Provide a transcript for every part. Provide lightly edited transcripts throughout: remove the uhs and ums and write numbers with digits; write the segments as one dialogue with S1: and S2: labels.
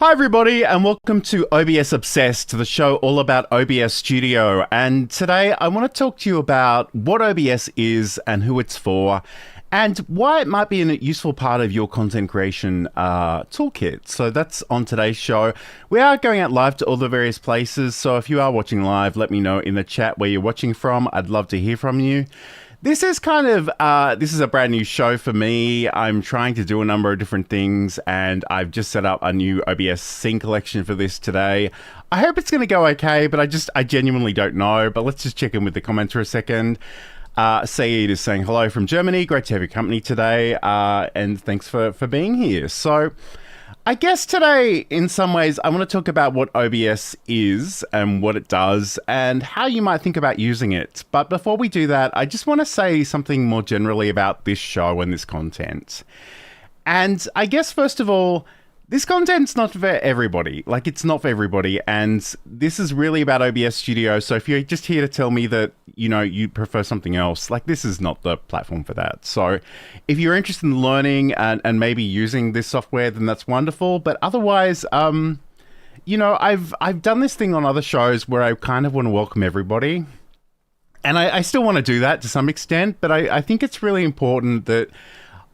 S1: Hi everybody and welcome to OBS Obsessed, the show all about OBS Studio. And today I want to talk to you about what OBS is and who it's for and why it might be a useful part of your content creation toolkit. So that's on today's show. We are going out live to all the various places. So if you are watching live, let me know in the chat where you're watching from. I'd love to hear from you. This is kind of, this is a brand new show for me. I'm trying to do a number of different things and I've just set up a new OBS scene collection for this today. I hope it's going to go okay, but I genuinely don't know. But let's just check in with the comments for a second. Saeed is saying hello from Germany. Great to have your company today. And thanks for being here. So I guess today, in some ways, I want to talk about what OBS is and what it does and how you might think about using it. But before we do that, I just want to say something more generally about this show and this content. And I guess, first of all, this content's not for everybody. Like, it's not for everybody. And this is really about OBS Studio. So if you're just here to tell me that, you know, you prefer something else, like, this is not the platform for that. So if you're interested in learning and maybe using this software, then that's wonderful. But otherwise, you know, I've done this thing on other shows where I kind of want to welcome everybody. And I still want to do that to some extent. But I think it's really important that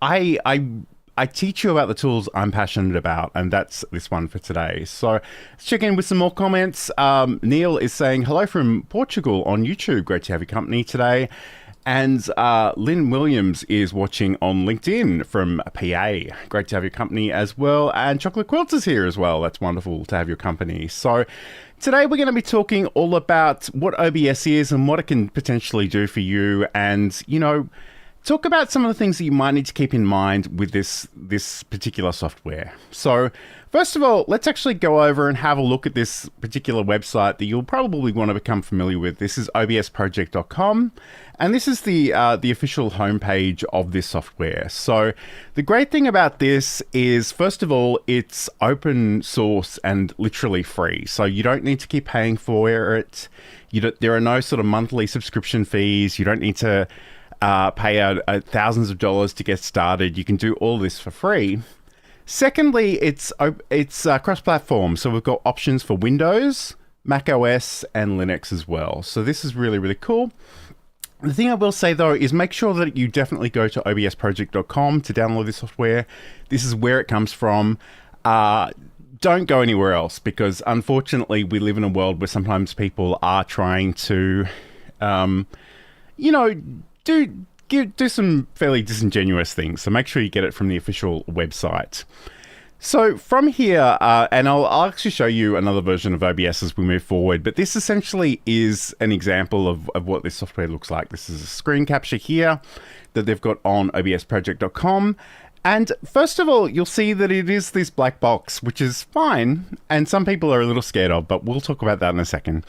S1: I teach you about the tools I'm passionate about, and that's this one for today. So let's check in with some more comments. Neil is saying, hello from Portugal on YouTube. Great to have your company today. And Lynn Williams is watching on LinkedIn from PA. Great to have your company as well. And Chocolate Quilts is here as well. That's wonderful to have your company. So today we're going to be talking all about what OBS is and what it can potentially do for you. And, you know, talk about some of the things that you might need to keep in mind with this particular software. So first of all, let's actually go over and have a look at this particular website that you'll probably want to become familiar with. This is obsproject.com, and this is the official homepage of this software. So the great thing about this is, first of all, it's open source and literally free. So you don't need to keep paying for it. There are no sort of monthly subscription fees. You don't need to pay out thousands of dollars to get started. You can do all this for free. Secondly, it's cross-platform. So we've got options for Windows, Mac OS, and Linux as well. So this is really, really cool. The thing I will say, though, is make sure that you definitely go to obsproject.com to download this software. This is where it comes from. Don't go anywhere else, because unfortunately, we live in a world where sometimes people are trying to, you know, do some fairly disingenuous things. So make sure you get it from the official website. So from here, and I'll actually show you another version of OBS as we move forward, but this essentially is an example of what this software looks like. This is a screen capture here that they've got on obsproject.com. And first of all, you'll see that it is this black box, which is fine, and some people are a little scared of, but we'll talk about that in a second.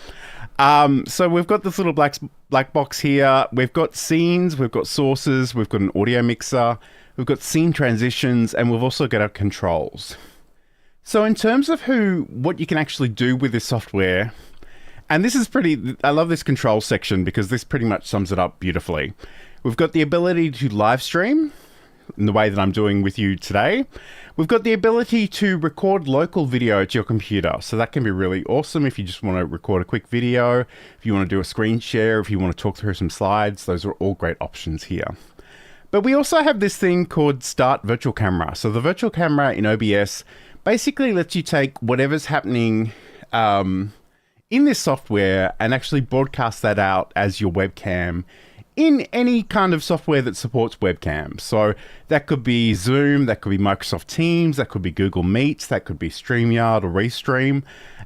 S1: So we've got this little black box here. We've got scenes, we've got sources, we've got an audio mixer, we've got scene transitions, and we've also got our controls. So in terms of what you can actually do with this software, and this is I love this control section because this pretty much sums it up beautifully. We've got the ability to live stream in the way that I'm doing with you today. We've got the ability to record local video to your computer. So that can be really awesome if you just want to record a quick video, if you want to do a screen share, if you want to talk through some slides. Those are all great options here. But we also have this thing called Start Virtual Camera. So the virtual camera in OBS basically lets you take whatever's happening in this software and actually broadcast that out as your webcam in any kind of software that supports webcam. So that could be Zoom, that could be Microsoft Teams, that could be Google Meets, that could be StreamYard or Restream.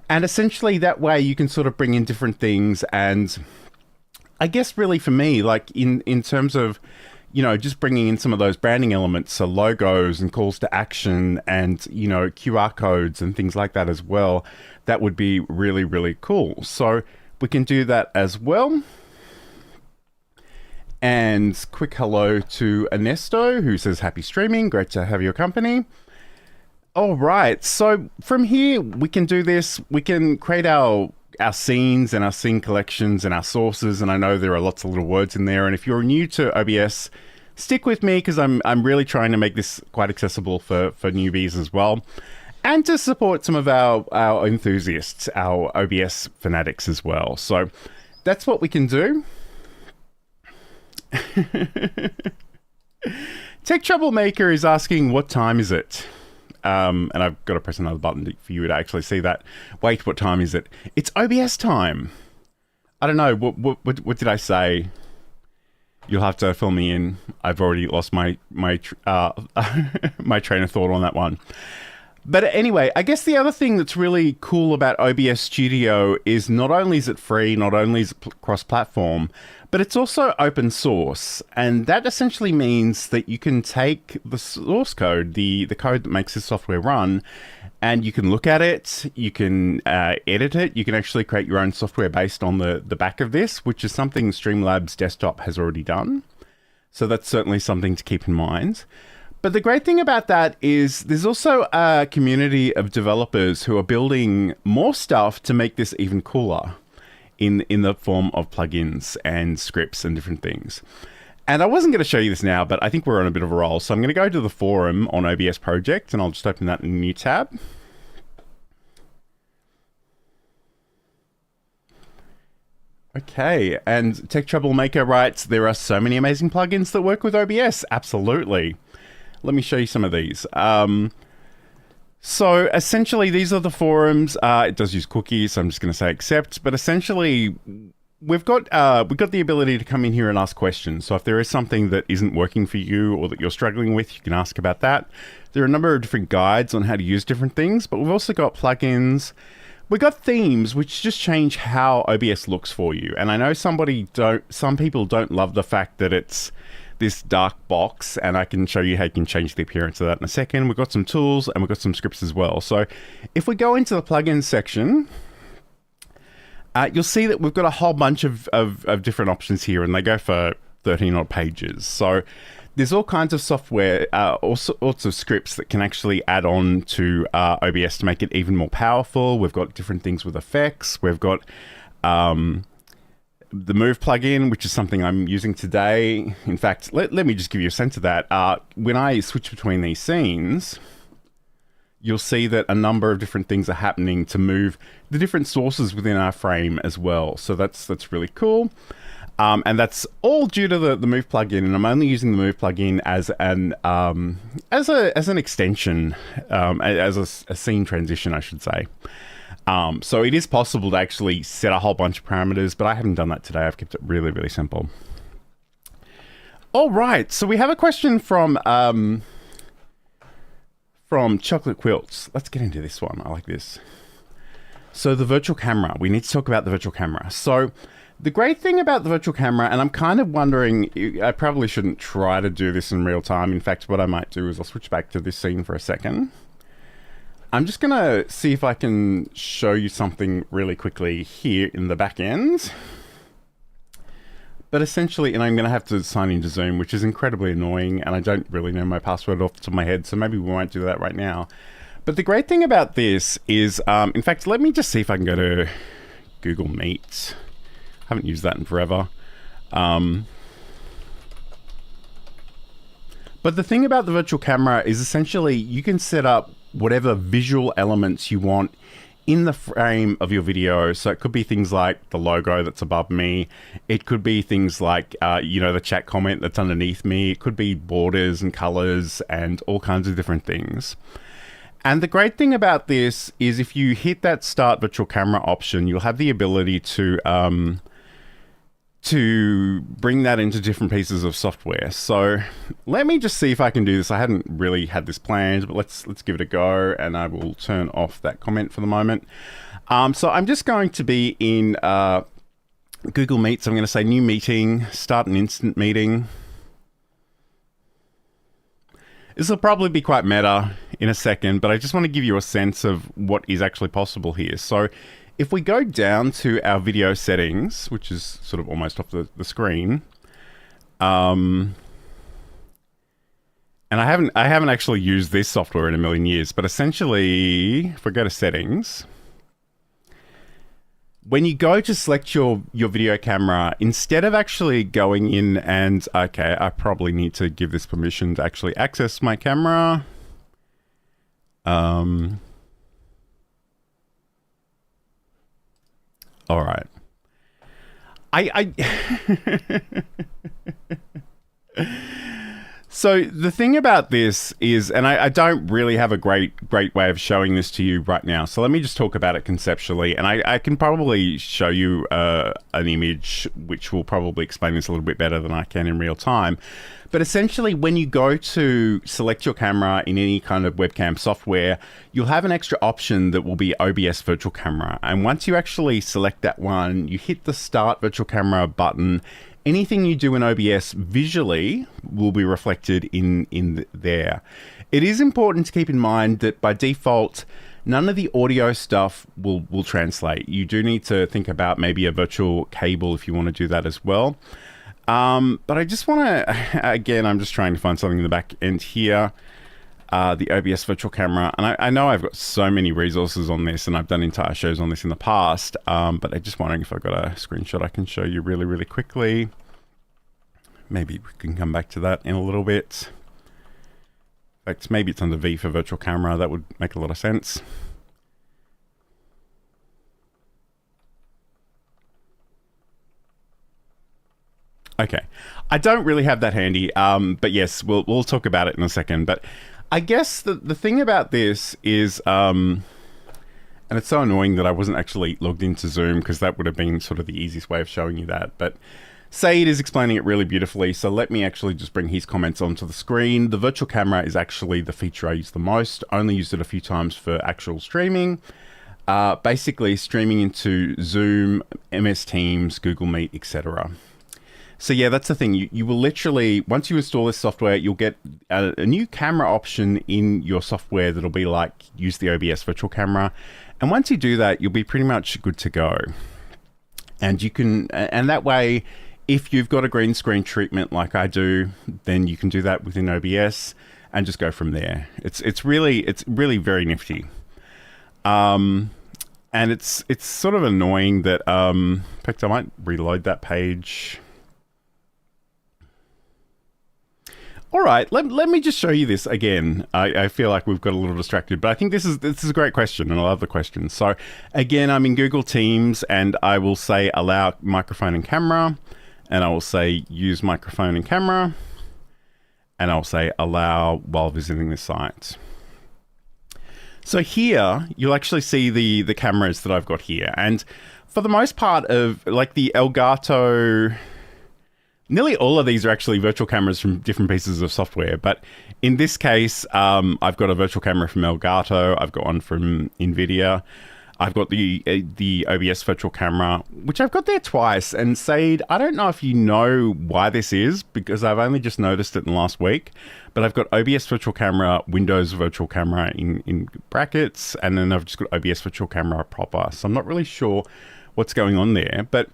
S1: And essentially that way you can sort of bring in different things. And I guess really for me, like in terms of, you know, just bringing in some of those branding elements, so logos and calls to action and, you know, QR codes and things like that as well, that would be really, really cool. So we can do that as well. And quick hello to Ernesto, who says, happy streaming. Great to have your company. All right. So from here, we can do this. We can create our scenes and our scene collections and our sources. And I know there are lots of little words in there. And if you're new to OBS, stick with me because I'm really trying to make this quite accessible for newbies as well. and to support some of our enthusiasts, our OBS fanatics as well. So that's what we can do. Tech Troublemaker is asking, what time is it? And I've got to press another button for you to actually see that. Wait, what time is it? It's OBS time. I don't know. What did I say? You'll have to fill me in. I've already lost my my train of thought on that one. But anyway, I guess the other thing that's really cool about OBS Studio is not only is it free, not only is it cross-platform, but it's also open source. And that essentially means that you can take the source code, the code that makes this software run, and you can look at it, you can edit it, you can actually create your own software based on the back of this, which is something Streamlabs Desktop has already done. So that's certainly something to keep in mind. But the great thing about that is there's also a community of developers who are building more stuff to make this even cooler in the form of plugins and scripts and different things. And I wasn't going to show you this now, but I think we're on a bit of a roll. So I'm going to go to the forum on OBS Project, and I'll just open that in a new tab. Okay, and Tech Troublemaker writes, there are so many amazing plugins that work with OBS. Absolutely. Let me show you some of these. So essentially, these are the forums. It does use cookies, so I'm just going to say accept. But essentially, we've got the ability to come in here and ask questions. So if there is something that isn't working for you or that you're struggling with, you can ask about that. There are a number of different guides on how to use different things, but we've also got plugins. We've got themes, which just change how OBS looks for you. And I know some people don't love the fact that it's this dark box, and I can show you how you can change the appearance of that in a second. We've got some tools and we've got some scripts as well. So if we go into the plugins section, you'll see that we've got a whole bunch of different options here, and they go for 13 odd pages. So there's all kinds of software, all sorts of scripts that can actually add on to OBS to make it even more powerful. We've got different things with effects. We've got the Move plugin, which is something I'm using today. In fact, let me just give you a sense of that. When I switch between these scenes, you'll see that a number of different things are happening to move the different sources within our frame as well. So that's really cool. And that's all due to the Move plugin, and I'm only using the Move plugin as an extension, as a scene transition, I should say. So it is possible to actually set a whole bunch of parameters, but I haven't done that today. I've kept it really, really simple. All right, so we have a question from Chocolate Quilts. Let's get into this one. I like this. So the virtual camera. We need to talk about the virtual camera. So the great thing about the virtual camera, and I'm kind of wondering, I probably shouldn't try to do this in real time. In fact, what I might do is I'll switch back to this scene for a second. I'm just going to see if I can show you something really quickly here in the back end. But essentially, and I'm going to have to sign into Zoom, which is incredibly annoying, and I don't really know my password off the top of my head, so maybe we won't do that right now. But the great thing about this is, in fact, let me just see if I can go to Google Meet. I haven't used that in forever. But the thing about the virtual camera is essentially you can set up whatever visual elements you want in the frame of your video. So it could be things like the logo that's above me. It could be things like, the chat comment that's underneath me. It could be borders and colors and all kinds of different things. And the great thing about this is if you hit that Start Virtual Camera option, you'll have the ability to bring that into different pieces of software. So let me just see if I can do this. I hadn't really had this planned, but let's give it a go, and I will turn off that comment for the moment. So I'm just going to be in Google Meet. So I'm going to say new meeting, start an instant meeting. This will probably be quite meta in a second, but I just want to give you a sense of what is actually possible here. So if we go down to our video settings, which is sort of almost off the screen, and I haven't actually used this software in a million years, but essentially, if we go to settings, when you go to select your video camera, instead of actually going in and, okay, I probably need to give this permission to actually access my camera. All right. I So the thing about this is, and I don't really have a great way of showing this to you right now. So let me just talk about it conceptually, and I can probably show you an image which will probably explain this a little bit better than I can in real time. But essentially, when you go to select your camera in any kind of webcam software, you'll have an extra option that will be OBS Virtual Camera. And once you actually select that one, you hit the Start Virtual Camera button. Anything you do in OBS visually will be reflected in there. It is important to keep in mind that by default, none of the audio stuff will translate. You do need to think about maybe a virtual cable if you want to do that as well. But I just want to, again, I'm just trying to find something in the back end here. The OBS Virtual Camera. And I know I've got so many resources on this, and I've done entire shows on this in the past, but I'm just wondering if I've got a screenshot I can show you really, really quickly. Maybe we can come back to that in a little bit. In fact, maybe it's under V for Virtual Camera. That would make a lot of sense. Okay. I don't really have that handy, but yes, we'll talk about it in a second. But I guess the thing about this is, and it's so annoying that I wasn't actually logged into Zoom, because that would have been sort of the easiest way of showing you that. But Saeed is explaining it really beautifully, so let me actually just bring his comments onto the screen. The virtual camera is actually the feature I use the most. Only used it a few times for actual streaming. Basically streaming into Zoom, MS Teams, Google Meet, etc. So yeah, that's the thing. You will literally, once you install this software, you'll get a new camera option in your software that'll be like, use the OBS Virtual Camera. And once you do that, you'll be pretty much good to go. And you can, and that way, if you've got a green screen treatment like I do, then you can do that within OBS and just go from there. It's really very nifty. And it's sort of annoying that, in fact, I might reload that page. All right, let me just show you this again. I feel like we've got a little distracted, but I think this is a great question, and I love the question. So again, I'm in Google Teams, and I will say allow microphone and camera, and I will say use microphone and camera, and I'll say allow while visiting the site. So here, you'll actually see the cameras that I've got here, and for the most part of like the Elgato, nearly all of these are actually virtual cameras from different pieces of software. But in this case, I've got a virtual camera from Elgato. I've got one from NVIDIA. I've got the OBS virtual camera, which I've got there twice. And Saeed, I don't know if you know why this is, because I've only just noticed it in the last week. But I've got OBS virtual camera, Windows virtual camera in brackets, and then I've just got OBS virtual camera proper. So I'm not really sure what's going on there. But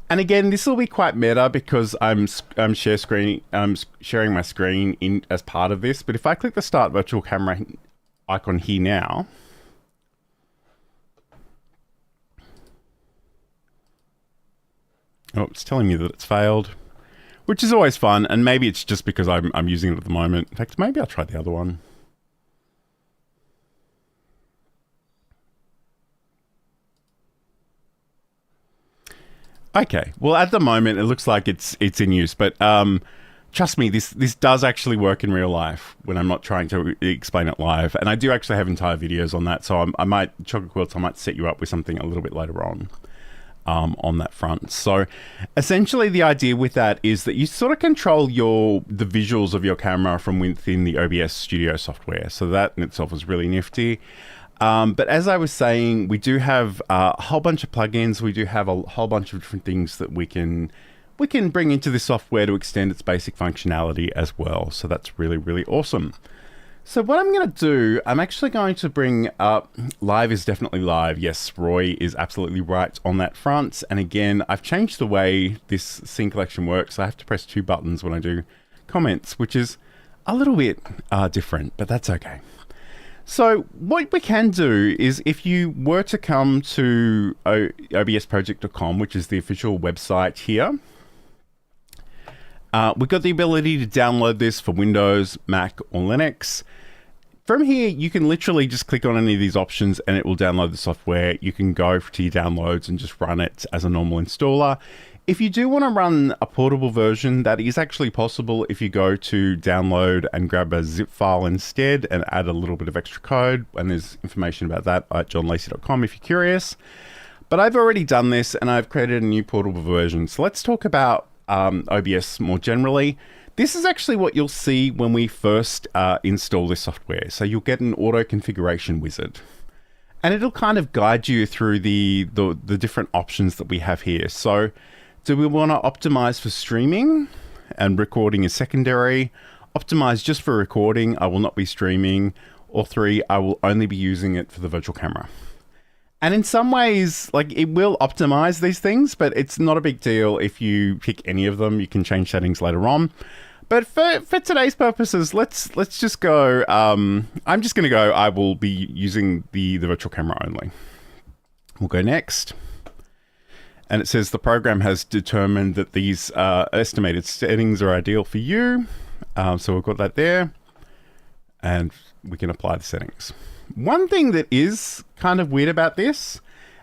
S1: and again, this will be quite meta because I'm sharing my screen in as part of this. But if I click the Start Virtual Camera icon here now, oh, it's telling me that it's failed, which is always fun. And maybe it's just because I'm using it at the moment. In fact, maybe I'll try the other one. Okay, well, at the moment, it looks like it's in use, but trust me, this does actually work in real life when I'm not trying to explain it live. And I do actually have entire videos on that, so I might, Chocolate Quilts, I might set you up with something a little bit later on that front. So essentially the idea with that is that you sort of control the visuals of your camera from within the OBS Studio software. So that in itself is really nifty. But as I was saying, we do have a whole bunch of plugins. We do have a whole bunch of different things that we can bring into this software to extend its basic functionality as well. So that's really, really awesome. So what I'm going to do, I'm actually going to bring up, live is definitely live. Yes, Roy is absolutely right on that front. And again, I've changed the way this scene collection works. I have to press 2 buttons when I do comments, which is a little bit different, but that's okay. So what we can do is, if you were to come to obsproject.com, which is the official website here, we've got the ability to download this for Windows, Mac, or Linux. from here, you can literally just click on any of these options and it will download the software. You can go to your downloads and just run it as a normal installer. If you do want to run a portable version, that is actually possible if you go to download and grab a zip file instead and add a little bit of extra code. And there's information about that at johnlacey.com if you're curious. But I've already done this and I've created a new portable version. So let's talk about OBS more generally. This is actually what you'll see when we first install this software. So you'll get an auto configuration wizard. And it'll kind of guide you through the different options that we have here. So do we want to optimize for streaming and recording is secondary? Optimize just for recording, I will not be streaming. Or 3, I will only be using it for the virtual camera. And in some ways, like it will optimize these things, but it's not a big deal if you pick any of them. You can change settings later on. But for today's purposes, let's just go. I'm just going to go. I will be using the virtual camera only. We'll go next. And it says the program has determined that these estimated settings are ideal for you. So we've got that there. And we can apply the settings. One thing that is kind of weird about this,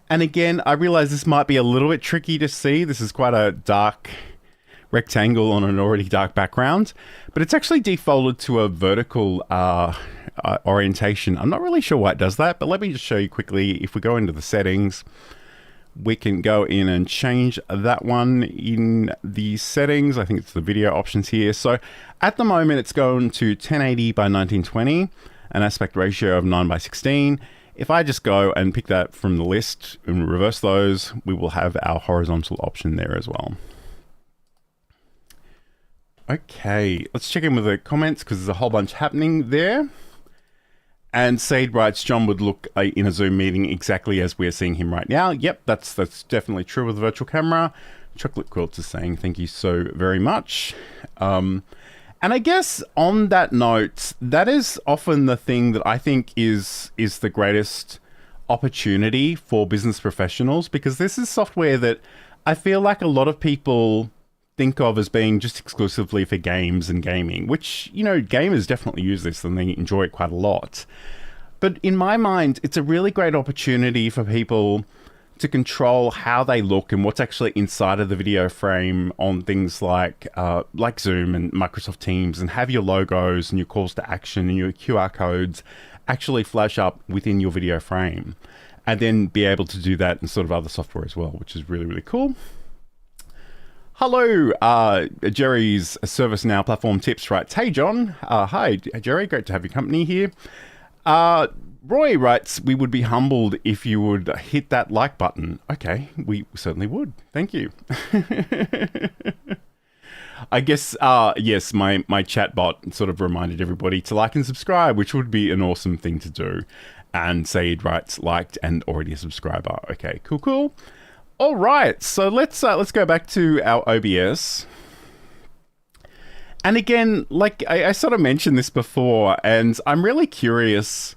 S1: and again, I realize this might be a little bit tricky to see. This is quite a dark rectangle on an already dark background, but it's actually defaulted to a vertical orientation. I'm not really sure why it does that, but let me just show you quickly. If we go into the settings, we can go in and change that one in the settings. I think it's the video options here. So at the moment, it's going to 1080 by 1920, an aspect ratio of 9:16. If I just go and pick that from the list and reverse those, we will have our horizontal option there as well. Okay, let's check in with the comments because there's a whole bunch happening there. And Said writes, John would look in a Zoom meeting exactly as we're seeing him right now. Yep, that's definitely true with the virtual camera. Chocolate Quilts is saying thank you so very much. And I guess on that note, that is often the thing that I think is the greatest opportunity for business professionals, because this is software that I feel like a lot of people think of as being just exclusively for games and gaming, which, you know, gamers definitely use this and they enjoy it quite a lot. But in my mind, it's a really great opportunity for people to control how they look and what's actually inside of the video frame on things like Zoom and Microsoft Teams, and have your logos and your calls to action and your QR codes actually flash up within your video frame, and then be able to do that in sort of other software as well, which is really, really cool. Hello, Jerry's ServiceNow platform tips writes, hey John, hi Jerry, great to have your company here. Roy writes, we would be humbled if you would hit that like button. Okay, we certainly would. Thank you. I guess, yes, my chat bot sort of reminded everybody to like and subscribe, which would be an awesome thing to do. And Said writes, liked and already a subscriber. Okay, cool. All right, so let's go back to our OBS. And again, like I sort of mentioned this before, and I'm really curious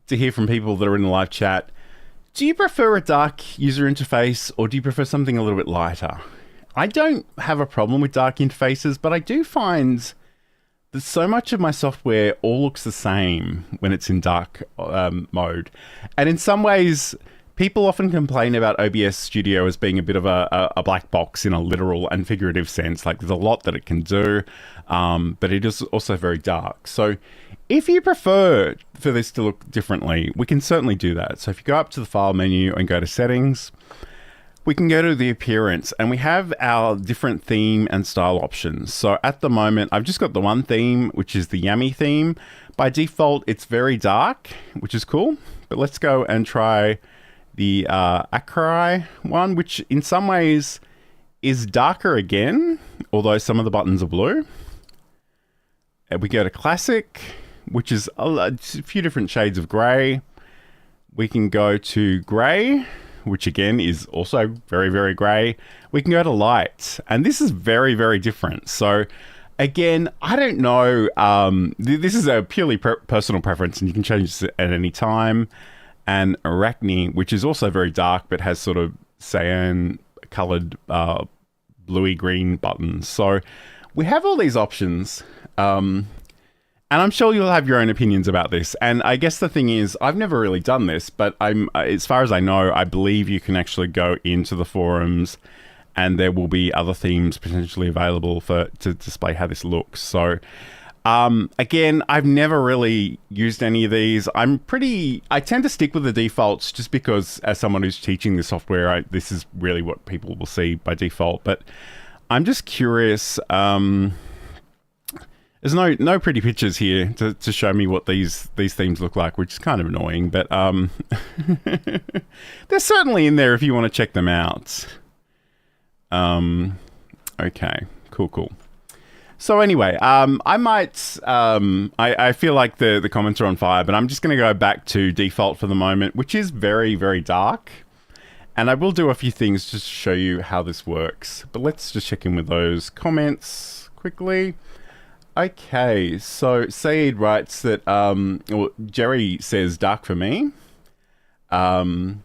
S1: to hear from people that are in the live chat. Do you prefer a dark user interface, or do you prefer something a little bit lighter? I don't have a problem with dark interfaces, but I do find that so much of my software all looks the same when it's in dark mode. And in some ways, people often complain about OBS Studio as being a bit of a black box in a literal and figurative sense. Like, there's a lot that it can do, but it is also very dark. So if you prefer for this to look differently, we can certainly do that. So if you go up to the File menu and go to Settings, we can go to the Appearance, and we have our different theme and style options. So at the moment, I've just got the one theme, which is the Yummy theme. By default, it's very dark, which is cool. But let's go and try the Akai one, which in some ways is darker again, although some of the buttons are blue. And we go to Classic, which is a few different shades of grey. We can go to Grey, which again is also very, very grey. We can go to Light, and this is very, very different. So again, I don't know. This is a purely personal preference, and you can change this at any time. And Arachne, which is also very dark, but has sort of cyan colored bluey green buttons. So we have all these options. And And I'm sure you'll have your own opinions about this. And I guess the thing is, I've never really done this, but as far as I know, I believe you can actually go into the forums and there will be other themes potentially available to display how this looks. So again, I've never really used any of these. I tend to stick with the defaults just because as someone who's teaching the software, this is really what people will see by default. But I'm just curious. There's no pretty pictures here to show me what these themes look like, which is kind of annoying, but they're certainly in there if you want to check them out. Okay, cool. So anyway, I might, I feel like the comments are on fire, but I'm just going to go back to default for the moment, which is very, very dark. And I will do a few things just to show you how this works. But let's just check in with those comments quickly. Okay, so Saeed writes that, well, Jerry says dark for me. And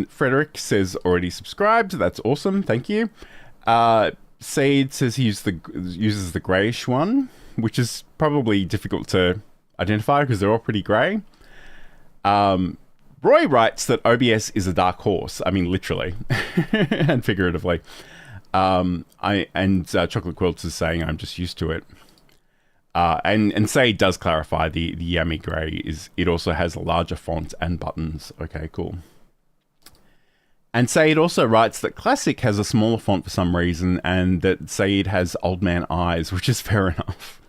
S1: Frederick says already subscribed. That's awesome. Thank you. Saeed says he uses the grayish one, which is probably difficult to identify because they're all pretty grey. Roy writes that OBS is a dark horse. I mean, literally and figuratively. Chocolate Quilts is saying I'm just used to it. And Say does clarify the Yummy Grey it also has a larger font and buttons. Okay, cool. And Saeed also writes that Classic has a smaller font for some reason, and that Saeed has old man eyes, which is fair enough.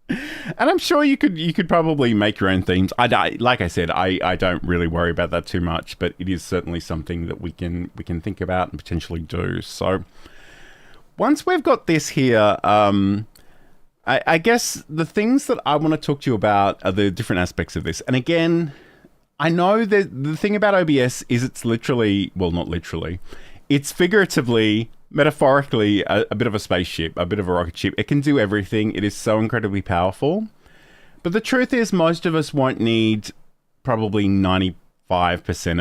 S1: And I'm sure you could probably make your own themes. Like I said, I don't really worry about that too much, but it is certainly something that we can think about and potentially do. So once we've got this here, I guess the things that I want to talk to you about are the different aspects of this. And again, I know that the thing about OBS is it's literally, well, not literally, it's figuratively, metaphorically a bit of a spaceship, a bit of a rocket ship. It can do everything. It is so incredibly powerful. But the truth is most of us won't need probably 95%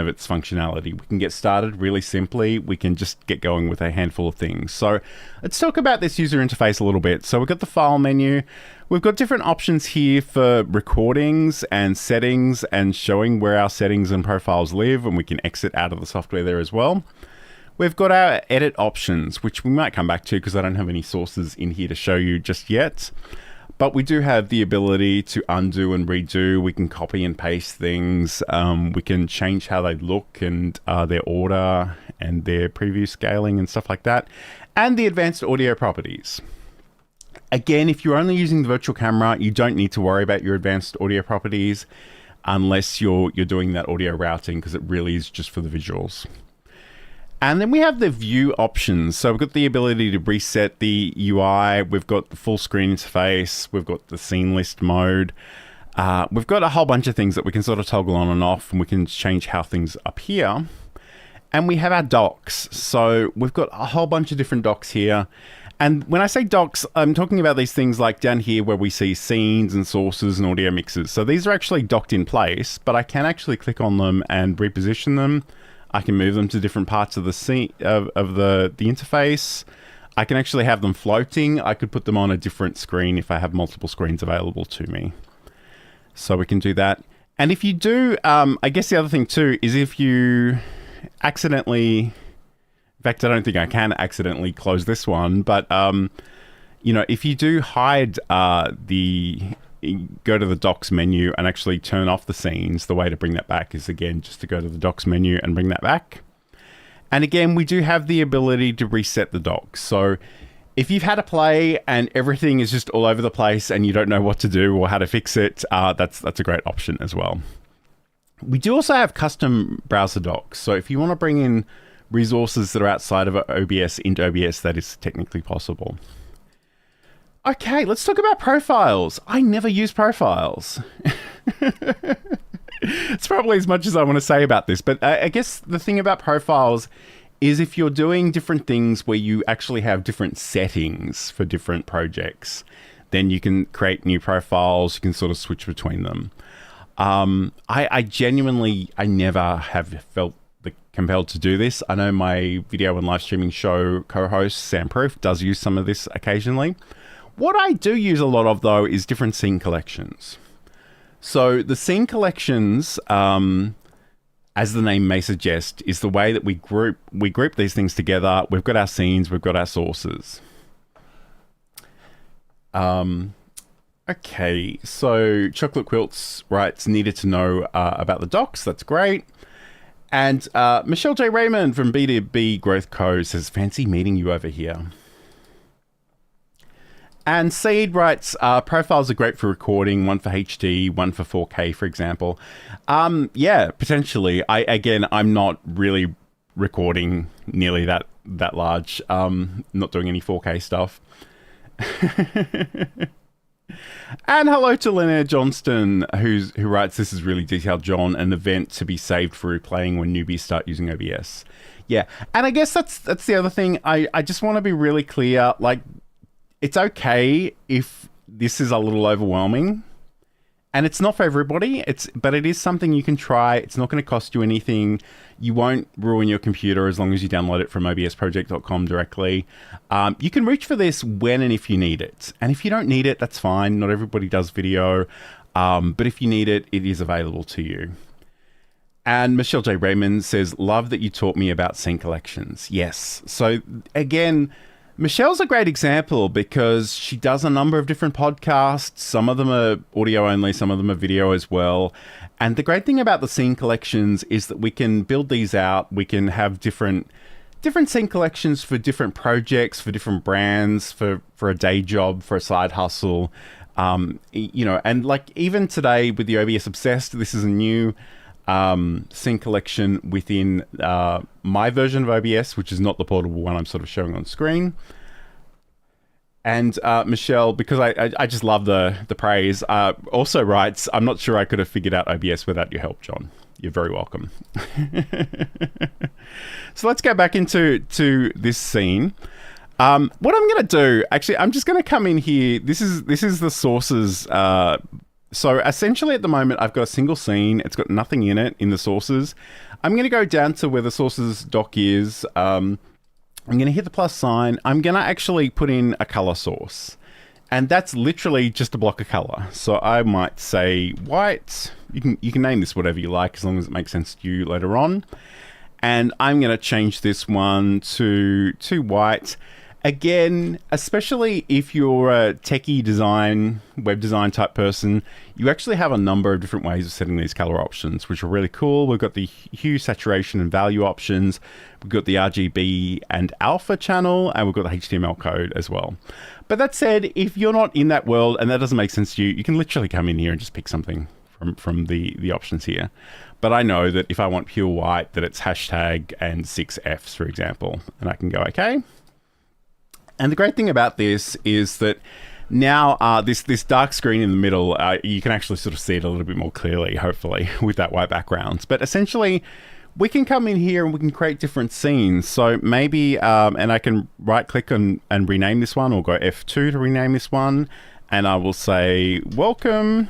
S1: of its functionality. We can get started really simply. We can just get going with a handful of things. So let's talk about this user interface a little bit. So we've got the file menu. We've got different options here for recordings and settings and showing where our settings and profiles live, and we can exit out of the software there as well. We've got our edit options, which we might come back to because I don't have any sources in here to show you just yet. But we do have the ability to undo and redo. We can copy and paste things. We can change how they look and their order and their preview scaling and stuff like that. And the advanced audio properties. Again, if you're only using the virtual camera, you don't need to worry about your advanced audio properties unless you're doing that audio routing, because it really is just for the visuals. And then we have the view options. So we've got the ability to reset the UI. We've got the full screen interface. We've got the scene list mode. We've got a whole bunch of things that we can sort of toggle on and off, and we can change how things appear. And we have our docks. So we've got a whole bunch of different docks here. And when I say docks, I'm talking about these things like down here where we see scenes and sources and audio mixes. So these are actually docked in place, but I can actually click on them and reposition them. I can move them to different parts of the scene of the interface. I can actually have them floating. I could put them on a different screen if I have multiple screens available to me. So we can do that. And if you do, I guess the other thing too is if you accidentally, in fact, I don't think I can accidentally close this one, but you know, if you do hide go to the docks menu and actually turn off the scenes, the way to bring that back is again just to go to the docks menu and bring that back. And again, we do have the ability to reset the docks. So if you've had a play and everything is just all over the place and you don't know what to do or how to fix it, that's a great option as well. We do also have custom browser docks. So if you want to bring in resources that are outside of OBS into OBS, that is technically possible. Okay, let's talk about profiles. I never use profiles. It's probably as much as I want to say about this, but I guess the thing about profiles is if you're doing different things where you actually have different settings for different projects, then you can create new profiles, you can sort of switch between them. I genuinely never have felt compelled to do this. I know my video and live streaming show co-host Sam Proof does use some of this occasionally. What I do use a lot of, though, is different scene collections. So the scene collections, as the name may suggest, is the way that we group these things together. We've got our scenes, we've got our sources. Okay, so Chocolate Quilts writes, needed to know about the docs. That's great. And Michelle J. Raymond from B2B Growth Co. says, fancy meeting you over here. And Seed writes, profiles are great for recording, one for HD, one for 4K, for example. Yeah, potentially. I'm not really recording nearly that large. Not doing any 4K stuff. And hello to Linnea Johnston, who writes, this is really detailed, John, an event to be saved for replaying when newbies start using OBS. Yeah, and I guess that's the other thing. I just want to be really clear, like, it's okay if this is a little overwhelming, and it's not for everybody. But it is something you can try. It's not going to cost you anything. You won't ruin your computer as long as you download it from obsproject.com directly. You can reach for this when and if you need it. And if you don't need it, that's fine. Not everybody does video. But if you need it, it is available to you. And Michelle J. Raymond says, love that you taught me about scene collections. Yes. So again, Michelle's a great example because she does a number of different podcasts. Some of them are audio only, some of them are video as well. And the great thing about the scene collections is that we can build these out. We can have different scene collections for different projects, for different brands, for a day job, for a side hustle. And like even today with the OBS Obsessed, this is a new scene collection within my version of OBS, which is not the portable one I'm sort of showing on screen. And Michelle, because I just love the praise, also writes, I'm not sure I could have figured out OBS without your help, John. You're very welcome. So let's go back into this scene. What I'm going to do, actually, I'm just going to come in here. This is the sources. So essentially at the moment, I've got a single scene. It's got nothing in it in the sources. I'm going to go down to where the sources doc is. I'm going to hit the plus sign. I'm going to actually put in a color source. And that's literally just a block of color. So I might say white. You can name this whatever you like as long as it makes sense to you later on. And I'm going to change this one to white. Again, especially if you're a techie design, web design type person, you actually have a number of different ways of setting these color options, which are really cool. We've got the hue, saturation, and value options. We've got the RGB and alpha channel, and we've got the HTML code as well. But that said, if you're not in that world and that doesn't make sense to you, you can literally come in here and just pick something from the options here. But I know that if I want pure white, that it's hashtag and 6 Fs, for example, and I can go, okay. And the great thing about this is that now this dark screen in the middle, you can actually sort of see it a little bit more clearly, hopefully, with that white background. But essentially, we can come in here and we can create different scenes. So maybe, and I can right click and rename this one, or go F2 to rename this one. And I will say, welcome.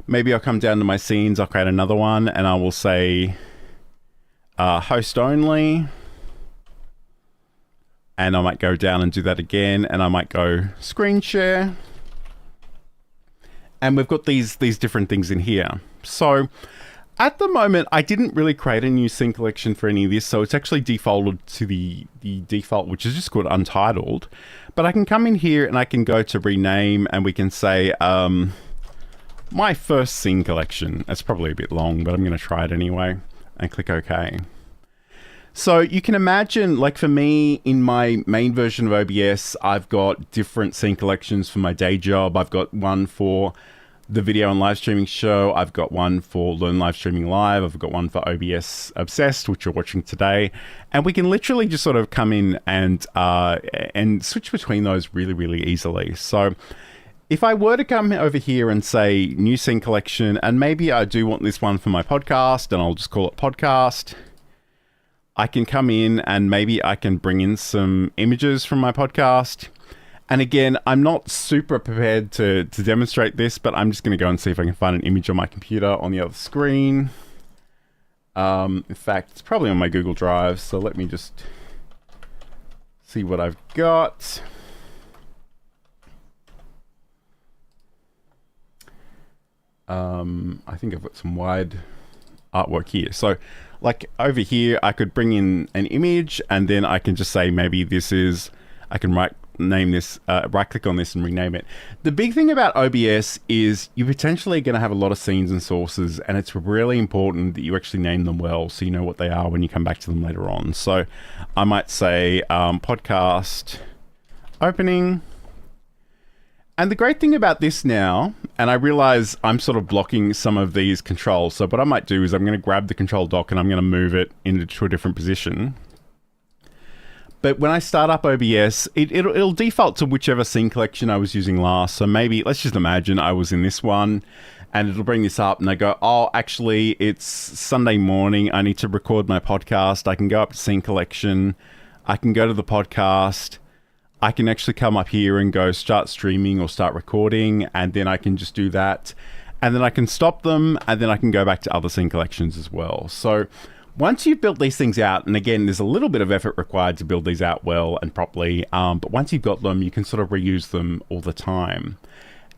S1: Maybe I'll come down to my scenes, I'll create another one, and I will say, host only. And I might go down and do that again, and I might go screen share. And we've got these different things in here. So at the moment, I didn't really create a new scene collection for any of this, so it's actually defaulted to the default, which is just called untitled. But I can come in here and I can go to rename, and we can say my first scene collection. That's probably a bit long, but I'm going to try it anyway, and click OK. So you can imagine, like for me, in my main version of OBS, I've got different scene collections for my day job. I've got one for the video and live streaming show. I've got one for Learn Live Streaming Live. I've got one for OBS Obsessed, which you're watching today. And we can literally just sort of come in and switch between those really, really easily. So if I were to come over here and say new scene collection, and maybe I do want this one for my podcast, and I'll just call it podcast. I can come in and maybe I can bring in some images from my podcast. And again, I'm not super prepared to demonstrate this, but I'm just going to go and see if I can find an image on my computer on the other screen. In fact, it's probably on my Google Drive. So let me just see what I've got. I think I've got some wide artwork here. So like over here, I could bring in an image and then I can just say, maybe this is, I can right click on this and rename it. The big thing about OBS is you're potentially going to have a lot of scenes and sources, and it's really important that you actually name them well so you know what they are when you come back to them later on. So I might say podcast opening. And the great thing about this now, and I realize I'm sort of blocking some of these controls. So what I might do is I'm going to grab the control dock and I'm going to move it into a different position. But when I start up OBS, it'll default to whichever scene collection I was using last. So maybe, let's just imagine I was in this one and it'll bring this up and I go, oh, actually it's Sunday morning. I need to record my podcast. I can go up to scene collection. I can go to the podcast. I can actually come up here and go start streaming or start recording. And then I can just do that. And then I can stop them. And then I can go back to other scene collections as well. So once you've built these things out, and again, there's a little bit of effort required to build these out well and properly, but once you've got them, you can sort of reuse them all the time.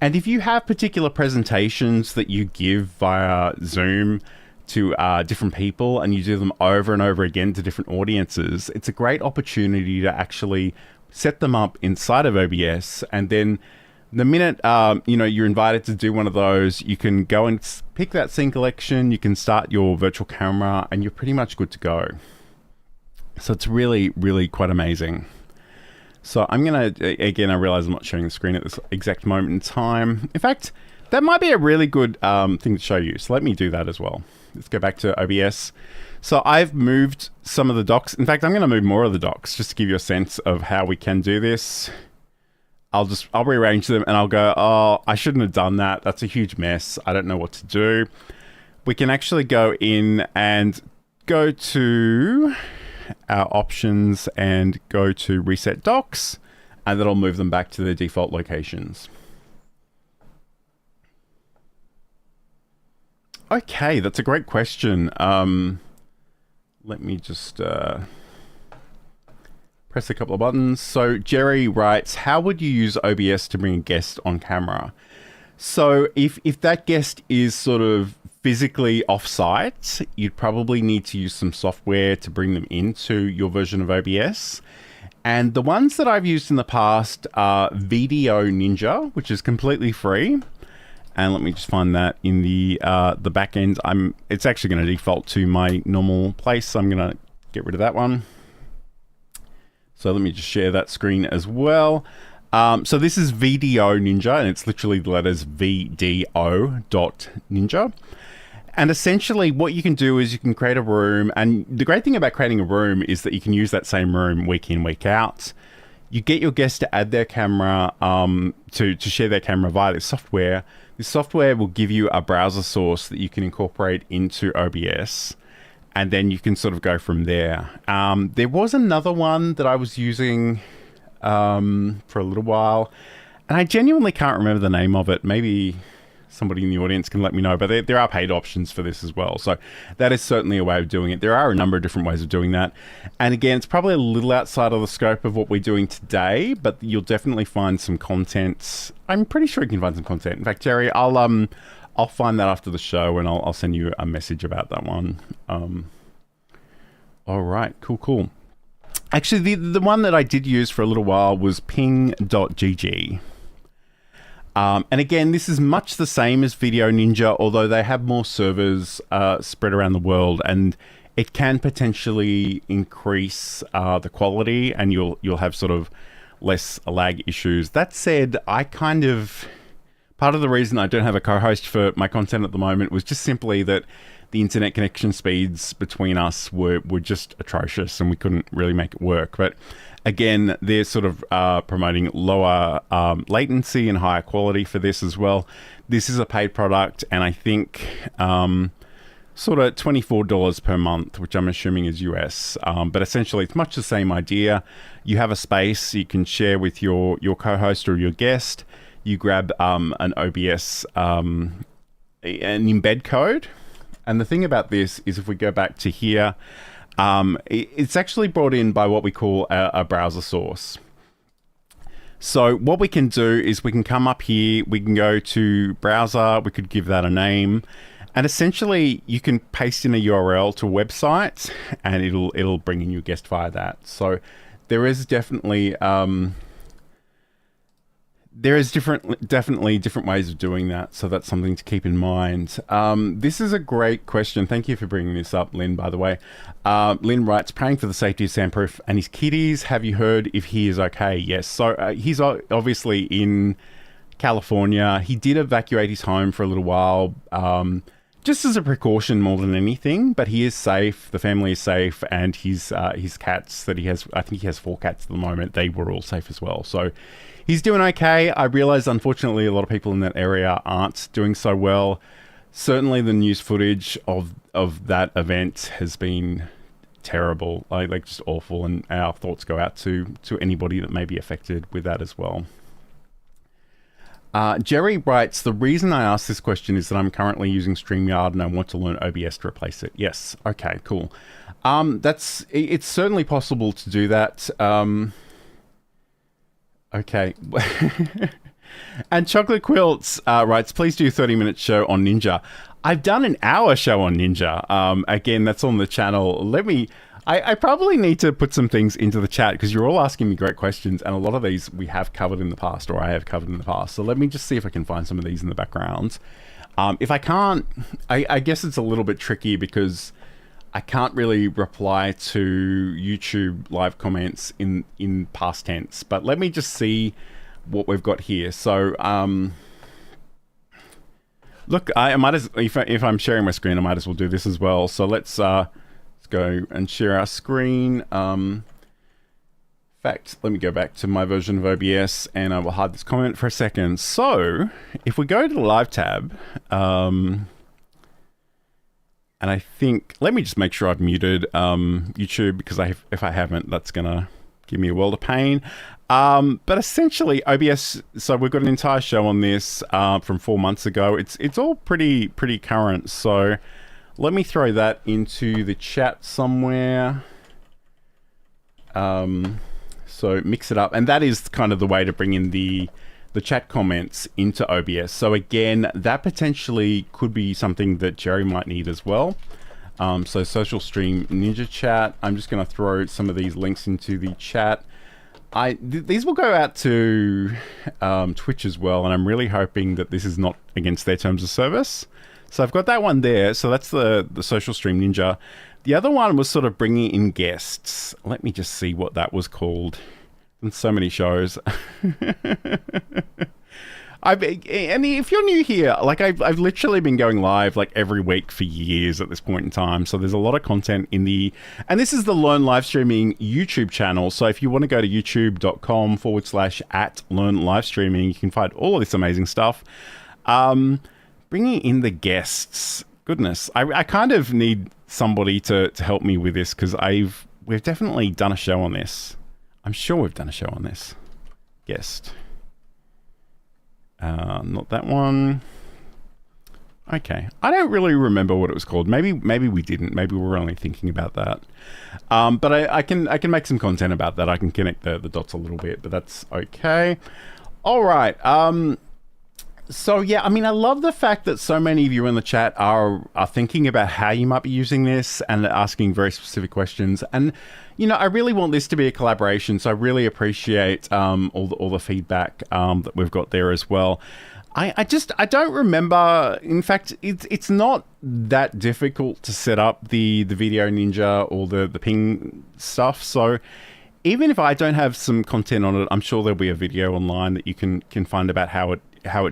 S1: And if you have particular presentations that you give via Zoom to different people and you do them over and over again to different audiences, it's a great opportunity to actually set them up inside of OBS, and then the minute you're invited to do one of those, you can go and pick that scene collection, you can start your virtual camera, and you're pretty much good to go. So it's really, really quite amazing. So I'm going to, again, I realize I'm not showing the screen at this exact moment in time. In fact, that might be a really good thing to show you. So let me do that as well. Let's go back to OBS. So I've moved some of the docs. In fact, I'm going to move more of the docs just to give you a sense of how we can do this. I'll rearrange them and I'll go, oh, I shouldn't have done that. That's a huge mess. I don't know what to do. We can actually go in and go to our options and go to reset docs, and that'll move them back to their default locations. Okay, that's a great question. Let me just press a couple of buttons. So Jerry writes, how would you use OBS to bring a guest on camera? So if that guest is sort of physically off-site, you'd probably need to use some software to bring them into your version of OBS. And the ones that I've used in the past are Video Ninja, which is completely free. And let me just find that in the back end. It's actually going to default to my normal place. So I'm going to get rid of that one. So let me just share that screen as well. So this is Video Ninja, and it's literally the letters VDO.Ninja. And essentially what you can do is you can create a room. And the great thing about creating a room is that you can use that same room week in, week out. You get your guests to add their camera, to share their camera via this software. This software will give you a browser source that you can incorporate into OBS. And then you can sort of go from there. There was another one that I was using for a little while, and I genuinely can't remember the name of it. Maybe somebody in the audience can let me know, but there are paid options for this as well. So that is certainly a way of doing it. There are a number of different ways of doing that. And again, it's probably a little outside of the scope of what we're doing today, but you'll definitely find some content. I'm pretty sure you can find some content. In fact, Jerry, I'll find that after the show and I'll send you a message about that one. All right, cool. Actually, the one that I did use for a little while was ping.gg. And again, this is much the same as Video Ninja, although they have more servers spread around the world, and it can potentially increase the quality, and you'll have sort of less lag issues. That said, part of the reason I don't have a co-host for my content at the moment was just simply that the internet connection speeds between us were just atrocious and we couldn't really make it work. But again, they're sort of promoting lower latency and higher quality for this as well. This is a paid product, and I think sort of $24 per month, which I'm assuming is US. But essentially, it's much the same idea. You have a space you can share with your co-host or your guest. You grab an OBS, an embed code. And the thing about this is if we go back to here, it's actually brought in by what we call a browser source. So what we can do is we can come up here, we can go to browser, we could give that a name, and essentially you can paste in a URL to a website and it'll bring in your guest via that. So there is definitely definitely different ways of doing that, so that's something to keep in mind. This is a great question. Thank you for bringing this up, Lynn, by the way. Lynn writes, praying for the safety of Sandproof and his kitties. Have you heard if he is okay? Yes. So he's obviously in California. He did evacuate his home for a little while, just as a precaution more than anything, but he is safe. The family is safe, and his cats that he has, I think he has 4 cats at the moment, they were all safe as well. So he's doing okay. I realize, unfortunately, a lot of people in that area aren't doing so well. Certainly the news footage of that event has been terrible, like just awful, and our thoughts go out to anybody that may be affected with that as well. Jerry writes, the reason I asked this question is that I'm currently using StreamYard and I want to learn OBS to replace it. Yes. Okay, cool. It's certainly possible to do that. Okay. And Chocolate Quilts writes, please do a 30-minute show on Ninja. I've done an hour show on Ninja. Again, that's on the channel. I probably need to put some things into the chat because you're all asking me great questions, and a lot of these we have covered in the past, or I have covered in the past. So let me just see if I can find some of these in the background. If I can't, I guess it's a little bit tricky because I can't really reply to YouTube live comments in past tense, but let me just see what we've got here. So, look, I might as, if I'm sharing my screen, I might as well do this as well. So let's go and share our screen. In fact, let me go back to my version of OBS and I will hide this comment for a second. So if we go to the live tab, and I think, let me just make sure I've muted YouTube, because if I haven't, that's gonna give me a world of pain. But essentially OBS, so we've got an entire show on this from 4 months ago. It's all pretty current. So let me throw that into the chat somewhere. So mix it up, and that is kind of the way to bring in the chat comments into OBS. So again, that potentially could be something that Jerry might need as well. So Social Stream Ninja Chat. I'm just going to throw some of these links into the chat. These will go out to Twitch as well, and I'm really hoping that this is not against their terms of service. So I've got that one there. So that's the Social Stream Ninja. The other one was sort of bringing in guests. Let me just see what that was called. And so many shows. And if you're new here, like I've literally been going live like every week for years at this point in time. So there's a lot of content in and this is the Learn Live Streaming YouTube channel. So if you want to go to youtube.com/@learnlivestreaming, you can find all of this amazing stuff. Bringing in the guests. Goodness, I kind of need somebody to help me with this, because we've definitely done a show on this. I'm sure we've done a show on this. Guest. Not that one. Okay. I don't really remember what it was called. Maybe we didn't. Maybe we were only thinking about that. But I can make some content about that. I can connect the dots a little bit, but that's okay. All right. So yeah, I mean, I love the fact that so many of you in the chat are thinking about how you might be using this and asking very specific questions. And you know, I really want this to be a collaboration, so I really appreciate all the feedback that we've got there as well. I don't remember. In fact, it's not that difficult to set up the Video Ninja or the ping stuff. So even if I don't have some content on it, I'm sure there'll be a video online that you can find about how it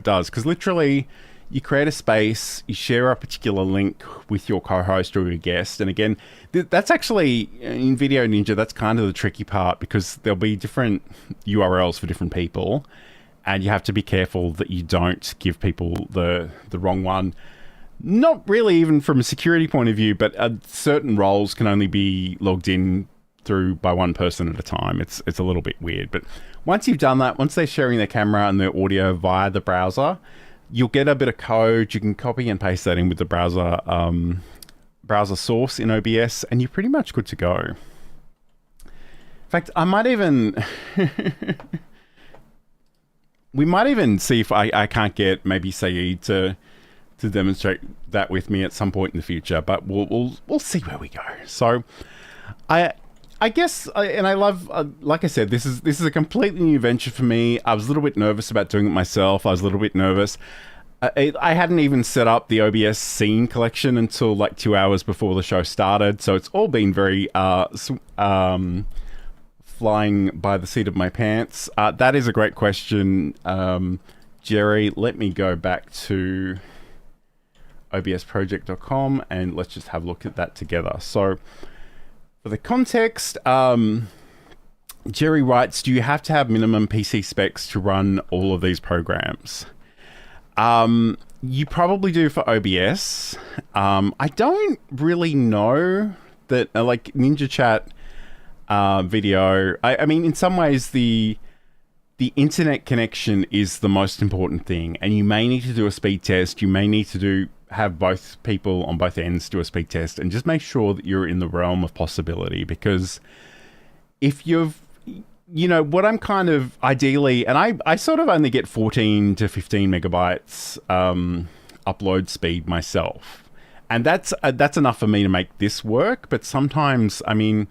S1: does. Because literally, you create a space, you share a particular link with your co-host or your guest. And again, that's actually, in Video Ninja, that's kind of the tricky part, because there'll be different URLs for different people. And you have to be careful that you don't give people the wrong one. Not really even from a security point of view, but certain roles can only be logged in through by one person at a time. It's a little bit weird. But once you've done that, once they're sharing their camera and their audio via the browser, you'll get a bit of code. You can copy and paste that in with the browser source in OBS, and you're pretty much good to go. In fact, I might even we might even see if I can't get maybe Saeed to demonstrate that with me at some point in the future, but we'll see where we go. So I guess, and I love, like I said, this is a completely new venture for me. I was a little bit nervous about doing it myself. I was a little bit nervous. I hadn't even set up the OBS scene collection until like 2 hours before the show started, so it's all been very flying by the seat of my pants. That is a great question, Jerry. Let me go back to obsproject.com and let's just have a look at that together. So for the context, Jerry writes, do you have to have minimum PC specs to run all of these programs? You probably do for OBS. I don't really know that, like Ninja Chat video. I mean, in some ways, the internet connection is the most important thing, and you may need to do a speed test. You may need to have both people on both ends do a speed test, and just make sure that you're in the realm of possibility. Because if what I'm kind of ideally, and I sort of only get 14 to 15 megabytes upload speed myself, and that's enough for me to make this work. But sometimes, I mean,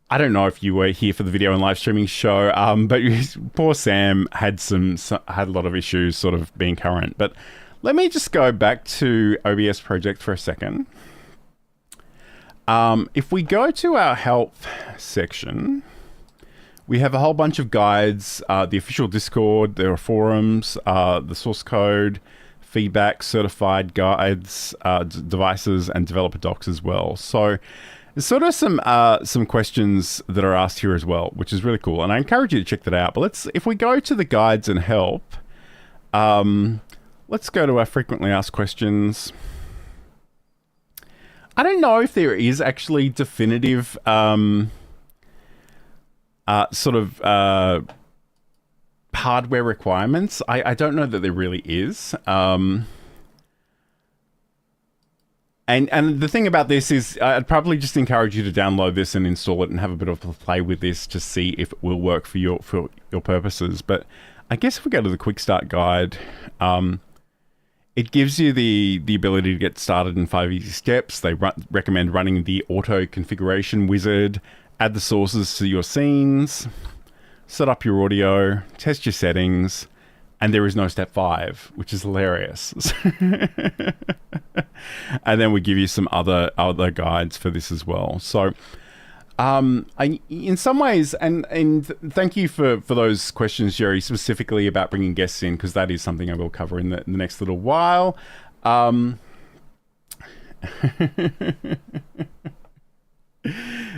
S1: I don't know if you were here for the video and live streaming show, but poor Sam had a lot of issues sort of being current. But let me just go back to OBS Project for a second. If we go to our help section, we have a whole bunch of guides, the official Discord, there are forums, the source code, feedback, certified guides, devices, and developer docs as well. So there's sort of some questions that are asked here as well, which is really cool, and I encourage you to check that out. But if we go to the guides and help, let's go to our frequently asked questions. I don't know if there is actually definitive hardware requirements. I don't know that there really is. And the thing about this is I'd probably just encourage you to download this and install it and have a bit of a play with this to see if it will work for your purposes. But I guess if we go to the quick start guide, it gives you the ability to get started in 5 easy steps. They recommend running the auto configuration wizard, add the sources to your scenes, set up your audio, test your settings, and there is no step 5, which is hilarious. And then we give you some other guides for this as well. So in some ways, and thank you for those questions, Jerry, specifically about bringing guests in, because that is something I will cover in the next little while.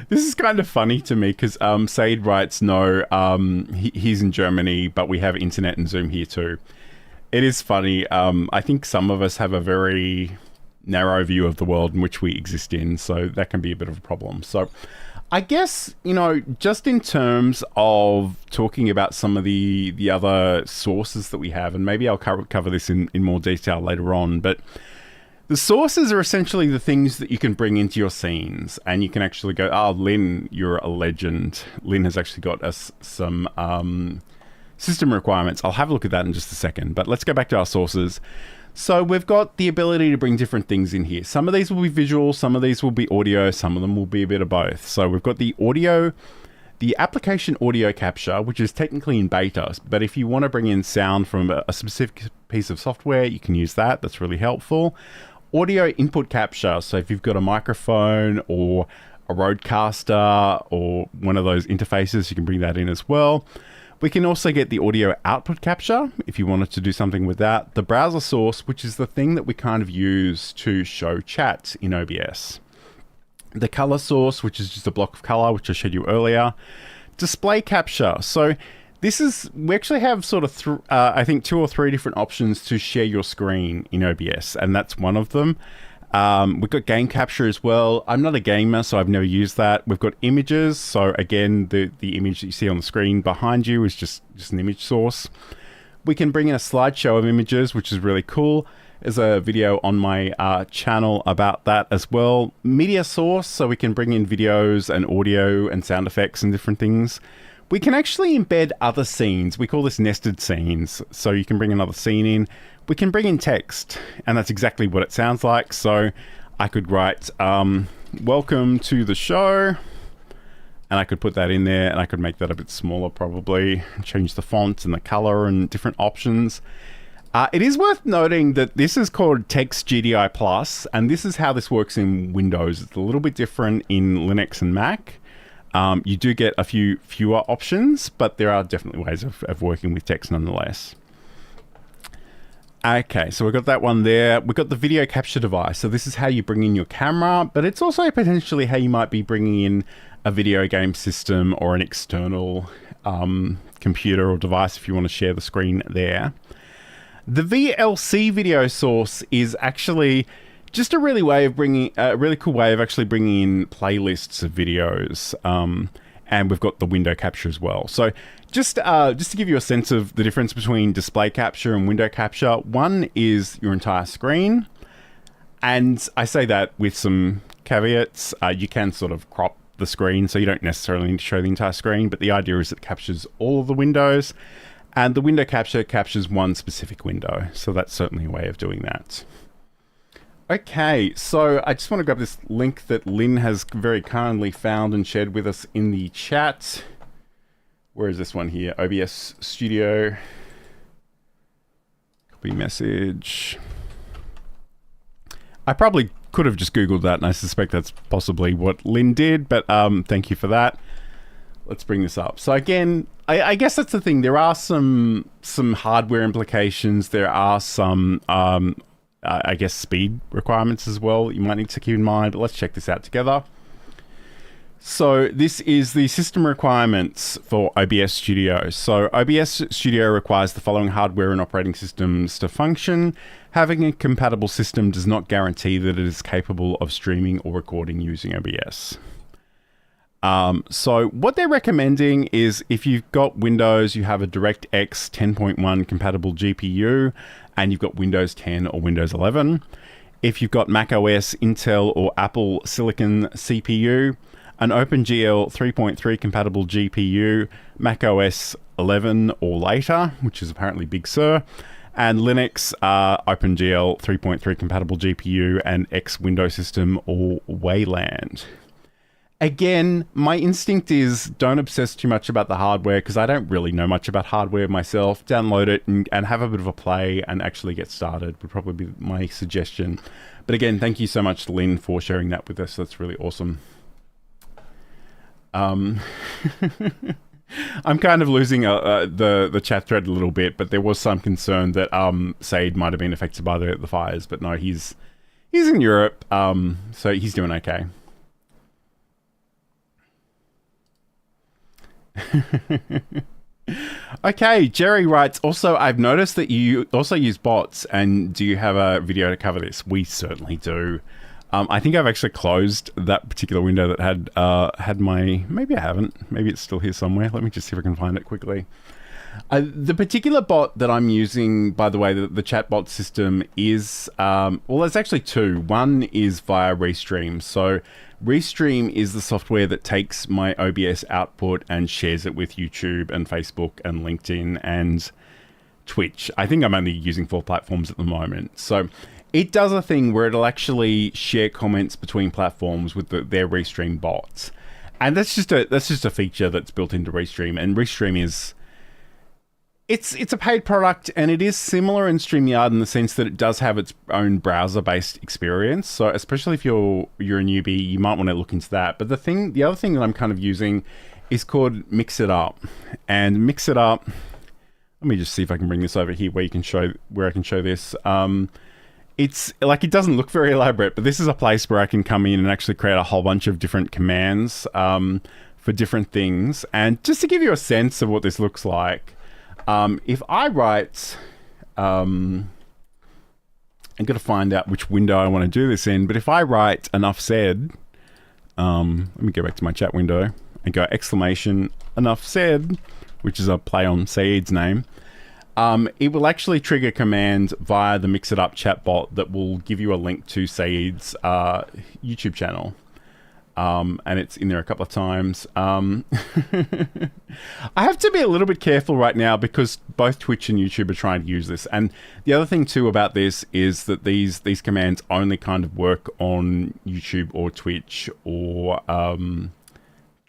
S1: This is kind of funny to me because Said writes, no, he's in Germany, but we have internet and Zoom here too. It is funny. I think some of us have a very narrow view of the world in which we exist in, so that can be a bit of a problem. So I guess, just in terms of talking about some of the other sources that we have, and maybe I'll cover this in more detail later on, but the sources are essentially the things that you can bring into your scenes, and you can actually go, oh, Lynn, you're a legend. Lynn has actually got us some system requirements. I'll have a look at that in just a second, but let's go back to our sources. So we've got the ability to bring different things in here. Some of these will be visual, some of these will be audio, some of them will be a bit of both. So we've got the application audio capture, which is technically in beta, but if you want to bring in sound from a specific piece of software, you can use that. That's really helpful. Audio input capture, so if you've got a microphone or a Rodecaster or one of those interfaces, you can bring that in as well. We can also get the audio output capture if you wanted to do something with that. The browser source, which is the thing that we kind of use to show chat in OBS. The color source, which is just a block of color, which I showed you earlier. Display capture. So we actually have sort of, I think 2 or 3 different options to share your screen in OBS, and that's one of them. We've got game capture as well. I'm not a gamer, so I've never used that. We've got images. So again, the image that you see on the screen behind you is just an image source. We can bring in a slideshow of images, which is really cool. There's a video on my channel about that as well. Media source, so we can bring in videos and audio and sound effects and different things. we can actually embed other scenes. We call this nested scenes. So you can bring another scene in. We can bring in text, and that's exactly what it sounds like. So I could write, welcome to the show, and I could put that in there, and I could make that a bit smaller probably, change the font and the color and different options. It is worth noting that this is called Text GDI Plus, and this is how this works in Windows. It's a little bit different in Linux and Mac. You do get a few fewer options, but there are definitely ways of working with text nonetheless. Okay, so we've got that one there. We've got the video capture device. So this is how you bring in your camera, but it's also potentially how you might be bringing in a video game system or an external computer or device if you want to share the screen there. The VLC video source is actually just a really cool way of actually bringing in playlists of videos, and we've got the window capture as well. So just to give you a sense of the difference between display capture and window capture, one is your entire screen, and I say that with some caveats. You can sort of crop the screen, so you don't necessarily need to show the entire screen, but the idea is it captures all of the windows. And the window capture captures one specific window. So that's certainly a way of doing that. Okay, so I just want to grab this link that Lynn has very kindly found and shared with us in the chat. Where is this one here? OBS Studio. Copy message. I probably could have just Googled that, and I suspect that's possibly what Lynn did, but thank you for that. Let's bring this up. So again, I guess that's the thing. There are some hardware implications. There are some, I guess, speed requirements as well that you might need to keep in mind. But let's check this out together. So this is the system requirements for OBS Studio. So OBS Studio requires the following hardware and operating systems to function. Having a compatible system does not guarantee that it is capable of streaming or recording using OBS. So what they're recommending is if you've got Windows, you have a DirectX 10.1 compatible GPU, and you've got Windows 10 or Windows 11. If you've got Mac OS, Intel or Apple Silicon CPU, an OpenGL 3.3 compatible GPU, Mac OS 11 or later, which is apparently Big Sur, and Linux, OpenGL 3.3 compatible GPU, and X Window System or Wayland. Again, my instinct is don't obsess too much about the hardware because I don't really know much about hardware myself. Download it and have a bit of a play and actually get started would probably be my suggestion. But again, thank you so much, Lynn, for sharing that with us. That's really awesome. I'm kind of losing the chat thread a little bit, but there was some concern that Said might have been affected by the fires. But no, he's in Europe, so he's doing okay. Okay, Jerry writes, also, I've noticed that you also use bots, and do you have a video to cover this? We certainly do. I think I've actually closed that particular window that had my, maybe I haven't, maybe it's still here somewhere. Let me just see if I can find it quickly. The particular bot that I'm using, by the way, the chatbot system is, well, there's actually two. One is via Restream. So Restream is the software that takes my OBS output and shares it with YouTube and Facebook and LinkedIn and Twitch. I think I'm only using 4 platforms at the moment. So it does a thing where it'll actually share comments between platforms with their Restream bots. And that's just a feature that's built into Restream. And Restream is... It's a paid product, and it is similar in StreamYard in the sense that it does have its own browser-based experience. So especially if you're a newbie, you might want to look into that. But the other thing that I'm kind of using is called Mix It Up. And Mix It Up, let me just see if I can bring this over here where I can show this. It's like, it doesn't look very elaborate, but this is a place where I can come in and actually create a whole bunch of different commands for different things. And just to give you a sense of what this looks like, if I write, I'm going to find out which window I want to do this in, but if I write enough said, let me go back to my chat window and go exclamation enough said, which is a play on Saeed's name, it will actually trigger command via the Mix It Up chatbot that will give you a link to Saeed's YouTube channel. and it's in there a couple of times. I have to be a little bit careful right now because both Twitch and YouTube are trying to use this. And the other thing too about this is that these commands only kind of work on YouTube or Twitch or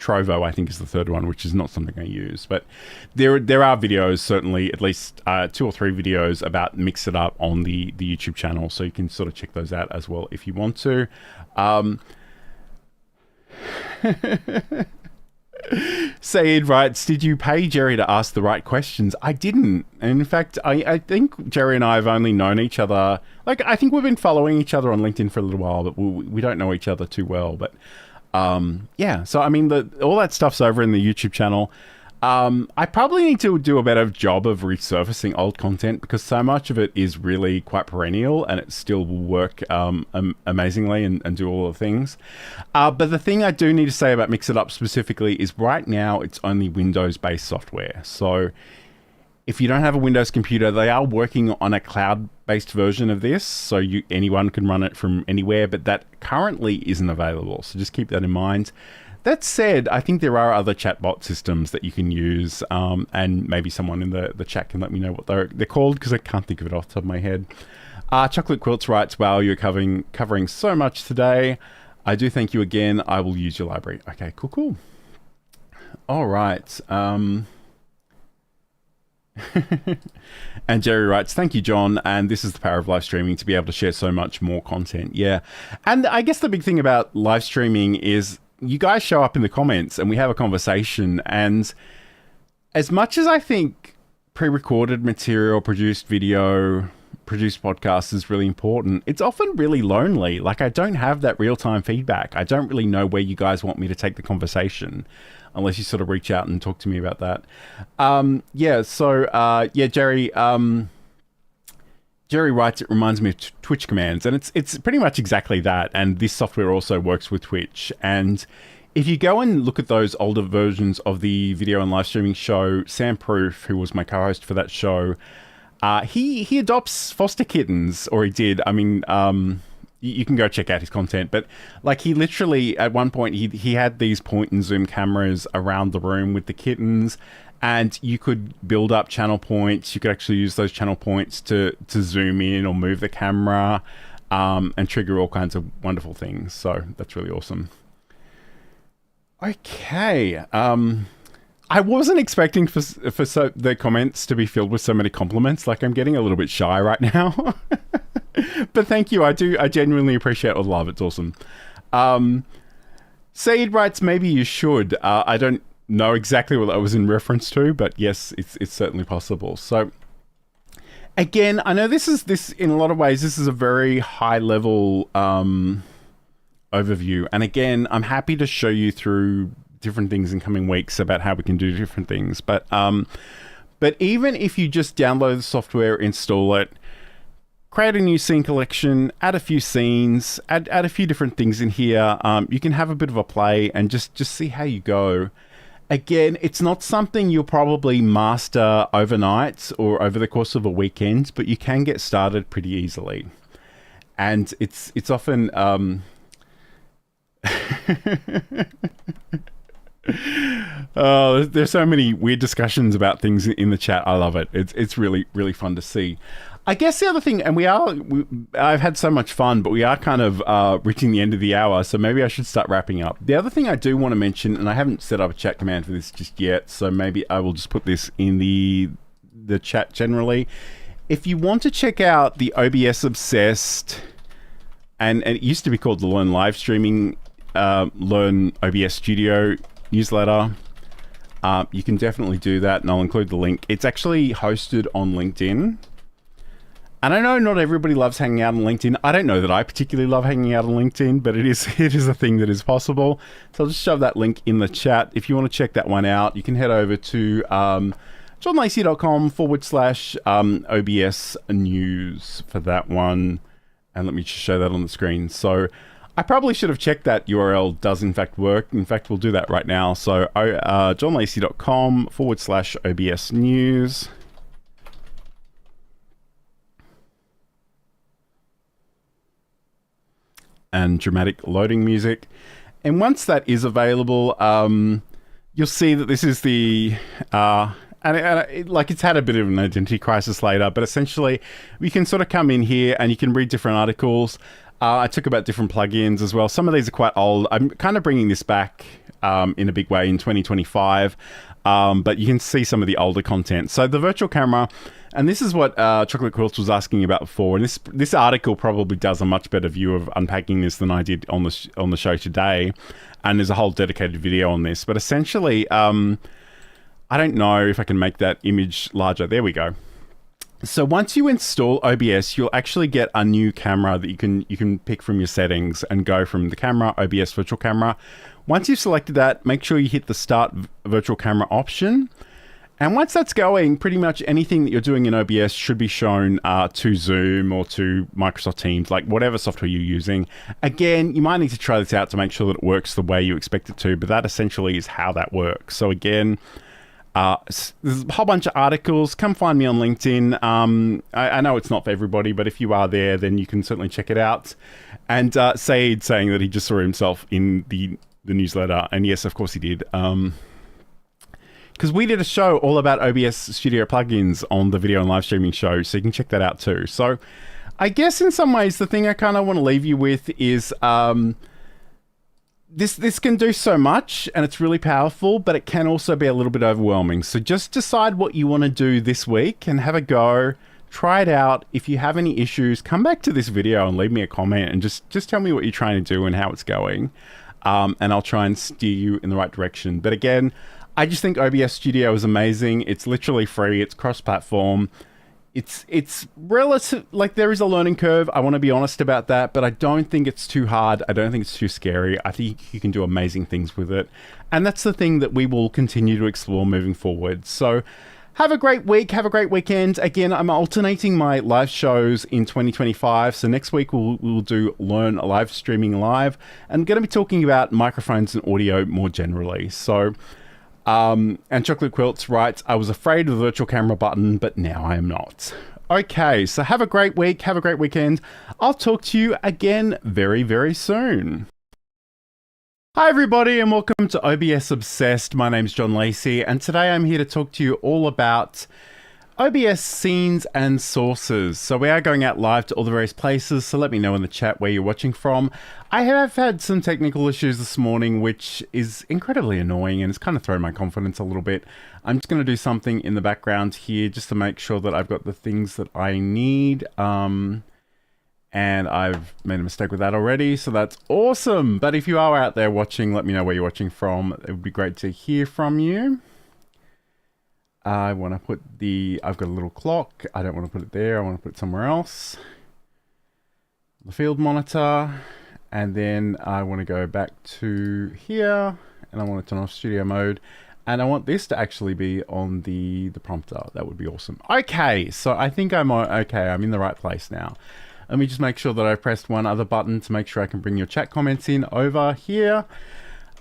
S1: Trovo, I think is the third one, which is not something I use. But there are videos, certainly at least 2 or 3 videos about Mix It Up on the YouTube channel. So you can sort of check those out as well if you want to. Saeed writes, did you pay Jerry to ask the right questions? I didn't. In fact, I think Jerry and I have only known each other, like, I think we've been following each other on LinkedIn for a little while, but we don't know each other too well. But yeah, so I mean, all that stuff's over in the YouTube channel. I probably need to do a better job of resurfacing old content because so much of it is really quite perennial and it still will work amazingly and do all the things. But the thing I do need to say about Mix It Up specifically is right now it's only Windows-based software. So if you don't have a Windows computer, they are working on a cloud-based version of this, so anyone can run it from anywhere, but that currently isn't available. So just keep that in mind. That said, I think there are other chatbot systems that you can use, and maybe someone in the chat can let me know what they're called, because I can't think of it off the top of my head. Chocolate Quilts writes, wow, you're covering so much today. I do thank you again. I will use your library. Okay, cool. All right. And Jerry writes, thank you, John. And this is the power of live streaming, to be able to share so much more content. Yeah. And I guess the big thing about live streaming is you guys show up in the comments and we have a conversation. And as much as I think pre-recorded material, produced video, produced podcast is really important, it's often really lonely. Like, I don't have that real-time feedback. I don't really know where you guys want me to take the conversation unless you sort of reach out and talk to me about that. Jerry writes, it reminds me of Twitch commands, and it's pretty much exactly that. And this software also works with Twitch. And if you go and look at those older versions of the video and live streaming show, Sam Proof, who was my co-host for that show, he adopts foster kittens, or he did. I mean, you can go check out his content, but like, he literally at one point he had these point and zoom cameras around the room with the kittens. And you could build up channel points. You could actually use those channel points to zoom in or move the camera, and trigger all kinds of wonderful things. So that's really awesome. Okay. I wasn't expecting for the comments to be filled with so many compliments. Like, I'm getting a little bit shy right now. But thank you. I genuinely appreciate all the love. It's awesome. Saeed writes, maybe you should. I don't know exactly what that was in reference to, but yes, it's certainly possible. So again, I know this in a lot of ways, this is a very high level overview. And again, I'm happy to show you through different things in coming weeks about how we can do different things. But even if you just download the software, install it, create a new scene collection, add a few scenes, add a few different things in here, you can have a bit of a play and just see how you go. Again, it's not something you'll probably master overnight or over the course of a weekend, but you can get started pretty easily. And it's often oh, there's so many weird discussions about things in the chat. I love it. It's really, really fun to see. I guess the other thing, and I've had so much fun, but we are kind of reaching the end of the hour, so maybe I should start wrapping up. The other thing I do want to mention, and I haven't set up a chat command for this just yet, so maybe I will just put this in the chat generally. If you want to check out the OBS Obsessed, and it used to be called the Learn Live Streaming, Learn OBS Studio newsletter, you can definitely do that, and I'll include the link. It's actually hosted on LinkedIn. And I know not everybody loves hanging out on LinkedIn. I don't know that I particularly love hanging out on LinkedIn, but it is a thing that is possible. So I'll just shove that link in the chat. If you want to check that one out, you can head over to johnlacey.com/OBS news for that one. And let me just show that on the screen. So I probably should have checked that URL does in fact work. In fact, we'll do that right now. So johnlacey.com/OBS news. And dramatic loading music. And once that is available, you'll see that this is the... like it's had a bit of an identity crisis later, but essentially we can sort of come in here and you can read different articles. I talk about different plugins as well. Some of these are quite old. I'm kind of bringing this back in a big way in 2025, but you can see some of the older content. So the virtual camera, and this is what Chocolate Quilts was asking about before, and this article probably does a much better view of unpacking this than I did on the show today, and there's a whole dedicated video on this. But essentially, I don't know if I can make that image larger. There we go. So once you install OBS, you'll actually get a new camera that you can pick from your settings and go from the camera, OBS virtual camera. Once you've selected that, make sure you hit the start virtual camera option. And once that's going, pretty much anything that you're doing in OBS should be shown to Zoom or to Microsoft Teams, like whatever software you're using. Again, you might need to try this out to make sure that it works the way you expect it to, but that essentially is how that works. So again, there's a whole bunch of articles. Come find me on LinkedIn. I know it's not for everybody, but if you are there, then you can certainly check it out. And Saeed saying that he just saw himself in the newsletter. And yes, of course he did. Because we did a show all about OBS Studio Plugins on the video and live streaming show, so you can check that out too. So I guess in some ways, the thing I kind of want to leave you with is... This can do so much, and it's really powerful, but it can also be a little bit overwhelming. So just decide what you want to do this week and have a go. Try it out. If you have any issues, come back to this video and leave me a comment and just tell me what you're trying to do and how it's going. And I'll try and steer you in the right direction. But again, I just think OBS Studio is amazing. It's literally free. It's cross-platform. It's relative, like there is a learning curve. I want to be honest about that, but I don't think it's too hard. I don't think it's too scary. I think you can do amazing things with it. And that's the thing that we will continue to explore moving forward. So have a great week. Have a great weekend. Again, I'm alternating my live shows in 2025. So next week we'll do Learn Live Streaming Live. And I'm going to be talking about microphones and audio more generally. So... and Chocolate Quilts writes, I was afraid of the virtual camera button, but now I am not. Okay, so have a great week. Have a great weekend. I'll talk to you again very, very soon. Hi, everybody, and welcome to OBS Obsessed. My name's John Lacey, and today I'm here to talk to you all about OBS scenes and sources. So we are going out live to all the various places, so let me know in the chat where you're watching from. I have had some technical issues this morning, which is incredibly annoying, and it's kind of thrown my confidence a little bit. I'm just going to do something in the background here just to make sure that I've got the things that I need. And I've made a mistake with that already, so that's awesome. But if you are out there watching, let me know where you're watching from. It would be great to hear from you. I want to put I've got a little clock. I don't want to put it there. I want to put it somewhere else. The field monitor. And then I want to go back to here. And I want to turn off studio mode. And I want this to actually be on the prompter. That would be awesome. Okay, so I think I'm okay. I'm in the right place now. Let me just make sure that I pressed one other button to make sure I can bring your chat comments in over here.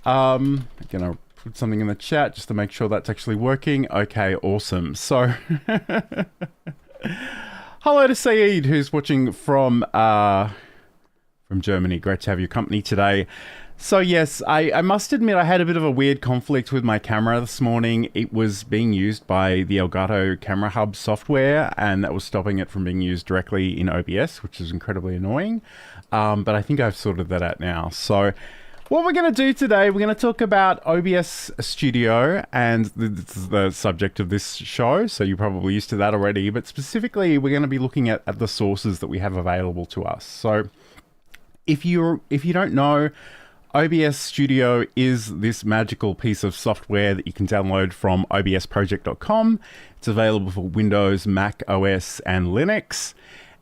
S1: Again, I'll put something in the chat just to make sure that's actually working. Okay, awesome. So, hello to Saeed, who's watching from Germany. Great to have your company today. So yes, I must admit I had a bit of a weird conflict with my camera this morning. It was being used by the Elgato Camera Hub software, and that was stopping it from being used directly in OBS, which is incredibly annoying. But I think I've sorted that out now. So what we're going to do today, we're going to talk about OBS Studio, and this is the subject of this show, so you're probably used to that already. But specifically, we're going to be looking at the sources that we have available to us. So if you don't know, OBS Studio is this magical piece of software that you can download from obsproject.com. It's available for Windows, Mac OS, and Linux.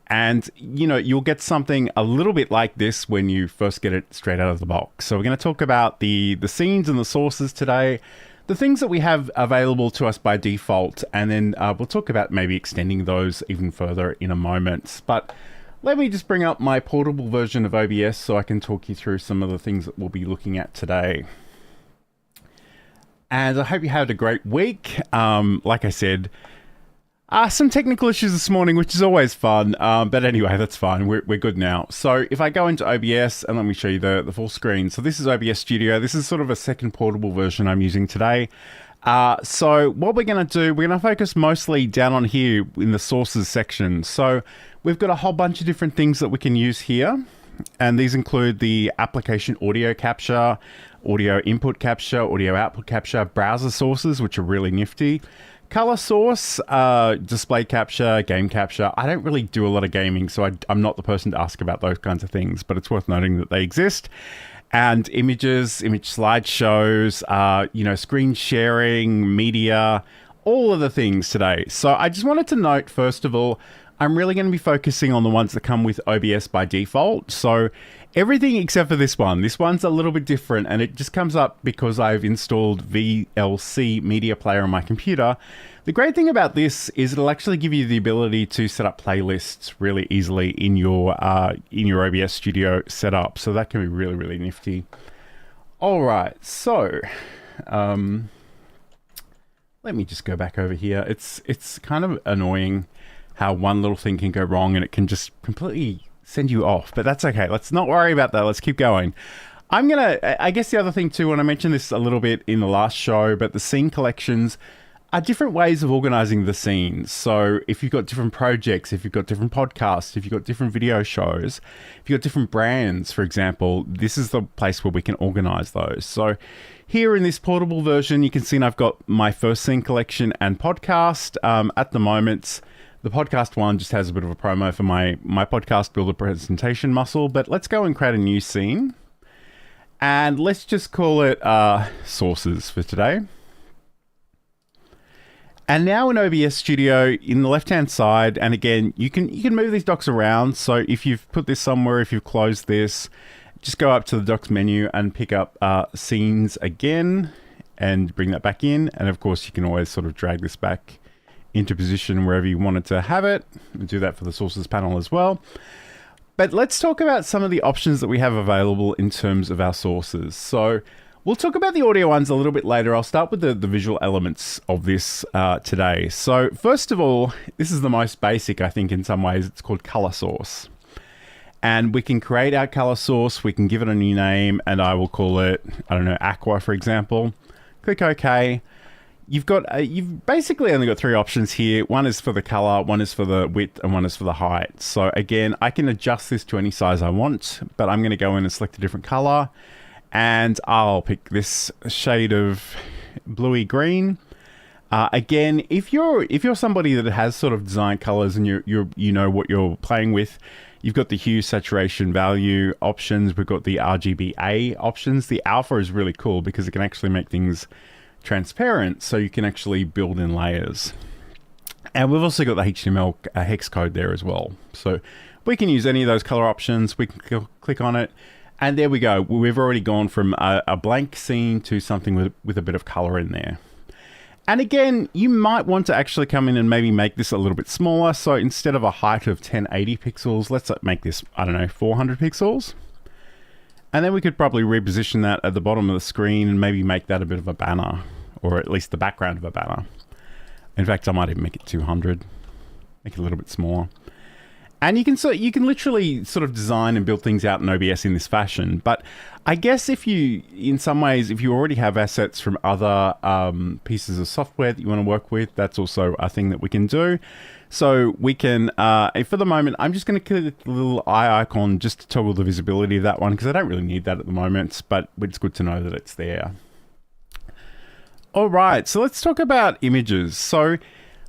S1: And, you know, you'll get something a little bit like this when you first get it straight out of the box. So we're going to talk about the scenes and the sources today, the things that we have available to us by default, and then we'll talk about maybe extending those even further in a moment. But let me just bring up my portable version of OBS so I can talk you through some of the things that we'll be looking at today. And I hope you had a great week. Like I said, Some technical issues this morning, which is always fun. But anyway, that's fine. We're good now. So if I go into OBS and let me show you the full screen. So this is OBS Studio. This is sort of a second portable version I'm using today. So what we're going to do, we're going to focus mostly down on here in the sources section. So we've got a whole bunch of different things that we can use here. And these include the application audio capture, audio input capture, audio output capture, browser sources, which are really nifty. Color source, display capture, game capture. I don't really do a lot of gaming, so I'm not the person to ask about those kinds of things, but it's worth noting that they exist. And images, image slideshows, screen sharing, media, all of the things today. So I just wanted to note, first of all, I'm really going to be focusing on the ones that come with OBS by default. So everything except for this one. This one's a little bit different, and it just comes up because I've installed VLC Media Player on my computer. The great thing about this is it'll actually give you the ability to set up playlists really easily in your OBS Studio setup. So that can be really, really nifty. All right, so let me just go back over here. It's kind of annoying how one little thing can go wrong and it can just completely send you off, but that's okay. Let's not worry about that. Let's keep going. I guess the other thing too, and I mentioned this a little bit in the last show, but the scene collections are different ways of organizing the scenes. So if you've got different projects, if you've got different podcasts, if you've got different video shows, if you've got different brands, for example, this is the place where we can organize those. So here in this portable version, you can see I've got my first scene collection and podcast. At the moment, the podcast one just has a bit of a promo for my podcast builder presentation muscle, but let's go and create a new scene. And let's just call it sources for today. And now in OBS Studio, in the left-hand side, and again, you can move these docs around. So if you've put this somewhere, if you've closed this, just go up to the docs menu and pick up scenes again and bring that back in. And of course, you can always sort of drag this back into position wherever you wanted to have it. We'll do that for the sources panel as well. But let's talk about some of the options that we have available in terms of our sources. So we'll talk about the audio ones a little bit later. I'll start with the visual elements of this today. So first of all, this is the most basic, I think, in some ways. It's called color source. And we can create our color source. We can give it a new name, and I will call it, I don't know, Aqua, for example. Click OK. You've basically only got three options here. One is for the color, one is for the width, and one is for the height. So again, I can adjust this to any size I want, but I'm going to go in and select a different color, and I'll pick this shade of bluey green. Again, if you're somebody that has sort of design colors and you know what you're playing with, you've got the hue, saturation, value options. We've got the RGBA options. The alpha is really cool because it can actually make things transparent, so you can actually build in layers. And we've also got the HTML hex code there as well. So we can use any of those color options. We can click on it, and there we go. We've already gone from a blank scene to something with a bit of color in there. And again, you might want to actually come in and maybe make this a little bit smaller. So instead of a height of 1080 pixels, let's make this, I don't know, 400 pixels. And then we could probably reposition that at the bottom of the screen and maybe make that a bit of a banner, or at least the background of a banner. In fact, I might even make it 200, make it a little bit smaller. And you can literally sort of design and build things out in OBS in this fashion. But I guess in some ways, if you already have assets from other pieces of software that you want to work with, that's also a thing that we can do. So we can, for the moment, I'm just going to click the little eye icon just to toggle the visibility of that one, because I don't really need that at the moment, but it's good to know that it's there. All right, so let's talk about images. So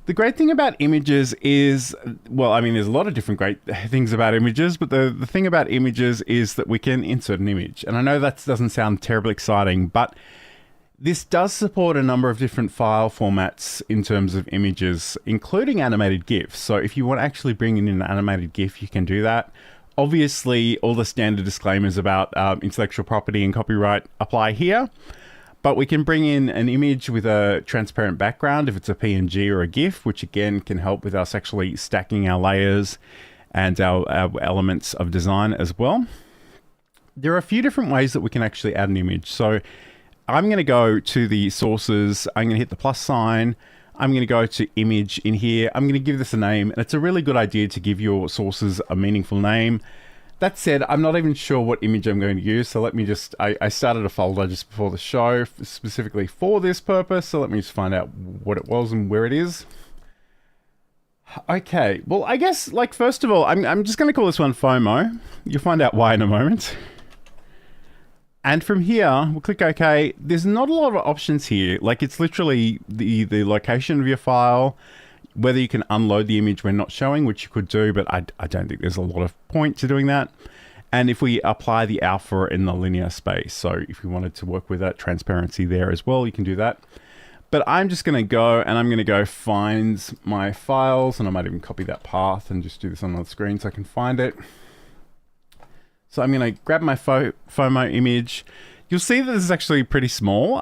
S1: the great thing about images is, well, I mean, there's a lot of different great things about images, but the thing about images is that we can insert an image. And I know that doesn't sound terribly exciting, but this does support a number of different file formats in terms of images, including animated GIFs. So if you want to actually bring in an animated GIF, you can do that. Obviously, all the standard disclaimers about intellectual property and copyright apply here. But we can bring in an image with a transparent background if it's a PNG or a GIF, which again can help with us actually stacking our layers and our elements of design as well. There are a few different ways that we can actually add an image. So I'm going to go to the sources. I'm going to hit the plus sign. I'm going to go to image in here. I'm going to give this a name, and it's a really good idea to give your sources a meaningful name. That said, I'm not even sure what image I'm going to use, so let me just, I started a folder just before the show specifically for this purpose, so let me just find out what it was and where it is. Okay, well, I guess, like, first of all, I'm just going to call this one FOMO. You'll find out why in a moment. And from here, we'll click OK. There's not a lot of options here. Like, it's literally the location of your file, whether you can unload the image when not showing, which you could do, but I don't think there's a lot of point to doing that. And if we apply the alpha in the linear space, so if you wanted to work with that transparency there as well, you can do that. But I'm just going to go and I'm going to go find my files, and I might even copy that path and just do this on the screen so I can find it. So I'm going to grab my FOMO image. You'll see that this is actually pretty small,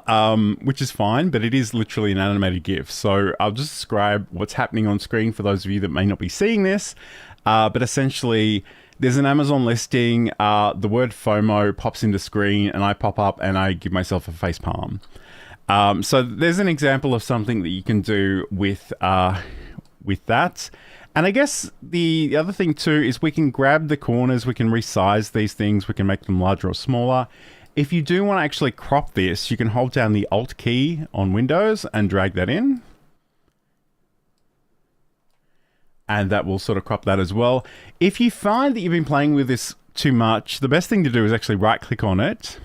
S1: which is fine, but it is literally an animated GIF. So I'll just describe what's happening on screen for those of you that may not be seeing this. But essentially, there's an Amazon listing. The word FOMO pops into screen, and I pop up and I give myself a face palm. So there's an example of something that you can do with that. And I guess the other thing too is we can grab the corners, we can resize these things, we can make them larger or smaller. If you do want to actually crop this, you can hold down the Alt key on Windows and drag that in. And that will sort of crop that as well. If you find that you've been playing with this too much, the best thing to do is actually right click on it,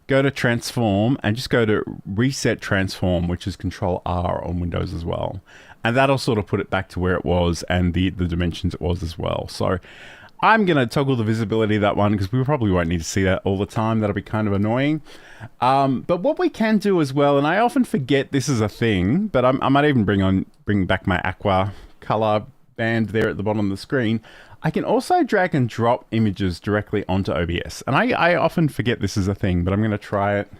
S1: go to transform, and just go to reset transform, which is Control R on Windows as well. And that'll sort of put it back to where it was and the dimensions it was as well. So I'm going to toggle the visibility of that one because we probably won't need to see that all the time. That'll be kind of annoying. But what we can do as well, and I often forget this is a thing, but I might even bring back my aqua color band there at the bottom of the screen. I can also drag and drop images directly onto OBS. And I often forget this is a thing, but I'm going to try it.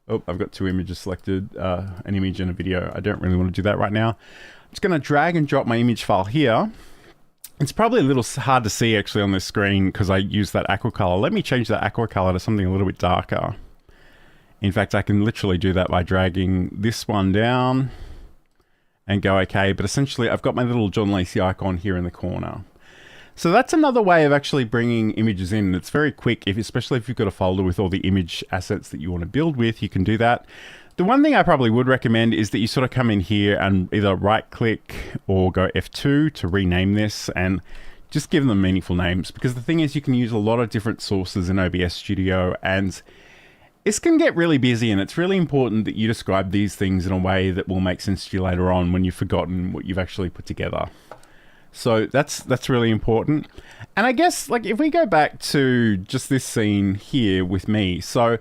S1: Oh, I've got two images selected, an image and a video. I don't really want to do that right now. I'm just going to drag and drop my image file here. It's probably a little hard to see actually on this screen because I use that aqua color. Let me change that aqua color to something a little bit darker. In fact, I can literally do that by dragging this one down and go okay. But essentially, I've got my little John Lacey icon here in the corner. So that's another way of actually bringing images in. It's very quick, especially if you've got a folder with all the image assets that you want to build with, you can do that. The one thing I probably would recommend is that you sort of come in here and either right click or go F2 to rename this and just give them meaningful names. Because the thing is, you can use a lot of different sources in OBS Studio, and this can get really busy, and it's really important that you describe these things in a way that will make sense to you later on when you've forgotten what you've actually put together. So that's really important. And I guess, like, if we go back to just this scene here with me, so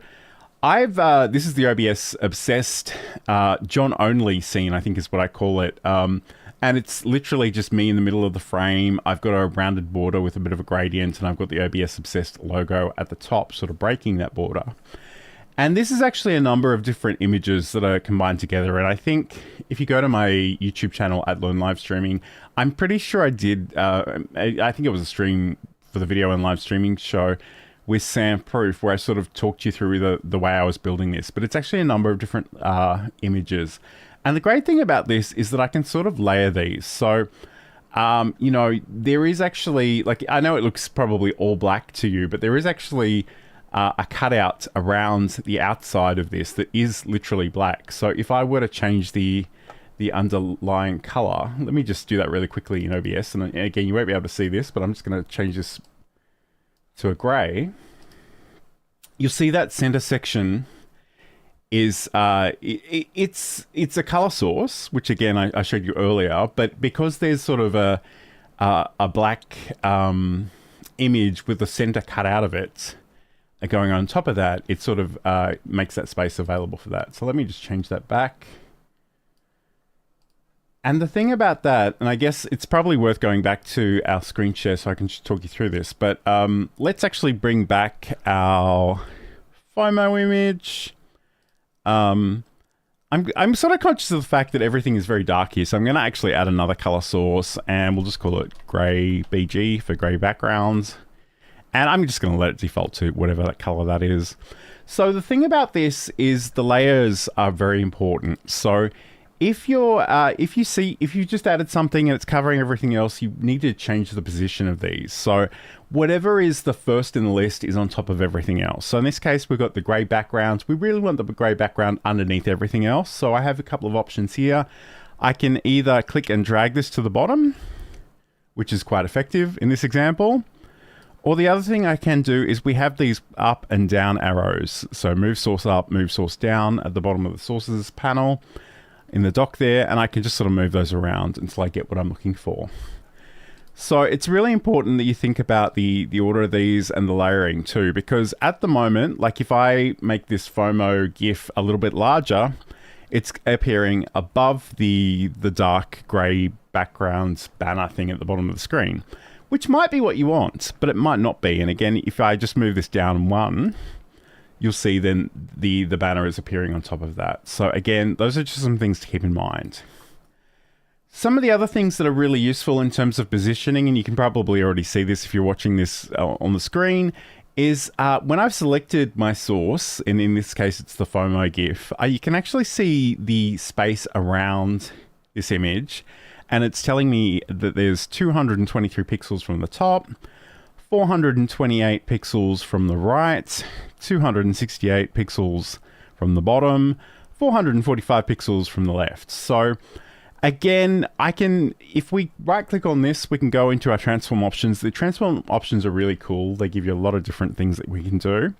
S1: this is the OBS Obsessed John Only scene, I think is what I call it. And it's literally just me in the middle of the frame. I've got a rounded border with a bit of a gradient, and I've got the OBS Obsessed logo at the top, sort of breaking that border. And this is actually a number of different images that are combined together. And I think if you go to my YouTube channel at Learn Live Streaming, I'm pretty sure I did, I think it was a stream for the video and live streaming show with Sam Proof, where I sort of talked you through the way I was building this. But it's actually a number of different images. And the great thing about this is that I can sort of layer these. So, you know, there is actually, like, I know it looks probably all black to you, but there is actually a cutout around the outside of this that is literally black. So if I were to change the underlying color, let me just do that really quickly in OBS. And again, you won't be able to see this, but I'm just going to change this to a gray. You'll see that center section is it's a color source, which again I showed you earlier, but because there's sort of a black image with the center cut out of it going on top of that, it sort of makes that space available for that. So let me just change that back. And the thing about that, and I guess it's probably worth going back to our screen share so I can just talk you through this, but let's actually bring back our FOMO image. I'm sort of conscious of the fact that everything is very dark here, so I'm going to actually add another color source, and we'll just call it gray BG for gray backgrounds. And I'm just going to let it default to whatever that color that is. So the thing about this is the layers are very important. So if you just added something and it's covering everything else, you need to change the position of these. So whatever is the first in the list is on top of everything else. So in this case, we've got the gray backgrounds. We really want the gray background underneath everything else. So I have a couple of options here. I can either click and drag this to the bottom, which is quite effective in this example. Or the other thing I can do is we have these up and down arrows. So move source up, move source down at the bottom of the sources panel in the dock there, and I can just sort of move those around until I get what I'm looking for. So it's really important that you think about the order of these and the layering too, because at the moment, like if I make this FOMO GIF a little bit larger, it's appearing above the dark gray background banner thing at the bottom of the screen, which might be what you want, but it might not be. And again, if I just move this down one, you'll see then the banner is appearing on top of that. So again, those are just some things to keep in mind. Some of the other things that are really useful in terms of positioning, and you can probably already see this if you're watching this on the screen, is when I've selected my source, and in this case it's the FOMO GIF, you can actually see the space around this image, and it's telling me that there's 223 pixels from the top, 428 pixels from the right, 268 pixels from the bottom, 445 pixels from the left. So again, if we right click on this, we can go into our transform options. The transform options are really cool. They give you a lot of different things that we can do.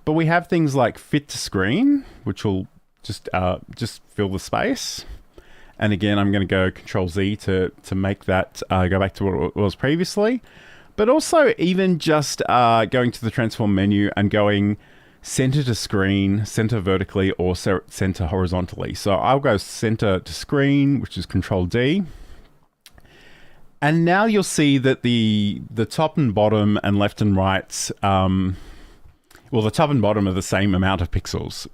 S1: But we have things like fit to screen, which will just fill the space. And again, I'm going to go Control Z to make that go back to what it was previously. But also even just going to the transform menu and going center to screen, center vertically, or center horizontally. So I'll go center to screen, which is Control D. And now you'll see that the top and bottom and left and right, well, the top and bottom are the same amount of pixels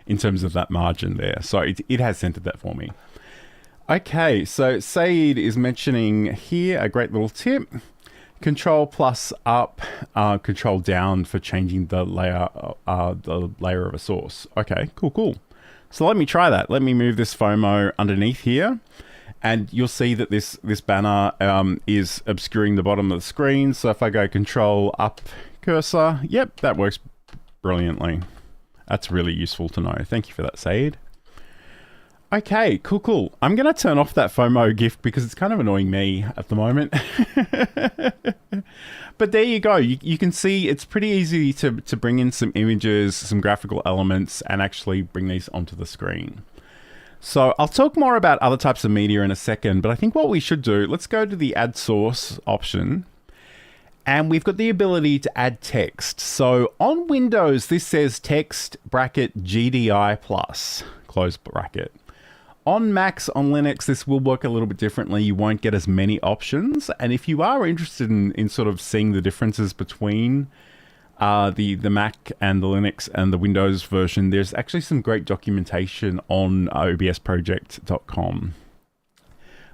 S1: in terms of that margin there. So it has centered that for me. Okay, so Saeed is mentioning here a great little tip. Control plus up, Control down for changing the layer of a source. Okay, cool. So let me try that. Let me move this FOMO underneath here, and you'll see that this banner is obscuring the bottom of the screen. So if I go Control up cursor, yep, that works brilliantly. That's really useful to know. Thank you for that, Saeed. Okay, cool. I'm going to turn off that FOMO GIF because it's kind of annoying me at the moment. But there you go. You can see it's pretty easy to bring in some images, some graphical elements, and actually bring these onto the screen. So I'll talk more about other types of media in a second, but I think what we should do, let's go to the Add Source option. And we've got the ability to add text. So on Windows, this says text bracket GDI plus, close bracket. On Macs, on Linux, this will work a little bit differently. You won't get as many options. And if you are interested in sort of seeing the differences between the Mac and the Linux and the Windows version, there's actually some great documentation on obsproject.com.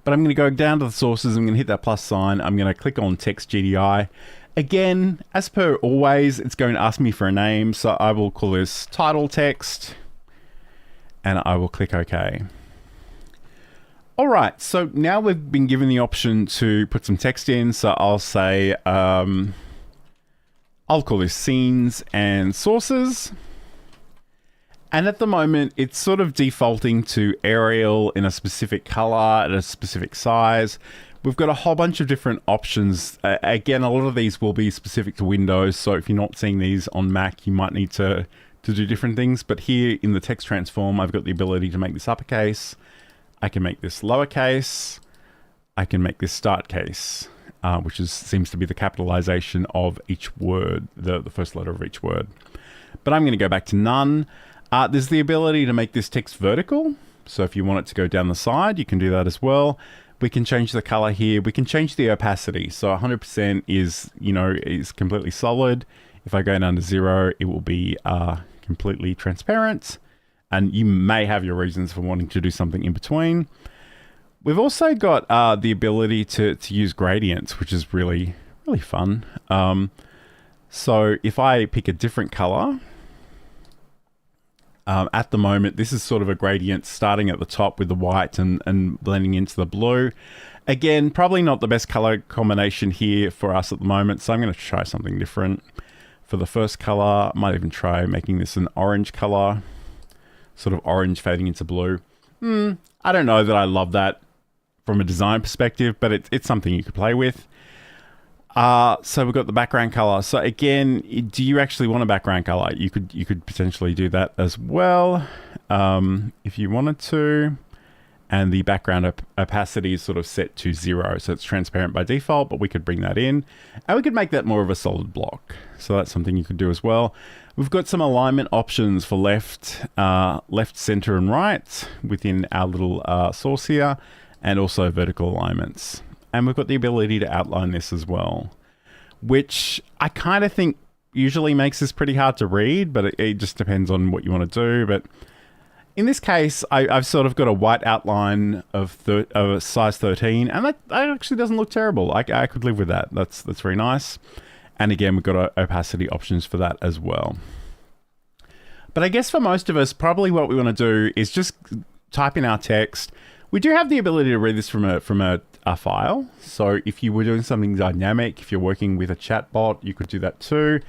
S1: But I'm going to go down to the sources. I'm going to hit that plus sign. I'm going to click on text GDI. Again, as per always, it's going to ask me for a name. So I will call this title text and I will click OK. All right, so now we've been given the option to put some text in. So I'll say, I'll call this scenes and sources. And at the moment, it's sort of defaulting to Arial in a specific color at a specific size. We've got a whole bunch of different options. Again, a lot of these will be specific to Windows. So if you're not seeing these on Mac, you might need to do different things. But here in the text transform, I've got the ability to make this uppercase. I can make this lowercase. I can make this start case, which seems to be the capitalization of each word, the first letter of each word. But I'm going to go back to none. There's the ability to make this text vertical. So if you want it to go down the side, you can do that as well. We can change the color here. We can change the opacity. So 100% is completely solid. If I go down to 0, it will be completely transparent. And you may have your reasons for wanting to do something in between. We've also got the ability to use gradients, which is really, really fun. So if I pick a different color, At the moment, this is sort of a gradient starting at the top with the white and blending into the blue. Again, probably not the best color combination here for us at the moment, so I'm going to try something different. For the first color, I might even try making this an orange color, sort of orange fading into blue. I don't know that I love that from a design perspective, but it's something you could play with. So we've got the background color. So again, do you actually want a background color? You could potentially do that as well, if you wanted to. And the background opacity is sort of set to 0, so it's transparent by default, but we could bring that in, and we could make that more of a solid block. So that's something you could do as well. We've got some alignment options for left, center, and right within our little source here, and also vertical alignments. And we've got the ability to outline this as well, which I kind of think usually makes this pretty hard to read, but it just depends on what you want to do. But in this case, I've sort of got a white outline of size 13, and that actually doesn't look terrible. I could live with that. That's very nice. And again, we've got opacity options for that as well. But I guess for most of us, probably what we want to do is just type in our text. We do have the ability to read this from a file. So if you were doing something dynamic, if you're working with a chatbot, you could do that too.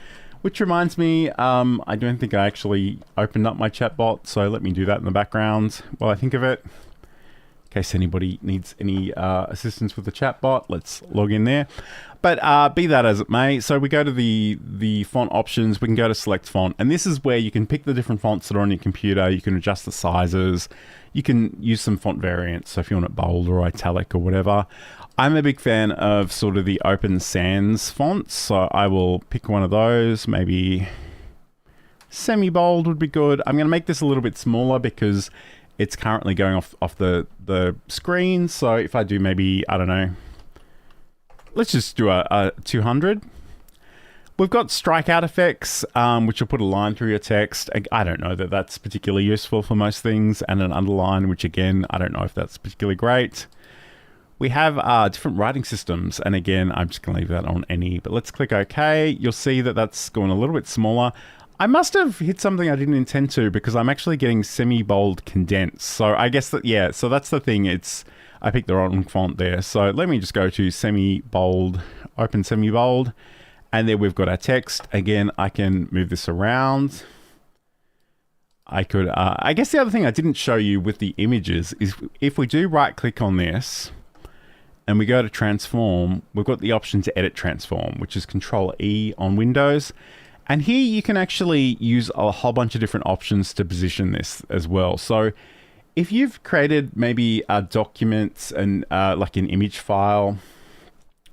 S1: Which reminds me, I don't think I actually opened up my chatbot, so let me do that in the background while I think of it. In case anybody needs any assistance with the chatbot, let's log in there. But be that as it may, so we go to the font options, we can go to select font, and this is where you can pick the different fonts that are on your computer, you can adjust the sizes, you can use some font variants, so if you want it bold or italic or whatever. I'm a big fan of sort of the Open Sans fonts, so I will pick one of those. Maybe semi-bold would be good. I'm going to make this a little bit smaller because it's currently going off the screen. So if I do maybe, I don't know, let's just do a 200. We've got strikeout effects, which will put a line through your text. I don't know that that's particularly useful for most things, and an underline, which again, I don't know if that's particularly great. We have different writing systems, and again, I'm just going to leave that on any, but let's click OK. You'll see that that's going a little bit smaller. I must have hit something I didn't intend to, because I'm actually getting semi-bold condensed. So I guess that, yeah, so that's the thing. I picked the wrong font there. So let me just go to semi-bold, open semi-bold, and there we've got our text. Again, I can move this around. I could, I guess the other thing I didn't show you with the images is if we do right click on this, and we go to transform, we've got the option to edit transform, which is Control E on Windows. And here you can actually use a whole bunch of different options to position this as well. So if you've created maybe a document and like an image file,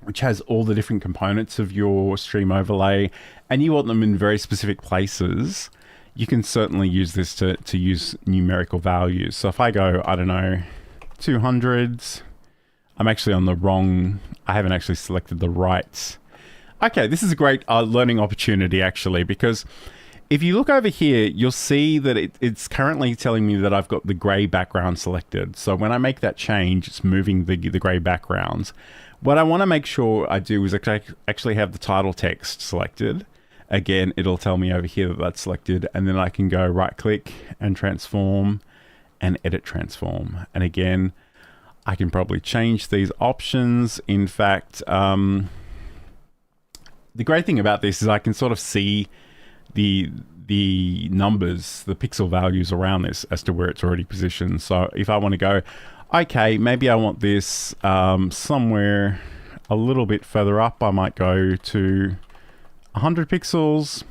S1: which has all the different components of your stream overlay, and you want them in very specific places, you can certainly use this to use numerical values. So if I go, I don't know, 200s, I'm actually on the wrong, I haven't actually selected the right. Okay, this is a great learning opportunity actually, because if you look over here, you'll see that it's currently telling me that I've got the gray background selected. So when I make that change, it's moving the gray backgrounds. What I want to make sure I do is actually have the title text selected. Again, it'll tell me over here that that's selected, and then I can go right click and transform and edit transform. And again, I can probably change these options. In fact, the great thing about this is I can sort of see the numbers, the pixel values around this as to where it's already positioned. So if I want to go, okay, maybe I want this somewhere a little bit further up, I might go to 100 pixels.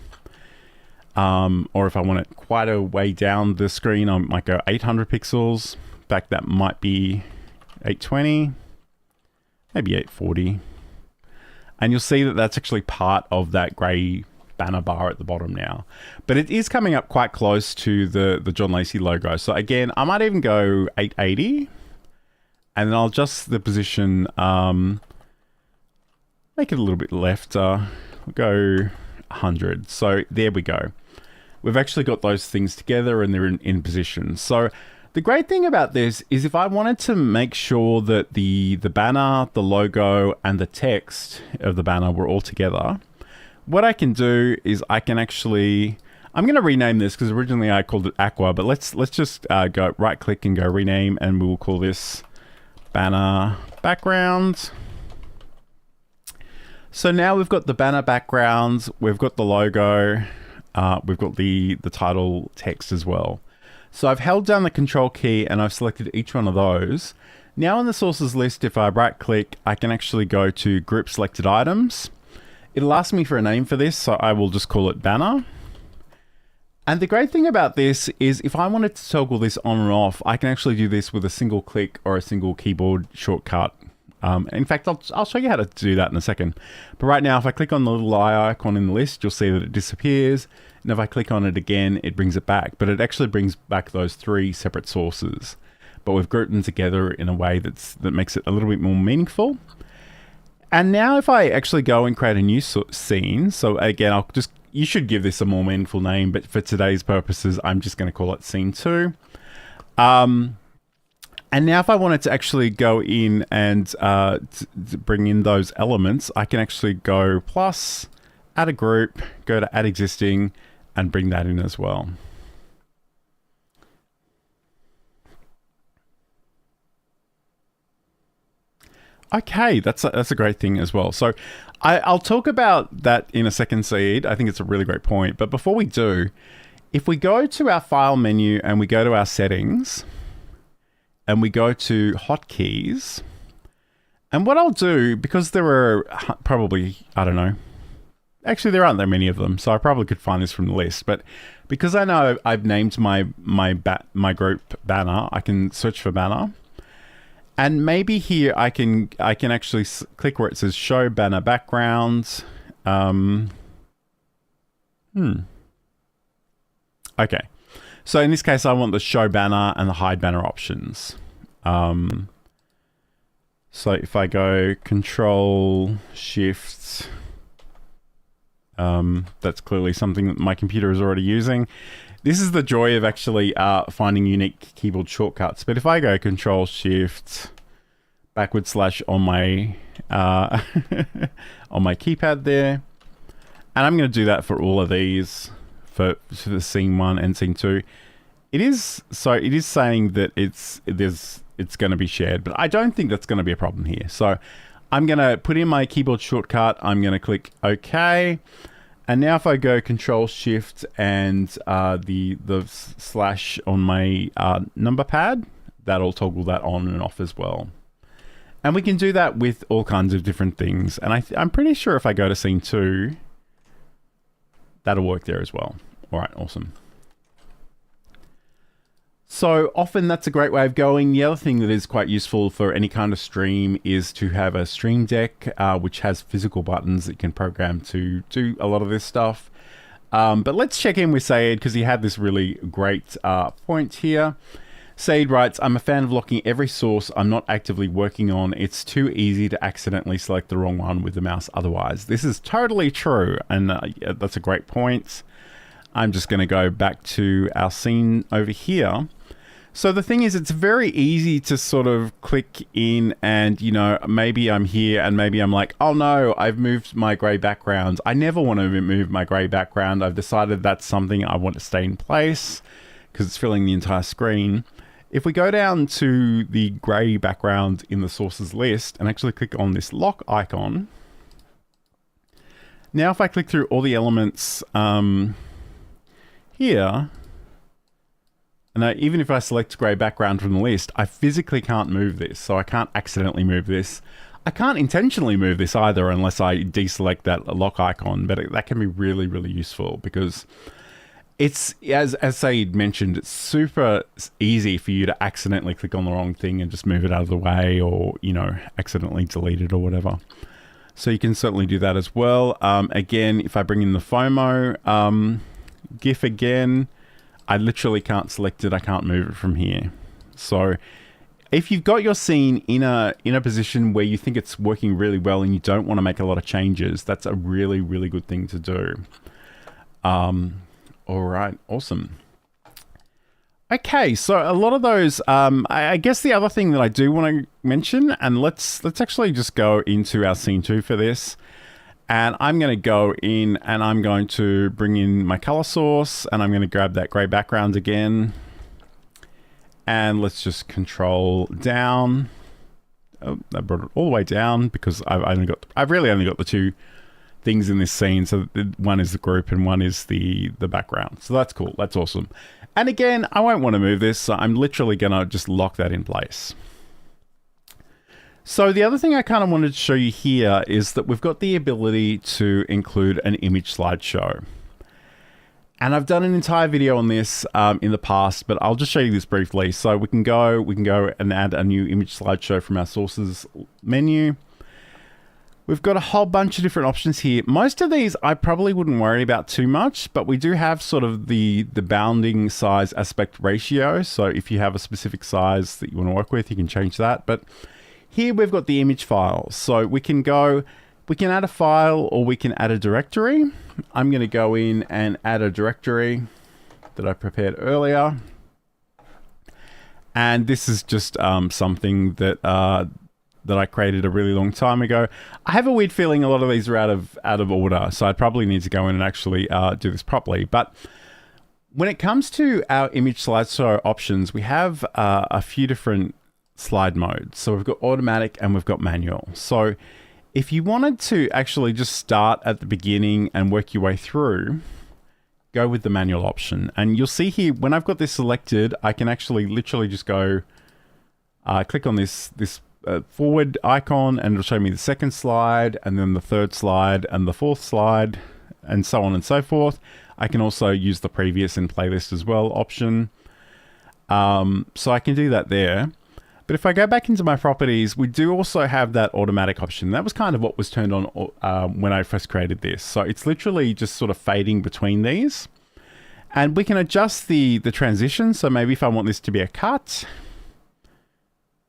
S1: Or if I want it quite a way down the screen, I might go 800 pixels. In fact, that might be 820, maybe 840. And you'll see that that's actually part of that gray banner bar at the bottom now. But it is coming up quite close to the John Lacey logo. So again, I might even go 880. And then I'll adjust the position, make it a little bit left. We'll go 100. So there we go. We've actually got those things together and they're in position. So the great thing about this is if I wanted to make sure that the banner, the logo, and the text of the banner were all together, what I can do is I can actually, I'm going to rename this because originally I called it Aqua, but let's just go right click and go rename, and we will call this banner background. So now we've got the banner background, we've got the logo, we've got the title text as well. So I've held down the control key and I've selected each one of those. Now in the sources list, if I right click, I can actually go to group selected items. It'll ask me for a name for this, so I will just call it banner. And the great thing about this is if I wanted to toggle this on and off, I can actually do this with a single click or a single keyboard shortcut. In fact, I'll show you how to do that in a second. But right now, if I click on the little eye icon in the list, you'll see that it disappears. And if I click on it again, it brings it back. But it actually brings back those 3 separate sources. But we've grouped them together in a way that makes it a little bit more meaningful. And now if I actually go and create a new scene, so again, you should give this a more meaningful name, but for today's purposes, I'm just going to call it scene 2. And now if I wanted to actually go in and to bring in those elements, I can actually go plus, add a group, go to add existing, and bring that in as well. Okay, that's a great thing as well. So I'll talk about that in a second, Saeed. I think it's a really great point. But before we do, if we go to our file menu and we go to our settings and we go to hotkeys, and what I'll do, because there are probably, I don't know, actually there aren't that many of them, so I probably could find this from the list. But because I know I've named my group banner, I can search for banner. And maybe here I can actually click where it says show banner backgrounds. Okay. So in this case, I want the show banner and the hide banner options. So if I go Control Shift, that's clearly something that my computer is already using. This is the joy of actually finding unique keyboard shortcuts. But if I go Control Shift / on my on my keypad there, and I'm going to do that for all of these for the scene 1 and scene 2. It is saying that it's going to be shared, but I don't think that's going to be a problem here. So I'm going to put in my keyboard shortcut. I'm going to click OK. And now if I go Control Shift and the / on my number pad, that'll toggle that on and off as well. And we can do that with all kinds of different things. And I'm pretty sure if I go to scene 2, that'll work there as well. All right, awesome. So often that's a great way of going. The other thing that is quite useful for any kind of stream is to have a stream deck, which has physical buttons that you can program to do a lot of this stuff. But let's check in with Saeed because he had this really great point here. Saeed writes, I'm a fan of locking every source I'm not actively working on. It's too easy to accidentally select the wrong one with the mouse otherwise. This is totally true, and that's a great point. I'm just going to go back to our scene over here. So the thing is, it's very easy to sort of click in and, you know, maybe I'm here and maybe I'm like, oh no, I've moved my gray background. I never want to move my gray background. I've decided that's something I want to stay in place because it's filling the entire screen. If we go down to the gray background in the sources list and actually click on this lock icon, now if I click through all the elements here, and even if I select gray background from the list, I physically can't move this. So I can't accidentally move this. I can't intentionally move this either unless I deselect that lock icon, but that can be really, really useful because it's, as Saeed mentioned, it's super easy for you to accidentally click on the wrong thing and just move it out of the way or, you know, accidentally delete it or whatever. So you can certainly do that as well. Again, if I bring in the FOMO GIF again, I literally can't select it. I can't move it from here. So if you've got your scene in a position where you think it's working really well and you don't want to make a lot of changes, that's a really, really good thing to do. All right, awesome. Okay, so a lot of those, I guess the other thing that I do want to mention, and let's actually just go into our scene 2 for this. And I'm going to go in and I'm going to bring in my color source, and I'm going to grab that gray background again. And let's just control down. Oh, I brought it all the way down because I've really only got the two things in this scene. So one is the group and one is the background. So that's cool. That's awesome. And again, I won't want to move this. So I'm literally going to just lock that in place. So the other thing I kind of wanted to show you here is that we've got the ability to include an image slideshow. And I've done an entire video on this in the past, but I'll just show you this briefly. So we can go and add a new image slideshow from our sources menu. We've got a whole bunch of different options here. Most of these I probably wouldn't worry about too much, but we do have sort of the bounding size aspect ratio. So if you have a specific size that you want to work with, you can change that. But here we've got the image files. So we can add a file or we can add a directory. I'm going to go in and add a directory that I prepared earlier. And this is just something that I created a really long time ago. I have a weird feeling a lot of these are out of order, so I probably need to go in and actually do this properly. But when it comes to our image slideshow options, we have a few different slide modes. So we've got automatic and we've got manual. So if you wanted to actually just start at the beginning and work your way through, go with the manual option. And you'll see here, when I've got this selected, I can actually literally just go click on this forward icon, and it'll show me the second slide and then the third slide and the fourth slide and so on and so forth. I can also use the previous in playlist as well option. So I can do that there. But if I go back into my properties, we do also have that automatic option. That was kind of what was turned on when I first created this. So it's literally just sort of fading between these. And we can adjust the transition. So maybe if I want this to be a cut,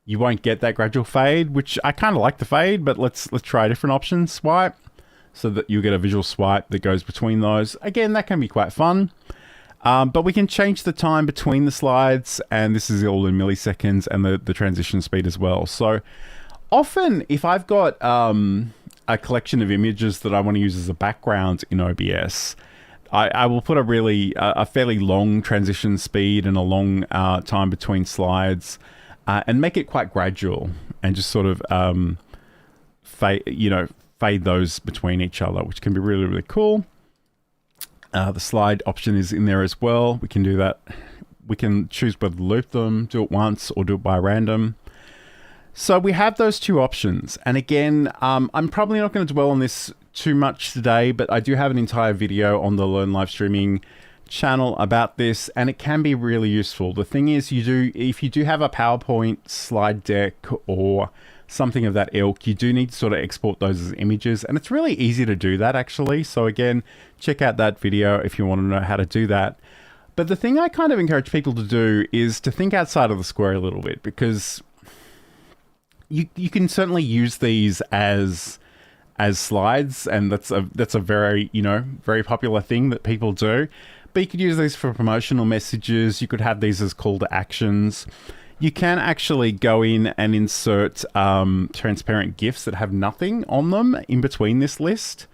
S1: you won't get that gradual fade, which I kind of like the fade, but let's try a different option, swipe, so that you get a visual swipe that goes between those. Again, that can be quite fun. But we can change the time between the slides, and this is all in milliseconds, and the transition speed as well. So often if I've got a collection of images that I want to use as a background in OBS, I will put a fairly long transition speed and a long time between slides, and make it quite gradual and just sort of fade those between each other, which can be really, really cool. The slide option is in there as well. We can do that. We can choose whether to loop them, do it once, or do it by random. So we have those two options. And again, I'm probably not going to dwell on this too much today, but I do have an entire video on the Learn Live Streaming channel about this, and it can be really useful. The thing is, if you do have a PowerPoint slide deck or something of that ilk, you do need to sort of export those as images, and it's really easy to do that actually. So again, check out that video if you want to know how to do that. But the thing I kind of encourage people to do is to think outside of the square a little bit, because you can certainly use these as slides, and that's a very very popular thing that people do. But you could use these for promotional messages. You could have these as call to actions. You can actually go in and insert transparent GIFs that have nothing on them in between this list.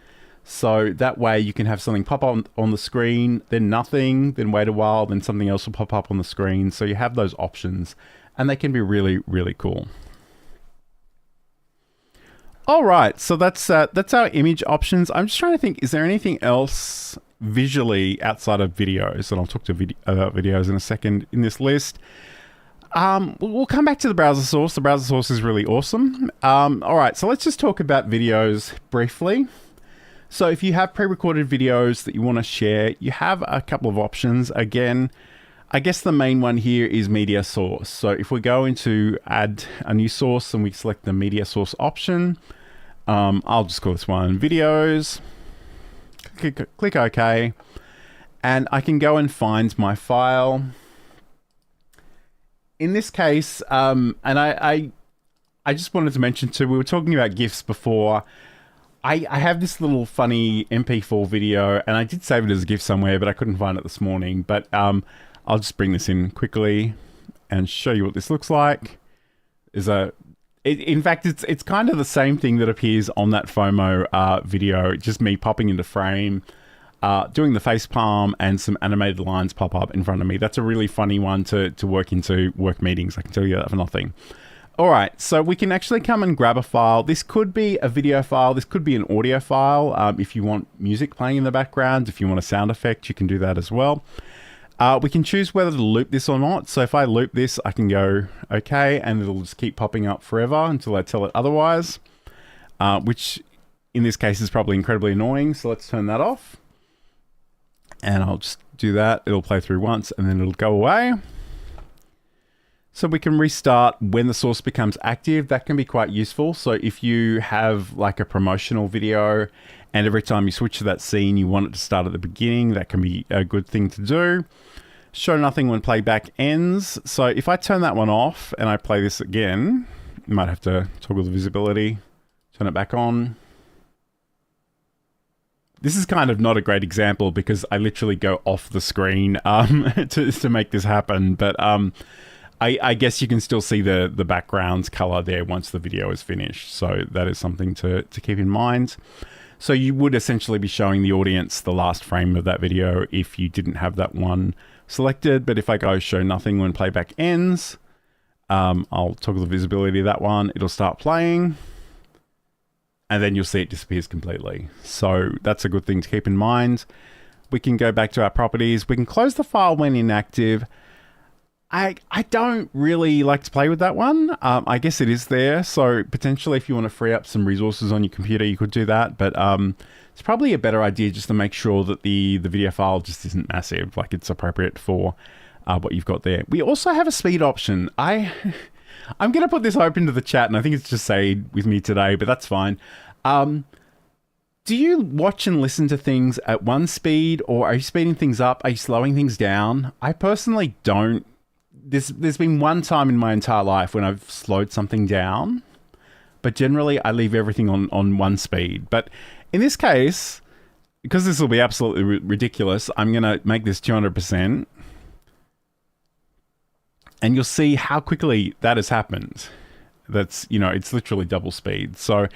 S1: So that way you can have something pop on the screen, then nothing, then wait a while, then something else will pop up on the screen. So you have those options, and they can be really, really cool. All right, so that's our image options. I'm just trying to think, is there anything else visually outside of videos? And I'll talk to about videos in a second in this list. We'll come back to the browser source. The browser source is really awesome. All right, so let's just talk about videos briefly. So if you have pre-recorded videos that you want to share, you have a couple of options. Again, I guess the main one here is media source. So if we go into add a new source and we select the media source option, I'll just call this one videos, click OK, and I can go and find my file. In this case, and I just wanted to mention too, we were talking about GIFs before. I have this little funny MP4 video, and I did save it as a GIF somewhere, but I couldn't find it this morning. But I'll just bring this in quickly and show you what this looks like. There's a In fact, it's kind of the same thing that appears on that FOMO video, just me popping into frame, doing the face palm, and some animated lines pop up in front of me. That's a really funny one to work into work meetings, I can tell you that for nothing. All right, so we can actually come and grab a file. This could be a video file. This could be an audio file. If you want music playing in the background, if you want a sound effect, you can do that as well. We can choose whether to loop this or not. So if I loop this, I can go okay, and it'll just keep popping up forever until I tell it otherwise, which in this case is probably incredibly annoying. So let's turn that off. And I'll just do that. It'll play through once and then it'll go away. So we can restart when the source becomes active. That can be quite useful. So if you have like a promotional video and every time you switch to that scene, you want it to start at the beginning, that can be a good thing to do. Show nothing when playback ends. So if I turn that one off and I play this again, you might have to toggle the visibility, turn it back on. This is kind of not a great example because I literally go off the screen to make this happen. But I guess you can still see the background's color there once the video is finished. So that is something to keep in mind. So you would essentially be showing the audience the last frame of that video if you didn't have that one selected. But if I go show nothing when playback ends, I'll toggle the visibility of that one. It'll start playing. And then you'll see it disappears completely. So that's a good thing to keep in mind. We can go back to our properties. We can close the file when inactive. I don't really like to play with that one. I guess it is there. So potentially if you want to free up some resources on your computer, you could do that. But it's probably a better idea just to make sure that the video file just isn't massive, like it's appropriate for what you've got there. We also have a speed option. I'm going to put this open to the chat, and I think it's just stayed with me today, but that's fine. Do you watch and listen to things at one speed, or are you speeding things up? Are you slowing things down? I personally don't. There's been one time in my entire life when I've slowed something down, but generally I leave everything on one speed. But in this case, because this will be absolutely ridiculous, I'm going to make this 200%. And you'll see how quickly that has happened. That's, it's literally double speed. So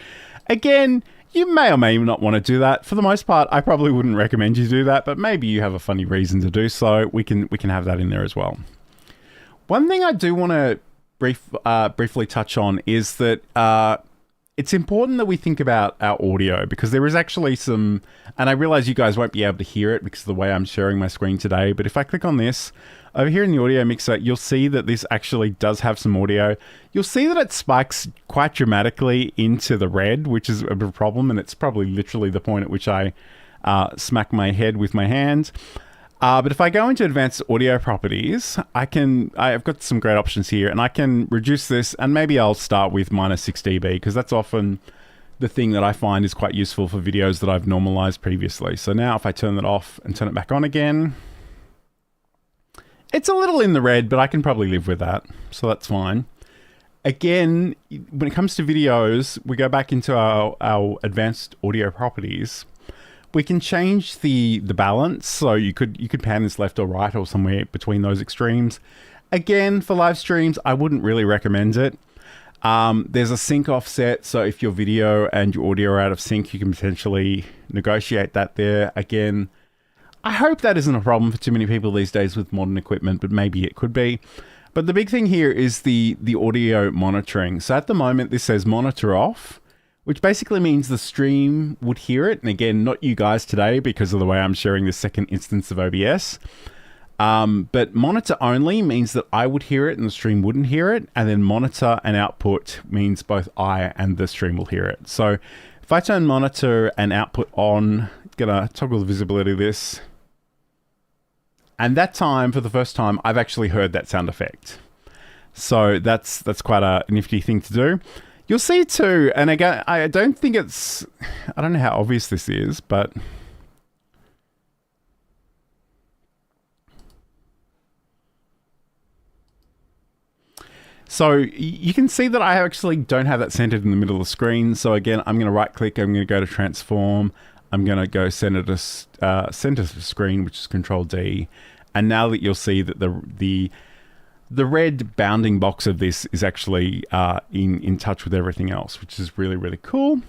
S1: again, you may or may not want to do that. For the most part, I probably wouldn't recommend you do that, but maybe you have a funny reason to do so. We can have that in there as well. One thing I do want to briefly touch on is that it's important that we think about our audio, because there is actually some, and I realize you guys won't be able to hear it because of the way I'm sharing my screen today, but if I click on this, over here in the audio mixer, you'll see that this actually does have some audio. You'll see that it spikes quite dramatically into the red, which is a bit of a problem, and it's probably literally the point at which I smack my head with my hand. But if I go into advanced audio properties, I've got some great options here, and I can reduce this, and maybe I'll start with -6 dB, because that's often the thing that I find is quite useful for videos that I've normalized previously. So now if I turn that off and turn it back on again, it's a little in the red, but I can probably live with that. So that's fine. Again, when it comes to videos, we go back into our advanced audio properties. We can change the balance, so you could pan this left or right or somewhere between those extremes. Again, for live streams, I wouldn't really recommend it. There's a sync offset, so if your video and your audio are out of sync, you can potentially negotiate that there. Again, I hope that isn't a problem for too many people these days with modern equipment, but maybe it could be. But the big thing here is the audio monitoring. So at the moment, this says monitor off, which basically means the stream would hear it. And again, not you guys today because of the way I'm sharing this second instance of OBS. But monitor only means that I would hear it and the stream wouldn't hear it. And then monitor and output means both I and the stream will hear it. So if I turn monitor and output on, gonna toggle the visibility of this. And that time, for the first time, I've actually heard that sound effect. So that's quite a nifty thing to do. You'll see too, and again, I don't know how obvious this is, but so you can see that I actually don't have that centered in the middle of the screen. So again, I'm going to right click, I'm going to go to transform, I'm going to go center to screen, which is Control D. And now that you'll see that the the red bounding box of this is actually in touch with everything else, which is really, really cool.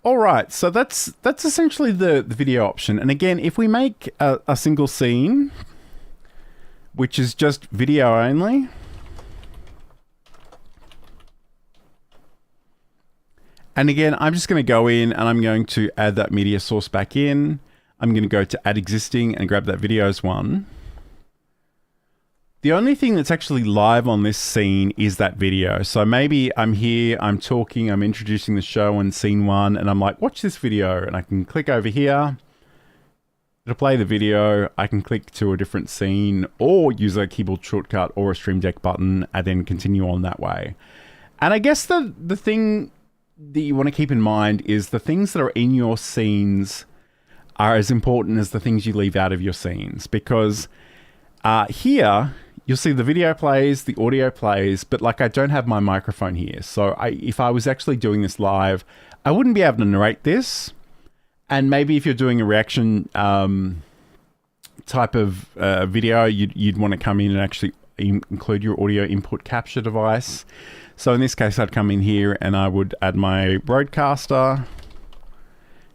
S1: All right, so that's essentially the video option. And again, if we make a single scene, which is just video only, and again, I'm just going to go in and I'm going to add that media source back in. I'm going to go to add existing and grab that videos one. The only thing that's actually live on this scene is that video. So maybe I'm here, I'm talking, I'm introducing the show in scene one, and I'm like, watch this video, and I can click over here. It'll play the video. I can click to a different scene or use a keyboard shortcut or a Stream Deck button and then continue on that way. And I guess the thing that you want to keep in mind is the things that are in your scenes are as important as the things you leave out of your scenes, because here you'll see the video plays, the audio plays, but like I don't have my microphone here. So if I was actually doing this live, I wouldn't be able to narrate this. And maybe if you're doing a reaction type of video, you'd want to come in and actually include your audio input capture device. So in this case, I'd come in here and I would add my broadcaster,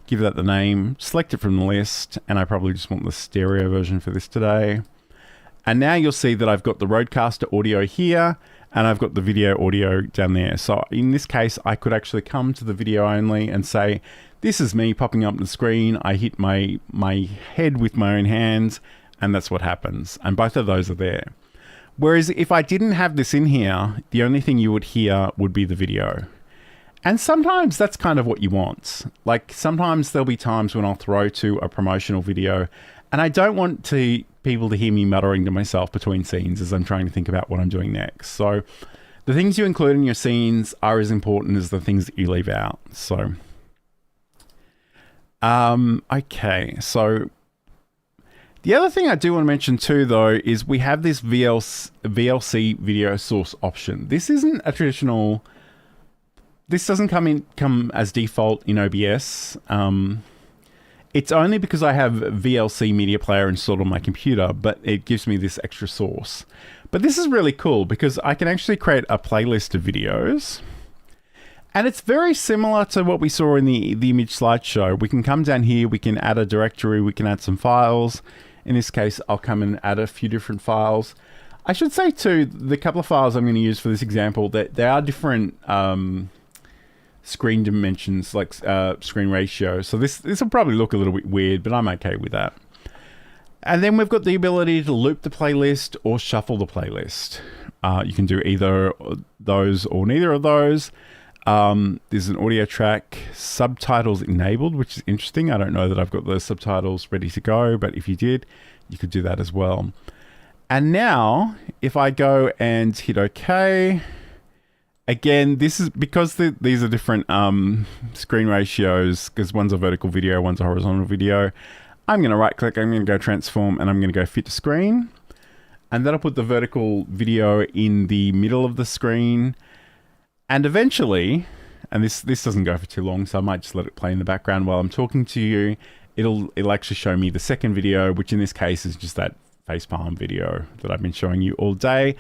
S1: give that the name, select it from the list, and I probably just want the stereo version for this today. And now you'll see that I've got the roadcaster audio here and I've got the video audio down there. So in this case, I could actually come to the video only and say, this is me popping up on the screen. I hit my head with my own hands and that's what happens. And both of those are there. Whereas if I didn't have this in here, the only thing you would hear would be the video. And sometimes that's kind of what you want. Like sometimes there'll be times when I'll throw to a promotional video and I don't want people to hear me muttering to myself between scenes as I'm trying to think about what I'm doing next. So the things you include in your scenes are as important as the things that you leave out. So, okay. So the other thing I do want to mention too, though, is we have this VLC video source option. This isn't a traditional, this doesn't come as default in OBS. It's only because I have VLC media player installed on my computer, but it gives me this extra source. But this is really cool because I can actually create a playlist of videos. And it's very similar to what we saw in the image slideshow. We can come down here, we can add a directory, we can add some files. In this case, I'll come and add a few different files. I should say too, the couple of files I'm going to use for this example, that there are different screen dimensions, like screen ratio. So this will probably look a little bit weird, but I'm okay with that. And then we've got the ability to loop the playlist or shuffle the playlist. You can do either those or neither of those. There's an audio track, subtitles enabled, which is interesting. I don't know that I've got those subtitles ready to go, but if you did, you could do that as well. And now if I go and hit OK, again, this is because these are different screen ratios, because one's a vertical video, one's a horizontal video. I'm going to right click, I'm going to go transform, and I'm going to go fit to screen. And that'll put the vertical video in the middle of the screen. And eventually, and this doesn't go for too long, so I might just let it play in the background while I'm talking to you. It'll actually show me the second video, which in this case is just that facepalm video that I've been showing you all day.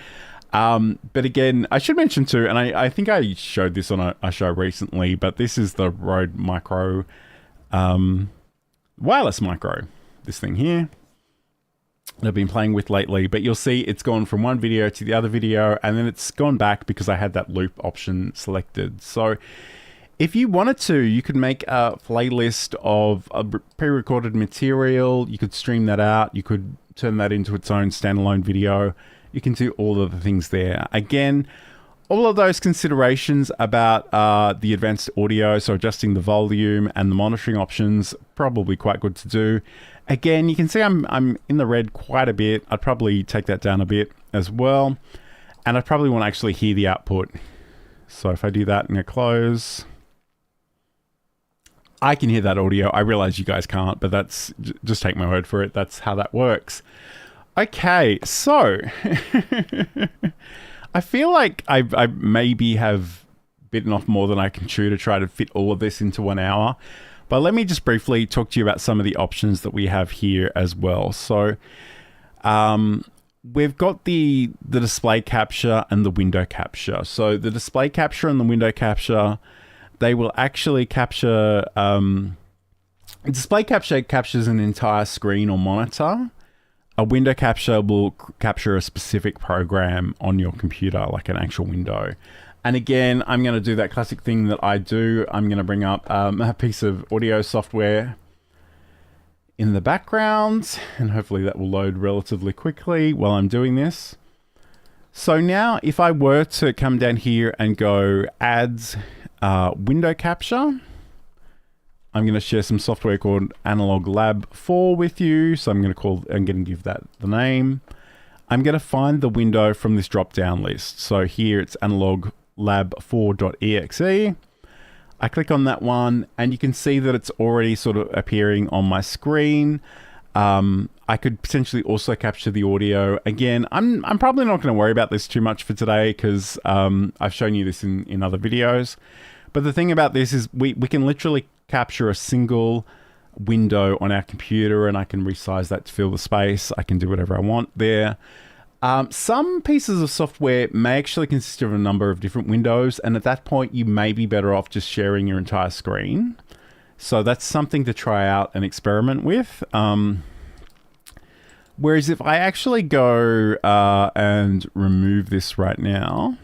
S1: But again, I should mention too, and I think I showed this on a show recently, but this is the Rode Micro, wireless micro, this thing here that I've been playing with lately. But you'll see it's gone from one video to the other video, and then it's gone back because I had that loop option selected. So if you wanted to, you could make a playlist of a pre-recorded material. You could stream that out. You could turn that into its own standalone video. You can do all of the things there. Again, all of those considerations about the advanced audio, so adjusting the volume and the monitoring options, probably quite good to do. Again, you can see I'm in the red quite a bit. I'd probably take that down a bit as well. And I probably want to actually hear the output. So if I do that and I close, I can hear that audio. I realize you guys can't, but that's, just take my word for it. That's how that works. Okay, so I feel like I maybe have bitten off more than I can chew to try to fit all of this into 1 hour. But let me just briefly talk to you about some of the options that we have here as well. So we've got the display capture and the window capture. So the display capture and the window capture, they will actually capture, display capture captures an entire screen or monitor. A window capture will capture a specific program on your computer, like an actual window. And again, I'm going to do that classic thing that I do. I'm going to bring up a piece of audio software in the background, and hopefully that will load relatively quickly while I'm doing this. So now if I were to come down here and go add window capture, I'm going to share some software called Analog Lab 4 with you. So I'm going to give that the name. I'm going to find the window from this drop down list. So here it's Analog Lab 4.exe. I click on that one and you can see that it's already sort of appearing on my screen. I could potentially also capture the audio. Again, I'm probably not going to worry about this too much for today because I've shown you this in other videos. But the thing about this is we can literally capture a single window on our computer and I can resize that to fill the space. I can do whatever I want there. Some pieces of software may actually consist of a number of different windows, and at that point you may be better off just sharing your entire screen. So that's something to try out and experiment with. Whereas if I actually go and remove this right now,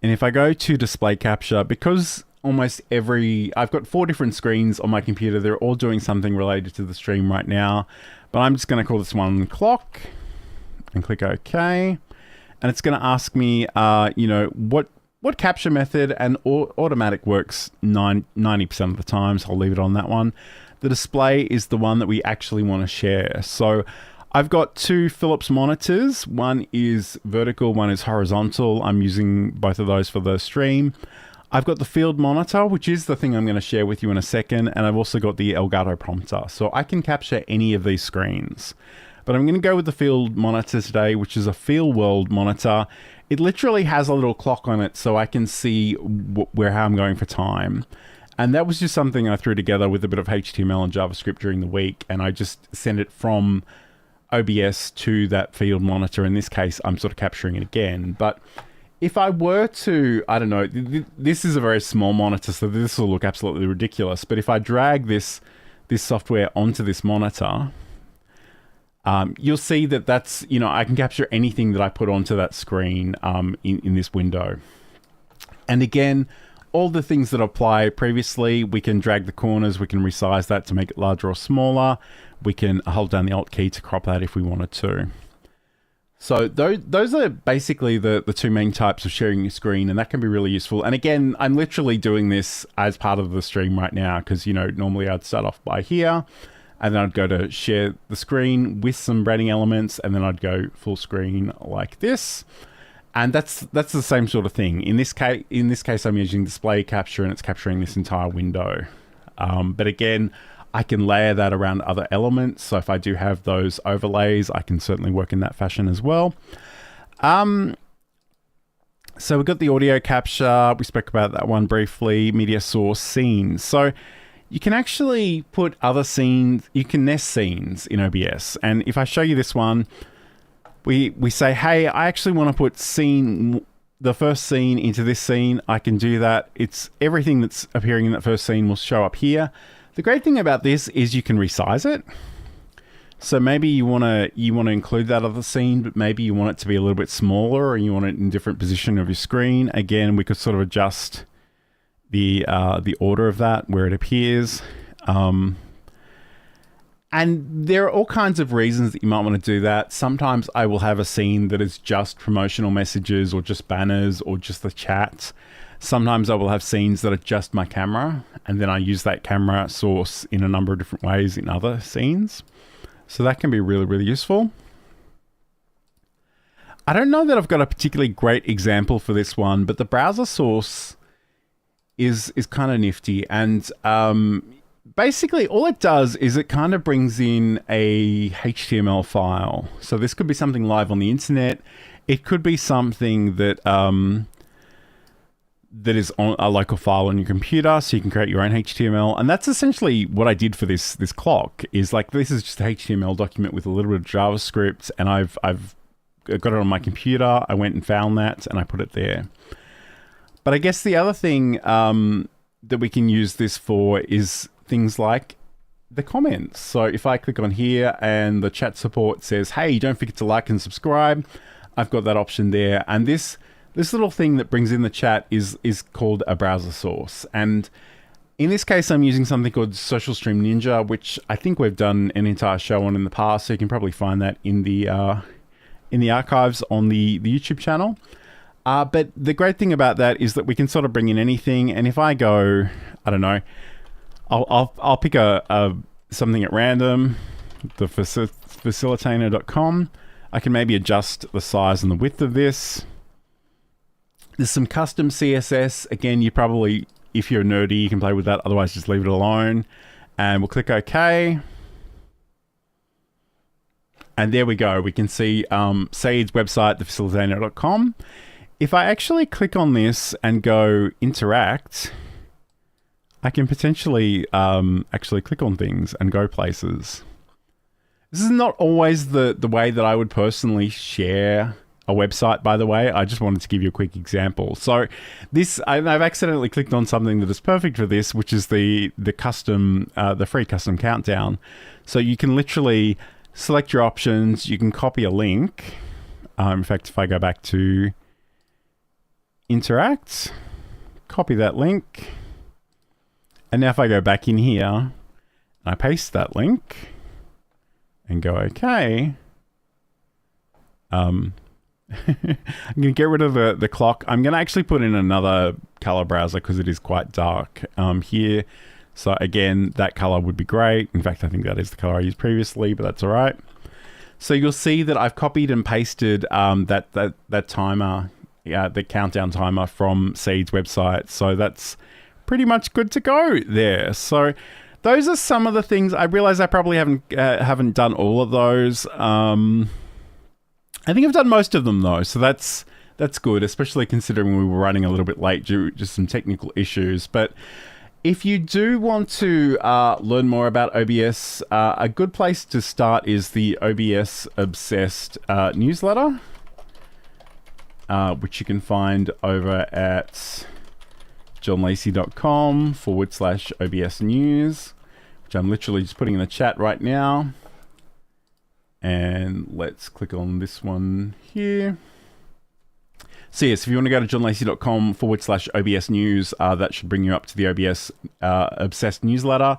S1: and if I go to display capture, because I've got 4 different screens on my computer, they're all doing something related to the stream right now, but I'm just going to call this one clock and click OK. And it's going to ask me, what capture method, and automatic works 90% of the time, so I'll leave it on that one. The display is the one that we actually want to share. So I've got 2 Philips monitors. One is vertical, one is horizontal. I'm using both of those for the stream. I've got the field monitor, which is the thing I'm going to share with you in a second, and I've also got the Elgato prompter. So I can capture any of these screens. But I'm going to go with the field monitor today, which is a field world monitor. It literally has a little clock on it so I can see how I'm going for time. And that was just something I threw together with a bit of HTML and JavaScript during the week, and I just sent it from OBS to that field monitor. In this case, I'm sort of capturing it again. But if I were to, I don't know, this is a very small monitor, so this will look absolutely ridiculous. But if I drag this software onto this monitor, you'll see that that's, I can capture anything that I put onto that screen in this window. And again, all the things that apply previously, we can drag the corners, we can resize that to make it larger or smaller. We can hold down the Alt key to crop that if we wanted to. So those are basically the 2 main types of sharing your screen, and that can be really useful. And again, I'm literally doing this as part of the stream right now because, normally I'd start off by here, and then I'd go to share the screen with some branding elements, and then I'd go full screen like this. And that's the same sort of thing. In this case, I'm using display capture, and it's capturing this entire window. But again, I can layer that around other elements. So if I do have those overlays, I can certainly work in that fashion as well. So we've got the audio capture. We spoke about that one briefly. Media source scenes. So you can actually put other scenes, you can nest scenes in OBS. And if I show you this one, we say, hey, I actually want to put the first scene into this scene. I can do that. It's everything that's appearing in that first scene will show up here. The great thing about this is you can resize it. So maybe you want to include that other scene, but maybe you want it to be a little bit smaller, or you want it in a different position of your screen. Again, we could sort of adjust the order of that where it appears. And there are all kinds of reasons that you might want to do that. Sometimes I will have a scene that is just promotional messages or just banners or just the chat. Sometimes I will have scenes that are just my camera, and then I use that camera source in a number of different ways in other scenes. So that can be really, really useful. I don't know that I've got a particularly great example for this one, but the browser source is kind of nifty. And basically all it does is it kind of brings in a HTML file. So this could be something live on the internet. It could be something that that is on a local file on your computer, so you can create your own HTML. And that's essentially what I did for this clock. Is like, this is just a HTML document with a little bit of JavaScript, and I've got it on my computer. I went and found that, and I put it there. But I guess the other thing that we can use this for is things like the comments. So if I click on here and the chat support says, hey, don't forget to like and subscribe, I've got that option there. And this little thing that brings in the chat is called a browser source. And in this case, I'm using something called Social Stream Ninja, which I think we've done an entire show on in the past. So you can probably find that in the archives on the YouTube channel. But the great thing about that is that we can sort of bring in anything. And if I go, I don't know, I'll pick something at random, the facilitator.com. I can maybe adjust the size and the width of this. There's some custom CSS. Again, you probably, if you're nerdy, you can play with that. Otherwise, just leave it alone. And we'll click OK. And there we go. We can see Said's website, thefacilitator.com. If I actually click on this and go interact, I can potentially actually click on things and go places. This is not always the way that I would personally share a website, by the way. I just wanted to give you a quick example. So this, I've accidentally clicked on something that is perfect for this, which is the custom, the free custom countdown. So you can literally select your options. You can copy a link. In fact, if I go back to interact, copy that link. And now if I go back in here and I paste that link and go OK, I'm going to get rid of the clock. I'm going to actually put in another color browser because it is quite dark here. So again, that color would be great. In fact, I think that is the color I used previously, but that's all right. So you'll see that I've copied and pasted that timer, the countdown timer from Said's website. So that's pretty much good to go there. So those are some of the things. I realize I probably haven't done all of those. I think I've done most of them though, so that's good, especially considering we were running a little bit late due to some technical issues. But if you do want to learn more about OBS, a good place to start is the OBS Obsessed newsletter, which you can find over at johnlacey.com/OBS news, which I'm literally just putting in the chat right now. And let's click on this one here. So yes, if you want to go to johnlacey.com/OBS news, that should bring you up to the OBS Obsessed newsletter.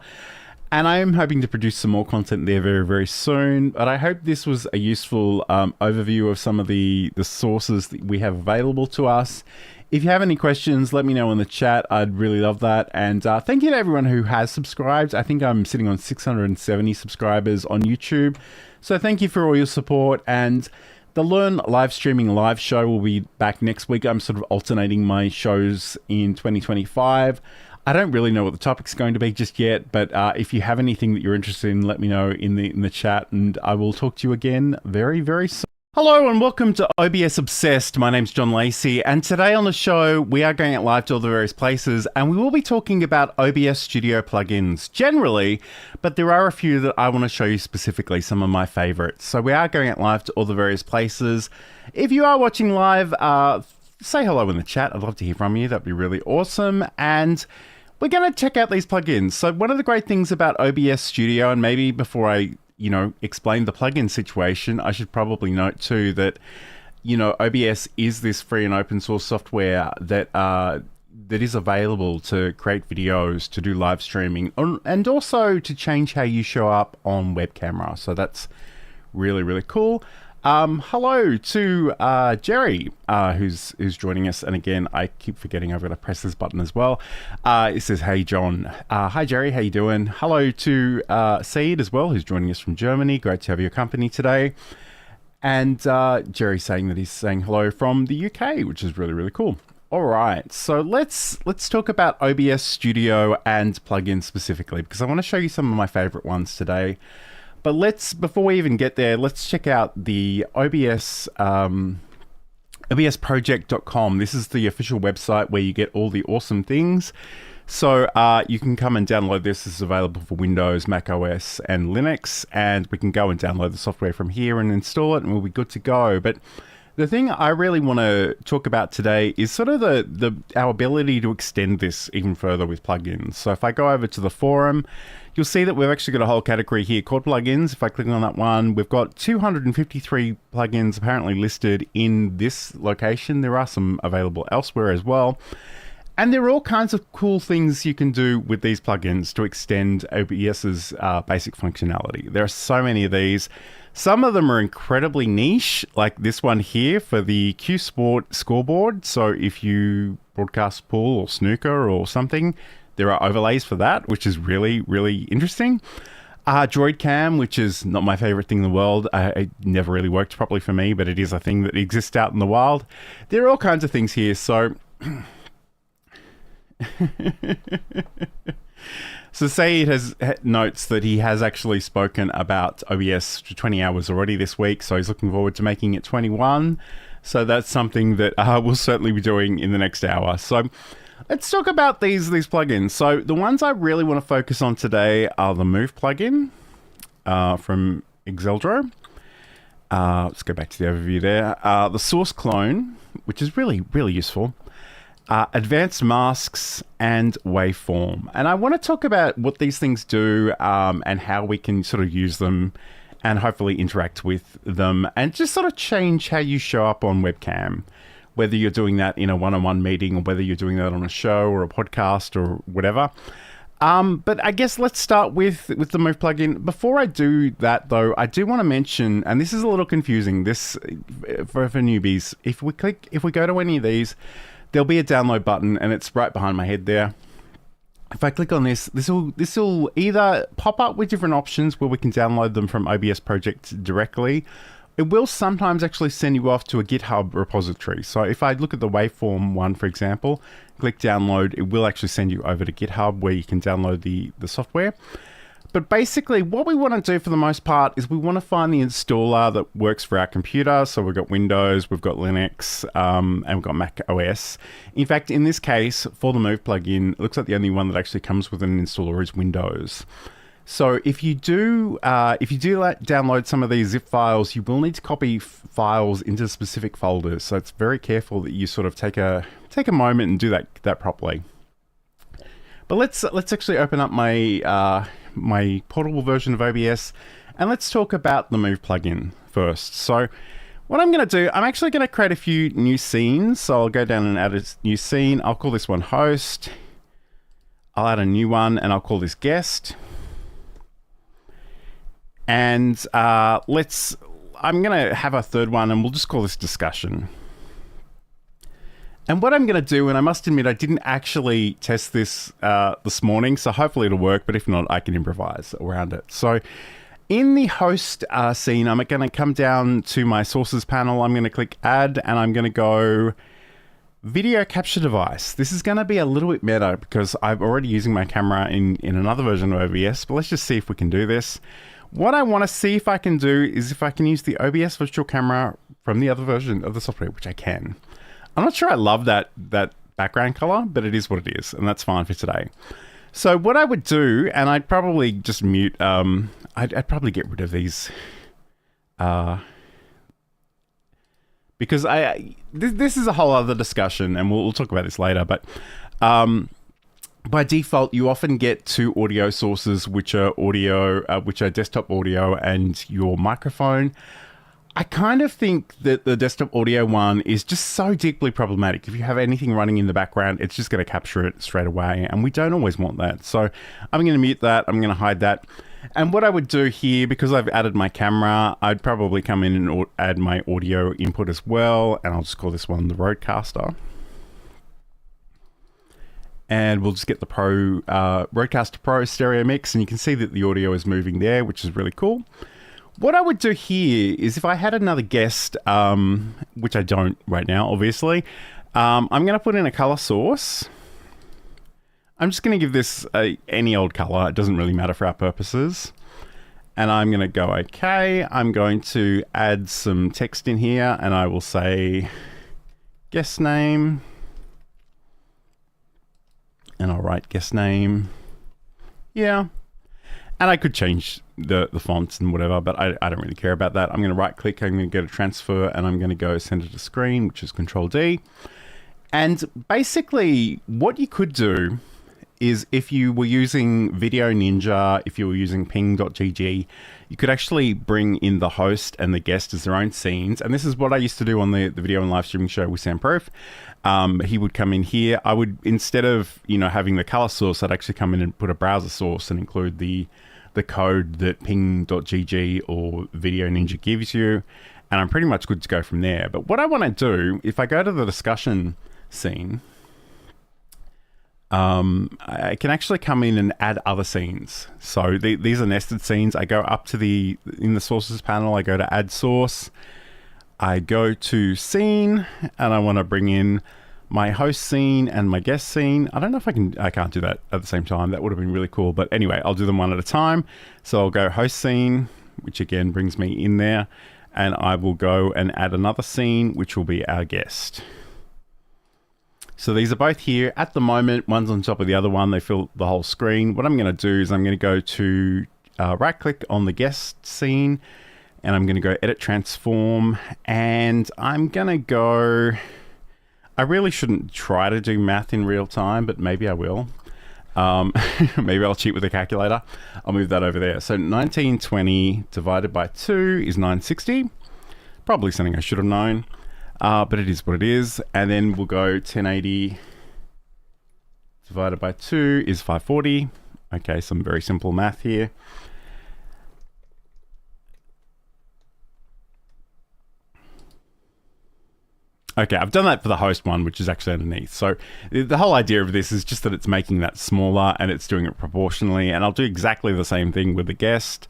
S1: And I am hoping to produce some more content there very, very soon. But I hope this was a useful overview of some of the sources that we have available to us. If you have any questions, let me know in the chat. I'd really love that. And thank you to everyone who has subscribed. I think I'm sitting on 670 subscribers on YouTube. So thank you for all your support. And the Learn live streaming live show will be back next week. I'm sort of alternating my shows in 2025. I don't really know what the topic's going to be just yet, but if you have anything that you're interested in, let me know in the chat, and I will talk to you again very, very soon. Hello and welcome to OBS Obsessed. My name's John Lacey, and today on the show we are going out live to all the various places, and we will be talking about OBS Studio plugins generally, but there are a few that I want to show you specifically, some of my favorites. So we are going out live to all the various places. If you are watching live, say hello in the chat. I'd love to hear from you. That'd be really awesome. And we're going to check out these plugins. So one of the great things about OBS Studio, and maybe before I explain the plugin situation, I should probably note too that, OBS is this free and open source software that is available to create videos, to do live streaming, and also to change how you show up on web camera. So that's really, really cool. Hello to Jerry, who's joining us. And again, I keep forgetting I've got to press this button as well. It says, hey, John. Hi, Jerry. How you doing? Hello to Said as well, who's joining us from Germany. Great to have your company today. And Jerry saying that he's saying hello from the UK, which is really, really cool. All right, so let's talk about OBS Studio and plugins specifically, because I want to show you some of my favorite ones today. But before we even get there, let's check out the OBS obsproject.com. This is the official website where you get all the awesome things. So you can come and download this. This is available for Windows, Mac OS, and Linux. And we can go and download the software from here and install it, and we'll be good to go. But the thing I really want to talk about today is sort of our ability to extend this even further with plugins. So if I go over to the forum, you'll see that we've actually got a whole category here called plugins. If I click on that one, we've got 253 plugins apparently listed in this location. There are some available elsewhere as well. And there are all kinds of cool things you can do with these plugins to extend OBS's basic functionality. There are so many of these. Some of them are incredibly niche, like this one here for the Q Sport scoreboard. So if you broadcast pool or snooker or something, there are overlays for that, which is really, really interesting. Droid Cam, which is not my favorite thing in the world. It never really worked properly for me, but it is a thing that exists out in the wild. There are all kinds of things here. So... So Saeed has notes that he has actually spoken about OBS for 20 hours already this week, so he's looking forward to making it 21. So that's something that we'll certainly be doing in the next hour. So let's talk about these plugins. So the ones I really want to focus on today are the Move plugin from Exeldro. Let's go back to the overview there. The Source Clone, which is really, really useful. Advanced masks and waveform. And I want to talk about what these things do and how we can sort of use them and hopefully interact with them and just sort of change how you show up on webcam, whether you're doing that in a one-on-one meeting or whether you're doing that on a show or a podcast or whatever. But I guess let's start with the Move plugin. Before I do that though, I do want to mention, and this is a little confusing, this for newbies, if we go to any of these, there'll be a download button and it's right behind my head there. If I click on this will either pop up with different options where we can download them from OBS Project directly. It will sometimes actually send you off to a GitHub repository. So if I look at the waveform one, for example, click download, it will actually send you over to GitHub where you can download the software. But basically what we want to do for the most part is we want to find the installer that works for our computer. So we've got Windows, we've got Linux, and we've got Mac OS. In fact, in this case, for the Move plugin, it looks like the only one that actually comes with an installer is Windows. So if you do download some of these zip files, you will need to copy files into specific folders. So it's very careful that you sort of take a moment and do that properly. But let's actually open up my my portable version of OBS and let's talk about the Move plugin first. So what I'm going to do, I'm actually going to create a few new scenes. So I'll go down and add a new scene. I'll call this one host. I'll add a new one and I'll call this guest. And I'm going to have a third one and we'll just call this discussion. And what I'm going to do, and I must admit, I didn't actually test this this morning, so hopefully it'll work, but if not, I can improvise around it. So in the host scene, I'm going to come down to my sources panel. I'm going to click add, and I'm going to go video capture device. This is going to be a little bit meta because I'm already using my camera in another version of OBS, but let's just see if we can do this. What I want to see if I can do is if I can use the OBS virtual camera from the other version of the software, which I can. I'm not sure I love that background color, but it is what it is, and that's fine for today. So what I would do, and I'd probably just mute, I'd probably get rid of these, because this is a whole other discussion, and we'll talk about this later, but by default, you often get two audio sources, which are desktop audio and your microphone. I kind of think that the desktop audio one is just so deeply problematic. If you have anything running in the background, it's just going to capture it straight away, and we don't always want that. So I'm going to mute that. I'm going to hide that. And what I would do here, because I've added my camera, I'd probably come in and add my audio input as well, and I'll just call this one the Rodecaster. And we'll just get the Rodecaster Pro stereo mix, and you can see that the audio is moving there, which is really cool. What I would do here is if I had another guest, which I don't right now, obviously, I'm going to put in a color source. I'm just going to give this any old color. It doesn't really matter for our purposes. And I'm going to go, okay. I'm going to add some text in here, and I will say guest name. And I'll write guest name. Yeah. And I could change the fonts and whatever, but I don't really care about that. I'm going to right click, I'm going to go to transfer, and I'm going to go center to screen, which is Control D. And basically what you could do is if you were using Video Ninja, if you were using ping.gg, you could actually bring in the host and the guest as their own scenes. And this is what I used to do on the video and live streaming show with Sam Proof. He would come in here. I would, instead of, you know, having the color source, I'd actually come in and put a browser source and include the code that ping.gg or Video Ninja gives you. And I'm pretty much good to go from there. But what I want to do, if I go to the discussion scene, I can actually come in and add other scenes. So these are nested scenes. I go up to in the sources panel, I go to add source. I go to scene, and I want to bring in my host scene and my guest scene. I don't know if I can't do that at the same time. That would have been really cool. But anyway, I'll do them one at a time. So I'll go host scene, which again brings me in there. And I will go and add another scene, which will be our guest. So these are both here at the moment. One's on top of the other one. They fill the whole screen. What I'm going to do is I'm going to go to right click on the guest scene, and I'm going to go edit transform, and I'm going to go, I really shouldn't try to do math in real time, but maybe I will. Maybe I'll cheat with a calculator. I'll move that over there. So 1920 divided by 2 is 960. Probably something I should have known. But it is what it is. And then we'll go 1080 divided by 2 is 540. Okay, some very simple math here. Okay, I've done that for the host one, which is actually underneath. So the whole idea of this is just that it's making that smaller and it's doing it proportionally. And I'll do exactly the same thing with the guest.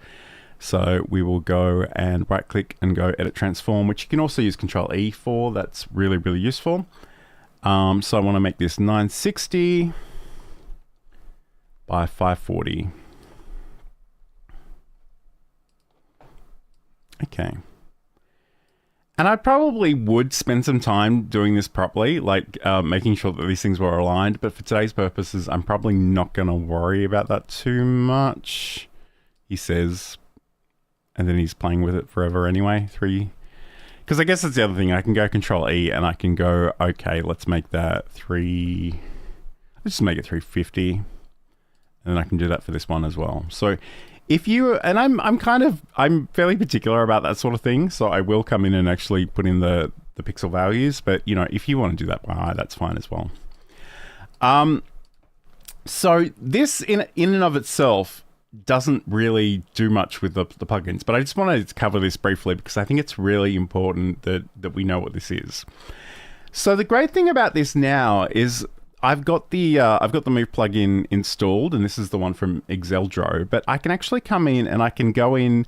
S1: So we will go and right click and go edit transform, which you can also use Control E for. That's really, really useful. So I want to make this 960 by 540. Okay. And I probably would spend some time doing this properly, like making sure that these things were aligned. But for today's purposes, I'm probably not going to worry about that too much, he says. And then he's playing with it forever anyway. 3. Because I guess that's the other thing. I can go Control E and I can go, okay, let's make that 3. Let's just make it 350. And then I can do that for this one as well. So if you, and I'm fairly particular about that sort of thing. So I will come in and actually put in the pixel values. But, you know, if you want to do that by eye, that's fine as well. So this in and of itself doesn't really do much with the plugins, but I just wanted to cover this briefly because I think it's really important that we know what this is. So the great thing about this now is I've got the Move plugin installed, and this is the one from Exeldro, but I can actually come in and I can go in,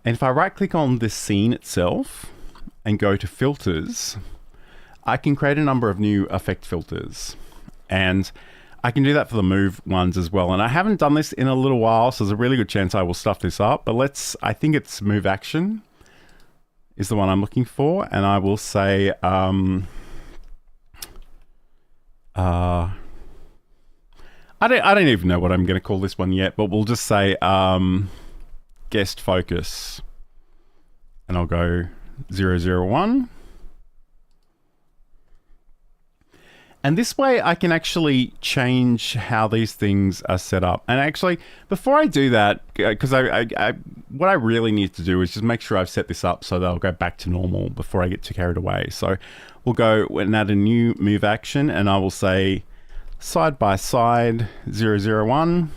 S1: and if I right click on the scene itself and go to filters, I can create a number of new effect filters, and I can do that for the Move ones as well. And I haven't done this in a little while, so there's a really good chance I will stuff this up. But I think it's Move Action is the one I'm looking for. And I will say, I don't even know what I'm going to call this one yet, but we'll just say guest focus. And I'll go 001. And this way I can actually change how these things are set up. And actually, before I do that, because what I really need to do is just make sure I've set this up so that I'll go back to normal before I get too carried away. So we'll go and add a new move action, and I will say side by side 001.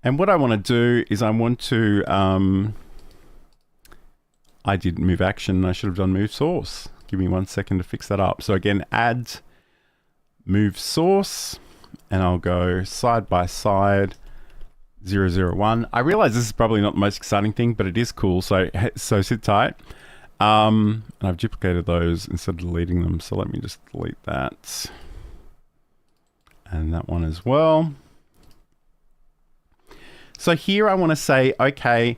S1: And what I want to do is I want to, I did move action, I should have done move source. Give me 1 second to fix that up. So again, add move source, and I'll go side by side 001. I realize this is probably not the most exciting thing, but it is cool. So sit tight. And I've duplicated those instead of deleting them. So let me just delete that. And that one as well. So here I want to say, okay,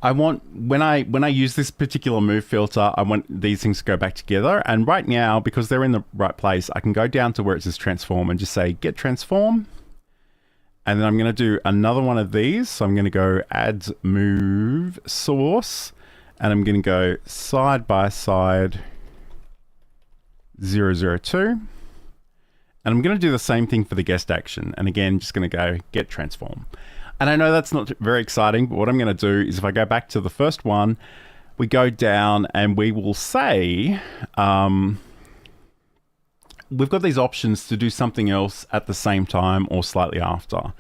S1: I want, when I use this particular move filter, I want these things to go back together. And right now, because they're in the right place, I can go down to where it says transform and just say get transform. And then I'm going to do another one of these. So I'm going to go add move source, and I'm going to go side by side 002. And I'm going to do the same thing for the guest action. And again, just going to go get transform. And I know that's not very exciting, but what I'm going to do is if I go back to the first one, we go down and we will say, we've got these options to do something else at the same time or slightly after.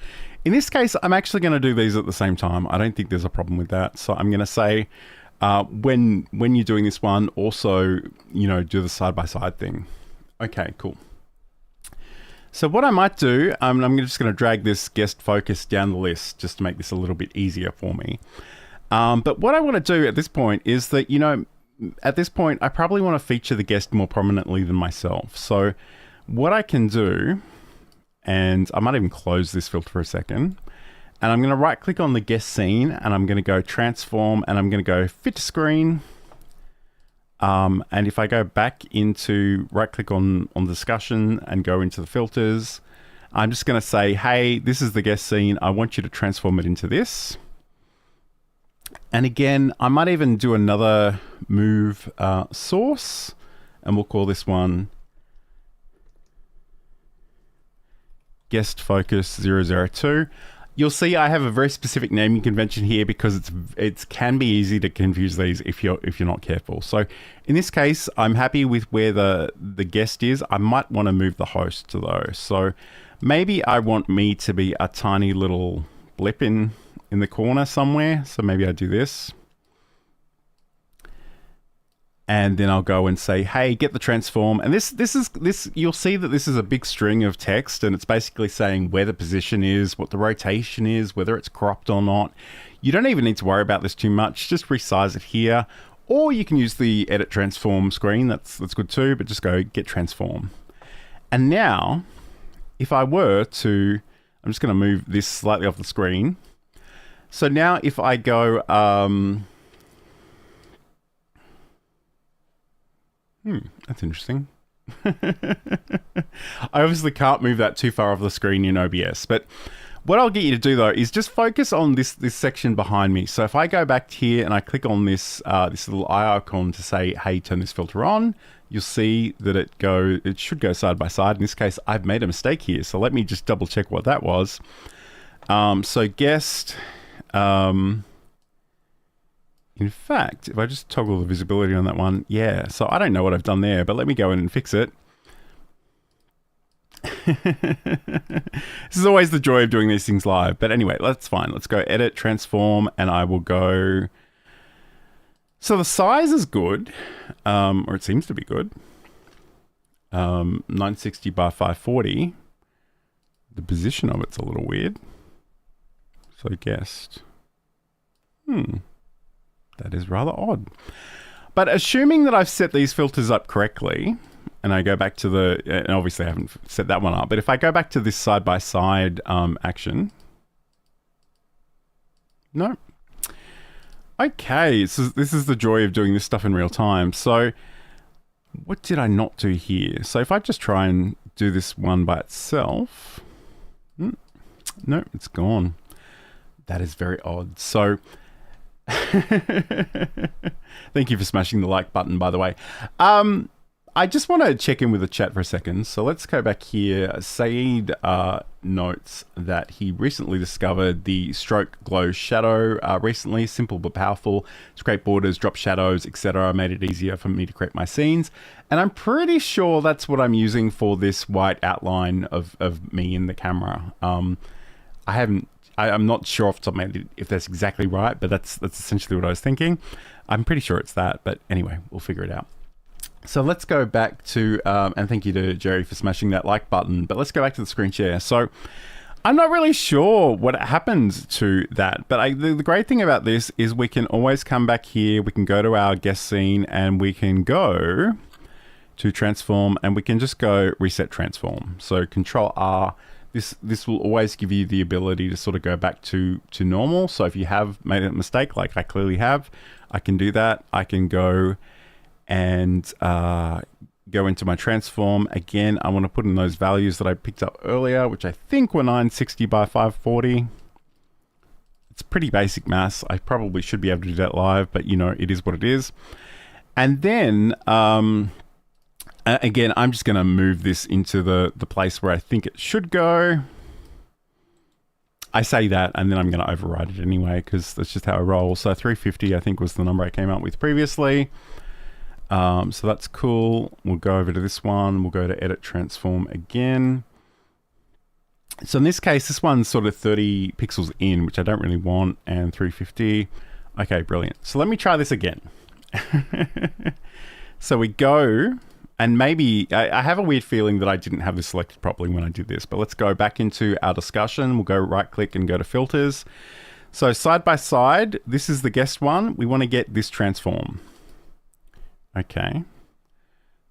S1: In this case, I'm actually going to do these at the same time. I don't think there's a problem with that. So I'm going to say, when you're doing this one, also, you know, do the side-by-side thing. Okay, cool. So what I might do, I'm just going to drag this guest focus down the list just to make this a little bit easier for me. But what I want to do at this point is that, you know, at this point, I probably want to feature the guest more prominently than myself. So what I can do, and I might even close this filter for a second, and I'm going to right click on the guest scene and I'm going to go transform and I'm going to go fit to screen. And if I go back into right click on discussion and go into the filters, I'm just going to say, hey, this is the guest scene. I want you to transform it into this. And again, I might even do another move source, and we'll call this one guest focus 002. You'll see I have a very specific naming convention here because it can be easy to confuse these if you're not careful. So in this case, I'm happy with where the guest is. I might want to move the host to those. So maybe I want me to be a tiny little blip in the corner somewhere. So maybe I do this. And then I'll go and say, hey, get the transform. And this you'll see that this is a big string of text, and it's basically saying where the position is, what the rotation is, whether it's cropped or not. You don't even need to worry about this too much. Just resize it here, or you can use the edit transform screen. That's good too, but just go get transform. And now, if I were to, I'm just going to move this slightly off the screen. So now if I go, that's interesting. I obviously can't move that too far off the screen in OBS, but what I'll get you to do though is just focus on this section behind me. So if I go back here and I click on this little eye icon to say, hey, turn this filter on, you'll see that it should go side by side. In this case, I've made a mistake here. So let me just double check what that was. So guest, in fact, if I just toggle the visibility on that one, yeah, so I don't know what I've done there, but let me go in and fix it. This is always the joy of doing these things live. But anyway, that's fine. Let's go edit, transform, and I will go. So the size is good, or it seems to be good. 960 by 540. The position of it's a little weird. So guessed. That is rather odd. But assuming that I've set these filters up correctly, and I go back to and obviously I haven't set that one up, but if I go back to this side-by-side action, no. Okay, so this is the joy of doing this stuff in real time. So what did I not do here? So if I just try and do this one by itself, no, it's gone. That is very odd. So thank you for smashing the like button, by the way. I just want to check in with the chat for a second. So let's go back here. Saeed notes that he recently discovered the stroke glow shadow recently. Simple but powerful. It's great borders, drop shadows, etc. Made it easier for me to create my scenes. And I'm pretty sure that's what I'm using for this white outline of me in the camera. I'm not sure off the top of my head if that's exactly right, but that's essentially what I was thinking. I'm pretty sure it's that, but anyway, we'll figure it out. So let's go back to, and thank you to Jerry for smashing that like button, but let's go back to the screen share. So I'm not really sure what happened to that, but the great thing about this is we can always come back here, we can go to our guest scene, and we can go to transform, and we can just go reset transform. So Control R. this will always give you the ability to sort of go back to normal. So if you have made a mistake, like I clearly have, I can do that. I can go and go into my transform. Again, I want to put in those values that I picked up earlier, which I think were 960 by 540. It's pretty basic maths. I probably should be able to do that live, but you know, it is what it is. And then, again, I'm just going to move this into the place where I think it should go. I say that, and then I'm going to override it anyway, because that's just how I roll. So 350, I think, was the number I came up with previously. So that's cool. We'll go over to this one. We'll go to Edit Transform again. So in this case, this one's sort of 30 pixels in, which I don't really want, and 350. Okay, brilliant. So let me try this again. So we go, and maybe, I have a weird feeling that I didn't have this selected properly when I did this, but let's go back into our discussion. We'll go right click and go to filters. So side by side, this is the guest one. We want to get this transform. Okay.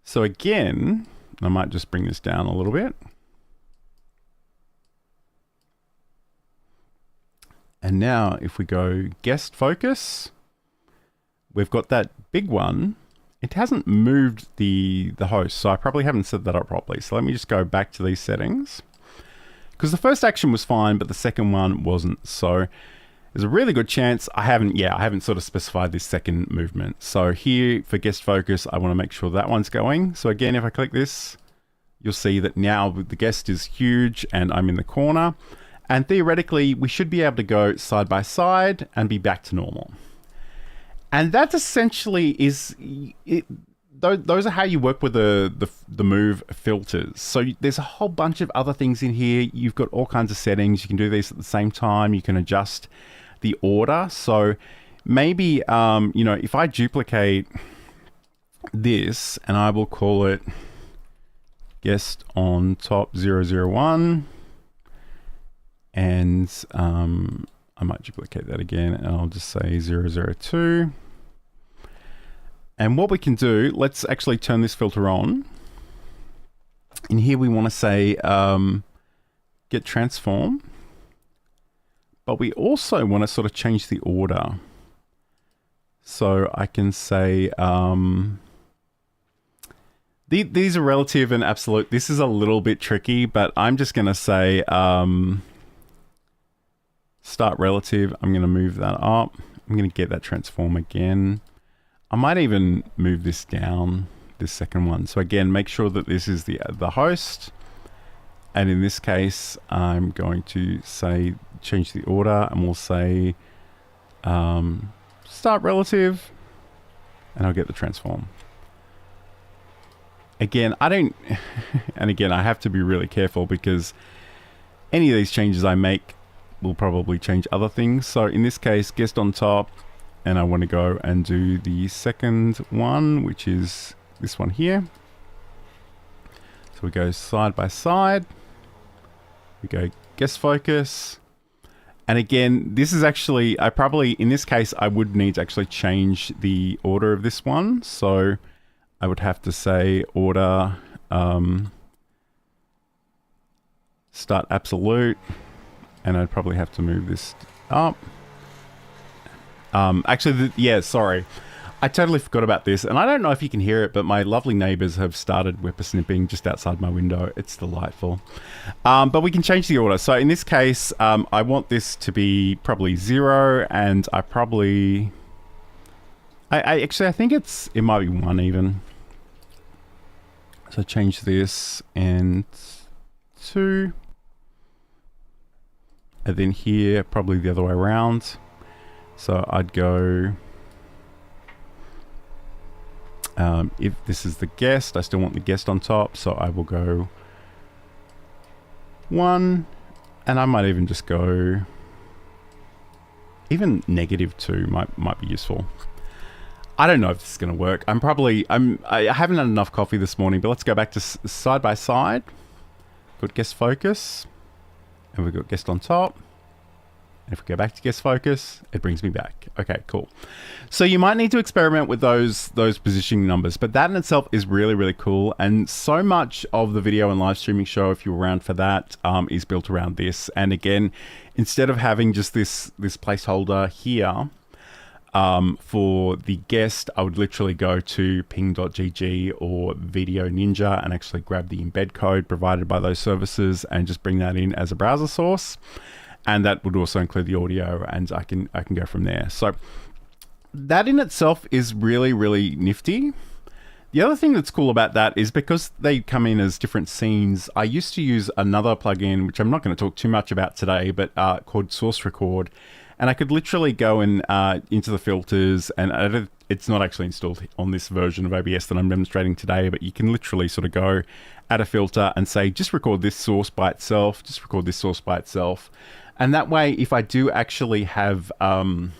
S1: So again, I might just bring this down a little bit. And now if we go guest focus, we've got that big one. It hasn't moved the host, so I probably haven't set that up properly. So let me just go back to these settings, because the first action was fine, but the second one wasn't. So there's a really good chance I haven't sort of specified this second movement. So here for guest focus, I want to make sure that one's going. So again, if I click this, you'll see that now the guest is huge and I'm in the corner. And theoretically, we should be able to go side by side and be back to normal. And that essentially is it. Those are how you work with the move filters. So there's a whole bunch of other things in here. You've got all kinds of settings. You can do these at the same time. You can adjust the order. So maybe, you know, if I duplicate this and I will call it guest on top 001, and I might duplicate that again and I'll just say 002. And what we can do, let's actually turn this filter on. In here we want to say get transform, but we also want to sort of change the order. So I can say these are relative and absolute. This is a little bit tricky, but I'm just going to say start relative. I'm going to move that up. I'm going to get that transform again. I might even move this down, this second one. So again, make sure that this is the host. And in this case, I'm going to say, change the order, and we'll say start relative, and I'll get the transform. Again, and again, I have to be really careful because any of these changes I make will probably change other things. So in this case, guest on top, and I want to go and do the second one, which is this one here. So we go side by side. We go guest focus. And again, this is actually, in this case, I would need to actually change the order of this one. So I would have to say order start absolute. And I'd probably have to move this up. Actually, sorry. I totally forgot about this. And I don't know if you can hear it, but my lovely neighbors have started whippersnipping just outside my window. It's delightful. But we can change the order. So in this case, I want this to be probably 0. And I think it might be 1 even. So change this and 2. And then here, probably the other way around. So I'd go, if this is the guest, I still want the guest on top. So I will go 1, and I might even just go, even -2 might be useful. I don't know if this is going to work. I haven't had enough coffee this morning, but let's go back to side by side. Got guest focus, and we've got guest on top. If we go back to guest focus, it brings me back. Okay, cool. So you might need to experiment with those positioning numbers, but that in itself is really, really cool. And so much of the video and live streaming show, if you're around for that, is built around this. And again, instead of having just this placeholder here for the guest, I would literally go to ping.gg or Video Ninja and actually grab the embed code provided by those services and just bring that in as a browser source. And that would also include the audio, and I can go from there. So that in itself is really, really nifty. The other thing that's cool about that is because they come in as different scenes, I used to use another plugin, which I'm not going to talk too much about today, but called Source Record. And I could literally go in into the filters, and it's not actually installed on this version of OBS that I'm demonstrating today, but you can literally sort of go add a filter and say, just record this source by itself, just record this source by itself. And that way, if I do actually have different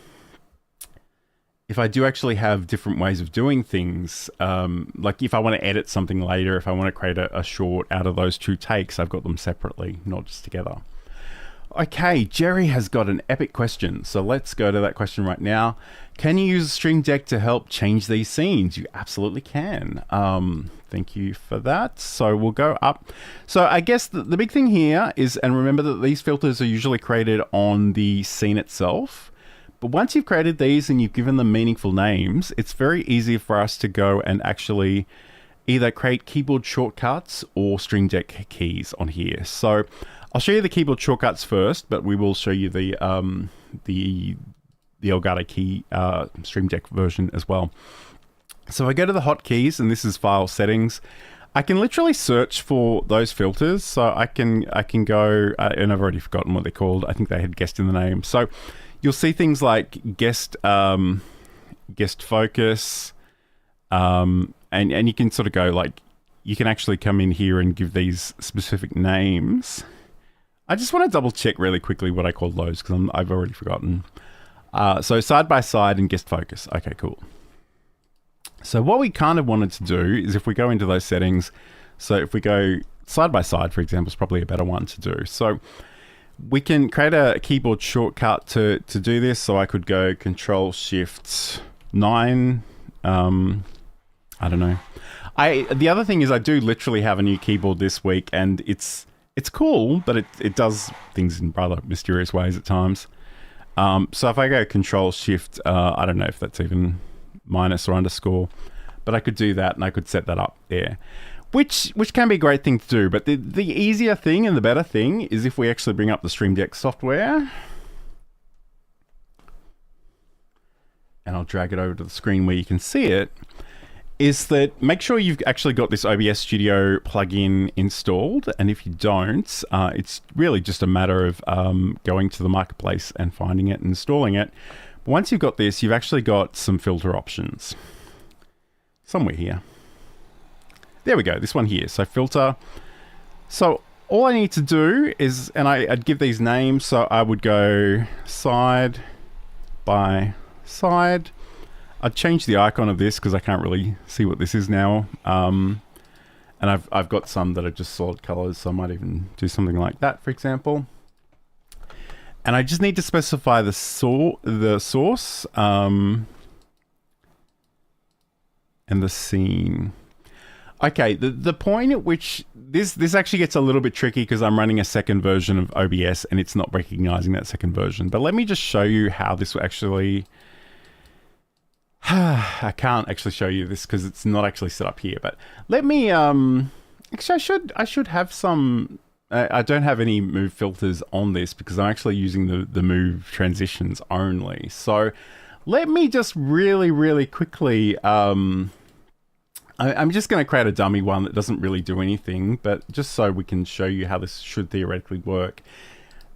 S1: ways of doing things, like if I want to edit something later, if I want to create a short out of those two takes, I've got them separately, not just together. Okay, Jerry has got an epic question. So let's go to that question right now. Can you use Stream Deck to help change these scenes? You absolutely can. Thank you for that. So we'll go up. So I guess the big thing here is, and remember that these filters are usually created on the scene itself. But once you've created these and you've given them meaningful names, it's very easy for us to go and actually either create keyboard shortcuts or Stream Deck keys on here. So I'll show you the keyboard shortcuts first, but we will show you the Elgato key Stream Deck version as well. So if I go to the hotkeys, and this is file settings, I can literally search for those filters. So I can go, and I've already forgotten what they're called. I think they had guest in the name. So you'll see things like guest focus, and you can sort of go like, you can actually come in here and give these specific names. I just want to double check really quickly what I called those because I've already forgotten. So side by side and guest focus. Okay, cool. So what we kind of wanted to do is if we go into those settings, so if we go side by side, for example, is probably a better one to do. So we can create a keyboard shortcut to do this. So I could go Control-Shift-9. I don't know. The other thing is I do literally have a new keyboard this week, and it's cool, but it does things in rather mysterious ways at times. So if I go Control-Shift, I don't know if that's even minus or underscore, but I could do that and I could set that up there, which can be a great thing to do. But the easier thing and the better thing is if we actually bring up the Stream Deck software, and I'll drag it over to the screen where you can see it, is that make sure you've actually got this OBS Studio plugin installed. And if you don't, it's really just a matter of going to the marketplace and finding it and installing it. But once you've got this, you've actually got some filter options somewhere here. There we go, this one here. So filter. So all I need to do is, and I'd give these names. So I would go side by side. I'd change the icon of this because I can't really see what this is now. And I've got some that are just solid colors, so I might even do something like that, for example. And I just need to specify the source and the scene. Okay, the point at which this actually gets a little bit tricky because I'm running a second version of OBS and it's not recognizing that second version. But let me just show you how this will actually... I can't actually show you this because it's not actually set up here, but let me, actually I should have some, I don't have any move filters on this because I'm actually using the move transitions only. So let me just really quickly, I'm just going to create a dummy one that doesn't really do anything, but just so we can show you how this should theoretically work.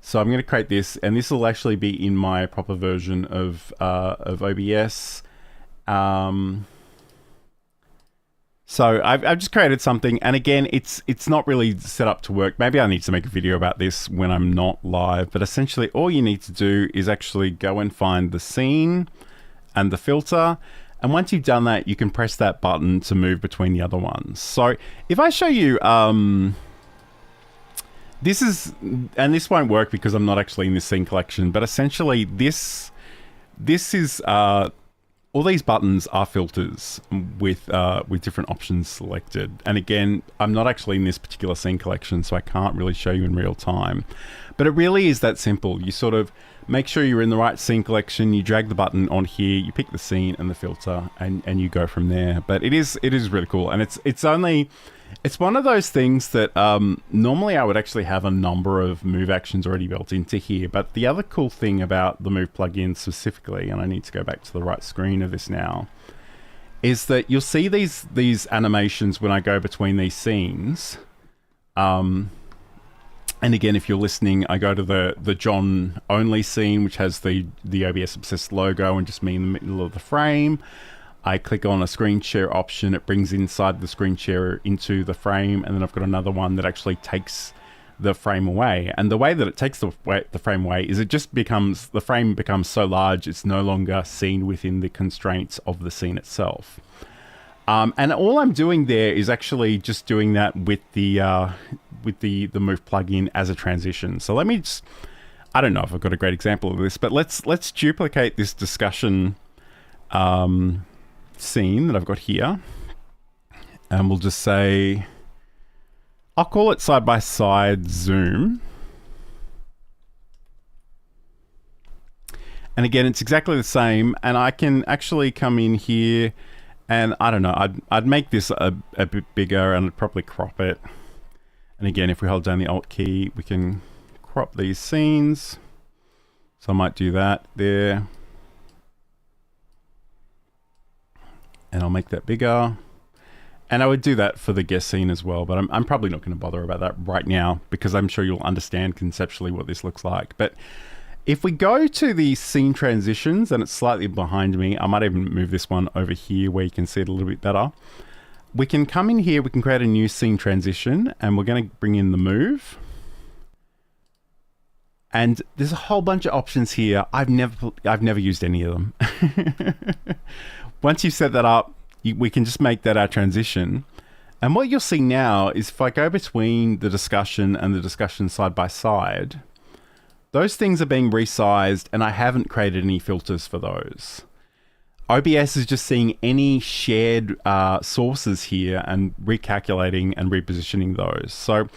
S1: So I'm going to create this, and this will actually be in my proper version of OBS. So I've just created something, and again, it's not really set up to work. Maybe I need to make a video about this when I'm not live, but essentially all you need to do is actually go and find the scene and the filter. And once you've done that, you can press that button to move between the other ones. So if I show you, this is, and this won't work because I'm not actually in this scene collection, but essentially this is, all these buttons are filters with different options selected. And again, I'm not actually in this particular scene collection, so I can't really show you in real time. But it really is that simple. You sort of make sure you're in the right scene collection, you drag the button on here, you pick the scene and the filter, and you go from there. But it is really cool, and it's one of those things that normally I would actually have a number of move actions already built into here. But the other cool thing about the move plugin specifically, and I need to go back to the right screen of this now, is that you'll see these animations when I go between these scenes. And again, if you're listening, I go to the John only scene, which has the OBS Obsessed logo and just me in the middle of the frame. I click on a screen share option, it brings inside the screen share into the frame, and then I've got another one that actually takes the frame away. And the way that it takes the frame away is it just becomes, the frame becomes so large it's no longer seen within the constraints of the scene itself. And all I'm doing there is actually just doing that with the Move plugin as a transition. So let me just, I don't know if I've got a great example of this, but let's duplicate this discussion scene that I've got here, and we'll just say, I'll call it side by side zoom. And again, it's exactly the same, and I can actually come in here and I don't know, I'd make this a bit bigger and I'd probably crop it. And again, if we hold down the Alt key, we can crop these scenes. So I might do that there. And I'll make that bigger. And I would do that for the guest scene as well, but I'm probably not going to bother about that right now because I'm sure you'll understand conceptually what this looks like. But if we go to the scene transitions, and it's slightly behind me, I might even move this one over here where you can see it a little bit better. We can come in here, we can create a new scene transition, and we're going to bring in the move. And there's a whole bunch of options here. I've never used any of them. Once you set that up, we can just make that our transition. And what you'll see now is if I go between the discussion and the discussion side by side, those things are being resized and I haven't created any filters for those. OBS is just seeing any shared sources here and recalculating and repositioning those. So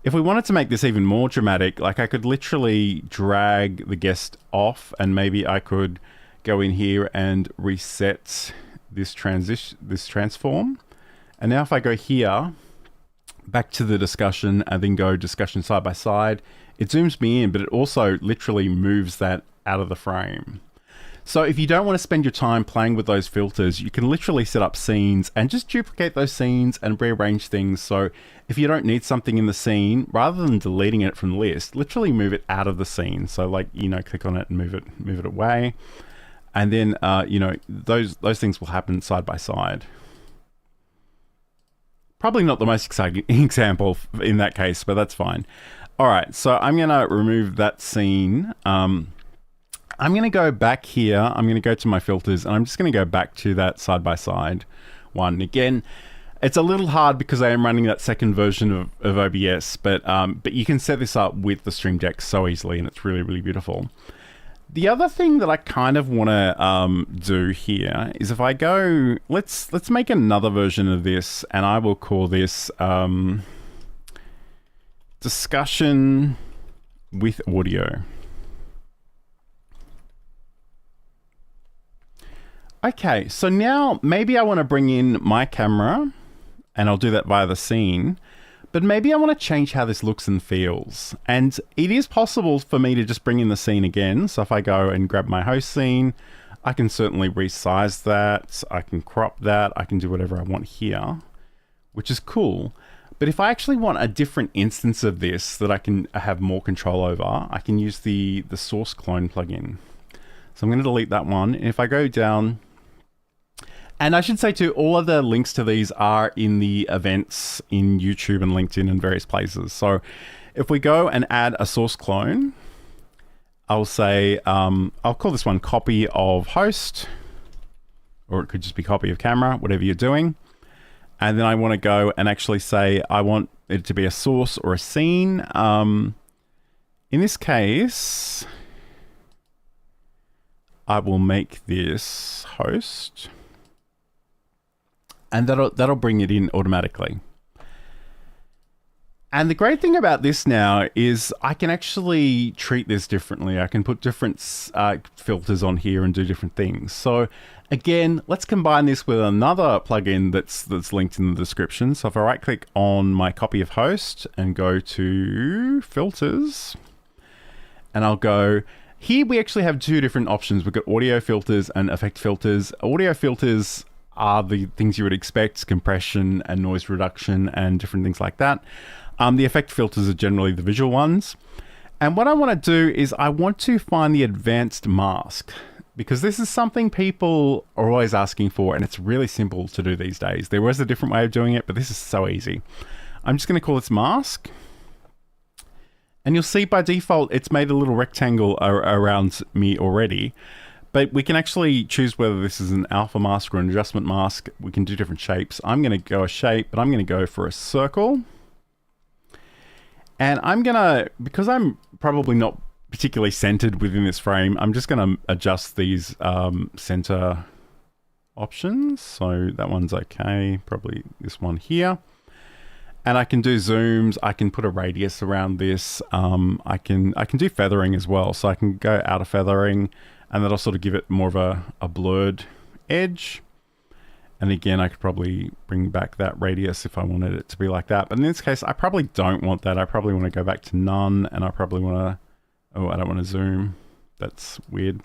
S1: if we wanted to make this even more dramatic, like I could literally drag the guest off and maybe I could go in here and reset this transform. And now if I go here, back to the discussion and then go discussion side by side, it zooms me in, but it also literally moves that out of the frame. So if you don't want to spend your time playing with those filters, you can literally set up scenes and just duplicate those scenes and rearrange things. So if you don't need something in the scene, rather than deleting it from the list, literally move it out of the scene. So like, you know, click on it and move it away. And then, you know, those things will happen side by side. Probably not the most exciting example in that case, but that's fine. All right, so I'm gonna remove that scene. I'm gonna go back here. I'm gonna go to my filters and I'm just gonna go back to that side by side one. Again, it's a little hard because I am running that second version of OBS, but you can set this up with the Stream Deck so easily and it's really, really beautiful. The other thing that I kind of want to do here is if I go, let's make another version of this, and I will call this discussion with audio. Okay, so now maybe I want to bring in my camera, and I'll do that via the scene. But maybe I want to change how this looks and feels. And it is possible for me to just bring in the scene again. So if I go and grab my host scene, I can certainly resize that. I can crop that. I can do whatever I want here, which is cool. But if I actually want a different instance of this that I can have more control over, I can use the source clone plugin. So I'm going to delete that one. And if I go down, and I should say too, all of the links to these are in the events in YouTube and LinkedIn and various places. So if we go and add a source clone, I'll say, I'll call this one copy of host, or it could just be copy of camera, whatever you're doing. And then I want to go and actually say I want it to be a source or a scene. In this case, I will make this host, and that'll bring it in automatically. And the great thing about this now is I can actually treat this differently. I can put different filters on here and do different things. So again, let's combine this with another plugin that's linked in the description. So if I right click on my copy of host and go to filters, and I'll go, here we actually have two different options. We've got audio filters and effect filters. Audio filters are the things you would expect, compression and noise reduction and different things like that. The effect filters are generally the visual ones. And what I want to do is I want to find the advanced mask, because this is something people are always asking for, and it's really simple to do these days. There was a different way of doing it, but this is so easy. I'm just going to call this mask. And you'll see by default, it's made a little rectangle around me already. But we can actually choose whether this is an alpha mask or an adjustment mask. We can do different shapes. I'm going to go a shape, but I'm going to go for a circle. And I'm going to, because I'm probably not particularly centered within this frame, I'm just going to adjust these center options. So that one's okay, probably this one here. And I can do zooms, I can put a radius around this. I can do feathering as well. So I can go out of feathering, and that'll sort of give it more of a blurred edge. And again, I could probably bring back that radius if I wanted it to be like that. But in this case, I probably don't want that. I probably want to go back to none, and I probably want to, oh, I don't want to zoom. That's weird.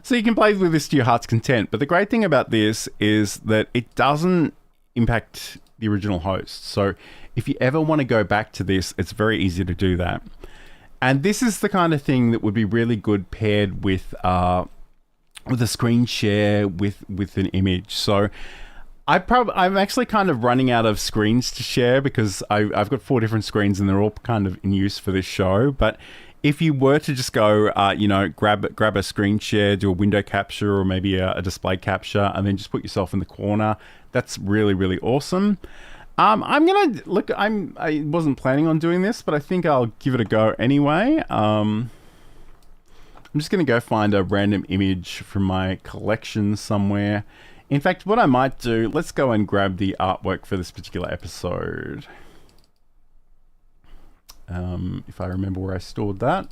S1: So you can play with this to your heart's content. But the great thing about this is that it doesn't impact the original host. So if you ever want to go back to this, it's very easy to do that. And this is the kind of thing that would be really good paired with a screen share with an image. So I'm actually kind of running out of screens to share, because I've got 4 different screens and they're all kind of in use for this show. But if you were to just go, grab a screen share, do a window capture or maybe a display capture, and then just put yourself in the corner, that's really, really awesome. I'm gonna look. I wasn't planning on doing this, but I think I'll give it a go anyway. I'm just gonna go find a random image from my collection somewhere. In fact, what I might do, let's go and grab the artwork for this particular episode. If I remember where I stored that.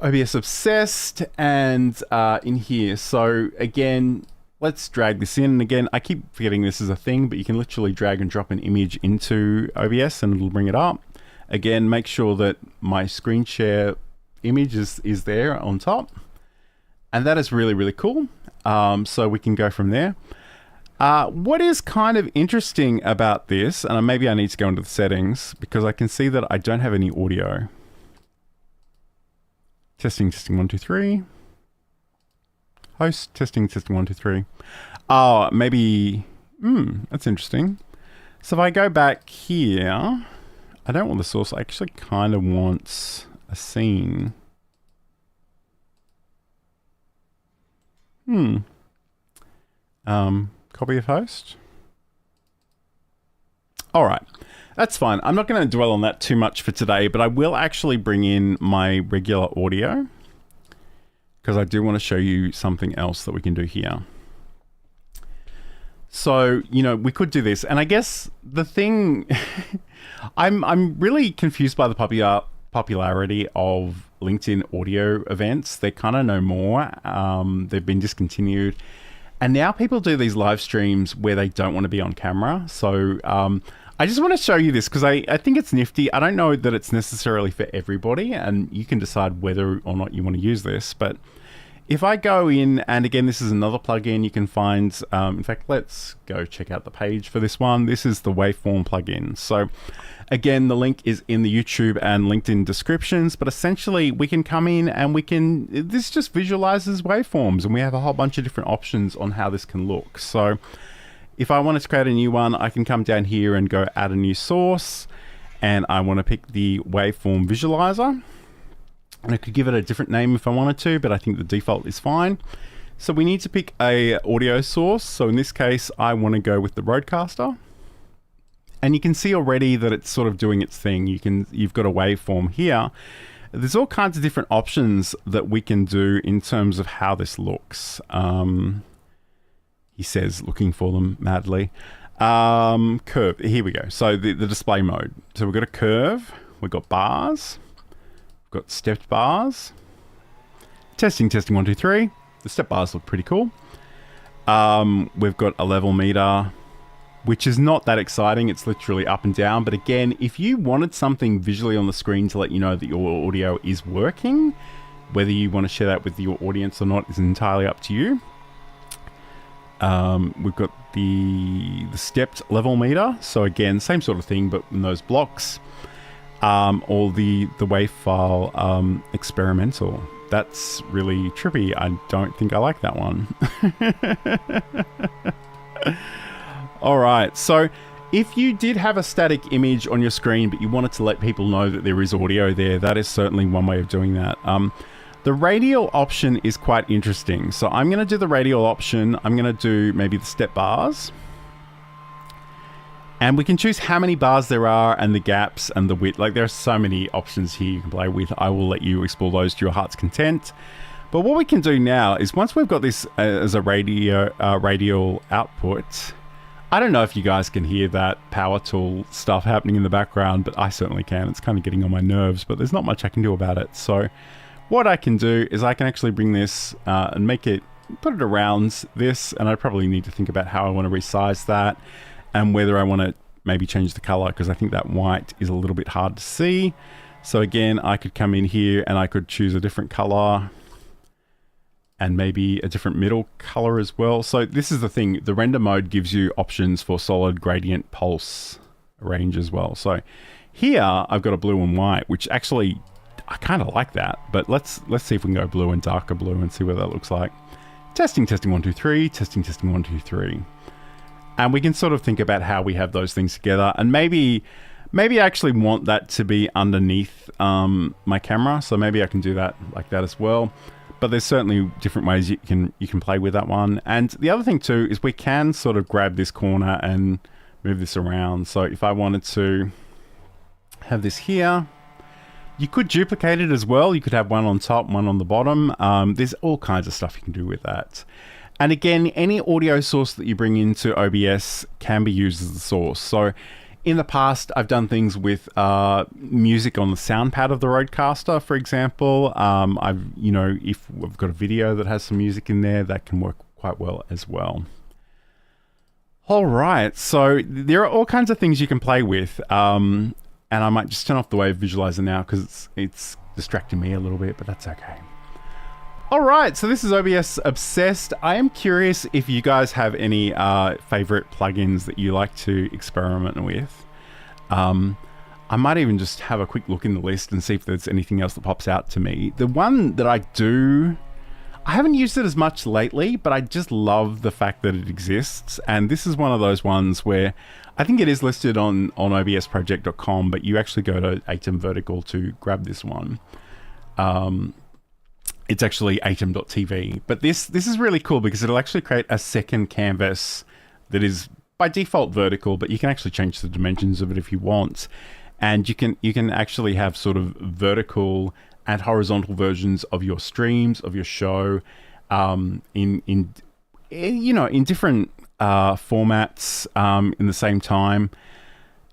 S1: OBS Obsessed, and in here. So again, let's drag this in. And again, I keep forgetting this is a thing, but you can literally drag and drop an image into OBS and it'll bring it up. Again, make sure that my screen share image is there on top. And that is really, really cool. So we can go from there. What is kind of interesting about this, and maybe I need to go into the settings, because I can see that I don't have any audio. Testing 1, 2, 3. Host, testing 1, 2, 3. Oh, maybe, that's interesting. So if I go back here, I don't want the source, I actually kind of want a scene. Copy of host. All right, that's fine. I'm not going to dwell on that too much for today, but I will actually bring in my regular audio, because I do want to show you something else that we can do here. So, we could do this, and I guess the thing, I'm really confused by the popularity of LinkedIn audio events. They're kind of no more. They've been discontinued. And now people do these live streams where they don't want to be on camera. So I just want to show you this because I think it's nifty. I don't know that it's necessarily for everybody, and you can decide whether or not you want to use this. But if I go in, and again, this is another plugin you can find. In fact, let's go check out the page for this one. This is the Waveform plugin. So again, the link is in the YouTube and LinkedIn descriptions, but essentially we can come in and this just visualizes waveforms, and we have a whole bunch of different options on how this can look. So if I wanted to create a new one, I can come down here and go add a new source, and I want to pick the waveform visualizer. And I could give it a different name if I wanted to, but I think the default is fine. So we need to pick a audio source. So in this case, I want to go with the Rodecaster. And you can see already that it's sort of doing its thing. You've got a waveform here. There's all kinds of different options that we can do in terms of how this looks. He says, looking for them madly. Curve, here we go. So the display mode. So we've got a curve, we've got bars, we've got stepped bars. Testing, 1, 2, 3. The step bars look pretty cool. We've got a level meter, which is not that exciting. It's literally up and down. But again, if you wanted something visually on the screen to let you know that your audio is working, whether you want to share that with your audience or not is entirely up to you. We've got the stepped level meter. So again, same sort of thing, but in those blocks. Or the wave file experimental. That's really trippy. I don't think I like that one. All right, so if you did have a static image on your screen, but you wanted to let people know that there is audio there, that is certainly one way of doing that. The radial option is quite interesting. So I'm going to do the radial option. I'm going to do maybe the step bars. And we can choose how many bars there are and the gaps and the width. Like, there are so many options here you can play with. I will let you explore those to your heart's content. But what we can do now is, once we've got this as a radial output, I don't know if you guys can hear that power tool stuff happening in the background, but I certainly can. It's kind of getting on my nerves, but there's not much I can do about it. So what I can do is I can actually bring this and put it around this, and I probably need to think about how I want to resize that. And whether I want to maybe change the color, because I think that white is a little bit hard to see. So again, I could come in here and I could choose a different color and maybe a different middle color as well. So this is the thing, the render mode gives you options for solid, gradient, pulse range as well. So here I've got a blue and white, which actually I kind of like that, but let's see if we can go blue and darker blue and see what that looks like. Testing, 1, 2, 3, testing, 1, 2, 3. And we can sort of think about how we have those things together. And maybe I actually want that to be underneath my camera. So maybe I can do that like that as well. But there's certainly different ways you can play with that one. And the other thing too is we can sort of grab this corner and move this around. So if I wanted to have this here, you could duplicate it as well. You could have one on top, one on the bottom. There's all kinds of stuff you can do with that. And again, any audio source that you bring into OBS can be used as the source. So in the past, I've done things with music on the sound pad of the Rodecaster, for example. If we've got a video that has some music in there, that can work quite well as well. All right, so there are all kinds of things you can play with. And I might just turn off the wave visualizer now because it's distracting me a little bit, but that's okay. All right, so this is OBS Obsessed. I am curious if you guys have any favorite plugins that you like to experiment with. I might even just have a quick look in the list and see if there's anything else that pops out to me. The one that I haven't used it as much lately, but I just love the fact that it exists. And this is one of those ones where I think it is listed on obsproject.com, but you actually go to Aitum Vertical to grab this one. It's actually Aitum.tv, but this is really cool because it'll actually create a second canvas that is by default vertical, but you can actually change the dimensions of it if you want. And you can actually have sort of vertical and horizontal versions of your streams, of your show, in different formats in the same time.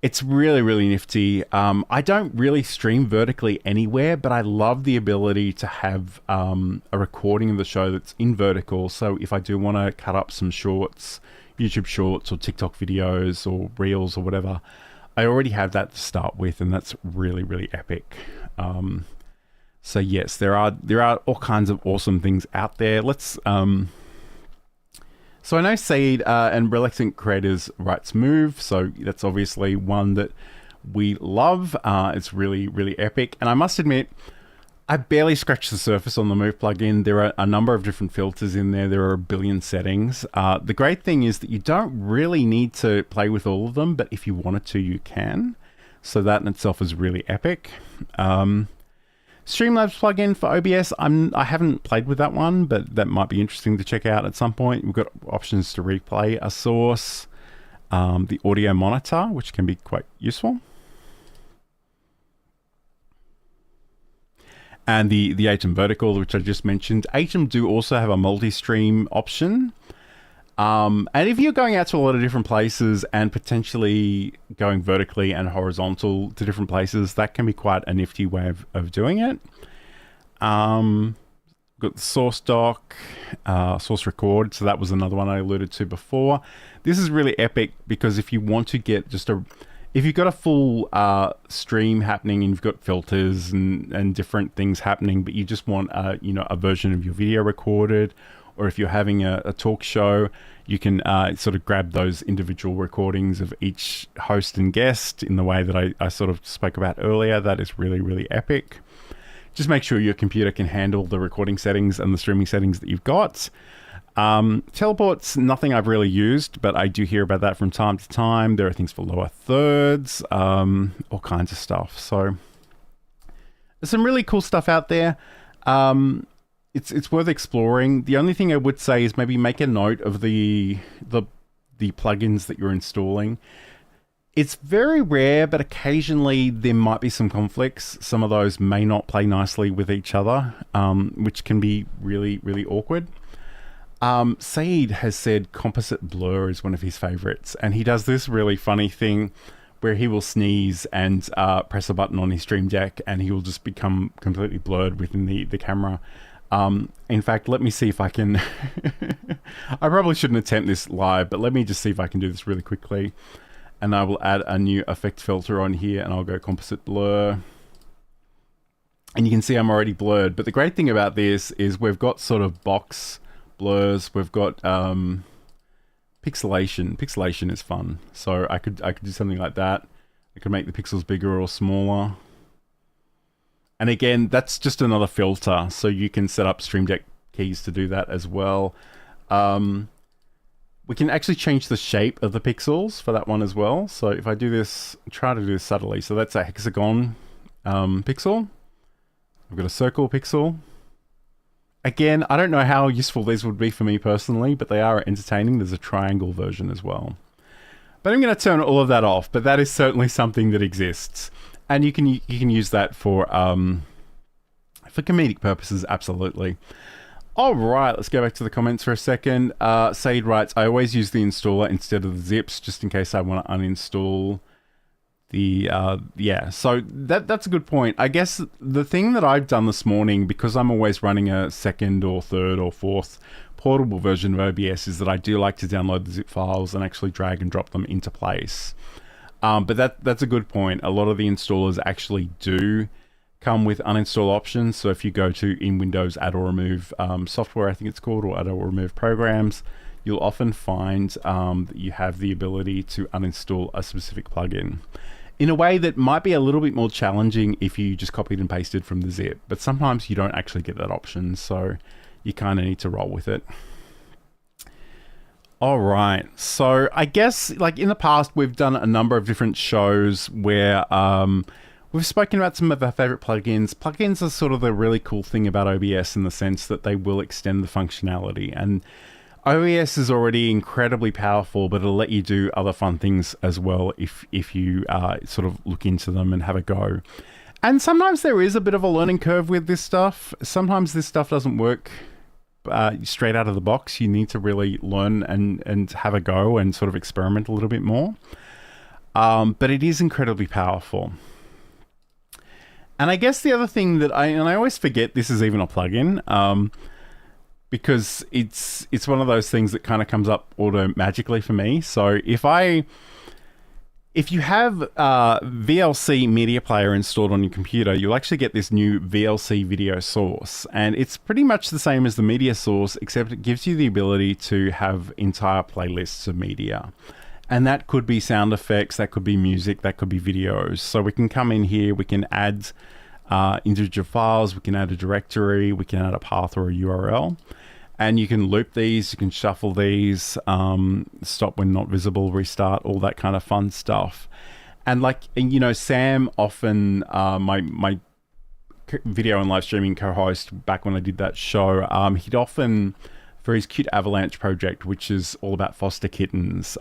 S1: It's really, really nifty. I don't really stream vertically anywhere, but I love the ability to have a recording of the show that's in vertical. So if I do want to cut up some shorts, YouTube shorts or TikTok videos or reels or whatever, I already have that to start with, and that's really, really epic. So yes, there are all kinds of awesome things out there. Let's So I know Saeed and Reluctant Creators writes Move, so that's obviously one that we love. It's really, really epic. And I must admit, I barely scratched the surface on the Move plugin. There are a number of different filters in there. There are a billion settings. The great thing is that you don't really need to play with all of them, but if you wanted to, you can. So that in itself is really epic. Streamlabs plugin for OBS, I haven't played with that one, but that might be interesting to check out at some point. We've got options to replay a source, the audio monitor, which can be quite useful. And the Aitum vertical, which I just mentioned. Aitum do also have a multi-stream option. And if you're going out to a lot of different places and potentially going vertically and horizontal to different places, that can be quite a nifty way of doing it. Got the source dock, source record. So that was another one I alluded to before. This is really epic because if you want to get just if you've got a full stream happening and you've got filters and different things happening, but you just want a version of your video recorded, or if you're having a talk show, you can sort of grab those individual recordings of each host and guest in the way that I sort of spoke about earlier. That is really, really epic. Just make sure your computer can handle the recording settings and the streaming settings that you've got. Teleport's nothing I've really used, but I do hear about that from time to time. There are things for lower thirds, all kinds of stuff. So there's some really cool stuff out there. It's worth exploring. The only thing I would say is maybe make a note of the plugins that you're installing. It's very rare, but occasionally there might be some conflicts. Some of those may not play nicely with each other, which can be really, really awkward. Saeed has said composite blur is one of his favorites, and he does this really funny thing where he will sneeze and press a button on his Stream Deck and he will just become completely blurred within the camera. In fact, let me see if I can I probably shouldn't attempt this live, but let me just see if I can do this really quickly, and I will add a new effect filter on here and I'll go composite blur. And you can see I'm already blurred, but the great thing about this is we've got sort of box blurs, we've got pixelation. Pixelation is fun. So I could do something like that. I could make the pixels bigger or smaller. And again, that's just another filter. So you can set up Stream Deck keys to do that as well. We can actually change the shape of the pixels for that one as well. So if I do this, try to do this subtly. So that's a hexagon pixel. I've got a circle pixel. Again, I don't know how useful these would be for me personally, but they are entertaining. There's a triangle version as well. But I'm going to turn all of that off, but that is certainly something that exists. And you can use that for comedic purposes, absolutely. All right, let's go back to the comments for a second. Saeed writes, I always use the installer instead of the zips, just in case I want to uninstall the, yeah, so that's a good point. I guess the thing that I've done this morning, because I'm always running a second or third or fourth portable version of OBS, is that I do like to download the zip files and actually drag and drop them into place. But that's a good point. A lot of the installers actually do come with uninstall options. So if you go to in Windows add or remove software, I think it's called, or add or remove programs, you'll often find that you have the ability to uninstall a specific plugin in a way that might be a little bit more challenging if you just copied and pasted from the zip. But sometimes you don't actually get that option, so you kind of need to roll with it. All right, so I guess like in the past, we've done a number of different shows where we've spoken about some of our favorite plugins. Plugins are sort of the really cool thing about OBS in the sense that they will extend the functionality, and OBS is already incredibly powerful, but it'll let you do other fun things as well if you sort of look into them and have a go. And sometimes there is a bit of a learning curve with this stuff. Sometimes this stuff doesn't work straight out of the box. You need to really learn and have a go and sort of experiment a little bit more. But it is incredibly powerful. And I guess the other thing that I always forget this is even a plugin, because it's one of those things that kind of comes up auto-magically for me. So if you have VLC Media Player installed on your computer, you'll actually get this new VLC video source. And it's pretty much the same as the media source, except it gives you the ability to have entire playlists of media. And that could be sound effects, that could be music, that could be videos. So we can come in here, we can add individual files, we can add a directory, we can add a path or a URL. And you can loop these, you can shuffle these, stop when not visible, restart, all that kind of fun stuff. And like, you know, Sam often, my video and live streaming co-host back when I did that show. He'd often, for his Cute Avalanche project, which is all about foster kittens,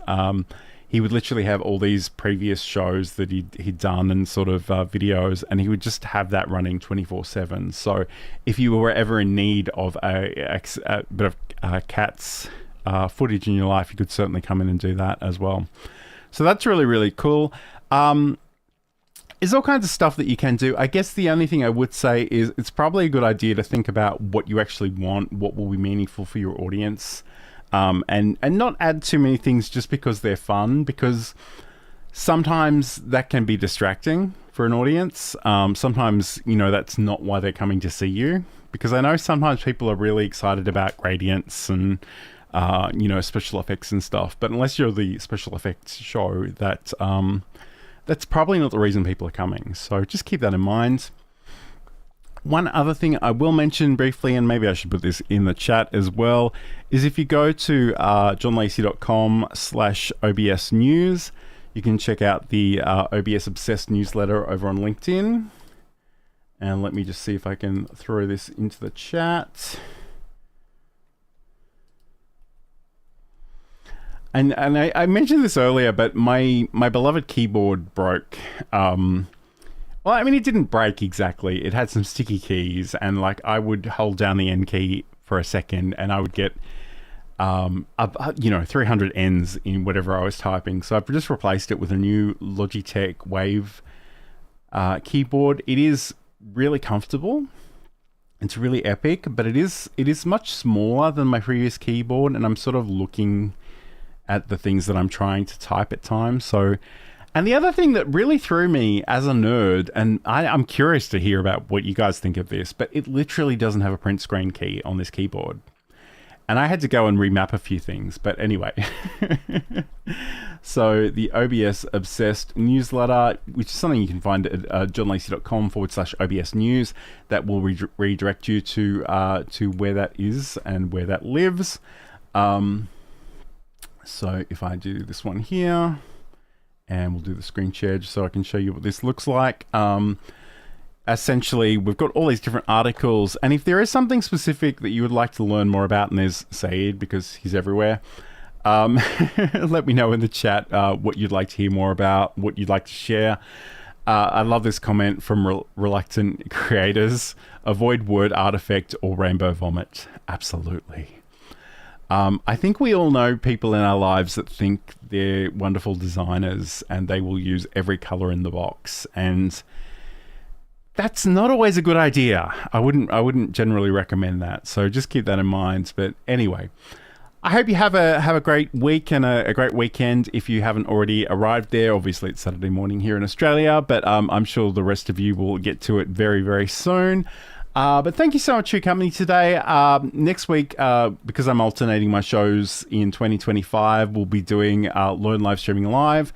S1: he would literally have all these previous shows that he'd done and sort of videos, and he would just have that running 24/7. So if you were ever in need of a bit of cats footage in your life, you could certainly come in and do that as well. So that's really, really cool. There's all kinds of stuff that you can do. I guess the only thing I would say is it's probably a good idea to think about what you actually want, what will be meaningful for your audience, and not add too many things just because they're fun, because sometimes that can be distracting for an audience. Sometimes, you know, that's not why they're coming to see you, because I know sometimes people are really excited about gradients and you know, special effects and stuff, but unless you're the special effects show, that's probably not the reason people are coming. So just keep that in mind. One other thing I will mention briefly, and maybe I should put this in the chat as well, is if you go to johnlacey.com/OBS news, you can check out the OBS Obsessed newsletter over on LinkedIn. And let me just see if I can throw this into the chat. And I mentioned this earlier, but my beloved keyboard broke. Well, I mean, it didn't break exactly. It had some sticky keys, and like I would hold down the N key for a second, and I would get, you know, 300 N's in whatever I was typing. So I've just replaced it with a new Logitech Wave keyboard. It is really comfortable. It's really epic, but it is much smaller than my previous keyboard, and I'm sort of looking at the things that I'm trying to type at times. So, and the other thing that really threw me as a nerd, and I'm curious to hear about what you guys think of this, but it literally doesn't have a print screen key on this keyboard. And I had to go and remap a few things, but anyway. So the OBS Obsessed newsletter, which is something you can find at johnlacey.com/OBS news, that will redirect you to where that is and where that lives. So if I do this one here, and we'll do the screen share just so I can show you what this looks like. Essentially, we've got all these different articles, and if there is something specific that you would like to learn more about, and there's Saeed because he's everywhere, let me know in the chat what you'd like to hear more about, what you'd like to share. I love this comment from reluctant creators: avoid word artifact or rainbow vomit. Absolutely. I think we all know people in our lives that think they're wonderful designers and they will use every color in the box, and that's not always a good idea. I wouldn't generally recommend that. So just keep that in mind. But anyway, I hope you have a great week and a great weekend. If you haven't already arrived there, obviously it's Saturday morning here in Australia, but I'm sure the rest of you will get to it very, very soon. But thank you so much for your company today. Next week, because I'm alternating my shows in 2025, we'll be doing Learn Live Streaming Live.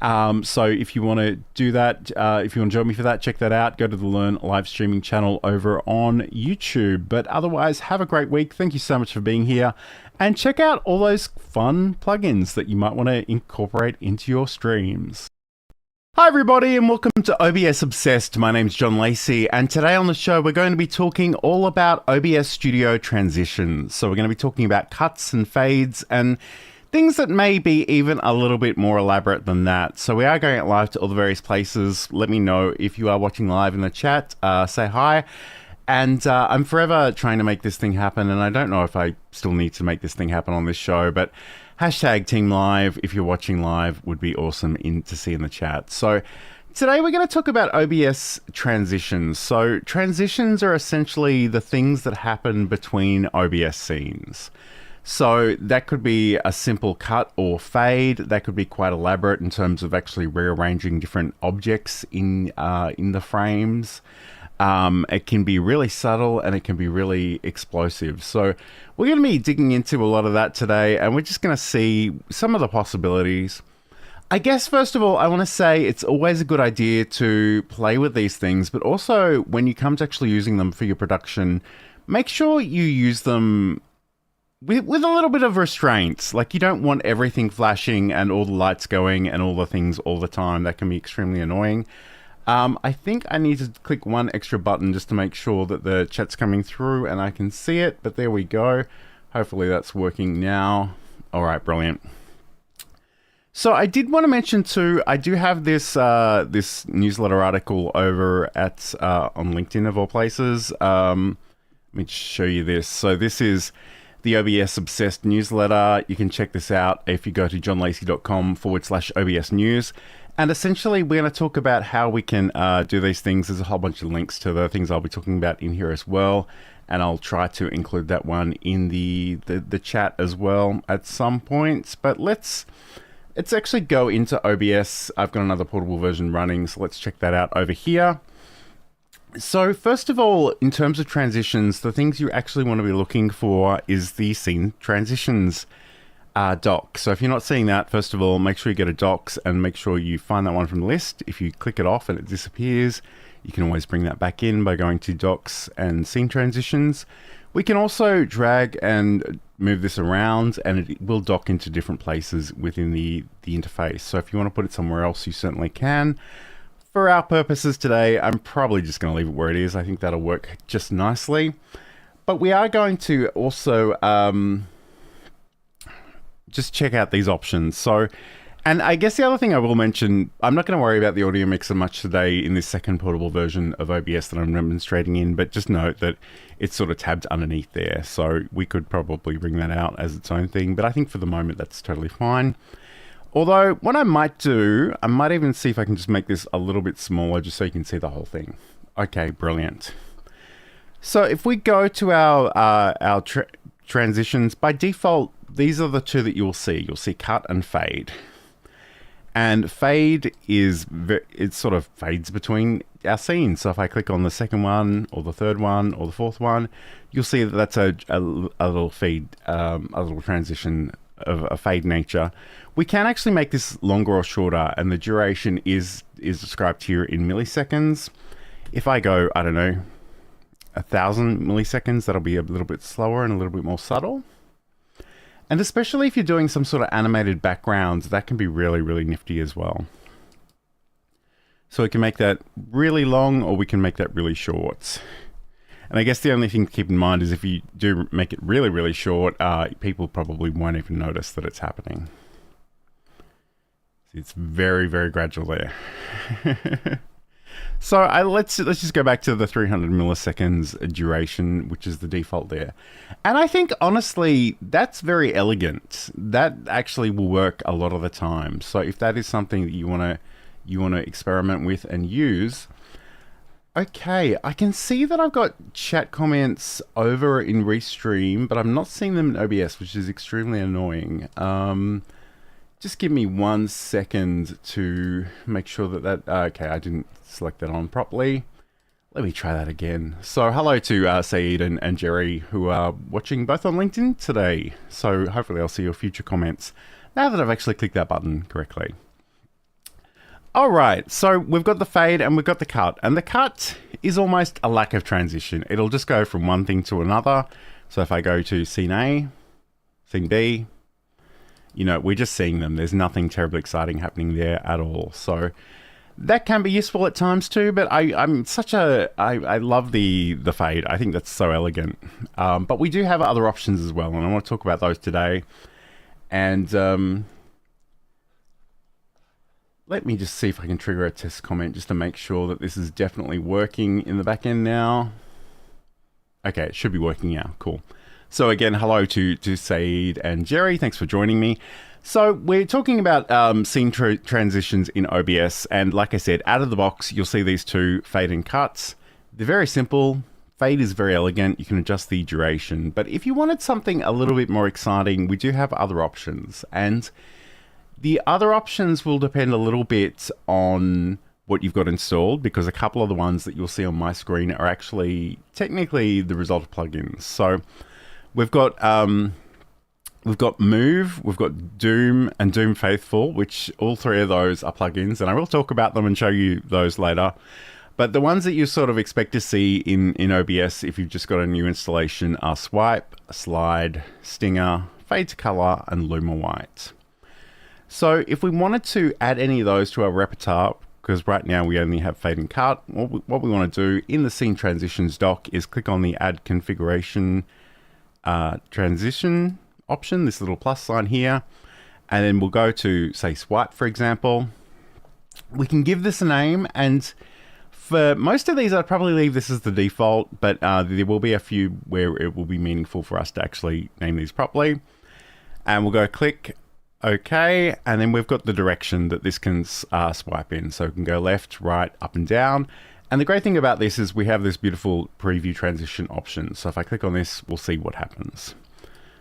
S1: So if you want to do that, if you want to join me for that, check that out. Go to the Learn Live Streaming channel over on YouTube. But otherwise, have a great week. Thank you so much for being here. And check out all those fun plugins that you might want to incorporate into your streams. Hi everybody, and welcome to OBS Obsessed. My name's John Lacey, and today on the show we're going to be talking all about OBS Studio transitions. So we're going to be talking about cuts and fades and things that may be even a little bit more elaborate than that. So we are going live to all the various places. Let me know if you are watching live in the chat. Say hi. And I'm forever trying to make this thing happen, and I don't know if I still need to make this thing happen on this show, but hashtag Team Live, if you're watching live, would be awesome to see in the chat. So today we're going to talk about OBS transitions. So transitions are essentially the things that happen between OBS scenes. So that could be a simple cut or fade. That could be quite elaborate in terms of actually rearranging different objects in the frames. It can be really subtle and it can be really explosive. So we're going to be digging into a lot of that today, and we're just going to see some of the possibilities. I guess, first of all, I want to say it's always a good idea to play with these things, but also when you come to actually using them for your production, make sure you use them with a little bit of restraints. Like, you don't want everything flashing and all the lights going and all the things all the time. That can be extremely annoying. I think I need to click one extra button just to make sure that the chat's coming through and I can see it, but there we go. Hopefully that's working now. All right, brilliant. So I did want to mention too, I do have this this newsletter article over at on LinkedIn of all places. Let me show you this. So this is the OBS Obsessed newsletter. You can check this out if you go to johnlacey.com/OBS news. And essentially, we're going to talk about how we can do these things. There's a whole bunch of links to the things I'll be talking about in here as well. And I'll try to include that one in the chat as well at some point. But let's actually go into OBS. I've got another portable version running, so let's check that out over here. So first of all, in terms of transitions, the things you actually want to be looking for is the scene transitions doc. So if you're not seeing that, first of all, make sure you go to docs and make sure you find that one from the list. If you click it off and it disappears, you can always bring that back in by going to docs and scene transitions. We can also drag and move this around and it will dock into different places within the interface. So if you want to put it somewhere else, you certainly can. For our purposes today, I'm probably just going to leave it where it is. I think that'll work just nicely. But we are going to also just check out these options. So, and I guess the other thing I will mention, I'm not going to worry about the audio mixer much today in this second portable version of OBS that I'm demonstrating in, but just note that it's sort of tabbed underneath there. So we could probably bring that out as its own thing, but I think for the moment that's totally fine. Although what I might do, I might even see if I can just make this a little bit smaller just so you can see the whole thing. Okay, brilliant. So if we go to our transitions, by default, these are the two that you'll see. You'll see cut and fade. And fade is, it sort of fades between our scenes. So if I click on the second one or the third one or the fourth one, you'll see that that's a little feed, a little transition of a fade nature. We can actually make this longer or shorter, and the duration is described here in milliseconds. If I go, I don't know, 1,000 milliseconds, that'll be a little bit slower and a little bit more subtle. And especially if you're doing some sort of animated backgrounds, that can be really, really nifty as well. So we can make that really long or we can make that really short. And I guess the only thing to keep in mind is if you do make it really, really short, people probably won't even notice that it's happening. It's very, very gradual there. So let's just go back to the 300 milliseconds duration, which is the default there. And I think, honestly, that's very elegant. That actually will work a lot of the time. So if that is something that you want to experiment with and use. Okay, I can see that I've got chat comments over in Restream, but I'm not seeing them in OBS, which is extremely annoying. Just give me 1 second to make sure that okay, I didn't select that on properly. Let me try that again. So hello to Saeed and Jerry, who are watching both on LinkedIn today. So hopefully I'll see your future comments now that I've actually clicked that button correctly. All right, so we've got the fade and we've got the cut, and the cut is almost a lack of transition. It'll just go from one thing to another. So if I go to scene A, scene B, you know, we're just seeing them. There's nothing terribly exciting happening there at all. So that can be useful at times too, but I love the fade. I think that's so elegant. But we do have other options as well, and I want to talk about those today. And let me just see if I can trigger a test comment just to make sure that this is definitely working in the back end now. Okay, it should be working now. Cool. So again, hello to Saeed and Jerry. Thanks for joining me. So we're talking about scene transitions in OBS. And like I said, out of the box, you'll see these two, fade and cuts. They're very simple. Fade is very elegant. You can adjust the duration. But if you wanted something a little bit more exciting, we do have other options. And the other options will depend a little bit on what you've got installed, because a couple of the ones that you'll see on my screen are actually technically the result of plugins. So we've got Move, we've got Doom and Doom Faithful, which all three of those are plugins, and I will talk about them and show you those later. But the ones that you sort of expect to see in OBS if you've just got a new installation are Swipe, Slide, Stinger, Fade to Color, and Luma White. So if we wanted to add any of those to our repertoire, because right now we only have fade and cut. What we want to do in the scene transitions dock is click on the add configuration transition option, this little plus sign here, and then we'll go to say swipe, for example. We can give this a name, and for most of these I'd probably leave this as the default, but there will be a few where it will be meaningful for us to actually name these properly. And we'll go click OK, and then we've got the direction that this can swipe in. So we can go left, right, up and down. And the great thing about this is we have this beautiful preview transition option. So if I click on this, we'll see what happens.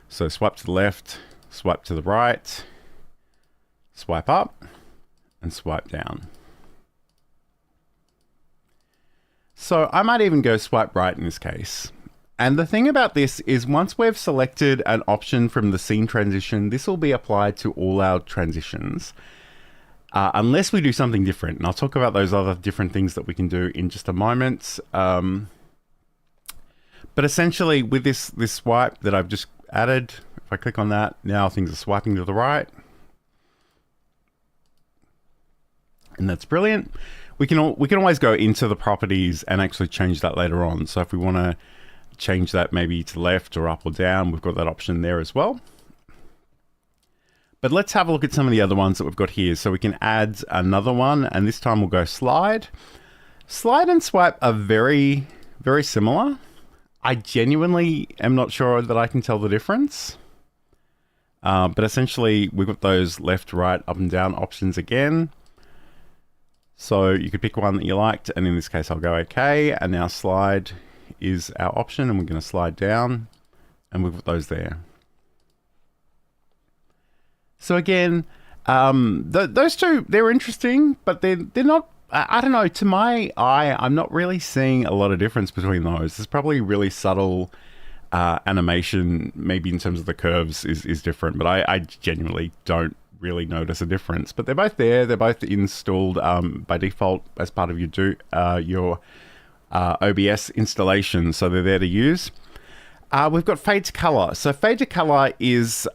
S1: So swipe to the left, swipe to the right, swipe up, and swipe down. So I might even go swipe right in this case. And the thing about this is once we've selected an option from the scene transition, this will be applied to all our transitions, unless we do something different. And I'll talk about those other different things that we can do in just a moment. But essentially with this swipe that I've just added, if I click on that, now things are swiping to the right. And that's brilliant. We can always go into the properties and actually change that later on. So if we want to change that maybe to left or up or down, we've got that option there as well. But let's have a look at some of the other ones that we've got here. So we can add another one, and this time we'll go slide. Slide and swipe are very, very similar. I genuinely am not sure that I can tell the difference. But essentially we've got those left, right, up and down options again. So you could pick one that you liked, and in this case I'll go OK, and now slide is our option, and we're going to slide down, and we've got those there. So again, those two, they're interesting, but they're not, I don't know, to my eye, I'm not really seeing a lot of difference between those. There's probably really subtle animation, maybe in terms of the curves is different, but I genuinely don't really notice a difference. But they're both there. They're both installed by default as part of your OBS installation, so they're there to use. We've got fade to color. So fade to color is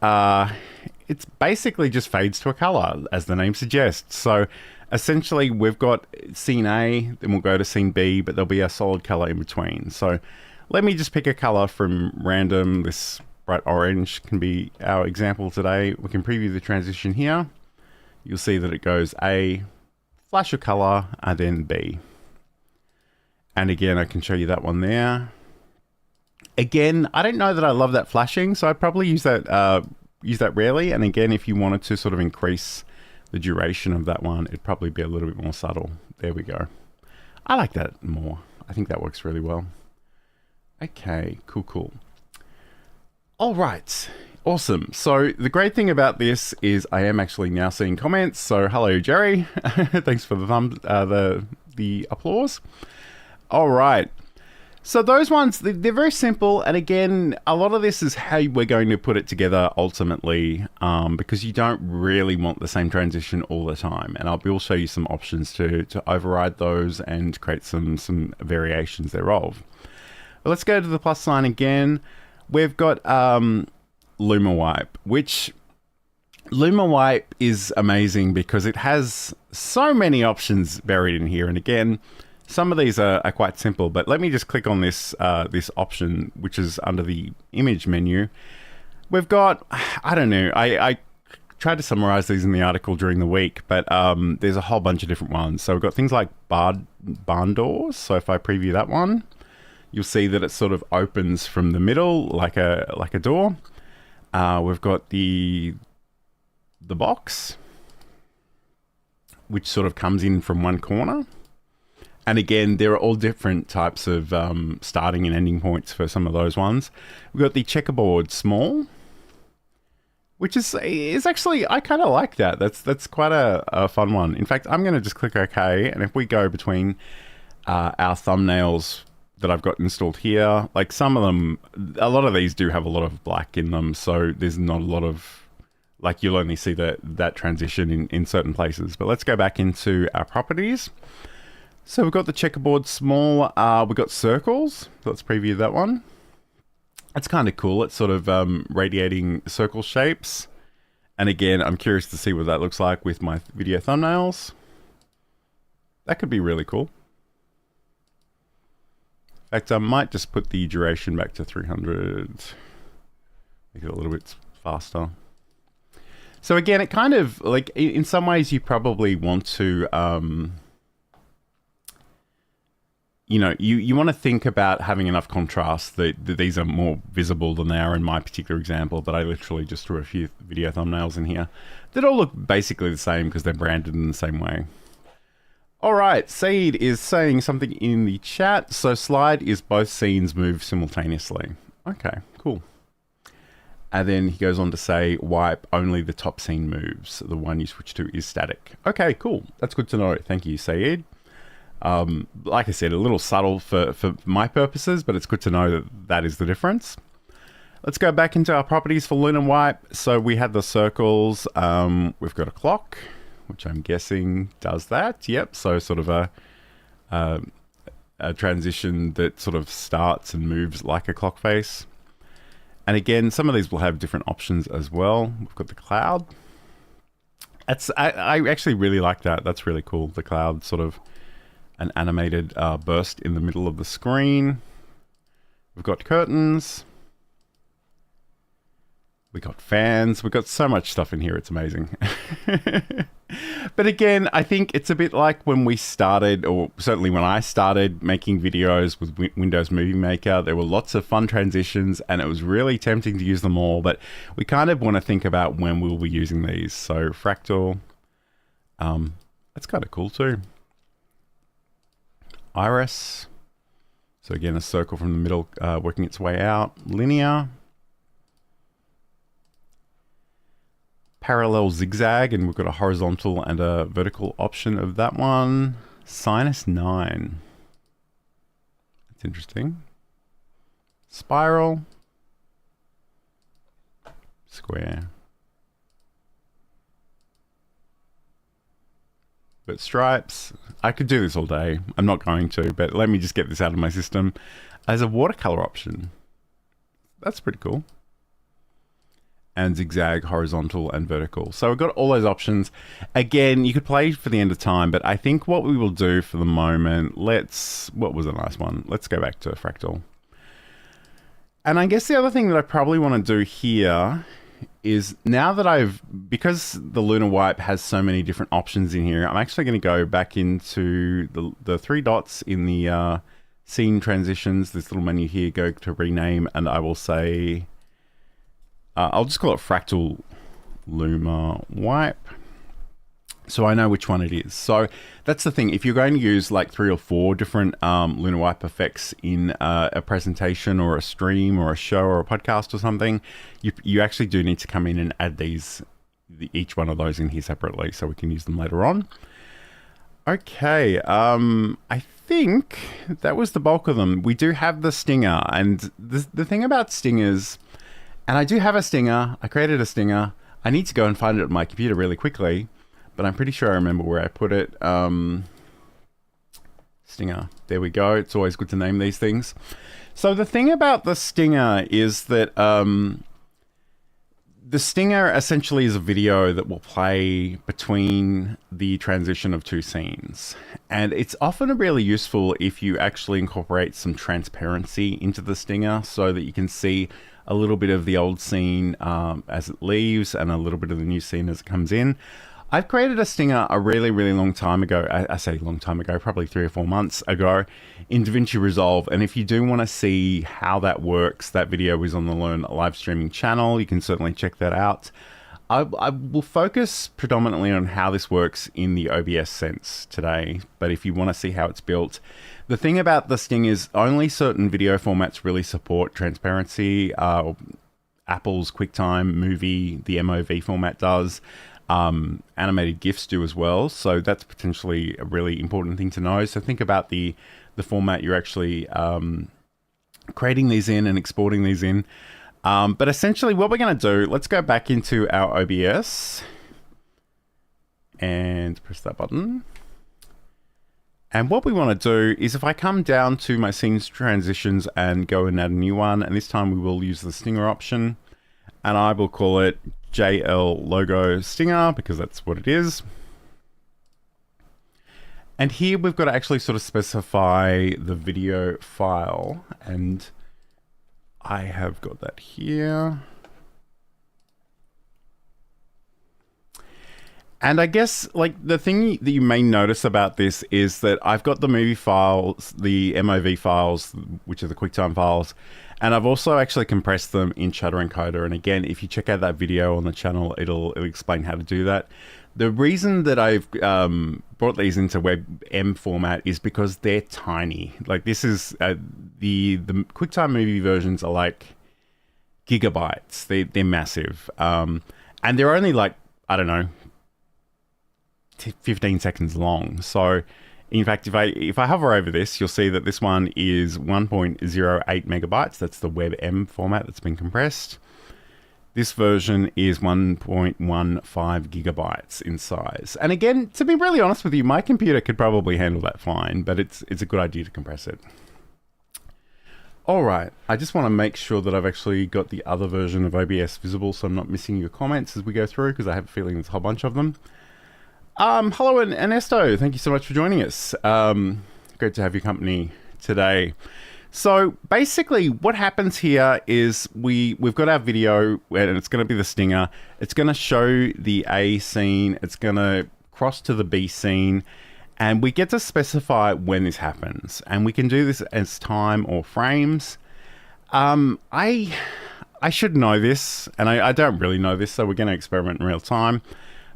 S1: it's basically just fades to a color, as the name suggests. So essentially we've got scene A, then we'll go to scene B, but there'll be a solid color in between. So let me just pick a color from random. This bright orange can be our example today. We can preview the transition here. You'll see that it goes A, flash of color, and then B. And again, I can show you that one there. Again, I don't know that I love that flashing, so I'd probably use that rarely. And again, if you wanted to sort of increase the duration of that one, it'd probably be a little bit more subtle. There we go. I like that more. I think that works really well. Okay, cool. All right, awesome. So the great thing about this is I am actually now seeing comments. So hello, Jerry. Thanks for the applause. All right. So those ones, they're very simple. And again, a lot of this is how we're going to put it together ultimately, because you don't really want the same transition all the time. And we'll show you some options to override those and create some variations thereof. But let's go to the plus sign again. We've got Luma Wipe, which Luma Wipe is amazing because it has so many options buried in here. And again, some of these are quite simple, but let me just click on this this option, which is under the image menu. We've got, I don't know, I tried to summarize these in the article during the week, but there's a whole bunch of different ones. So we've got things like barn doors. So if I preview that one, you'll see that it sort of opens from the middle like a door. We've got the box, which sort of comes in from one corner. And again, there are all different types of starting and ending points for some of those ones. We've got the checkerboard small, which is actually, I kind of like that. That's quite a fun one. In fact, I'm going to just click OK. And if we go between our thumbnails that I've got installed here, like some of them, a lot of these do have a lot of black in them. So there's not a lot of, like you'll only see that transition in certain places. But let's go back into our properties. So we've got the checkerboard small, we've got circles. Let's preview that one. That's kind of cool. It's sort of radiating circle shapes. And again, I'm curious to see what that looks like with my video thumbnails. That could be really cool. In fact, I might just put the duration back to 300. Make it a little bit faster. So again, it kind of, like, in some ways you probably want to, you know, you want to think about having enough contrast that these are more visible than they are in my particular example, but I literally just threw a few video thumbnails in here that all look basically the same because they're branded in the same way. All right, Saeed is saying something in the chat. So slide is both scenes move simultaneously. Okay, cool. And then he goes on to say, wipe, only the top scene moves. The one you switch to is static. Okay, cool. That's good to know. Thank you, Saeed. Like I said, a little subtle for my purposes, but it's good to know that that is the difference. Let's go back into our properties for Lunar Wipe. So we had the circles. We've got a clock, which I'm guessing does that. Yep. So sort of a transition that sort of starts and moves like a clock face. And again, some of these will have different options as well. We've got the cloud. I actually really like that. That's really cool. The cloud, sort of an animated burst in the middle of the screen. We've got curtains. We got fans. We've got so much stuff in here. It's amazing. But again, I think it's a bit like when we started, or certainly when I started making videos with Windows Movie Maker. There were lots of fun transitions and it was really tempting to use them all, but we kind of want to think about when we'll be using these. So fractal, that's kind of cool too. Iris. So again, a circle from the middle working its way out. Linear. Parallel zigzag, and we've got a horizontal and a vertical option of that one. Sinus 9. That's interesting. Spiral. Square. But stripes. I could do this all day. I'm not going to, but let me just get this out of my system. As a watercolor option. That's pretty cool. And zigzag, horizontal, and vertical. So we've got all those options. Again, you could play for the end of time, but I think what we will do for the moment, what was a nice one? Let's go back to fractal. And I guess the other thing that I probably want to do here is, now that because the Lunar Wipe has so many different options in here, I'm actually going to go back into the three dots in the scene transitions, this little menu here, go to rename, and I will say, I'll just call it Fractal Lunar Wipe, so I know which one it is. So that's the thing. If you're going to use like 3 or 4 different Lunar Wipe effects in a presentation or a stream or a show or a podcast or something, you actually do need to come in and add each one of those in here separately so we can use them later on. Okay, I think that was the bulk of them. We do have the stinger, and the thing about stingers, and I do have a stinger. I created a stinger. I need to go and find it on my computer really quickly, but I'm pretty sure I remember where I put it. Stinger. There we go. It's always good to name these things. So the thing about the stinger is that the stinger essentially is a video that will play between the transition of 2 scenes. And it's often really useful if you actually incorporate some transparency into the stinger so that you can see a little bit of the old scene as it leaves and a little bit of the new scene as it comes in. I've created a stinger a really, really long time ago. I say long time ago, probably 3 or 4 months ago in DaVinci Resolve. And if you do want to see how that works, that video is on the Learn live streaming channel. You can certainly check that out. I will focus predominantly on how this works in the OBS sense today. But if you want to see how it's built, the thing about this thing is only certain video formats really support transparency. Apple's QuickTime Movie, the MOV format does. Animated GIFs do as well. So that's potentially a really important thing to know. So think about the format you're actually creating these in and exporting these in. But essentially what we're going to do, let's go back into our OBS and press that button. And what we want to do is, if I come down to my scenes transitions and go and add a new one, and this time we will use the stinger option, and I will call it JL Logo Stinger because that's what it is. And here we've got to actually sort of specify the video file, and I have got that here. And I guess like the thing that you may notice about this is that I've got the movie files, the MOV files, which are the QuickTime files, and I've also actually compressed them in Shutter Encoder. And again, if you check out that video on the channel, it'll explain how to do that. The reason that I've brought these into WebM format is because they're tiny. Like this is the QuickTime movie versions are like gigabytes. They're massive, and they're only like, I don't know, 15 seconds long. So in fact, if I hover over this, you'll see that this one is 1.08 megabytes. That's the WebM format that's been compressed. This version is 1.15 gigabytes in size. And again, to be really honest with you, my computer could probably handle that fine, but it's a good idea to compress it. All right, I just want to make sure that I've actually got the other version of OBS visible so I'm not missing your comments as we go through, because I have a feeling there's a whole bunch of them. Hello, Ernesto. Thank you so much for joining us. Great to have your company today. So basically what happens here is we've got our video and it's going to be the stinger. It's going to show the A scene. It's going to cross to the B scene, and we get to specify when this happens. And we can do this as time or frames. I should know this, and I don't really know this, so we're going to experiment in real time.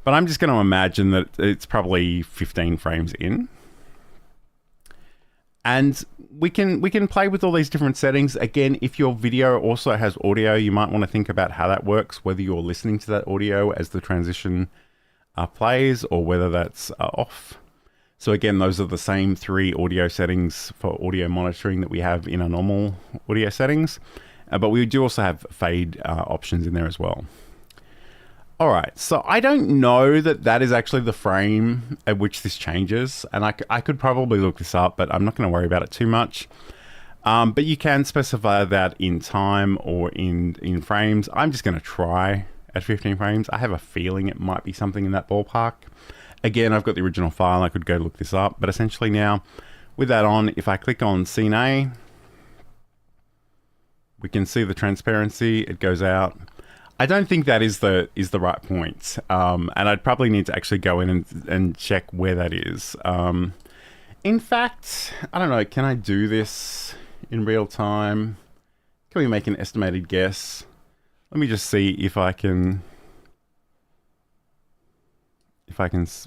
S1: But I'm just going to imagine that it's probably 15 frames in. And we can play with all these different settings. Again, if your video also has audio, you might want to think about how that works, whether you're listening to that audio as the transition plays or whether that's off. So again, those are the same 3 audio settings for audio monitoring that we have in our normal audio settings. But we do also have fade options in there as well. All right, so I don't know that that is actually the frame at which this changes, and I could probably look this up, but I'm not going to worry about it too much. But you can specify that in time or in frames. I'm just going to try at 15 frames. I have a feeling it might be something in that ballpark. Again, I've got the original file. I could go look this up, but essentially now, with that on, if I click on Scene A, we can see the transparency. It goes out. I don't think that is the right point, and I'd probably need to actually go in and check where that is. In fact, I don't know, can I do this in real time? Can we make an estimated guess? Let me just see if I can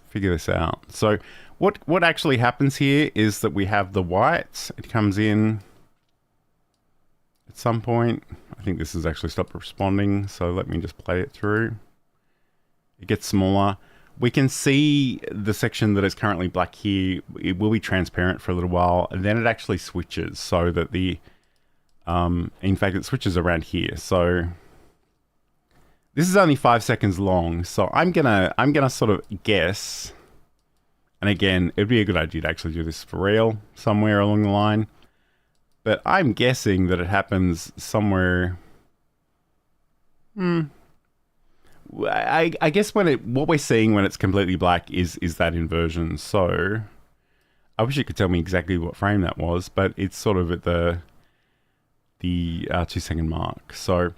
S1: figure this out. So what actually happens here is that we have the white. It comes in at some point. I think this has actually stopped responding, so let me just play it through. It gets smaller. We can see the section that is currently black here. It will be transparent for a little while, and then it actually switches so that the, in fact, it switches around here. So this is only 5 seconds long, so I'm gonna sort of guess. And again, it'd be a good idea to actually do this for real somewhere along the line. But I'm guessing that it happens somewhere. I guess what we're seeing when it's completely black is that inversion. So I wish you could tell me exactly what frame that was, but it's sort of at the 2 second mark. So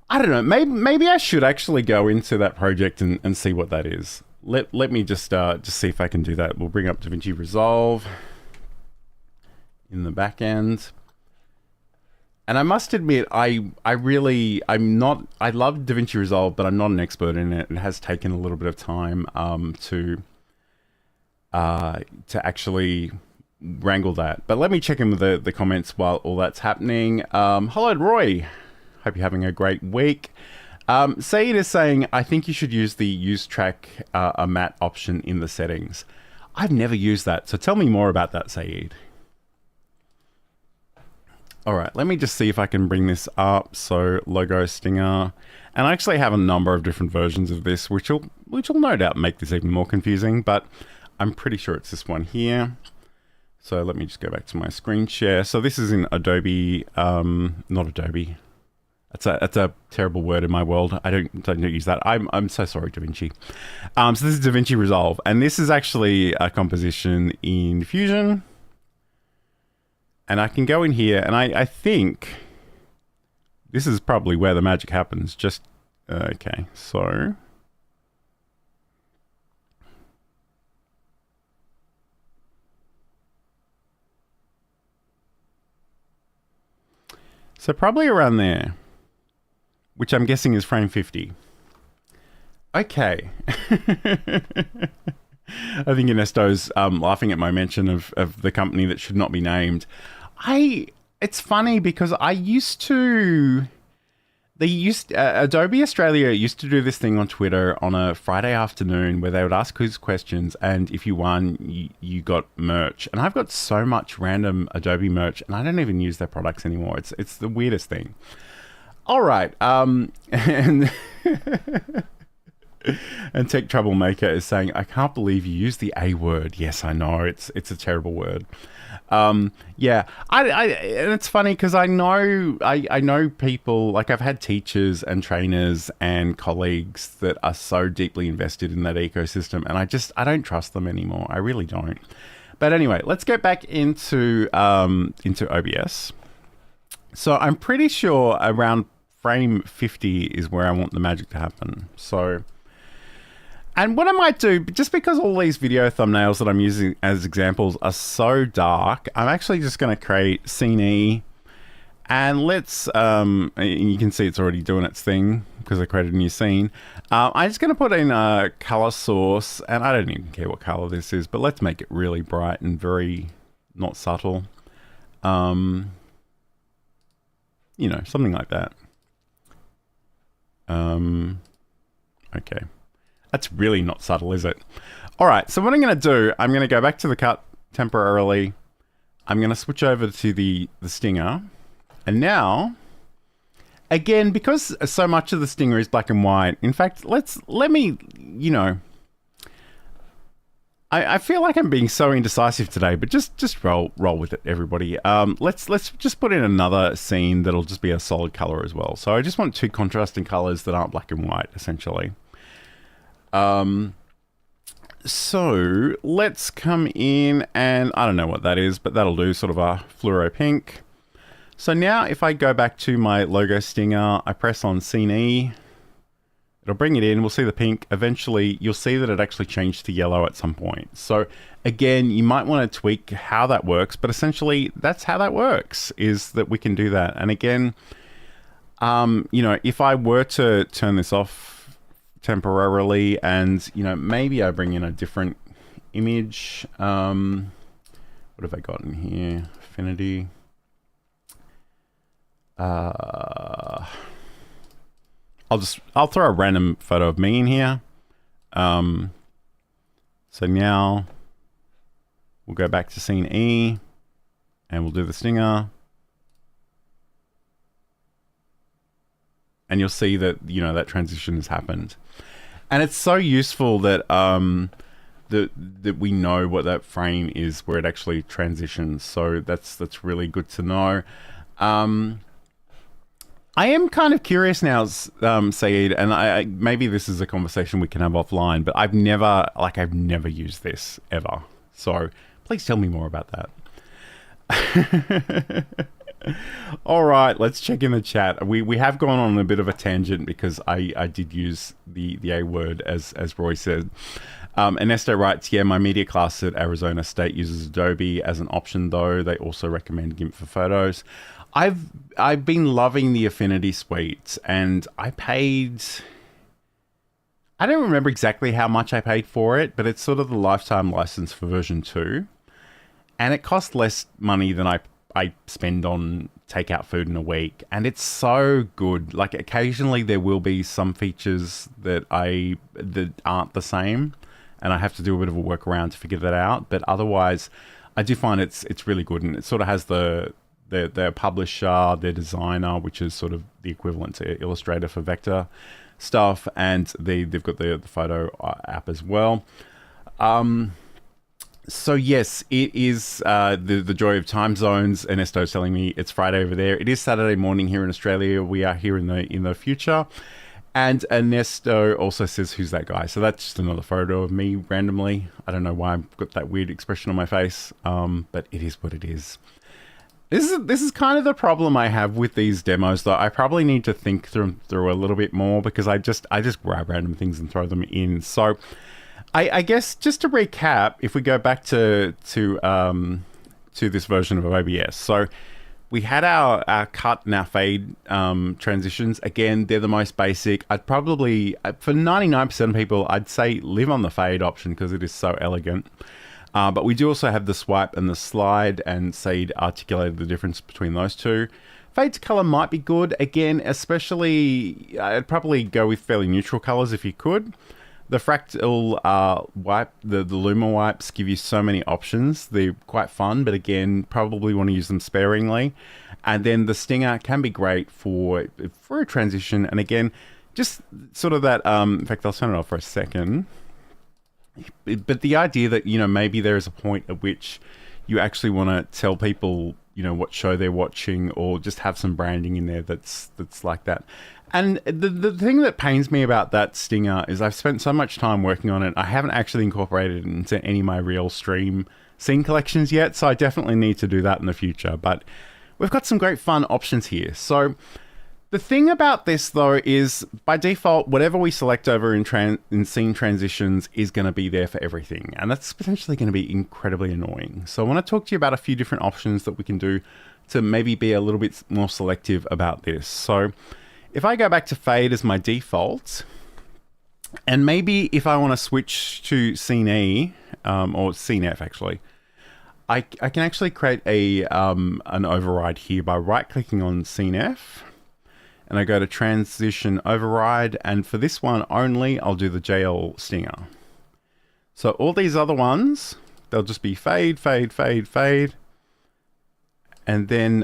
S1: I don't know. Maybe I should actually go into that project and see what that is. Let me just see if I can do that. We'll bring up DaVinci Resolve in the back end. And I must admit, I love DaVinci Resolve, but I'm not an expert in it. It has taken a little bit of time to actually wrangle that. But let me check in with the comments while all that's happening. Hello, Roy. Hope you're having a great week. Saeed is saying, I think you should use the use track a matte option in the settings. I've never used that, so tell me more about that, Saeed. All right, let me just see if I can bring this up. So logo stinger, and I actually have a number of different versions of this, which will no doubt make this even more confusing, but I'm pretty sure it's this one here. So let me just go back to my screen share. So this is in Adobe, not Adobe, That's a terrible word in my world. I don't use that. I'm so sorry, DaVinci. So this is DaVinci Resolve, and this is actually a composition in Fusion. And I can go in here, and I think this is probably where the magic happens. Just okay, so. So probably around there, which I'm guessing is frame 50. Okay. I think Ernesto's laughing at my mention of the company that should not be named. It's funny because Adobe Australia used to do this thing on Twitter on a Friday afternoon where they would ask quiz questions, and if you won, you got merch. And I've got so much random Adobe merch, and I don't even use their products anymore. It's the weirdest thing. All right, and and Tech Troublemaker is saying, I can't believe you used the A word. Yes, I know, it's a terrible word. Yeah, and it's funny because I know people, like I've had teachers and trainers and colleagues that are so deeply invested in that ecosystem, and I don't trust them anymore. I really don't. But anyway, let's get back into OBS. So I'm pretty sure around frame 50 is where I want the magic to happen. So, and what I might do, just because all these video thumbnails that I'm using as examples are so dark, I'm actually just going to create Scene E, and let's, and you can see it's already doing its thing because I created a new scene. I'm just going to put in a color source, and I don't even care what color this is, but let's make it really bright and very not subtle. You know, something like that. Okay. That's really not subtle, is it? All right, so what I'm going to do, I'm going to go back to the cut temporarily. I'm going to switch over to the stinger. And now, again, because so much of the stinger is black and white, in fact, let me, you know, I feel like I'm being so indecisive today, but just roll with it, everybody. Let's just put in another scene that'll just be a solid color as well. So I just want two contrasting colors that aren't black and white, essentially. So let's come in, and I don't know what that is, but that'll do, sort of a fluoro pink. So now if I go back to my logo stinger, I press on Scene E, it'll bring it in, we'll see the pink. Eventually you'll see that it actually changed to yellow at some point. So again, you might want to tweak how that works, but essentially that's how that works, is that we can do that. And again, you know, if I were to turn this off temporarily, and you know, maybe I bring in a different image. What have I got in here? Affinity. I'll throw a random photo of me in here. So now we'll go back to Scene E, and we'll do the stinger. And you'll see that, you know, that transition has happened. And it's so useful that that we know what that frame is where it actually transitions. So that's really good to know. I am kind of curious now, Saeed, and maybe this is a conversation we can have offline, but I've never used this ever. So please tell me more about that. All right, let's check in the chat. We have gone on a bit of a tangent because I did use the A word, as Roy said. Ernesto writes, yeah, my media class at Arizona State uses Adobe as an option, though. They also recommend GIMP for photos. I've been loving the Affinity Suite, and I don't remember exactly how much I paid for it, but it's sort of the lifetime license for version 2. And it costs less money than I spend on takeout food in a week, and it's so good. Like occasionally there will be some features that aren't the same, and I have to do a bit of a workaround to figure that out. But otherwise, I do find it's really good, and it sort of has their publisher, their designer, which is sort of the equivalent to Illustrator for vector stuff, and they've got the photo app as well. So yes, it is the joy of time zones. Ernesto's telling me it's Friday over there. It is Saturday morning here in Australia. We are here in the future. And Ernesto also says, "Who's that guy?" So that's just another photo of me randomly. I don't know why I've got that weird expression on my face, but it is what it is. This is kind of the problem I have with these demos, though. I probably need to think through a little bit more because I just grab random things and throw them in. So I guess just to recap, if we go back to this version of OBS, so we had our cut and our fade transitions. Again, they're the most basic. I'd probably, for 99% of people, I'd say live on the fade option because it is so elegant. But we do also have the swipe and the slide, and Said articulated the difference between those two. Fade to color might be good. Again, especially, I'd probably go with fairly neutral colors if you could. The fractal wipe, the Luma wipes give you so many options. They're quite fun, but again, probably want to use them sparingly. And then the stinger can be great for a transition. And again, just sort of that, in fact, I'll turn it off for a second. But the idea that, you know, maybe there is a point at which you actually want to tell people, you know, what show they're watching, or just have some branding in there that's like that. And the thing that pains me about that stinger is I've spent so much time working on it. I haven't actually incorporated it into any of my real stream scene collections yet, so I definitely need to do that in the future. But we've got some great fun options here. So the thing about this, though, is by default, whatever we select over in scene transitions is going to be there for everything. And that's potentially going to be incredibly annoying. So I want to talk to you about a few different options that we can do to maybe be a little bit more selective about this. So if I go back to fade as my default, and maybe if I want to switch to scene E, or scene F actually, I can actually create an override here by right-clicking on scene F. And I go to transition override, and for this one only, I'll do the JL stinger. So all these other ones, they'll just be fade, fade, fade, fade. And then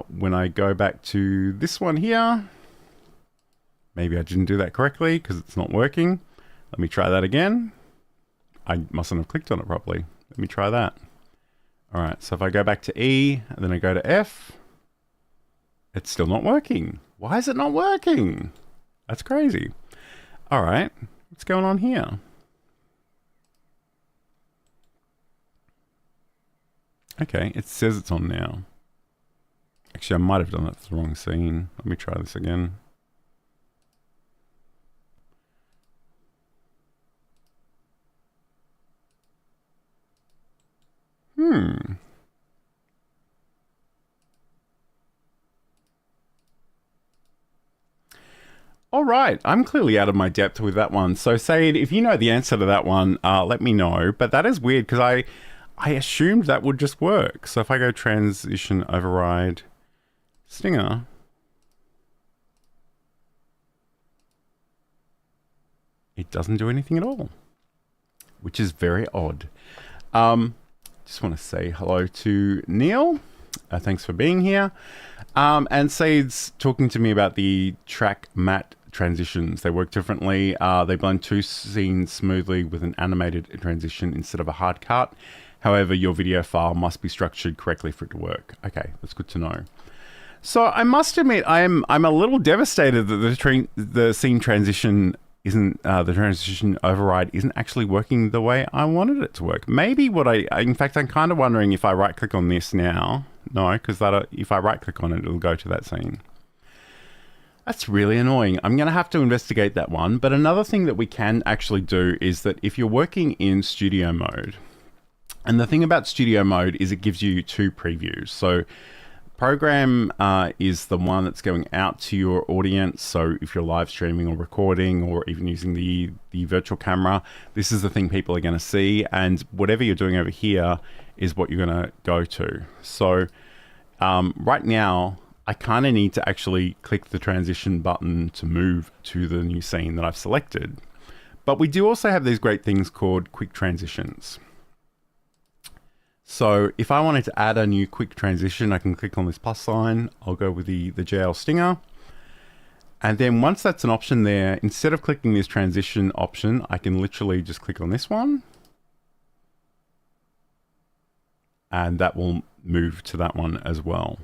S1: when I go back to this one here, maybe I didn't do that correctly because it's not working. Let me try that again. I mustn't have clicked on it properly. Let me try that. All right, so if I go back to E, and then I go to F, it's still not working. Why is it not working? That's crazy. All right, what's going on here? Okay, it says it's on now. Actually, I might have done that to the wrong scene. Let me try this again. All right, I'm clearly out of my depth with that one. So Said, if you know the answer to that one, let me know. But that is weird because I assumed that would just work. So if I go transition override stinger, it doesn't do anything at all, which is very odd. Just want to say hello to Neil. Thanks for being here. And Said's talking to me about the track matte transitions. They work differently. They blend two scenes smoothly with an animated transition instead of a hard cut. However, your video file must be structured correctly for it to work. Okay, that's good to know. So I must admit, I'm a little devastated that the scene transition isn't, the transition override isn't actually working the way I wanted it to work. Maybe in fact, I'm kind of wondering if I right click on this now. No, because if I right click on it, it'll go to that scene. That's really annoying. I'm going to have to investigate that one. But another thing that we can actually do is that if you're working in studio mode, and the thing about studio mode is it gives you two previews. So program is the one that's going out to your audience. So if you're live streaming or recording or even using the virtual camera, this is the thing people are going to see. And whatever you're doing over here is what you're going to go to. So right now, I kind of need to actually click the transition button to move to the new scene that I've selected. But we do also have these great things called quick transitions. So if I wanted to add a new quick transition, I can click on this plus sign. I'll go with the JL stinger. And then once that's an option there, instead of clicking this transition option, I can literally just click on this one. and that will move to that one as well.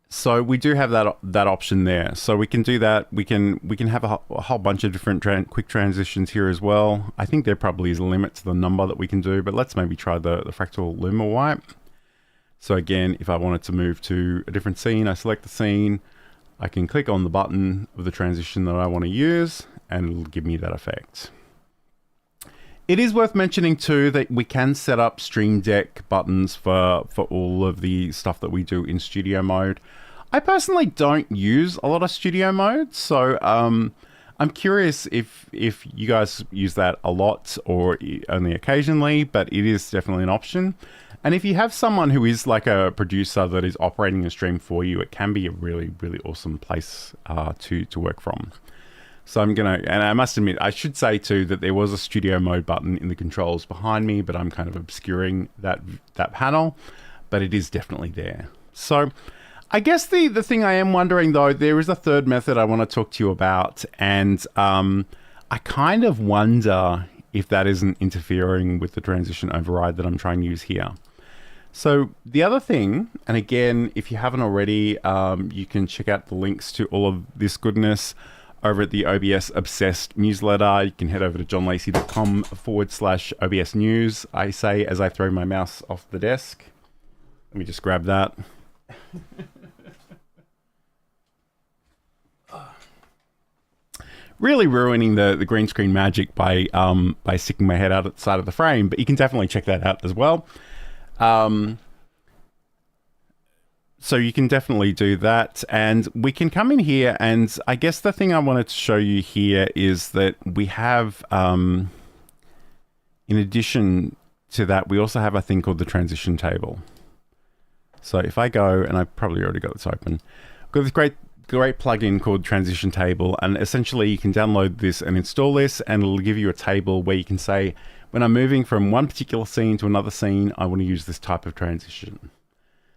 S1: So we do have that option there. So we can do that. We can have a whole bunch of different quick transitions here as well. I think there probably is a limit to the number that we can do, but let's maybe try the fractal luma wipe. So again, if I wanted to move to a different scene, I select the scene, I can click on the button of the transition that I want to use, and it'll give me that effect. It is worth mentioning too that we can set up Stream Deck buttons for all of the stuff that we do in studio mode. I personally don't use a lot of studio mode, so I'm curious if you guys use that a lot or only occasionally, but it is definitely an option. And if you have someone who is like a producer that is operating a stream for you, it can be a really, really awesome place to work from. So I'm gonna, and I must admit, I should say too that there was a studio mode button in the controls behind me, but I'm kind of obscuring that panel, but it is definitely there. So I guess the thing I am wondering though, there is a third method I want to talk to you about, and I kind of wonder if that isn't interfering with the transition override that I'm trying to use here. So the other thing, and again, if you haven't already, you can check out the links to all of this goodness over at the OBS Obsessed newsletter. You can head over to johnlacey.com/OBS news. I say as I throw my mouse off the desk. Let me just grab that. Really ruining the green screen magic by sticking my head out at the side of the frame, but you can definitely check that out as well. So you can definitely do that, and we can come in here, and I guess the thing I wanted to show you here is that we have, in addition to that, we also have a thing called the transition table. So if I go, and I probably already got this open, I've got this great plugin called Transition Table, and essentially you can download this and install this, and it'll give you a table where you can say, when I'm moving from one particular scene to another scene, I want to use this type of transition.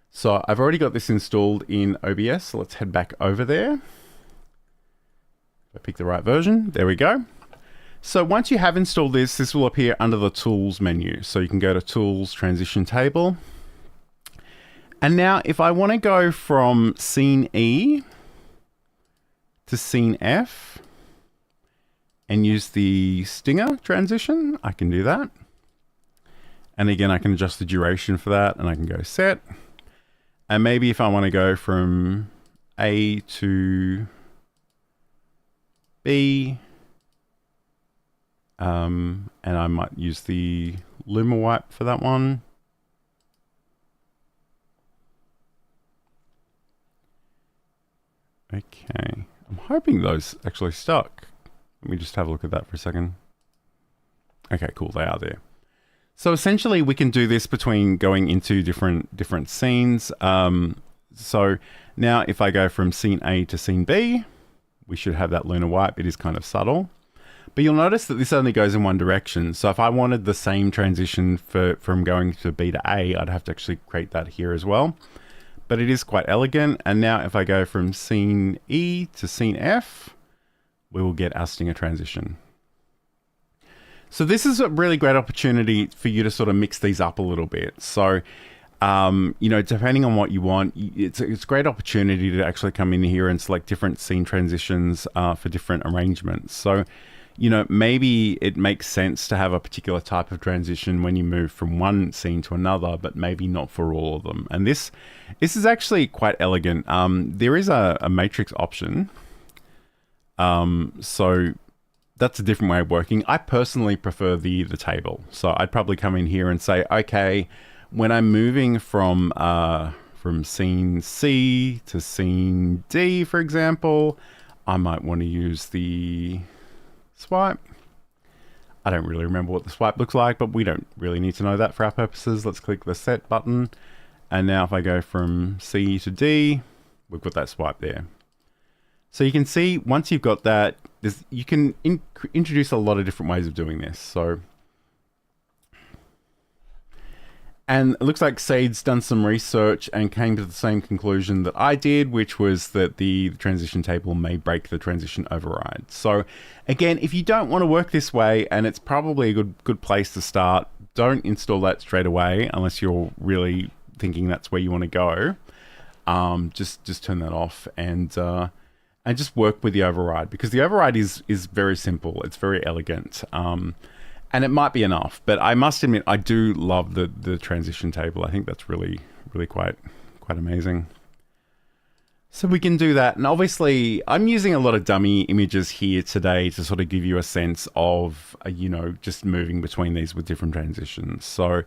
S1: So I've already got this installed in OBS, so let's head back over there. If I pick the right version, there we go. So once you have installed this, this will appear under the Tools menu. So you can go to Tools, Transition Table. And now if I want to go from Scene E to Scene F and use the Stinger transition, I can do that. And again, I can adjust the duration for that, and I can go Set. And maybe if I want to go from A to B, and I might use the Luma wipe for that one. Okay, I'm hoping those actually stuck. Let me just have a look at that for a second. Okay, cool, they are there. So essentially we can do this between going into different scenes. So now if I go from scene A to scene B, we should have that lunar wipe. It is kind of subtle, but you'll notice that this only goes in one direction. So if I wanted the same transition from going to B to A, I'd have to actually create that here as well. But it is quite elegant. And now if I go from scene E to scene F, we will get our Stinger transition. So this is a really great opportunity for you to sort of mix these up a little bit. So, you know, depending on what you want, it's a great opportunity to actually come in here and select different scene transitions for different arrangements. So, you know, maybe it makes sense to have a particular type of transition when you move from one scene to another, but maybe not for all of them. And this is actually quite elegant. There is a matrix option. So that's a different way of working. I personally prefer the table. So I'd probably come in here and say, okay, when I'm moving from scene C to scene D, for example, I might want to use the swipe. I don't really remember what the swipe looks like, but we don't really need to know that for our purposes. Let's click the set button. And now if I go from C to D, we've got that swipe there. So you can see once you've got that, you can introduce a lot of different ways of doing this. So, and it looks like Said's done some research and came to the same conclusion that I did, which was that the transition table may break the transition override. So again, if you don't want to work this way, and it's probably a good place to start, don't install that straight away unless you're really thinking that's where you want to go. Just turn that off and just work with the override, because the override is very simple. It's very elegant. And it might be enough, but I must admit, I do love the transition table. I think that's really quite amazing. So we can do that. And obviously I'm using a lot of dummy images here today to sort of give you a sense of, you know, just moving between these with different transitions. So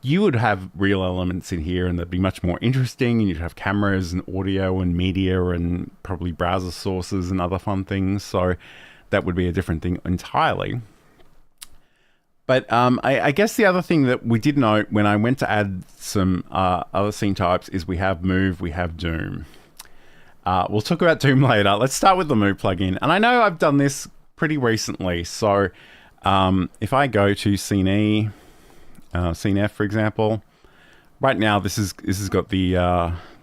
S1: you would have real elements in here and they'd be much more interesting, and you'd have cameras and audio and media and probably browser sources and other fun things. So that would be a different thing entirely. But I guess the other thing that we did note when I went to add some other scene types is we have move, we have zoom. We'll talk about zoom later. Let's start with the move plugin. And I know I've done this pretty recently. So if I go to scene E, scene F, for example, right now this has got the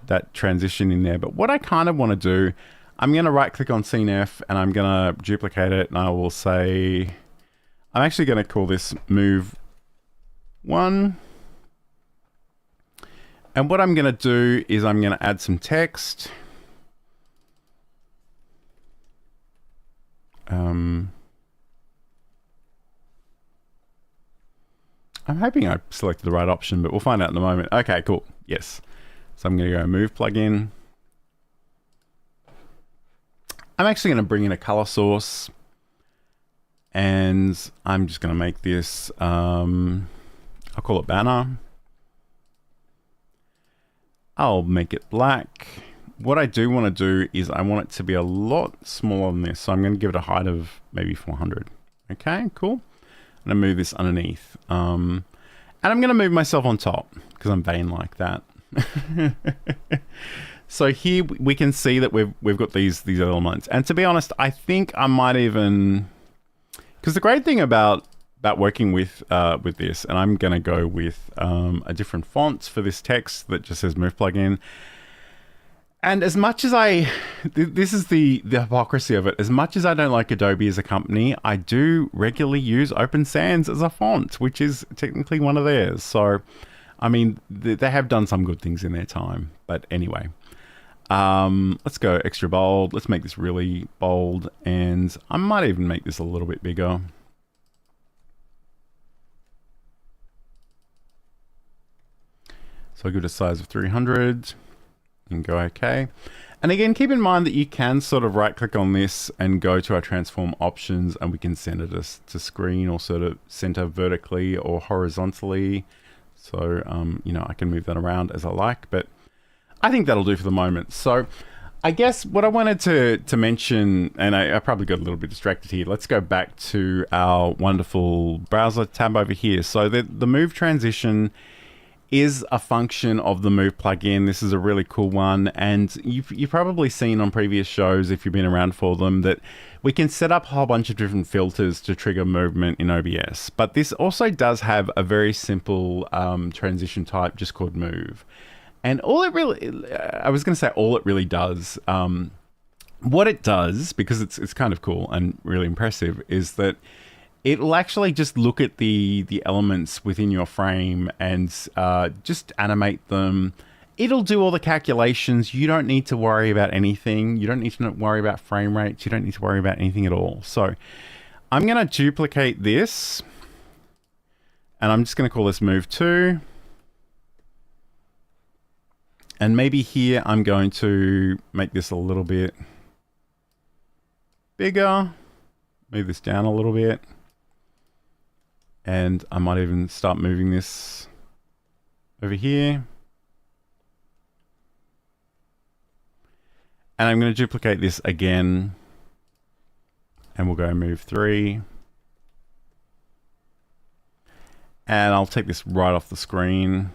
S1: that transition in there. But what I kind of want to do, I'm going to right click on scene F and I'm going to duplicate it, and I will say, I'm actually going to call this move 1. And what I'm going to do is I'm going to add some text. I'm hoping I selected the right option, but we'll find out in a moment. Okay, cool. Yes. So I'm going to go move plugin. I'm actually going to bring in a color source. And I'm just going to make this, I'll call it banner. I'll make it black. What I do want to do is I want it to be a lot smaller than this. So I'm going to give it a height of maybe 400. Okay, cool. I'm going to move this underneath. And I'm going to move myself on top because I'm vain like that. So here we can see that we've got these elements. And to be honest, I think I might even... Because the great thing about working with this, and I'm going to go with a different font for this text that just says move plugin. And as much as this is the hypocrisy of it, as much as I don't like Adobe as a company, I do regularly use Open Sans as a font, which is technically one of theirs. So, I mean, they have done some good things in their time. But anyway. Let's go extra bold. Let's make this really bold, and I might even make this a little bit bigger. So I'll give it a size of 300 and go OK. And again, keep in mind that you can sort of right click on this and go to our transform options, and we can send it to screen or sort of center vertically or horizontally. So, you know, I can move that around as I like, but I think that'll do for the moment. So I guess what I wanted to mention, and I probably got a little bit distracted here. Let's go back to our wonderful browser tab over here. So the move transition is a function of the move plugin. This is a really cool one. And you've probably seen on previous shows, if you've been around for them, that we can set up a whole bunch of different filters to trigger movement in OBS. But this also does have a very simple transition type just called move. And all it really, I was going to say all it really does, what it does, because it's kind of cool and really impressive, is that it'll actually just look at the elements within your frame and just animate them. It'll do all the calculations. You don't need to worry about anything. You don't need to worry about frame rates. You don't need to worry about anything at all. So I'm going to duplicate this, and I'm just going to call this move 2. And maybe here I'm going to make this a little bit bigger, move this down a little bit. And I might even start moving this over here. And I'm going to duplicate this again. And we'll go move 3. And I'll take this right off the screen.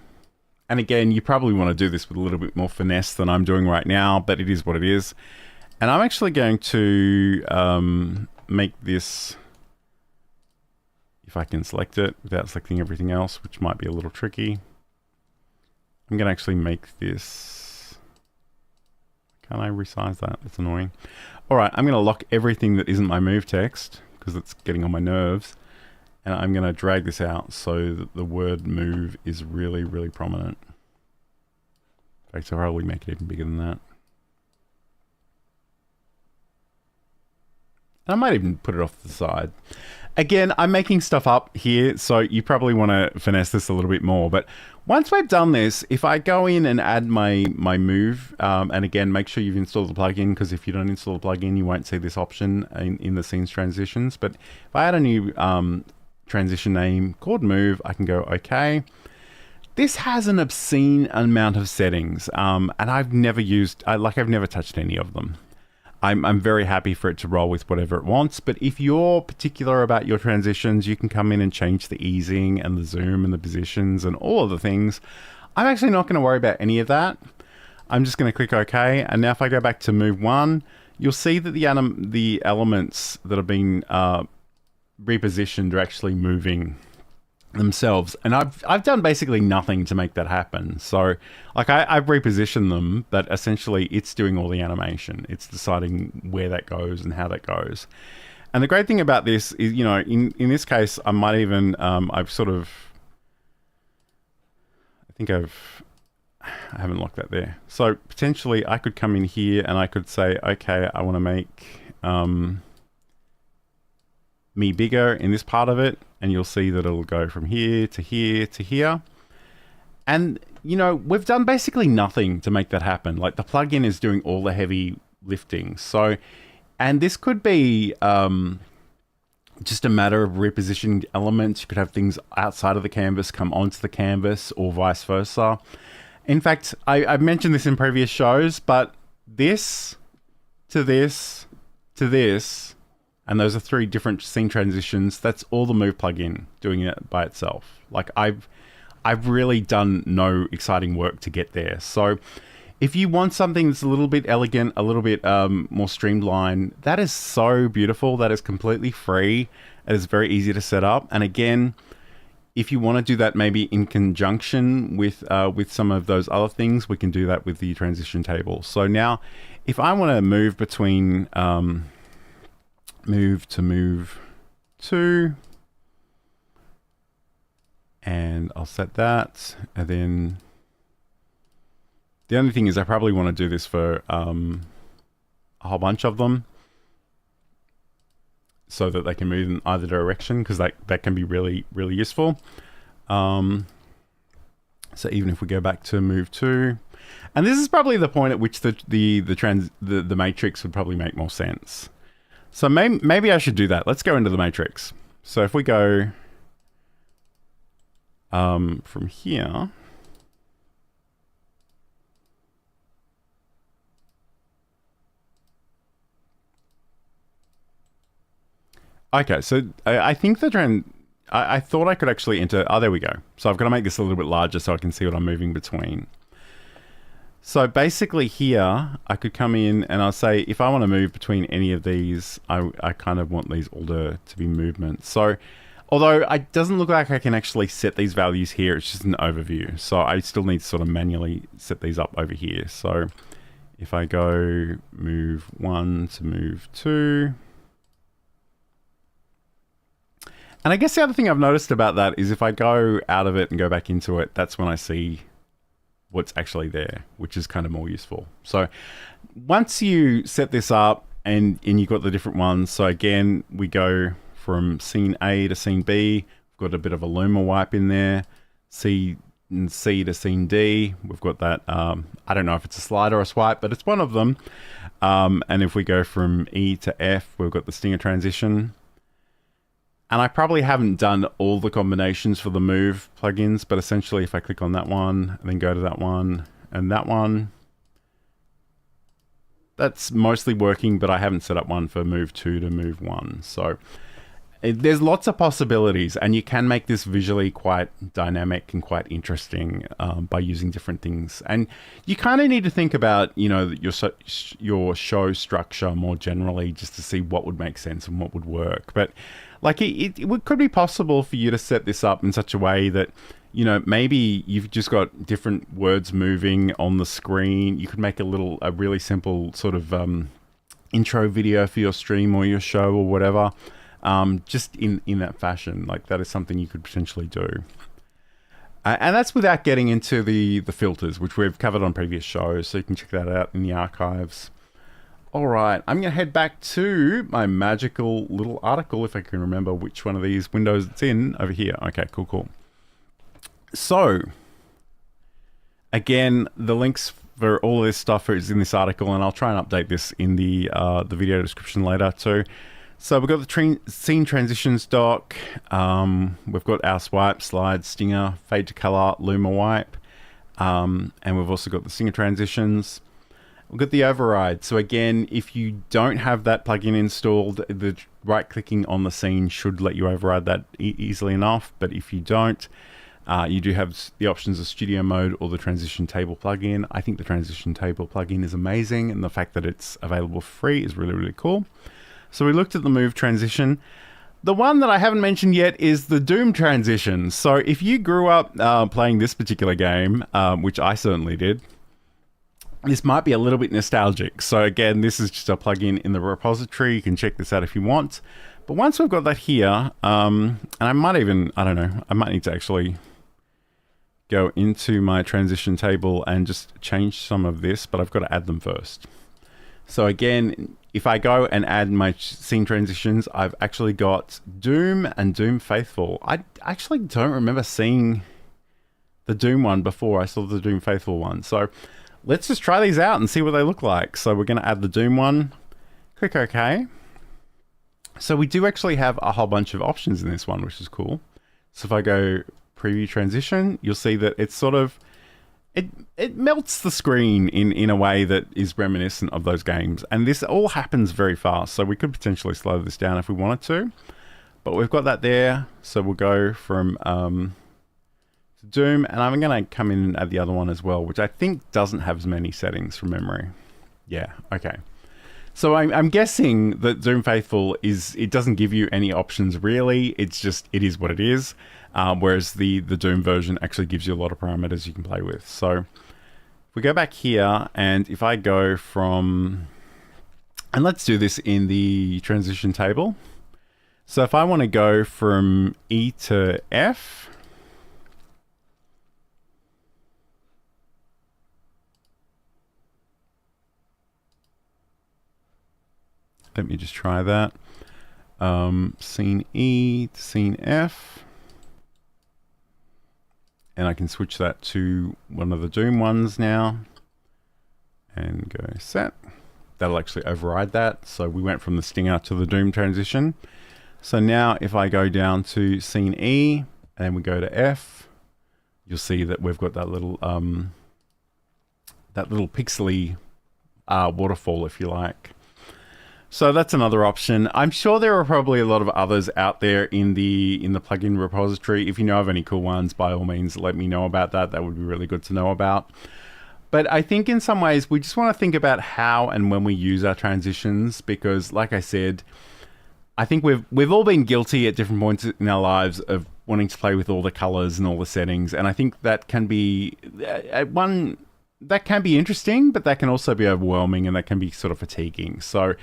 S1: And again, you probably want to do this with a little bit more finesse than I'm doing right now, but it is what it is. And I'm actually going to make this, if I can select it without selecting everything else, which might be a little tricky. I'm going to actually make this, can I resize that? That's annoying. All right, I'm going to lock everything that isn't my move text because it's getting on my nerves. And I'm going to drag this out so that the word move is really, really prominent. In fact, I'll probably make it even bigger than that. I might even put it off to the side. Again, I'm making stuff up here, so you probably want to finesse this a little bit more. But once we've done this, if I go in and add my move, and again, make sure you've installed the plugin, because if you don't install the plugin, you won't see this option in the scenes transitions. But if I add a new transition name called move, I can go OK. This has an obscene amount of settings, and I've never touched any of them. I'm very happy for it to roll with whatever it wants, but if you're particular about your transitions, you can come in and change the easing and the zoom and the positions and all of the things. I'm actually not going to worry about any of that. I'm just going to click OK, and now if I go back to move 1, you'll see that the elements that are being repositioned are actually moving themselves, and I've done basically nothing to make that happen. So like I've repositioned them, but essentially it's doing all the animation. It's deciding where that goes and how that goes. And the great thing about this is, you know, in this case, I might even I haven't locked that there. So potentially I could come in here and I could say, okay, I want to make me bigger in this part of it, and you'll see that it'll go from here to here to here. And you know, we've done basically nothing to make that happen. Like the plugin is doing all the heavy lifting. So, and this could be just a matter of repositioning elements. You could have things outside of the canvas come onto the canvas, or vice versa. In fact, I've mentioned this in previous shows, but this to this to this, and those are 3 different scene transitions. That's all the Move plugin doing it by itself. Like I've really done no exciting work to get there. So if you want something that's a little bit elegant, a little bit more streamlined, that is so beautiful. That is completely free. It is very easy to set up. And again, if you want to do that maybe in conjunction with some of those other things, we can do that with the transition table. So now if I want to move between move to move 2, and I'll set that, and then the only thing is I probably want to do this for a whole bunch of them so that they can move in either direction, because that can be really, really useful. So even if we go back to move 2, and this is probably the point at which the matrix would probably make more sense. So maybe I should do that. Let's go into the matrix. So if we go from here, okay, so I think I thought I could actually enter, there we go. So I've got to make this a little bit larger so I can see what I'm moving between. So basically here, I could come in and I'll say, if I want to move between any of these, I kind of want these all to be movements. So although it doesn't look like I can actually set these values here, it's just an overview. So I still need to sort of manually set these up over here. So if I go move 1 to move 2, and I guess the other thing I've noticed about that is if I go out of it and go back into it, that's when I see what's actually there, which is kind of more useful. So once you set this up and you've got the different ones, so again, we go from scene A to scene B, we've got a bit of a Luma wipe in there, C to scene D, we've got that, I don't know if it's a slide or a swipe, but it's one of them. And if we go from E to F, we've got the stinger transition. And I probably haven't done all the combinations for the Move plugins, but essentially if I click on that one, and then go to that one, and that one, that's mostly working, but I haven't set up one for Move 2 to Move 1. So there's lots of possibilities, and you can make this visually quite dynamic and quite interesting by using different things. And you kind of need to think about, you know, your show structure more generally, just to see what would make sense and what would work. But like it could be possible for you to set this up in such a way that, you know, maybe you've just got different words moving on the screen. You could make a really simple sort of intro video for your stream or your show or whatever. just in that fashion. Like that is something you could potentially do. And that's without getting into the filters, which we've covered on previous shows, so you can check that out in the archives. All right, I'm going to head back to my magical little article, if I can remember which one of these windows it's in, over here. Okay, cool. So, again, the links for all of this stuff is in this article, and I'll try and update this in the video description later too. So we've got the scene transitions doc, we've got our swipe, slide, stinger, fade to color, luma wipe, and we've also got the stinger transitions. We've got the override. So again, if you don't have that plugin installed, the right clicking on the scene should let you override that easily enough. But if you don't, you do have the options of studio mode or the transition table plugin. I think the transition table plugin is amazing, and the fact that it's available for free is really cool. So we looked at the move transition. The one that I haven't mentioned yet is the Doom transition. So if you grew up playing this particular game, which I certainly did, this might be a little bit nostalgic. So again, this is just a plugin in the repository. You can check this out if you want. But once we've got that here, and I might even, I don't know, I might need to actually go into my transition table and just change some of this, but I've got to add them first. So again, if I go and add my scene transitions, I've actually got Doom and Doom Faithful. I actually don't remember seeing the Doom one before I saw the Doom Faithful one. So let's just try these out and see what they look like. So we're going to add the Doom one, click OK. So we do actually have a whole bunch of options in this one, which is cool. So if I go preview transition, you'll see that it's sort of, it melts the screen in a way that is reminiscent of those games. And this all happens very fast. So we could potentially slow this down if we wanted to, but we've got that there. So we'll go from to Doom, and I'm going to come in and add the other one as well, which I think doesn't have as many settings from memory. Yeah, okay. So I'm guessing that Doom Faithful it doesn't give you any options really. It's just, it is what it is. Whereas the Doom version actually gives you a lot of parameters you can play with. So if we go back here, and if I go from, and let's do this in the transition table. So if I want to go from E to F, let me just try that. Scene E to scene F. And I can switch that to one of the Doom ones now. And go set. That'll actually override that. So we went from the stinger to the Doom transition. So now if I go down to scene E and we go to F, you'll see that we've got that little pixely waterfall, if you like. So that's another option. I'm sure there are probably a lot of others out there in the plugin repository. If you know of any cool ones, by all means, let me know about that. That would be really good to know about. But I think in some ways, we just want to think about how and when we use our transitions, because like I said, I think we've all been guilty at different points in our lives of wanting to play with all the colors and all the settings. And I think that can be that can be interesting, but that can also be overwhelming, and that can be sort of fatiguing. So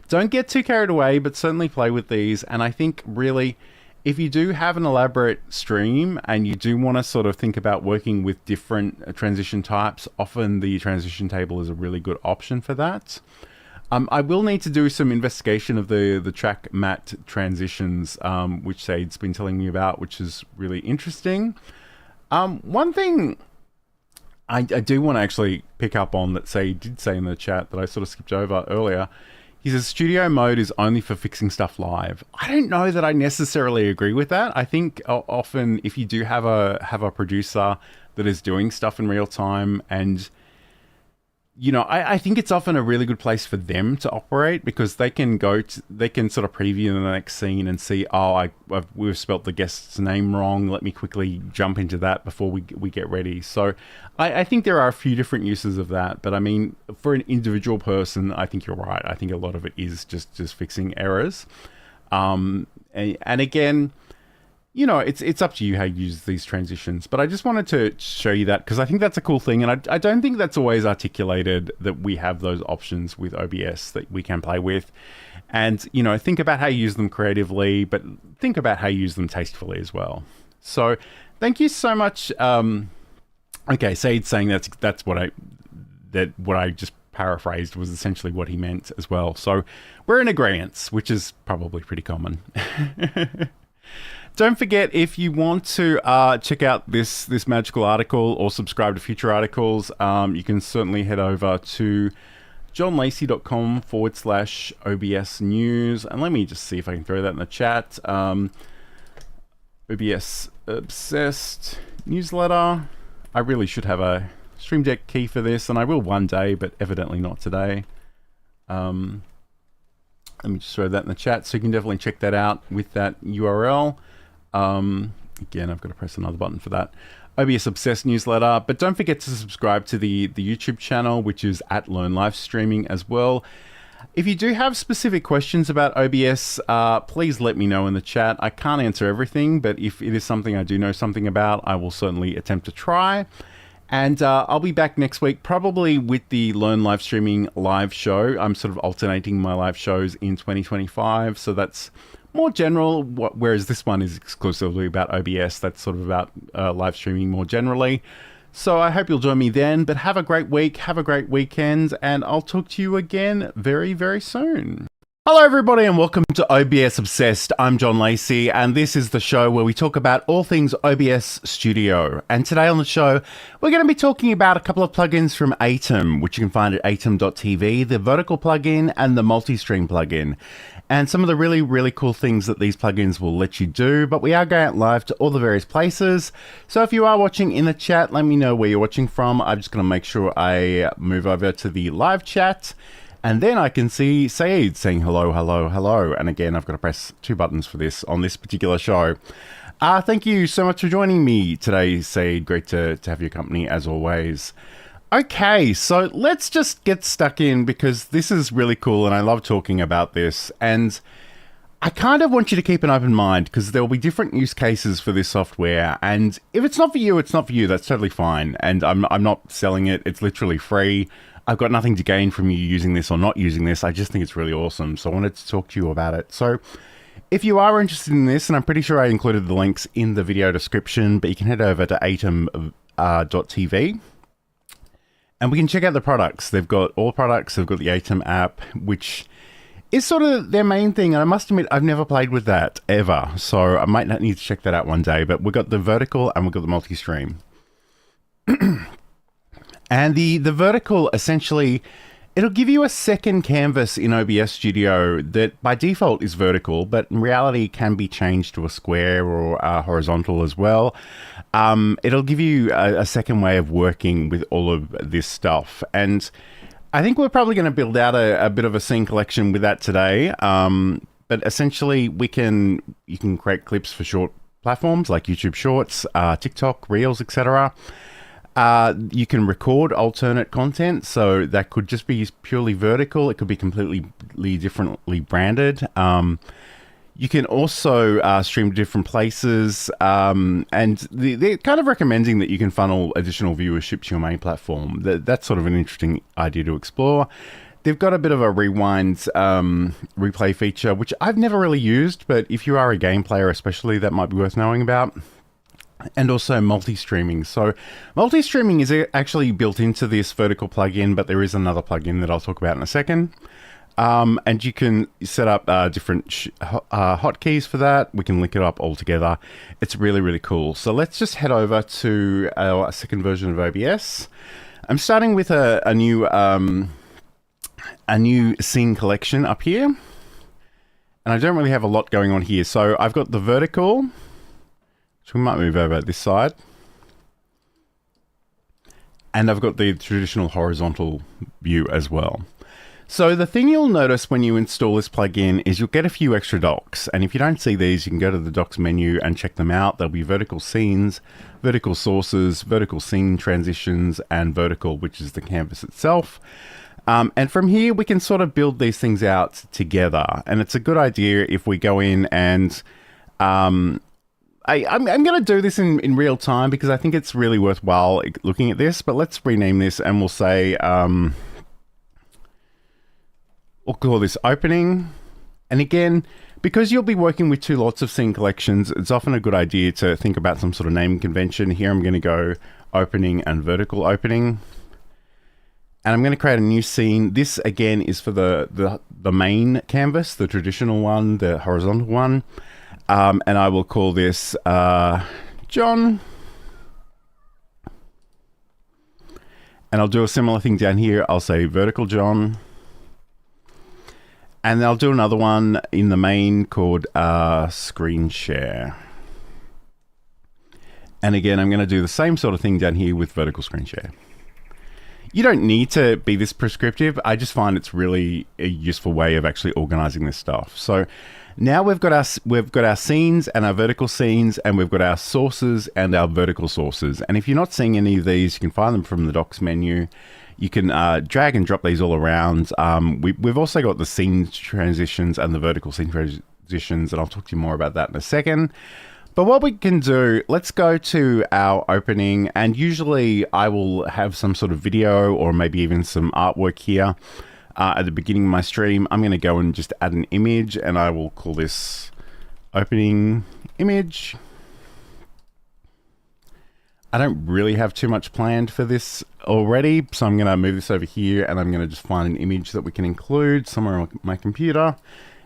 S1: don't get too carried away, but certainly play with these. And I think really, if you do have an elaborate stream and you do want to sort of think about working with different transition types, often the transition table is a really good option for that. I will need to do some investigation of the track matte transitions, which Sade's been telling me about, which is really interesting. One thing I do want to actually pick up on that Sade did say in the chat that I sort of skipped over earlier. He says studio mode is only for fixing stuff live. I don't know that I necessarily agree with that. I think often if you do have a producer that is doing stuff in real time, and you know, I think it's often a really good place for them to operate, because they can they can sort of preview the next scene and see, oh, we've spelt the guest's name wrong. Let me quickly jump into that before we get ready. So I think there are a few different uses of that. But I mean, for an individual person, I think you're right. I think a lot of it is just fixing errors. And again, you know, it's up to you how you use these transitions. But I just wanted to show you that because I think that's a cool thing. And I don't think that's always articulated, that we have those options with OBS that we can play with. And, you know, think about how you use them creatively, but think about how you use them tastefully as well. So thank you so much. Okay, Said's saying that's what I just paraphrased was essentially what he meant as well. So we're in agreement, which is probably pretty common. Don't forget, if you want to check out this magical article or subscribe to future articles, you can certainly head over to johnlacey.com/OBS news. And let me just see if I can throw that in the chat. OBS Obsessed newsletter. I really should have a Stream Deck key for this, and I will one day, but evidently not today. Let me just throw that in the chat, so you can definitely check that out with that URL. Again, I've got to press another button for that. OBS Obsessed newsletter, but don't forget to subscribe to the YouTube channel, which is at Learn Live Streaming as well. If you do have specific questions about OBS, please let me know in the chat. I can't answer everything, but if it is something I do know something about, I will certainly attempt to try. And I'll be back next week, probably with the Learn Live Streaming live show. I'm sort of alternating my live shows in 2025, so that's more general, whereas this one is exclusively about OBS. That's sort of about live streaming more generally. So I hope you'll join me then, but have a great week, have a great weekend, and I'll talk to you again very, very soon. Hello everybody and welcome to OBS Obsessed. I'm John Lacey and this is the show where we talk about all things OBS Studio. And today on the show, we're going to be talking about a couple of plugins from Aitum, which you can find at aitum.tv, the vertical plugin and the Multistream plugin. And some of the really, really cool things that these plugins will let you do, but we are going out live to all the various places. So if you are watching in the chat, let me know where you're watching from. I'm just going to make sure I move over to the live chat. And then I can see Said saying hello, hello, hello. And again, I've got to press two buttons for this on this particular show. Thank you so much for joining me today, Said. Great to have your company as always. Okay, so let's just get stuck in because this is really cool and I love talking about this. And I kind of want you to keep an open mind because there will be different use cases for this software. And if it's not for you, it's not for you. That's totally fine. And I'm not selling it. It's literally free. I've got nothing to gain from you using this or not using this. I just think it's really awesome. So I wanted to talk to you about it. So if you are interested in this, and I'm pretty sure I included the links in the video description, but you can head over to aitum.tv and we can check out the products. They've got all products. They've got the Aitum app, which is sort of their main thing. And I must admit, I've never played with that ever. So I might not need to check that out one day, but we've got the vertical and we've got the multi-stream. And the vertical, essentially, it'll give you a second canvas in OBS Studio that by default is vertical, but in reality can be changed to a square or horizontal as well. It'll give you a second way of working with all of this stuff. And I think we're probably going to build out a bit of a scene collection with that today. But essentially, you can create clips for short platforms like YouTube Shorts, TikTok, Reels, etc. You can record alternate content, so that could just be purely vertical. It could be completely differently branded. You can also stream to different places, and they're kind of recommending that you can funnel additional viewership to your main platform. That's sort of an interesting idea to explore. They've got a bit of a rewind replay feature, which I've never really used, but if you are a game player especially, that might be worth knowing about. And also multi-streaming. So multi-streaming is actually built into this vertical plugin, but there is another plugin that I'll talk about in a second. And you can set up different hotkeys for that. We can link it up all together. It's really, really cool. So let's just head over to our second version of OBS. I'm starting with a new scene collection up here. And I don't really have a lot going on here. So I've got the vertical. So we might move over this side. And I've got the traditional horizontal view as well. So the thing you'll notice when you install this plugin is you'll get a few extra docs. And if you don't see these, you can go to the docs menu and check them out. There'll be vertical scenes, vertical sources, vertical scene transitions, and vertical, which is the canvas itself. And from here, we can sort of build these things out together. And it's a good idea if we go in and I'm going to do this in real time because I think it's really worthwhile looking at this, but let's rename this and we'll say, we'll call this opening. And again, because you'll be working with two lots of scene collections, it's often a good idea to think about some sort of naming convention. Here I'm going to go opening and vertical opening. And I'm going to create a new scene. This again is for the main canvas, the traditional one, the horizontal one. And I will call this John. And I'll do a similar thing down here. I'll say vertical John. And I'll do another one in the main called screen share. And again, I'm going to do the same sort of thing down here with vertical screen share. You don't need to be this prescriptive. I just find it's really a useful way of actually organizing this stuff. So now we've got our scenes and our vertical scenes, and we've got our sources and our vertical sources. And if you're not seeing any of these, you can find them from the docs menu. You can drag and drop these all around. We've also got the scene transitions and the vertical scene transitions, and I'll talk to you more about that in a second. But what we can do, let's go to our opening, and usually I will have some sort of video or maybe even some artwork here at the beginning of my stream. I'm going to go and just add an image, and I will call this opening image. I don't really have too much planned for this already, so I'm going to move this over here, and I'm going to just find an image that we can include somewhere on my computer.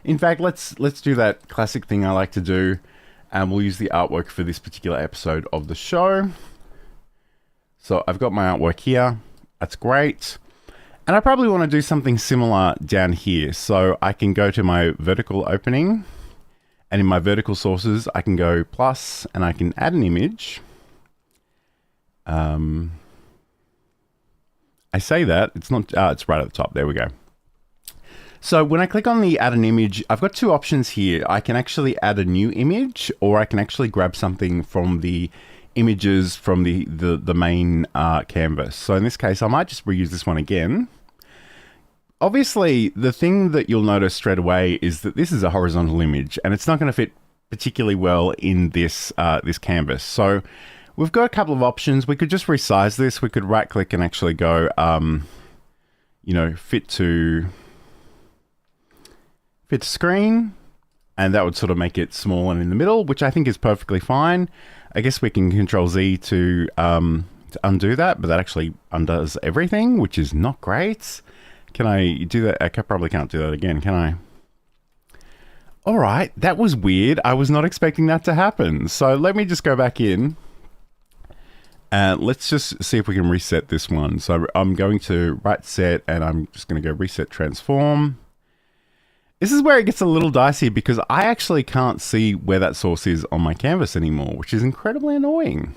S1: In fact, let's do that classic thing I like to do, and we'll use the artwork for this particular episode of the show. So I've got my artwork here. That's great. And I probably want to do something similar down here. So I can go to my vertical opening, and in my vertical sources, I can go plus, and I can add an image. I say that, it's not, it's right at the top. There we go. So when I click on the add an image, I've got two options here. I can actually add a new image, or I can actually grab something from the images from the main canvas. So in this case, I might just reuse this one again. Obviously, the thing that you'll notice straight away is that this is a horizontal image, and it's not going to fit particularly well in this this canvas. So we've got a couple of options. We could just resize this. We could right click and actually go, you know, fit to screen, and that would sort of make it small and in the middle, which I think is perfectly fine. I guess we can Control Z to undo that, but that actually undoes everything, which is not great. Can I do that? I probably can't do that again, can I? All right, that was weird. I was not expecting that to happen. So let me just go back in. Let's just see if we can reset this one. So I'm going to right set, and I'm just going to go reset transform. This is where it gets a little dicey because I actually can't see where that source is on my canvas anymore, which is incredibly annoying.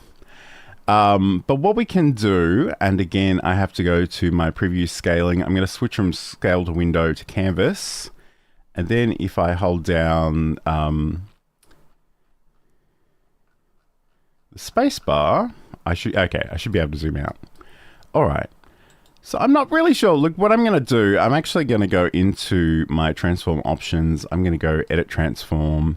S1: But what we can do, and again, I have to go to my preview scaling. I'm going to switch from scale to window to canvas. And then if I hold down the space bar, I should be able to zoom out. All right. So I'm not really sure. Look, what I'm going to do, I'm actually going to go into my transform options. I'm going to go edit transform.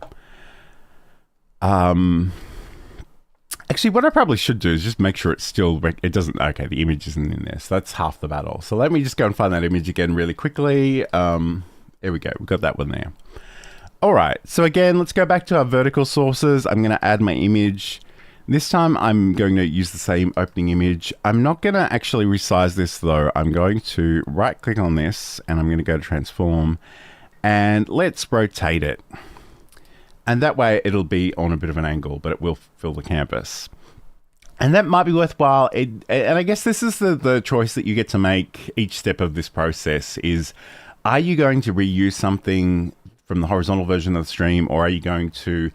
S1: Actually, what I probably should do is just make sure it's still, it doesn't, okay, the image isn't in there. So that's half the battle. So let me just go and find that image again really quickly. There we go. We've got that one there. All right. So again, let's go back to our vertical sources. I'm going to add my image. This time I'm going to use the same opening image. I'm not going to actually resize this though. I'm going to right click on this, and I'm going to go to transform, and let's rotate it. And that way it'll be on a bit of an angle, but it will fill the canvas. And that might be worthwhile. And I guess this is the choice that you get to make each step of this process is, are you going to reuse something from the horizontal version of the stream, or are you going to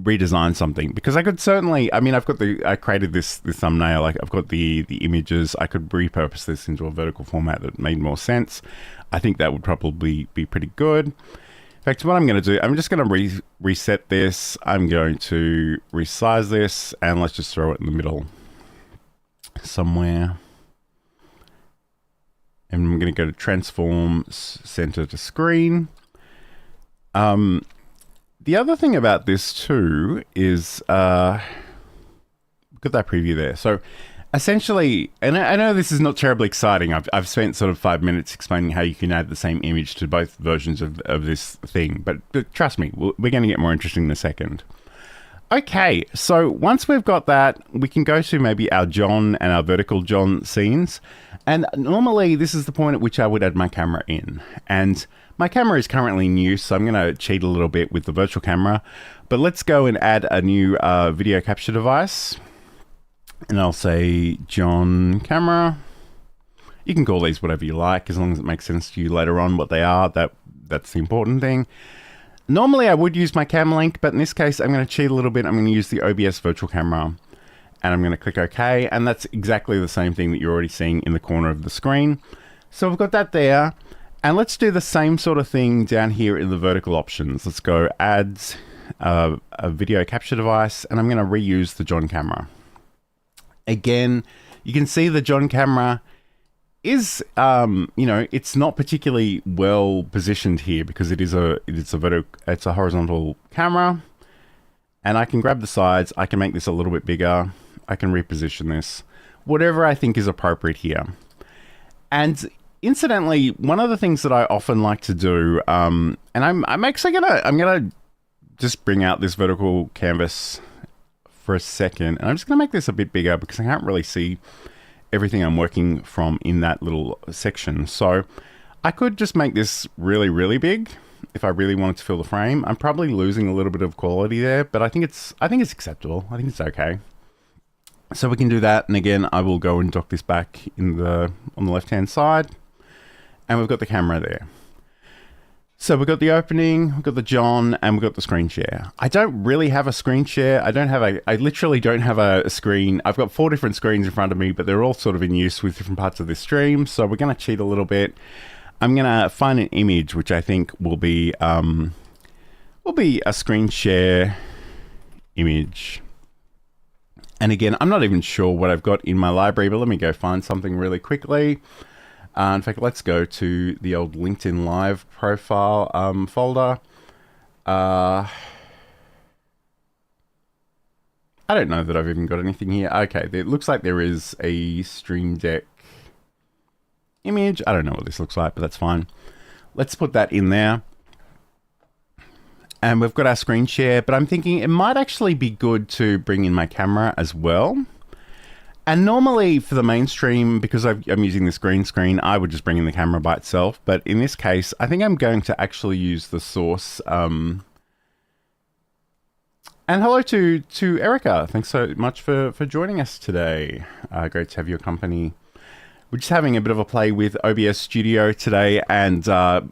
S1: redesign something? Because I could certainly, I mean, I created this thumbnail, like I've got the images. I could repurpose this into a vertical format that made more sense. I think that would probably be pretty good. In fact, what I'm going to do, I'm just going to reset this. I'm going to resize this, and let's just throw it in the middle somewhere. And I'm going to go to transform, center to screen. The other thing about this too is, look at that preview there. So essentially, and I know this is not terribly exciting. I've spent sort of 5 minutes explaining how you can add the same image to both versions of this thing, but trust me, we're going to get more interesting in a second. Okay, so once we've got that, we can go to maybe our John and our vertical John scenes. And normally this is the point at which I would add my camera in. And my camera is currently in use, so I'm going to cheat a little bit with the virtual camera. But let's go and add a new video capture device. And I'll say John camera. You can call these whatever you like, as long as it makes sense to you later on what they are. That's the important thing. Normally I would use my cam link, but in this case I'm going to cheat a little bit. I'm going to use the OBS virtual camera, and I'm going to click OK, and that's exactly the same thing that you're already seeing in the corner of the screen. So we've got that there, and let's do the same sort of thing down here in the vertical options. Let's go add a video capture device, and I'm going to reuse the John camera. Again, you can see the John camera is, you know, it's not particularly well positioned here because it's a horizontal camera, and I can grab the sides. I can make this a little bit bigger. I can reposition this, whatever I think is appropriate here. And incidentally, one of the things that I often like to do, and I'm actually gonna just bring out this vertical canvas for a second, and I'm just gonna make this a bit bigger because I can't really see everything I'm working from in that little section. So I could just make this really, really big if I really wanted to fill the frame. I'm probably losing a little bit of quality there, but I think it's acceptable. I think it's okay. So we can do that. And again, I will go and dock this back on the left-hand side, and we've got the camera there. So we've got the opening, we've got the John, and we've got the screen share. I don't really have a screen share. I literally don't have a screen. I've got 4 different screens in front of me, but they're all sort of in use with different parts of this stream. So we're going to cheat a little bit. I'm going to find an image, which I think will be a screen share image. And again, I'm not even sure what I've got in my library, but let me go find something really quickly. In fact, let's go to the old LinkedIn Live profile folder. I don't know that I've even got anything here. Okay, it looks like there is a Stream Deck image. I don't know what this looks like, but that's fine. Let's put that in there. And we've got our screen share, but I'm thinking it might actually be good to bring in my camera as well. And normally for the mainstream, because I'm using this green screen, I would just bring in the camera by itself. But in this case, I think I'm going to actually use the source. And hello to Erica. Thanks so much for joining us today. Great to have your company. We're just having a bit of a play with OBS Studio today, and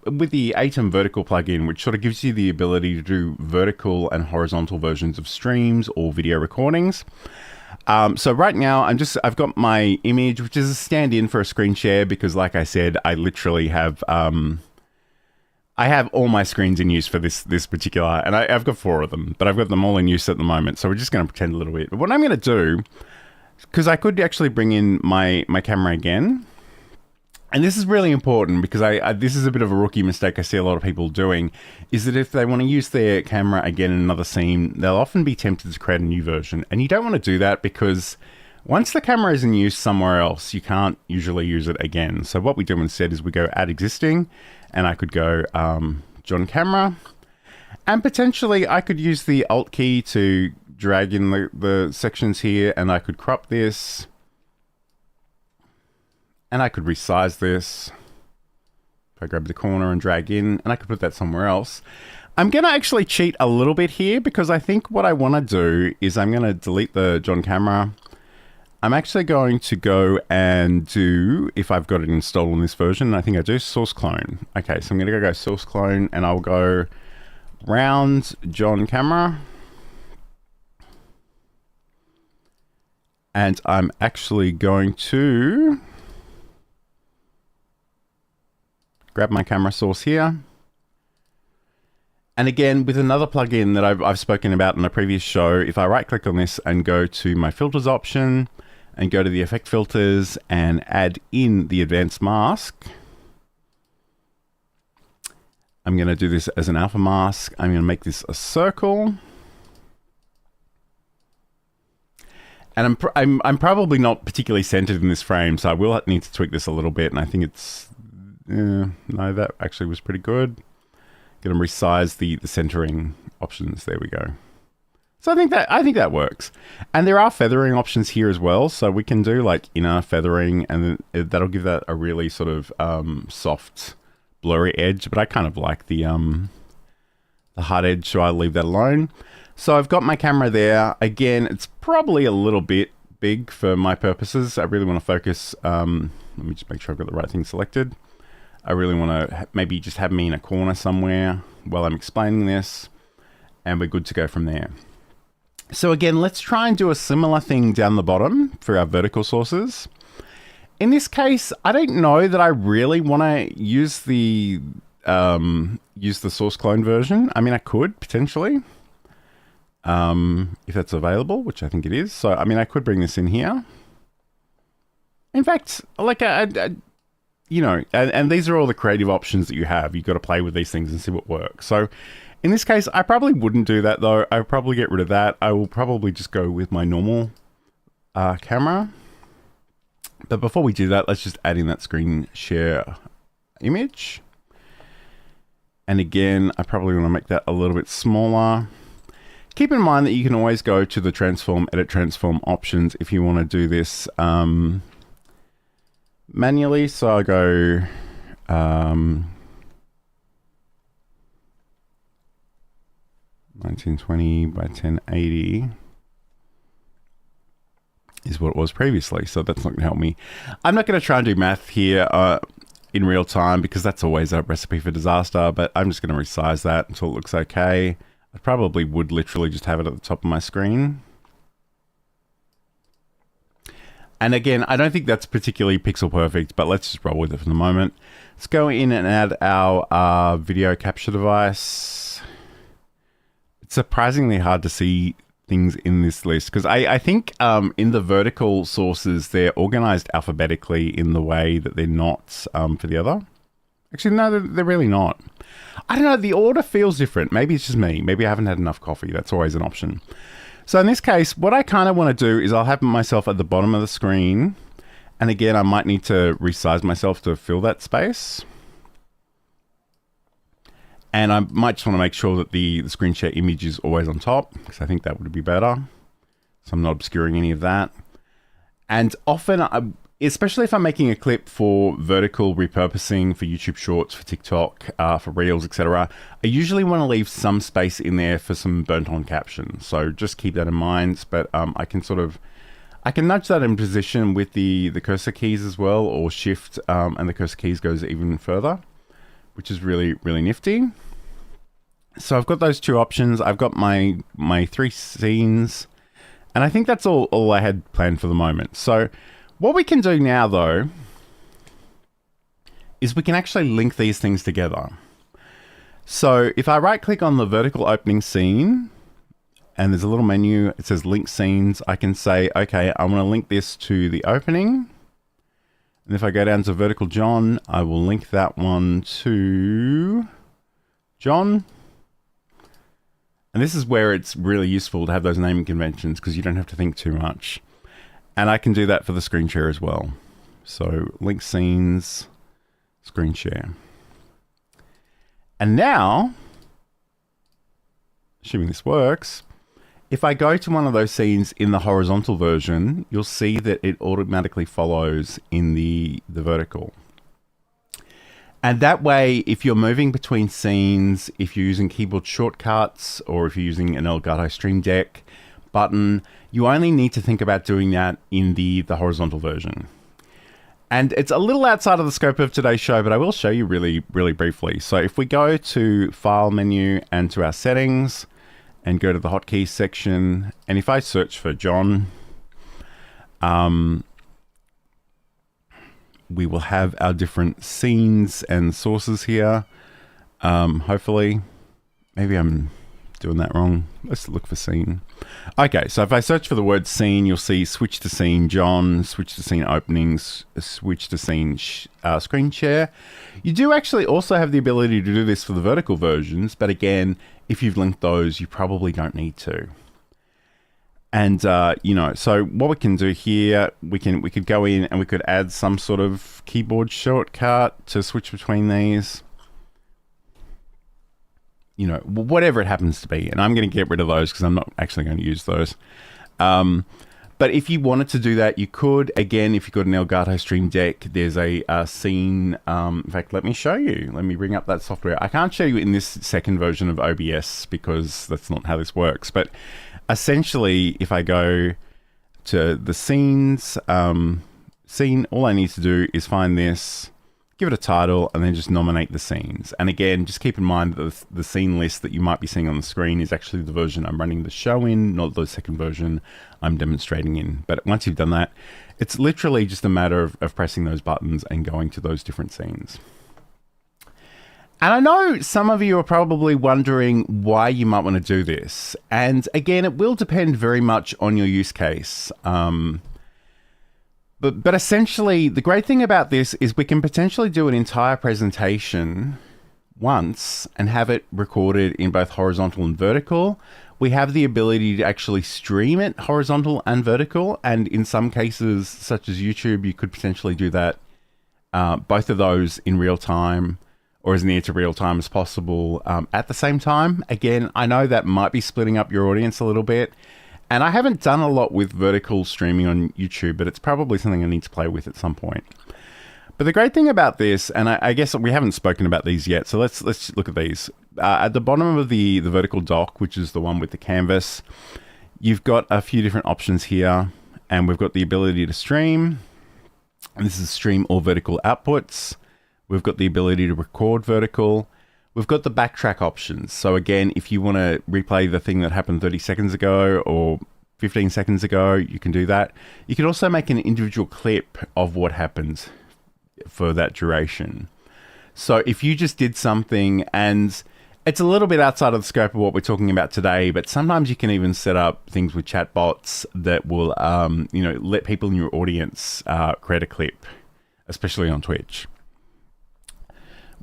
S1: with the Aitum vertical plugin, which sort of gives you the ability to do vertical and horizontal versions of streams or video recordings. So right now I've got my image, which is a stand-in for a screen share, because like I said, I literally have, I have all my screens in use for this particular, and I've got 4 of them, but I've got them all in use at the moment. So we're just going to pretend a little bit. But what I'm going to do, because I could actually bring in my camera again. And this is really important because this is a bit of a rookie mistake I see a lot of people doing, is that if they want to use their camera again in another scene, they'll often be tempted to create a new version. And you don't want to do that, because once the camera is in use somewhere else, you can't usually use it again. So what we do instead is we go add existing, and I could go John camera, and potentially I could use the Alt key to drag in the sections here, and I could crop this. And I could resize this. If I grab the corner and drag in, and I could put that somewhere else. I'm going to actually cheat a little bit here, because I think what I want to do is I'm going to delete the John camera. I'm actually going to go and do, if I've got it installed on this version, I think I do, source clone. Okay, so I'm going to go source clone, and I'll go round John camera. And I'm actually going to grab my camera source here. And again, with another plugin that I've spoken about in a previous show, if I right click on this and go to my filters option and go to the effect filters and add in the advanced mask, I'm going to do this as an alpha mask. I'm going to make this a circle. And I'm probably not particularly centered in this frame, so I will need to tweak this a little bit. And I think it's no, that actually was pretty good. Gonna resize the centering options. There we go. So I think that works. And there are feathering options here as well, so we can do like inner feathering, and that'll give that a really sort of soft, blurry edge. But I kind of like the hard edge, so I'll leave that alone. So I've got my camera there. Again, it's probably a little bit big for my purposes. I really want to focus. Let me just make sure I've got the right thing selected. I really want to maybe just have me in a corner somewhere while I'm explaining this, and we're good to go from there. So again, let's try and do a similar thing down the bottom for our vertical sources. In this case, I don't know that I really want to use the source clone version. I mean, I could potentially. If that's available, which I think it is. So, I mean, I could bring this in here. In fact, like, you know, and these are all the creative options that you have. You've got to play with these things and see what works. So, in this case, I probably wouldn't do that, though. I'll probably get rid of that. I will probably just go with my normal camera. But before we do that, let's just add in that screen share image. And again, I probably want to make that a little bit smaller. Keep in mind that you can always go to the transform, edit transform options if you want to do this manually. So I'll go 1920 by 1080 is what it was previously. So that's not going to help me. I'm not going to try and do math here in real time because that's always a recipe for disaster, but I'm just going to resize that until it looks okay. I probably would literally just have it at the top of my screen. And again, I don't think that's particularly pixel perfect, but let's just roll with it for the moment. Let's go in and add our video capture device. It's surprisingly hard to see things in this list because I think in the vertical sources, they're organized alphabetically in the way that they're not for the other. Actually, no, they're really not. I don't know, the order feels different. Maybe it's just me. Maybe I haven't had enough coffee. That's always an option. So in this case, what I kind of want to do is I'll have myself at the bottom of the screen. And again, I might need to resize myself to fill that space. And I might just want to make sure that the screen share image is always on top, because I think that would be better. So I'm not obscuring any of that. And often, especially if I'm making a clip for vertical repurposing for YouTube Shorts, for TikTok, for Reels, etc., I usually want to leave some space in there for some burnt-on captions. So just keep that in mind. But I can nudge that in position with the cursor keys as well, or Shift, and the cursor keys goes even further, which is really, really nifty. So I've got those two options. I've got my three scenes, and I think that's all I had planned for the moment. So what we can do now, though, is we can actually link these things together. So if I right-click on the vertical opening scene, and there's a little menu, it says link scenes, I can say, okay, I want to link this to the opening. And if I go down to vertical John, I will link that one to John. And this is where it's really useful to have those naming conventions because you don't have to think too much. And I can do that for the screen share as well. So link scenes, screen share. And now, assuming this works, if I go to one of those scenes in the horizontal version, you'll see that it automatically follows in the vertical. And that way, if you're moving between scenes, if you're using keyboard shortcuts, or if you're using an Elgato Stream Deck button, you only need to think about doing that in the horizontal version. And it's a little outside of the scope of today's show, but I will show you really, really briefly. So if we go to File menu and to our settings, and go to the hotkeys section, and if I search for John, we will have our different scenes and sources here. Hopefully, maybe I'm doing that wrong. Let's look for scene. Okay, so if I search for the word scene, you'll see switch to scene John, switch to scene openings, switch to scene screen share. You do actually also have the ability to do this for the vertical versions, but again, if you've linked those, you probably don't need to. And, you know, so what we can do here, we could go in and we could add some sort of keyboard shortcut to switch between these. You know, whatever it happens to be. And I'm going to get rid of those because I'm not actually going to use those. But if you wanted to do that, you could. Again, if you've got an Elgato Stream Deck, there's a scene. In fact, let me show you. Let me bring up that software. I can't show you in this second version of OBS because that's not how this works. But essentially, if I go to the scenes, scene, all I need to do is find this, give it a title, and then just nominate the scenes. And again, just keep in mind that the scene list that you might be seeing on the screen is actually the version I'm running the show in, not the second version I'm demonstrating in. But once you've done that, it's literally just a matter of pressing those buttons and going to those different scenes. And I know some of you are probably wondering why you might want to do this. And again, it will depend very much on your use case. But essentially, the great thing about this is we can potentially do an entire presentation once and have it recorded in both horizontal and vertical. We have the ability to actually stream it horizontal and vertical. And in some cases, such as YouTube, you could potentially do that, both of those in real time or as near to real time as possible at the same time. Again, I know that might be splitting up your audience a little bit. And I haven't done a lot with vertical streaming on YouTube, but it's probably something I need to play with at some point. But the great thing about this, and I guess we haven't spoken about these yet, so let's look at these. At the bottom of the vertical dock, which is the one with the canvas, you've got a few different options here, and we've got the ability to stream. And this is stream all vertical outputs. We've got the ability to record vertical. We've got the backtrack options. So again, if you want to replay the thing that happened 30 seconds ago or 15 seconds ago, you can do that. You can also make an individual clip of what happens for that duration. So if you just did something, and it's a little bit outside of the scope of what we're talking about today, but sometimes you can even set up things with chatbots that will, you know, let people in your audience create a clip, especially on Twitch.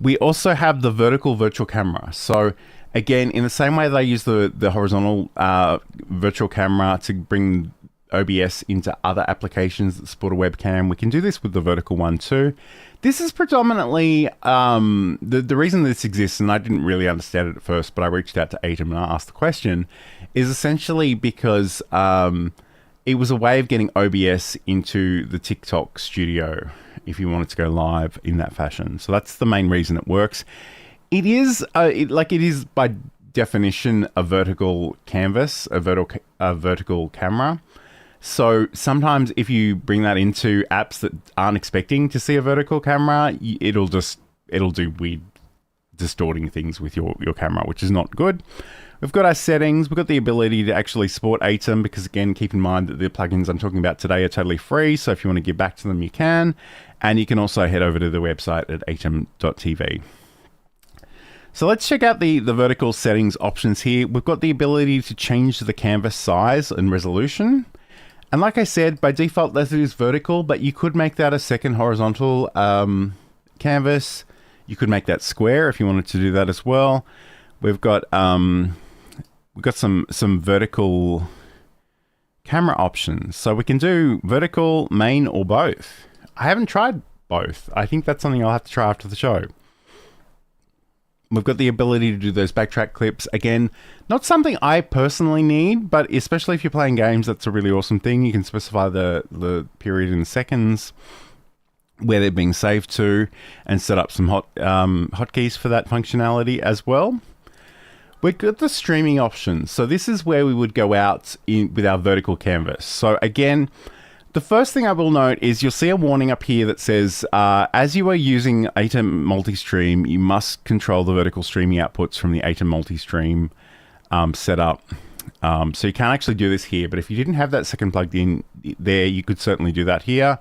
S1: We also have the vertical virtual camera. So again, in the same way that I use the horizontal virtual camera to bring OBS into other applications that support a webcam, we can do this with the vertical one too. This is predominantly, the reason this exists, and I didn't really understand it at first, but I reached out to Aitum and I asked the question, is essentially because it was a way of getting OBS into the TikTok studio if you wanted to go live in that fashion. So that's the main reason it works. It is it is by definition a vertical canvas, a vertical camera. So sometimes if you bring that into apps that aren't expecting to see a vertical camera, it'll do weird distorting things with your camera, which is not good. We've got our settings. We've got the ability to actually support Aitum because, again, keep in mind that the plugins I'm talking about today are totally free. So if you want to give back to them, you can. And you can also head over to the website at aitum.tv. So let's check out the vertical settings options here. We've got the ability to change the canvas size and resolution. And like I said, by default, that is vertical, but you could make that a second horizontal canvas. You could make that square if you wanted to do that as well. We've got some vertical camera options. So we can do vertical, main, or both. I haven't tried both. I think that's something I'll have to try after the show. We've got the ability to do those backtrack clips. Again, not something I personally need, but especially if you're playing games, that's a really awesome thing. You can specify the period in seconds where they're being saved to and set up some hotkeys for that functionality as well. We've got the streaming options. So this is where we would go out with our vertical canvas. So again, the first thing I will note is you'll see a warning up here that says, as you are using Aitum Multistream, you must control the vertical streaming outputs from the Aitum Multistream setup. So you can't actually do this here, but if you didn't have that second plugged in there, you could certainly do that here.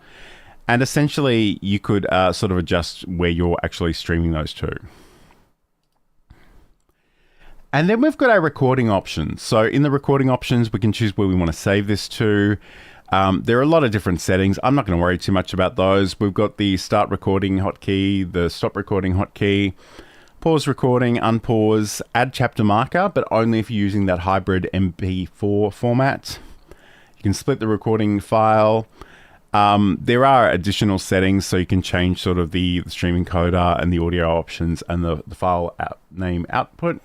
S1: And essentially, you could sort of adjust where you're actually streaming those to. And then we've got our recording options. So in the recording options, we can choose where we want to save this to. There are a lot of different settings. I'm not going to worry too much about those. We've got the start recording hotkey, the stop recording hotkey, pause recording, unpause, add chapter marker, but only if you're using that hybrid MP4 format. You can split the recording file. There are additional settings, so you can change sort of the stream encoder and the audio options and the file name output.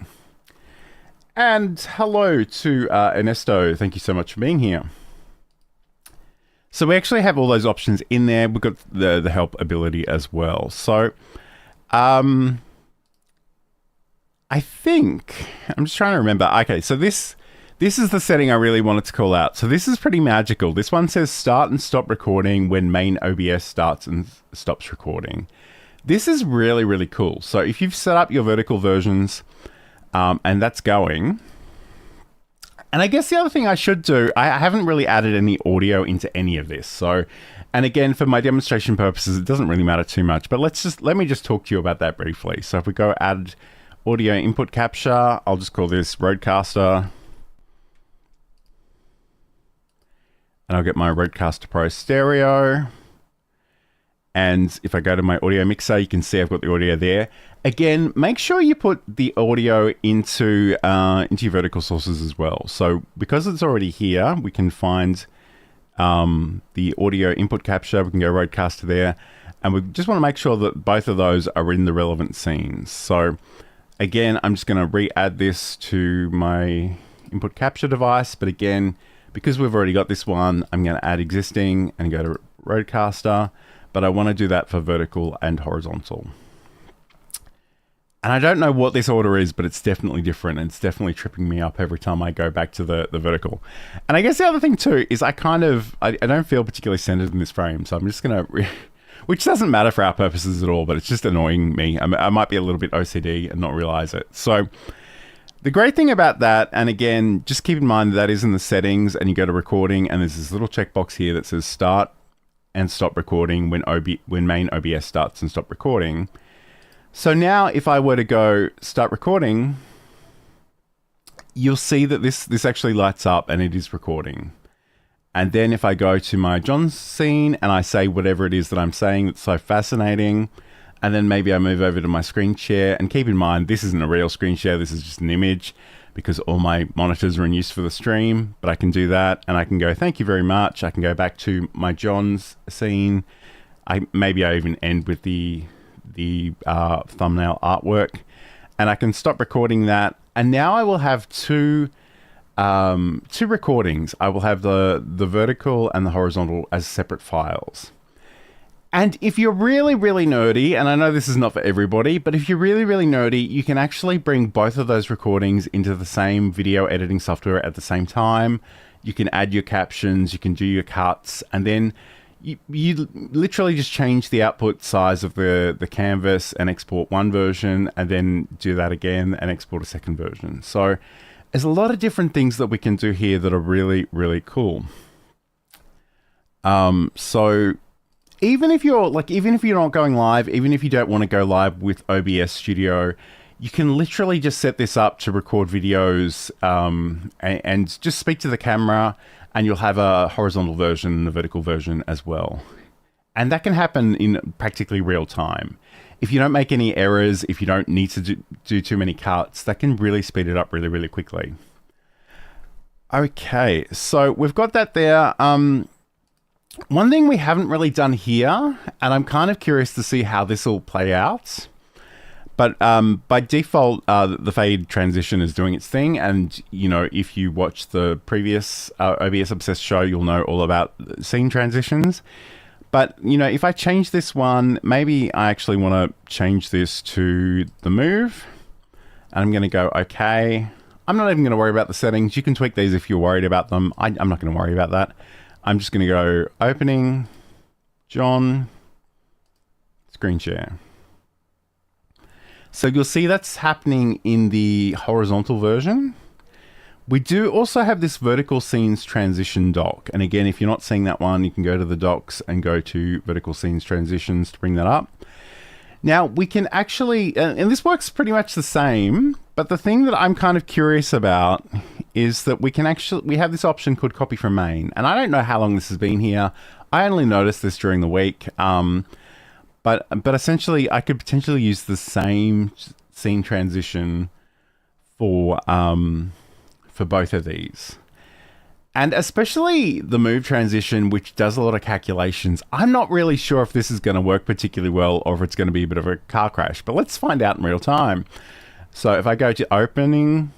S1: And hello to Ernesto. Thank you so much for being here. So we actually have all those options in there. We've got the help ability as well. So I think, I'm just trying to remember. Okay, so this is the setting I really wanted to call out. So this is pretty magical. This one says start and stop recording when main OBS starts and stops recording. This is really, really cool. So if you've set up your vertical versions and that's going, and I guess the other thing I should do, I haven't really added any audio into any of this. So, and again, for my demonstration purposes, it doesn't really matter too much, but let me just talk to you about that briefly. So if we go add audio input capture, I'll just call this Rodecaster. And I'll get my Rodecaster Pro stereo. And if I go to my audio mixer, you can see I've got the audio there. Again, make sure you put the audio into your vertical sources as well. So because it's already here, we can find the audio input capture. We can go Rodecaster there. And we just want to make sure that both of those are in the relevant scenes. So again, I'm just going to re-add this to my input capture device. But again, because we've already got this one, I'm going to add existing and go to Rodecaster. But I want to do that for vertical and horizontal. And I don't know what this order is, but it's definitely different. And it's definitely tripping me up every time I go back to the vertical. And I guess the other thing too is I don't feel particularly centered in this frame. So I'm just going to, which doesn't matter for our purposes at all, but it's just annoying me. I might be a little bit OCD and not realize it. So the great thing about that, and again, just keep in mind that is in the settings and you go to recording and there's this little checkbox here that says start and stop recording when main OBS starts and stop recording. So now if I were to go start recording, you'll see that this actually lights up and it is recording. And then if I go to my John's scene and I say whatever it is that I'm saying that's so fascinating, and then maybe I move over to my screen share, and keep in mind, this isn't a real screen share, this is just an image because all my monitors are in use for the stream, but I can do that and I can go, thank you very much. I can go back to my John's scene. Maybe I even end with the thumbnail artwork, and I can stop recording that. And now I will have two recordings. I will have the vertical and the horizontal as separate files. And if you're really, really nerdy, and I know this is not for everybody, but if you're really, really nerdy, you can actually bring both of those recordings into the same video editing software at the same time. You can add your captions, you can do your cuts, and then you literally just change the output size of the canvas and export one version, and then do that again and export a second version. So there's a lot of different things that we can do here that are really, really cool. So even if you're not going live, even if you don't want to go live with OBS Studio, you can literally just set this up to record videos and just speak to the camera, and you'll have a horizontal version and a vertical version as well. And that can happen in practically real time. If you don't make any errors, if you don't need to do too many cuts, that can really speed it up really, really quickly. Okay, so we've got that there. One thing we haven't really done here, and I'm kind of curious to see how this will play out, but by default, the fade transition is doing its thing. And, you know, if you watch the previous OBS Obsessed show, you'll know all about scene transitions. But, you know, if I change this one, maybe I actually want to change this to the move. And I'm going to go, okay. I'm not even going to worry about the settings. You can tweak these if you're worried about them. I'm not going to worry about that. I'm just going to go opening, John, screen share. So you'll see that's happening in the horizontal version. We do also have this vertical scenes transition dock. And again, if you're not seeing that one, you can go to the docks and go to vertical scenes transitions to bring that up. Now we can actually, and this works pretty much the same, but the thing that I'm kind of curious about is that we have this option called copy from main. And I don't know how long this has been here. I only noticed this during the week. But essentially I could potentially use the same scene transition for both of these. And especially the move transition, which does a lot of calculations. I'm not really sure if this is going to work particularly well or if it's going to be a bit of a car crash, but let's find out in real time. So if I go to opening,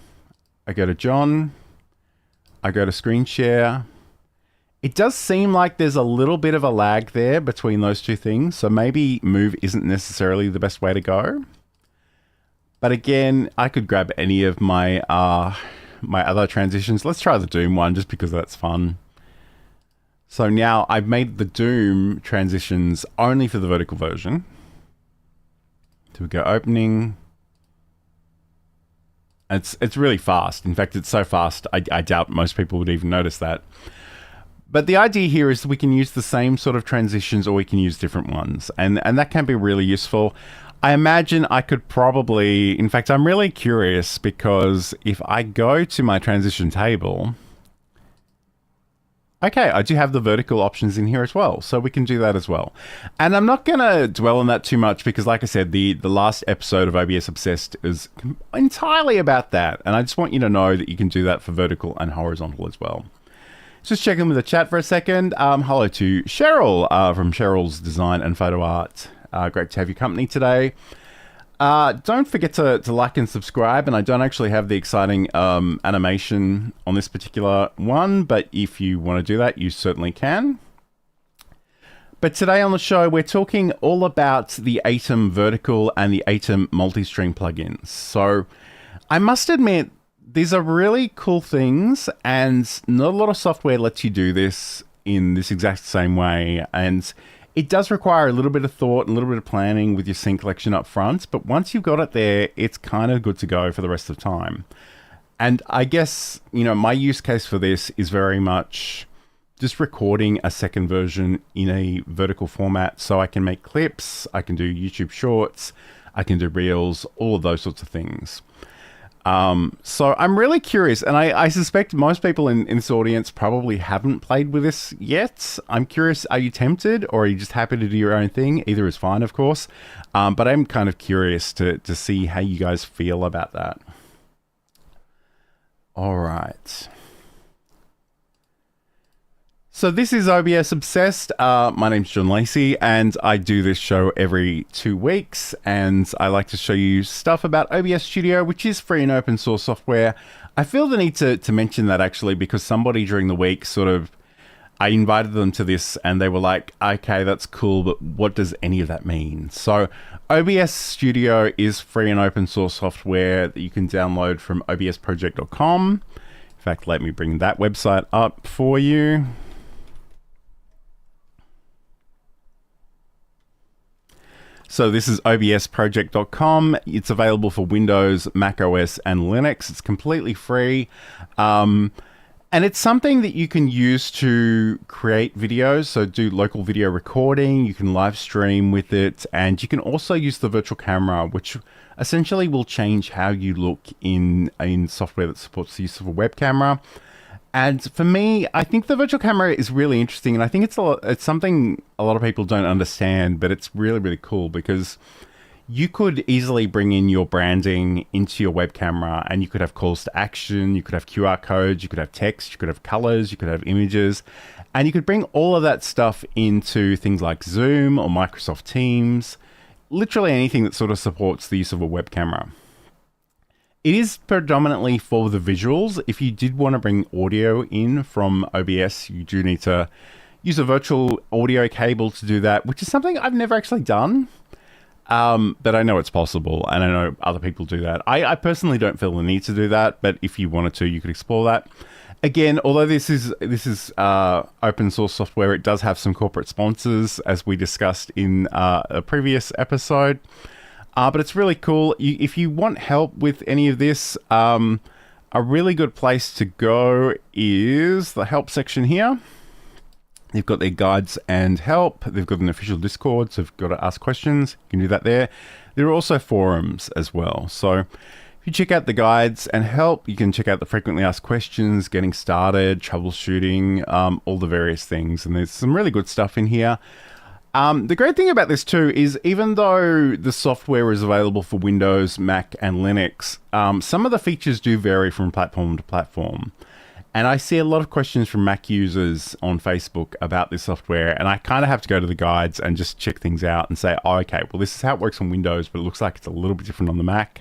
S1: I go to John, I go to screen share. It does seem like there's a little bit of a lag there between those two things. So maybe move isn't necessarily the best way to go. But again, I could grab any of my my other transitions. Let's try the Doom one just because that's fun. So now I've made the Doom transitions only for the vertical version. So we go opening. It's really fast. In fact, it's so fast, I doubt most people would even notice that. But the idea here is we can use the same sort of transitions or we can use different ones. And that can be really useful. I imagine I could probably, in fact, I'm really curious because if I go to my transition table, okay, I do have the vertical options in here as well. So we can do that as well. And I'm not going to dwell on that too much because like I said, the last episode of OBS Obsessed is entirely about that. And I just want you to know that you can do that for vertical and horizontal as well. Just check in with the chat for a second. Hello to Cheryl from Cheryl's Design and Photo Art. Great to have your company today. Don't forget to like and subscribe. And I don't actually have the exciting animation on this particular one, but if you want to do that, you certainly can. But today on the show, we're talking all about the Aitum vertical and the Aitum multi-stream plugins. So I must admit, these are really cool things, and not a lot of software lets you do this in this exact same way. And it does require a little bit of thought and a little bit of planning with your scene collection up front, but once you've got it there, it's kind of good to go for the rest of the time. And I guess, you know, my use case for this is very much just recording a second version in a vertical format so I can make clips, I can do YouTube shorts, I can do reels, all of those sorts of things. So I'm really curious, and I suspect most people in this audience probably haven't played with this yet. I'm curious, are you tempted or are you just happy to do your own thing? Either is fine, of course. But I'm kind of curious to see how you guys feel about that. All right. So this is OBS Obsessed. My name's John Lacey, and I do this show every 2 weeks, and I like to show you stuff about OBS Studio, which is free and open source software. I feel the need to mention that actually because somebody during the week I invited them to this and they were like, okay, that's cool, but what does any of that mean? So OBS Studio is free and open source software that you can download from obsproject.com. In fact, let me bring that website up for you. So this is obsproject.com. It's available for Windows, Mac OS, and Linux. It's completely free. And it's something that you can use to create videos. So do local video recording. You can live stream with it. And you can also use the virtual camera, which essentially will change how you look in software that supports the use of a web camera. And for me, I think the virtual camera is really interesting, and I think it's something a lot of people don't understand, but it's really, really cool because you could easily bring in your branding into your web camera, and you could have calls to action, you could have QR codes, you could have text, you could have colors, you could have images, and you could bring all of that stuff into things like Zoom or Microsoft Teams, literally anything that sort of supports the use of a web camera. It is predominantly for the visuals. If you did want to bring audio in from OBS, you do need to use a virtual audio cable to do that, which is something I've never actually done. But I know it's possible, and I know other people do that. I personally don't feel the need to do that, but if you wanted to, you could explore that. Again, although this is open source software, it does have some corporate sponsors, as we discussed in a previous episode. But it's really cool. If you want help with any of this, a really good place to go is the help section here. They've got their guides and help. They've got an official Discord, so if you've got to ask questions, you can do that there. There are also forums as well. So if you check out the guides and help, you can check out the frequently asked questions, getting started, troubleshooting, all the various things. And there's some really good stuff in here. The great thing about this too is even though the software is available for Windows, Mac, and Linux, some of the features do vary from platform to platform. And I see a lot of questions from Mac users on Facebook about this software, and I kind of have to go to the guides and just check things out and say, oh, okay, well, this is how it works on Windows, but it looks like it's a little bit different on the Mac.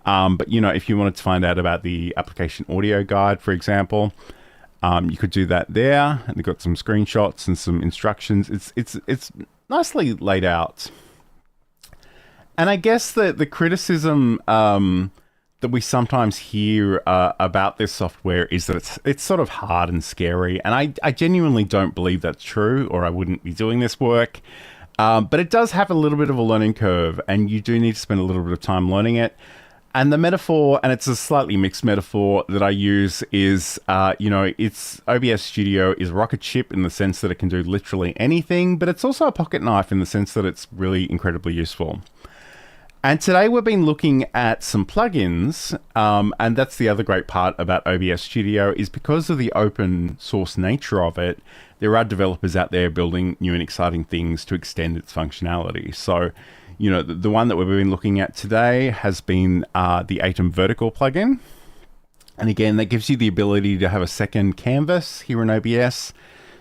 S1: But, you know, if you wanted to find out about the application audio guide, for example, you could do that there. And they've got some screenshots and some instructions. It's nicely laid out. And I guess that the criticism that we sometimes hear about this software is that it's sort of hard and scary. And I genuinely don't believe that's true, or I wouldn't be doing this work. But it does have a little bit of a learning curve, and you do need to spend a little bit of time learning it. And the metaphor, and it's a slightly mixed metaphor that I use, is, you know, it's OBS Studio is a rocket ship in the sense that it can do literally anything, but it's also a pocket knife in the sense that it's really incredibly useful. And today we've been looking at some plugins, and that's the other great part about OBS Studio is because of the open source nature of it, there are developers out there building new and exciting things to extend its functionality. So, you know, the one that we've been looking at today has been the Aitum vertical plugin. And again, that gives you the ability to have a second canvas here in OBS.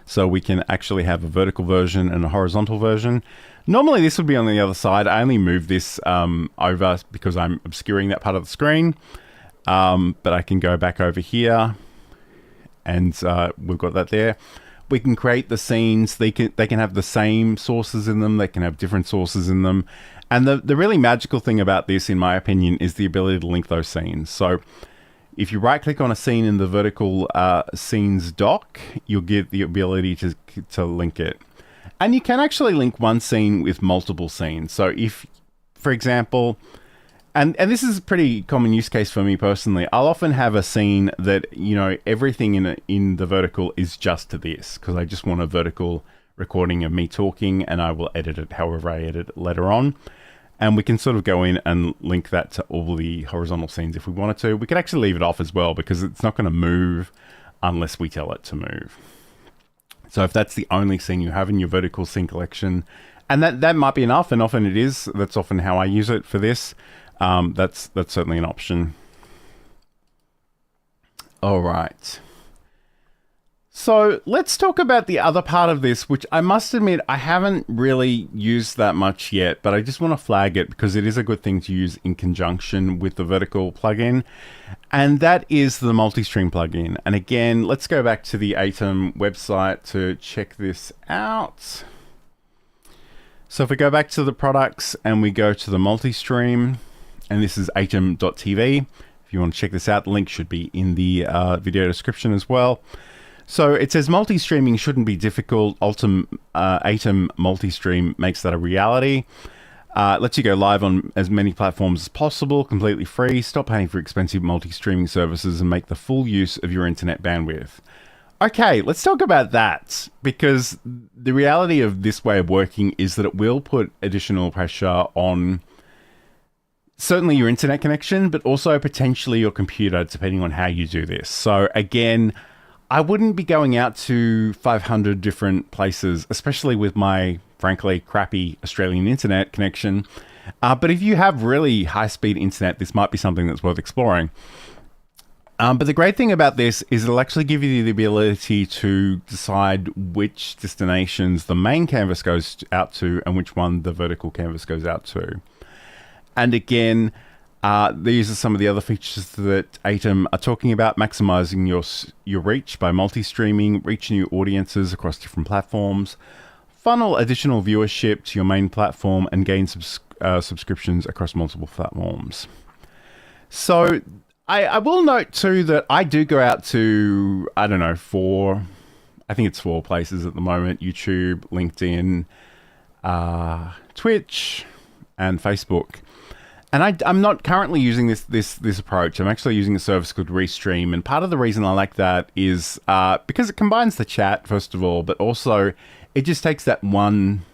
S1: So we can actually have a vertical version and a horizontal version. Normally this would be on the other side. I only move this over because I'm obscuring that part of the screen. But I can go back over here and we've got that there. We can create the scenes. They can have the same sources in them. They can have different sources in them. And the really magical thing about this, in my opinion, is the ability to link those scenes. So if you right click on a scene in the vertical scenes dock, you'll get the ability to link it. And you can actually link one scene with multiple scenes. So if, for example, and this is a pretty common use case for me personally, I'll often have a scene that, you know, everything in the vertical is just to this, because I just want a vertical recording of me talking, and I will edit it however I edit it later on. And we can sort of go in and link that to all the horizontal scenes if we wanted to. We could actually leave it off as well, because it's not going to move unless we tell it to move. So if that's the only scene you have in your vertical scene collection, and that might be enough, and often it is, that's often how I use it for this, that's certainly an option. All right. So let's talk about the other part of this, which I must admit I haven't really used that much yet, but I just want to flag it because it is a good thing to use in conjunction with the vertical plugin. And that is the Multistream plugin. And again, let's go back to the Aitum website to check this out. So if we go back to the products and we go to the Multistream, and this is aitum.tv. If you want to check this out, the link should be in the video description as well. So it says multi-streaming shouldn't be difficult. Aitum Multistream makes that a reality. Lets you go live on as many platforms as possible, completely free. Stop paying for expensive multi-streaming services and make the full use of your internet bandwidth. Okay, let's talk about that, because the reality of this way of working is that it will put additional pressure on certainly your internet connection, but also potentially your computer, depending on how you do this. So again, I wouldn't be going out to 500 different places, especially with my, frankly, crappy Australian internet connection. But if you have really high-speed internet, this might be something that's worth exploring. But the great thing about this is it'll actually give you the ability to decide which destinations the main canvas goes out to and which one the vertical canvas goes out to. And again, these are some of the other features that Aitum are talking about: maximizing your reach by multi-streaming, reach new audiences across different platforms, funnel additional viewership to your main platform, and gain subscriptions across multiple platforms. So I will note too that I do go out to, I don't know, I think it's 4 places at the moment: YouTube, LinkedIn, Twitch, and Facebook. And I'm not currently using this approach. I'm actually using a service called Restream. And part of the reason I like that is because it combines the chat, first of all, but also it just takes that one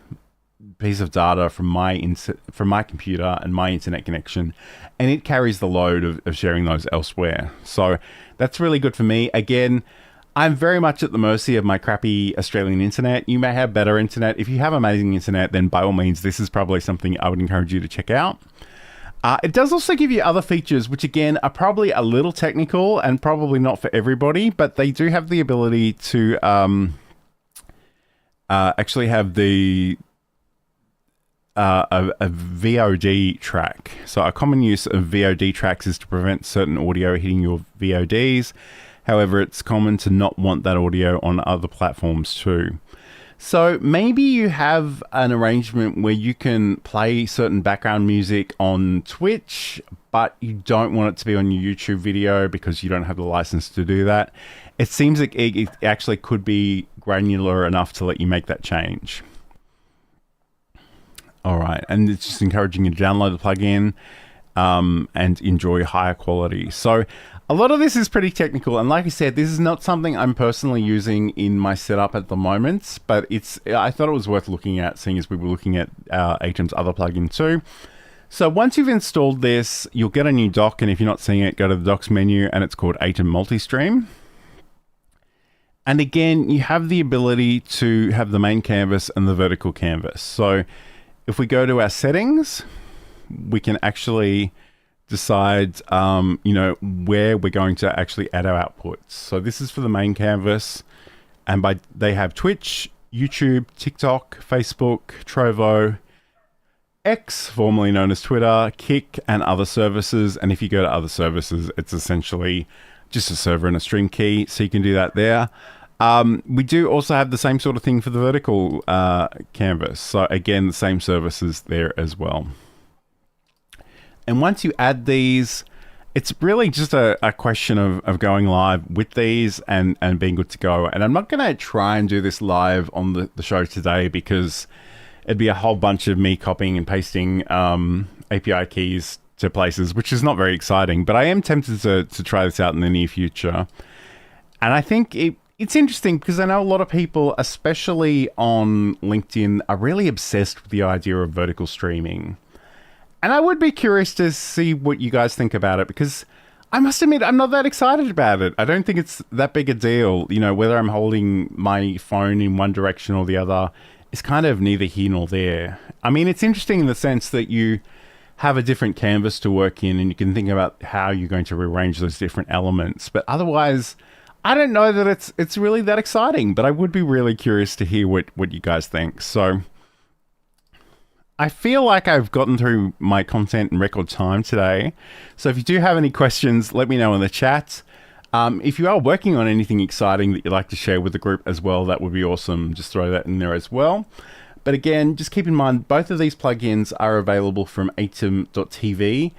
S1: piece of data from my computer and my internet connection, and it carries the load of sharing those elsewhere. So that's really good for me. Again, I'm very much at the mercy of my crappy Australian internet. You may have better internet. If you have amazing internet, then by all means, this is probably something I would encourage you to check out. It does also give you other features, which again are probably a little technical and probably not for everybody, but they do have the ability to actually have the a VOD track. So a common use of VOD tracks is to prevent certain audio hitting your VODs. However, it's common to not want that audio on other platforms too. So maybe you have an arrangement where you can play certain background music on Twitch, but you don't want it to be on your YouTube video because you don't have the license to do that. It seems like it actually could be granular enough to let you make that change. All right, and it's just encouraging you to download the plugin and enjoy higher quality. So a lot of this is pretty technical, and like I said, this is not something I'm personally using in my setup at the moment, but I thought it was worth looking at, seeing as we were looking at Aitum's other plugin too. So once you've installed this, you'll get a new dock, and if you're not seeing it, go to the docs menu, and it's called Aitum Multistream. And again, you have the ability to have the main canvas and the vertical canvas. So if we go to our settings, we can actually decide, where we're going to actually add our outputs. So this is for the main canvas, and they have Twitch, YouTube, TikTok, Facebook, Trovo, X, formerly known as Twitter, Kick, and other services. And if you go to other services, it's essentially just a server and a stream key, so you can do that there. We do also have the same sort of thing for the vertical canvas. So again, the same services there as well. And once you add these, it's really just a question of going live with these and being good to go. And I'm not going to try and do this live on the show today because it'd be a whole bunch of me copying and pasting API keys to places, which is not very exciting. But I am tempted to try this out in the near future. And I think it's interesting because I know a lot of people, especially on LinkedIn, are really obsessed with the idea of vertical streaming. And I would be curious to see what you guys think about it, because I must admit, I'm not that excited about it. I don't think it's that big a deal. You know, whether I'm holding my phone in one direction or the other is kind of neither here nor there. I mean, it's interesting in the sense that you have a different canvas to work in and you can think about how you're going to rearrange those different elements. But otherwise, I don't know that it's really that exciting, but I would be really curious to hear what you guys think. So I feel like I've gotten through my content in record time today. So if you do have any questions, let me know in the chat. If you are working on anything exciting that you'd like to share with the group as well, that would be awesome. Just throw that in there as well. But again, just keep in mind, both of these plugins are available from aitum.tv.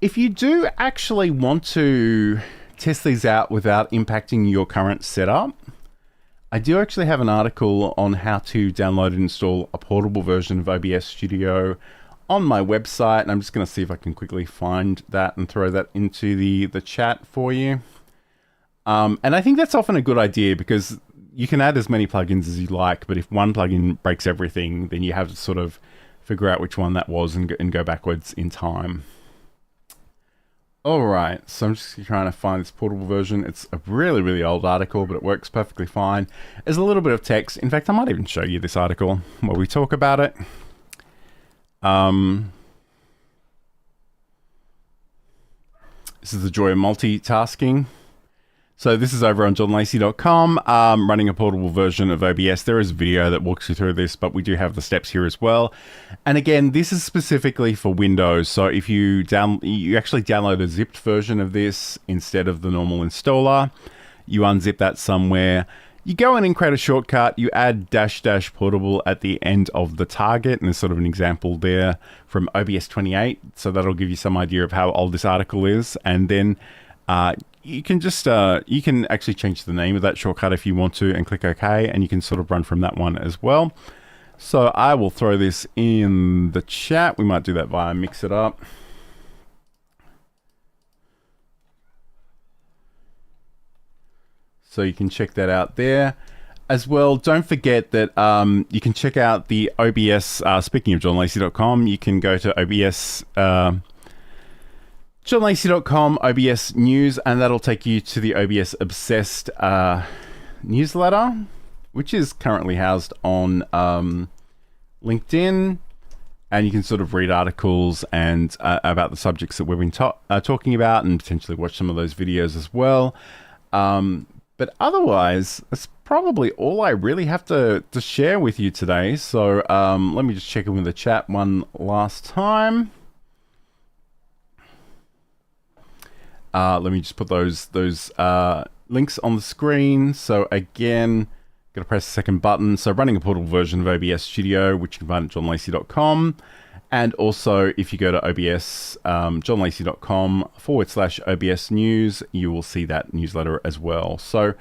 S1: If you do actually want to test these out without impacting your current setup, I do actually have an article on how to download and install a portable version of OBS Studio on my website. And I'm just going to see if I can quickly find that and throw that into the chat for you. And I think that's often a good idea because you can add as many plugins as you like, but if one plugin breaks everything, then you have to sort of figure out which one that was and go backwards in time. All right, so I'm just trying to find this portable version. It's a really, really old article, but it works perfectly fine. There's a little bit of text. In fact, I might even show you this article while we talk about it. This is the joy of multitasking. So this is over on johnlacey.com, running a portable version of OBS. There is a video that walks you through this, but we do have the steps here as well. And again, this is specifically for Windows. So if you actually download a zipped version of this instead of the normal installer, you unzip that somewhere. You go in and create a shortcut. You add -- portable at the end of the target. And there's sort of an example there from OBS 28. So that'll give you some idea of how old this article is. And then you can just, you can actually change the name of that shortcut if you want to and click OK, and you can sort of run from that one as well. So I will throw this in the chat. We might do that via Mix It Up. So you can check that out there as well. Don't forget that you can check out the OBS, speaking of johnlacey.com, you can go to OBS, johnlacey.com OBS News, and that'll take you to the OBS Obsessed newsletter, which is currently housed on LinkedIn. and you can sort of read articles and about the subjects that we've been talking about, and potentially watch some of those videos as well. But otherwise, that's probably all I really have to share with you today. So let me just check in with the chat one last time. Let me just put those links on the screen. So again, got to press the second button. So running a portable version of OBS Studio, which you can find at johnlacey.com. And also, if you go to OBS, johnlacey.com/OBS news, you will see that newsletter as well. So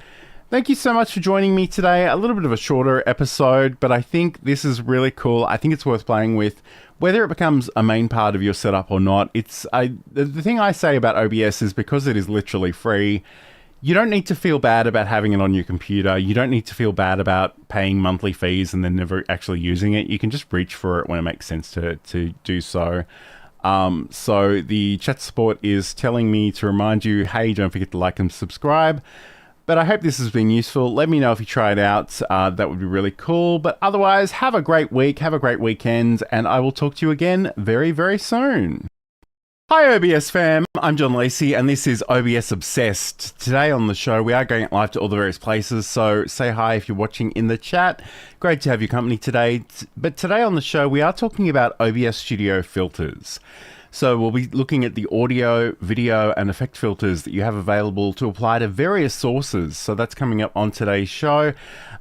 S1: thank you so much for joining me today. A little bit of a shorter episode, but I think this is really cool. I think it's worth playing with. Whether it becomes a main part of your setup or not, the thing I say about OBS is because it is literally free, you don't need to feel bad about having it on your computer. You don't need to feel bad about paying monthly fees and then never actually using it. You can just reach for it when it makes sense to do so. So the chat support is telling me to remind you, hey, don't forget to like and subscribe. But I hope this has been useful. Let me know if you try it out. That would be really cool. But otherwise, have a great week, have a great weekend, and I will talk to you again very, very soon. Hi OBS fam, I'm John Lacey and this is OBS Obsessed. Today on the show we are going live to all the various places, so say hi if you're watching in the chat. Great to have your company today. But today on the show we are talking about OBS Studio Filters. So we'll be looking at the audio, video and effect filters that you have available to apply to various sources. So that's coming up on today's show.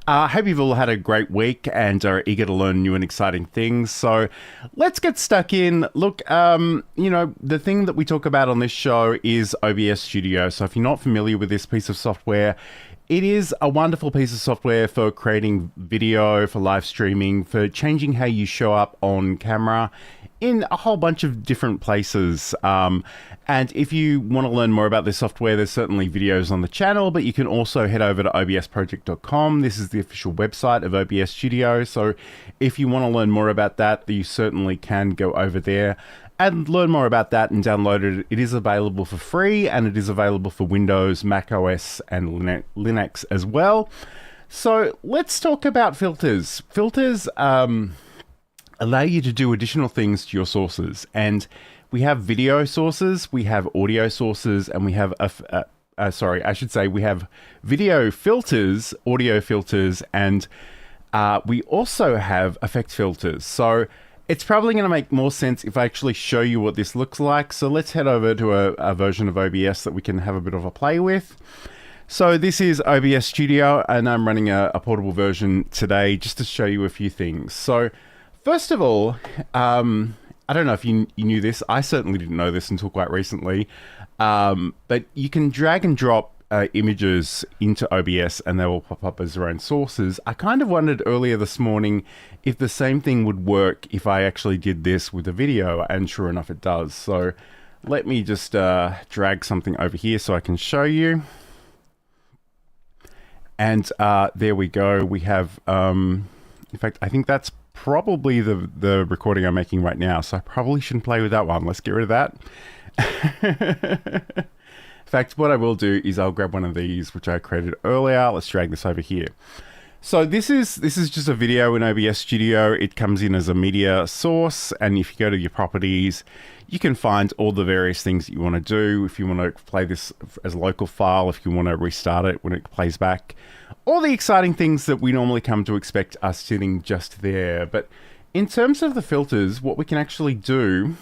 S1: I hope you've all had a great week and are eager to learn new and exciting things. So let's get stuck in. Look, the thing that we talk about on this show is OBS Studio. So if you're not familiar with this piece of software, it is a wonderful piece of software for creating video, for live streaming, for changing how you show up on camera in a whole bunch of different places. And if you want to learn more about this software, there's certainly videos on the channel, but you can also head over to obsproject.com. This is the official website of OBS Studio. So if you want to learn more about that, you certainly can go over there and learn more about that and download it. It is available for free and it is available for Windows, Mac OS and Linux as well. So let's talk about filters. Filters allow you to do additional things to your sources. And we have video sources, we have audio sources, and we have, we have video filters, audio filters, and we also have effect filters. So it's probably going to make more sense if I actually show you what this looks like. So let's head over to a version of OBS that we can have a bit of a play with. So this is OBS Studio, and I'm running a portable version today just to show you a few things. So first of all, I don't know if you knew this. I certainly didn't know this until quite recently. But you can drag and drop images into OBS and they will pop up as their own sources. I kind of wondered earlier this morning if the same thing would work if I actually did this with a video, and sure enough it does. So let me just drag something over here so I can show you. And there we go. We have, in fact, I think that's probably the recording I'm making right now, so I probably shouldn't play with that one. Let's get rid of that. In fact, what I will do is I'll grab one of these which I created earlier. Let's drag this over here. So this is just a video in OBS Studio. It comes in as a media source, and if you go to your properties, you can find all the various things that you want to do. If you want to play this as a local file, if you want to restart it when it plays back, all the exciting things that we normally come to expect are sitting just there. But in terms of the filters, what we can actually do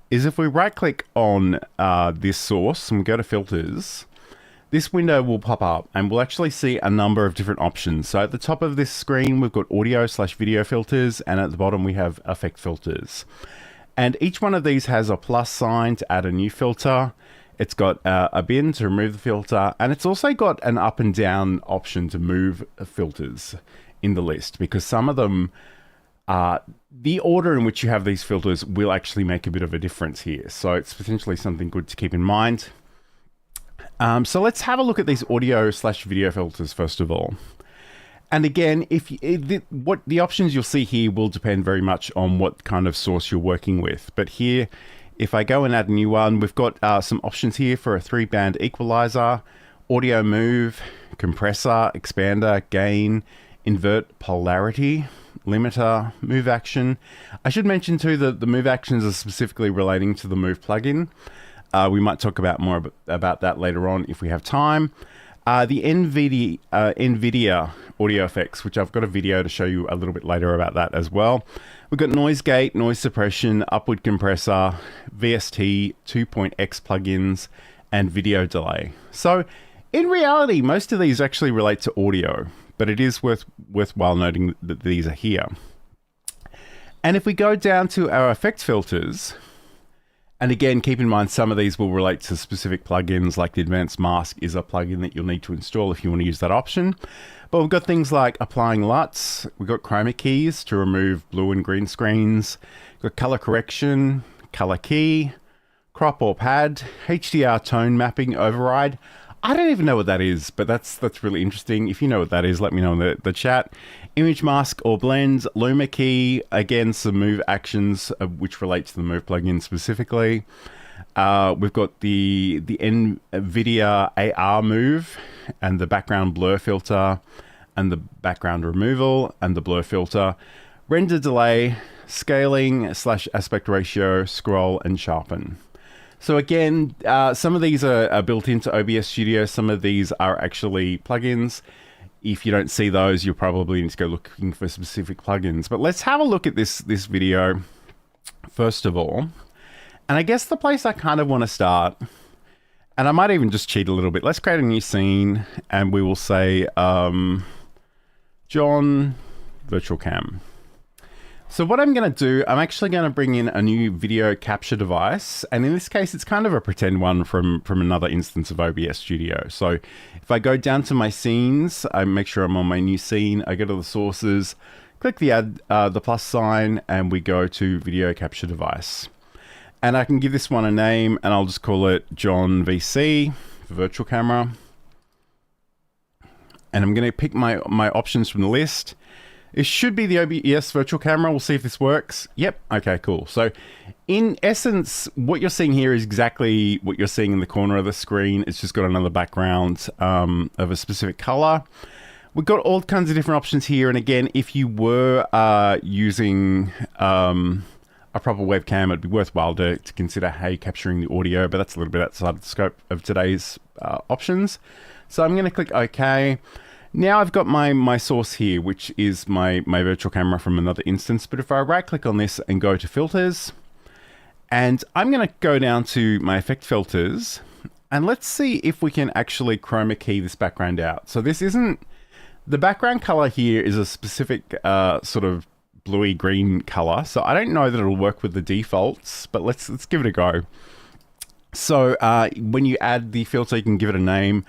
S1: is if we right click on this source and we go to filters, this window will pop up and we'll actually see a number of different options. So at the top of this screen, we've got audio/video filters, and at the bottom we have effect filters. And each one of these has a plus sign to add a new filter. It's got a bin to remove the filter, and it's also got an up and down option to move filters in the list, because some of them, the order in which you have these filters will actually make a bit of a difference here. So it's potentially something good to keep in mind. So let's have a look at these audio/video filters first of all. And again, what the options you'll see here will depend very much on what kind of source you're working with. But here, if I go and add a new one, we've got some options here for a 3-band equalizer, audio move, compressor, expander, gain, invert polarity. limiter, move action. I should mention too that the move actions are specifically relating to the move plugin. We might talk about more about that later on if we have time. The NVIDIA audio effects, which I've got a video to show you a little bit later about that as well. We've got noise gate, noise suppression, upward compressor, VST, 2.x plugins, and video delay. So in reality, most of these actually relate to audio, but it is worthwhile noting that these are here. And if we go down to our effect filters, and again, keep in mind, some of these will relate to specific plugins, like the advanced mask is a plugin that you'll need to install if you want to use that option. But we've got things like applying LUTs. We've got chroma keys to remove blue and green screens. We've got color correction, color key, crop or pad, HDR tone mapping override. I don't even know what that is, but that's really interesting. If you know what that is, let me know in the chat. Image mask or blends, Luma key, again, some move actions which relate to the move plugin specifically. We've got the NVIDIA AR move and the background blur filter and the background removal and the blur filter, render delay, scaling / aspect ratio, scroll and sharpen. So again, some of these are built into OBS Studio. Some of these are actually plugins. If you don't see those, you'll probably need to go looking for specific plugins. But let's have a look at this video first of all. And I guess the place I kind of want to start, and I might even just cheat a little bit. Let's create a new scene and we will say, John Virtual Cam. So what I'm going to do, I'm actually going to bring in a new video capture device. And in this case, it's kind of a pretend one from another instance of OBS Studio. So if I go down to my scenes, I make sure I'm on my new scene. I go to the sources, click the plus sign, and we go to video capture device. And I can give this one a name, and I'll just call it John VC for virtual camera. And I'm going to pick my options from the list. It should be the OBS virtual camera. We'll see if this works. Yep. Okay, cool. So in essence, what you're seeing here is exactly what you're seeing in the corner of the screen. It's just got another background of a specific color. We've got all kinds of different options here. And again, if you were using a proper webcam, it'd be worthwhile to consider how you're capturing the audio, but that's a little bit outside of the scope of today's options. So I'm going to click OK. Now I've got my source here, which is my virtual camera from another instance. But if I right click on this and go to filters, and I'm going to go down to my effect filters, and let's see if we can actually chroma key this background out. So this isn't, the background color here is a specific sort of bluey green color. So I don't know that it'll work with the defaults, but let's give it a go. So when you add the filter, you can give it a name.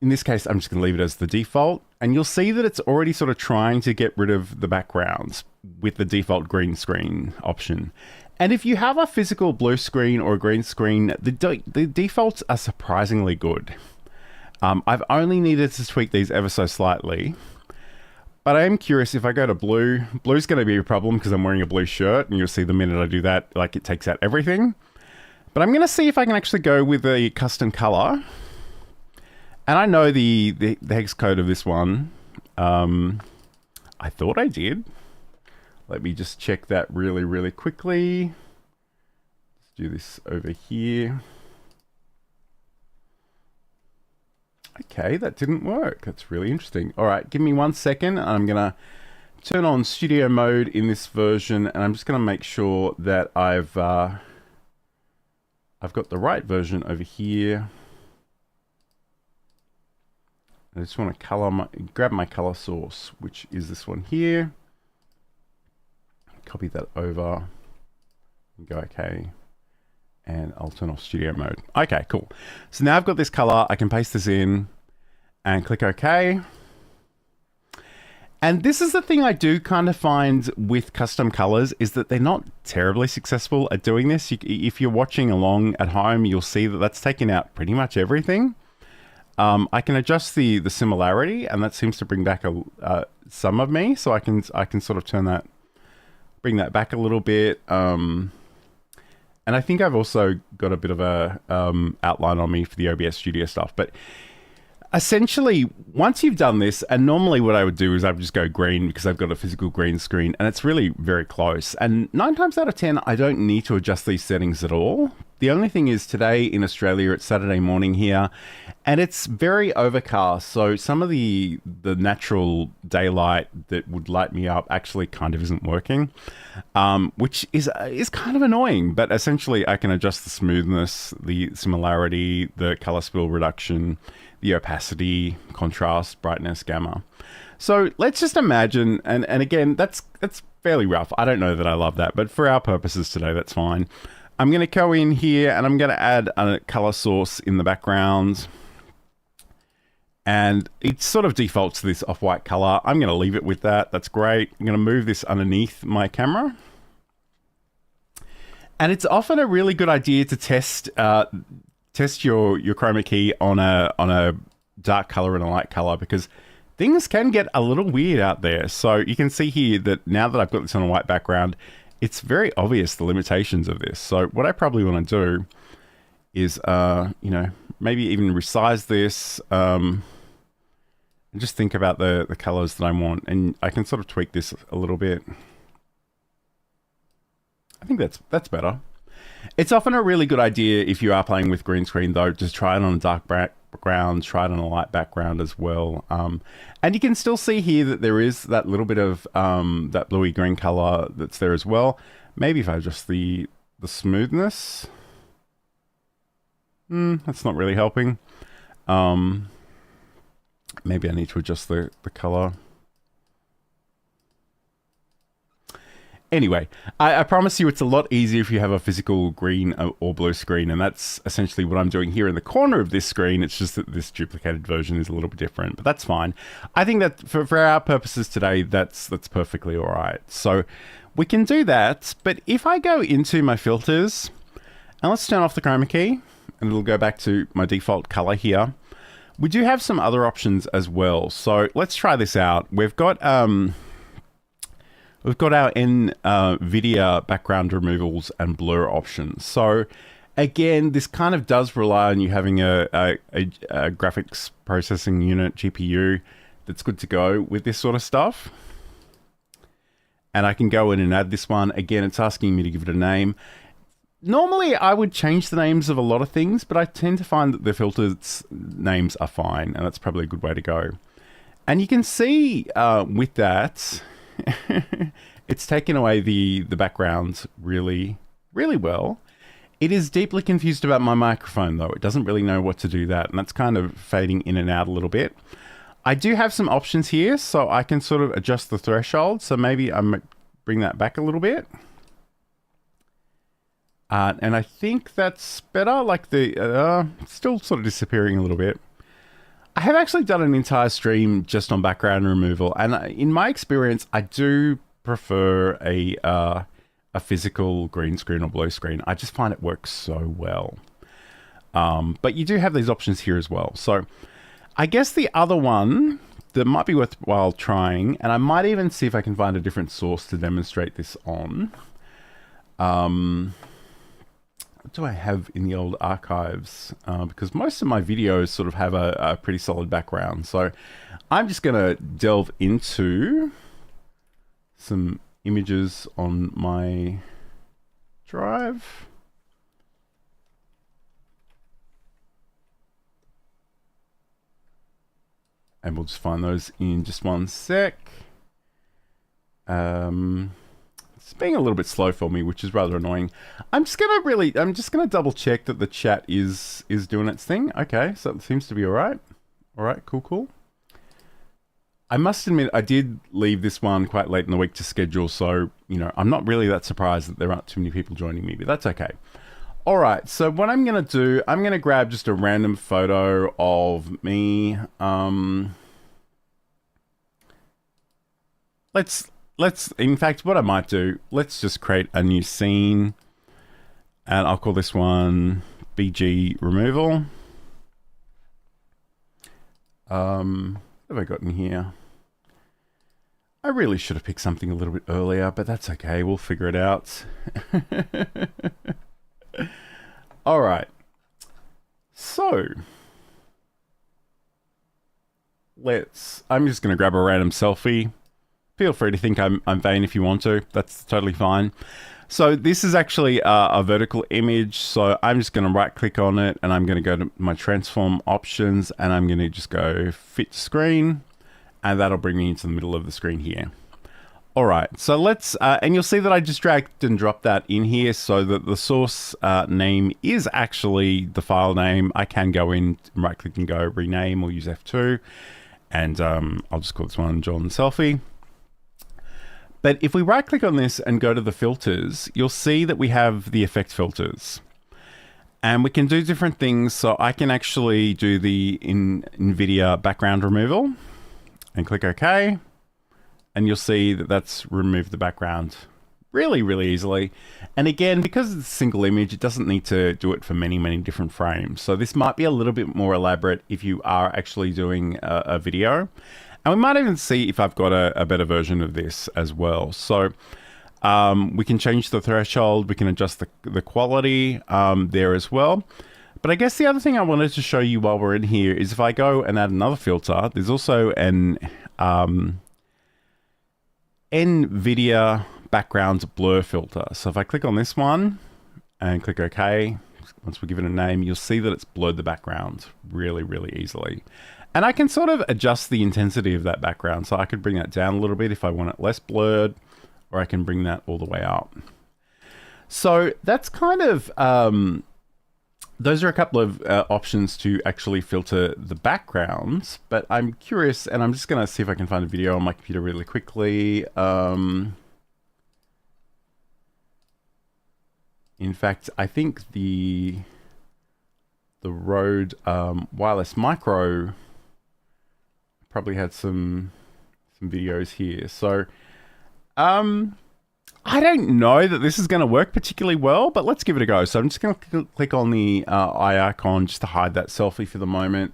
S1: In this case, I'm just going to leave it as the default, and you'll see that it's already sort of trying to get rid of the backgrounds with the default green screen option. And if you have a physical blue screen or a green screen, the defaults are surprisingly good. I've only needed to tweak these ever so slightly, but I am curious if I go to blue. Blue's going to be a problem because I'm wearing a blue shirt, and you'll see the minute I do that, like it takes out everything. But I'm going to see if I can actually go with a custom color. And I know the hex code of this one. I thought I did. Let me just check that really quickly. Let's do this over here. Okay, that didn't work. That's really interesting. All right, give me 1 second. I'm going to turn on studio mode in this version, and I'm just going to make sure that I've got the right version over here. I just want to grab my color source, which is this one here. Copy that over. Go OK. And I'll turn off studio mode. Okay, cool. So now I've got this color. I can paste this in and click OK. And this is the thing I do kind of find with custom colors is that they're not terribly successful at doing this. If you're watching along at home, you'll see that that's taken out pretty much everything. I can adjust the similarity, and that seems to bring back some of me. So I can sort of bring that back a little bit. And I think I've also got a bit of a outline on me for the OBS Studio stuff. But essentially, once you've done this, and normally what I would do is I would just go green because I've got a physical green screen and it's really very close. And 9 times out of 10, I don't need to adjust these settings at all. The only thing is today in Australia, it's Saturday morning here and it's very overcast. So some of the natural daylight that would light me up actually kind of isn't working, which is kind of annoying. But essentially, I can adjust the smoothness, the similarity, the color spill reduction, the opacity, contrast, brightness, gamma. So let's just imagine, and again, that's fairly rough. I don't know that I love that, but for our purposes today, that's fine. I'm going to go in here and I'm going to add a color source in the background. And it sort of defaults to this off-white color. I'm going to leave it with that. That's great. I'm going to move this underneath my camera. And it's often a really good idea to test your chroma key on a dark color and a light color, because things can get a little weird out there. So you can see here that now that I've got this on a white background, it's very obvious the limitations of this. So what I probably want to do is, you know, maybe even resize this and just think about the colors that I want. And I can sort of tweak this a little bit. I think that's better. It's often a really good idea if you are playing with green screen though, just try it on a dark background, try it on a light background as well. And you can still see here that there is that little bit of that bluey green color that's there as well. Maybe if I adjust the smoothness, that's not really helping. Maybe I need to adjust the color. Anyway, I promise you it's a lot easier if you have a physical green or blue screen, and that's essentially what I'm doing here in the corner of this screen. It's just that this duplicated version is a little bit different, but that's fine. I think that for our purposes today, that's perfectly all right. So we can do that, but if I go into my filters, and let's turn off the chroma key, and it'll go back to my default color here. We do have some other options as well. So let's try this out. We've got our NVIDIA background removals and blur options. So again, this kind of does rely on you having a graphics processing unit, GPU, that's good to go with this sort of stuff. And I can go in and add this one. Again, it's asking me to give it a name. Normally, I would change the names of a lot of things, but I tend to find that the filters names are fine, and that's probably a good way to go. And you can see with that, it's taken away the background really, really well. It is deeply confused about my microphone, though. It doesn't really know what to do that, and that's kind of fading in and out a little bit. I do have some options here, so I can sort of adjust the threshold. So maybe I might bring that back a little bit. And I think that's better, like the, still sort of disappearing a little bit. I have actually done an entire stream just on background removal, and in my experience, I do prefer a physical green screen or blue screen. I just find it works so well. But you do have these options here as well. So I guess the other one that might be worthwhile trying, and I might even see if I can find a different source to demonstrate this on. What do I have in the old archives? Because most of my videos sort of have a pretty solid background. So I'm just going to delve into some images on my drive. And we'll just find those in just one sec. It's being a little bit slow for me, which is rather annoying. I'm just gonna double check that the chat is doing its thing. Okay, so it seems to be all right. All right, cool. I must admit, I did leave this one quite late in the week to schedule, so, you know, I'm not really that surprised that there aren't too many people joining me, but that's okay. All right, so what I'm gonna do, I'm gonna grab just a random photo of me. Let's, in fact, what I might do, let's just create a new scene, and I'll call this one BG Removal. What have I got in here? I really should have picked something a little bit earlier, but that's okay. We'll figure it out. All right. So I'm just going to grab a random selfie. Feel free to think I'm vain if you want to. That's totally fine. So this is actually a vertical image. So I'm just going to right click on it and I'm going to go to my transform options and I'm going to just go fit screen and that'll bring me into the middle of the screen here. All right, so let's, and you'll see that I just dragged and dropped that in here so that the source name is actually the file name. I can go in, right click and go rename or use F2. And I'll just call this one John Selfie. But if we right click on this and go to the filters, you'll see that we have the effect filters. And we can do different things. So I can actually do the NVIDIA background removal and click OK. And you'll see that that's removed the background really, really easily. And again, because it's a single image, it doesn't need to do it for many, many different frames. So this might be a little bit more elaborate if you are actually doing a video. And we might even see if I've got a better version of this as well. So we can change the threshold, we can adjust the quality there as well. But I guess the other thing I wanted to show you while we're in here is if I go and add another filter, there's also an NVIDIA background blur filter. So if I click on this one and click OK, once we give it a name, you'll see that it's blurred the background really, really easily. And I can sort of adjust the intensity of that background. So I could bring that down a little bit if I want it less blurred, or I can bring that all the way up. So that's kind of, those are a couple of options to actually filter the backgrounds, but I'm curious, and I'm just gonna see if I can find a video on my computer really quickly. In fact, I think the Rode Wireless Micro probably had some videos here. So I don't know that this is going to work particularly well, but let's give it a go. So I'm just going to click on the eye icon just to hide that selfie for the moment.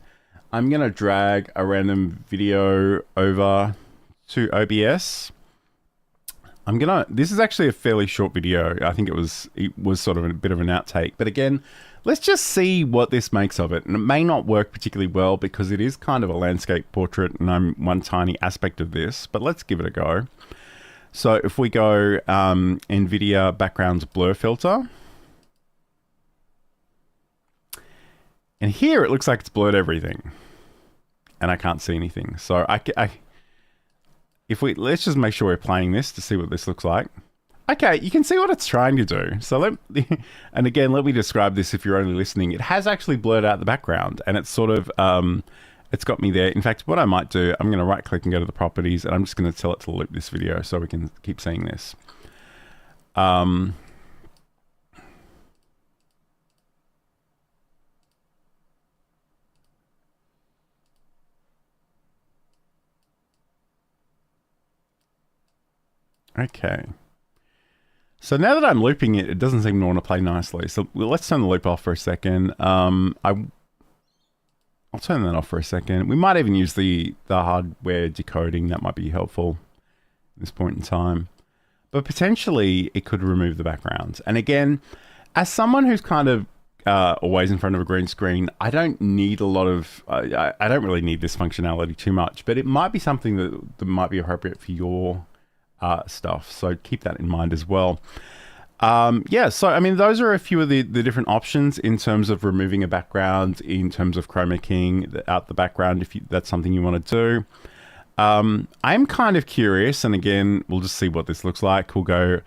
S1: I'm going to drag a random video over to OBS. This is actually a fairly short video. I think it was sort of a bit of an outtake, but again, let's just see what this makes of it. And it may not work particularly well because it is kind of a landscape portrait and I'm one tiny aspect of this, but let's give it a go. So if we go NVIDIA background blur filter, and here it looks like it's blurred everything and I can't see anything. So let's just make sure we're playing this to see what this looks like. Okay, you can see what it's trying to do. So and again, let me describe this if you're only listening. It has actually blurred out the background and it's sort of, it's got me there. In fact, what I might do, I'm going to right click and go to the properties and I'm just going to tell it to loop this video so we can keep seeing this. Okay. So now that I'm looping it, it doesn't seem to want to play nicely. So let's turn the loop off for a second. I'll turn that off for a second. We might even use the hardware decoding. That might be helpful at this point in time. But potentially it could remove the background. And again, as someone who's kind of always in front of a green screen, I don't need a lot of, I don't really need this functionality too much, but it might be something that might be appropriate for your stuff. So keep that in mind as well. Yeah, so I mean, those are a few of the different options in terms of removing a background, in terms of chroma keying out the background, if that's something you want to do. I'm kind of curious, and again, we'll just see what this looks like. We'll go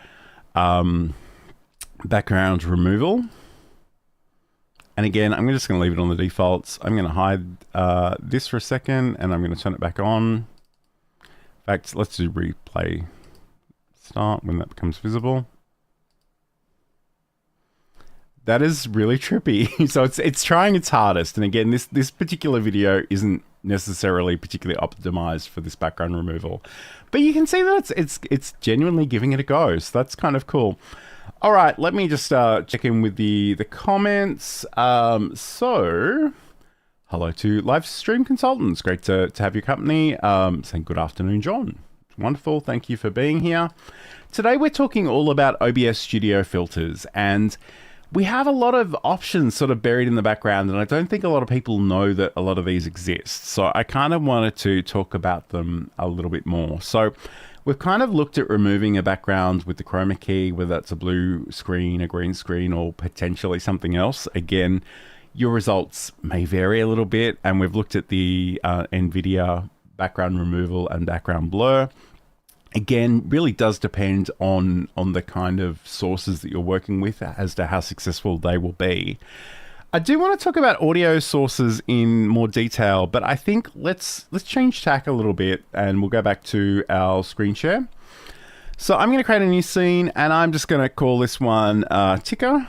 S1: background removal. And again, I'm just going to leave it on the defaults. I'm going to hide this for a second, and I'm going to turn it back on. In fact, let's do replay start when that becomes visible. That is really trippy. So it's trying its hardest. And again, this particular video isn't necessarily particularly optimized for this background removal, but you can see that it's genuinely giving it a go. So that's kind of cool. All right, let me just check in with the comments. So hello to live stream consultants. Great to have your company. Saying good afternoon, John. Wonderful. Thank you for being here. Today we're talking all about OBS Studio Filters, and we have a lot of options sort of buried in the background, and I don't think a lot of people know that a lot of these exist. So I kind of wanted to talk about them a little bit more. So we've kind of looked at removing a background with the chroma key, whether that's a blue screen, a green screen, or potentially something else. Again, your results may vary a little bit, and we've looked at the NVIDIA background removal and background blur. Again, really does depend on the kind of sources that you're working with as to how successful they will be. I do want to talk about audio sources in more detail, but I think let's change tack a little bit, and we'll go back to our screen share. So I'm going to create a new scene, and I'm just going to call this one ticker.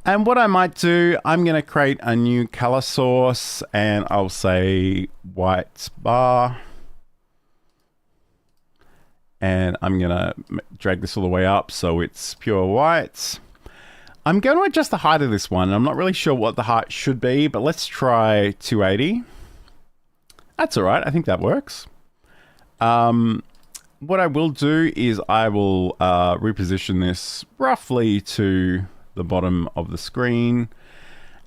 S1: And what I might do, I'm going to create a new color source, and I'll say white bar. And I'm going to drag this all the way up so it's pure white. I'm going to adjust the height of this one. I'm not really sure what the height should be, but let's try 280. That's all right. I think that works. What I will do is I will reposition this roughly to the bottom of the screen.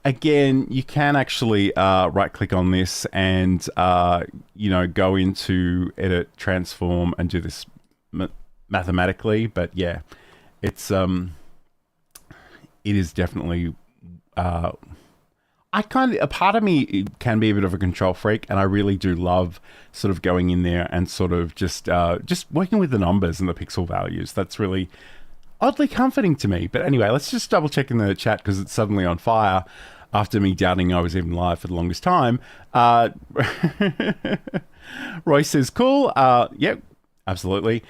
S1: Again, you can actually right click on this and go into edit, transform, and do this mathematically. But yeah, it is definitely a part of me can be a bit of a control freak, and I really do love sort of going in there and sort of just working with the numbers and the pixel values. That's really oddly comforting to me. But anyway, let's just double check in the chat because it's suddenly on fire after me doubting I was even live for the longest time. Roy says, cool. Yep, absolutely.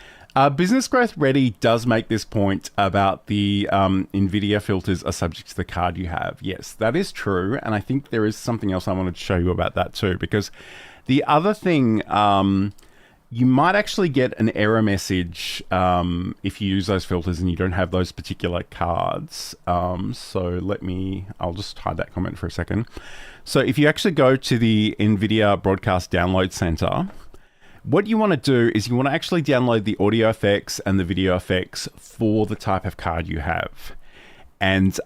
S1: Business Growth Ready does make this point about the NVIDIA filters are subject to the card you have. Yes, that is true. And I think there is something else I wanted to show you about that too, because the other thing, you might actually get an error message if you use those filters and you don't have those particular cards. So I'll just hide that comment for a second. So if you actually go to the NVIDIA Broadcast Download Center, what you want to do is you want to actually download the audio effects and the video effects for the type of card you have. And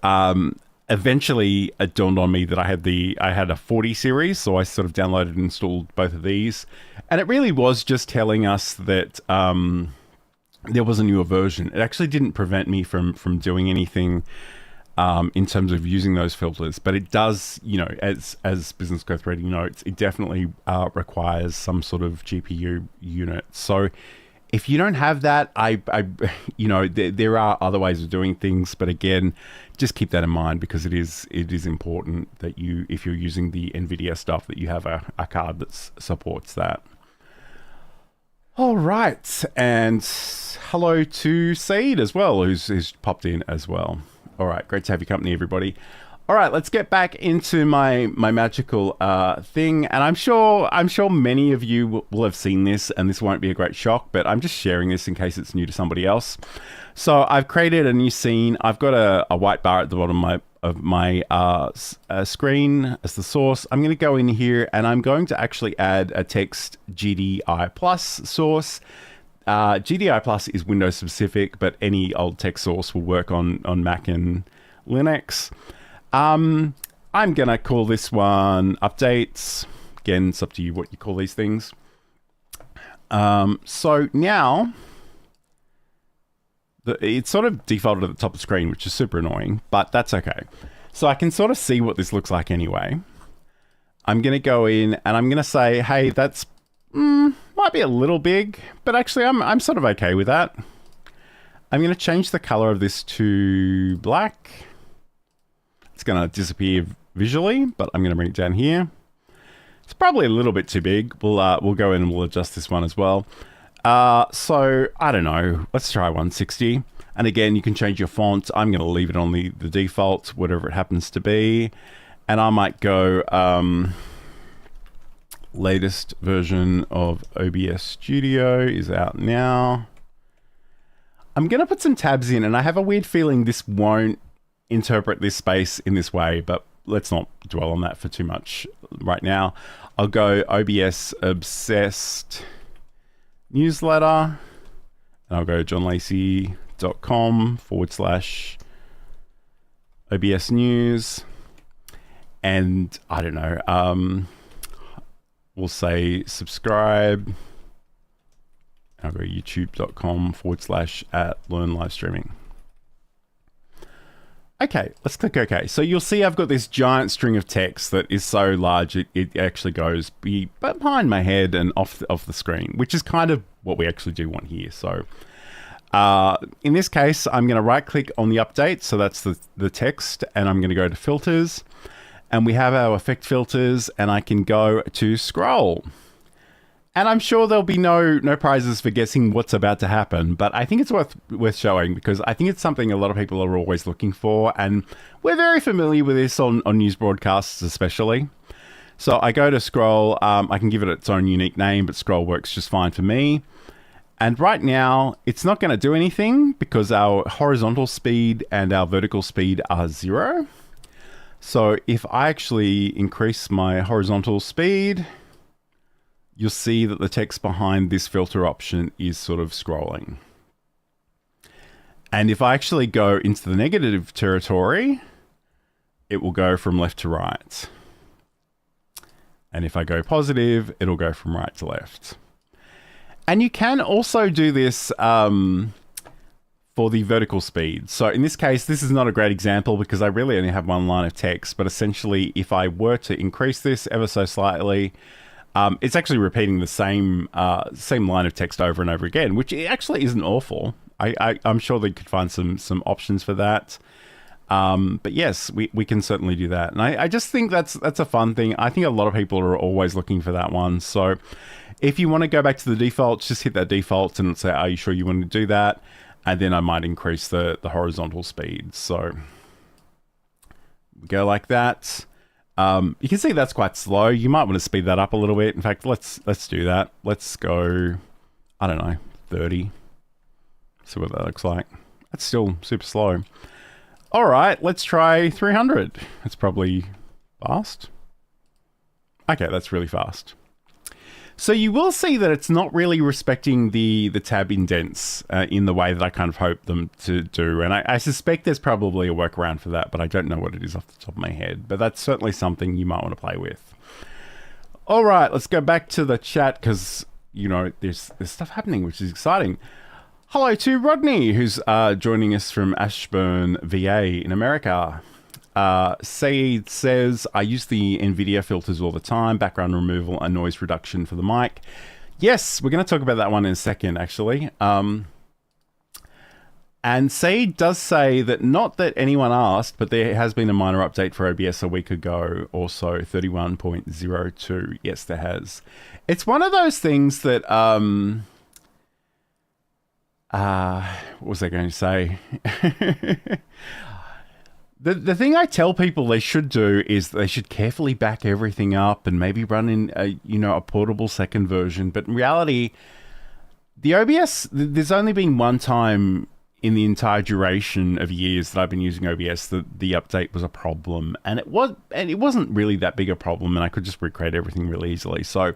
S1: eventually it dawned on me that I had a 40 series, so I sort of downloaded and installed both of these. And it really was just telling us that there was a newer version. It actually didn't prevent me from doing anything in terms of using those filters, but it does, as Business Growth Ready notes, it definitely requires some sort of GPU unit. So if you don't have that, there are other ways of doing things, but again, just keep that in mind because it is important that if you're using the NVIDIA stuff, that you have a card that supports that. All right, and hello to Saeed as well, who's popped in as well. All right, great to have your company, everybody. All right, let's get back into my magical thing. And I'm sure many of you will have seen this, and this won't be a great shock, but I'm just sharing this in case it's new to somebody else. So I've created a new scene. I've got a white bar at the bottom of my screen as the source. I'm going to go in here, and I'm going to actually add a text GDI plus source. GDI Plus is Windows specific, but any old text source will work on Mac and Linux. I'm going to call this one updates. Again, it's up to you what you call these things. So now, it's sort of defaulted at the top of the screen, which is super annoying, but that's okay. So I can sort of see what this looks like anyway. I'm going to go in and I'm going to say, hey, that's might be a little big, but actually I'm sort of okay with that. I'm going to change the color of this to black. It's going to disappear visually, but I'm going to bring it down here. It's probably a little bit too big. We'll go in and we'll adjust this one as well. So I don't know. Let's try 160. And again, you can change your font. I'm going to leave it on the default, whatever it happens to be. And I might go latest version of OBS Studio is out now. I'm going to put some tabs in, and I have a weird feeling this won't interpret this space in this way, but let's not dwell on that for too much right now. I'll go OBS Obsessed newsletter, and I'll go John Lacey youtube.com/OBS News. And I don't know, we'll say subscribe. I'll go youtube.com/@learn live streaming. Okay, let's click OK. So you'll see I've got this giant string of text that is so large it actually goes behind my head and off the screen, which is kind of what we actually do want here. So in this case, I'm going to right click on the update. So that's the text, and I'm going to go to filters, and we have our effect filters, and I can go to scroll. And I'm sure there'll be no prizes for guessing what's about to happen, but I think it's worth showing because I think it's something a lot of people are always looking for, and we're very familiar with this on news broadcasts especially. So I go to scroll, I can give it its own unique name, but scroll works just fine for me. And right now, it's not going to do anything because our horizontal speed and our vertical speed are 0. So if I actually increase my horizontal speed, you'll see that the text behind this filter option is sort of scrolling. And if I actually go into the negative territory, it will go from left to right. And if I go positive, it'll go from right to left. And you can also do this for the vertical speed. So in this case, this is not a great example because I really only have one line of text, but essentially if I were to increase this ever so slightly, it's actually repeating the same line of text over and over again, which actually isn't awful. I'm sure they could find some options for that. But yes, we can certainly do that. And I just think that's a fun thing. I think a lot of people are always looking for that one. So if you want to go back to the defaults, just hit that default and say, are you sure you want to do that? And then I might increase the horizontal speed. So we go like that. You can see that's quite slow. You might want to speed that up a little bit. In fact, let's do that. Let's go, I don't know, 30. See what that looks like. That's still super slow. All right, let's try 300. That's probably fast. Okay, that's really fast. So you will see that it's not really respecting the tab indents in the way that I kind of hope them to do. And I suspect there's probably a workaround for that, but I don't know what it is off the top of my head. But that's certainly something you might want to play with. All right, let's go back to the chat because, you know, there's stuff happening, which is exciting. Hello to Rodney, who's joining us from Ashburn, VA in America. Saeed says, I use the NVIDIA filters all the time, background removal and noise reduction for the mic. Yes, we're going to talk about that one in a second, actually. And Saeed does say that, not that anyone asked, but there has been a minor update for OBS a week ago, also 31.02. Yes, there has. It's one of those things that, what was I going to say? The thing I tell people they should do is they should carefully back everything up and maybe run in a portable second version. But in reality, the OBS, there's only been one time in the entire duration of years that I've been using OBS that the update was a problem, and it wasn't really that big a problem, and I could just recreate everything really easily. So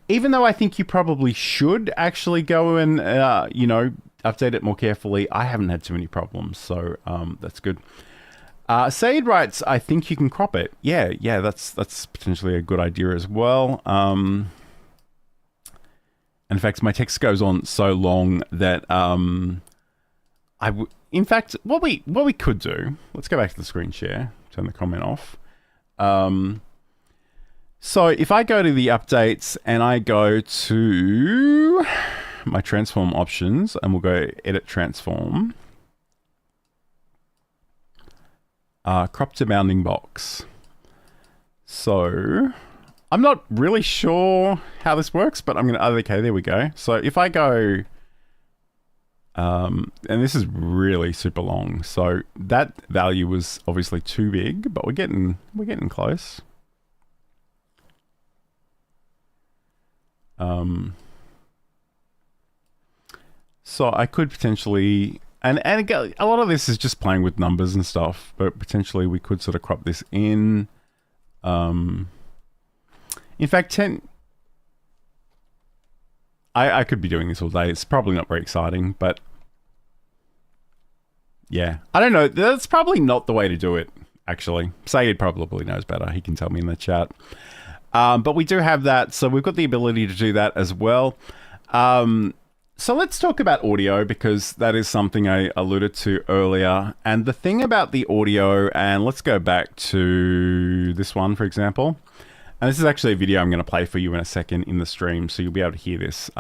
S1: even though I think you probably should actually go and update it more carefully, I haven't had too many problems, so that's good. Saeed writes, I think you can crop it. Yeah, that's potentially a good idea as well. And in fact, my text goes on so long that in fact, what we could do, let's go back to the screen share, turn the comment off. So if I go to the updates and I go to my transform options and we'll go edit transform. Crop to bounding box. So I'm not really sure how this works, but I'm going to, okay, there we go. So if I go, and this is really super long. So that value was obviously too big, but we're getting close. So I could potentially, and again, a lot of this is just playing with numbers and stuff, but potentially we could sort of crop this in. In fact, 10, I could be doing this all day. It's probably not very exciting, but Yeah, I don't know. That's probably not the way to do it, actually. Sayed probably knows better. He can tell me in the chat. But we do have that, so we've got the ability to do that as well. So let's talk about audio, because that is something I alluded to earlier. And the thing about the audio, and let's go back to this one, for example. And this is actually a video I'm going to play for you in a second in the stream, so you'll be able to hear this.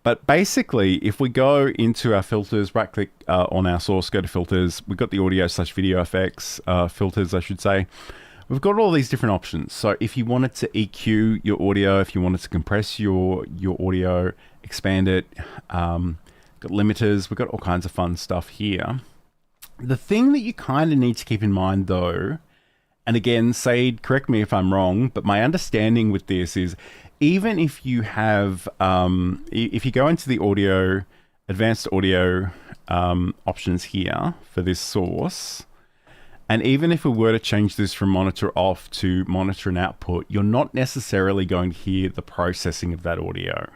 S1: But basically, if we go into our filters, right click on our source, go to filters, we've got the audio/video effects, filters, I should say. We've got all these different options. So if you wanted to EQ your audio, if you wanted to compress your audio, expand it, got limiters, we've got all kinds of fun stuff here. The thing that you kind of need to keep in mind though, and again, Said, correct me if I'm wrong, but my understanding with this is, even if you have, if you go into the audio, advanced audio options here for this source, and even if we were to change this from monitor off to monitor and output, you're not necessarily going to hear the processing of that audio.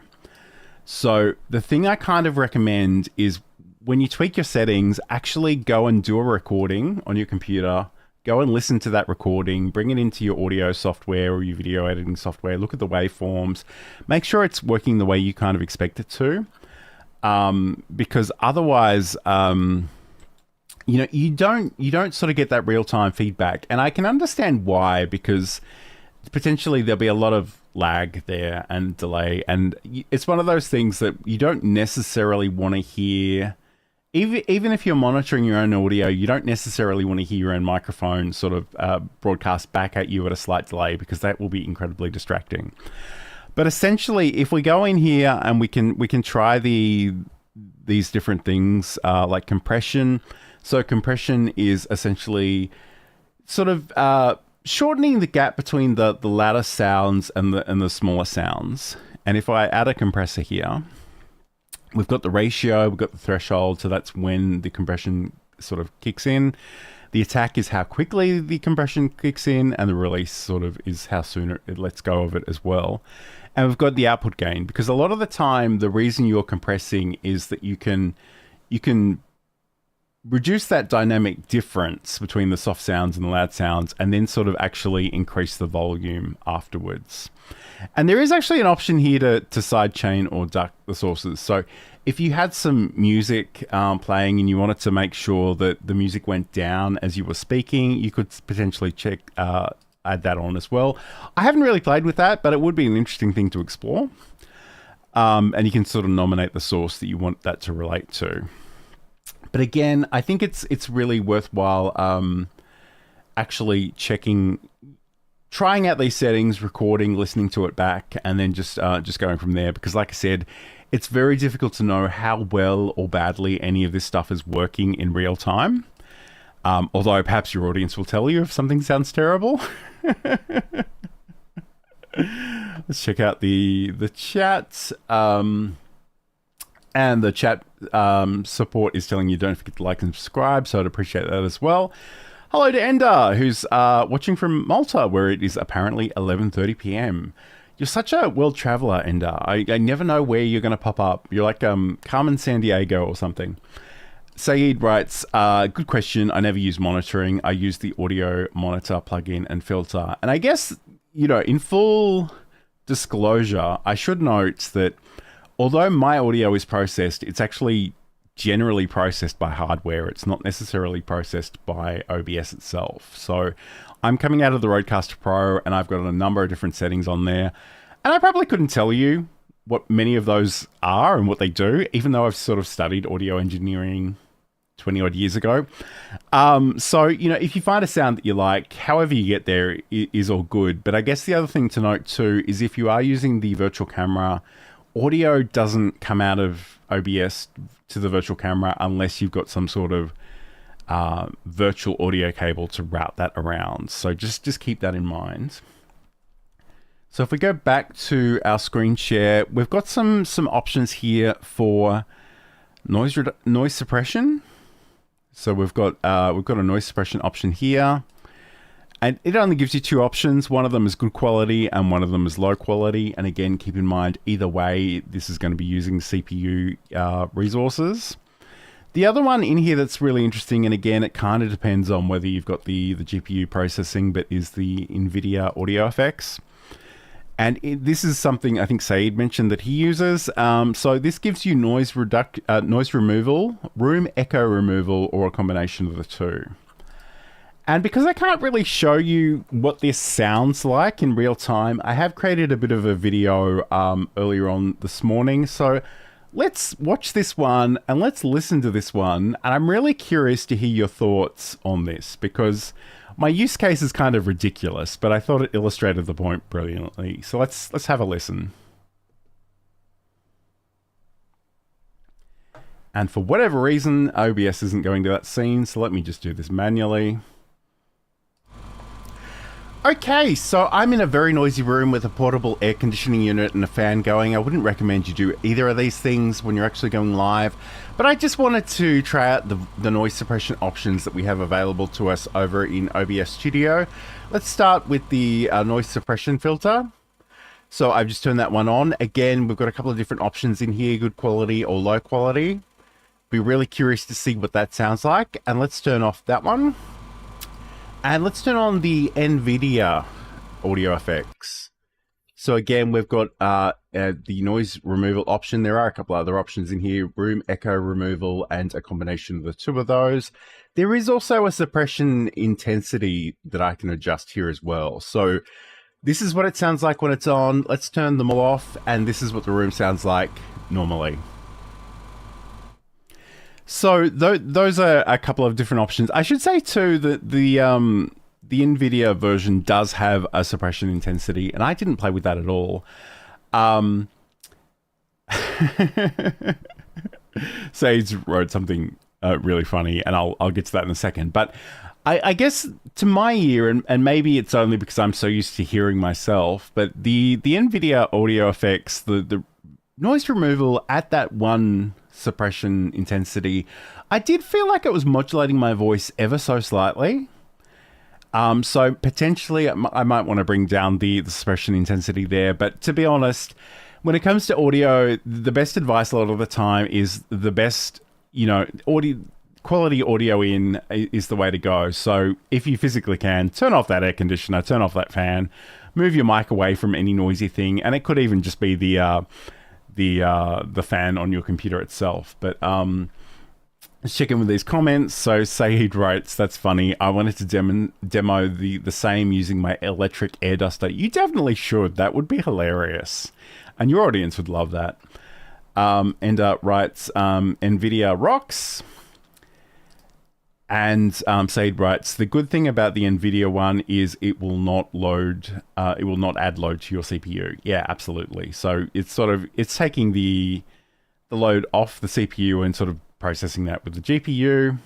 S1: So the thing I kind of recommend is when you tweak your settings, actually go and do a recording on your computer. Go and listen to that recording, bring it into your audio software or your video editing software, look at the waveforms, make sure it's working the way you kind of expect it to. Because otherwise, you know, you don't sort of get that real-time feedback. And I can understand why, because potentially there'll be a lot of lag there and delay. And it's one of those things that you don't necessarily want to hear. Even if you're monitoring your own audio, you don't necessarily want to hear your own microphone sort of broadcast back at you at a slight delay, because that will be incredibly distracting. But essentially, if we go in here and we can try these different things like compression. So compression is essentially sort of shortening the gap between the louder sounds and the smaller sounds. And if I add a compressor here, we've got the ratio, we've got the threshold, so that's when the compression sort of kicks in. The attack is how quickly the compression kicks in, and the release sort of is how soon it lets go of it as well. And we've got the output gain, because a lot of the time, the reason you're compressing is that you can reduce that dynamic difference between the soft sounds and the loud sounds, and then sort of actually increase the volume afterwards. And there is actually an option here to sidechain or duck the sources. So if you had some music playing and you wanted to make sure that the music went down as you were speaking, you could potentially add that on as well. I haven't really played with that, but it would be an interesting thing to explore. And you can sort of nominate the source that you want that to relate to. But again, I think it's really worthwhile actually trying out these settings, recording, listening to it back, and then just going from there. Because like I said, it's very difficult to know how well or badly any of this stuff is working in real time. Although perhaps your audience will tell you if something sounds terrible. Let's check out the chat. And the chat support is telling you don't forget to like and subscribe, so I'd appreciate that as well. Hello to Ender, who's watching from Malta, where it is apparently 11:30 p.m. You're such a world traveler, Ender. I never know where you're going to pop up. You're like Carmen Sandiego or something. Saeed writes, good question. I never use monitoring. I use the audio monitor plugin and filter. And I guess, you know, in full disclosure, I should note that although my audio is processed, it's actually generally processed by hardware. It's not necessarily processed by OBS itself. So I'm coming out of the Rodecaster Pro and I've got a number of different settings on there. And I probably couldn't tell you what many of those are and what they do, even though I've sort of studied audio engineering 20 odd years ago. So, you know, if you find a sound that you like, however you get there is all good. But I guess the other thing to note too is if you are using the virtual camera, audio doesn't come out of OBS to the virtual camera unless you've got some sort of virtual audio cable to route that around. So just keep that in mind. So if we go back to our screen share, we've got some options here for noise suppression. So we've got a noise suppression option here. And it only gives you two options. One of them is good quality and one of them is low quality. And again, keep in mind, either way, this is going to be using CPU resources. The other one in here that's really interesting, and again, it kind of depends on whether you've got the GPU processing, but is the NVIDIA audio effects. And this is something I think Saeed mentioned that he uses. So this gives you noise removal, room echo removal, or a combination of the two. And because I can't really show you what this sounds like in real time, I have created a bit of a video earlier on this morning. So let's watch this one and let's listen to this one. And I'm really curious to hear your thoughts on this because my use case is kind of ridiculous, but I thought it illustrated the point brilliantly. So let's have a listen. And for whatever reason, OBS isn't going to that scene, so let me just do this manually. Okay, so I'm in a very noisy room with a portable air conditioning unit and a fan going. I wouldn't recommend you do either of these things when you're actually going live, but I just wanted to try out the noise suppression options that we have available to us over in OBS Studio. Let's start with the noise suppression filter. So I've just turned that one on. Again, we've got a couple of different options in here, good quality or low quality. Be really curious to see what that sounds like. And let's turn off that one. And let's turn on the NVIDIA audio effects. So again, we've got the noise removal option. There are a couple other options in here, room echo removal and a combination of the two of those. There is also a suppression intensity that I can adjust here as well. So this is what it sounds like when it's on. Let's turn them all off. And this is what the room sounds like normally. So those are a couple of different options. I should say too that the NVIDIA version does have a suppression intensity, and I didn't play with that at all. Sage wrote something really funny, and I'll get to that in a second. But I guess to my ear, and maybe it's only because I'm so used to hearing myself, but the NVIDIA audio effects, the noise removal at that one suppression intensity, I did feel like it was modulating my voice ever so slightly. So potentially I might want to bring down the suppression intensity there. But to be honest, when it comes to audio, the best advice a lot of the time is the best, quality audio in is the way to go. So if you physically can, turn off that air conditioner, turn off that fan, move your mic away from any noisy thing. And it could even just be the fan on your computer itself. But let's check in with these comments. So Saeed writes, that's funny. I wanted to demo the same using my electric air duster. You definitely should. That would be hilarious. And your audience would love that. Ender writes, NVIDIA rocks. And Saeed writes, the good thing about the NVIDIA one is it will not add load to your CPU. Yeah, absolutely. So it's taking the load off the CPU and sort of processing that with the GPU.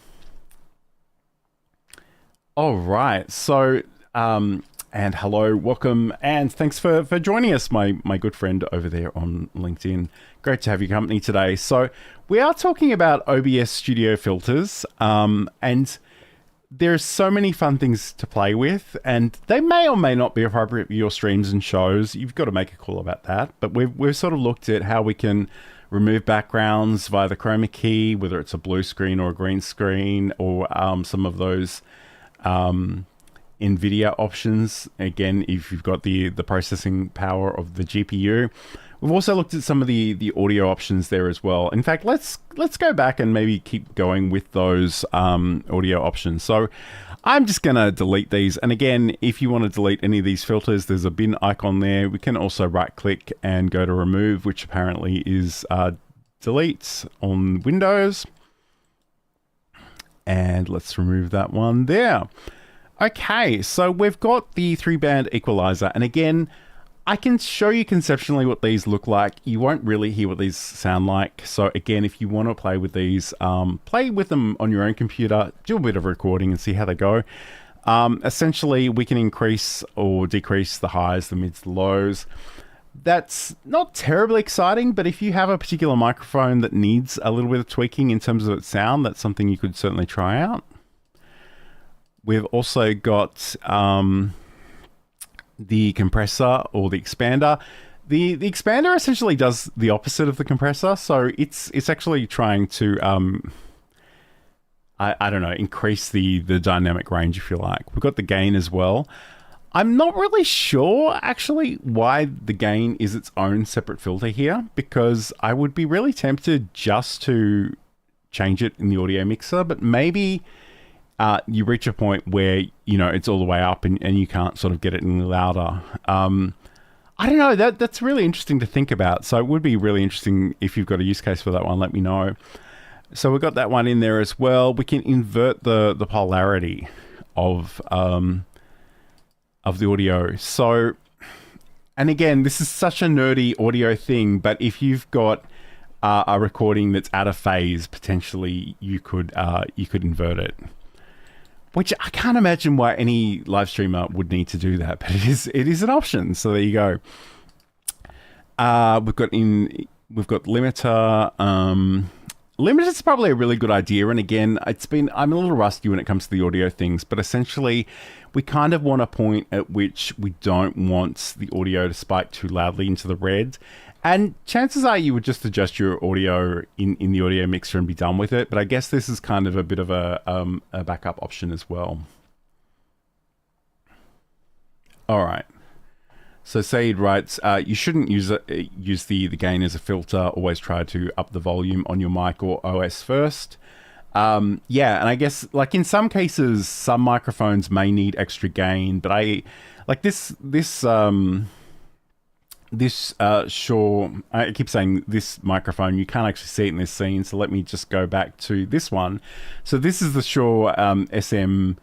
S1: All right. So, and hello, welcome, and thanks for joining us, my good friend over there on LinkedIn. Great to have your company today. So we are talking about OBS Studio Filters, and there's so many fun things to play with, and they may or may not be appropriate for your streams and shows. You've got to make a call about that. But we've sort of looked at how we can remove backgrounds via the chroma key, whether it's a blue screen or a green screen, or some of those NVIDIA options. Again, if you've got the processing power of the GPU. We've also looked at some of the audio options there as well. In fact, let's go back and maybe keep going with those audio options. So I'm just going to delete these. And again, if you want to delete any of these filters, there's a bin icon there. We can also right click and go to remove, which apparently is delete on Windows. And let's remove that one there. Okay, so we've got the 3-band equalizer. And again, I can show you conceptually what these look like. You won't really hear what these sound like. So again, if you want to play with these, play with them on your own computer, do a bit of recording and see how they go. Essentially, we can increase or decrease the highs, the mids, the lows. That's not terribly exciting, but if you have a particular microphone that needs a little bit of tweaking in terms of its sound, that's something you could certainly try out. We've also got the compressor or the expander. The expander essentially does the opposite of the compressor. So it's actually trying to I don't know, increase the dynamic range if you like. We've got the gain as well. I'm not really sure actually why the gain is its own separate filter here, because I would be really tempted just to change it in the audio mixer, but maybe you reach a point where, you know, it's all the way up and you can't sort of get it any louder. I don't know, that's really interesting to think about. So it would be really interesting if you've got a use case for that one, let me know. So we've got that one in there as well. We can invert the polarity of the audio. So, and again, this is such a nerdy audio thing, but if you've got a recording that's out of phase, potentially you could invert it. Which I can't imagine why any live streamer would need to do that, but it is an option. So there you go. We've got limiter. Limiter is probably a really good idea, and again, I'm a little rusty when it comes to the audio things, but essentially we kind of want a point at which we don't want the audio to spike too loudly into the red, and chances are you would just adjust your audio in the audio mixer and be done with it, but I guess this is kind of a bit of a backup option as well. All right. So Saeed writes, you shouldn't use the gain as a filter. Always try to up the volume on your mic or OS first. Yeah, and I guess like in some cases, some microphones may need extra gain, but I like this Shure, I keep saying this microphone, you can't actually see it in this scene, so let me just go back to this one. So this is the Shure SM7B,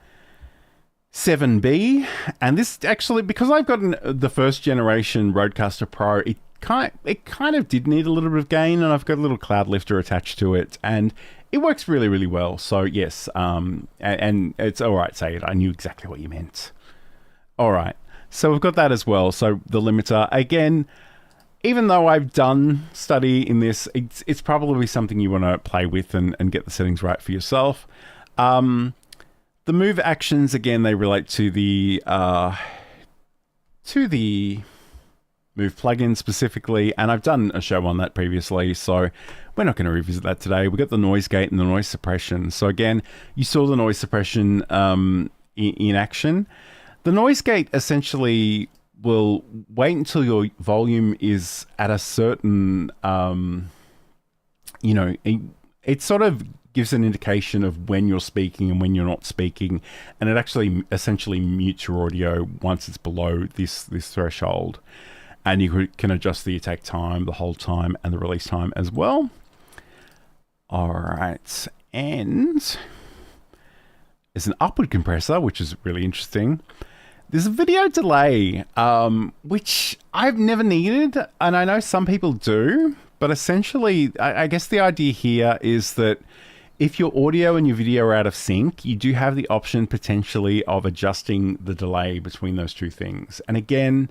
S1: and this actually, because I've got the first generation Rodecaster Pro, it kind of did need a little bit of gain, and I've got a little cloud lifter attached to it, and it works really, really well. So yes, and it's all right, say it. I knew exactly what you meant. All right. So we've got that as well. So the limiter, again, even though I've done study in this, it's probably something you want to play with and get the settings right for yourself. The move actions, again, they relate to the move plugin specifically, and I've done a show on that previously, so we're not going to revisit that today. We've got the noise gate and the noise suppression. So again, you saw the noise suppression in action. The noise gate essentially will wait until your volume is at a certain, it sort of gives an indication of when you're speaking and when you're not speaking, and it actually essentially mutes your audio once it's below this threshold. And you can adjust the attack time, the hold time, and the release time as well. All right, and there's an upward compressor, which is really interesting. There's a video delay, which I've never needed, and I know some people do, but essentially, I guess the idea here is that if your audio and your video are out of sync, you do have the option potentially of adjusting the delay between those two things. And again,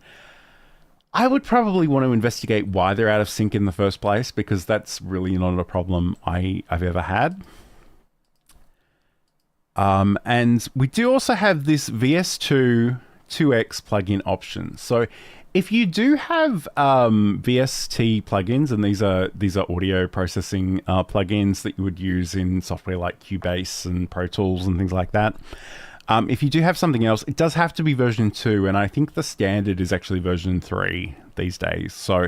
S1: I would probably want to investigate why they're out of sync in the first place, because that's really not a problem I've ever had. And we do also have this VS2 2X plugin option. So if you do have VST plugins, and these are audio processing plugins that you would use in software like Cubase and Pro Tools and things like that, if you do have something else, it does have to be version 2, and I think the standard is actually version 3 these days. So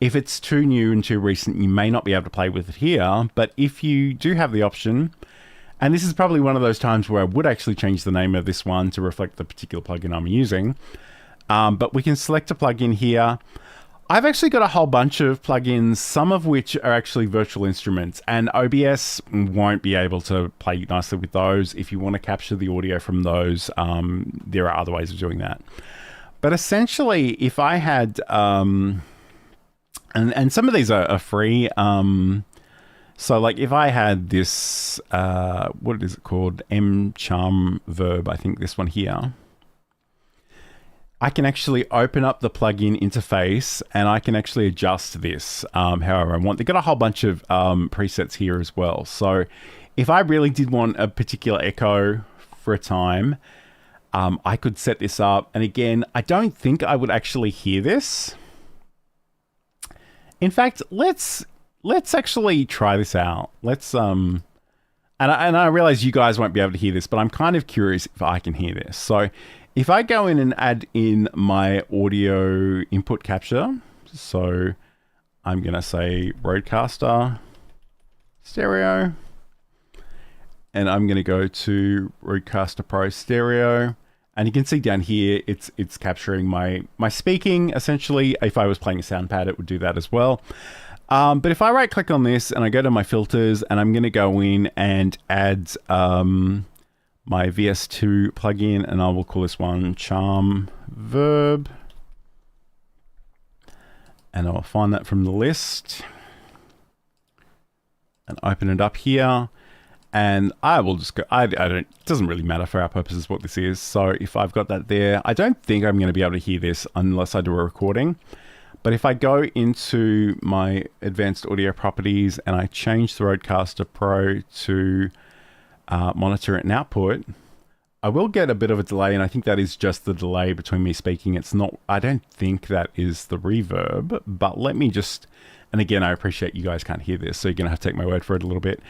S1: if it's too new and too recent, you may not be able to play with it here, but if you do have the option, and this is probably one of those times where I would actually change the name of this one to reflect the particular plugin I'm using, but we can select a plugin here. I've actually got a whole bunch of plugins, some of which are actually virtual instruments, and OBS won't be able to play nicely with those. If you want to capture the audio from those, there are other ways of doing that. But essentially, if I had, and some of these are free, so like if I had this, what is it called? M-Charm Verb, I think this one here. I can actually open up the plugin interface and I can actually adjust this however I want. They've got a whole bunch of presets here as well. So if I really did want a particular echo for a time, I could set this up. And again, I don't think I would actually hear this. In fact, let's actually try this out. Let's, and And I realize you guys won't be able to hear this, but I'm kind of curious if I can hear this. So if I go in and add in my audio input capture, so I'm going to say Rodecaster Stereo, and I'm going to go to Rodecaster Pro Stereo, and you can see down here it's capturing my speaking. Essentially, if I was playing a sound pad, it would do that as well. But if I right click on this and I go to my filters, and I'm going to go in and add my VS2 plugin, and I will call this one Charm Verb, and I'll find that from the list and open it up here. And I will just go, I don't, it doesn't really matter for our purposes what this is. So if I've got that there, I don't think I'm going to be able to hear this unless I do a recording. But if I go into my advanced audio properties and I change the Rodecaster Pro to monitor and output, I will get a bit of a delay, and I think that is just the delay between me speaking. It's not, I don't think that is the reverb, but let me just, and again, I appreciate you guys can't hear this, so you're going to have to take my word for it a little bit.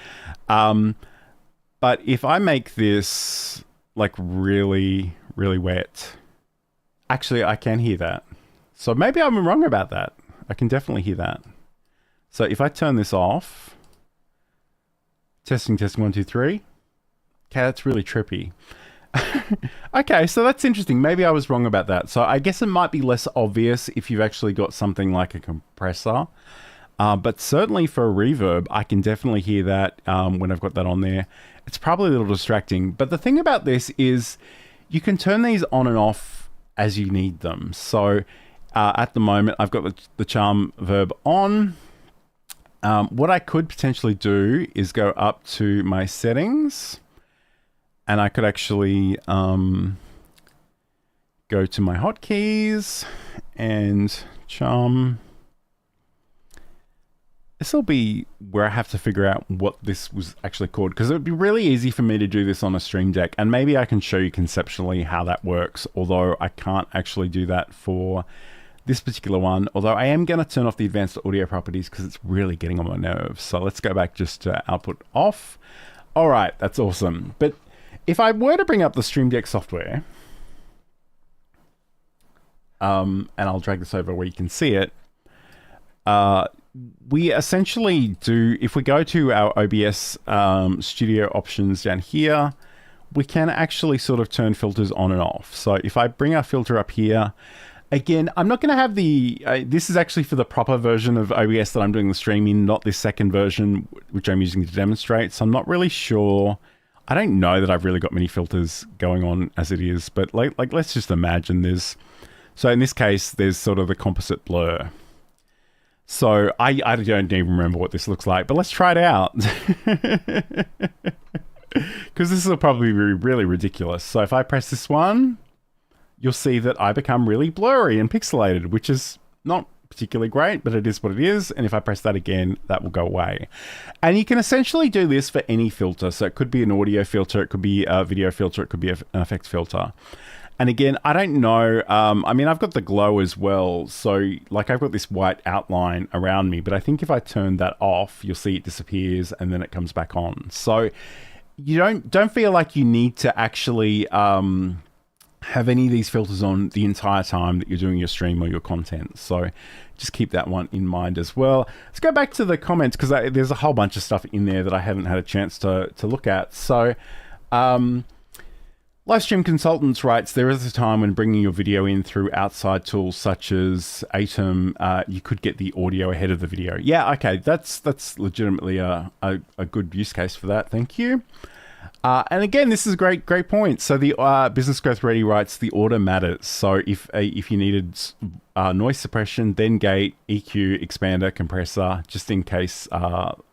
S1: But if I make this like really, really wet, actually I can hear that. So maybe I'm wrong about that. I can definitely hear that. So if I turn this off, testing, 1, 2, 3. Okay, that's really trippy. Okay, so that's interesting. Maybe I was wrong about that. So I guess it might be less obvious if you've actually got something like a compressor. But certainly for a reverb, I can definitely hear that when I've got that on there. It's probably a little distracting. But the thing about this is you can turn these on and off as you need them. So at the moment, I've got the Charm Verb on. What I could potentially do is go up to my settings, and I could actually go to my hotkeys and Charm. This will be where I have to figure out what this was actually called, because it would be really easy for me to do this on a Stream Deck, and maybe I can show you conceptually how that works, although I can't actually do that for this particular one, although I am going to turn off the advanced audio properties because it's really getting on my nerves. So let's go back just to output off. All right, that's awesome. But if I were to bring up the Stream Deck software, and I'll drag this over where you can see it, we essentially do, if we go to our OBS Studio options down here, we can actually sort of turn filters on and off. So if I bring our filter up here, again, I'm not going to have the, this is actually for the proper version of OBS that I'm doing the streaming, not this second version, which I'm using to demonstrate. So I'm not really sure. I don't know that I've really got many filters going on as it is, but like let's just imagine there's, so in this case, there's sort of the composite blur. So I don't even remember what this looks like, but let's try it out. Because this will probably be really ridiculous. So if I press this one, you'll see that I become really blurry and pixelated, which is not particularly great, but it is what it is. And if I press that again, that will go away. And you can essentially do this for any filter. So it could be an audio filter, it could be a video filter, it could be an effect filter. And again, I don't know, I mean, I've got the glow as well. So like I've got this white outline around me, but I think if I turn that off, you'll see it disappears and then it comes back on. So you don't feel like you need to actually have any of these filters on the entire time that you're doing your stream or your content. So just keep that one in mind as well. Let's go back to the comments, because there's a whole bunch of stuff in there that I haven't had a chance to look at. So Livestream Consultants writes, there is a time when bringing your video in through outside tools such as Aitum, you could get the audio ahead of the video. Yeah, okay, that's legitimately a good use case for that. Thank you. And again, this is a great point. So the Business Growth Ready writes, the order matters. So if you needed noise suppression, then gate, EQ, expander, compressor, just in case last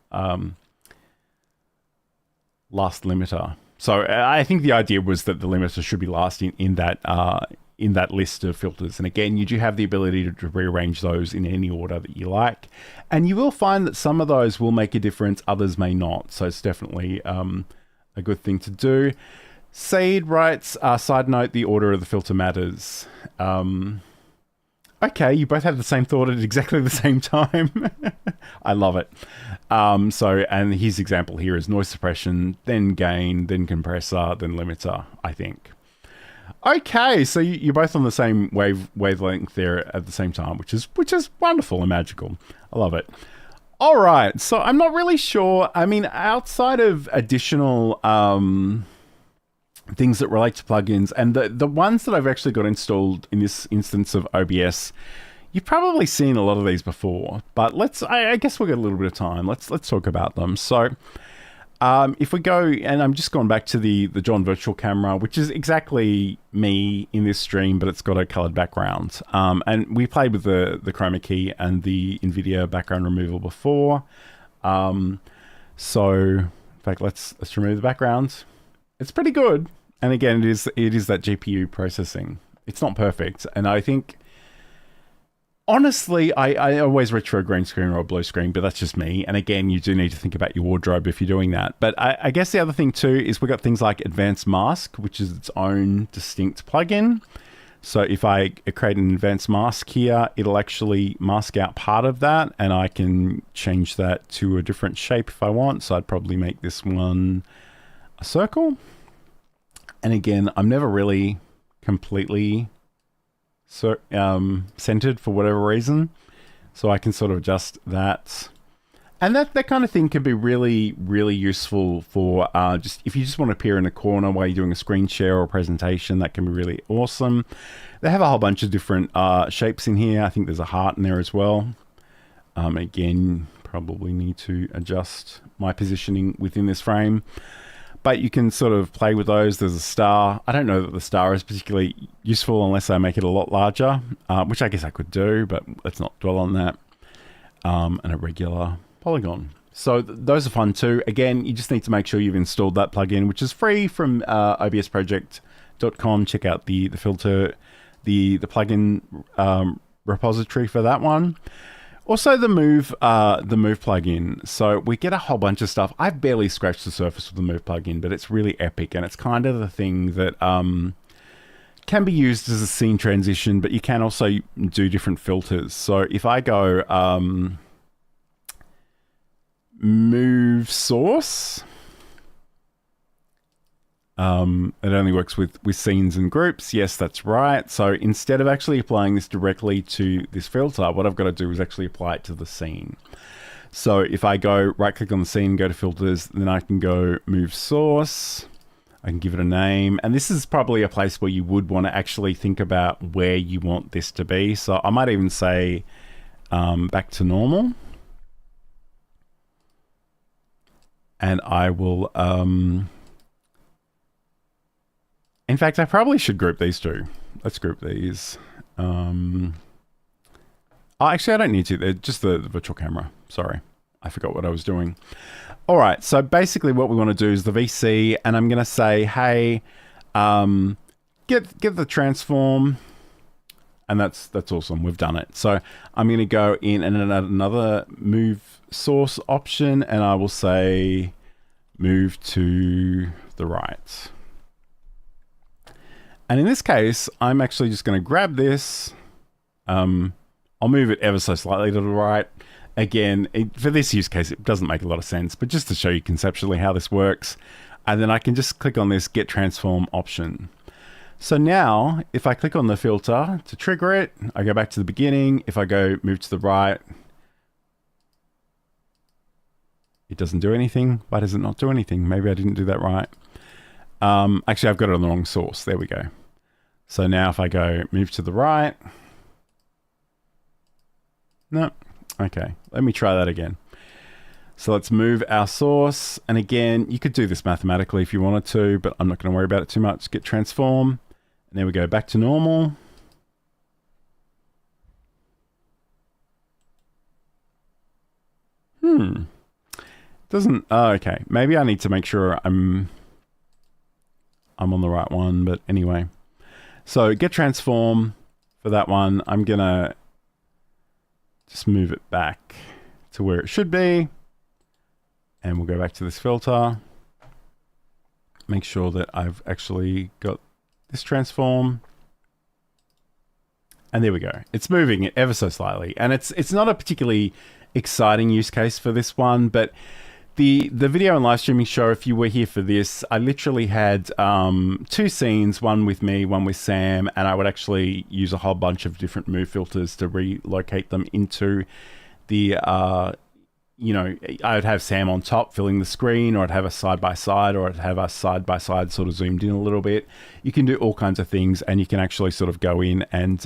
S1: limiter. So I think the idea was that the limiter should be last in that list of filters. And again, you do have the ability to rearrange those in any order that you like. And you will find that some of those will make a difference, others may not. So it's definitely a good thing to do. Said writes, side note, the order of the filter matters. Okay, you both had the same thought at exactly the same time. I love it. And his example here is noise suppression, then gain, then compressor, then limiter, I think. Okay, so you're both on the same wavelength there at the same time, which is wonderful and magical. I love it. All right, so I'm not really sure. I mean, outside of additional things that relate to plugins, and the ones that I've actually got installed in this instance of OBS, you've probably seen a lot of these before. But I guess we've got a little bit of time. Let's talk about them. So. If we go, and I'm just going back to the John virtual camera, which is exactly me in this stream, but it's got a colored background. And we played with the chroma key and the NVIDIA background removal before. So, in fact, let's remove the background. It's pretty good. And again, it is that GPU processing. It's not perfect. And I think, honestly, I always reach for a green screen or a blue screen, but that's just me. And again, you do need to think about your wardrobe if you're doing that. But I guess the other thing too is we've got things like Advanced Mask, which is its own distinct plugin. So if I create an Advanced Mask here, it'll actually mask out part of that, and I can change that to a different shape if I want. So I'd probably make this one a circle. And again, I'm never really completely centered for whatever reason, so I can sort of adjust that, and that kind of thing can be really useful for just if you just want to appear in a corner while you're doing a screen share or a presentation. That can be really awesome. They have a whole bunch of different shapes in here. I think there's a heart in there as well. Again, probably need to adjust my positioning within this frame. But you can sort of play with those. There's a star. I don't know that the star is particularly useful unless I make it a lot larger, which I guess I could do, but let's not dwell on that. And a regular polygon. So those are fun too. Again, you just need to make sure you've installed that plugin, which is free from obsproject.com. Check out the filter, the plugin repository for that one. Also, the Move plugin. So we get a whole bunch of stuff. I've barely scratched the surface with the Move plugin, but it's really epic, and it's kind of the thing that can be used as a scene transition, but you can also do different filters. So if I go Move Source, it only works with scenes and groups. Yes, that's right. So instead of actually applying this directly to this filter, what I've got to do is actually apply it to the scene. So if I go right click on the scene, go to filters, then I can go Move Source. I can give it a name. And this is probably a place where you would want to actually think about where you want this to be. So I might even say back to normal. And I will... in fact, I probably should group these two. Let's group these. Oh, actually, I don't need to. They're just the virtual camera. Sorry, I forgot what I was doing. All right, so basically what we want to do is the VC, and I'm going to say, hey, get the transform, and that's awesome. We've done it. So I'm going to go in and add another move source option, and I will say move to the right. And in this case, I'm actually just going to grab this. I'll move it ever so slightly to the right. Again, for this use case, it doesn't make a lot of sense, but just to show you conceptually how this works. And then I can just click on this Get Transform option. So now, if I click on the filter to trigger it, I go back to the beginning. If I go move to the right, it doesn't do anything. Why does it not do anything? Maybe I didn't do that right. Actually, I've got it on the wrong source. There we go. So now if I go move to the right. No. Okay. Let me try that again. So let's move our source. And again, you could do this mathematically if you wanted to, but I'm not going to worry about it too much. Get transform. And there we go. Back to normal. Doesn't... Oh, okay. Maybe I need to make sure I'm on the right one, but anyway. So get transform for that one. I'm gonna just move it back to where it should be. And we'll go back to this filter. Make sure that I've actually got this transform. And there we go. It's moving it ever so slightly. And it's not a particularly exciting use case for this one, but the video and live streaming show, if you were here for this, I literally had 2 scenes, one with me, one with Sam, and I would actually use a whole bunch of different move filters to relocate them into the, you know, I would have Sam on top filling the screen, or I'd have a side-by-side, or I'd have a side-by-side sort of zoomed in a little bit. You can do all kinds of things, and you can actually sort of go in and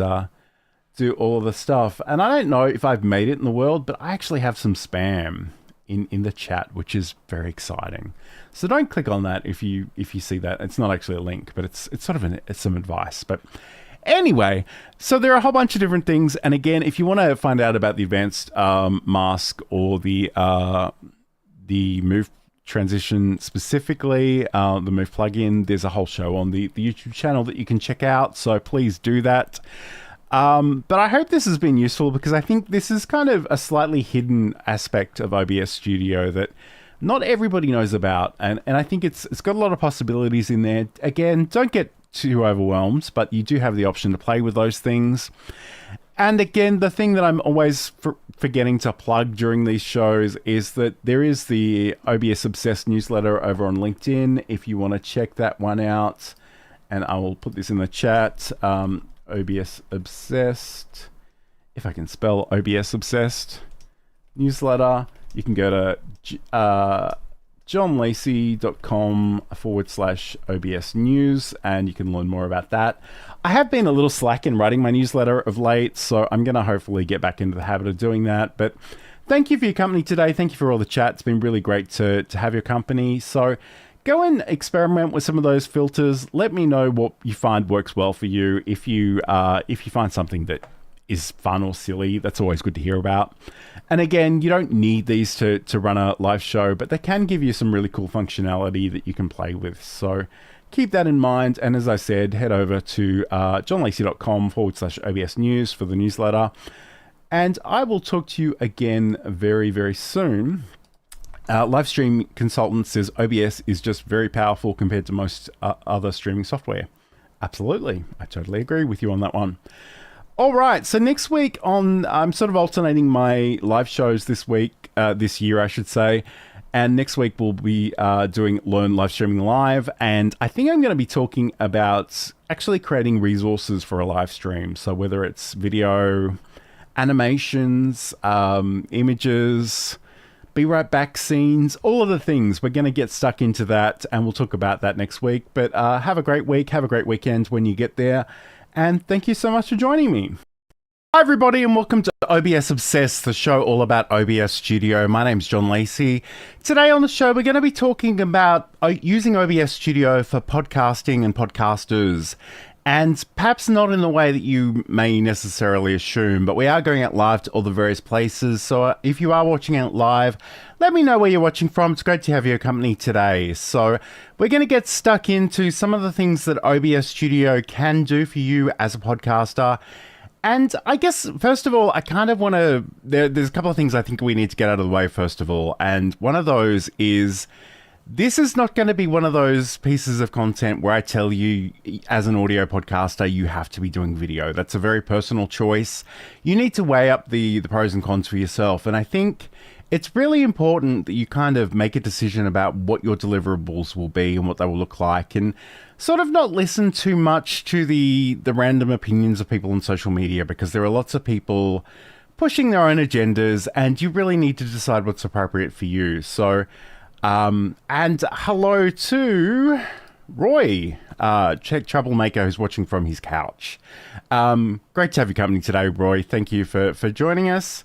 S1: do all of the stuff. And I don't know if I've made it in the world, but I actually have some spam in the chat, which is very exciting. So don't click on that if you see that. It's not actually a link, but it's sort of it's some advice. But anyway, so there are a whole bunch of different things. And again, if you want to find out about the advanced mask or the move transition specifically, the move plugin, there's a whole show on the YouTube channel that you can check out. So please do that. But I hope this has been useful, because I think this is kind of a slightly hidden aspect of OBS Studio that not everybody knows about. And I think it's got a lot of possibilities in there. Again, don't get too overwhelmed, but you do have the option to play with those things. And again, the thing that I'm always forgetting to plug during these shows is that there is the OBS Obsessed newsletter over on LinkedIn, if you want to check that one out. And I will put this in the chat. OBS Obsessed, if I can spell OBS Obsessed newsletter, you can go to johnlacey.com/OBS news, and you can learn more about that. I have been a little slack in writing my newsletter of late, so I'm going to hopefully get back into the habit of doing that. But thank you for your company today. Thank you for all the chat. It's been really great to have your company. So go and experiment with some of those filters. Let me know what you find works well for you. If you find something that is fun or silly, that's always good to hear about. And again, you don't need these to run a live show, but they can give you some really cool functionality that you can play with. So keep that in mind. And as I said, head over to johnlacey.com/OBS news for the newsletter. And I will talk to you again very, very soon. Livestream Consultant says OBS is just very powerful compared to most other streaming software. Absolutely. I totally agree with you on that one. All right. So next week I'm sort of alternating my live shows this year, I should say. And next week we'll be doing Learn Live Streaming Live. And I think I'm going to be talking about actually creating resources for a live stream. So whether it's video, animations, images, be right back scenes, all of the things. We're going to get stuck into that, and we'll talk about that next week. But have a great week. Have a great weekend when you get there. And thank you so much for joining me. Hi, everybody, and welcome to OBS Obsessed, the show all about OBS Studio. My name's John Lacey. Today on the show, we're going to be talking about using OBS Studio for podcasting and podcasters. And perhaps not in the way that you may necessarily assume, but we are going out live to all the various places. So if you are watching out live, let me know where you're watching from. It's great to have your company today. So we're going to get stuck into some of the things that OBS Studio can do for you as a podcaster. And I guess, first of all, I kind of want to, there's a couple of things I think we need to get out of the way, first of all. And one of those is, this is not going to be one of those pieces of content where I tell you, as an audio podcaster, you have to be doing video. That's a very personal choice. You need to weigh up the pros and cons for yourself. And I think it's really important that you kind of make a decision about what your deliverables will be and what they will look like, and sort of not listen too much to the random opinions of people on social media, because there are lots of people pushing their own agendas, and you really need to decide what's appropriate for you. So, and hello to Roy, Czech troublemaker who's watching from his couch. Great to have your company today, Roy. Thank you for joining us.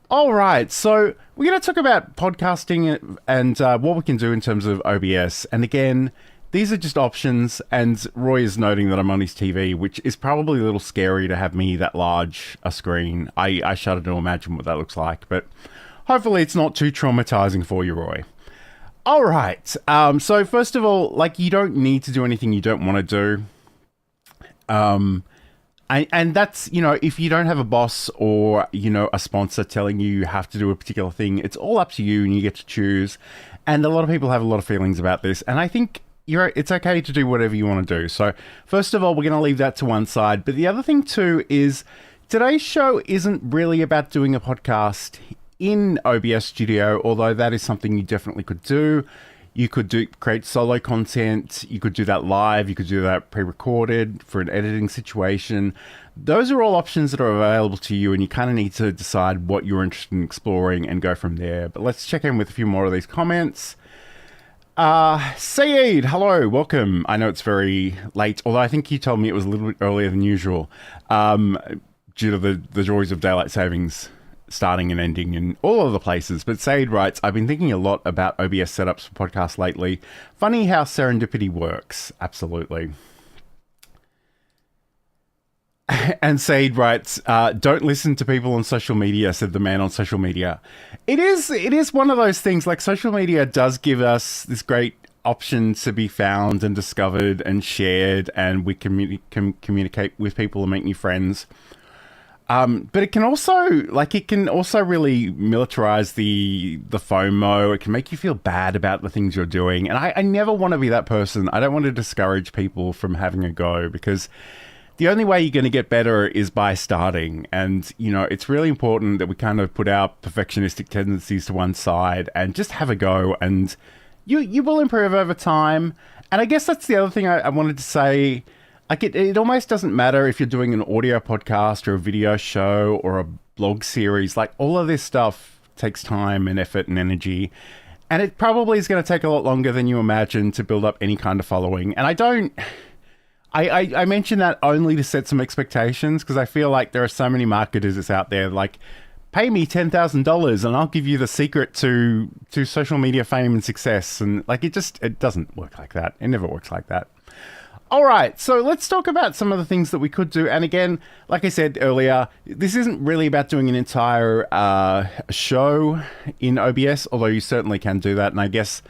S1: All right, so we're going to talk about podcasting and what we can do in terms of OBS. And again, these are just options, and Roy is noting that I'm on his TV, which is probably a little scary to have me that large a screen. I shudder to imagine what that looks like, but hopefully it's not too traumatizing for you, Roy. All right, so first of all, like, you don't need to do anything you don't want to do. And that's, you know, if you don't have a boss or, you know, a sponsor telling you you have to do a particular thing, it's all up to you and you get to choose. And a lot of people have a lot of feelings about this. And I think it's okay to do whatever you want to do. So first of all, we're going to leave that to one side. But the other thing too is today's show isn't really about doing a podcast in OBS Studio, although that is something you definitely could do. You could create solo content, you could do that live, you could do that pre-recorded for an editing situation. Those are all options that are available to you, and you kind of need to decide what you're interested in exploring and go from there. But let's check in with a few more of these comments. Saeed, hello, welcome. I know it's very late, although I think you told me it was a little bit earlier than usual, due to the joys of daylight savings starting and ending in all of the places. But Saeed writes, I've been thinking a lot about OBS setups for podcasts lately. Funny how serendipity works. Absolutely. And Saeed writes, don't listen to people on social media, said the man on social media. It is one of those things, like social media does give us this great option to be found and discovered and shared, and we can communicate with people and make new friends. But it can also really militarize the FOMO. It can make you feel bad about the things you're doing. And I never want to be that person. I don't want to discourage people from having a go, because the only way you're going to get better is by starting. And, you know, it's really important that we kind of put our perfectionistic tendencies to one side and just have a go. And you will improve over time. And I guess that's the other thing I wanted to say. Like it almost doesn't matter if you're doing an audio podcast or a video show or a blog series. Like, all of this stuff takes time and effort and energy. And it probably is going to take a lot longer than you imagine to build up any kind of following. And I mention that only to set some expectations, because I feel like there are so many marketers out there, like, pay me $10,000 and I'll give you the secret to social media fame and success. And like, it doesn't work like that. It never works like that. All right, so let's talk about some of the things that we could do. And again, like I said earlier, this isn't really about doing an entire show in OBS, although you certainly can do that. And I guess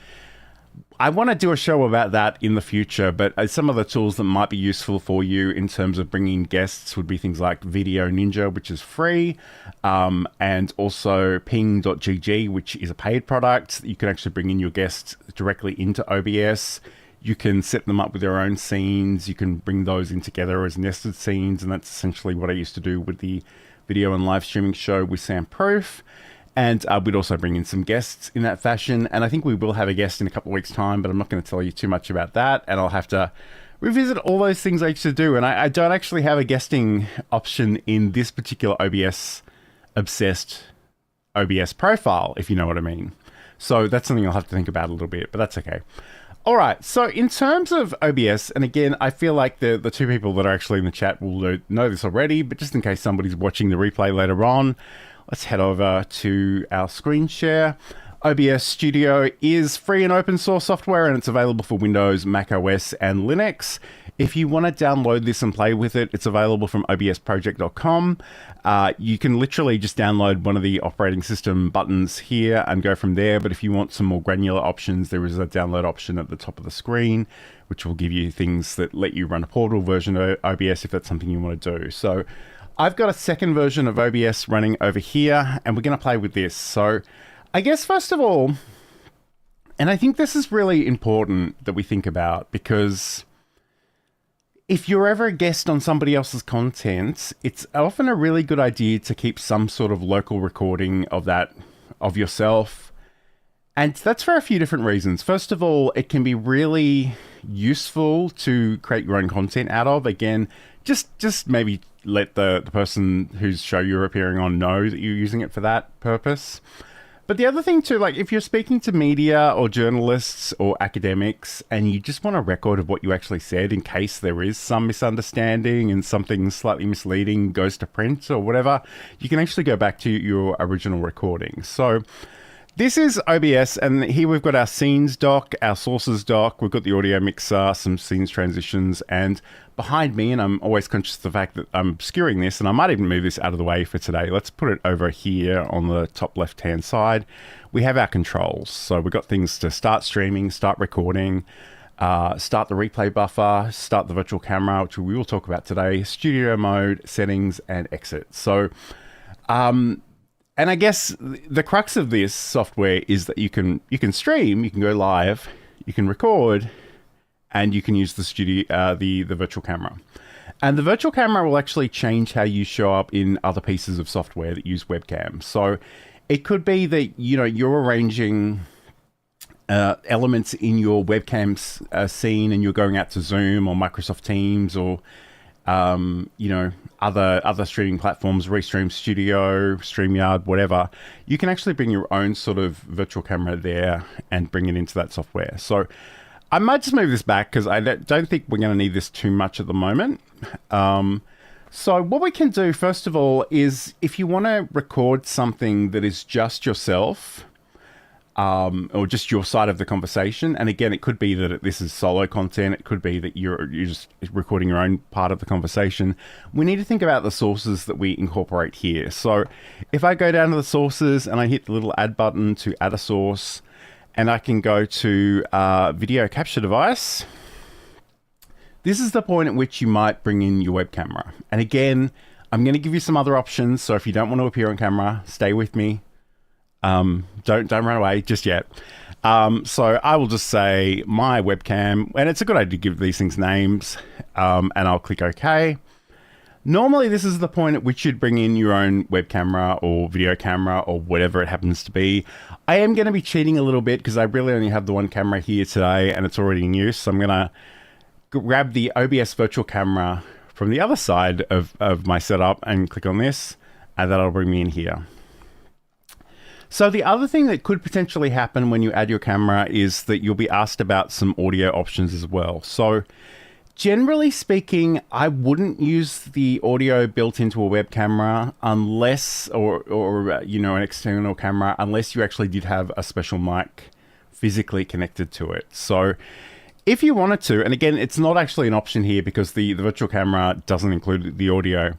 S1: I want to do a show about that in the future, but some of the tools that might be useful for you in terms of bringing guests would be things like Video Ninja, which is free, and also ping.gg, which is a paid product. You can actually bring in your guests directly into OBS. You can set them up with their own scenes. You can bring those in together as nested scenes. And that's essentially what I used to do with the video and live streaming show with Sam Proof. And we'd also bring in some guests in that fashion. And I think we will have a guest in a couple of weeks' time, but I'm not going to tell you too much about that. And I'll have to revisit all those things I used to do. And I don't actually have a guesting option in this particular OBS Obsessed OBS profile, if you know what I mean. So that's something I'll have to think about a little bit, but that's okay. All right, so in terms of OBS, and again, I feel like the two people that are actually in the chat will know this already, but just in case somebody's watching the replay later on, let's head over to our screen share. OBS Studio is free and open source software, and it's available for Windows, Mac OS, and Linux. If you want to download this and play with it, it's available from obsproject.com. You can literally just download one of the operating system buttons here and go from there. But if you want some more granular options, there is a download option at the top of the screen, which will give you things that let you run a portal version of OBS if that's something you want to do. So I've got a second version of OBS running over here, and we're going to play with this. So I guess first of all, and I think this is really important that we think about, because if you're ever a guest on somebody else's content, it's often a really good idea to keep some sort of local recording of that, of yourself. And that's for a few different reasons. First of all, it can be really useful to create your own content out of. Again, just maybe let the person whose show you're appearing on know that you're using it for that purpose. But the other thing too, like if you're speaking to media or journalists or academics and you just want a record of what you actually said in case there is some misunderstanding and something slightly misleading goes to print or whatever, you can actually go back to your original recording. So this is OBS, and here we've got our scenes dock, our sources dock, we've got the audio mixer, some scenes transitions, and behind me, and I'm always conscious of the fact that I'm skewing this, and I might even move this out of the way for today. Let's put it over here on the top left-hand side. We have our controls. So we've got things to start streaming, start recording, start the replay buffer, start the virtual camera, which we will talk about today, studio mode, settings, and exit. So, and I guess the crux of this software is that you can stream, you can go live, you can record, and you can use the studio, the virtual camera. And the virtual camera will actually change how you show up in other pieces of software that use webcam. So It could be that, you're arranging elements in your webcam scene and you're going out to Zoom or Microsoft Teams or, other streaming platforms, Restream Studio, StreamYard, whatever. You can actually bring your own sort of virtual camera there and bring it into that software. So I might just move this back because I don't think we're going to need this too much at the moment. So what we can do, first of all, is if you want to record something that is just yourself, or just your side of the conversation. And again, it could be that this is solo content. It could be that you're just recording your own part of the conversation. We need to think about the sources that we incorporate here. So if I go down to the sources and I hit the little add button to add a source, and I can go to video capture device, this is the point at which you might bring in your web camera. And again, I'm going to give you some other options. So if you don't want to appear on camera, stay with me. Don't run away just yet. So I will just say my webcam, and it's a good idea to give these things names, and I'll click OK. Normally, this is the point at which you'd bring in your own web camera or video camera or whatever it happens to be. I am going to be cheating a little bit because I really only have the one camera here today and it's already in use. So I'm going to grab the OBS virtual camera from the other side of my setup and click on this, and that'll bring me in here. So the other thing that could potentially happen when you add your camera is that you'll be asked about some audio options as well. So generally speaking, I wouldn't use the audio built into a web camera unless, or an external camera, unless you actually did have a special mic physically connected to it. So if you wanted to, and again, it's not actually an option here because the virtual camera doesn't include the audio.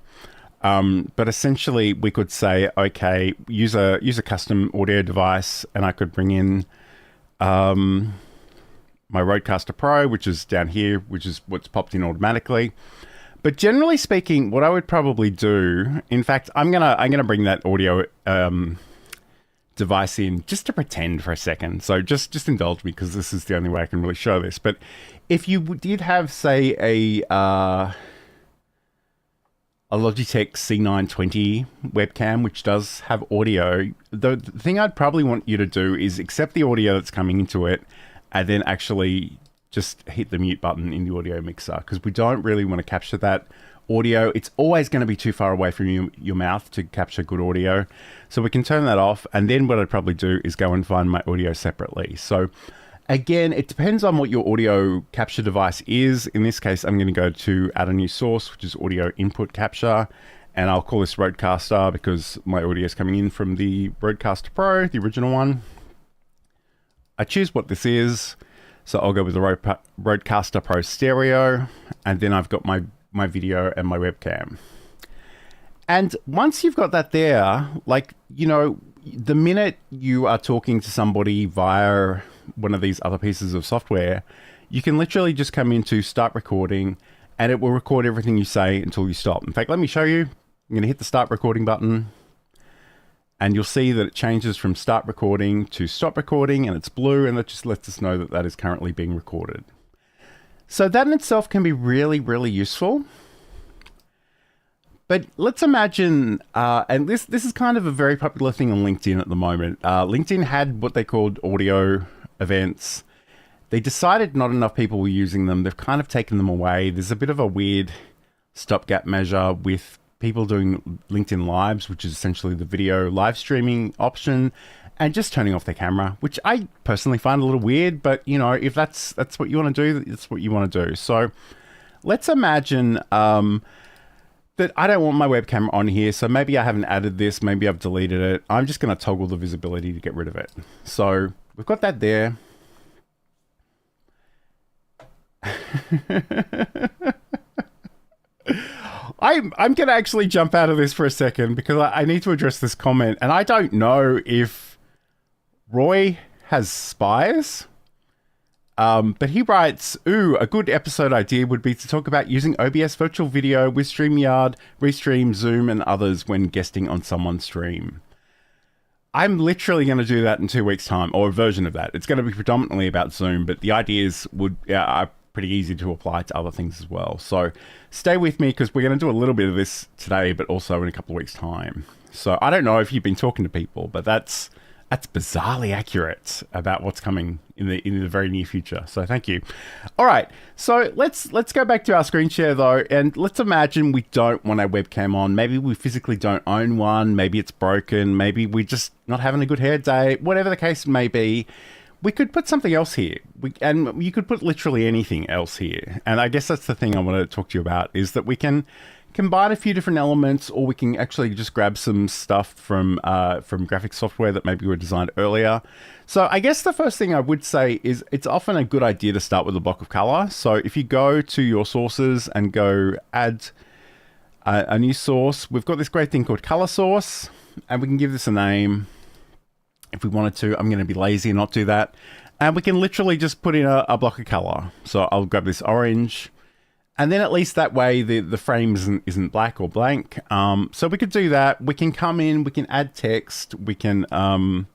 S1: But essentially we could say, okay, use a custom audio device, and I could bring in my Rodecaster Pro, which is down here, which is what's popped in automatically. But generally speaking, what I would probably do, in fact, I'm gonna bring that audio device in just to pretend for a second. So just indulge me because this is the only way I can really show this. But if you did have, say, a Logitech C920 webcam, which does have audio, the thing I'd probably want you to do is accept the audio that's coming into it and then actually just hit the mute button in the audio mixer, because we don't really want to capture that audio. It's always going to be too far away from your mouth to capture good audio. So we can turn that off. And then what I'd probably do is go and find my audio separately. So again, it depends on what your audio capture device is. In this case, I'm going to go to add a new source, which is audio input capture. And I'll call this Rodecaster because my audio is coming in from the Rodecaster Pro, the original one. I choose what this is. So I'll go with the Rodecaster Pro Stereo. And then I've got my video and my webcam. And once you've got that there, the minute you are talking to somebody via one of these other pieces of software, you can literally just come into start recording and it will record everything you say until you stop. In fact, let me show you. I'm going to hit the start recording button and you'll see that it changes from start recording to stop recording, and it's blue, and that just lets us know that that is currently being recorded. So that in itself can be really, really useful. But let's imagine, and this is kind of a very popular thing on LinkedIn at the moment. LinkedIn had what they called audio events. They decided not enough people were using them. They've kind of taken them away. There's a bit of a weird stopgap measure with people doing LinkedIn Lives, which is essentially the video live streaming option, and just turning off their camera, which I personally find a little weird. But, if that's what you want to do, that's what you want to do. So let's imagine that I don't want my webcam on here. So maybe I haven't added this. Maybe I've deleted it. I'm just going to toggle the visibility to get rid of it. So we've got that there. I'm going to actually jump out of this for a second because I need to address this comment. And I don't know if Roy has spies. But he writes, ooh, a good episode idea would be to talk about using OBS virtual video with StreamYard, Restream, Zoom, and others when guesting on someone's stream. I'm literally going to do that in 2 weeks' time, or a version of that. It's going to be predominantly about Zoom, but the ideas are pretty easy to apply to other things as well. So stay with me because we're going to do a little bit of this today, but also in a couple of weeks' time. So I don't know if you've been talking to people, but that's bizarrely accurate about what's coming in the very near future. So thank you. All right, so let's go back to our screen share though, and let's imagine we don't want our webcam on. Maybe we physically don't own one. Maybe it's broken. Maybe we're just not having a good hair day. Whatever the case may be, we could put something else here. And you could put literally anything else here. And I guess that's the thing I want to talk to you about, is that we can combine a few different elements, or we can actually just grab some stuff from graphic software that maybe were designed earlier. So I guess the first thing I would say is it's often a good idea to start with a block of color. So if you go to your sources and go add a new source, we've got this great thing called color source, and we can give this a name if we wanted to. I'm going to be lazy and not do that. And we can literally just put in a block of color. So I'll grab this orange. And then at least that way the frame isn't black or blank. So we could do that. We can come in, we can add text, we can add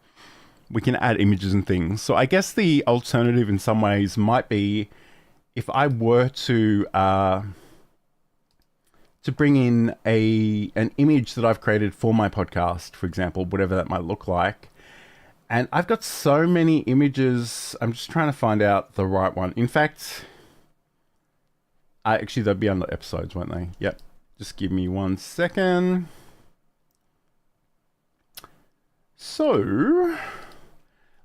S1: images and things. So I guess the alternative in some ways might be if I were to bring in an image that I've created for my podcast, for example, whatever that might look like. And I've got so many images. I'm just trying to find out the right one. In fact, actually, they'll be under episodes, won't they? Yep. Just give me 1 second. So,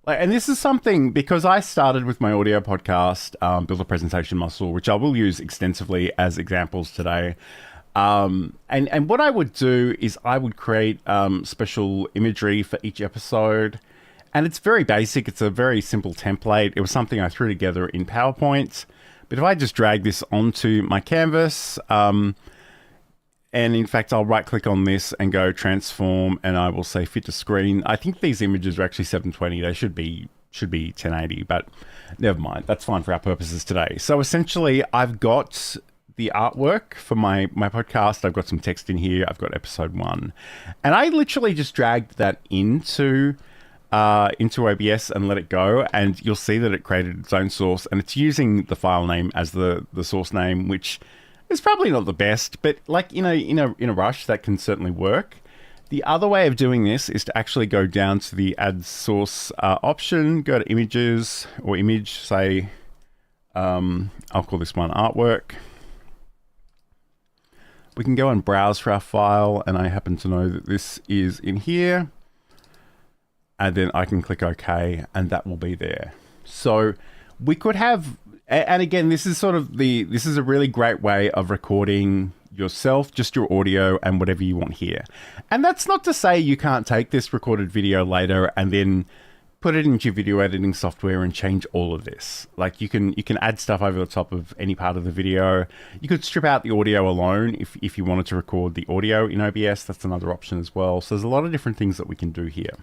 S1: and this is something, because I started with my audio podcast, Build a Presentation Muscle, which I will use extensively as examples today. And what I would do is I would create special imagery for each episode. And it's very basic. It's a very simple template. It was something I threw together in PowerPoint. But if I just drag this onto my canvas, and in fact, I'll right click on this and go transform, and I will say fit to screen. I think these images are actually 720. They should be 1080, but never mind. That's fine for our purposes today. So essentially, I've got the artwork for my podcast. I've got some text in here. I've got episode 1, and I literally just dragged that into OBS and let it go, and you'll see that it created its own source, and it's using the file name as the source name, which is probably not the best, but like in a rush that can certainly work. The other way of doing this is to actually go down to the add source option, go to images or image, say I'll call this one artwork. We can go and browse for our file, and I happen to know that this is in here. And then I can click OK, and that will be there. So we could have, and again, this is a really great way of recording yourself, just your audio and whatever you want here. And that's not to say you can't take this recorded video later and then put it into your video editing software and change all of this. Like you can add stuff over the top of any part of the video. You could strip out the audio alone if you wanted to record the audio in OBS. That's another option as well. So there's a lot of different things that we can do here.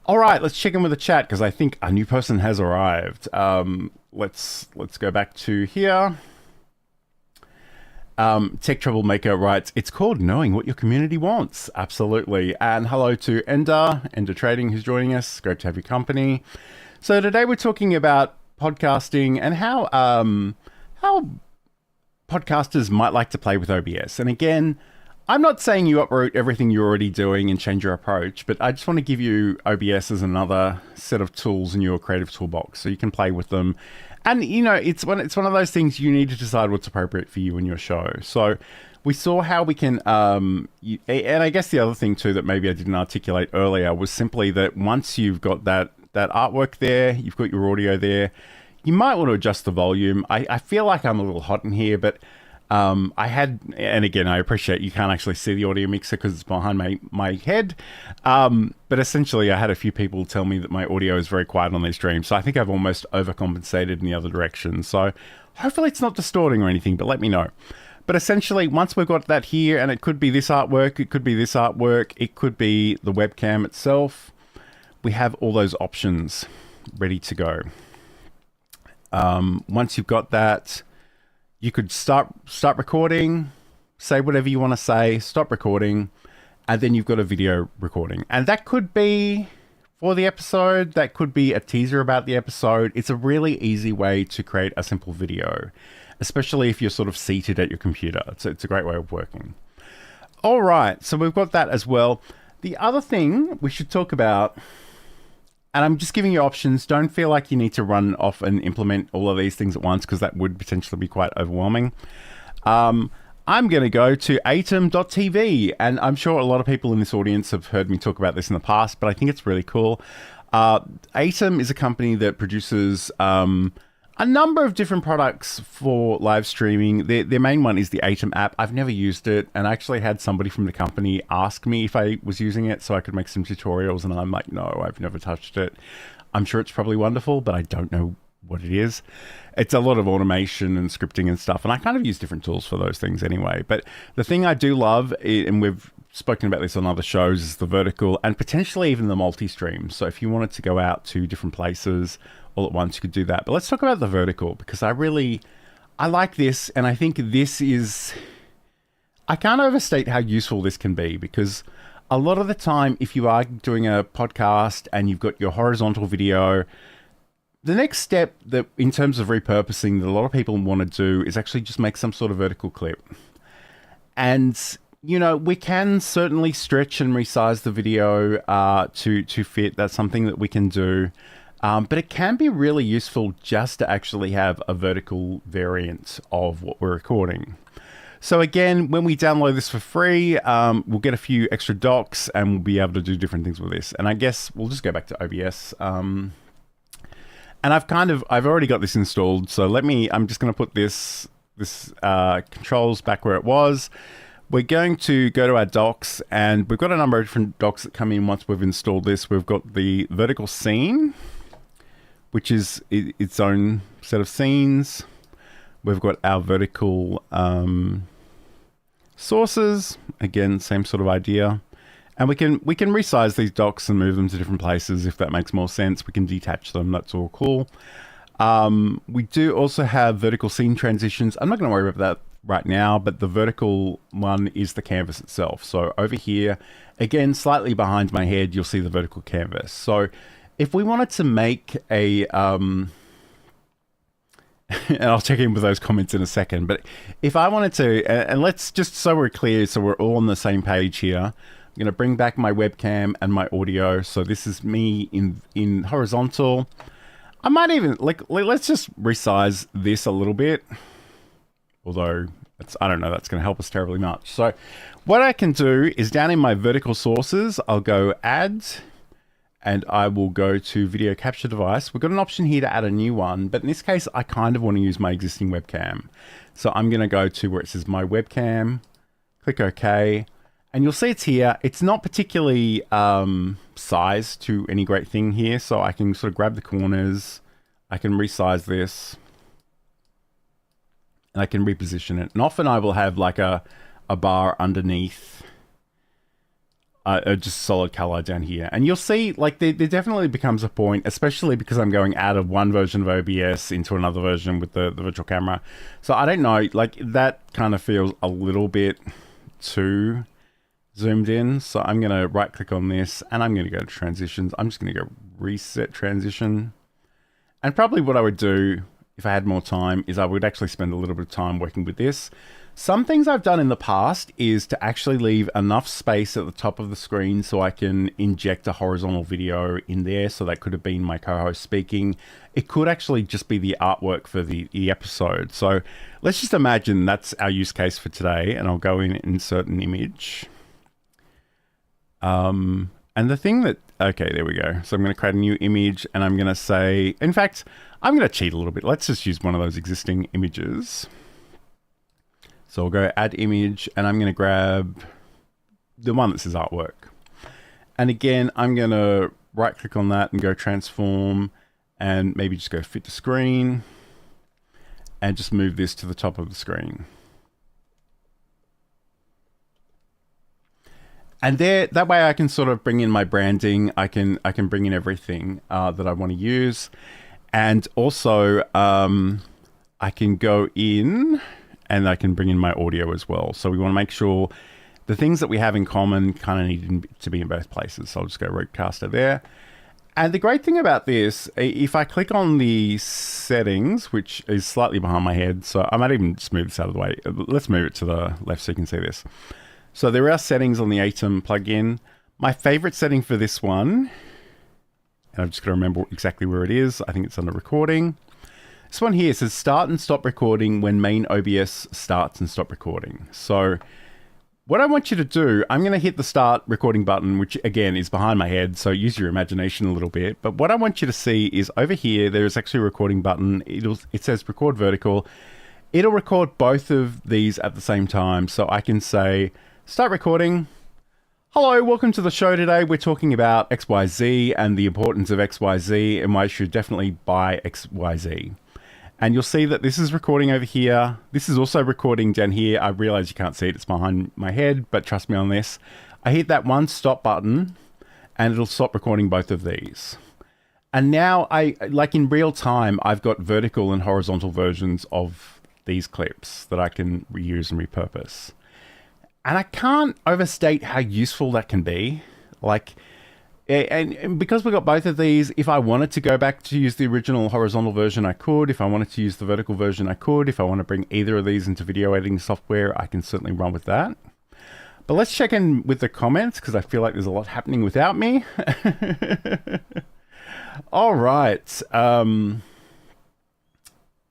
S1: All right, let's check in with the chat because I think a new person has arrived. Let's go back to here. Tech Troublemaker writes, it's called knowing what your community wants. Absolutely. And hello to Ender Trading, who's joining us. Great to have your company. So today we're talking about podcasting and how podcasters might like to play with OBS. And again, I'm not saying you uproot everything you're already doing and change your approach, but I just want to give you OBS as another set of tools in your creative toolbox so you can play with them. And, you know, it's one of those things you need to decide what's appropriate for you and your show. So we saw how we can, and I guess the other thing too that maybe I didn't articulate earlier was simply that once you've got that artwork there, you've got your audio there, you might want to adjust the volume. I feel like I'm a little hot in here, but and again, I appreciate you can't actually see the audio mixer because it's behind my head. But essentially I had a few people tell me that my audio is very quiet on their stream. So I think I've almost overcompensated in the other direction. So hopefully it's not distorting or anything, but let me know. But essentially once we've got that here, and it could be this artwork, it could be this artwork, it could be the webcam itself. We have all those options ready to go. Once you've got that, you could start recording, say whatever you want to say, stop recording, and then you've got a video recording. And that could be for the episode, that could be a teaser about the episode. It's a really easy way to create a simple video, especially if you're sort of seated at your computer. It's a great way of working. All right, so we've got that as well. The other thing we should talk about, and I'm just giving you options. Don't feel like you need to run off and implement all of these things at once, because that would potentially be quite overwhelming. I'm going to go to Aitum.tv, and I'm sure a lot of people in this audience have heard me talk about this in the past, but I think it's really cool. Aitum is a company that produces a number of different products for live streaming. Their main one is the Aitum app. I've never used it, and I actually had somebody from the company ask me if I was using it so I could make some tutorials, and I'm like, no, I've never touched it. I'm sure it's probably wonderful, but I don't know what it is. It's a lot of automation and scripting and stuff, and I kind of use different tools for those things anyway. But the thing I do love, and we've spoken about this on other shows, is the vertical and potentially even the multi-stream. So if you wanted to go out to different places all at once, you could do that. But let's talk about the vertical, because I like this, and I think this is, I can't overstate how useful this can be, because a lot of the time, if you are doing a podcast and you've got your horizontal video, the next step that in terms of repurposing that a lot of people want to do is actually just make some sort of vertical clip. And, you know, we can certainly stretch and resize the video to fit. That's something that we can do. But it can be really useful just to actually have a vertical variant of what we're recording. So again, when we download this for free, we'll get a few extra docs and we'll be able to do different things with this. And I guess we'll just go back to OBS. And I've already got this installed. So I'm just going to put this controls back where it was. We're going to go to our docs, and we've got a number of different docs that come in once we've installed this. We've got the vertical scene, which is its own set of scenes. We've got our vertical sources, again, same sort of idea. And we can resize these docs and move them to different places if that makes more sense. We can detach them, that's all cool. We do also have vertical scene transitions. I'm not going to worry about that right now, but the vertical one is the canvas itself. So over here, again, slightly behind my head, you'll see the vertical canvas. So if we wanted to make a, and I'll check in with those comments in a second, but if I wanted to, and let's just, so we're clear, so we're all on the same page here, I'm going to bring back my webcam and my audio. So this is me in horizontal. I might even, let's just resize this a little bit. Although, I don't know, that's going to help us terribly much. So what I can do is down in my vertical sources, I'll go add, and I will go to video capture device. We've got an option here to add a new one, but in this case, I kind of want to use my existing webcam. So I'm going to go to where it says my webcam, click OK. And you'll see it's here. It's not particularly sized to any great thing here. So I can sort of grab the corners. I can resize this. And I can reposition it. And often I will have like a bar underneath just solid color down here. And you'll see like there definitely becomes a point, especially because I'm going out of one version of OBS into another version with the virtual camera. So I don't know, like that kind of feels a little bit too zoomed in. So I'm going to right click on this and I'm going to go to transitions. I'm just going to go reset transition. And probably what I would do if I had more time is I would actually spend a little bit of time working with this. Some things I've done in the past is to actually leave enough space at the top of the screen so I can inject a horizontal video in there. So that could have been my co-host speaking. It could actually just be the artwork for the episode. So let's just imagine that's our use case for today. And I'll go in and insert an image. And the thing that, okay, there we go. So I'm going to create a new image and I'm going to say, in fact, I'm going to cheat a little bit. Let's just use one of those existing images. So we'll go add image and I'm going to grab the one that says artwork. And again, I'm going to right click on that and go transform and maybe just go fit to screen and just move this to the top of the screen. And there, that way I can sort of bring in my branding. I can bring in everything that I want to use. And also I can go in and I can bring in my audio as well. So we want to make sure the things that we have in common kind of need to be in both places. So I'll just go Rodecaster there. And the great thing about this, if I click on the settings, which is slightly behind my head, so I might even just move this out of the way. Let's move it to the left so you can see this. So there are settings on the Aitum plugin. My favorite setting for this one, and I've just got to remember exactly where it is. I think it's under recording. This one here says start and stop recording when main OBS starts and stop recording. So what I want you to do, I'm going to hit the start recording button, which again is behind my head. So use your imagination a little bit. But what I want you to see is over here, there is actually a recording button. It says record vertical. It'll record both of these at the same time. So I can say, start recording. Hello, welcome to the show today. We're talking about XYZ and the importance of XYZ and why you should definitely buy XYZ. And you'll see that this is recording over here. This is also recording down here. I realize you can't see it, it's behind my head, but trust me on this. I hit that one stop button and it'll stop recording both of these. And now like in real time, I've got vertical and horizontal versions of these clips that I can reuse and repurpose. And I can't overstate how useful that can be. Like, and because we got both of these, if I wanted to go back to use the original horizontal version, I could. If I wanted to use the vertical version, I could. If I want to bring either of these into video editing software, I can certainly run with that. But let's check in with the comments because I feel like there's a lot happening without me. All right.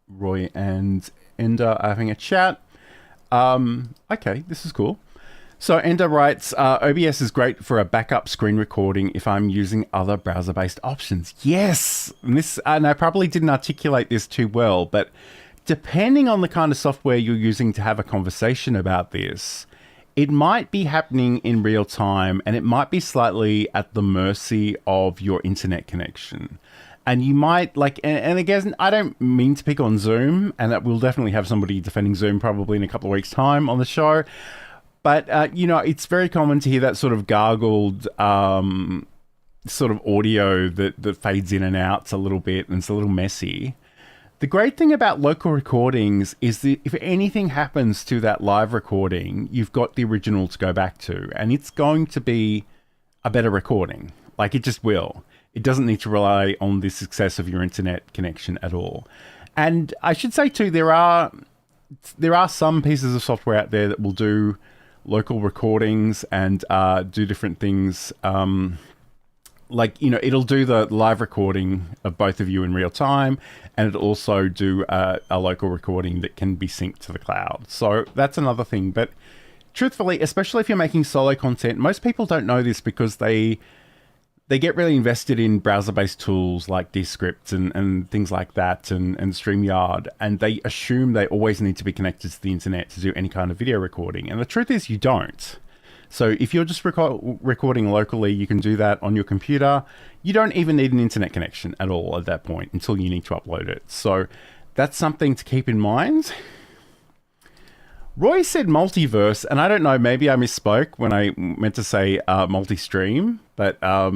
S1: Roy and Ender are having a chat. Okay, this is cool. So Ender writes, OBS is great for a backup screen recording if I'm using other browser-based options. Yes, and I probably didn't articulate this too well, but depending on the kind of software you're using to have a conversation about this, it might be happening in real time and it might be slightly at the mercy of your internet connection. And you might and again, I don't mean to pick on Zoom, and that we'll definitely have somebody defending Zoom probably in a couple of weeks' time on the show. But, you know, it's very common to hear that sort of gargled sort of audio that fades in and out a little bit and it's a little messy. The great thing about local recordings is that if anything happens to that live recording, you've got the original to go back to, and it's going to be a better recording. Like, it just will. It doesn't need to rely on the success of your internet connection at all. And I should say too, there are some pieces of software out there that will do local recordings and do different things. Like, you know, it'll do the live recording of both of you in real time, and it'll also do a local recording that can be synced to the cloud. So that's another thing. But truthfully, especially if you're making solo content, most people don't know this because they get really invested in browser-based tools like Descript and things like that and StreamYard, and they assume they always need to be connected to the internet to do any kind of video recording. And the truth is you don't. So if you're just recording locally, you can do that on your computer. You don't even need an internet connection at all at that point until you need to upload it. So that's something to keep in mind. Roy said multiverse, and I don't know, maybe I misspoke when I meant to say multi-stream, but I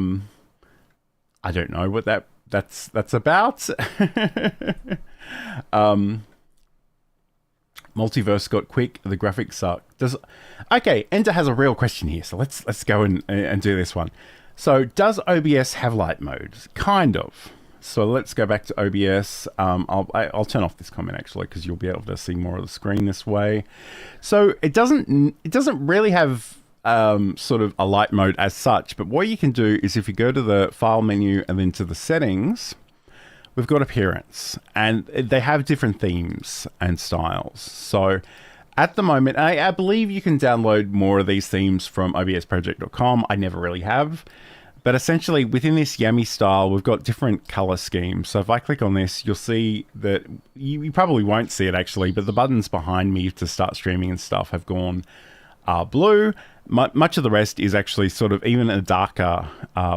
S1: don't know what that's about. Multiverse got quick, the graphics suck. Okay, Ender has a real question here, so let's go and do this one. So does OBS have light mode? Kind of. So let's go back to OBS. I'll turn off this comment actually because you'll be able to see more of the screen this way. So it doesn't really have sort of a light mode as such, but what you can do is if you go to the file menu and then to the settings, we've got appearance, and they have different themes and styles. So at the moment, I believe you can download more of these themes from obsproject.com. I never really have. But essentially, within this Yummy style, we've got different color schemes. So if I click on this, you'll see that you probably won't see it actually, but the buttons behind me to start streaming and stuff have gone blue. Much of the rest is actually sort of even a darker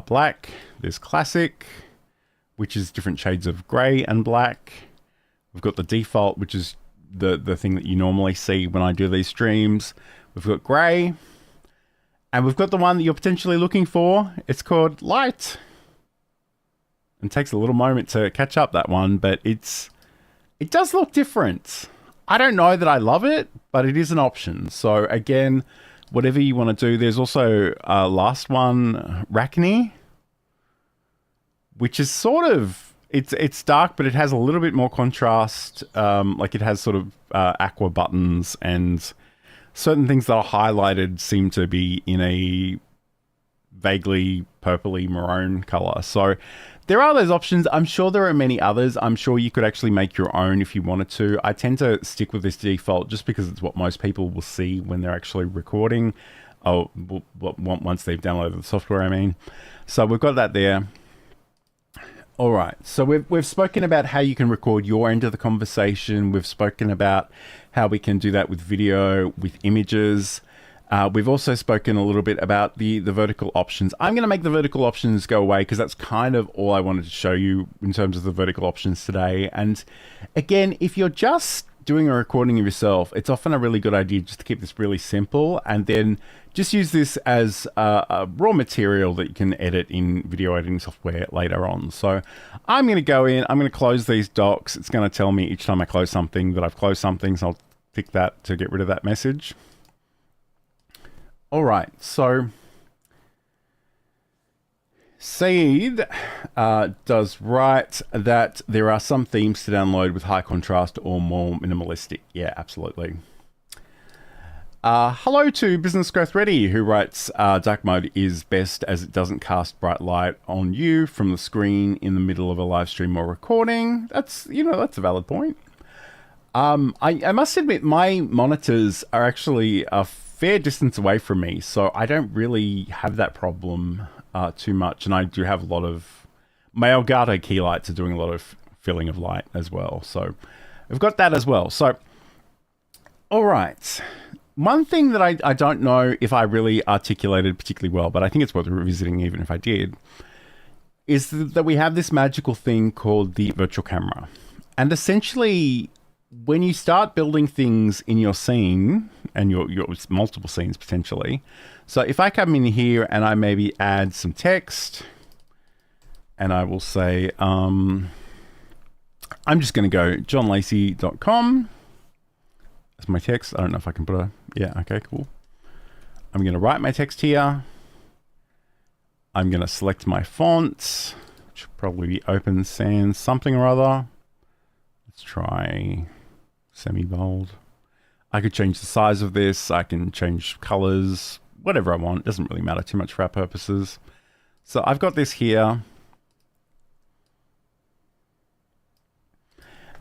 S1: black. There's classic, which is different shades of gray and black. We've got the default, which is the thing that you normally see when I do these streams. We've got gray. And we've got the one that you're potentially looking for. It's called light. It takes a little moment to catch up that one, but it does look different. I don't know that I love it, but it is an option. So again, whatever you want to do. There's also last one, Rachni, which is sort of, it's dark, but it has a little bit more contrast. Like it has sort of aqua buttons and certain things that are highlighted seem to be in a vaguely purpley maroon color. So there are those options. I'm sure there are many others. I'm sure you could actually make your own if you wanted to. I tend to stick with this default just because it's what most people will see when they're actually recording. Oh, once they've downloaded the software, I mean. So we've got that there. All right. So we've spoken about how you can record your end of the conversation. We've spoken about how we can do that with video, with images. We've also spoken a little bit about the vertical options. I'm going to make the vertical options go away because that's kind of all I wanted to show you in terms of the vertical options today. And again, if you're just doing a recording of yourself, it's often a really good idea just to keep this really simple and then just use this as a raw material that you can edit in video editing software later on. So I'm going to go in, I'm going to close these docs. It's going to tell me each time I close something that I've closed something. So I'll tick that to get rid of that message. All right, so Saeed does write that there are some themes to download with high contrast or more minimalistic. Yeah, absolutely. Hello to Business Growth Ready, who writes, dark mode is best as it doesn't cast bright light on you from the screen in the middle of a live stream or recording. That's, that's a valid point. I must admit, my monitors are actually a fair distance away from me, so I don't really have that problem too much. And I do have a lot of my Elgato key lights are doing a lot of filling of light as well. So I've got that as well. So, all right. One thing that I don't know if I really articulated particularly well, but I think it's worth revisiting even if I did, is that we have this magical thing called the virtual camera. And essentially, when you start building things in your scene, and your multiple scenes potentially, so if I come in here and I maybe add some text, and I will say, I'm just going to go johnlacey.com as my text. I don't know if I can put a, yeah, okay, cool. I'm going to write my text here. I'm going to select my font, which will probably be Open Sans something or other. Let's try semi-bold. I could change the size of this. I can change colors, whatever I want. It doesn't really matter too much for our purposes. So I've got this here.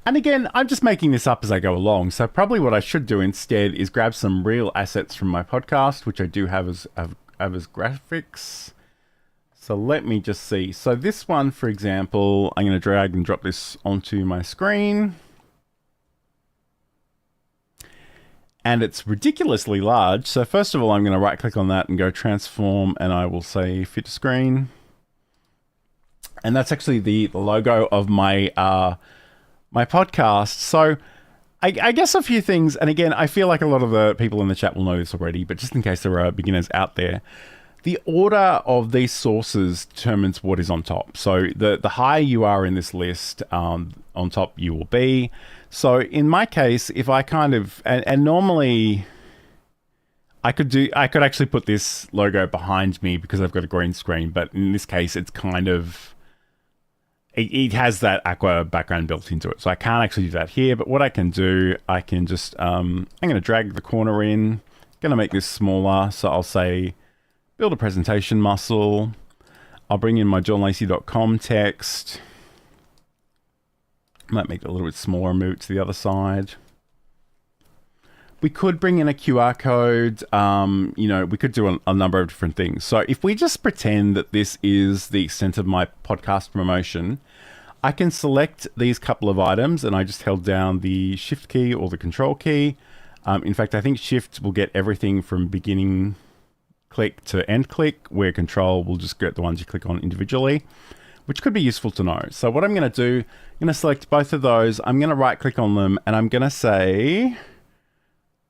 S1: And again, I'm just making this up as I go along. So probably what I should do instead is grab some real assets from my podcast, which I do have as graphics. So let me just see. So this one, for example, I'm going to drag and drop this onto my screen. And it's ridiculously large. So first of all, I'm going to right click on that and go transform, and I will say fit to screen. And that's actually the logo of my my podcast. So I guess a few things, and again, I feel like a lot of the people in the chat will know this already, but just in case there are beginners out there, the order of these sources determines what is on top. So the higher you are in this list, on top you will be. So in my case, if I kind of, and normally I could actually put this logo behind me because I've got a green screen, but in this case, it's kind of, it has that aqua background built into it. So I can't actually do that here, but what I can do, I can just, I'm going to drag the corner in, going to make this smaller. So I'll say, build a presentation muscle. I'll bring in my johnlacey.com text. Might make it a little bit smaller and move it to the other side. We could bring in a QR code. We could do a number of different things. So if we just pretend that this is the extent of my podcast promotion, I can select these couple of items, and I just held down the Shift key or the Control key. In fact, I think Shift will get everything from beginning click to end click, where Control will just get the ones you click on individually, which could be useful to know. So what I'm going to do, I'm going to select both of those. I'm going to right click on them, and I'm going to say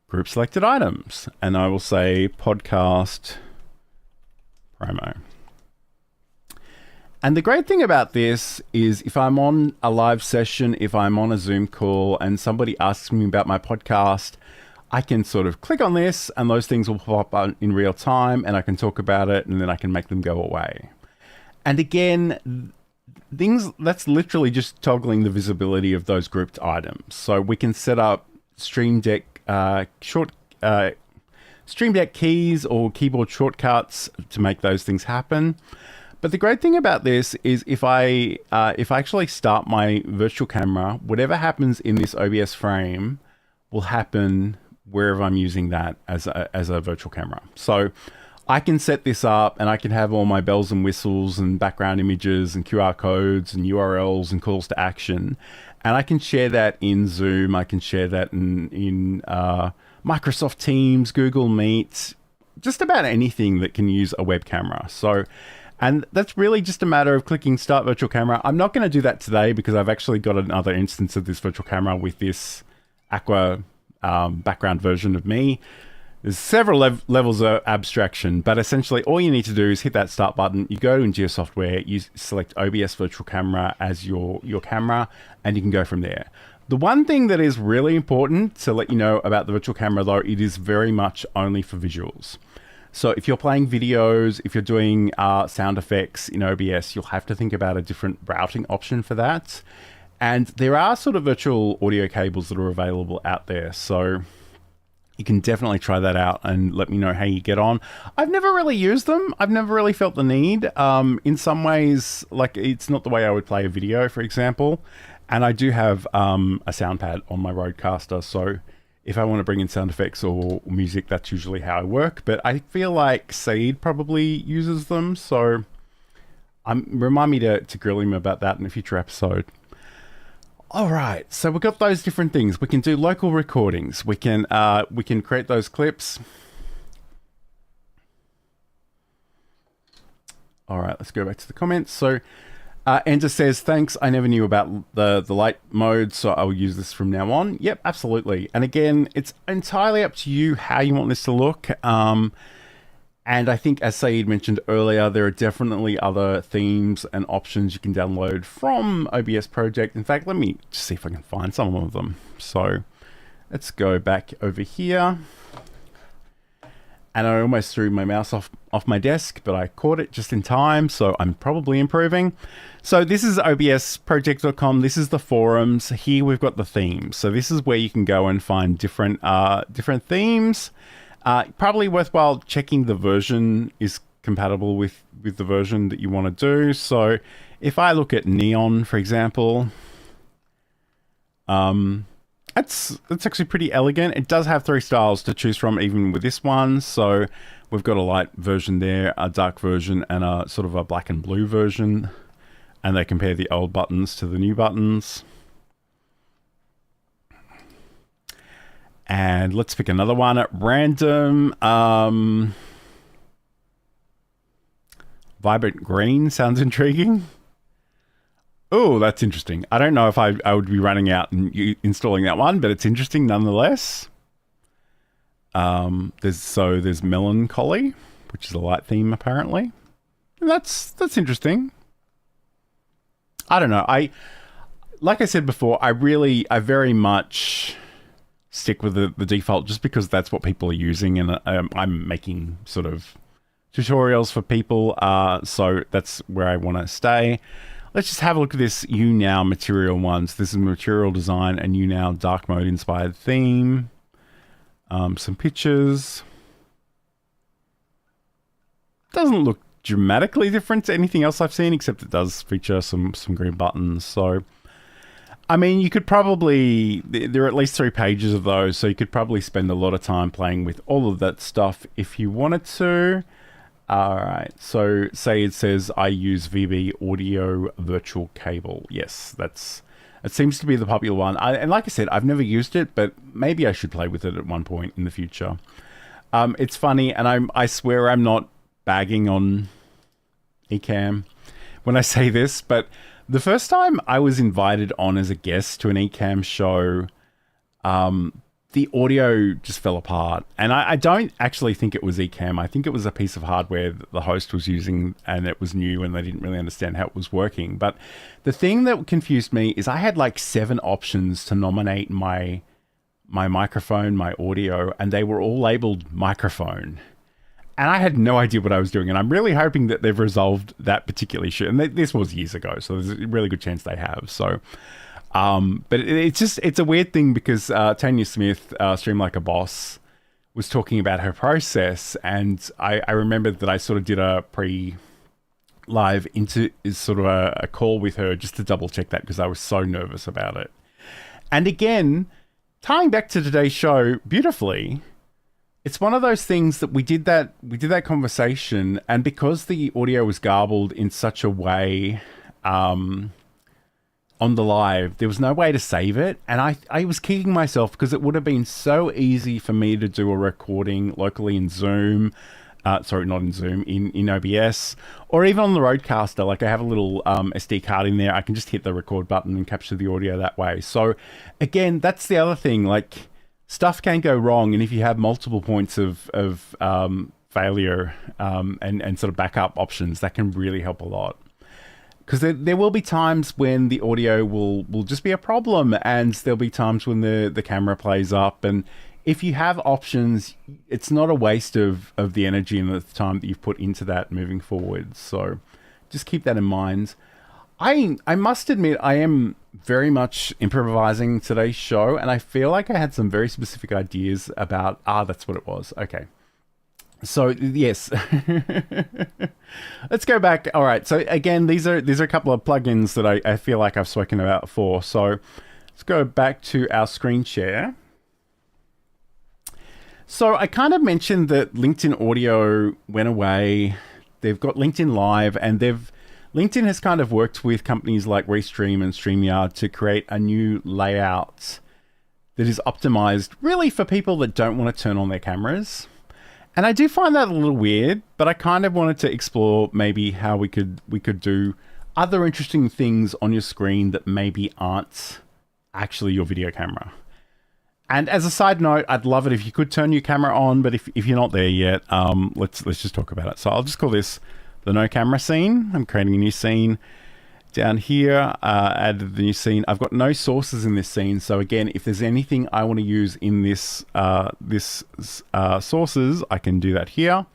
S1: group selected items, and I will say podcast promo. And the great thing about this is if I'm on a live session, if I'm on a Zoom call and somebody asks me about my podcast, I can sort of click on this and those things will pop up in real time, and I can talk about it, and then I can make them go away. And again, that's literally just toggling the visibility of those grouped items. So we can set up Stream Deck Stream Deck keys or keyboard shortcuts to make those things happen. But the great thing about this is if I actually start my virtual camera, whatever happens in this OBS frame will happen wherever I'm using that as a virtual camera. So I can set this up and I can have all my bells and whistles and background images and QR codes and URLs and calls to action. And I can share that in Zoom. I can share that in Microsoft Teams, Google Meet, just about anything that can use a web camera. So, and that's really just a matter of clicking Start Virtual Camera. I'm not going to do that today because I've actually got another instance of this virtual camera with this Aqua background version of me. There's several levels of abstraction, but essentially all you need to do is hit that start button. You go into your software, you select OBS Virtual Camera as your camera, and you can go from there. The one thing that is really important to let you know about the virtual camera, though, it is very much only for visuals. So if you're playing videos, if you're doing sound effects in OBS, you'll have to think about a different routing option for that. And there are sort of virtual audio cables that are available out there. So you can definitely try that out and let me know how you get on. I've never really used them. I've never really felt the need. In some ways, like it's not the way I would play a video, for example. And I do have a sound pad on my Rodecaster. So if I want to bring in sound effects or music, that's usually how I work. But I feel like Saeed probably uses them. So remind me to grill him about that in a future episode. All right, so we've got those different things. We can do local recordings. We can create those clips. All right, let's go back to the comments. So Ender says, thanks, I never knew about the light mode, so I'll use this from now on. Yep, absolutely. And again, it's entirely up to you how you want this to look. And I think, as Saeed mentioned earlier, there are definitely other themes and options you can download from OBS Project. In fact, let me just see if I can find some of them. So let's go back over here. And I almost threw my mouse off my desk, but I caught it just in time, so I'm probably improving. So this is obsproject.com. This is the forums. Here we've got the themes. So this is where you can go and find different themes. Probably worthwhile checking the version is compatible with the version that you want to do. So if I look at Neon, for example, it's actually pretty elegant. It does have 3 styles to choose from, even with this one. So we've got a light version there, a dark version, and a sort of a black and blue version. And they compare the old buttons to the new buttons. And let's pick another one at random. Vibrant green sounds intriguing. Oh, that's interesting. I don't know if I would be running out and installing that one, but it's interesting nonetheless. There's melancholy, which is a light theme apparently. And that's interesting. I don't know. Like I said before, I very much stick with the default just because that's what people are using, and I'm making sort of tutorials for people, so that's where I want to stay. Let's just have a look at this YouNow material ones. This is material design and YouNow dark mode inspired theme. Some pictures. Doesn't look dramatically different to anything else I've seen, except it does feature some green buttons. So I mean, you could probably, there are at least 3 pages of those, so you could probably spend a lot of time playing with all of that stuff if you wanted to. All right, so Saeed says, I use VB Audio Virtual Cable. Yes, it seems to be the popular one. And like I said, I've never used it, but maybe I should play with it at one point in the future. It's funny, and I swear I'm not bagging on Ecamm when I say this, but the first time I was invited on as a guest to an Ecamm show, the audio just fell apart. And I don't actually think it was Ecamm. I think it was a piece of hardware that the host was using, and it was new and they didn't really understand how it was working. But the thing that confused me is I had like 7 options to nominate my microphone, my audio, and they were all labeled microphone. And I had no idea what I was doing. And I'm really hoping that they've resolved that particular issue. And this was years ago, so there's a really good chance they have. So, but it's a weird thing because Tanya Smith, Stream Like a Boss, was talking about her process, and I remembered that I sort of did a live into is sort of a call with her just to double check that because I was so nervous about it. And again, tying back to today's show beautifully, it's one of those things that we did that conversation, and because the audio was garbled in such a way on the live, there was no way to save it, and I was kicking myself because it would have been so easy for me to do a recording locally in Zoom. Sorry, not in Zoom, in OBS, or even on the Rodecaster. Like I have a little SD card in there. I can just hit the record button and capture the audio that way. So again, that's the other thing. Like stuff can go wrong, and if you have multiple points of failure and sort of backup options, that can really help a lot. Because there will be times when the audio will just be a problem, and there'll be times when the camera plays up, and if you have options, it's not a waste of the energy and the time that you've put into that moving forward. So just keep that in mind. I must admit, I am very much improvising today's show, and I feel like I had some very specific ideas about, that's what it was. Okay. So yes, let's go back. All right. So again, these are a couple of plugins that I feel like I've spoken about before. So let's go back to our screen share. So I kind of mentioned that LinkedIn Audio went away. They've got LinkedIn Live, and LinkedIn has kind of worked with companies like Restream and StreamYard to create a new layout that is optimized really for people that don't want to turn on their cameras. And I do find that a little weird, but I kind of wanted to explore maybe how we could do other interesting things on your screen that maybe aren't actually your video camera. And as a side note, I'd love it if you could turn your camera on, but if you're not there yet, let's just talk about it. So I'll just call this the no camera scene. I'm creating a new scene. Down here, added the new scene. I've got no sources in this scene. So again, if there's anything I want to use in this sources, I can do that here.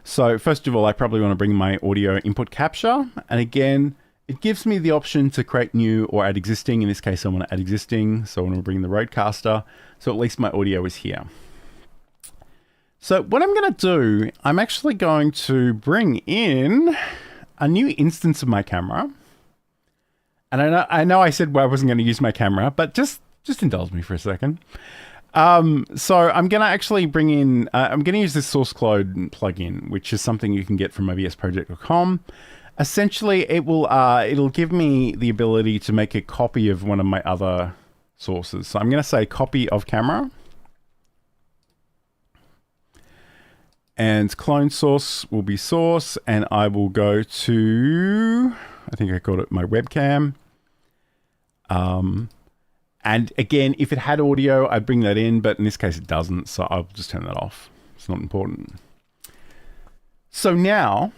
S1: So first of all, I probably want to bring my audio input capture. And again, it gives me the option to create new or add existing. In this case, I want to add existing. So I want to bring the Rodecaster. So at least my audio is here. So what I'm going to do, I'm actually going to bring in a new instance of my camera. And I know I said I wasn't going to use my camera, but just indulge me for a second. So I'm going to actually bring in, I'm going to use this source code plugin, which is something you can get from obsproject.com. Essentially, it'll give me the ability to make a copy of one of my other sources. So I'm going to say copy of camera. And clone source will be source. And I will go to, I think I called it my webcam. And again, if it had audio, I'd bring that in. But in this case, it doesn't. So I'll just turn that off. It's not important. So now...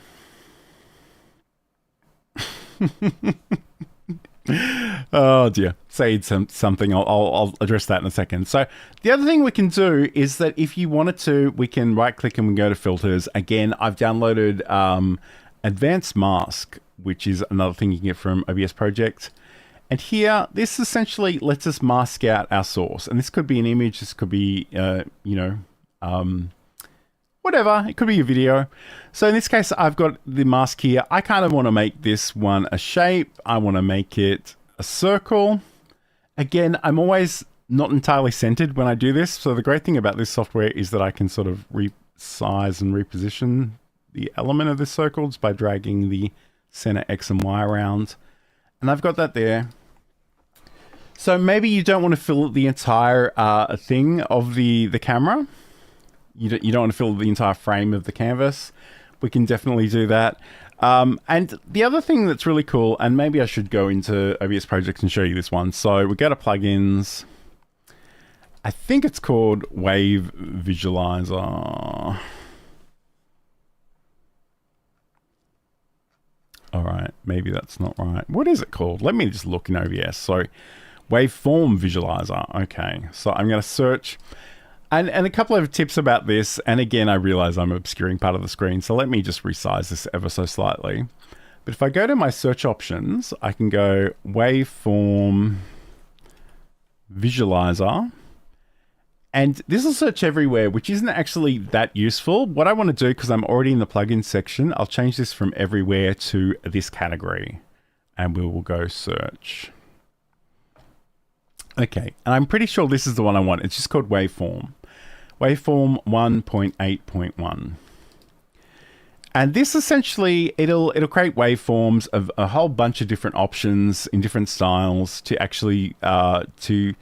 S1: oh dear, say something. I'll address that in a second. So the other thing we can do is that if you wanted to, we can right click and we go to filters. Again, I've downloaded advanced mask, which is another thing you can get from OBS Project. And here, this essentially lets us mask out our source. And this could be an image, this could be whatever, it could be a video. So in this case, I've got the mask here. I kind of want to make this one a shape. I want to make it a circle. Again, I'm always not entirely centered when I do this. So the great thing about this software is that I can sort of resize and reposition the element of this circle just by dragging the center X and Y around. And I've got that there. So maybe you don't want to fill the entire thing of the camera. You don't want to fill the entire frame of the canvas. We can definitely do that. And the other thing that's really cool, and maybe I should go into OBS Project and show you this one. So we go to plugins. I think it's called Wave Visualizer. All right, maybe that's not right. What is it called? Let me just look in OBS. So Waveform Visualizer. Okay, so I'm going to search. And a couple of tips about this, and again, I realize I'm obscuring part of the screen, so let me just resize this ever so slightly. But if I go to my search options, I can go Waveform Visualizer, And this will search everywhere, which isn't actually that useful. What I want to do, because I'm already in the plugin section, I'll change this from everywhere to this category. And we will go search. Okay, and I'm pretty sure this is the one I want. It's just called Waveform. Waveform 1.8.1. And this essentially, it'll create waveforms of a whole bunch of different options in different styles to actually to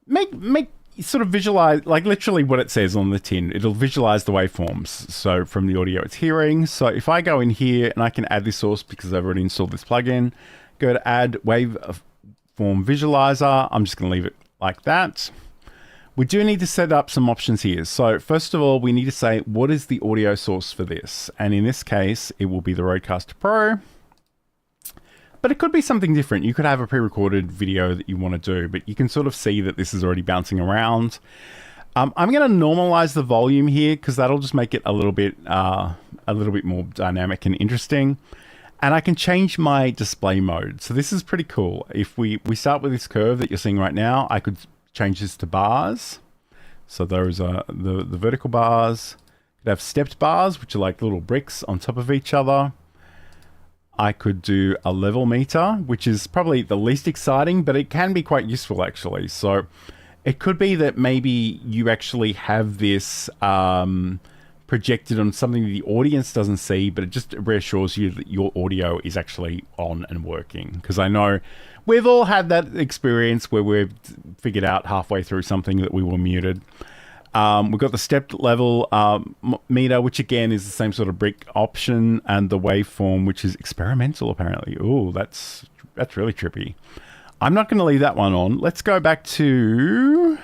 S1: make sort of visualize, like literally what it says on the tin. It'll visualize the waveforms. So from the audio it's hearing. So if I go in here and I can add this source because I've already installed this plugin, go to add waveform visualizer. I'm just going to leave it like that. We do need to set up some options here. So first of all, we need to say, what is the audio source for this? And in this case, it will be the Rodecaster Pro. But it could be something different. You could have a pre-recorded video that you want to do, but you can sort of see that this is already bouncing around. I'm going to normalize the volume here because that'll just make it a little bit more dynamic and interesting. And I can change my display mode. So this is pretty cool. If we start with this curve that you're seeing right now, I could change this to bars. So those are the vertical bars. Could have stepped bars, which are like little bricks on top of each other. I could do a level meter, which is probably the least exciting, but it can be quite useful actually. So it could be that maybe you actually have this projected on something the audience doesn't see, but it just reassures you that your audio is actually on and working. Because I know we've all had that experience where we've figured out halfway through something that we were muted. We've got the stepped level meter, which again is the same sort of brick option, and the waveform, which is experimental apparently. Oh, that's really trippy. I'm not going to leave that one on. Let's go back to...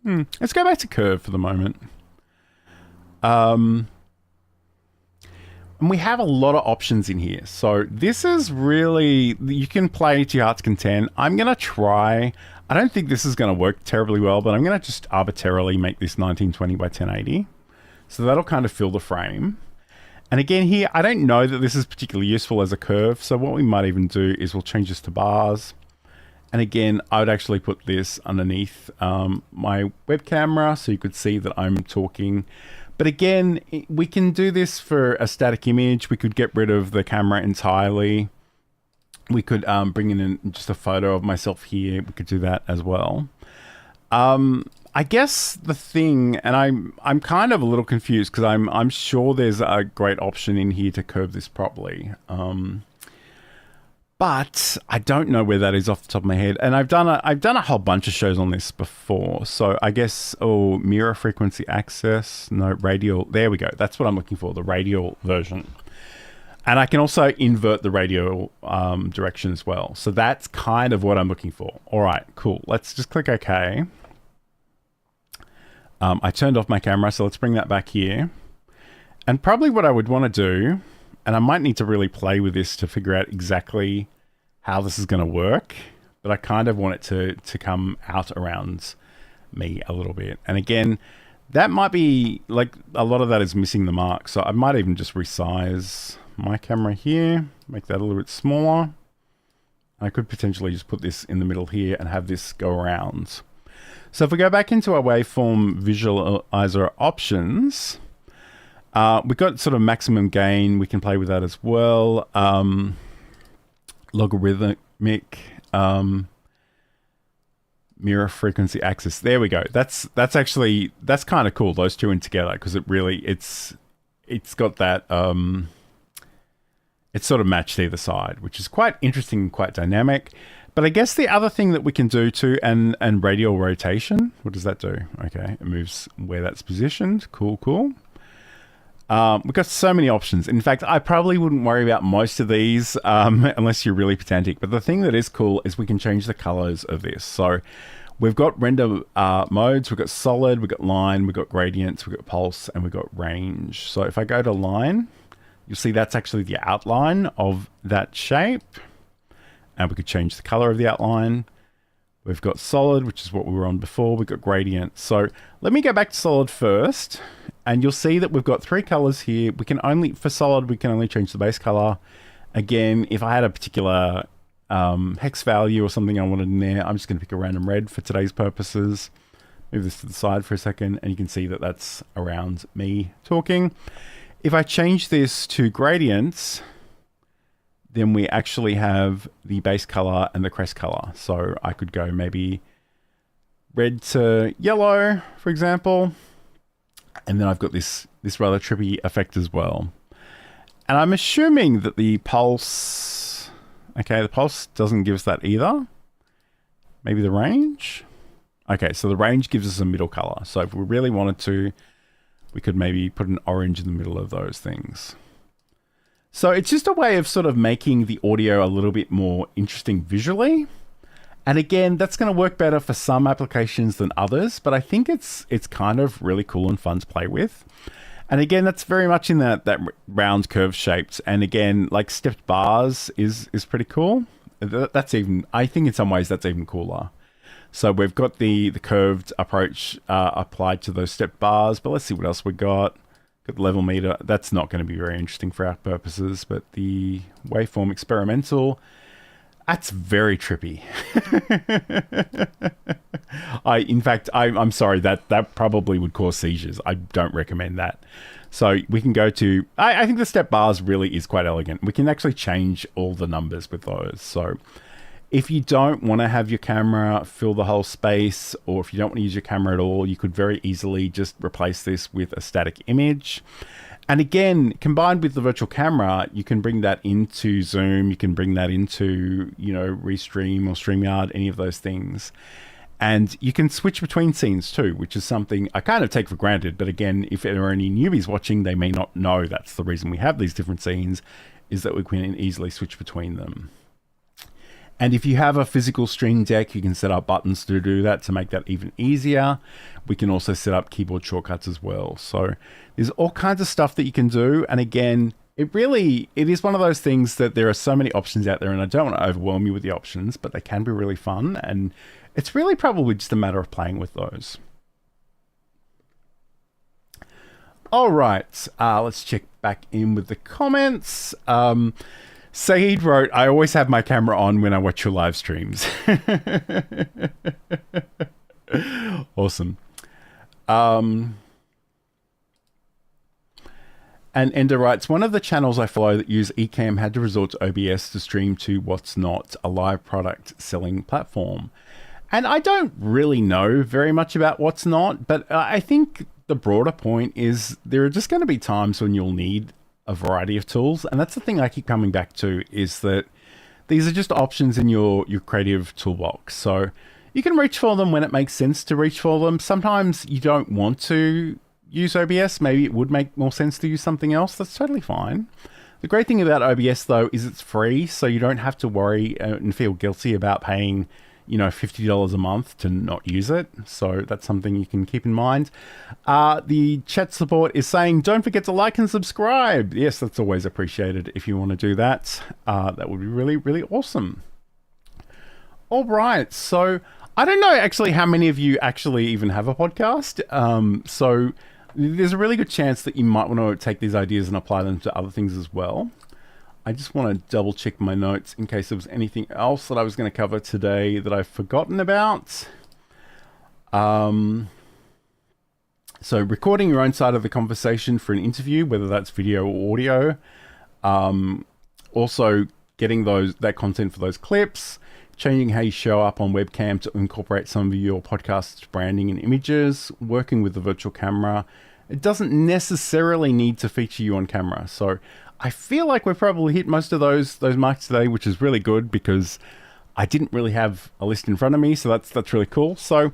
S1: Let's go back to curve for the moment. And we have a lot of options in here. So this is really, you can play to your heart's content. I'm going to try, I don't think this is going to work terribly well, but I'm going to just arbitrarily make this 1920 by 1080. So that'll kind of fill the frame. And again here, I don't know that this is particularly useful as a curve. So what we might even do is we'll change this to bars. And again, I would actually put this underneath my web camera so you could see that I'm talking. But again, we can do this for a static image. We could get rid of the camera entirely. We could bring in just a photo of myself here. We could do that as well. I guess the thing, and I'm kind of a little confused because I'm sure there's a great option in here to curve this properly. But I don't know where that is off the top of my head. And I've done a whole bunch of shows on this before. So I guess, mirror frequency access, no, radial. There we go. That's what I'm looking for, the radial version. And I can also invert the radial direction as well. So that's kind of what I'm looking for. All right, cool. Let's just click OK. I turned off my camera, so let's bring that back here. And probably what I would want to do, and I might need to really play with this to figure out exactly how this is going to work, but I kind of want it to come out around me a little bit. And again, that might be, like, a lot of that is missing the mark. So I might even just resize my camera here, make that a little bit smaller. I could potentially just put this in the middle here and have this go around. So if we go back into our waveform visualizer options, we've got sort of maximum gain. We can play with that as well. Logarithmic, mirror frequency axis. There we go. That's kind of cool. Those two in together, because it really, it's got that, it's sort of matched either side, which is quite interesting and quite dynamic. But I guess the other thing that we can do too, and radial rotation, what does that do? Okay, it moves where that's positioned. Cool, cool. We've got so many options. In fact, I probably wouldn't worry about most of these unless you're really pedantic. But the thing that is cool is we can change the colors of this. So we've got render modes, we've got solid, we've got line, we've got gradients, we've got pulse, and we've got range. So if I go to line, you'll see that's actually the outline of that shape. And we could change the color of the outline. We've got solid, which is what we were on before. We've got gradient. So let me go back to solid first. And you'll see that we've got three colors here. We can only, for solid, we can only change the base color. Again, if I had a particular hex value or something I wanted in there. I'm just going to pick a random red for today's purposes. Move this to the side for a second, and you can see that that's around me talking. If I change this to gradients, then we actually have the base color and the crest color. So I could go maybe red to yellow, for example. And then I've got this rather trippy effect as well. And I'm assuming that the pulse, okay, the pulse doesn't give us that either. Maybe the range. Okay, so the range gives us a middle color. So if we really wanted to, we could maybe put an orange in the middle of those things. So it's just a way of sort of making the audio a little bit more interesting visually. And again, that's going to work better for some applications than others, but I think it's kind of really cool and fun to play with. And again, that's very much in that round curve shaped. And again, like stepped bars is pretty cool. That's even, I think in some ways that's even cooler. So we've got the curved approach applied to those stepped bars, but let's see what else we got. Got the level meter. That's not going to be very interesting for our purposes, but the waveform experimental, that's very trippy. In fact, I'm sorry, that probably would cause seizures. I don't recommend that. So we can go to, I think the step bars really is quite elegant. We can actually change all the numbers with those. So if you don't want to have your camera fill the whole space, or if you don't want to use your camera at all, you could very easily just replace this with a static image. And again, combined with the virtual camera, you can bring that into Zoom, you can bring that into, Restream or StreamYard, any of those things. And you can switch between scenes too, which is something I kind of take for granted. But again, if there are any newbies watching, they may not know that's the reason we have these different scenes, is that we can easily switch between them. And if you have a physical Stream Deck, you can set up buttons to do that to make that even easier. We can also set up keyboard shortcuts as well. So there's all kinds of stuff that you can do. And again, it is one of those things that there are so many options out there, and I don't want to overwhelm you with the options, but they can be really fun. And it's really probably just a matter of playing with those. All right, let's check back in with the comments. Saeed wrote, I always have my camera on when I watch your live streams. Awesome. And Ender writes, one of the channels I follow that use Ecamm had to resort to OBS to stream to What's Not, a live product selling platform. And I don't really know very much about What's Not, but I think the broader point is there are just going to be times when you'll need a variety of tools. And that's the thing I keep coming back to, is that these are just options in your creative toolbox. So you can reach for them when it makes sense to reach for them. Sometimes you don't want to use OBS. Maybe it would make more sense to use something else. That's totally fine. The great thing about OBS though is it's free, so you don't have to worry and feel guilty about paying $50 a month to not use it. So that's something you can keep in mind. The chat support is saying, don't forget to like and subscribe. Yes, that's always appreciated if you want to do that. That would be really, really awesome. All right. So I don't know actually how many of you actually even have a podcast. So there's a really good chance that you might want to take these ideas and apply them to other things as well. I just want to double check my notes in case there was anything else that I was going to cover today that I've forgotten about. So recording your own side of the conversation for an interview, whether that's video or audio. Also getting that content for those clips, changing how you show up on webcam to incorporate some of your podcast's branding and images, working with the virtual camera. It doesn't necessarily need to feature you on camera. So I feel like we've probably hit most of those marks today, which is really good because I didn't really have a list in front of me. So that's really cool. So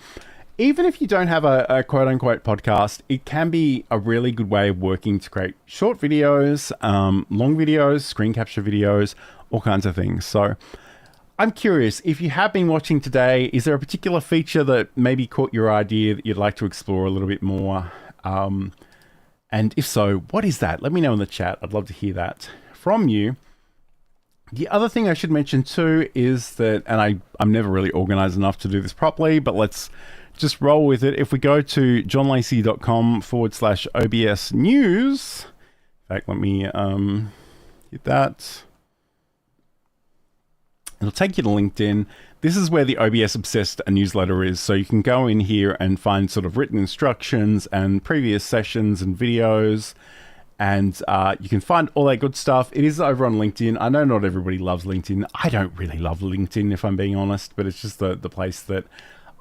S1: even if you don't have a quote unquote podcast, it can be a really good way of working to create short videos, long videos, screen capture videos, all kinds of things. So I'm curious, if you have been watching today, is there a particular feature that maybe caught your idea that you'd like to explore a little bit more? And if so, what is that? Let me know in the chat. I'd love to hear that from you. The other thing I should mention too is that, and I'm never really organized enough to do this properly, but let's just roll with it. If we go to johnlacey.com/OBS news, in fact, let me hit that. It'll take you to LinkedIn. This is where the OBS Obsessed newsletter is. So you can go in here and find sort of written instructions and previous sessions and videos. And you can find all that good stuff. It is over on LinkedIn. I know not everybody loves LinkedIn. I don't really love LinkedIn, if I'm being honest, but it's just the place that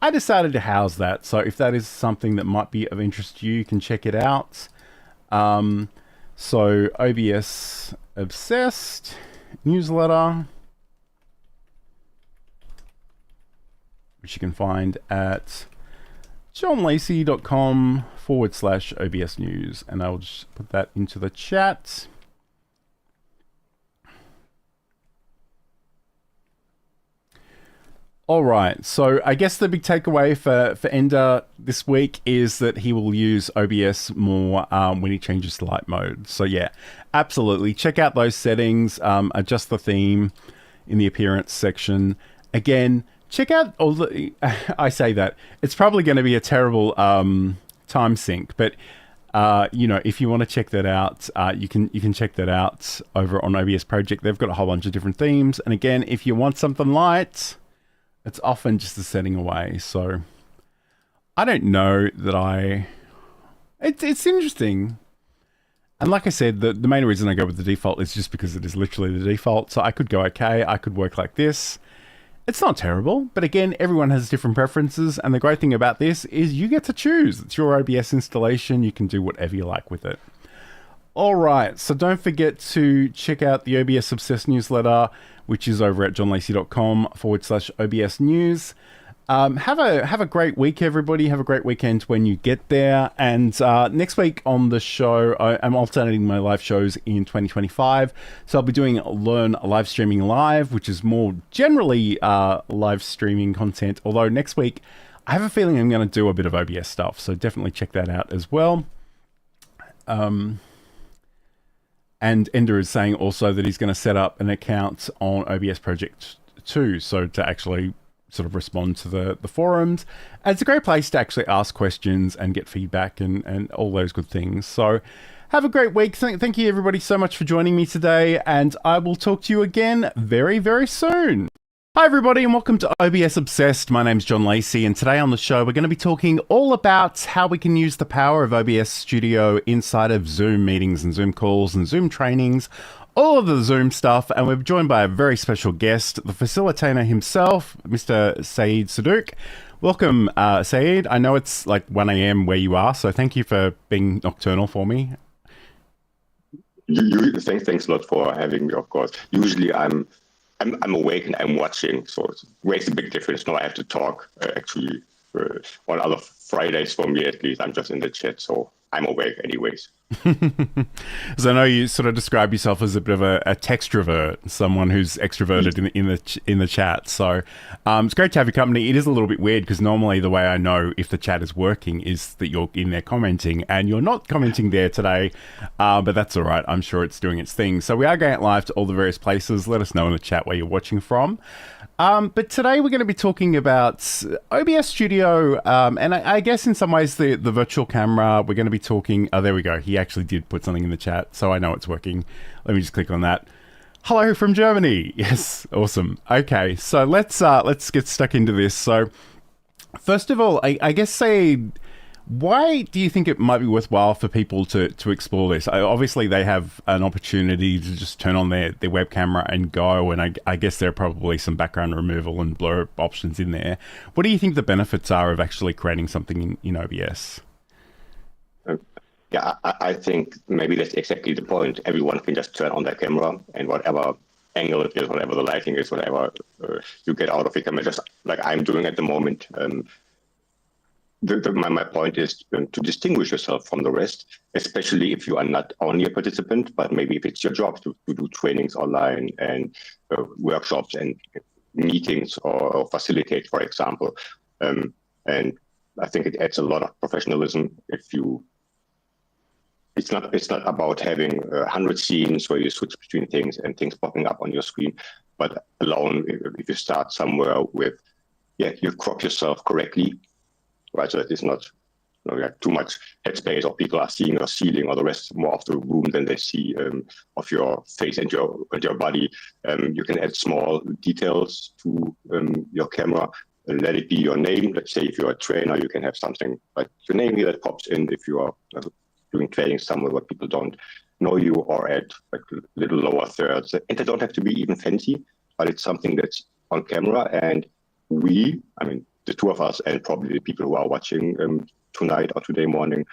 S1: I decided to house that. So if that is something that might be of interest to you, you can check it out. So OBS Obsessed newsletter, which you can find at johnlacey.com/OBS news. And I'll just put that into the chat. All right, so I guess the big takeaway for Ender this week is that he will use OBS more when he changes to light mode. So yeah, absolutely. Check out those settings, adjust the theme in the appearance section. Again, check out all the, I say that, it's probably going to be a terrible time sync, but you know, if you want to check that out, you can check that out over on OBS Project. They've got a whole bunch of different themes. And again, if you want something light, it's often just a setting away. So I don't know that it's interesting. And like I said, the main reason I go with the default is just because it is literally the default. So I could go, okay, I could work like this. It's not terrible, but again, everyone has different preferences. And the great thing about this is you get to choose. It's your OBS installation. You can do whatever you like with it. All right, so don't forget to check out the OBS Obsessed newsletter, which is over at johnlacey.com/OBS news. Have a great week, everybody. Have a great weekend when you get there. And next week on the show, I'm alternating my live shows in 2025. So I'll be doing Learn Live Streaming Live, which is more generally live streaming content. Although next week, I have a feeling I'm going to do a bit of OBS stuff. So definitely check that out as well. And Ender is saying also that he's going to set up an account on OBS Project 2. So to actually sort of respond to the forums. And it's a great place to actually ask questions and get feedback and all those good things. So have a great week. Thank you everybody so much for joining me today. And I will talk to you again very, very soon. Hi everybody and welcome to OBS Obsessed. My name's John Lacey and today on the show we're going to be talking all about how we can use the power of OBS Studio inside of Zoom meetings and Zoom calls and Zoom trainings, all of the Zoom stuff, and we're joined by a very special guest, the facilitator himself, Mr. Saeed Sadouk. Welcome, Saeed. I know it's like 1 a.m. where you are, so thank you for being nocturnal for me.
S2: Thanks a lot for having me, of course. Usually I'm awake and I'm watching, so it makes a big difference. Now I have to talk. Actually, on other Fridays for me at least, I'm just in the chat, so I'm awake anyways.
S1: So I know you sort of describe yourself as a bit of a textrovert, someone who's extroverted in the chat. So it's great to have your company. It is a little bit weird because normally the way I know if the chat is working is that you're in there commenting, and you're not commenting there today, but that's all right. I'm sure it's doing its thing. So we are going live to all the various places. Let us know in the chat where you're watching from. But today we're going to be talking about OBS Studio, and I guess in some ways the virtual camera. We're going to be talking, oh, there we go. He actually did put something in the chat, so I know it's working. Let me just click on that. Hello from Germany. Yes, awesome. Okay, so let's get stuck into this. So first of all, I guess why do you think it might be worthwhile for people to explore this? Obviously, they have an opportunity to just turn on their web camera and go, and I guess there are probably some background removal and blur options in there. What do you think the benefits are of actually creating something in OBS?
S2: Yeah, I think maybe that's exactly the point. Everyone can just turn on their camera, and whatever angle it is, whatever the lighting is, whatever you get out of the camera, just like I'm doing at the moment. My point is to distinguish yourself from the rest, especially if you are not only a participant, but maybe if it's your job to do trainings online and workshops and meetings or facilitate, for example. And I think it adds a lot of professionalism if you. It's not about having 100 scenes where you switch between things and things popping up on your screen, but alone if you start somewhere with, you crop yourself correctly. Right, so that is not like too much headspace, or people are seeing your ceiling or the rest more of the room than they see of your face and your body. You can add small details to your camera. Let it be your name. Let's say if you're a trainer, you can have something like your name here that pops in if you are doing training somewhere where people don't know you, or add like little lower thirds. And they don't have to be even fancy, but it's something that's on camera. And the two of us, and probably the people who are watching tonight or today morning,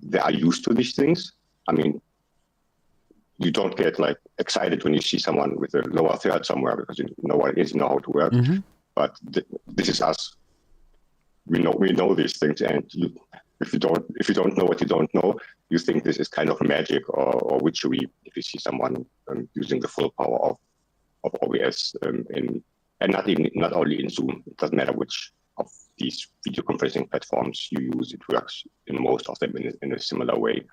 S2: they are used to these things. I mean, you don't get like excited when you see someone with a lower third somewhere, because you know what it is, you know how to work.
S1: Mm-hmm.
S2: But this is us. We know these things, and if you don't know what you don't know, you think this is kind of magic or witchery if you see someone using the full power of OBS and not only in Zoom. It doesn't matter which of these video conferencing platforms you use. It works in most of them in a similar way.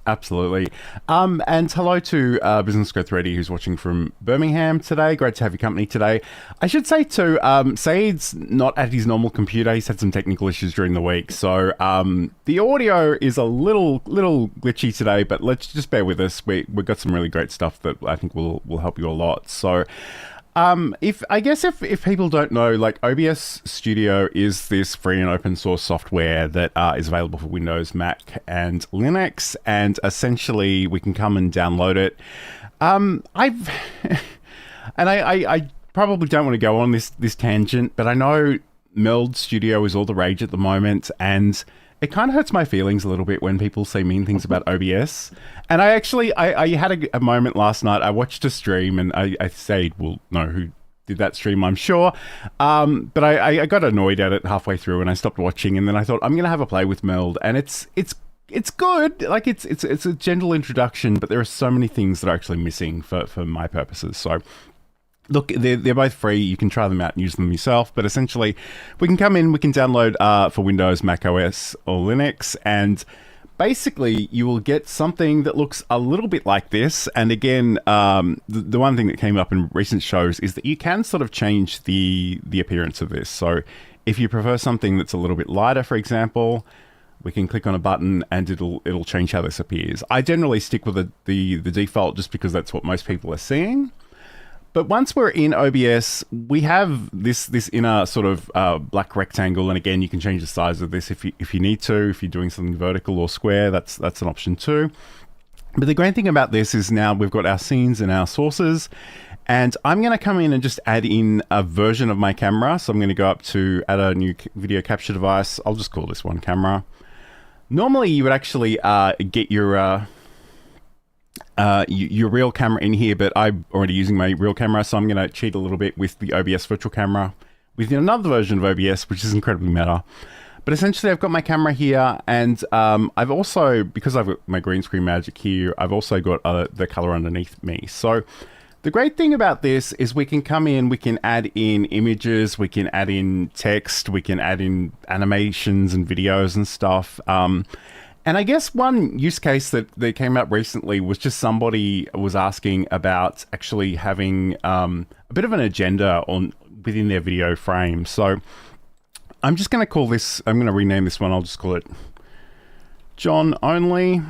S1: Absolutely. And hello to Business Growth Ready, who's watching from Birmingham today. Great to have your company today. I should say too, Saeed's not at his normal computer. He's had some technical issues during the week. So the audio is a little glitchy today, but let's just bear with us. We've got some really great stuff that I think will help you a lot. So if people don't know, like OBS Studio is this free and open source software that is available for Windows, Mac, and Linux, and essentially we can come and download it. I probably don't want to go on this tangent, but I know Meld Studio is all the rage at the moment, and it kind of hurts my feelings a little bit when people say mean things about OBS. And I had a moment last night. I watched a stream, and I Saeed will know who did that stream, I'm sure. But I got annoyed at it halfway through, and I stopped watching. And then I thought, I'm going to have a play with Meld, and it's good. Like it's a gentle introduction, but there are so many things that are actually missing for my purposes. So look, they're both free. You can try them out and use them yourself. But essentially, we can come in, we can download for Windows, Mac OS, or Linux, and basically you will get something that looks a little bit like this. And again, the one thing that came up in recent shows is that you can sort of change the appearance of this. So if you prefer something that's a little bit lighter, for example, we can click on a button and it'll change how this appears. I generally stick with the default just because that's what most people are seeing. But once we're in OBS, we have this inner sort of black rectangle, and again, you can change the size of this if you need to. If you're doing something vertical or square, that's an option too. But the great thing about this is now we've got our scenes and our sources, and I'm going to come in and just add in a version of my camera. So I'm going to go up to add a new video capture device. I'll just call this one camera. Normally, you would actually get your real camera in here, but I'm already using my real camera, so I'm going to cheat a little bit with the OBS virtual camera with another version of OBS, which is incredibly meta. But essentially, I've got my camera here, and I've also, because I've got my green screen magic here, I've also got the color underneath me. So the great thing about this is we can come in, we can add in images, we can add in text, we can add in animations and videos and stuff. And I guess one use case that came up recently was just somebody was asking about actually having a bit of an agenda within their video frame. So I'm just going to call this, I'm going to rename this one, I'll just call it John Only.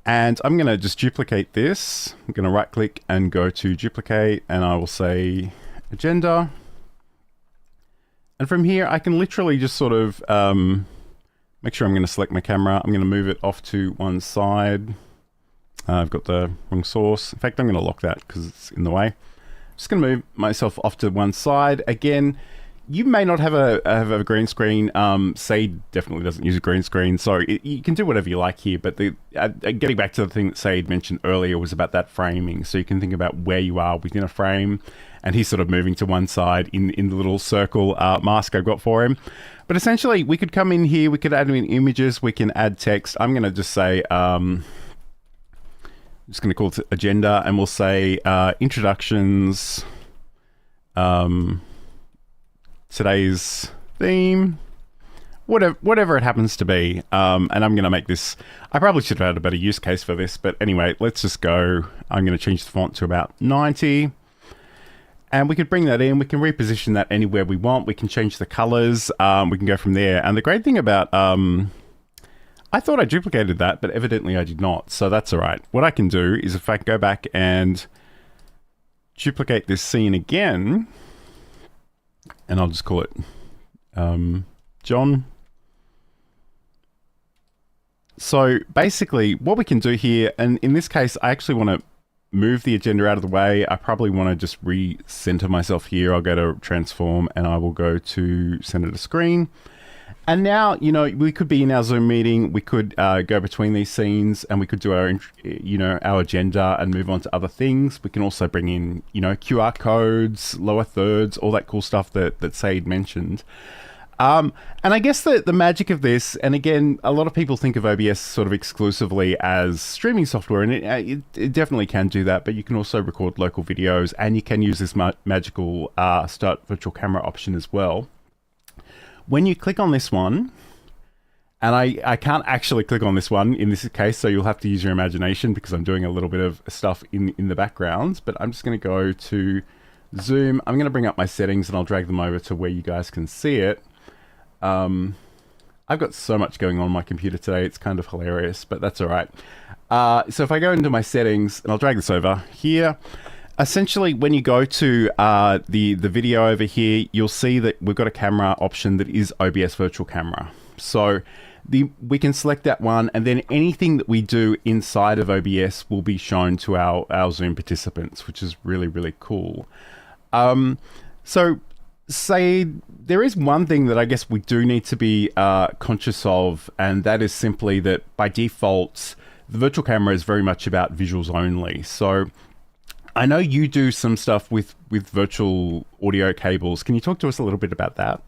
S1: And I'm going to just duplicate this. I'm going to right click and go to duplicate, and I will say agenda. And from here, I can literally just sort of make sure I'm going to select my camera. I'm going to move it off to one side. I've got the wrong source. In fact, I'm going to lock that because it's in the way. Just going to move myself off to one side. Again, you may not have a green screen. Saeed definitely doesn't use a green screen, so you can do whatever you like here. But getting back to the thing that Saeed mentioned earlier was about that framing. So you can think about where you are within a frame, and he's sort of moving to one side in the little circle mask I've got for him. But essentially, we could come in here, we could add in images, we can add text. I'm going to just say, I'm just going to call it agenda, and we'll say introductions, today's theme, whatever it happens to be. And I'm going to make this, I probably should have had a better use case for this, but anyway, let's just go. I'm going to change the font to about 90. And we could bring that in. We can reposition that anywhere we want. We can change the colors. We can go from there. And the great thing about... I thought I duplicated that, but evidently I did not. So that's all right. What I can do is if I go back and duplicate this scene again, and I'll just call it John. So basically what we can do here, and in this case, I actually want to move the agenda out of the way. I probably want to just recenter myself here. I'll go to transform and I will go to center to screen. And now, you know, we could be in our Zoom meeting. We could go between these scenes and we could do our, you know, our agenda and move on to other things. We can also bring in, you know, QR codes, lower thirds, all that cool stuff that Said mentioned. And I guess the magic of this, and again, a lot of people think of OBS sort of exclusively as streaming software, and it definitely can do that, but you can also record local videos and you can use this magical start virtual camera option as well. When you click on this one, and I can't actually click on this one in this case, so you'll have to use your imagination because I'm doing a little bit of stuff in the background, but I'm just going to go to Zoom. I'm going to bring up my settings and I'll drag them over to where you guys can see it. I've got so much going on my computer today, it's kind of hilarious, but that's all right. So if I go into my settings, and I'll drag this over here, essentially, when you go to the video over here, you'll see that we've got a camera option that is OBS Virtual Camera. So we can select that one, and then anything that we do inside of OBS will be shown to our Zoom participants, which is really, really cool. So say there is one thing that I guess we do need to be conscious of, and that is simply that by default, the virtual camera is very much about visuals only. So I know you do some stuff with virtual audio cables. Can you talk to us a little bit about that?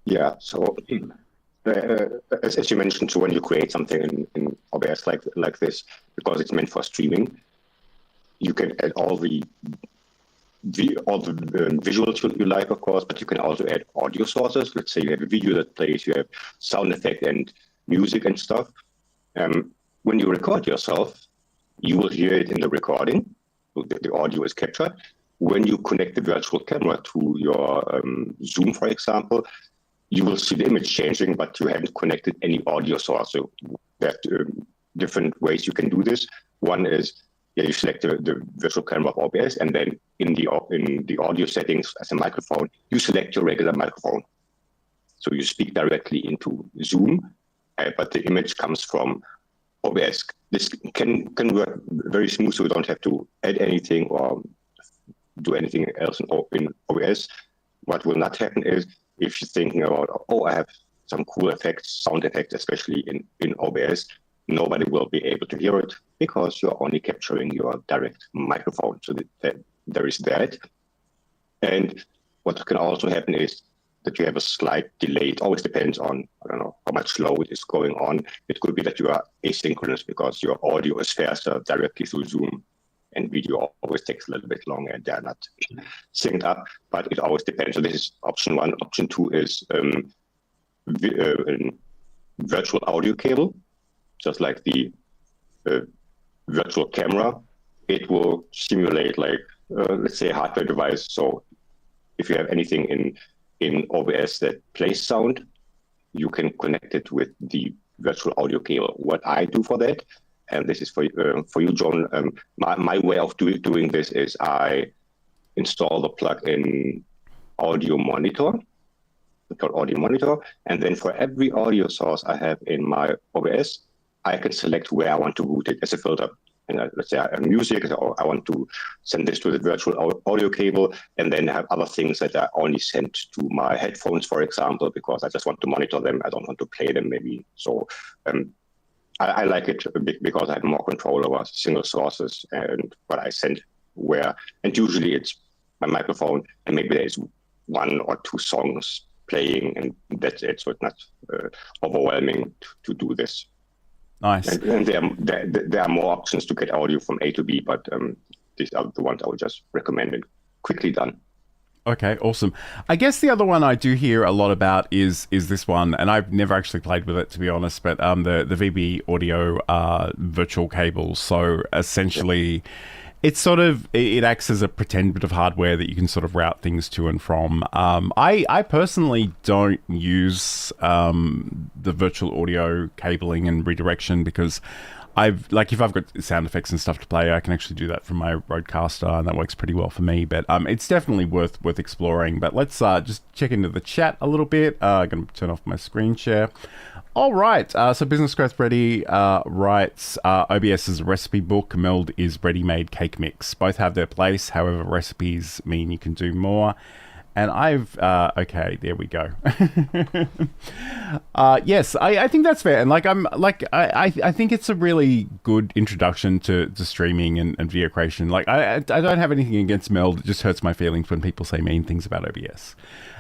S2: Yeah, so as you mentioned, so when you create something in OBS like this, because it's meant for streaming, you can add all the visuals you like, of course, but you can also add audio sources. Let's say you have a video that plays, you have sound effect and music and stuff. When you record yourself, you will hear it in the recording. The audio is captured. When you connect the virtual camera to your Zoom, for example, you will see the image changing, but you haven't connected any audio source. So there are different ways you can do this. One is you select the virtual camera of OBS, and then in the audio settings as a microphone, you select your regular microphone. So you speak directly into Zoom, but the image comes from OBS. This can work very smooth, so you don't have to add anything or do anything else in OBS. What will not happen is if you're thinking about, oh, I have some cool effects, sound effects, especially in OBS, nobody will be able to hear it because you're only capturing your direct microphone. So that there is that. And what can also happen is that you have a slight delay. It always depends on, I don't know, how much load is going on. It could be that you are asynchronous because your audio is faster directly through Zoom, and video always takes a little bit longer and they're not synced up, but it always depends. So this is option one. Option two is a virtual audio cable, just like the virtual camera. It will simulate like, let's say, a hardware device. So if you have anything in OBS that plays sound, you can connect it with the virtual audio cable. What I do for that, and this is for you, John, my way of doing this is I install the plugin Audio Monitor, called Audio Monitor, and then for every audio source I have in my OBS, I can select where I want to route it as a filter. And let's say I have music, or I want to send this to the virtual audio cable, and then I have other things that are only sent to my headphones, for example, because I just want to monitor them. I don't want to play them, maybe. So I like it a bit because I have more control over single sources and what I send where. And usually it's my microphone, and maybe there's one or two songs playing, and that's it. So it's not overwhelming to do this.
S1: Nice.
S2: And there are more options to get audio from A to B, but these are the ones I would just recommend and quickly done.
S1: Okay, awesome. I guess the other one I do hear a lot about is this one, and I've never actually played with it, to be honest, but the VB audio virtual cables. So essentially, It's sort of, it acts as a pretend bit of hardware that you can sort of route things to and from. I personally don't use the virtual audio cabling and redirection because if I've got sound effects and stuff to play, I can actually do that from my Rodecaster, and that works pretty well for me. But it's definitely worth exploring. But let's just check into the chat a little bit. I'm going to turn off my screen share. All right, so Business Growth Ready writes, OBS is a recipe book, Meld is ready-made cake mix. Both have their place, however, recipes mean you can do more. And okay, there we go. Yes, I think that's fair. And I think it's a really good introduction to streaming and video creation. Like, I don't have anything against Meld. It just hurts my feelings when people say mean things about OBS.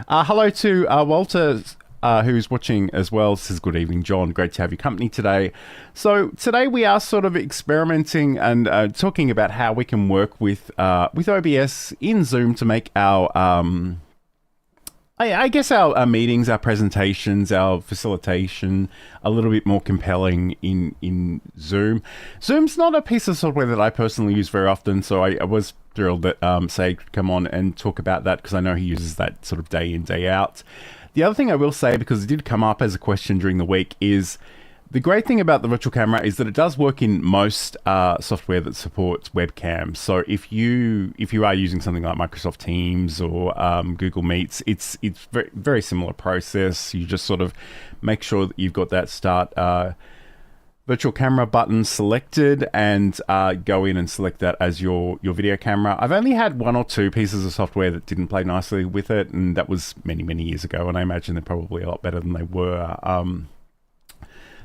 S1: Hello to Walter, who's watching as well. Says, good evening, John. Great to have your company today. So today we are sort of experimenting and talking about how we can work with OBS in Zoom to make our I guess our meetings, our presentations, our facilitation a little bit more compelling in Zoom. Zoom's not a piece of software that I personally use very often, so I was thrilled that Say could come on and talk about that because I know he uses that sort of day in, day out. The other thing I will say, because it did come up as a question during the week, is the great thing about the virtual camera is that it does work in most software that supports webcams. So if you are using something like Microsoft Teams or Google Meets, it's very, very similar process. You just sort of make sure that you've got that start virtual camera button selected and go in and select that as your video camera. I've only had one or two pieces of software that didn't play nicely with it, and that was many, many years ago, and I imagine they're probably a lot better than they were.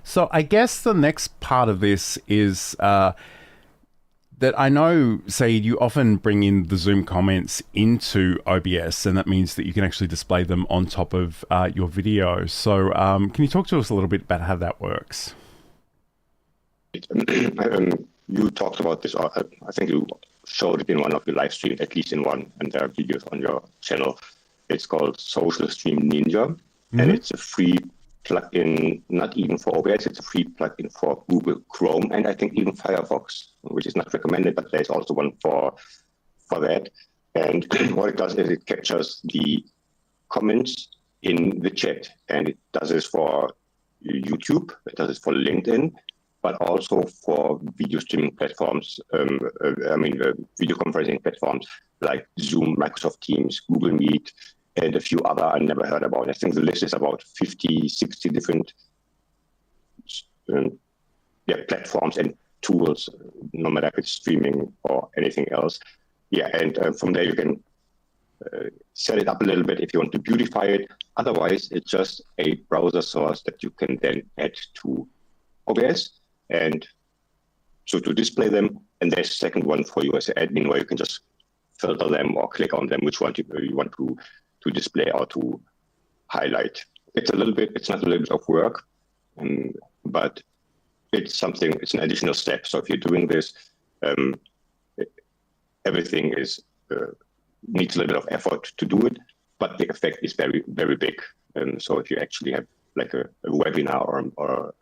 S1: So I guess the next part of this is that I know, Saeed, you often bring in the Zoom comments into OBS, and that means that you can actually display them on top of your video. So can you talk to us a little bit about how that works?
S2: You talked about this, I think you showed it in one of your live streams, at least in one, and there are videos on your channel. It's called Social Stream Ninja, and it's a free plugin, not even for OBS, it's a free plugin for Google Chrome, and I think even Firefox, which is not recommended, but there's also one for that. And what it does is it captures the comments in the chat, and it does this for YouTube, it does this for LinkedIn, but also for video streaming platforms, video conferencing platforms like Zoom, Microsoft Teams, Google Meet, and a few other I never heard about. I think the list is about 50, 60 different platforms and tools, no matter if it's streaming or anything else. Yeah, and from there you can set it up a little bit if you want to beautify it. Otherwise, it's just a browser source that you can then add to OBS, and so to display them. And there's a second one for you as an admin where you can just filter them or click on them, which one you want to display or to highlight. It's not a little bit of work, but it's an additional step. So if you're doing this, everything needs a little bit of effort to do it, but the effect is very, very big. So if you actually have like a webinar or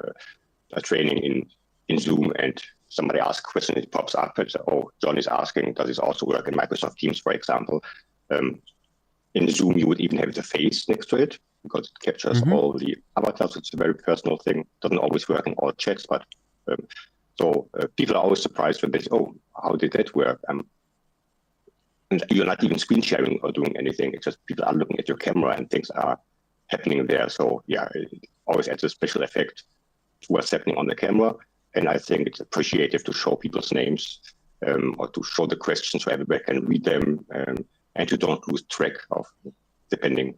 S2: a training in Zoom and somebody asks a question, it pops up and says, oh, John is asking, does this also work in Microsoft Teams, for example? In Zoom, you would even have the face next to it because it captures all the avatars. It's a very personal thing. It doesn't always work in all chats, but so people are always surprised when they say, oh, how did that work? And you're not even screen sharing or doing anything. It's just people are looking at your camera and things are happening there. So yeah, it always adds a special effect to what's happening on the camera. And I think it's appreciative to show people's names or to show the questions so everybody can read them. And you don't lose track of, depending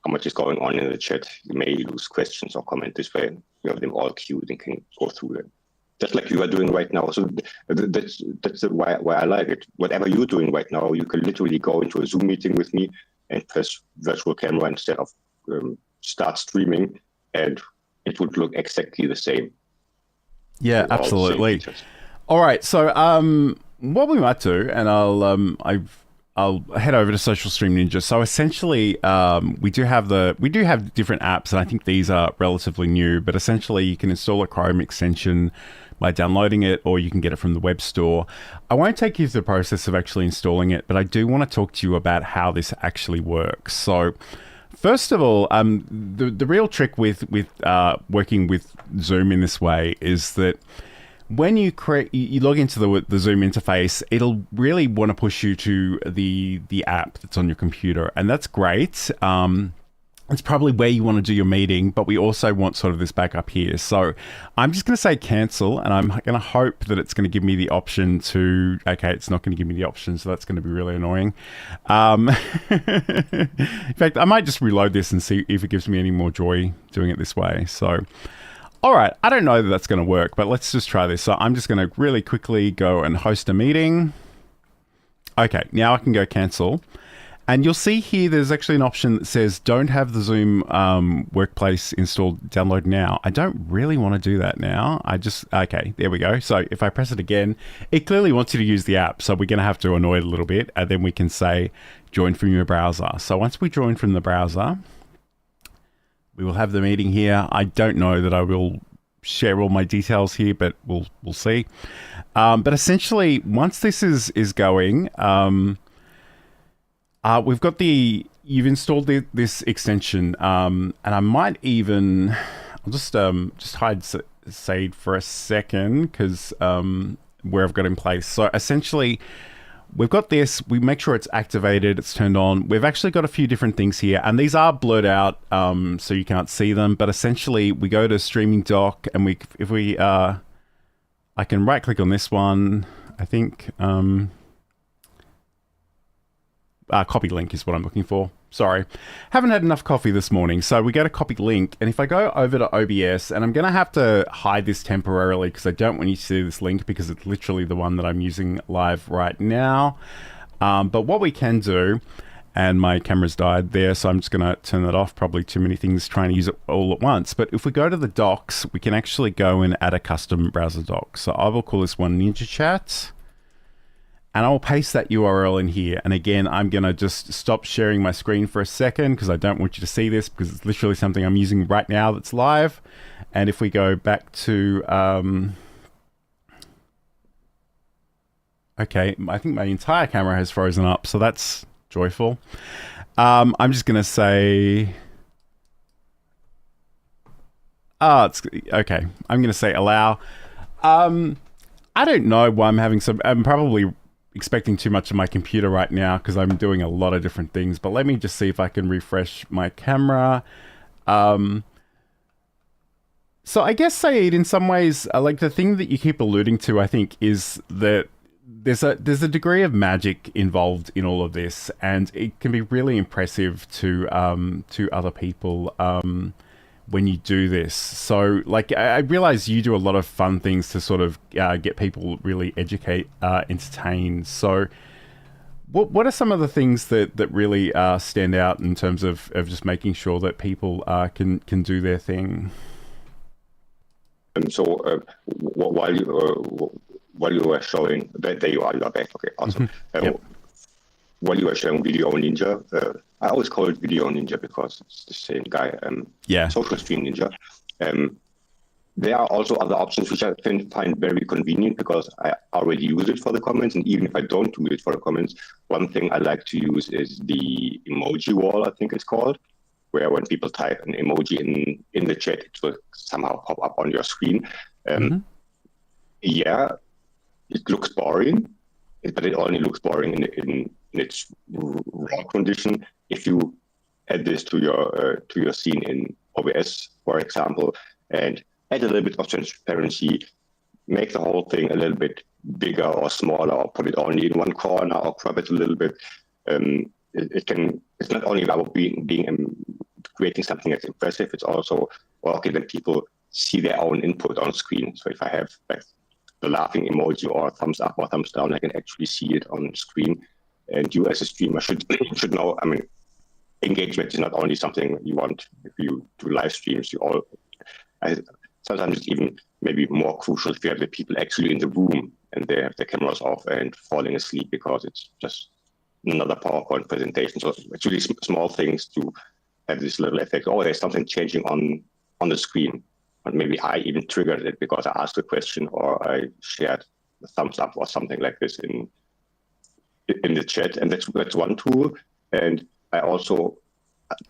S2: how much is going on in the chat, you may lose questions or comment this way. You have them all queued and can go through them. Just like you are doing right now. So that's why I like it. Whatever you're doing right now, you can literally go into a Zoom meeting with me and press virtual camera instead of start streaming, and it would look exactly the same.
S1: Yeah, absolutely. All right, so what we might do, and I'll head over to Social Stream Ninja. So essentially, we do have different apps, and I think these are relatively new. But essentially, you can install a Chrome extension, by downloading it, or you can get it from the web store. I won't take you through the process of actually installing it, but I do want to talk to you about how this actually works. So first of all, the real trick with working with Zoom in this way is that when you log into the Zoom interface, it'll really want to push you to the app that's on your computer, and that's great. It's probably where you want to do your meeting, but we also want sort of this backup here. So I'm just going to say cancel, and I'm going to hope that it's going to give me the option to, okay, it's not going to give me the option, so that's going to be really annoying. In fact, I might just reload this and see if it gives me any more joy doing it this way. So, all right, I don't know that that's going to work, but let's just try this. So I'm just going to really quickly go and host a meeting. Okay, now I can go cancel. And you'll see here, there's actually an option that says, don't have the Zoom workplace installed, download now. I don't really want to do that now. Okay, there we go. So if I press it again, it clearly wants you to use the app. So we're going to have to annoy it a little bit. And then we can say, join from your browser. So once we join from the browser, we will have the meeting here. I don't know that I will share all my details here, but we'll see. But essentially, once this is going, we've got you've installed this extension, and I might even, I'll just hide Sade for a second, because where I've got in place. So essentially, we've got this, we make sure it's activated, it's turned on. We've actually got a few different things here, and these are blurred out, so you can't see them, but essentially we go to streaming dock, and I can right click on this one, I think, copy link is what I'm looking for. Sorry, haven't had enough coffee this morning. So we go to copy link, and if I go over to OBS, and I'm going to have to hide this temporarily because I don't want you to see this link because it's literally the one that I'm using live right now. But what we can do, and my camera's died there, so I'm just going to turn that off. Probably too many things trying to use it all at once. But if we go to the docs, we can actually go and add a custom browser doc. So I will call this one Ninja Chat. And I'll paste that URL in here. And again, I'm going to just stop sharing my screen for a second because I don't want you to see this because it's literally something I'm using right now that's live. And if we go back to, okay, I think my entire camera has frozen up, so that's joyful. I'm just going to say, it's okay. I'm going to say allow. I don't know why I'm probably expecting too much of my computer right now because I'm doing a lot of different things, but let me just see if I can refresh my camera. So I guess, Saeed, in some ways, like the thing that you keep alluding to, I think, is that there's a degree of magic involved in all of this, and it can be really impressive to other people when you do this. So like I realize you do a lot of fun things to sort of get people really entertained. So what are some of the things that really stand out in terms of just making sure that people can do their thing?
S2: While you were showing, there you are back. Okay, awesome.
S1: Yep.
S2: While you were showing Video Ninja, I always call it Video Ninja because it's the same guy. Social Stream Ninja. There are also other options which I find very convenient because I already use it for the comments, and even if I don't use it for the comments, one thing I like to use is the emoji wall, I think it's called, where when people type an emoji in the chat, it will somehow pop up on your screen. Yeah, it looks boring, but it only looks boring in its raw condition. If you add this to your scene in OBS, for example, and add a little bit of transparency, make the whole thing a little bit bigger or smaller, or put it only in one corner, or crop it a little bit. It's not only about creating something that's impressive. It's also okay that people see their own input on screen. So if I have like the laughing emoji or thumbs up or thumbs down, I can actually see it on screen. And you as a streamer should know. I mean, engagement is not only something you want if you do live streams. Sometimes it's even maybe more crucial if you have the people actually in the room and they have their cameras off and falling asleep because it's just another PowerPoint presentation. So it's really small things to have this little effect. Oh, there's something changing on the screen. And maybe I even triggered it because I asked a question or I shared a thumbs up or something like this in the chat. And that's one tool. And I also,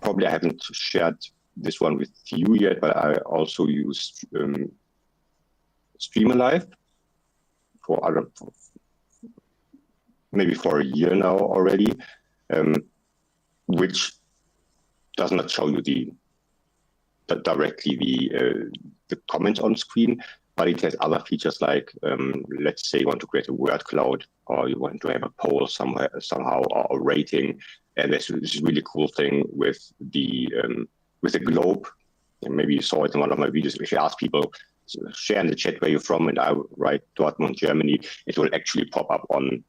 S2: probably I haven't shared this one with you yet, but I also use Stream Alive maybe for a year now already, which does not show you directly the comments on screen, but it has other features like, let's say you want to create a word cloud, or you want to have a poll somehow, or a rating. And this is really cool thing with the globe. And maybe you saw it in one of my videos. If you ask people, share in the chat where you're from, and I write Dortmund, Germany, it will actually pop up on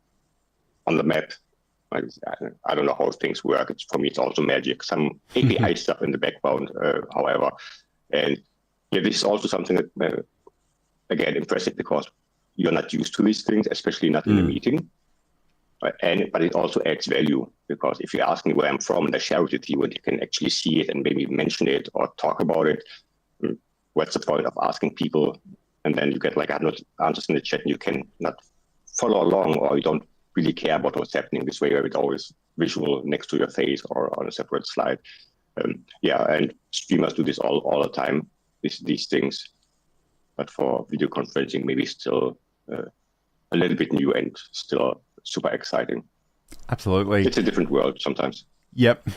S2: the map. I don't know how things work. For me, it's also magic. Some API stuff in the background, however. And yeah, this is also something that, again, impressive because you're not used to these things, especially not in a meeting. But it also adds value because if you ask me where I'm from and I share it with you and you can actually see it and maybe mention it or talk about it, what's the point of asking people? And then you get like 100 answers in the chat and you can not follow along, or you don't really care about what's happening this way, where it's always visual next to your face or on a separate slide. And streamers do this all the time, these things. But for video conferencing, maybe still a little bit new and still super exciting.
S1: Absolutely.
S2: It's a different world sometimes.
S1: Yep.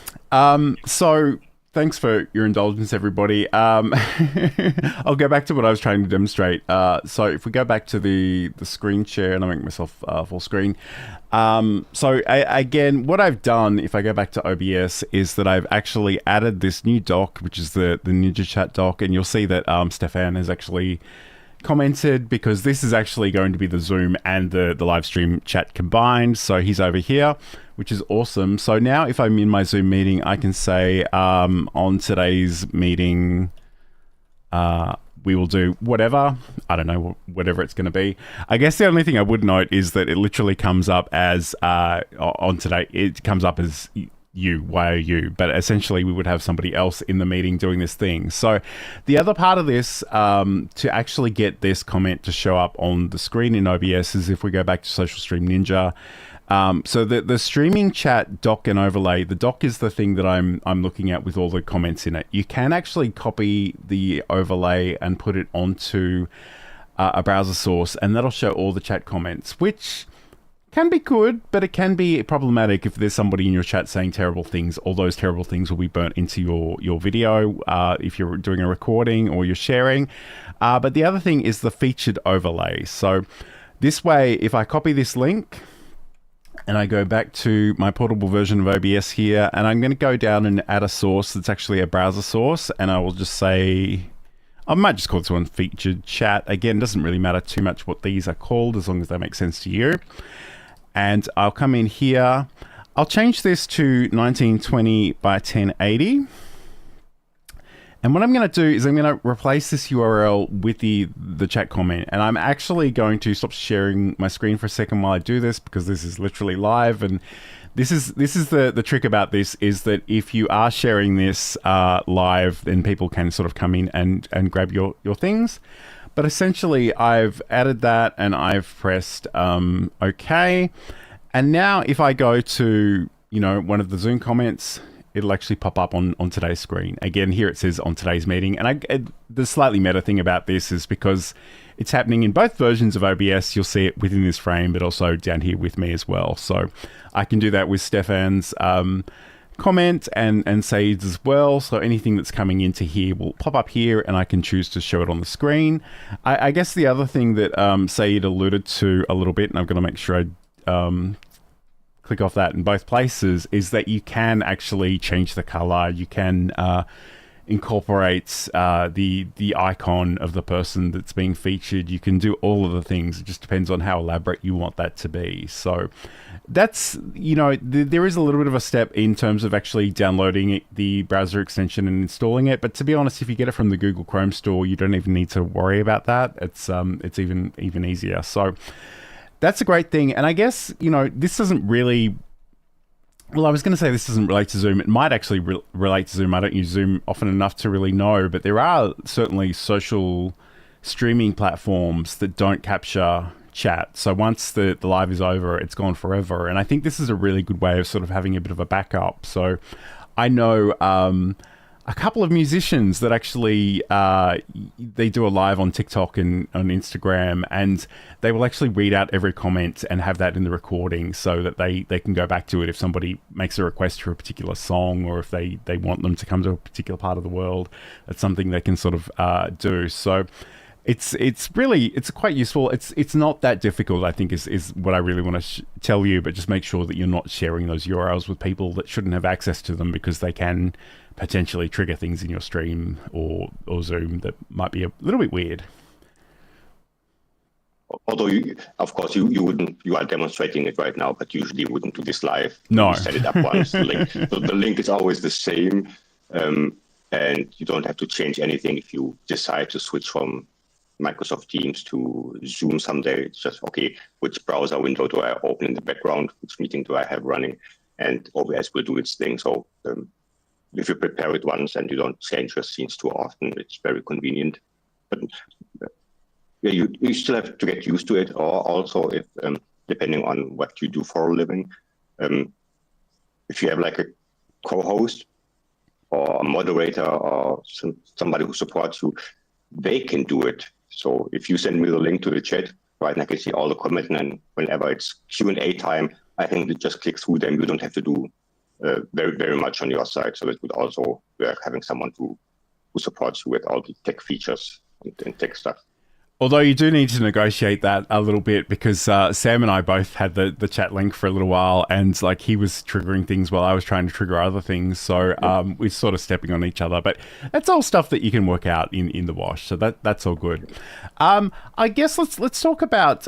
S1: So thanks for your indulgence, everybody. I'll go back to what I was trying to demonstrate. So if we go back to the screen share, and I'll make myself full screen. Again, what I've done, if I go back to OBS, is that I've actually added this new doc, which is the Ninja Chat doc, and you'll see that Stefan has actually commented, because this is actually going to be the Zoom and the live stream chat combined. So he's over here, which is awesome. So now if I'm in my Zoom meeting, I can say on today's meeting, we will do whatever. I don't know, whatever it's going to be. I guess the only thing I would note is that it literally comes up as on today, it comes up as you, why are you? But essentially we would have somebody else in the meeting doing this thing. So the other part of this, to actually get this comment to show up on the screen in OBS, is if we go back to Social Stream Ninja. So the streaming chat doc and overlay, the doc is the thing that I'm looking at with all the comments in it. You can actually copy the overlay and put it onto a browser source, and that'll show all the chat comments, which can be good, but it can be problematic if there's somebody in your chat saying terrible things. All those terrible things will be burnt into your video if you're doing a recording or you're sharing. But the other thing is the featured overlay. So this way, if I copy this link and I go back to my portable version of OBS here, and I'm going to go down and add a source that's actually a browser source, and I will just say, I might just call this one featured chat. Again, it doesn't really matter too much what these are called as long as they make sense to you. And I'll come in here. I'll change this to 1920 by 1080. And what I'm going to do is I'm going to replace this URL with the chat comment. And I'm actually going to stop sharing my screen for a second while I do this, because this is literally live. And this is the trick about this, is that if you are sharing this live, then people can sort of come in and grab your things. But essentially, I've added that and I've pressed OK. And now if I go to, one of the Zoom comments, it'll actually pop up on today's screen. Again, here it says on today's meeting. And the slightly meta thing about this is because it's happening in both versions of OBS, you'll see it within this frame, but also down here with me as well. So I can do that with Stefan's comment and Said's as well. So anything that's coming into here will pop up here, and I can choose to show it on the screen. I guess the other thing that Said alluded to a little bit, and I'm going to make sure I click off that in both places, is that you can actually change the color. You can incorporate the icon of the person that's being featured. You can do all of the things. It just depends on how elaborate you want that to be. So that's, there is a little bit of a step in terms of actually downloading the browser extension and installing it. But to be honest, if you get it from the Google Chrome store, you don't even need to worry about that. It's even easier. So that's a great thing. And I guess, this doesn't really Well, I was going to say this doesn't relate to Zoom. It might actually relate to Zoom. I don't use Zoom often enough to really know, but there are certainly social streaming platforms that don't capture chat. So once the live is over, it's gone forever. And I think this is a really good way of sort of having a bit of a backup. So I know a couple of musicians that actually they do a live on TikTok and on Instagram, and they will actually read out every comment and have that in the recording so that they can go back to it if somebody makes a request for a particular song, or if they want them to come to a particular part of the world. That's something they can sort of do. So it's quite useful. It's not that difficult, I think, is what I really want to tell you, but just make sure that you're not sharing those URLs with people that shouldn't have access to them, because they can potentially trigger things in your stream or Zoom that might be a little bit weird.
S2: Although, of course, you are demonstrating it right now, but usually you wouldn't do this live.
S1: No.
S2: You set it up once. So the link is always the same, and you don't have to change anything if you decide to switch from Microsoft Teams to Zoom someday. It's just, okay, which browser window do I open in the background? Which meeting do I have running? And OBS will do its thing. So if you prepare it once and you don't change your scenes too often, it's very convenient. But yeah, you still have to get used to it, or also if depending on what you do for a living, if you have like a co-host or a moderator or somebody who supports you, they can do it. So if you send me the link to the chat, right, and I can see all the comments, and whenever it's Q&A time, I can just click through them. You don't have to do very, very much on your side. So it would also work having someone who supports you with all the tech features and tech stuff.
S1: Although you do need to negotiate that a little bit, because Sam and I both had the chat link for a little while, and like he was triggering things while I was trying to trigger other things. So we're sort of stepping on each other, but that's all stuff that you can work out in the wash. So that's all good. I guess let's talk about,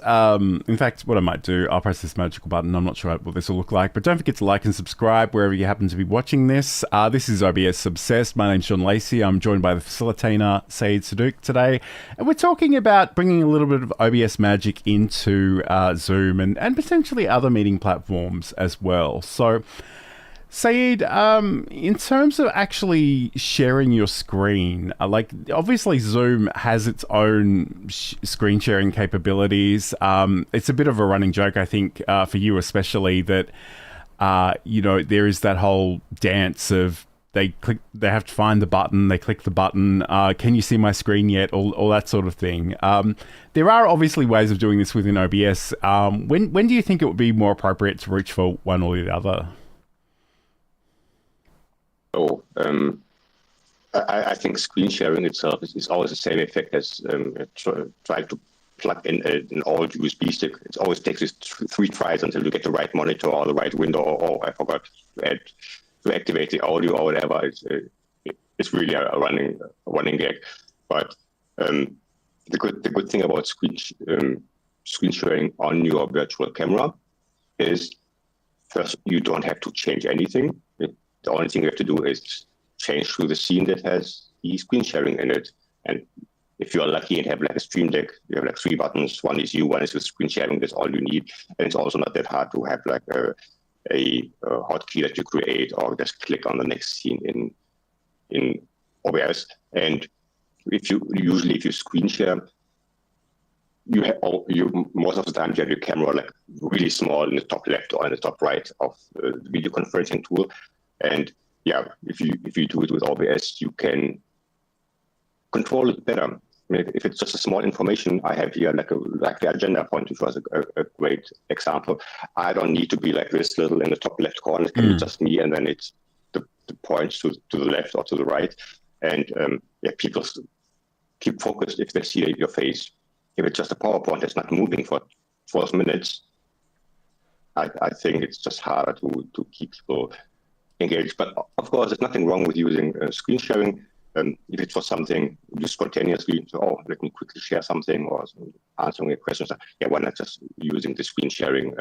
S1: in fact, what I might do, I'll press this magical button. I'm not sure what this will look like, but don't forget to like and subscribe wherever you happen to be watching this. This is OBS Obsessed. My name's Sean Lacey. I'm joined by the facilitator, Saeed Sadouk, today, and we're talking about bringing a little bit of OBS magic into Zoom and potentially other meeting platforms as well. So, Saeed, in terms of actually sharing your screen, like obviously Zoom has its own screen sharing capabilities. It's a bit of a running joke, I think, for you especially, that there is that whole dance of they have to find the button, they click the button, can you see my screen yet, all that sort of thing. There are obviously ways of doing this within OBS. When do you think it would be more appropriate to reach for one or the other?
S2: I think screen sharing itself is always the same effect as trying to plug in an old USB stick. It always takes 3 tries until you get the right monitor or the right window, or I forgot to activate the audio or whatever. It's really a running gag. But the good thing about screen sharing on your virtual camera is, first, you don't have to change anything. The only thing you have to do is change to the scene that has the screen sharing in it. And if you're lucky and have like a Stream Deck, you have like 3 buttons. One is you, one is the screen sharing. That's all you need. And it's also not that hard to have like a hotkey that you create, or just click on the next scene in OBS. And if you screen share, most of the time you have your camera like really small in the top left or in the top right of the video conferencing tool. And yeah, if you do it with OBS, you can control it better. I mean, if it's just a small information, I have here like the agenda point, which was a great example. I don't need to be like this little in the top left corner. It can be just me, and then it's the points to the left or to the right. And people keep focused if they see your face. If it's just a PowerPoint that's not moving for 12 minutes, I think it's just harder to keep people engaged. But of course, there's nothing wrong with using screen sharing. If it's for something you spontaneously, so let me quickly share something, or answering your questions. Yeah, why not just using the screen sharing?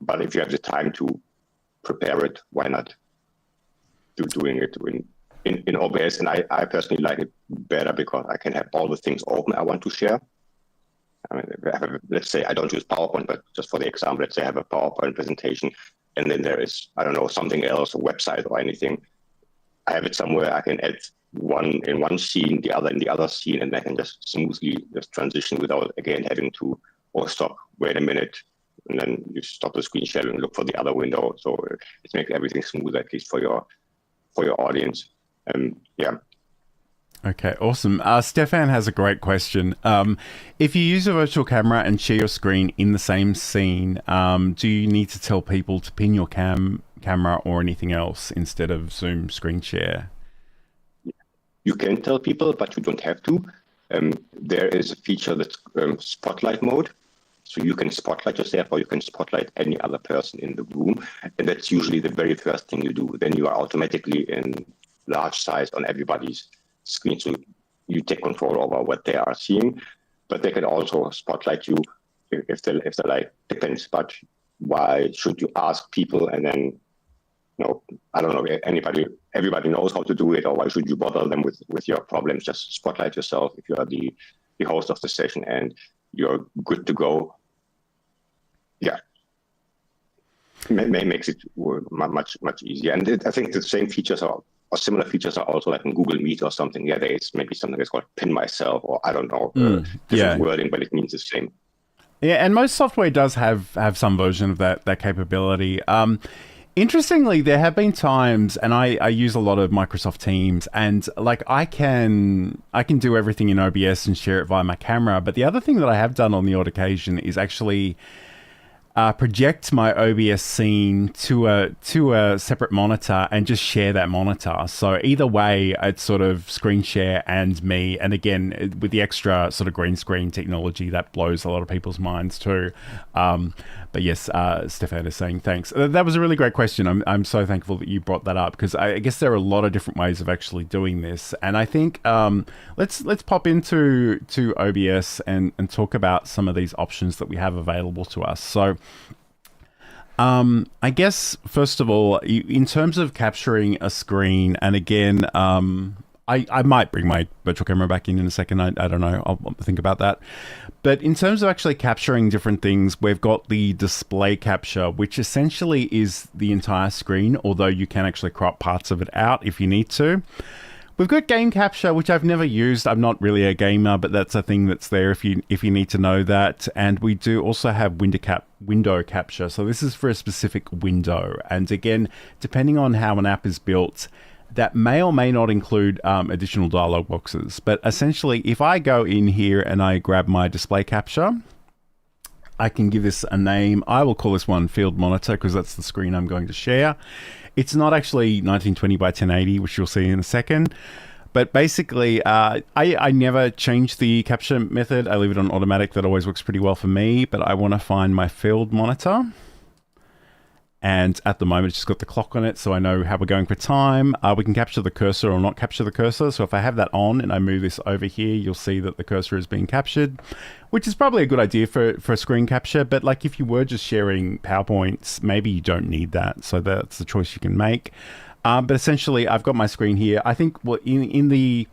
S2: But if you have the time to prepare it, why not doing it in OBS? And I personally like it better because I can have all the things open I want to share. I mean, let's say I don't use PowerPoint, but just for the example, let's say I have a PowerPoint presentation. and then there is, I don't know, something else, a website or anything. I have it somewhere. I can add one in one scene, the other in the other scene, and I can just smoothly just transition without, again, having to, or stop, wait a minute, and then you stop the screen sharing, look for the other window. So it makes everything smooth, at least for your audience. Yeah.
S1: Okay, awesome. Stefan has a great question. If you use a virtual camera and share your screen in the same scene, do you need to tell people to pin your camera or anything else instead of Zoom screen share?
S2: You can tell people, but you don't have to. There is a feature that's spotlight mode. So you can spotlight yourself or you can spotlight any other person in the room. And that's usually the very first thing you do. Then you are automatically in large size on everybody's screen. So you take control over what they are seeing. But they can also spotlight you if they like, depends. But why should you ask people and then, I don't know, everybody knows how to do it, or why should you bother them with your problems? Just spotlight yourself if you are the host of the session and you're good to go. Yeah, makes it much easier. And I think the same features or similar features are also like in Google Meet or something. Yeah, there is maybe something that's called pin myself, or I don't know, different wording, but it means the same.
S1: Yeah, and most software does have some version of that capability. Interestingly, there have been times, and I use a lot of Microsoft Teams, and like I can do everything in OBS and share it via my camera. But the other thing that I have done on the odd occasion is actually project my OBS scene to a separate monitor and just share that monitor. So either way, it's sort of screen share and me. And again, with the extra sort of green screen technology, that blows a lot of people's minds too. But yes, Stefan is saying thanks. That was a really great question. I'm so thankful that you brought that up, because I guess there are a lot of different ways of actually doing this. And I think let's pop into OBS and talk about some of these options that we have available to us. So I guess, first of all, in terms of capturing a screen, and again, I might bring my virtual camera back in a second. I don't know. I'll think about that. But in terms of actually capturing different things, we've got the display capture, which essentially is the entire screen, although you can actually crop parts of it out if you need to. We've got game capture, which I've never used. I'm not really a gamer, but that's a thing that's there if you need to know that. And we do also have window capture. So this is for a specific window. And again, depending on how an app is built, that may or may not include additional dialog boxes. But essentially, if I go in here and I grab my display capture, I can give this a name. I will call this one Field Monitor, because that's the screen I'm going to share. It's not actually 1920 by 1080, which you'll see in a second. But basically, I never change the capture method. I leave it on automatic. That always works pretty well for me. But I want to find my Field Monitor. And at the moment, it's just got the clock on it, so I know how we're going for time. We can capture the cursor or not capture the cursor. So if I have that on and I move this over here, you'll see that the cursor is being captured, which is probably a good idea for a screen capture. But like if you were just sharing PowerPoints, maybe you don't need that. So that's the choice you can make. But essentially, I've got my screen here. I think in the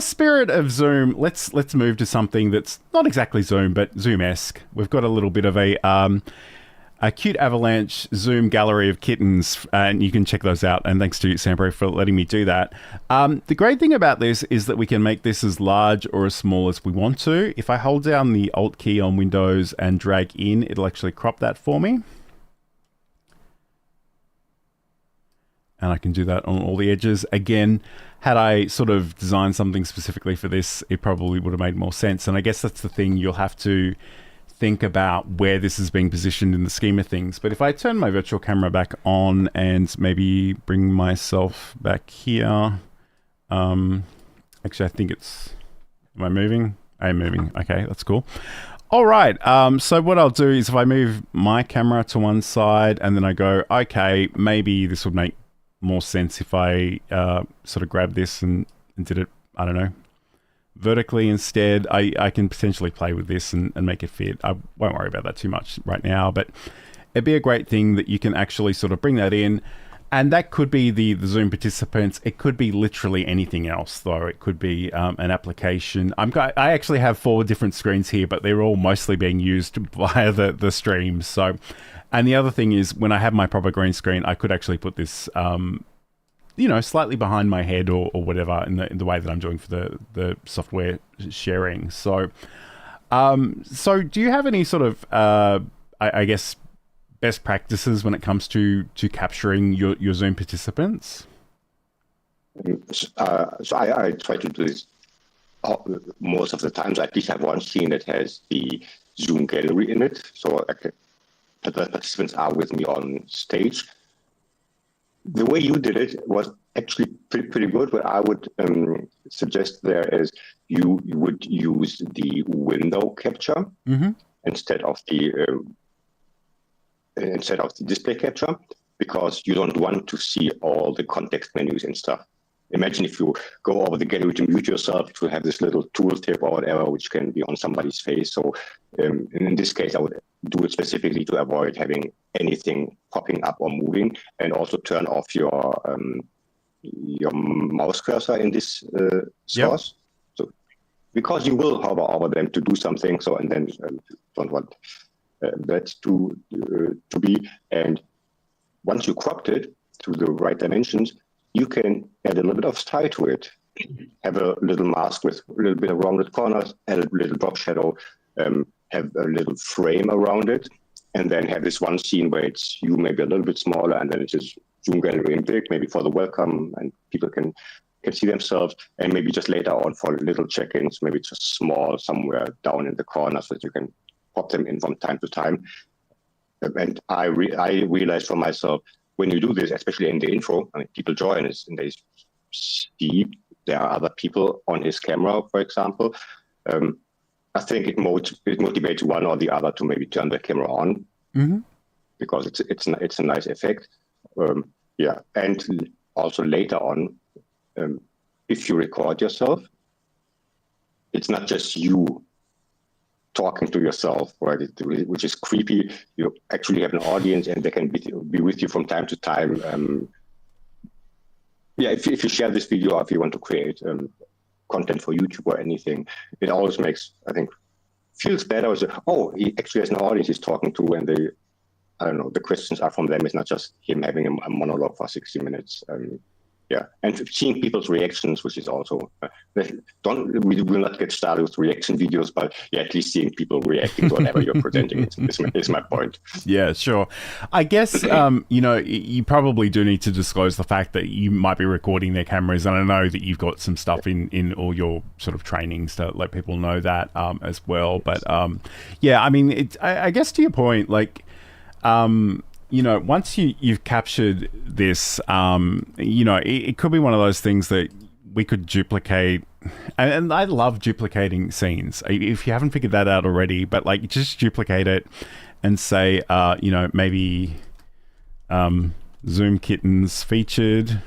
S1: spirit of Zoom, let's move to something that's not exactly Zoom, but Zoom-esque. We've got a little bit of a cute avalanche Zoom gallery of kittens, and you can check those out. And thanks to Sampro for letting me do that. The great thing about this is that we can make this as large or as small as we want to. If I hold down the Alt key on Windows and drag in, it'll actually crop that for me. And I can do that on all the edges. Again, had I sort of designed something specifically for this, it probably would have made more sense. And I guess that's the thing, you'll have to think about where this is being positioned in the scheme of things. But if I turn my virtual camera back on and maybe bring myself back here, actually I think it's, am I moving? I am moving. Okay, that's cool. All right, so what I'll do is if I move my camera to one side and then I go, okay, maybe this would make more sense if I sort of grab this and did it, I don't know, vertically instead. I can potentially play with this and make it fit. I won't worry about that too much right now, but it'd be a great thing that you can actually sort of bring that in. And that could be the Zoom participants. It could be literally anything else, though. It could be an application. I actually have 4 different screens here, but they're all mostly being used via the streams. So, and the other thing is, when I have my proper green screen, I could actually put this, slightly behind my head or whatever in the way that I'm doing for the software sharing. So, so do you have any sort of, I guess, best practices when it comes to capturing your Zoom participants?
S2: So I try to do this most of the time. So I at least have one scene that has the Zoom gallery in it. So the participants are with me on stage. The way you did it was actually pretty good. What I would suggest there is you would use the window capture instead of the display capture, because you don't want to see all the context menus and stuff. Imagine if you go over the gallery to mute yourself, to have this little tooltip or whatever, which can be on somebody's face. So in this case, I would do it specifically to avoid having anything popping up or moving, and also turn off your mouse cursor in this source. So because you will hover over them to do something, so and then don't want that to be. And once you cropped it to the right dimensions, you can add a little bit of style to it. Have a little mask with a little bit of rounded corners, add a little drop shadow, have a little frame around it, and then have this one scene where it's you maybe a little bit smaller, and then it's just Zoom gallery in big, maybe for the welcome, and people can see themselves, and maybe just later on for little check-ins, maybe just small somewhere down in the corner so that you can pop them in from time to time. And I realized for myself, when you do this, especially in the intro, I mean, people join us and they see there are other people on his camera, for example. I think it motivates one or the other to maybe turn the camera on, because it's a nice effect. And also later on, if you record yourself, it's not just you talking to yourself, right? Which is creepy. You actually have an audience, and they can be with you from time to time. If you share this video, or if you want to create content for YouTube or anything, it always makes, I think, feels better. So, he actually has an audience he's talking to, and the questions are from them. It's not just him having a monologue for 60 minutes. And seeing people's reactions, which is also, we will not get started with reaction videos, but at least seeing people reacting to whatever you're presenting is my point.
S1: Yeah, sure. I guess, you probably do need to disclose the fact that you might be recording their cameras, and I know that you've got some stuff in all your sort of trainings to let people know that as well. But I mean, I guess to your point, like, once you've captured this, it could be one of those things that we could duplicate. And I love duplicating scenes. If you haven't figured that out already, but like just duplicate it and say, maybe Zoom Kittens featured.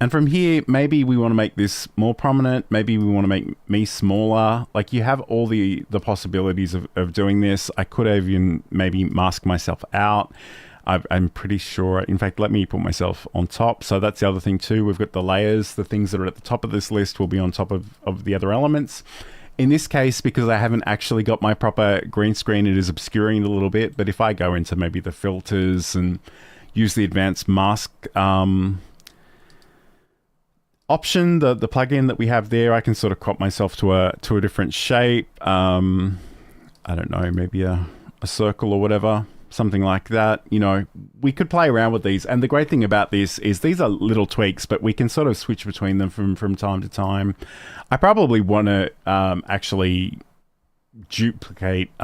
S1: And from here, maybe we want to make this more prominent. Maybe we want to make me smaller. Like, you have all the possibilities of doing this. I could even maybe mask myself out. I'm pretty sure. In fact, let me put myself on top. So that's the other thing too. We've got the layers. The things that are at the top of this list will be on top of the other elements. In this case, because I haven't actually got my proper green screen, it is obscuring it a little bit. But if I go into maybe the filters and use the advanced mask option, the plugin that we have there, I can sort of crop myself to a different shape. I don't know, maybe a circle or whatever, something like that. We could play around with these. And the great thing about this is these are little tweaks, but we can sort of switch between them from time to time. I probably want to actually duplicate,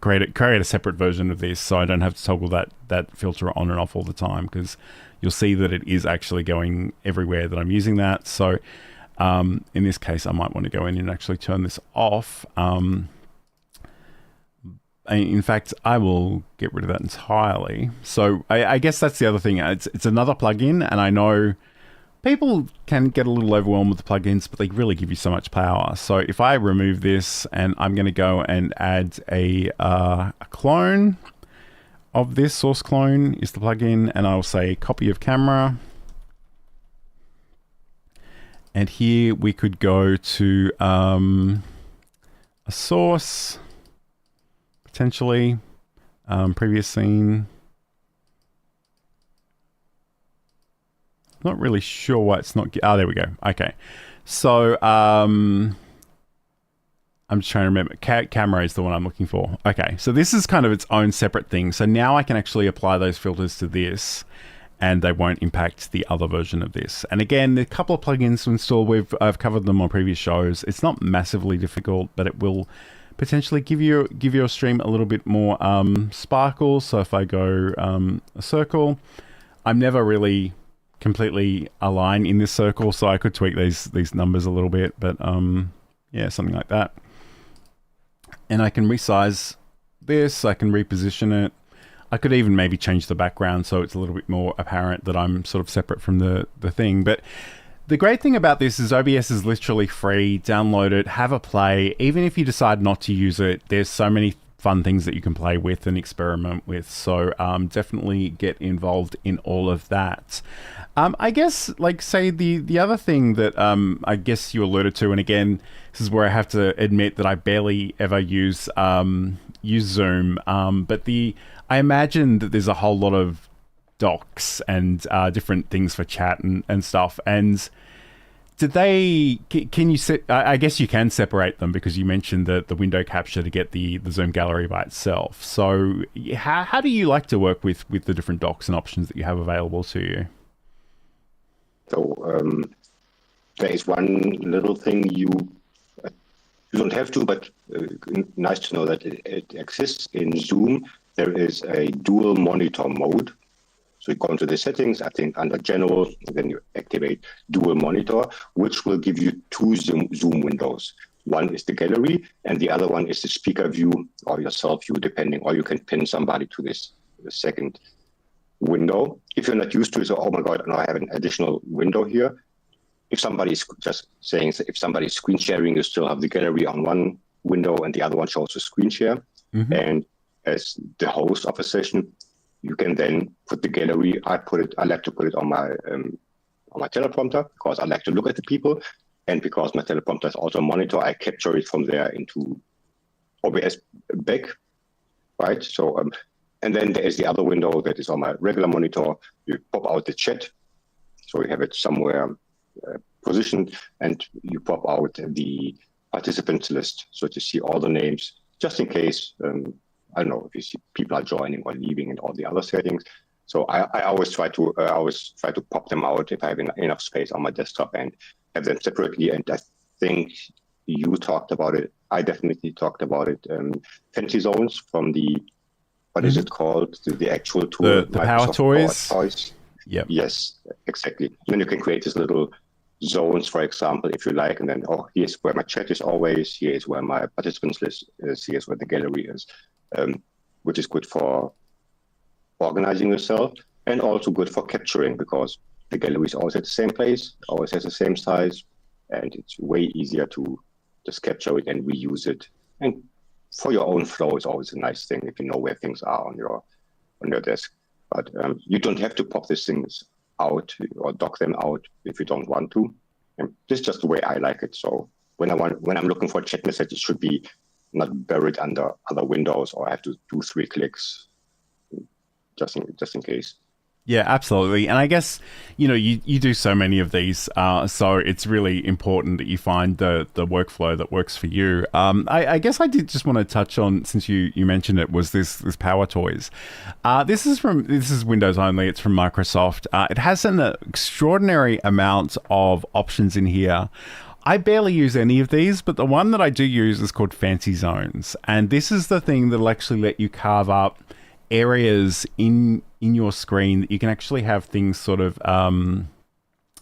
S1: create a separate version of this, so I don't have to toggle that filter on and off all the time, because you'll see that it is actually going everywhere that I'm using that. So in this case, I might want to go in and actually turn this off. In fact, I will get rid of that entirely. So I guess that's the other thing. It's another plugin, and I know people can get a little overwhelmed with the plugins, but they really give you so much power. So if I remove this, and I'm going to go and add a clone of this source clone is the plugin, and I'll say copy of camera. And here we could go to a source, potentially, previous scene. Not really sure why it's not. Oh, there we go. Okay. So I'm just trying to remember. Camera is the one I'm looking for. Okay. So this is kind of its own separate thing. So now I can actually apply those filters to this, and they won't impact the other version of this. And again, a couple of plugins to install. I've covered them on previous shows. It's not massively difficult, but it will potentially give your stream a little bit more sparkle. So if I go a circle, I'm never really completely align in this circle, so I could tweak these numbers a little bit, but yeah, something like that. And I can resize this, I can reposition it. I could even maybe change the background so it's a little bit more apparent that I'm sort of separate from the thing. But the great thing about this is OBS is literally free. Download it, have a play. Even if you decide not to use it, there's so many fun things that you can play with and experiment with. So definitely get involved in all of that. I guess, like, say the other thing that I guess you alluded to, and again, this is where I have to admit that I barely ever use Zoom, but I imagine that there's a whole lot of docs and different things for chat and stuff. And can you set, I guess you can separate them because you mentioned the window capture to get the Zoom gallery by itself. So how do you like to work with the different docs and options that you have available to you?
S2: So there is one little thing you don't have to, but nice to know that it exists in Zoom. There is a dual monitor mode. So you go into the settings, I think under general, then you activate dual monitor, which will give you two Zoom windows. One is the gallery, and the other one is the speaker view or your self view, depending, or you can pin somebody to the second window. If you're not used to it, so, oh my God, now I have an additional window here. If somebody's just saying, if somebody's screen sharing, you still have the gallery on one window and the other one shows a screen share. Mm-hmm. And as the host of a session, you can then put the gallery. I like to put it on my teleprompter because I like to look at the people, and because my teleprompter is also a monitor, I capture it from there into OBS back, right? So, and then there is the other window that is on my regular monitor. You pop out the chat, so you have it somewhere positioned, and you pop out the participants list, so to see all the names, just in case. I don't know if you see people are joining or leaving and all the other settings. So I always try to pop them out if I have enough space on my desktop and have them separately. And I think you talked about it. I definitely talked about it. Fancy zones from the, what is it called? The actual tool.
S1: The Power Toys.
S2: Yep. Yes, exactly. Then you can create this little zones, for example, if you like, and then, oh, here's where my chat is always, here is where my participants list is, here's where the gallery is. Which is good for organizing yourself and also good for capturing, because the gallery is always at the same place, always has the same size, and it's way easier to just capture it and reuse it. And for your own flow is always a nice thing if you know where things are on your desk. But you don't have to pop these things out or dock them out if you don't want to. And this is just the way I like it. So when I'm looking for a chat message, it should be not buried under other windows, or I have to do 3 clicks just in case.
S1: Yeah, absolutely. And I guess, you do so many of these, so it's really important that you find the workflow that works for you. I guess I did just want to touch on, since you mentioned it, was this Power Toys. This is Windows only. It's from Microsoft. It has an extraordinary amount of options in here. I barely use any of these, but the one that I do use is called Fancy Zones. And this is the thing that'll actually let you carve up areas in your screen that you can actually have things sort of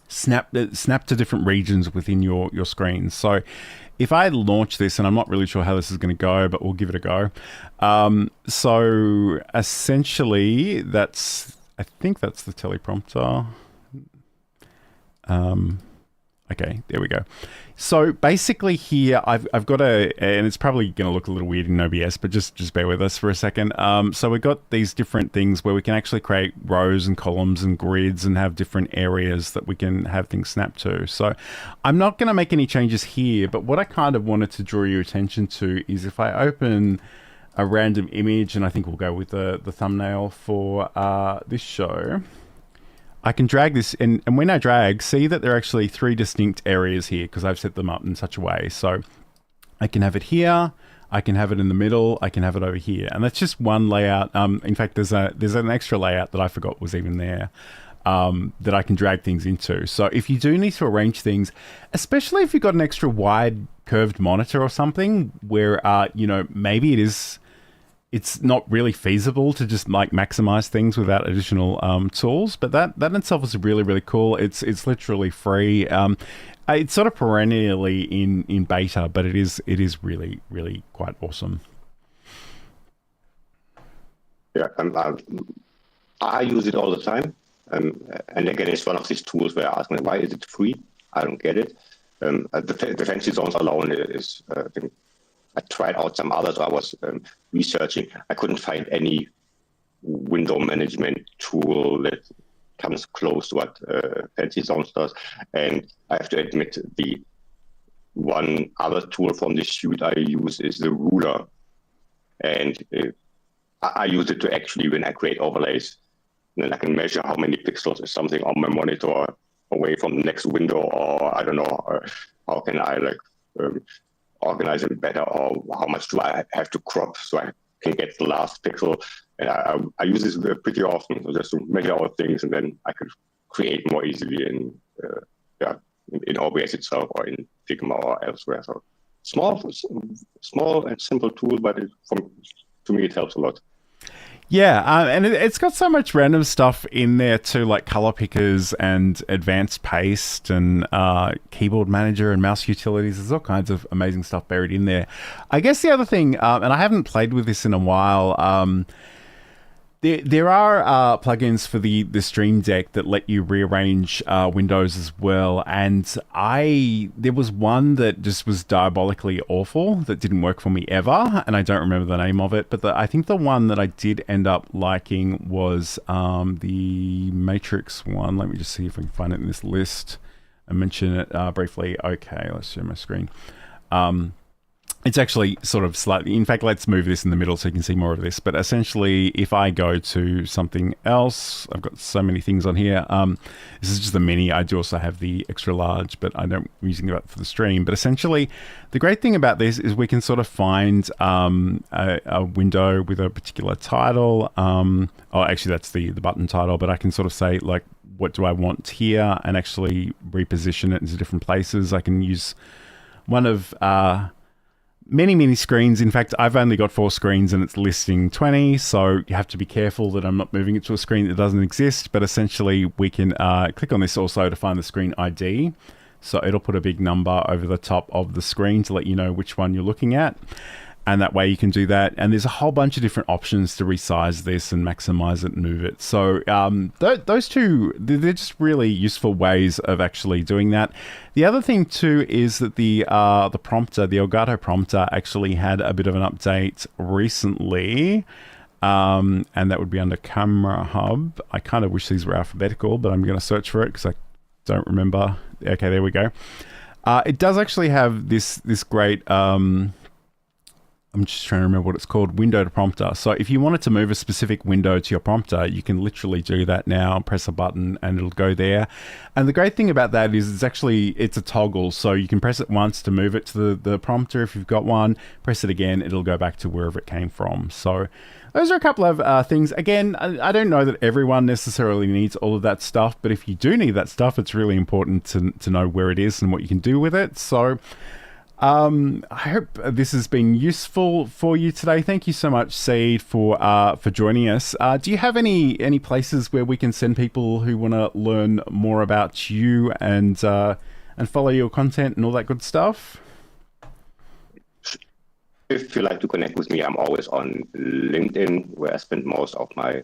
S1: snap to different regions within your screen. So if I launch this, and I'm not really sure how this is going to go, but we'll give it a go. So essentially, I think that's the teleprompter. Okay, there we go. So basically here, I've got and it's probably going to look a little weird in OBS, but just bear with us for a second. So we've got these different things where we can actually create rows and columns and grids and have different areas that we can have things snap to. So I'm not going to make any changes here, but what I kind of wanted to draw your attention to is if I open a random image, and I think we'll go with the thumbnail for this show, I can drag this, and when I drag, see that there are actually 3 distinct areas here because I've set them up in such a way. So I can have it here, I can have it in the middle, I can have it over here, and that's just one layout. In fact, there's an extra layout that I forgot was even there that I can drag things into. So if you do need to arrange things, especially if you've got an extra wide curved monitor or something where you know, maybe it's not really feasible to just like maximize things without additional tools, but that in itself is really, really cool. It's literally free. It's sort of perennially in beta, but it is really, really quite awesome.
S2: Yeah, I use it all the time. And again, it's one of these tools where I ask me, why is it free? I don't get it. The fancy zones alone is, I tried out some others. I was researching. I couldn't find any window management tool that comes close to what Fancy Zones does. And I have to admit, the one other tool from this suite I use is the ruler. And I use it to actually, when I create overlays, then I can measure how many pixels is something on my monitor away from the next window, or I don't know, how can I organize it better, or how much do I have to crop so I can get the last pixel. And I use this pretty often, so just to measure out things, and then I could create more easily in OBS itself or in Figma or elsewhere. So small and simple tool, but to me it helps a lot.
S1: Yeah, and it's got so much random stuff in there too, like color pickers and advanced paste and keyboard manager and mouse utilities. There's all kinds of amazing stuff buried in there. I guess the other thing, and I haven't played with this in a while, there are plugins for the Stream Deck that let you rearrange windows as well, and there was one that just was diabolically awful that didn't work for me ever, and I don't remember the name of it, but I think the one that I did end up liking was the Matrix one. Let me just see if I can find it in this list and mention it briefly. Okay, let's share my screen. It's actually sort of slightly, in fact, let's move this in the middle so you can see more of this. But essentially, if I go to something else, I've got so many things on here. This is just the mini. I do also have the extra large, but I'm using that for the stream. But essentially, the great thing about this is we can sort of find a window with a particular title. Actually, that's the button title, but I can sort of say, like, what do I want here, and actually reposition it into different places. I can use one of many screens. In fact, I've only got 4 screens and it's listing 20, so you have to be careful that I'm not moving it to a screen that doesn't exist. But essentially, we can click on this also to find the screen ID. So it'll put a big number over the top of the screen to let you know which one you're looking at. And that way you can do that. And there's a whole bunch of different options to resize this and maximize it and move it. So those two, they're just really useful ways of actually doing that. The other thing too is that the prompter, the Elgato prompter, actually had a bit of an update recently. And that would be under Camera Hub. I kind of wish these were alphabetical, but I'm going to search for it because I don't remember. Okay, there we go. It does actually have this great... I'm just trying to remember what it's called, window to prompter. So if you wanted to move a specific window to your prompter, you can literally do that now, press a button and it'll go there. And the great thing about that is it's a toggle. So you can press it once to move it to the prompter if you've got one, press it again, it'll go back to wherever it came from. So those are a couple of things. Again, I don't know that everyone necessarily needs all of that stuff, but if you do need that stuff, it's really important to know where it is and what you can do with it. So I hope this has been useful for you today. Thank you so much, Seed, for joining us. Do you have any places where we can send people who want to learn more about you and follow your content and all that good stuff?
S2: If you like to connect with me, I'm always on LinkedIn, where I spend most of my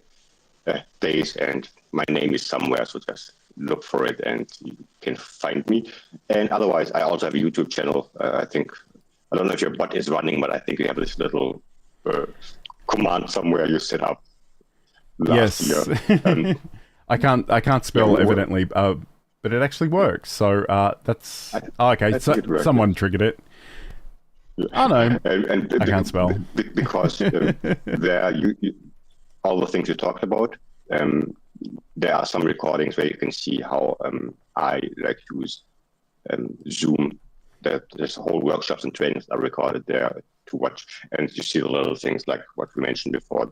S2: days, and my name is somewhere, so just look for it and you can find me. And otherwise, I also have a YouTube channel. I don't know if your bot is running, but I think you have this little command somewhere you set up last year.
S1: I can't spell evidently, but it actually works. So that's okay. So, someone triggered it. Oh no, and I can't spell
S2: because there are all the things you talked about. There are some recordings where you can see how I use Zoom. There's whole workshops and trainings are recorded there to watch, and you see the little things like what we mentioned before: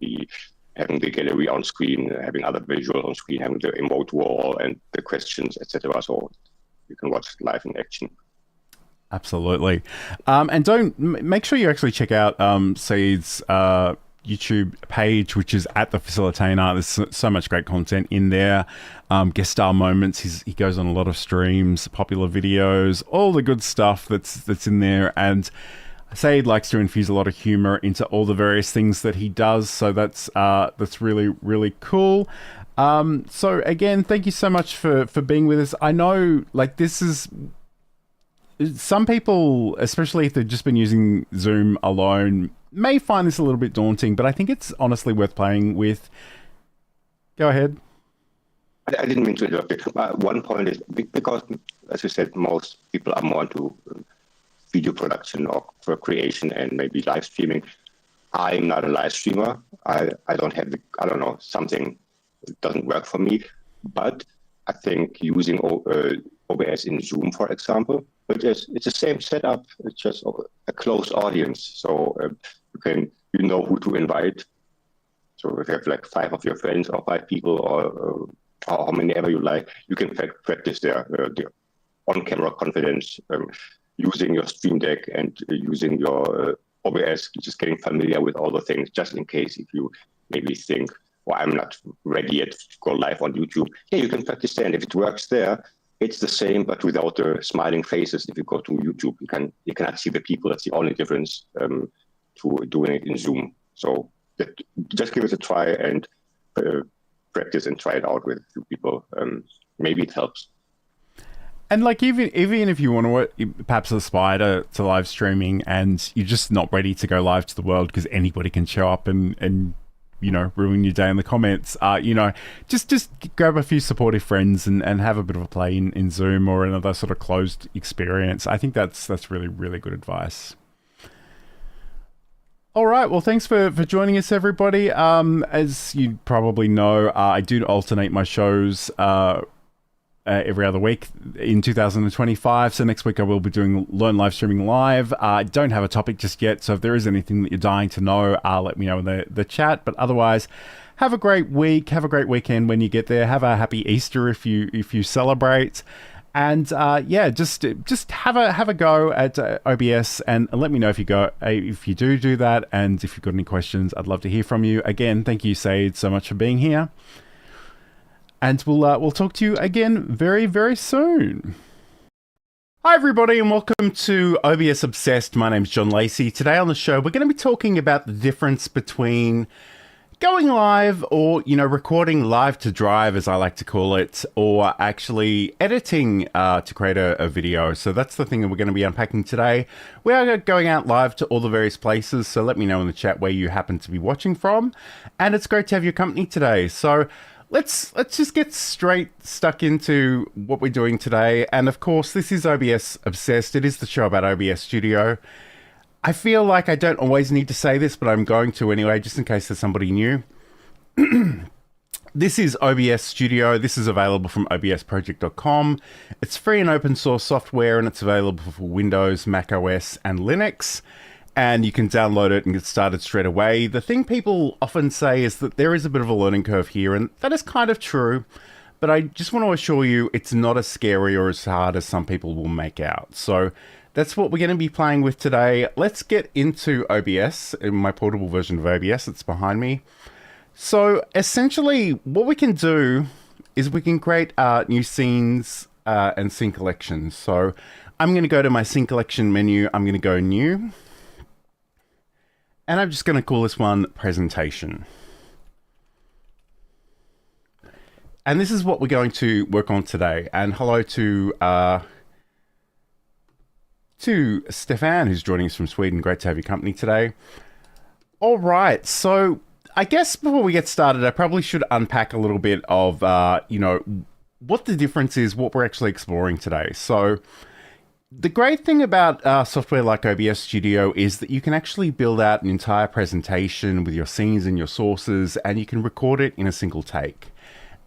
S2: having the gallery on screen, having other visuals on screen, having the emote wall, and the questions, etc. So you can watch it live in action.
S1: Absolutely, and make sure you actually check out Saeed's YouTube page, which is at the Facilitator. There's so much great content in there. Guest star moments. He goes on a lot of streams, popular videos, all the good stuff that's in there. And Saeed likes to infuse a lot of humor into all the various things that he does. So that's really, really cool. So again, thank you so much for being with us. I know this is some people, especially if they've just been using Zoom alone, may find this a little bit daunting, but I think it's honestly worth playing with. Go ahead.
S2: I didn't mean to interrupt you. One point is because, as you said, most people are more into video production or for creation and maybe live streaming. I'm not a live streamer. I don't have something that doesn't work for me. But I think using OBS in Zoom, for example, it's the same setup. It's just a closed audience, so you know who to invite. So if you have 5 of your friends or 5 people or how many ever you like, you can practice the on-camera confidence, using your Stream Deck and using your OBS, just getting familiar with all the things, just in case if you maybe think, well, I'm not ready yet to go live on YouTube. Yeah, you can practice there, and if it works there, it's the same, but without the smiling faces. If you go to YouTube, you cannot see the people. That's the only difference to doing it in Zoom. So just give it a try and practice and try it out with a few people. Maybe it helps.
S1: And even if you want to perhaps aspire to live streaming and you're just not ready to go live to the world because anybody can show up and ruin your day in the comments, just grab a few supportive friends and have a bit of a play in Zoom or another sort of closed experience. I think that's really, really good advice. All right. Well, thanks for joining us, everybody. As you probably know, I do alternate my shows every other week in 2025. So next week I will be doing Learn Live Streaming Live. I don't have a topic just yet, so if there is anything that you're dying to know, let me know in the chat. But otherwise, have a great week. Have a great weekend when you get there. Have a happy Easter if you celebrate. And just have a go at OBS and let me know if you do that. And if you've got any questions, I'd love to hear from you. Again, thank you, Saeed, so much for being here. And we'll talk to you again very, very soon. Hi, everybody, and welcome to OBS Obsessed. My name's John Lacey. Today on the show, we're going to be talking about the difference between going live or, recording live to drive, as I like to call it, or actually editing to create a video. So that's the thing that we're going to be unpacking today. We are going out live to all the various places, so let me know in the chat where you happen to be watching from. And it's great to have your company today. So Let's just get stuck into what we're doing today. And of course, this is OBS Obsessed. It is the show about OBS Studio. I feel like I don't always need to say this, but I'm going to anyway, just in case there's somebody new. This is OBS Studio. This is available from obsproject.com. It's free and open source software, and it's available for Windows, Mac OS, and Linux. And you can download it and get started straight away. The thing people often say is that there is a bit of a learning curve here, and that is kind of true. But I just want to assure you it's not as scary or as hard as some people will make out. So that's what we're going to be playing with today. Let's get into OBS, in my portable version of OBS that's behind me. So essentially what we can do is we can create new scenes and scene collections. So I'm going to go to my scene collection menu. I'm going to go new. And I'm just going to call this one presentation. And this is what we're going to work on today. And hello to Stefan, who's joining us from Sweden. Great to have your company today. All right, so I guess before we get started, I probably should unpack a little bit of, what the difference is, what we're actually exploring today. So the great thing about software like OBS Studio is that you can actually build out an entire presentation with your scenes and your sources, and you can record it in a single take.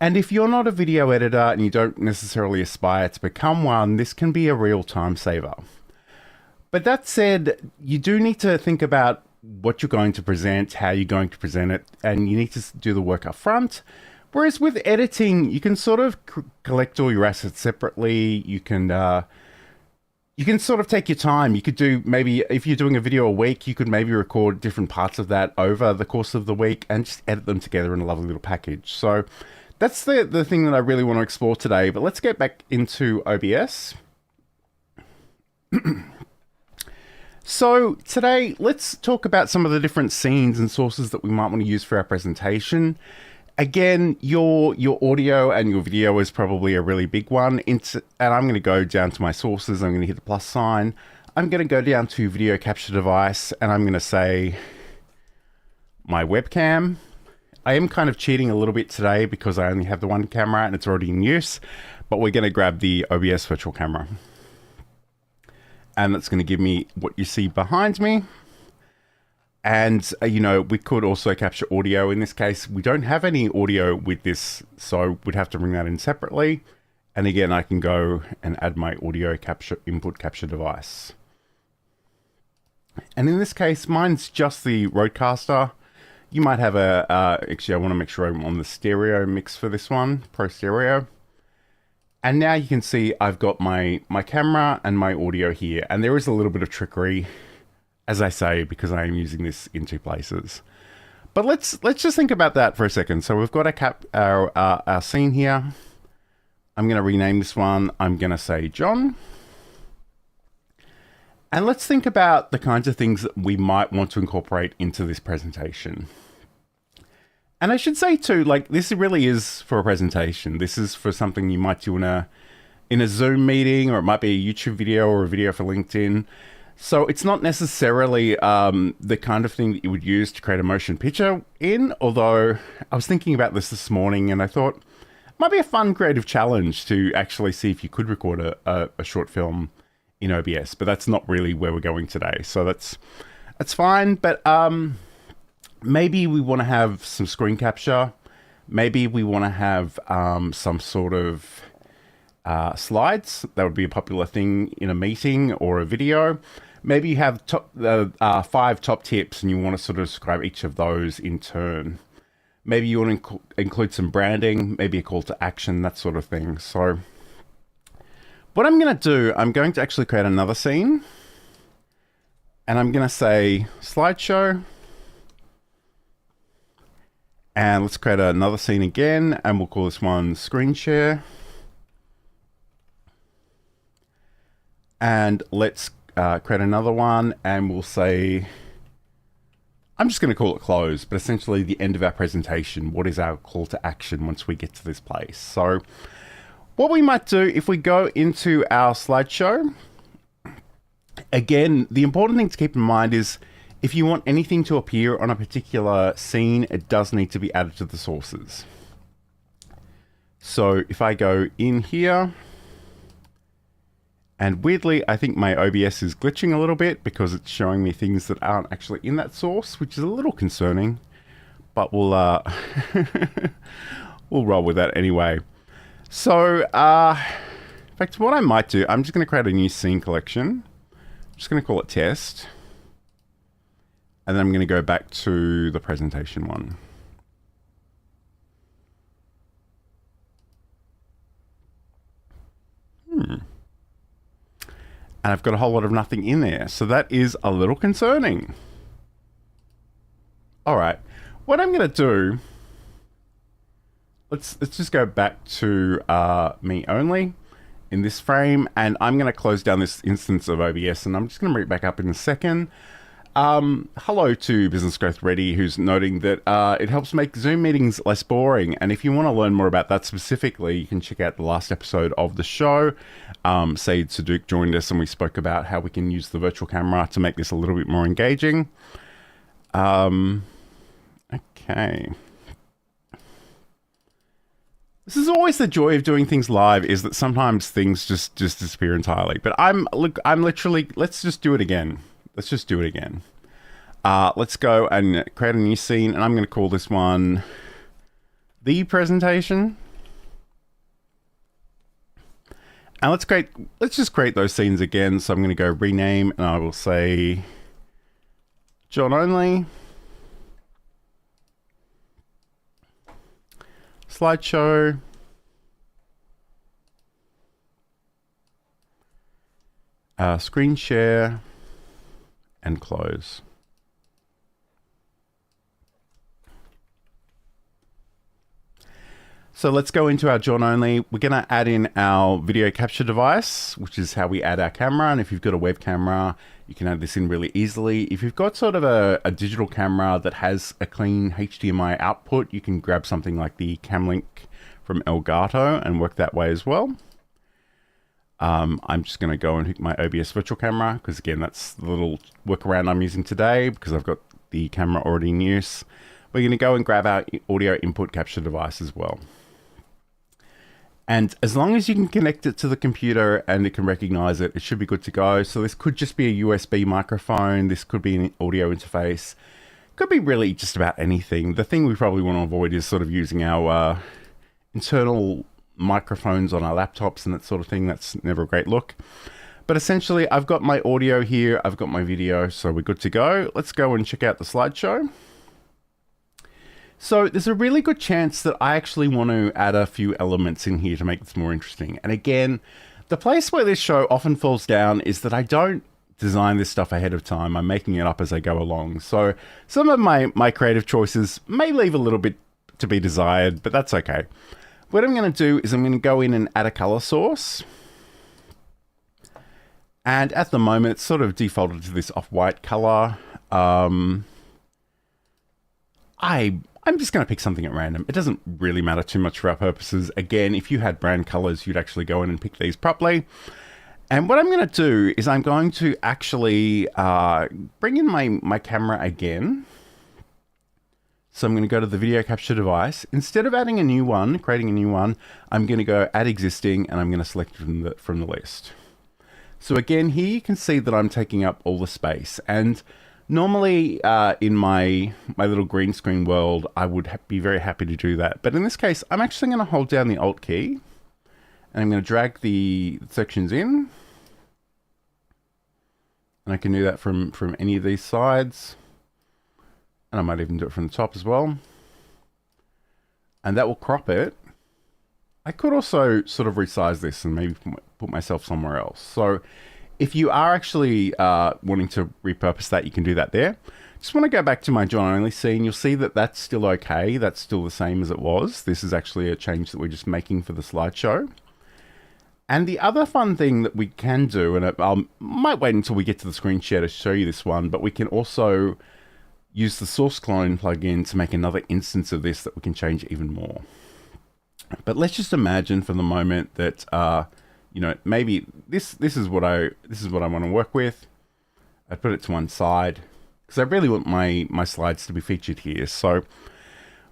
S1: And if you're not a video editor and you don't necessarily aspire to become one, this can be a real time saver. But that said, you do need to think about what you're going to present, how you're going to present it, and you need to do the work up front. Whereas with editing, you can sort of collect all your assets separately. You can sort of take your time. You could do, maybe if you're doing a video a week, you could maybe record different parts of that over the course of the week and just edit them together in a lovely little package. So that's the thing that I really want to explore today. But let's get back into OBS. So today, let's talk about some of the different scenes and sources that we might want to use for our presentation. Again, your audio and your video is probably a really big one. And I'm going to go down to my sources. I'm going to hit the plus sign. I'm going to go down to video capture device, and I'm going to say my webcam. I am kind of cheating a little bit today because I only have the one camera and it's already in use, but we're going to grab the OBS virtual camera. And that's going to give me what you see behind me. And, we could also capture audio. In this case, we don't have any audio with this, so we'd have to bring that in separately. And again, I can go and add my audio capture input capture device. And in this case, mine's just the Rodecaster. You might have actually, I want to make sure I'm on the stereo mix for this one, Pro Stereo. And now you can see I've got my camera and my audio here. And there is a little bit of trickery, as I say, because I am using this in two places. But let's just think about that for a second. So we've got our scene here. I'm going to rename this one. I'm going to say John. And let's think about the kinds of things that we might want to incorporate into this presentation. And I should say too, like, this really is for a presentation. This is for something you might do in a Zoom meeting, or it might be a YouTube video or a video for LinkedIn. So it's not necessarily the kind of thing that you would use to create a motion picture in, although I was thinking about this morning and I thought it might be a fun creative challenge to actually see if you could record a short film in OBS, but that's not really where we're going today. So that's fine, but maybe we want to have some screen capture. Maybe we want to have some sort of slides. That would be a popular thing in a meeting or a video. Maybe you have 5 top tips and you want to sort of describe each of those in turn. Maybe you want to include some branding, maybe a call to action, that sort of thing. So what I'm going to do, I'm going to actually create another scene. And I'm going to say slideshow. And let's create another scene again, and we'll call this one screen share. And let's create another one, and we'll say, I'm just going to call it close, but essentially the end of our presentation. What is our call to action once we get to this place? So what we might do, if we go into our slideshow, again, the important thing to keep in mind is, if you want anything to appear on a particular scene, it does need to be added to the sources. So if I go in here, and weirdly, I think my OBS is glitching a little bit because it's showing me things that aren't actually in that source, which is a little concerning, but we'll we'll roll with that anyway. So in fact, what I might do, I'm just going to create a new scene collection. I'm just going to call it test. And then I'm going to go back to the presentation one. And I've got a whole lot of nothing in there. So that is a little concerning. All right. What I'm going to do, let's just go back to me only in this frame. And I'm going to close down this instance of OBS. And I'm just going to bring it back up in a second. Hello to Business Growth Ready, who's noting that it helps make Zoom meetings less boring. And if you want to learn more about that specifically, you can check out the last episode of the show. Saeed Sadouk joined us and we spoke about how we can use the virtual camera to make this a little bit more engaging. Okay. This is always the joy of doing things live, is that sometimes things just disappear entirely. But I'm literally, let's just do it again. Let's just do it again. Let's go and create a new scene, and I'm going to call this one the presentation. And let's just create those scenes again. So I'm going to go rename, and I will say John only. Slideshow. Screen share. And close. So let's go into our John only. We're going to add in our video capture device, which is how we add our camera. And if you've got a web camera, you can add this in really easily. If you've got sort of a digital camera that has a clean HDMI output, you can grab something like the Camlink from Elgato and work that way as well. I'm just going to go and hook my OBS virtual camera because, again, that's the little workaround I'm using today because I've got the camera already in use. We're going to go and grab our audio input capture device as well. And as long as you can connect it to the computer and it can recognize it, it should be good to go. So this could just be a USB microphone. This could be an audio interface. Could be really just about anything. The thing we probably want to avoid is sort of using our internal microphones on our laptops and that sort of thing. That's never a great look. But essentially, I've got my audio here. I've got my video, so we're good to go. Let's go and check out the slideshow. So there's a really good chance that I actually want to add a few elements in here to make this more interesting. And again, the place where this show often falls down is that I don't design this stuff ahead of time. I'm making it up as I go along. So some of my creative choices may leave a little bit to be desired, but that's okay. What I'm going to do is I'm going to go in and add a color source. And at the moment, it's sort of defaulted to this off-white color. I'm just going to pick something at random. It doesn't really matter too much for our purposes. Again, if you had brand colors, you'd actually go in and pick these properly. And what I'm going to do is I'm going to actually bring in my camera again. So I'm going to go to the video capture device. Instead of adding a new one, creating a new one, I'm going to go add existing and I'm going to select from the list. So again, here you can see that I'm taking up all the space. And normally in my little green screen world, I would be very happy to do that. But in this case, I'm actually going to hold down the Alt key and I'm going to drag the sections in. And I can do that from any of these sides. And I might even do it from the top as well. And that will crop it. I could also sort of resize this and maybe put myself somewhere else. So if you are actually wanting to repurpose that, you can do that there. Just want to go back to my John only scene. You'll see that that's still okay. That's still the same as it was. This is actually a change that we're just making for the slideshow. And the other fun thing that we can do, and I might wait until we get to the screen share to show you this one, but we can also use the source clone plugin to make another instance of this that we can change even more. But let's just imagine for the moment that you know, maybe this is what I want to work with. I put it to one side because I really want my slides to be featured here. So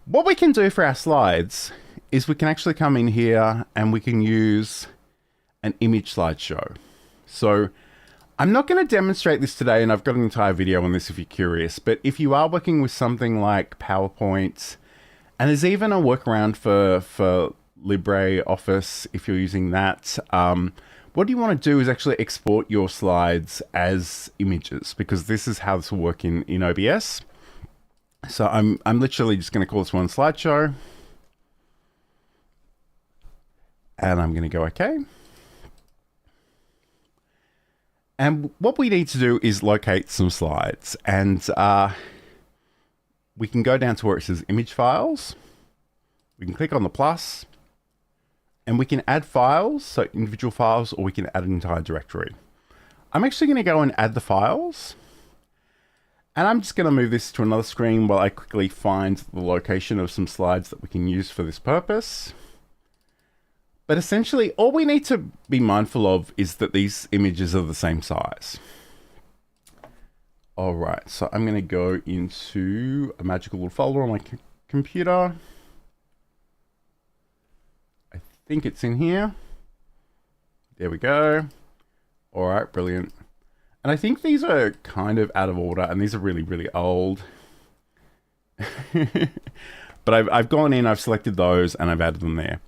S1: what we can do for our slides is we can actually come in here and we can use an image slideshow. So I'm not going to demonstrate this today, and I've got an entire video on this if you're curious, but if you are working with something like PowerPoint, and there's even a workaround for LibreOffice if you're using that, what you want to do is actually export your slides as images, because this is how this will work in OBS. So I'm literally just going to call this one slideshow, and I'm going to go OK. And what we need to do is locate some slides, and we can go down to where it says image files. We can click on the plus and we can add files, so individual files, or we can add an entire directory. I'm actually going to go and add the files. And I'm just going to move this to another screen while I quickly find the location of some slides that we can use for this purpose. But essentially, all we need to be mindful of is that these images are the same size. All right, so I'm going to go into a magical little folder on my computer. I think it's in here. There we go. All right, brilliant. And I think these are kind of out of order, and these are really, really old. But I've gone in, I've selected those, and I've added them there.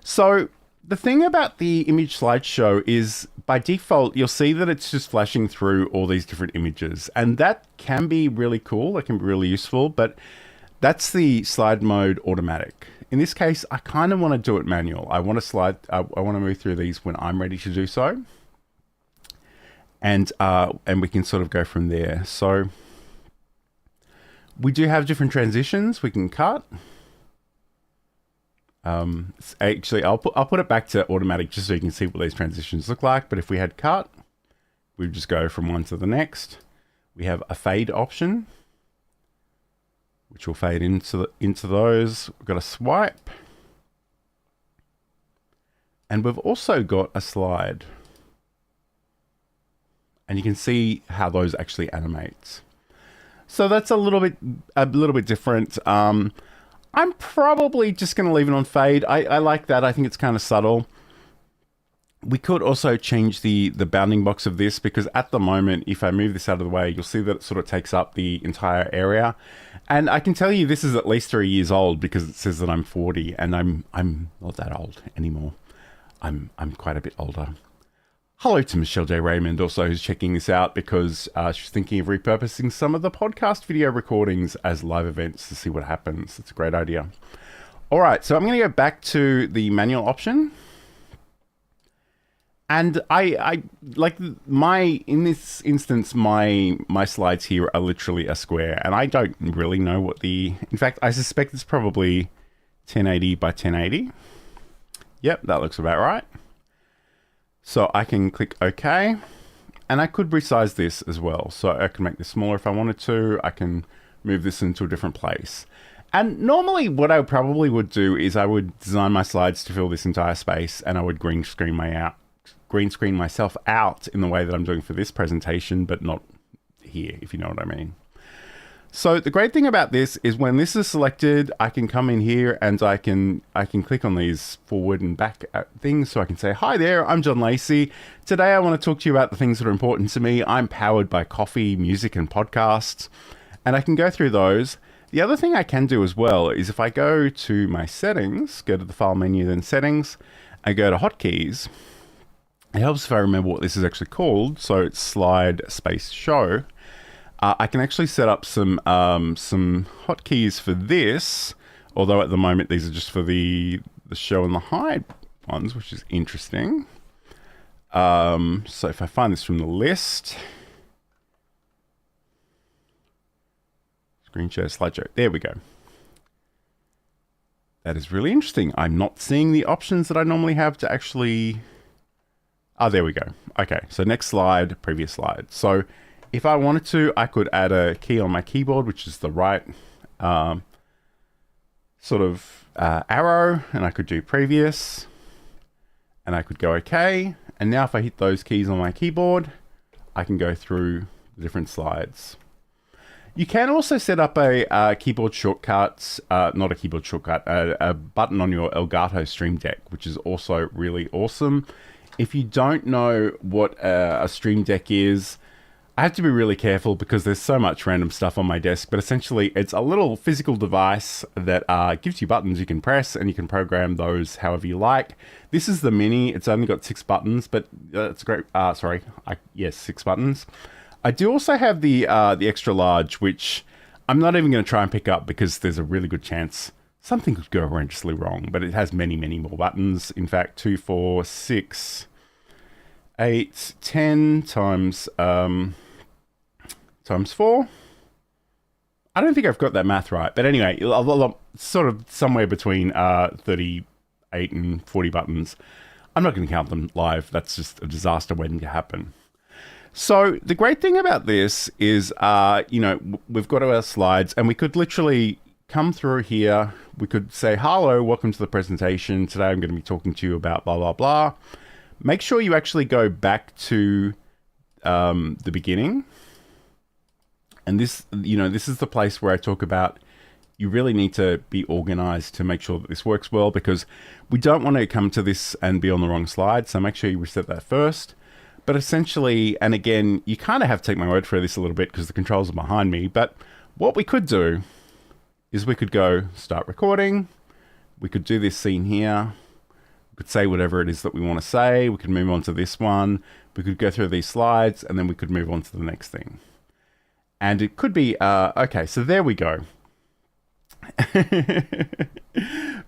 S1: So the thing about the image slideshow is, by default, you'll see that it's just flashing through all these different images. And that can be really cool, that can be really useful, but that's the slide mode automatic. In this case, I kind of want to do it manual. I want to move through these when I'm ready to do so. And we can sort of go from there. So we do have different transitions we can cut. Actually, I'll put it back to automatic just so you can see what these transitions look like. But if we had cut, we'd just go from one to the next. We have a fade option, which will fade into those. We've got a swipe, and we've also got a slide. And you can see how those actually animate. So that's a little bit different. I'm probably just going to leave it on fade. I like that. I think it's kind of subtle. We could also change the bounding box of this, because at the moment, if I move this out of the way, you'll see that it sort of takes up the entire area. And I can tell you this is at least 3 years old, because it says that I'm 40, and I'm not that old anymore. I'm quite a bit older. Hello to Michelle J. Raymond, also, who's checking this out because she's thinking of repurposing some of the podcast video recordings as live events to see what happens. It's a great idea. All right, so I'm going to go back to the manual option. And I like in this instance, my slides here are literally a square, and I don't really know what in fact, I suspect it's probably 1080 by 1080. Yep, that looks about right. So I can click OK, and I could resize this as well. So I can make this smaller if I wanted to. I can move this into a different place. And normally what I probably would do is I would design my slides to fill this entire space, and I would green screen myself out in the way that I'm doing for this presentation, but not here, if you know what I mean. So the great thing about this is when this is selected, I can come in here and I can click on these forward and back things. So I can say, hi there, I'm John Lacey. Today I want to talk to you about the things that are important to me. I'm powered by coffee, music, and podcasts. And I can go through those. The other thing I can do as well is if I go to my settings, go to the file menu, then settings, I go to hotkeys. It helps if I remember what this is actually called. So it's slide space show. I can actually set up some hotkeys for this, although at the moment these are just for the show and the hide ones, which is interesting. So if I find this from the list, screen share, slideshow, there we go. That is really interesting. I'm not seeing the options that I normally have to actually... Oh, there we go. Okay, so next slide, previous slide. So if I wanted to, I could add a key on my keyboard, which is the right sort of arrow, and I could do previous, and I could go OK. And now if I hit those keys on my keyboard, I can go through the different slides. You can also set up a keyboard shortcut, not a keyboard shortcut, a button on your Elgato Stream Deck, which is also really awesome. If you don't know what a Stream Deck is, I have to be really careful because there's so much random stuff on my desk, but essentially it's a little physical device that gives you buttons you can press, and you can program those however you like. This is the mini. It's only got 6 buttons, but it's great. Yes, 6 buttons. I do also have the extra large, which I'm not even going to try and pick up because there's a really good chance something could go horrendously wrong, but it has many, many more buttons. In fact, 2, 4, 6, 8, 10 times 4. I don't think I've got that math right, but anyway, sort of somewhere between 38 and 40 buttons. I'm not going to count them live. That's just a disaster waiting to happen. So the great thing about this is, we've got our slides and we could literally come through here. We could say, hello, welcome to the presentation. Today I'm going to be talking to you about blah, blah, blah. Make sure you actually go back to the beginning. And this is the place where I talk about you really need to be organized to make sure that this works well, because we don't want to come to this and be on the wrong slide. So make sure you reset that first. But essentially, and again, you kind of have to take my word for this a little bit because the controls are behind me. But what we could do is we could go start recording. We could do this scene here. We could say whatever it is that we want to say. We could move on to this one. We could go through these slides and then we could move on to the next thing. And it could be, okay, so there we go.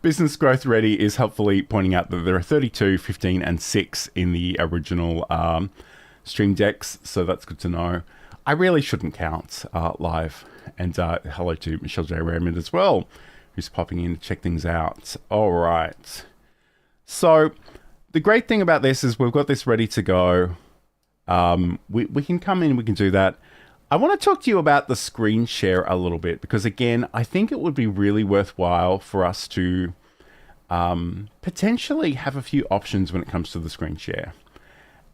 S1: Business Growth Ready is helpfully pointing out that there are 32, 15, and 6 in the original Stream Decks, so that's good to know. I really shouldn't count live. And hello to Michelle J. Raymond as well, who's popping in to check things out. All right. So the great thing about this is we've got this ready to go. We can come in, we can do that. I want to talk to you about the screen share a little bit, because again, I think it would be really worthwhile for us to potentially have a few options when it comes to the screen share.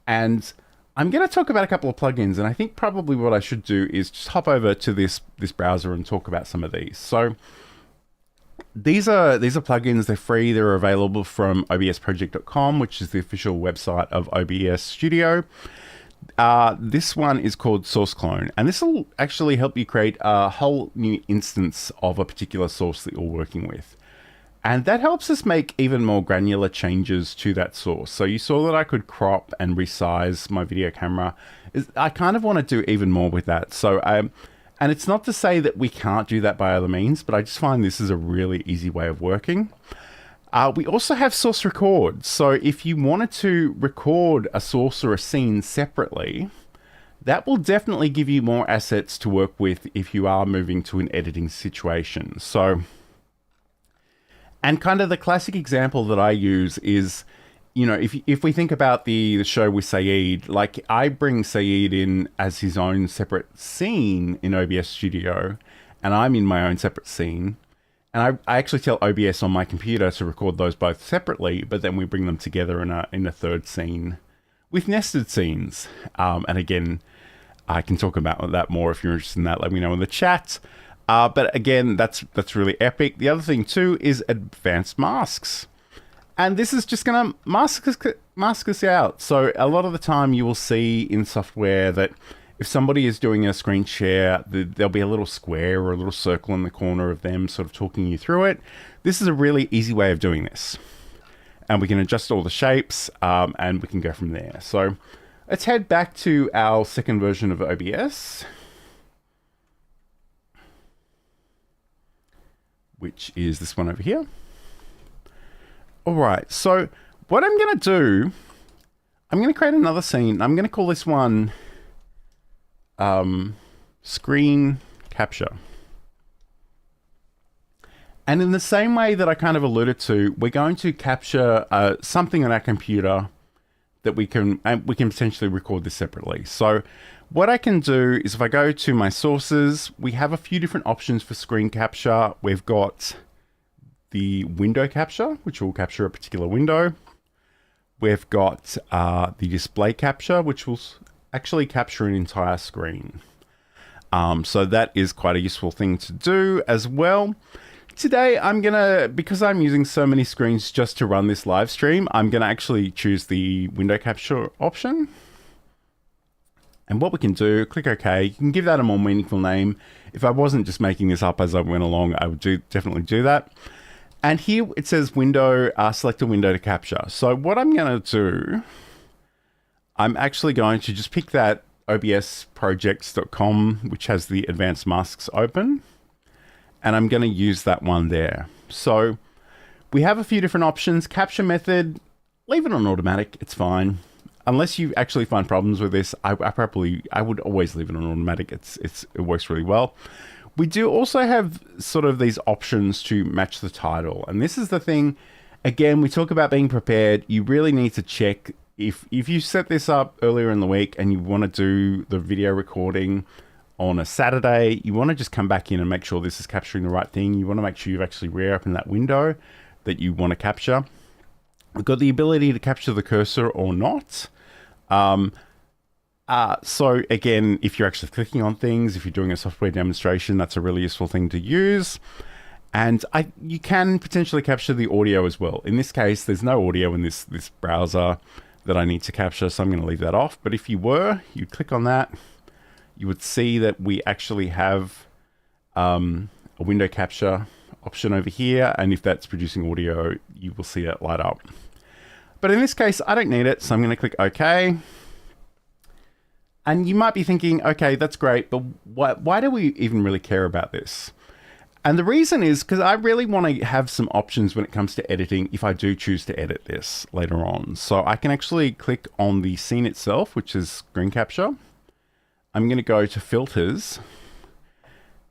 S1: And I'm going to talk about a couple of plugins, and I think probably what I should do is just hop over to this browser and talk about some of these. So these are plugins, they're free, they're available from obsproject.com, which is the official website of OBS Studio. This one is called Source Clone, and this will actually help you create a whole new instance of a particular source that you're working with. And that helps us make even more granular changes to that source. So you saw that I could crop and resize my video camera. I kind of want to do even more with that. So, and it's not to say that we can't do that by other means, but I just find this is a really easy way of working. We also have source record. So if you wanted to record a source or a scene separately, that will definitely give you more assets to work with if you are moving to an editing situation. So, and kind of the classic example that I use is, if we think about the show with Saeed, like I bring Saeed in as his own separate scene in OBS Studio, and I'm in my own separate scene. And I actually tell OBS on my computer to record those both separately, but then we bring them together in a third scene with nested scenes. And again, I can talk about that more if you're interested in that. Let me know in the chat. But again, that's really epic. The other thing too is advanced masks. And this is just going to mask us out. So a lot of the time you will see in software that if somebody is doing a screen share, there'll be a little square or a little circle in the corner of them sort of talking you through it. This is a really easy way of doing this. And we can adjust all the shapes and we can go from there. So let's head back to our second version of OBS, which is this one over here. All right, so what I'm going to do, I'm going to create another scene. I'm going to call this one screen capture. And in the same way that I kind of alluded to, we're going to capture something on our computer that we can potentially record this separately. So what I can do is if I go to my sources, we have a few different options for screen capture. We've got the window capture, which will capture a particular window. We've got the display capture, which will actually capture an entire screen. So that is quite a useful thing to do as well. Today, because I'm using so many screens just to run this live stream, I'm gonna actually choose the window capture option. And what we can do, click OK, you can give that a more meaningful name. If I wasn't just making this up as I went along, I would definitely do that. And here it says window, select a window to capture. So what I'm gonna do, I'm actually going to just pick that obsprojects.com, which has the advanced masks open, and I'm going to use that one there. So we have a few different options. Capture method, leave it on automatic, it's fine. Unless you actually find problems with this, I would always leave it on automatic. It works really well. We do also have sort of these options to match the title. And this is the thing, again, we talk about being prepared. You really need to check if you set this up earlier in the week and you want to do the video recording on a Saturday, you want to just come back in and make sure this is capturing the right thing. You want to make sure you've actually reopened that window that you want to capture. We've got the ability to capture the cursor or not. So again, if you're actually clicking on things, if you're doing a software demonstration, that's a really useful thing to use. And you can potentially capture the audio as well. In this case, there's no audio in this browser that I need to capture, so I'm going to leave that off. But if you you click on that, you would see that we actually have a window capture option over here. And if that's producing audio, you will see it light up. But in this case, I don't need it, so I'm going to click OK. And you might be thinking, okay, that's great, but why do we even really care about this? And the reason is because I really want to have some options when it comes to editing if I do choose to edit this later on. So I can actually click on the scene itself, which is screen capture. I'm going to go to filters,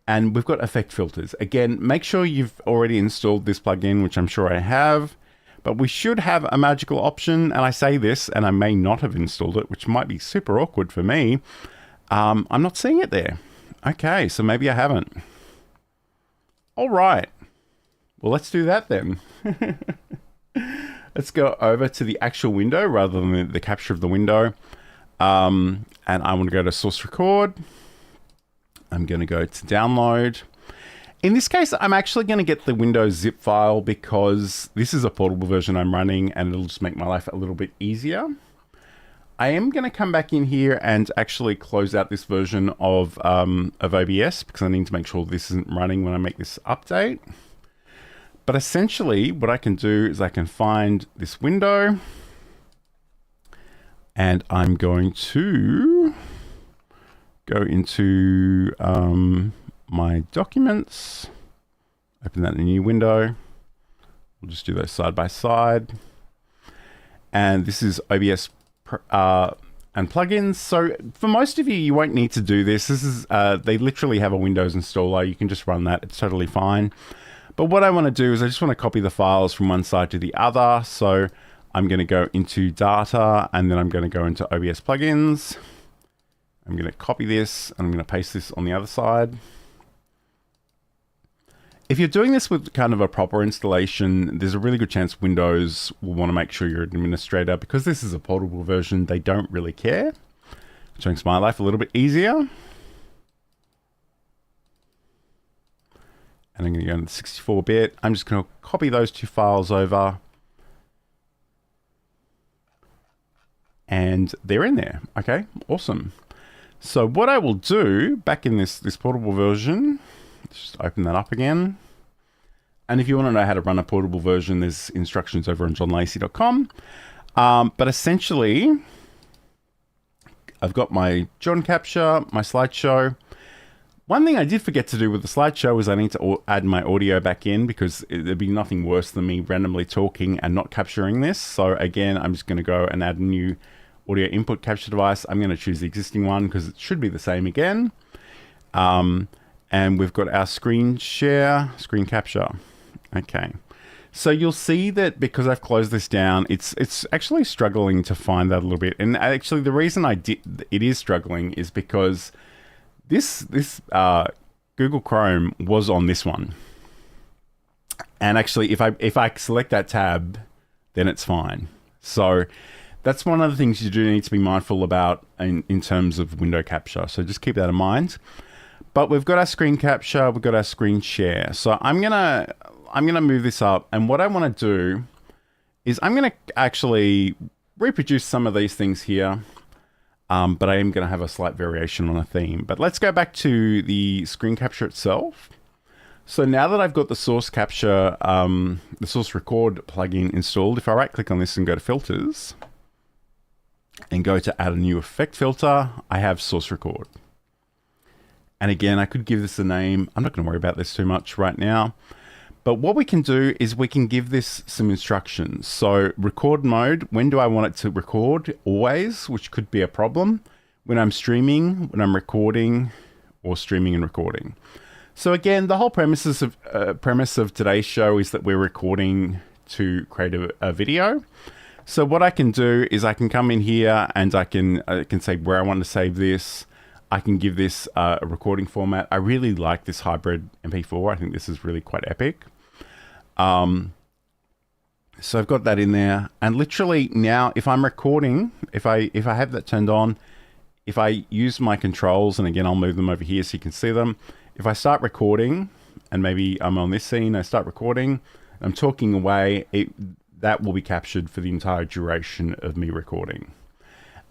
S1: and we've got effect filters. Again, make sure you've already installed this plugin, which I'm sure I have, but we should have a magical option. And I say this, and I may not have installed it, which might be super awkward for me. I'm not seeing it there. Okay, so maybe I haven't. All right. Well, let's do that then. Let's go over to the actual window rather than the capture of the window. And I want to go to source record. I'm going to go to download. In this case, I'm actually going to get the Windows zip file because this is a portable version I'm running and it'll just make my life a little bit easier. I am going to come back in here and actually close out this version of OBS because I need to make sure this isn't running when I make this update. But essentially what I can do is I can find this window and I'm going to go into my documents, open that in a new window. We'll just do those side by side. And this is OBS and plugins. So for most of you, you won't need to do this. This is they literally have a Windows installer. You can just run that. It's totally fine. But what I want to do is I just want to copy the files from one side to the other. So I'm going to go into data and then I'm going to go into OBS plugins. I'm going to copy this and I'm going to paste this on the other side. If you're doing this with kind of a proper installation, there's a really good chance Windows will want to make sure you're an administrator. Because this is a portable version, they don't really care, which makes my life a little bit easier. And I'm going to go into 64-bit. I'm just going to copy those two files over. And they're in there. Okay, awesome. So what I will do back in this portable version, let's just open that up again. And if you want to know how to run a portable version, there's instructions over on johnlacey.com. But essentially, I've got my John capture, my slideshow. One thing I did forget to do with the slideshow is I need to add my audio back in because there'd be nothing worse than me randomly talking and not capturing this. So again, I'm just going to go and add a new audio input capture device. I'm going to choose the existing one because it should be the same again. And we've got our screen share, screen capture. Okay. So you'll see that because I've closed this down, it's actually struggling to find that a little bit. And actually the reason it is struggling is because this Google Chrome was on this one. And actually if I select that tab, then it's fine. So that's one of the things you do need to be mindful about in terms of window capture. So just keep that in mind. But we've got our screen capture, we've got our screen share. So I'm gonna move this up, and what I want to do is I'm gonna actually reproduce some of these things here, but I am gonna have a slight variation on a theme. But let's go back to the screen capture itself. So now that I've got the source capture, the source record plugin installed, if I right click on this and go to filters and go to add a new effect filter, I have source record. And again, I could give this a name. I'm not going to worry about this too much right now. But what we can do is we can give this some instructions. So record mode, when do I want it to record? Always, which could be a problem. When I'm streaming, when I'm recording, or streaming and recording. So again, the whole premise of today's show is that we're recording to create a video. So what I can do is I can come in here and I can say where I want to save this. I can give this a recording format. I really like this hybrid MP4. I think this is really quite epic. So I've got that in there, and literally now if I'm recording, if I have that turned on, if I use my controls, and again I'll move them over here so you can see them. If I start recording, and maybe I'm on this scene, I start recording, I'm talking away, that will be captured for the entire duration of me recording.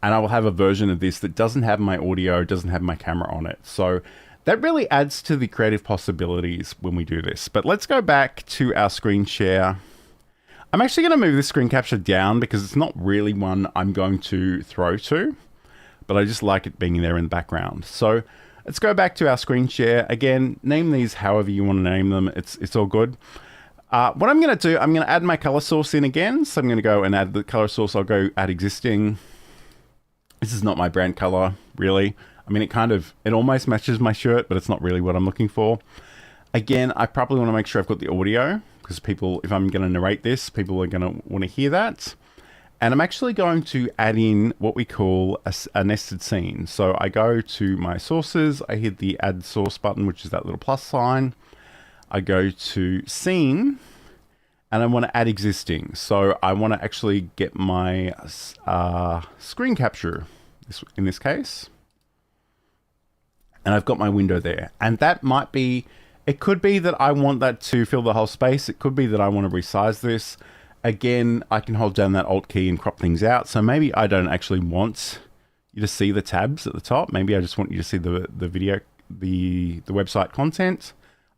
S1: And I will have a version of this that doesn't have my audio, doesn't have my camera on it. So that really adds to the creative possibilities when we do this. But let's go back to our screen share. I'm actually going to move this screen capture down because it's not really one I'm going to throw to, but I just like it being there in the background. So let's go back to our screen share. Again, name these however you want to name them. It's all good. What I'm going to do, I'm going to add my color source in again. So I'm going to go and add the color source. I'll go add existing. This is not my brand color, really. I mean, it almost matches my shirt, but it's not really what I'm looking for. Again, I probably want to make sure I've got the audio, because people, if I'm going to narrate this, people are going to want to hear that. And I'm actually going to add in what we call a nested scene. So I go to my sources, I hit the add source button, which is that little plus sign. I go to scene, and I want to add existing. So I want to actually get my screen capture in this case. And I've got my window there. And that might be, it could be that I want that to fill the whole space. It could be that I want to resize this. Again, I can hold down that Alt key and crop things out. So maybe I don't actually want you to see the tabs at the top. Maybe I just want you to see the video, the website content.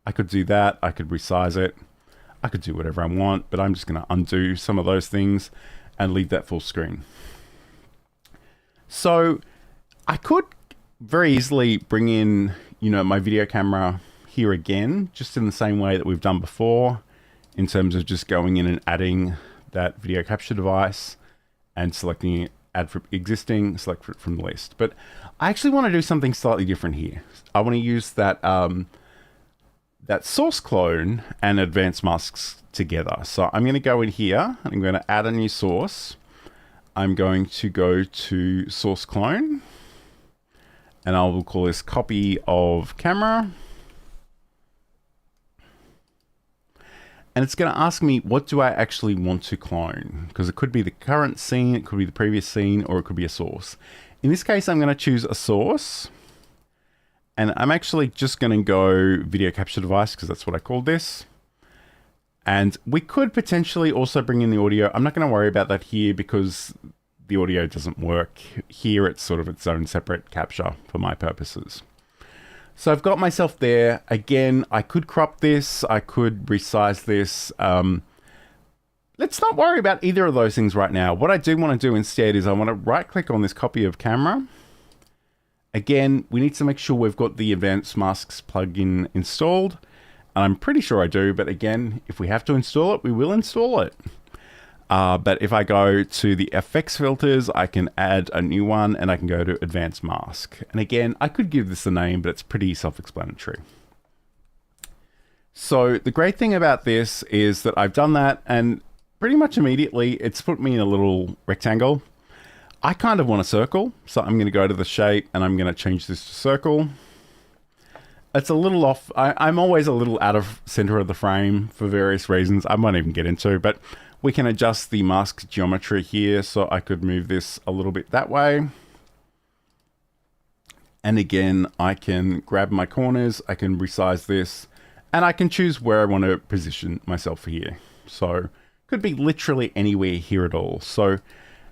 S1: I could do that. I could resize it. I could do whatever I want, but I'm just going to undo some of those things and leave that full screen. So I could very easily bring in, my video camera here again, just in the same way that we've done before, in terms of just going in and adding that video capture device and selecting add from existing, select from the list. But I actually want to do something slightly different here. I want to use that that source clone and advanced masks together. So I'm going to go in here and I'm going to add a new source. I'm going to go to source clone, and I will call this copy of camera. And it's going to ask me, what do I actually want to clone? Because it could be the current scene, it could be the previous scene, or it could be a source. In this case, I'm going to choose a source. And I'm actually just going to go video capture device, because that's what I called this. And we could potentially also bring in the audio. I'm not going to worry about that here because the audio doesn't work. Here it's sort of its own separate capture for my purposes. So I've got myself there. Again, I could crop this. I could resize this. Let's not worry about either of those things right now. What I do want to do instead is I want to right click on this copy of camera. Again, we need to make sure we've got the advanced masks plugin installed. And I'm pretty sure I do, but again, if we have to install it, we will install it. But if I go to the FX filters, I can add a new one and I can go to advanced mask. And again, I could give this a name, but it's pretty self-explanatory. So the great thing about this is that I've done that, and pretty much immediately it's put me in a little rectangle. I kind of want a circle, so I'm going to go to the shape and I'm going to change this to circle. It's a little off. I'm always a little out of center of the frame for various reasons I won't even get into, but we can adjust the mask geometry here. So I could move this a little bit that way. And again, I can grab my corners, I can resize this, and I can choose where I want to position myself here. So could be literally anywhere here at all. So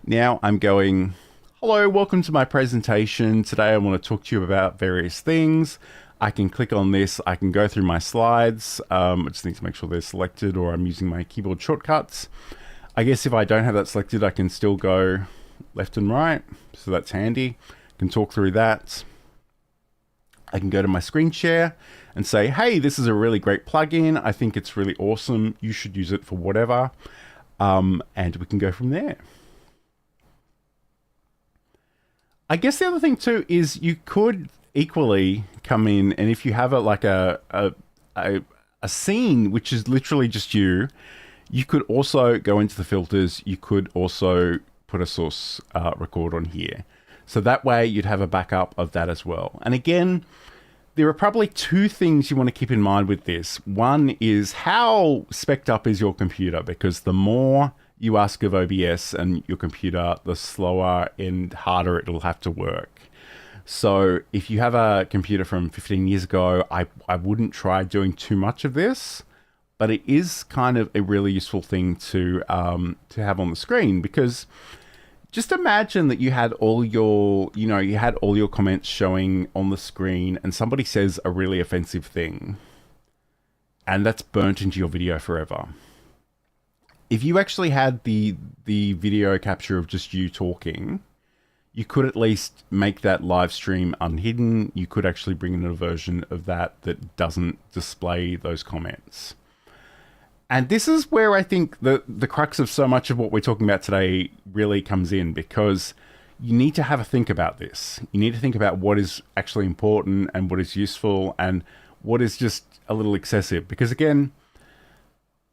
S1: now I'm going, hello, welcome to my presentation. Today I want to talk to you about various things. I can click on this, I can go through my slides. I just need to make sure they're selected, or I'm using my keyboard shortcuts. I guess if I don't have that selected, I can still go left and right. So that's handy. I can talk through that. I can go to my screen share and say, hey, this is a really great plugin. I think it's really awesome. You should use it for whatever. And we can go from there. I guess the other thing too is you could equally come in, and if you have a scene which is literally just you You could also go into the filters. You could also put a source record on here. So that way you'd have a backup of that as well. And again, there are probably two things you want to keep in mind with this. One is how spec'd up is your computer, because the more you ask of OBS and your computer, the slower and harder it'll have to work. So if you have a computer from 15 years ago, I wouldn't try doing too much of this, but it is kind of a really useful thing to have on the screen, because just imagine that you had all your, you had all your comments showing on the screen and somebody says a really offensive thing and that's burnt into your video forever. If you actually had the video capture of just you talking, you could at least make that live stream unhidden. You could actually bring in a version of that that doesn't display those comments. And this is where I think the crux of so much of what we're talking about today really comes in, because you need to have a think about this. You need to think about what is actually important and what is useful and what is just a little excessive. Because again,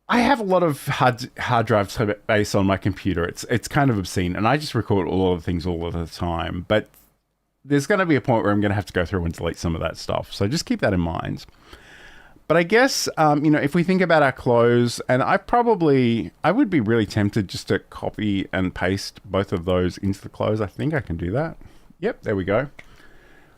S1: I have a lot of hard drive space on my computer. It's kind of obscene, and I just record all of the things all of the time. But there's going to be a point where I'm going to have to go through and delete some of that stuff. So just keep that in mind. But I guess, if we think about our close, and I would be really tempted just to copy and paste both of those into the close. I think I can do that. Yep, there we go.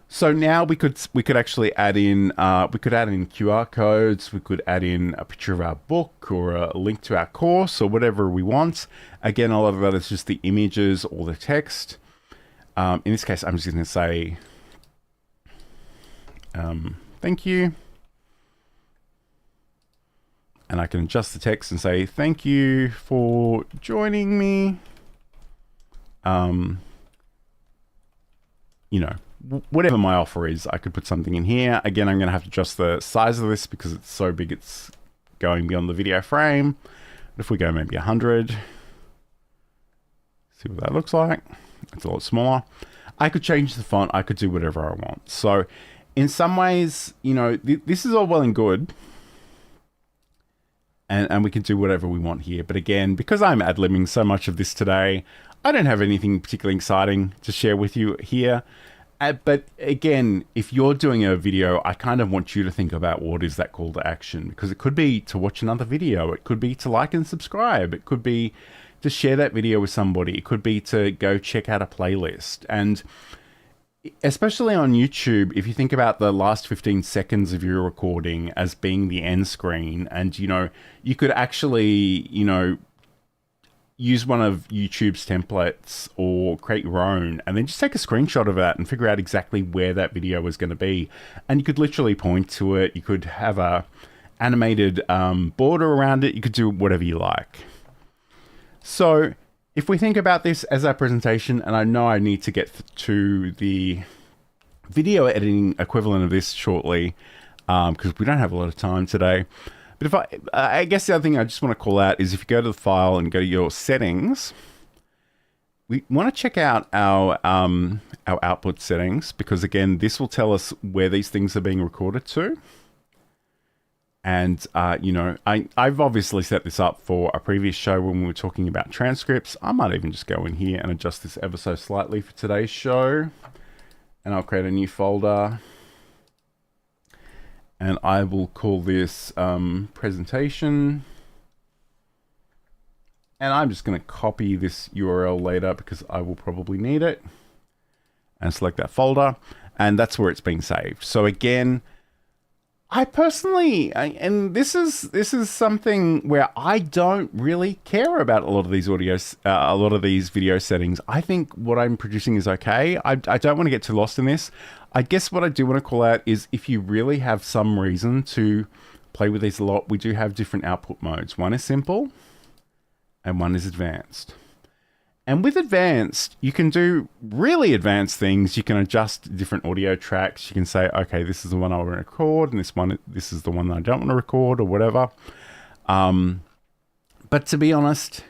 S1: So now we could actually add in, QR codes. We could add in a picture of our book or a link to our course or whatever we want. Again, a lot of that is just the images or the text. In this case, I'm just going to say, thank you. And I can adjust the text and say, thank you for joining me. Whatever my offer is, I could put something in here. Again, I'm going to have to adjust the size of this because it's so big it's going beyond the video frame. But if we go maybe 100, see what that looks like. It's a lot smaller. I could change the font. I could do whatever I want. So in some ways, this is all well and good. And we can do whatever we want here. But again, because I'm ad-libbing so much of this today, I don't have anything particularly exciting to share with you here. But again, if you're doing a video, I kind of want you to think about what is that call to action, because it could be to watch another video. It could be to like and subscribe. It could be to share that video with somebody. It could be to go check out a playlist. And especially on YouTube, if you think about the last 15 seconds of your recording as being the end screen, and you could actually use one of YouTube's templates or create your own and then just take a screenshot of that and figure out exactly where that video was going to be, and you could literally point to it. You could have a animated border around it. You could do whatever you like. So if we think about this as our presentation, and I know I need to get to the video editing equivalent of this shortly, because we don't have a lot of time today. But if I guess the other thing I just want to call out is if you go to the file and go to your settings, we want to check out our output settings, because again, this will tell us where these things are being recorded to. And, I've obviously set this up for a previous show when we were talking about transcripts. I might even just go in here and adjust this ever so slightly for today's show. And I'll create a new folder. And I will call this presentation. And I'm just going to copy this URL later because I will probably need it. And select that folder. And that's where it's being saved. So again, I personally, and this is something where I don't really care about a lot of these video settings. I think what I'm producing is okay. I don't want to get too lost in this. I guess what I do want to call out is if you really have some reason to play with these a lot, we do have different output modes. One is simple and one is advanced. And with advanced, you can do really advanced things. You can adjust different audio tracks. You can say, okay, this is the one I want to record, and this is the one that I don't want to record, or whatever. But to be honest,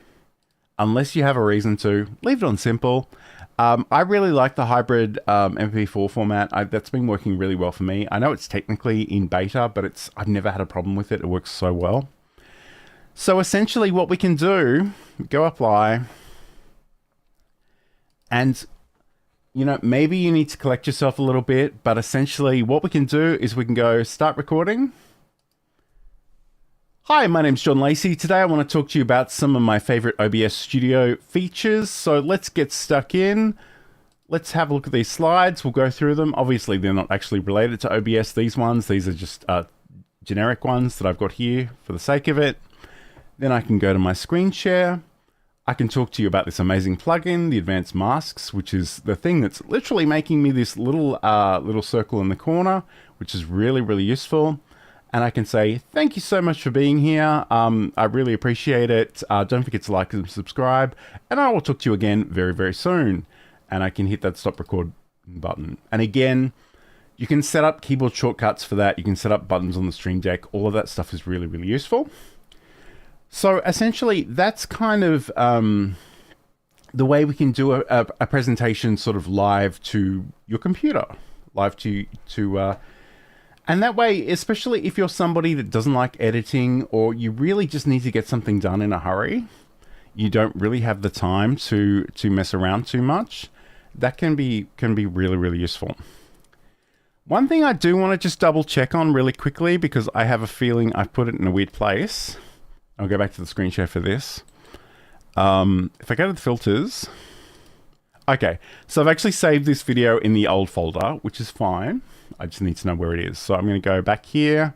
S1: unless you have a reason to, leave it on simple. I really like the hybrid MP4 format. That's been working really well for me. I know it's technically in beta, but I've never had a problem with it. It works so well. So essentially what we can do, go apply, and you know, maybe you need to collect yourself a little bit, but essentially what we can do is we can go start recording. Hi, my name's John Lacey. Today I want to talk to you about some of my favorite OBS Studio features. So let's get stuck in. Let's have a look at these slides. We'll go through them. Obviously, they're not actually related to OBS, these ones. These are just generic ones that I've got here for the sake of it. Then I can go to my screen share. I can talk to you about this amazing plugin, the Advanced Masks, which is the thing that's literally making me this little circle in the corner, which is really, really useful. And I can say, thank you so much for being here. I really appreciate it. Don't forget to like and subscribe. And I will talk to you again very, very soon. And I can hit that stop record button. And again, you can set up keyboard shortcuts for that. You can set up buttons on the Stream Deck. All of that stuff is really, really useful. So essentially, that's kind of the way we can do a presentation sort of live to your computer, live to and that way, especially if you're somebody that doesn't like editing, or you really just need to get something done in a hurry, you don't really have the time to mess around too much, that can be really, really useful. One thing I do want to just double check on really quickly, because I have a feeling I've put it in a weird place. I'll go back to the screen share for this. If I go to the filters, okay, so I've actually saved this video in the old folder, which is fine. I just need to know where it is. So I'm going to go back here.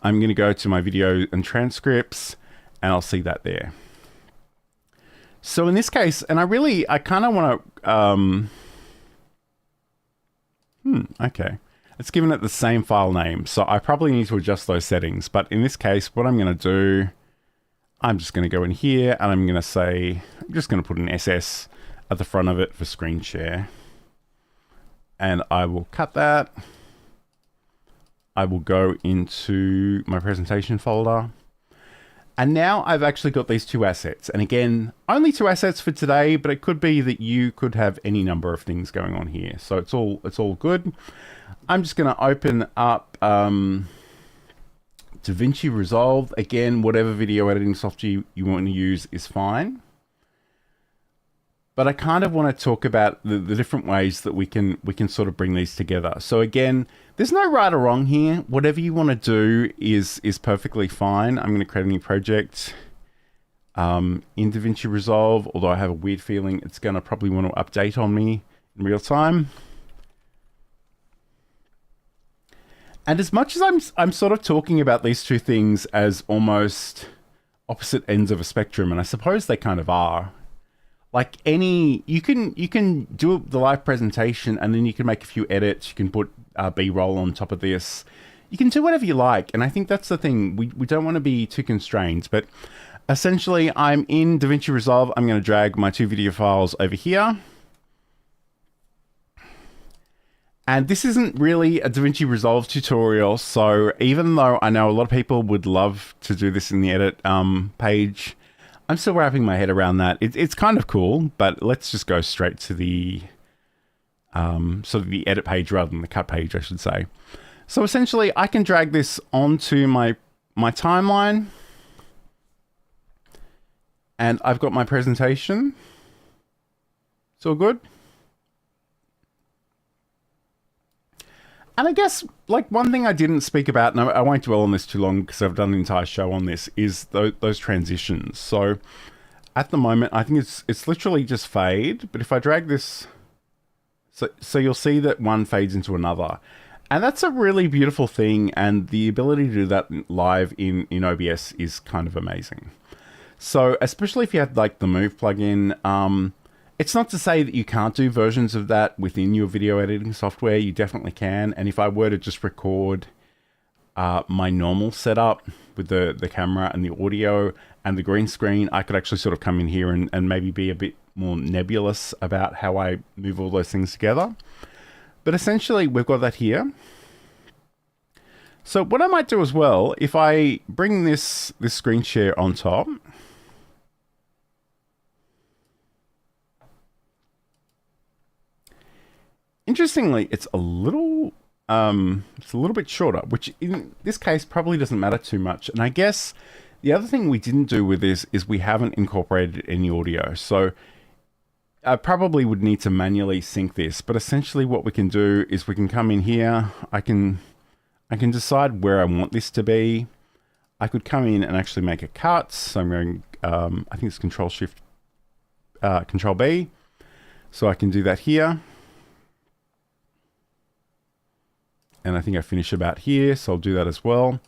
S1: I'm going to go to my video and transcripts, and I'll see that there. So in this case, and I kind of want to, okay. It's given it the same file name. So I probably need to adjust those settings. But in this case, what I'm going to do, I'm just going to go in here and I'm going to say, I'm just going to put an SS at the front of it for screen share. And I will cut that. I will go into my presentation folder. And now I've actually got these two assets. And again, only two assets for today, but it could be that you could have any number of things going on here. So it's all good. I'm just going to open up DaVinci Resolve. Again, whatever video editing software you want to use is fine. But I kind of want to talk about the different ways that we can sort of bring these together. So again, there's no right or wrong here. Whatever you want to do is perfectly fine. I'm going to create a new project in DaVinci Resolve, although I have a weird feeling it's going to probably want to update on me in real time. And as much as I'm sort of talking about these two things as almost opposite ends of a spectrum, and I suppose they kind of are. Like you can do the live presentation and then you can make a few edits. You can put B-roll on top of this. You can do whatever you like. And I think that's the thing. We don't want to be too constrained. But essentially, I'm in DaVinci Resolve. I'm going to drag my two video files over here. And this isn't really a DaVinci Resolve tutorial. So even though I know a lot of people would love to do this in the edit page, I'm still wrapping my head around that. It's kind of cool, but let's just go straight to the sort of the edit page rather than the cut page, I should say. So essentially, I can drag this onto my timeline, and I've got my presentation. It's all good. And I guess, like, one thing I didn't speak about, and I won't dwell on this too long because I've done an entire show on this, is those transitions. So at the moment, I think it's literally just fade. But if I drag this, so you'll see that one fades into another. And that's a really beautiful thing. And the ability to do that live in OBS is kind of amazing. So especially if you have, like, the Move plugin, it's not to say that you can't do versions of that within your video editing software. You definitely can. And if I were to just record my normal setup with the camera and the audio and the green screen, I could actually sort of come in here and maybe be a bit more nebulous about how I move all those things together. But essentially, we've got that here. So what I might do as well, if I bring this screen share on top, interestingly, it's a little bit shorter, which in this case probably doesn't matter too much. And I guess The other thing we didn't do with this is we haven't incorporated any audio. So I probably would need to manually sync this, but essentially what we can do is we can come in here. I can decide where I want this to be. I could come in and actually make a cut. So I'm going, I think it's Control B. So I can do that here. And I think I finish about here, so I'll do that as well.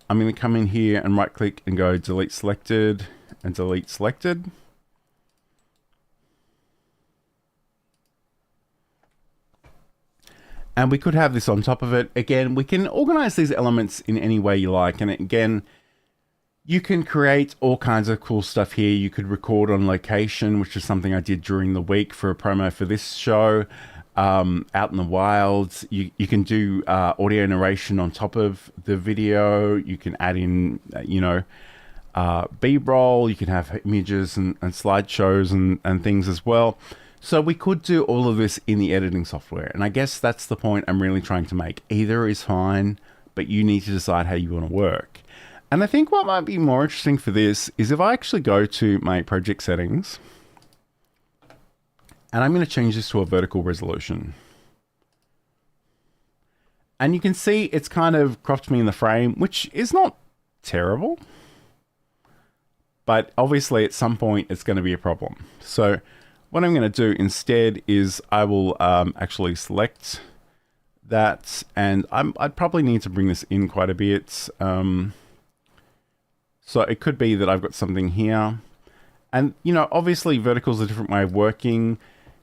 S1: I'm going to come in here and right click and go delete selected and delete selected. And we could have this on top of it. Again, we can organize these elements in any way you like. And again, you can create all kinds of cool stuff here. You could record on location, which is something I did during the week for a promo for this show, out in the wilds. You can do audio narration on top of the video. You can add in, B-roll. You can have images and slideshows and things as well. So we could do all of this in the editing software. And I guess that's the point I'm really trying to make. Either is fine, but you need to decide how you want to work. And I think what might be more interesting for this is if I actually go to my project settings, and I'm going to change this to a vertical resolution. And you can see it's kind of cropped me in the frame, which is not terrible. But obviously at some point it's going to be a problem. So what I'm going to do instead is I will actually select that, and I'd probably need to bring this in quite a bit. So it could be that I've got something here. And, obviously vertical is a different way of working.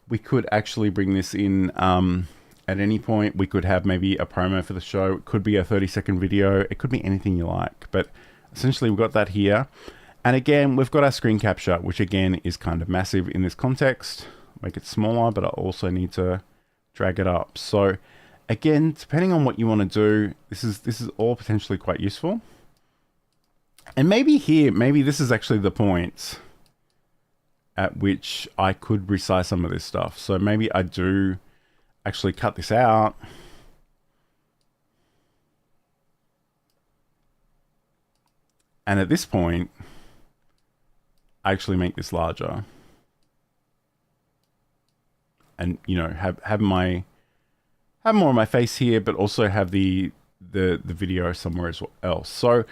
S1: We could actually bring this in at any point. We could have maybe a promo for the show. It could be a 30-second video. It could be anything you like. But essentially we've got that here. And again, we've got our screen capture, which again is kind of massive in this context. Make it smaller, but I also need to drag it up. So again, depending on what you want to do, this is all potentially quite useful. And maybe this is actually the point at which I could resize some of this stuff. So maybe I do actually cut this out. And at this point, I actually make this larger. And, have more of my face here, but also have the video somewhere else. So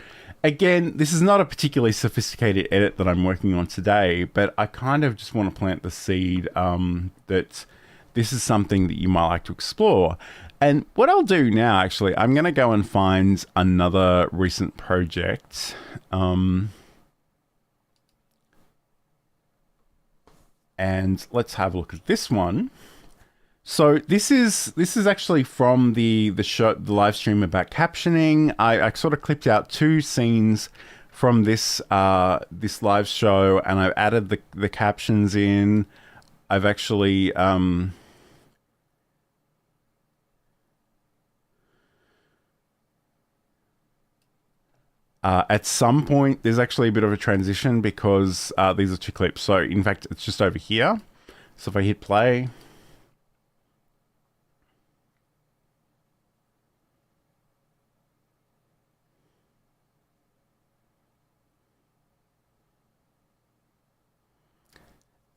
S1: again, this is not a particularly sophisticated edit that I'm working on today, but I kind of just want to plant the seed that this is something that you might like to explore. And what I'll do now, actually, I'm going to go and find another recent project. And let's have a look at this one. So this is actually from the show, the live stream about captioning. I sort of clipped out 2 scenes from this this live show, and I've added the captions in. I've actually at some point, there's actually a bit of a transition because these are 2 clips. So in fact, it's just over here. So if I hit play,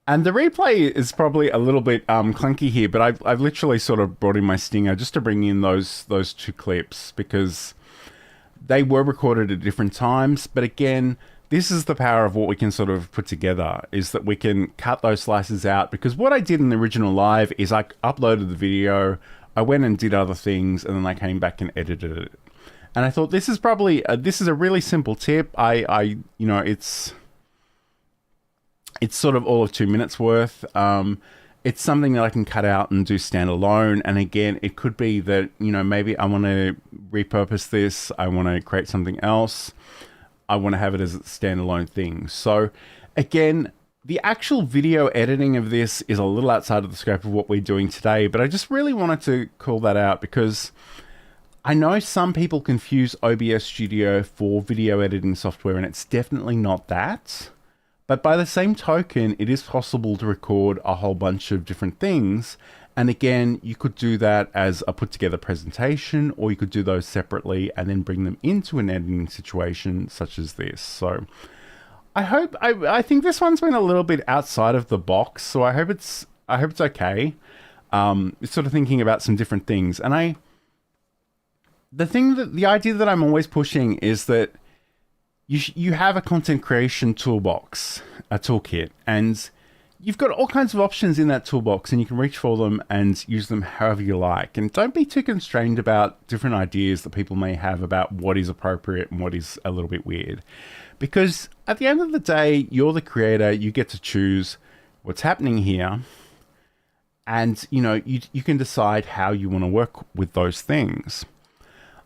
S1: and the replay is probably a little bit clunky here, but I've literally sort of brought in my stinger just to bring in those 2 clips because they were recorded at different times. But again, this is the power of what we can sort of put together, is that we can cut those slices out. Because what I did in the original live is I uploaded the video, I went and did other things, and then I came back and edited it. And I thought this is probably, this is a really simple tip. It's sort of all of 2 minutes worth. It's something that I can cut out and do standalone. And again, it could be that, maybe I want to repurpose this. I want to create something else. I want to have it as a standalone thing. So again, the actual video editing of this is a little outside of the scope of what we're doing today, but I just really wanted to call that out because I know some people confuse OBS Studio for video editing software, and it's definitely not that. But by the same token, it is possible to record a whole bunch of different things And again, you could do that as a put together presentation, or you could do those separately and then bring them into an editing situation such as this. So I think this one's been a little bit outside of the box, so I hope it's okay. It's sort of thinking about some different things. And the idea that I'm always pushing is that you have a content creation toolbox, a toolkit, and you've got all kinds of options in that toolbox, and you can reach for them and use them however you like. And don't be too constrained about different ideas that people may have about what is appropriate and what is a little bit weird. Because at the end of the day, you're the creator, you get to choose what's happening here. And, you can decide how you want to work with those things.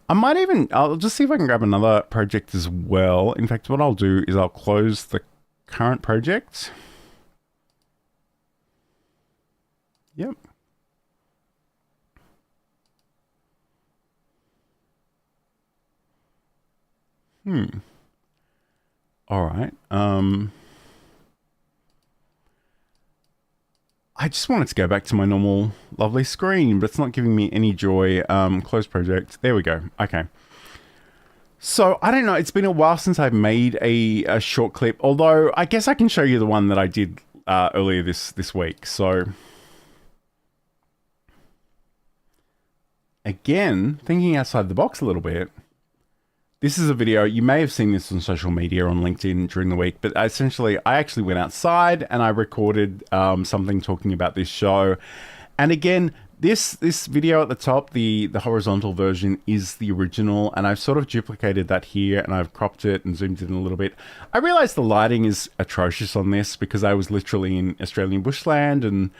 S1: I'll just see if I can grab another project as well. In fact, what I'll do is I'll close the current project. Yep. All right. I just wanted to go back to my normal lovely screen, but it's not giving me any joy. Close project. There we go. Okay. So, I don't know. It's been a while since I've made a short clip, although I guess I can show you the one that I did earlier this week. So, again, thinking outside the box a little bit. This is a video, you may have seen this on social media, on LinkedIn during the week, but essentially I actually went outside and I recorded something talking about this show. And again, this video at the top, the horizontal version is the original, and I've sort of duplicated that here and I've cropped it and zoomed in a little bit. I realized the lighting is atrocious on this because I was literally in Australian bushland and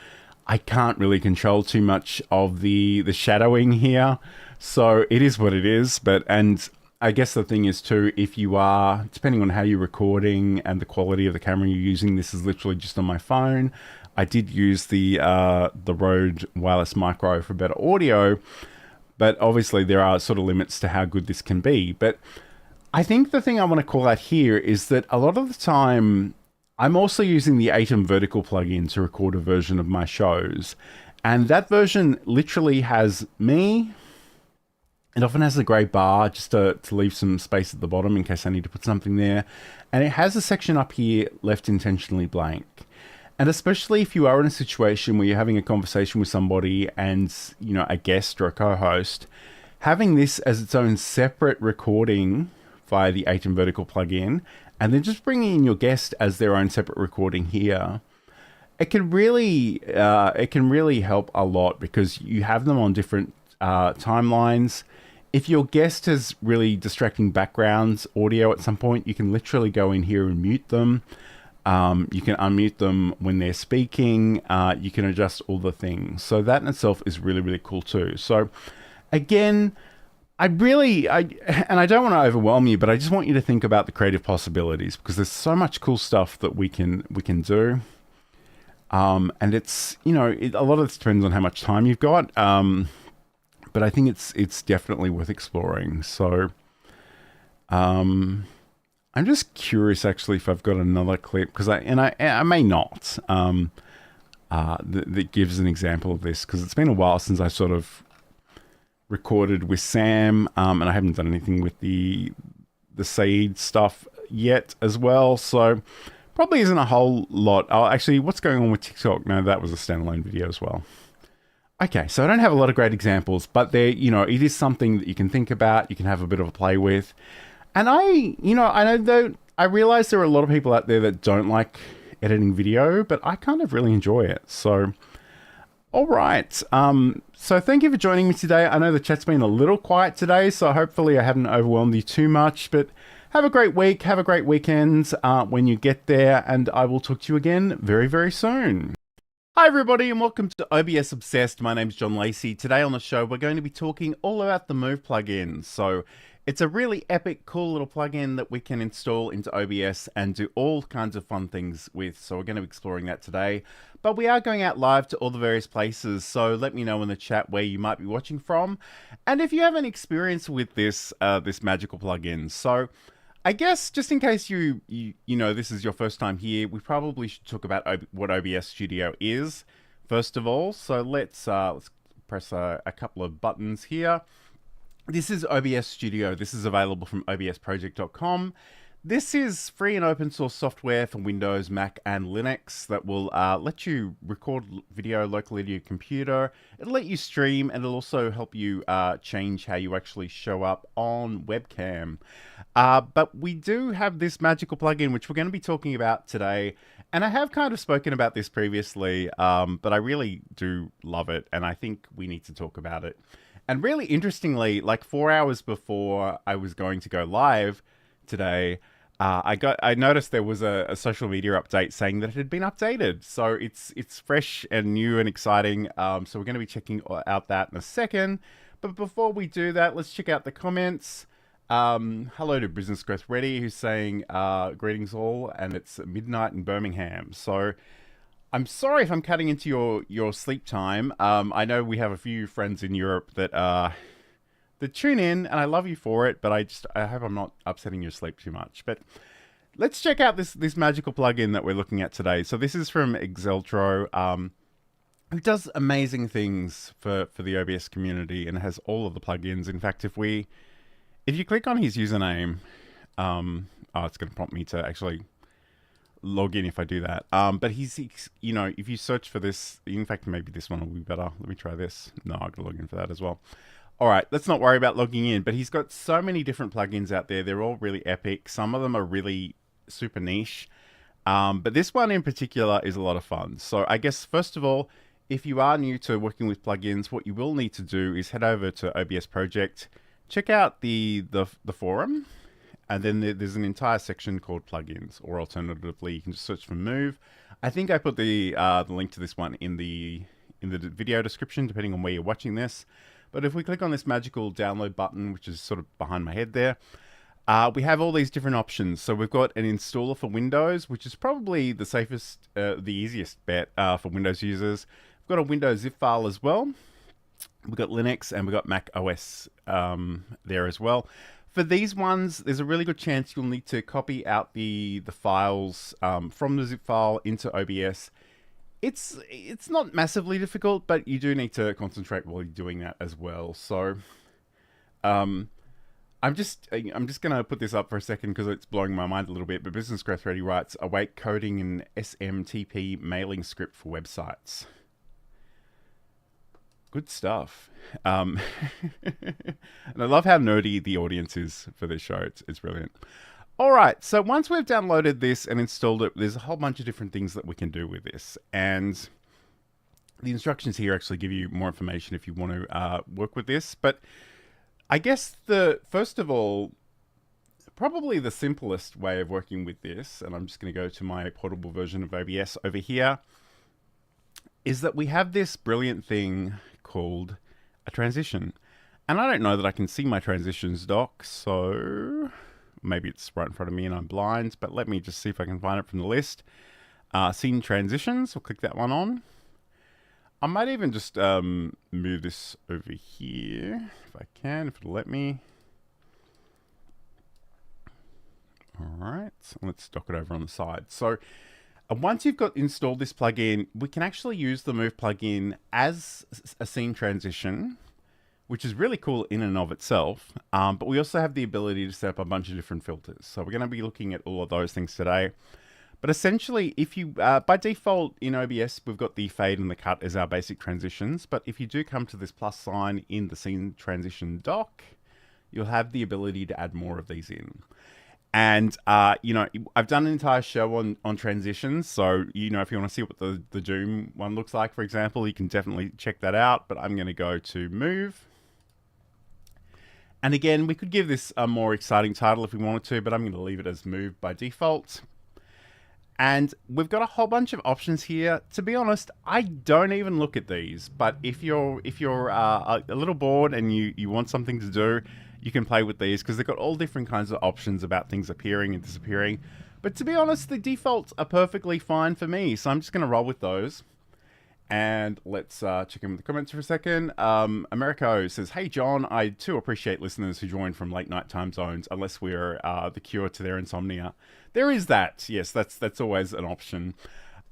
S1: I can't really control too much of the shadowing here. So it is what it is, and I guess the thing is too, if you are, depending on how you're recording and the quality of the camera you're using, this is literally just on my phone. I did use the Rode wireless micro for better audio, but obviously there are sort of limits to how good this can be. But I think the thing I want to call out here is that a lot of the time, I'm also using the Aitum vertical plugin to record a version of my shows. And that version literally has me. It often has a grey bar just to leave some space at the bottom in case I need to put something there. And it has a section up here left intentionally blank. And especially if you are in a situation where you're having a conversation with somebody and, a guest or a co-host, having this as its own separate recording via the Aitum vertical plugin, and then just bringing in your guest as their own separate recording here, it can really help a lot because you have them on different timelines. If your guest has really distracting backgrounds audio at some point, you can literally go in here and mute them. You can unmute them when they're speaking. You can adjust all the things. So that in itself is really, really cool too. So again, I don't want to overwhelm you, but I just want you to think about the creative possibilities because there's so much cool stuff that we can do. And it's, a lot of this depends on how much time you've got. But I think it's definitely worth exploring. So, I'm just curious actually if I've got another clip because I may not that gives an example of this because it's been a while since I sort of recorded with Sam and I haven't done anything with the seed stuff yet as well. So probably isn't a whole lot. Oh, actually, what's going on with TikTok? No, that was a standalone video as well. Okay, so I don't have a lot of great examples, but there, it is something that you can think about, you can have a bit of a play with. And I know that I realize there are a lot of people out there that don't like editing video, but I kind of really enjoy it. So, all right. So thank you for joining me today. I know the chat's been a little quiet today, so hopefully I haven't overwhelmed you too much, but have a great week, have a great weekend when you get there, and I will talk to you again very, very soon. Hi everybody and welcome to OBS Obsessed. My name's John Lacey. Today on the show we're going to be talking all about the Move plugin. So it's a really epic, cool little plugin that we can install into OBS and do all kinds of fun things with. So we're going to be exploring that today. But we are going out live to all the various places, so let me know in the chat where you might be watching from. And if you have any experience with this magical plugin. So I guess just in case you know this is your first time here, we probably should talk about what OBS Studio is. first of all. So let's press a couple of buttons here. This is OBS Studio. This is available from obsproject.com. This is free and open source software for Windows, Mac, and Linux that will let you record video locally to your computer. It'll let you stream, and it'll also help you change how you actually show up on webcam. But we do have this magical plugin, which we're going to be talking about today. And I have kind of spoken about this previously, but I really do love it, and I think we need to talk about it. And really interestingly, like 4 hours before I was going to go live today, I noticed there was a social media update saying that it had been updated. So it's fresh and new and exciting. So we're going to be checking out that in a second. But before we do that, let's check out the comments. Hello to Business Growth Ready, who's saying greetings all, and it's midnight in Birmingham. So I'm sorry if I'm cutting into your sleep time. I know we have a few friends in Europe that tune in, and I love you for it, but I hope I'm not upsetting your sleep too much. But let's check out this magical plugin that we're looking at today. So this is from Exeltro, who does amazing things for the OBS community and has all of the plugins. In fact, if you click on his username, it's going to prompt me to actually log in if I do that. But he's, you know, if you search for this, in fact, maybe this one will be better. Let me try this. No, I've got to log in for that as well. All right, let's not worry about logging in, but he's got so many different plugins out there. They're all really epic. Some of them are really super niche. But this one in particular is a lot of fun. So I guess, first of all, if you are new to working with plugins, what you will need to do is head over to OBS Project, check out the forum, and then there's an entire section called plugins, or alternatively, you can just search for Move. I think I put the link to this one in the video description, depending on where you're watching this. But if we click on this magical download button, which is sort of behind my head there, we have all these different options. So we've got an installer for Windows, which is probably the safest, the easiest bet for Windows users. We've got a Windows zip file as well. We've got Linux, and we've got Mac OS there as well. For these ones, there's a really good chance you'll need to copy out the files from the zip file into OBS. It's not massively difficult, but you do need to concentrate while you're doing that as well. So I'm just gonna put this up for a second because it's blowing my mind a little bit. But Business Growth Ready writes, await coding an SMTP mailing script for websites. Good stuff. And I love how nerdy the audience is for this show. It's brilliant. All right, so once we've downloaded this and installed it, there's a whole bunch of different things that we can do with this. And the instructions here actually give you more information if you want to work with this. But I guess first of all, probably the simplest way of working with this, and I'm just going to go to my portable version of OBS over here, is that we have this brilliant thing called a transition. And I don't know that I can see my transitions doc, so maybe it's right in front of me and I'm blind, but let me just see if I can find it from the list. Scene transitions, we'll click that one on. I might even just move this over here, if I can, if it'll let me. All right, so let's dock it over on the side. So once you've got installed this plugin, we can actually use the Move plugin as a scene transition, which is really cool in and of itself. But we also have the ability to set up a bunch of different filters. So we're going to be looking at all of those things today. But essentially, if you, by default in OBS, we've got the fade and the cut as our basic transitions. But if you do come to this plus sign in the scene transition dock, you'll have the ability to add more of these in. And, you know, I've done an entire show on transitions. So, you know, if you want to see what the Doom one looks like, for example, you can definitely check that out. But I'm going to go to Move. And again, we could give this a more exciting title if we wanted to, but I'm going to leave it as Move by default. And we've got a whole bunch of options here. To be honest, I don't even look at these. But if you're a little bored and you want something to do, you can play with these because they've got all different kinds of options about things appearing and disappearing. But to be honest, the defaults are perfectly fine for me. So I'm just going to roll with those. And let's check in with the comments for a second. Americo says, hey, John, I too appreciate listeners who join from late night time zones, unless we're the cure to their insomnia. There is that. Yes, that's always an option.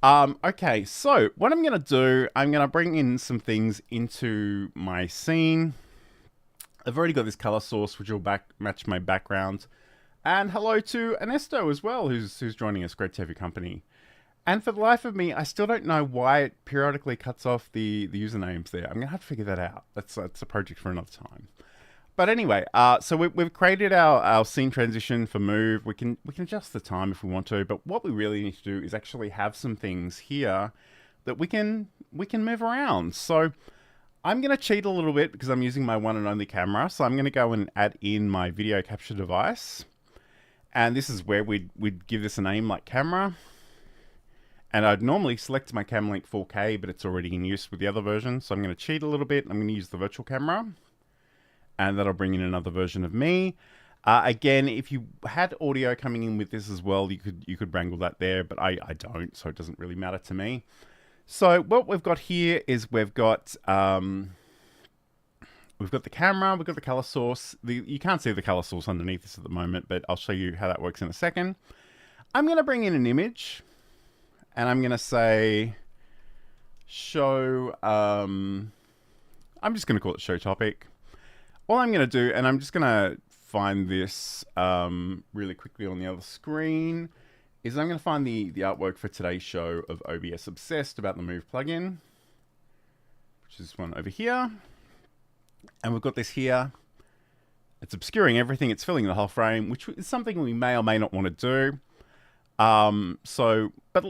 S1: Okay, so what I'm going to do, I'm going to bring in some things into my scene. I've already got this color source, which will match my background. And hello to Ernesto as well, who's joining us. Great to have your company. And for the life of me, I still don't know why it periodically cuts off the usernames there. I'm going to have to figure that out. That's a project for another time. But anyway, so we've created our scene transition for move. We can adjust the time if we want to, but what we really need to do is actually have some things here that we can move around. So I'm going to cheat a little bit because I'm using my one and only camera. So I'm going to go and add in my video capture device. And this is where we'd give this a name like camera. And I'd normally select my Camlink 4K, but it's already in use with the other version. So I'm going to cheat a little bit. I'm going to use the virtual camera. And that'll bring in another version of me. Again, if you had audio coming in with this as well, you could wrangle that there, but I don't, so it doesn't really matter to me. So what we've got here is we've got the camera, we've got the color source. You can't see the color source underneath this at the moment, but I'll show you how that works in a second. I'm going to bring in an image, and I'm going to say show. I'm just going to call it show topic. All I'm going to do, and I'm just going to find this really quickly on the other screen, is I'm going to find the artwork for today's show of OBS Obsessed about the Move plugin, which is this one over here. And we've got this here. It's obscuring everything. It's filling the whole frame, which is something we may or may not want to do. But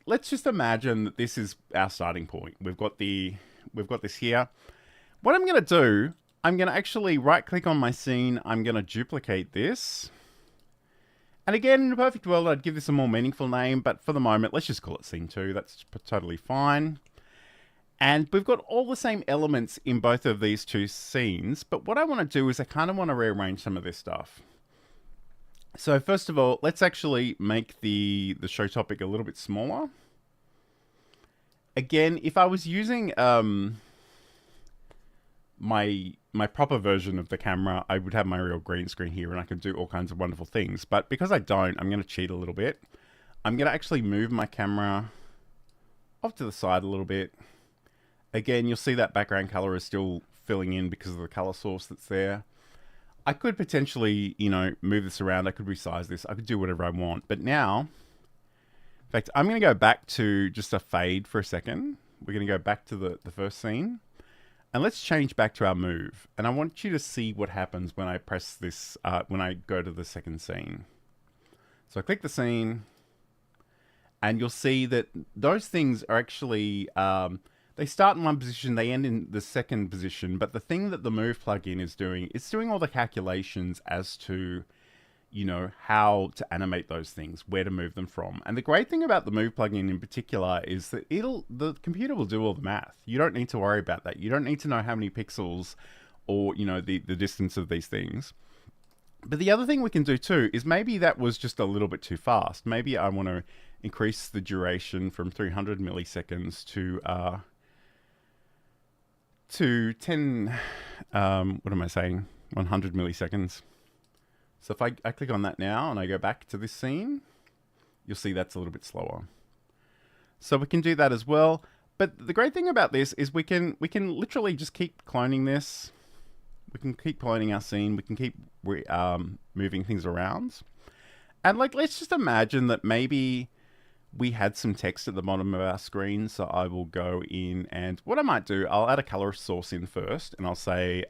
S1: let's just imagine that this is our starting point. We've got this here. What I'm going to do, I'm going to actually right click on my scene. I'm going to duplicate this. And again, in a perfect world, I'd give this a more meaningful name, but for the moment, let's just call it scene 2. That's totally fine. And we've got all the same elements in both of these two scenes, but what I want to do is I kind of want to rearrange some of this stuff. So first of all, let's actually make the show topic a little bit smaller. Again, if I was using my proper version of the camera, I would have my real green screen here and I could do all kinds of wonderful things. But because I don't, I'm going to cheat a little bit. I'm going to actually move my camera off to the side a little bit. Again, you'll see that background color is still filling in because of the color source that's there. I could potentially, move this around. I could resize this. I could do whatever I want. But now, in fact, I'm going to go back to just a fade for a second. We're going to go back to the first scene. And let's change back to our move. And I want you to see what happens when I press this, when I go to the second scene. So I click the scene. And you'll see that those things are actually, they start in one position, they end in the second position. But the thing that the Move plugin is doing, it's doing all the calculations as to, how to animate those things, where to move them from. And the great thing about the Move plugin in particular is that the computer will do all the math. You don't need to worry about that. You don't need to know how many pixels or, the distance of these things. But the other thing we can do too is maybe that was just a little bit too fast. Maybe I want to increase the duration from 300 milliseconds to 10, 100 milliseconds. So if I click on that now and I go back to this scene, you'll see that's a little bit slower. So we can do that as well. But the great thing about this is we can literally just keep cloning this. We can keep cloning our scene. We can keep moving things around. And let's just imagine that maybe we had some text at the bottom of our screen. So I will go in and what I might do, I'll add a color source in first and I'll say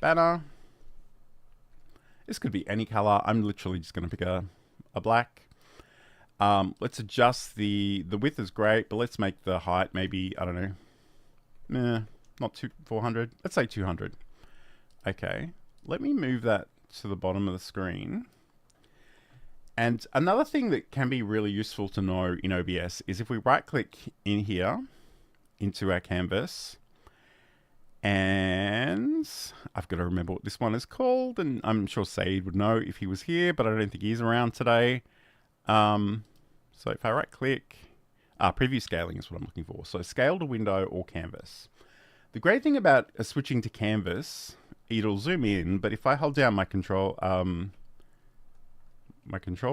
S1: banner. This could be any color. I'm literally just going to pick a black. Let's adjust the width is great, but let's make the height maybe, I don't know, not 400. Let's say 200. Okay, let me move that to the bottom of the screen. And another thing that can be really useful to know in OBS is if we right click in here into our canvas, and I've got to remember what this one is called, and I'm sure Said would know if he was here, but I don't think he's around today. So if I right click, preview scaling is what I'm looking for. So scale to window or canvas. The great thing about switching to canvas, it'll zoom in, but if I hold down my control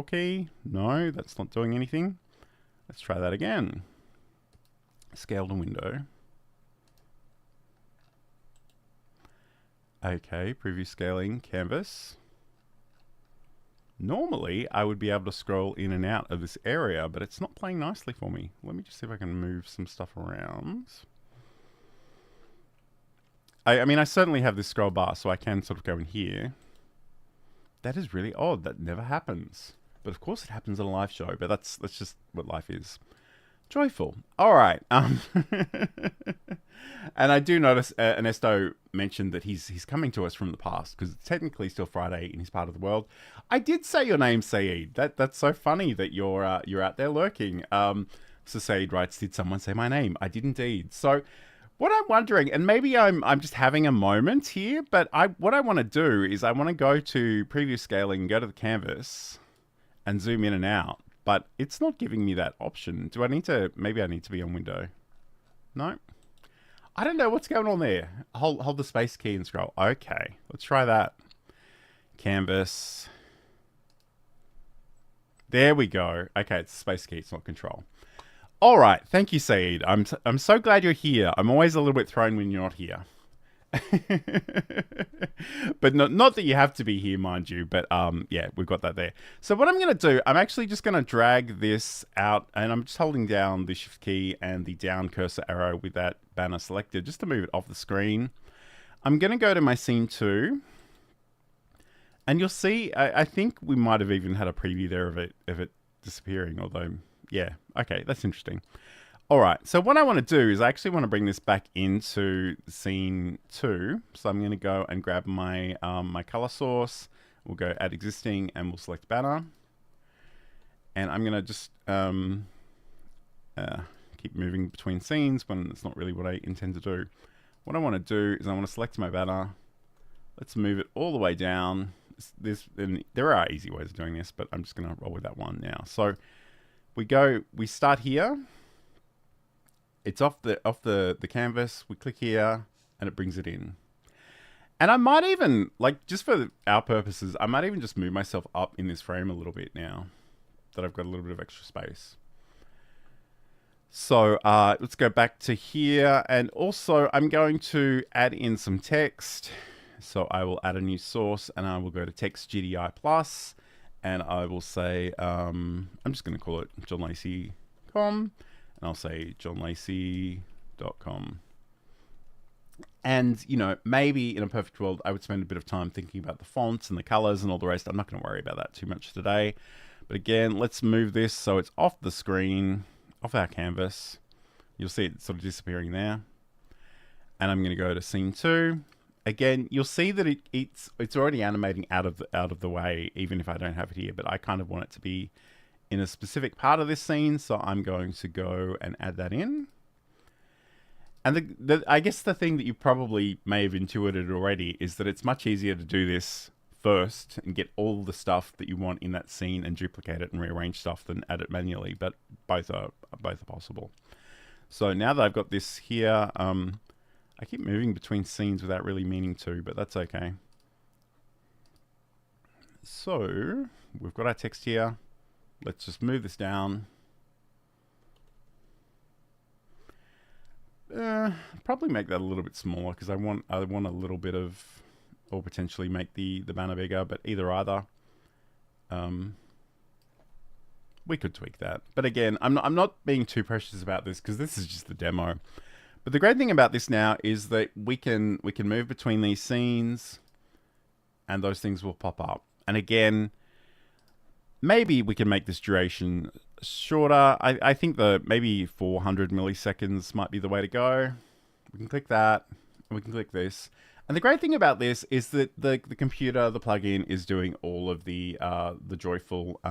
S1: key, no, that's not doing anything. Let's try that again. Scale to window. Okay, preview scaling, canvas. Normally, I would be able to scroll in and out of this area, but it's not playing nicely for me. Let me just see if I can move some stuff around. I mean, I certainly have this scroll bar, so I can sort of go in here. That is really odd. That never happens. But of course it happens on a live show, but that's just what life is. Joyful. All right. And I do notice Ernesto mentioned that he's coming to us from the past because it's technically still Friday in his part of the world. I did say your name, Saeed. That's so funny that you're out there lurking. So Saeed writes, did someone say my name? I did indeed. So what I'm wondering, and maybe I'm just having a moment here, but what I want to do is I want to go to preview scaling, go to the canvas, and zoom in and out. But it's not giving me that option. Do I need to? Maybe I need to be on window. No. I don't know what's going on there. Hold the space key and scroll. Okay, let's try that. Canvas. There we go. Okay, it's the space key. It's not control. All right. Thank you, Saeed. I'm so glad you're here. I'm always a little bit thrown when you're not here. But not that you have to be here, mind you, but yeah, we've got that there. So what I'm going to do, I'm actually just going to drag this out, and I'm just holding down the shift key and the down cursor arrow with that banner selected just to move it off the screen. I'm going to go to my scene 2, and you'll see I think we might have even had a preview there of it disappearing, although yeah, okay, that's interesting. All right, so what I want to do is I actually want to bring this back into scene 2. So I'm going to go and grab my my color source. We'll go add existing and we'll select banner. And I'm going to just keep moving between scenes when it's not really what I intend to do. What I want to do is I want to select my banner. Let's move it all the way down. And there are easy ways of doing this, but I'm just going to roll with that one now. So we start here. It's off the canvas. We click here and it brings it in. And I might even, like, just for our purposes, I might even just move myself up in this frame a little bit now that I've got a little bit of extra space. So let's go back to here. And also I'm going to add in some text. So I will add a new source and I will go to text GDI plus and I will say, I'm just going to call it johnlacey.com. And I'll say johnlacey.com. And, you know, maybe in a perfect world, I would spend a bit of time thinking about the fonts and the colors and all the rest. I'm not going to worry about that too much today. But again, let's move this so it's off the screen, off our canvas. You'll see it sort of disappearing there. And I'm going to go to scene 2. Again, you'll see that it's already animating out of the way, even if I don't have it here. But I kind of want it to be in a specific part of this scene, so I'm going to go and add that in. And I guess the thing that you probably may have intuited already is that it's much easier to do this first and get all the stuff that you want in that scene and duplicate it and rearrange stuff than add it manually, but both are possible. So now that I've got this here, I keep moving between scenes without really meaning to, but that's okay. So we've got our text here. Let's just move this down. Probably make that a little bit smaller because I want a little bit of, or potentially make the banner bigger, but either. We could tweak that. But again, I'm not being too precious about this because this is just the demo. But the great thing about this now is that we can move between these scenes and those things will pop up. And again, maybe we can make this duration shorter. I think maybe 400 milliseconds might be the way to go. We can click that, and we can click this. And the great thing about this is that the computer, the plugin, is doing all of the joyful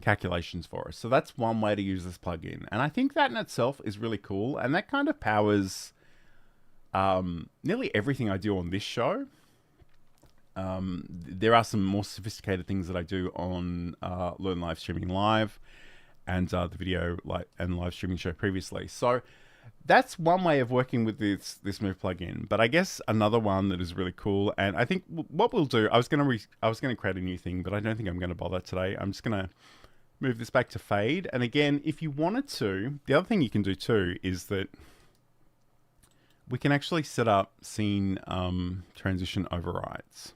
S1: calculations for us. So that's one way to use this plugin. And I think that in itself is really cool. And that kind of powers nearly everything I do on this show. There are some more sophisticated things that I do on Learn Live Streaming Live and the video and live streaming show previously. So that's one way of working with this Move plugin. But I guess another one that is really cool, and I think what we'll do, I was going to create a new thing, but I don't think I'm going to bother today. I'm just going to move this back to fade. And again, if you wanted to, the other thing you can do too is that we can actually set up scene transition overrides.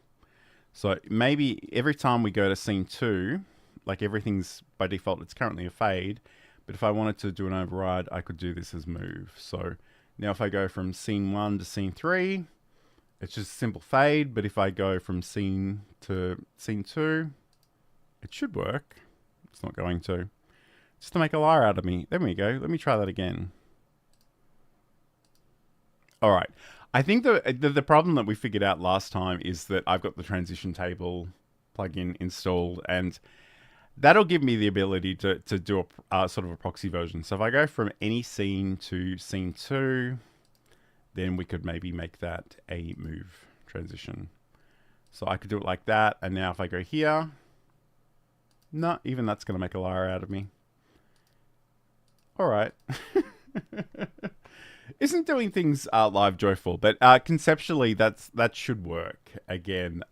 S1: So maybe every time we go to scene 2, like everything's by default, it's currently a fade. But if I wanted to do an override, I could do this as move. So now if I go from scene 1 to scene 3, it's just a simple fade. But if I go from scene to scene 2, it should work. It's not going to. Just to make a liar out of me. There we go. Let me try that again. All right. I think the problem that we figured out last time is that I've got the transition table plugin installed, and that'll give me the ability to do a sort of a proxy version. So if I go from any scene to scene 2, then we could maybe make that a move transition. So I could do it like that. And now if I go here, no, even that's going to make a liar out of me. All right. Isn't doing things live joyful? But conceptually, that should work. Again,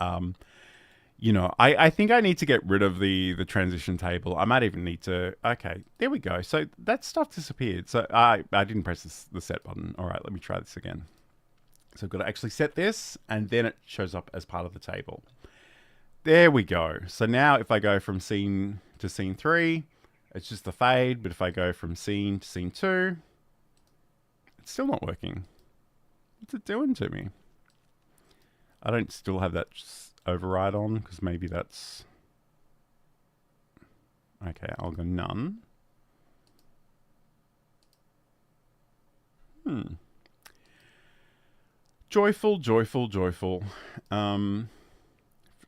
S1: you know, I think I need to get rid of the transition table. I might even need to. Okay, there we go. So that stuff disappeared. So I didn't press the set button. All right, let me try this again. So I've got to actually set this, and then it shows up as part of the table. There we go. So now if I go from scene to scene 3, it's just the fade. But if I go from scene to scene 2, it's still not working. What's it doing to me? I don't still have that override on, because maybe that's... Okay, I'll go none. Joyful, joyful, joyful.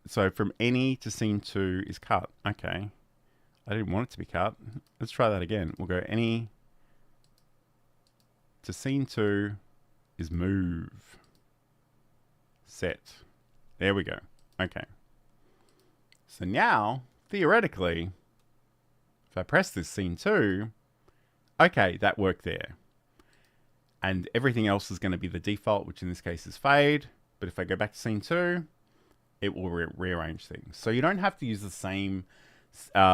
S1: So from any to scene 2 is cut. Okay. I didn't want it to be cut. Let's try that again. We'll go any to scene 2 is move. Set. There we go. Okay. So now, theoretically, if I press this scene 2, okay, that worked there. And everything else is going to be the default, which in this case is fade. But if I go back to scene 2, it will rearrange things. So you don't have to use the same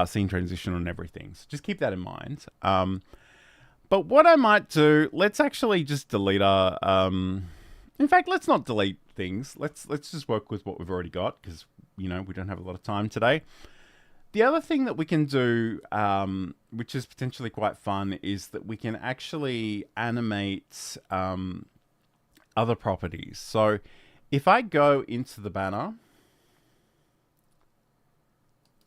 S1: scene transition on everything. So just keep that in mind. But what I might do, let's actually just delete our... in fact, let's not delete things. Let's just work with what we've already got, because, you know, we don't have a lot of time today. The other thing that we can do, which is potentially quite fun, is that we can actually animate other properties. So if I go into the banner,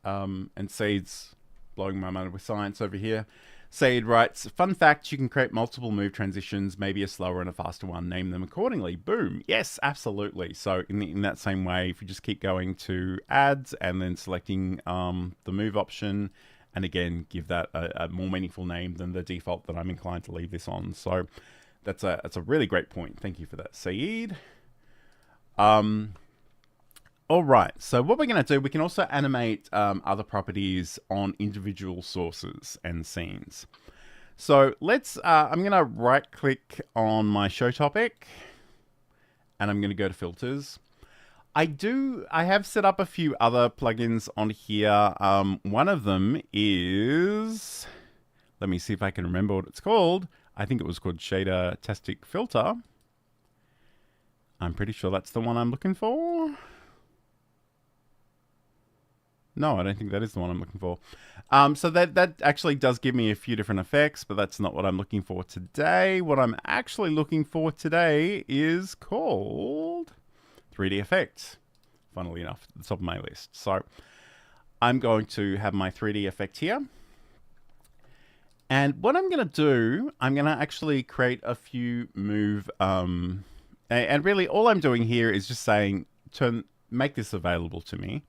S1: and Seed's blowing my mind with science over here. Seed writes, fun fact, you can create multiple move transitions, maybe a slower and a faster one, name them accordingly. Boom. Yes, absolutely. So in that same way, if you just keep going to ads and then selecting the move option, and again, give that a more meaningful name than the default that I'm inclined to leave this on. So that's a really great point. Thank you for that, Seed. All right, so what we're going to do, we can also animate other properties on individual sources and scenes. So let's, I'm going to right click on my show topic, and I'm going to go to filters. I have set up a few other plugins on here. One of them is, let me see if I can remember what it's called. I think it was called Shader-tastic Filter. I'm pretty sure that's the one I'm looking for. No, I don't think that is the one I'm looking for. So that actually does give me a few different effects, but that's not what I'm looking for today. What I'm actually looking for today is called 3D Effects, funnily enough, at the top of my list. So I'm going to have my 3D effect here. And what I'm going to do, I'm going to actually create a few move, and really all I'm doing here is just saying, make this available to me.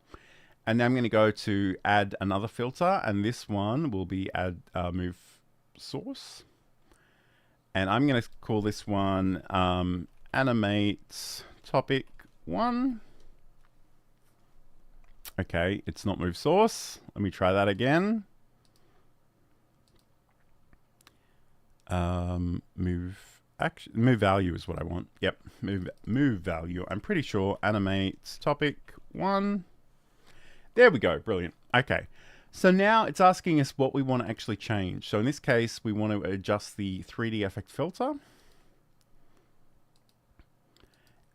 S1: And then I'm going to go to add another filter, and this one will be add move source. And I'm going to call this one animate topic 1. Okay, it's not move source. Let me try that again. Move value is what I want. Yep, move value. I'm pretty sure animate topic 1. There we go. Brilliant. Okay. So now it's asking us what we want to actually change. So in this case, we want to adjust the 3D effect filter.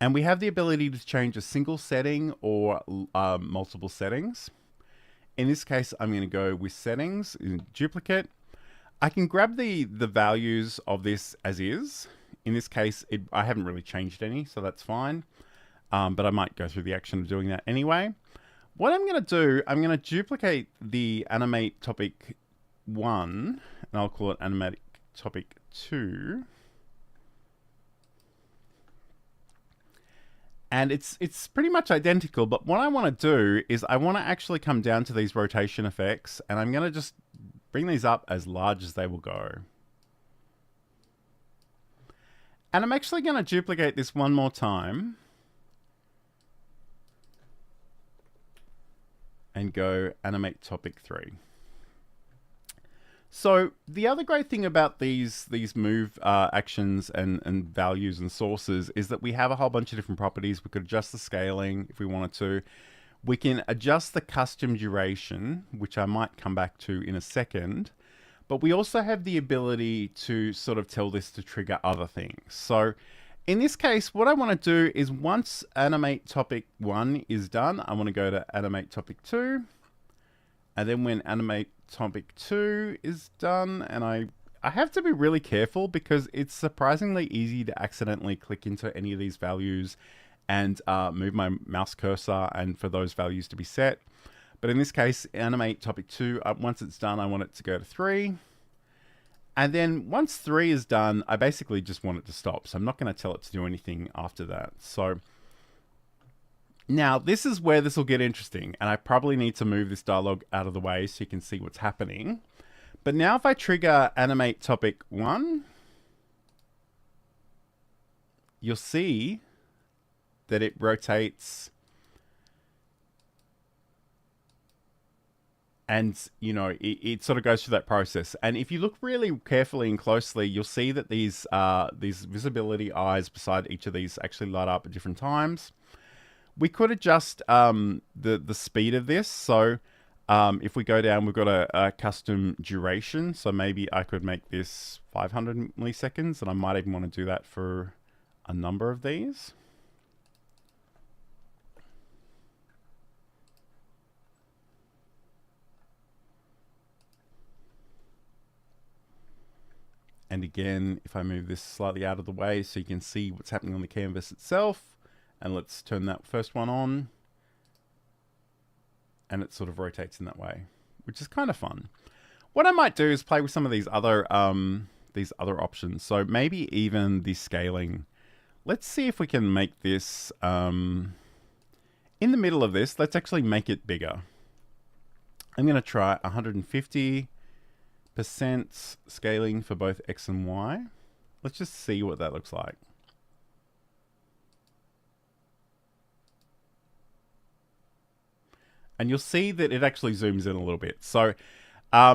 S1: And we have the ability to change a single setting or multiple settings. In this case, I'm going to go with settings, in duplicate. I can grab the values of this as is. In this case, I haven't really changed any, so that's fine. But I might go through the action of doing that anyway. What I'm going to do, I'm going to duplicate the animate topic 1, and I'll call it animate topic 2. And it's pretty much identical, but what I want to do is I want to actually come down to these rotation effects, and I'm going to just bring these up as large as they will go. And I'm actually going to duplicate this one more time. And go animate topic 3. So the other great thing about these move actions and values and sources is that we have a whole bunch of different properties. We could adjust the scaling if we wanted to. We can adjust the custom duration, which I might come back to in a second. But we also have the ability to sort of tell this to trigger other things. So in this case, what I want to do is once animate topic 1 is done, I want to go to animate topic 2. And then when animate topic 2 is done, and I have to be really careful because it's surprisingly easy to accidentally click into any of these values and move my mouse cursor and for those values to be set. But in this case, animate topic 2, once it's done, I want it to go to 3. And then once 3 is done, I basically just want it to stop. So I'm not going to tell it to do anything after that. So now this is where this will get interesting. And I probably need to move this dialog out of the way so you can see what's happening. But now if I trigger animate topic 1, you'll see that it rotates. And, you know, it sort of goes through that process. And if you look really carefully and closely, you'll see that these visibility eyes beside each of these actually light up at different times. We could adjust the speed of this. So if we go down, we've got a custom duration. So maybe I could make this 500 milliseconds, and I might even want to do that for a number of these. And again, if I move this slightly out of the way so you can see what's happening on the canvas itself, and let's turn that first one on, and it sort of rotates in that way, which is kind of fun. What I might do is play with some of these other options. So maybe even the scaling. Let's see if we can make this in the middle of this. Let's actually make it bigger. I'm going to try 150% scaling for both X and Y. Let's just see what that looks like. And you'll see that it actually zooms in a little bit. So I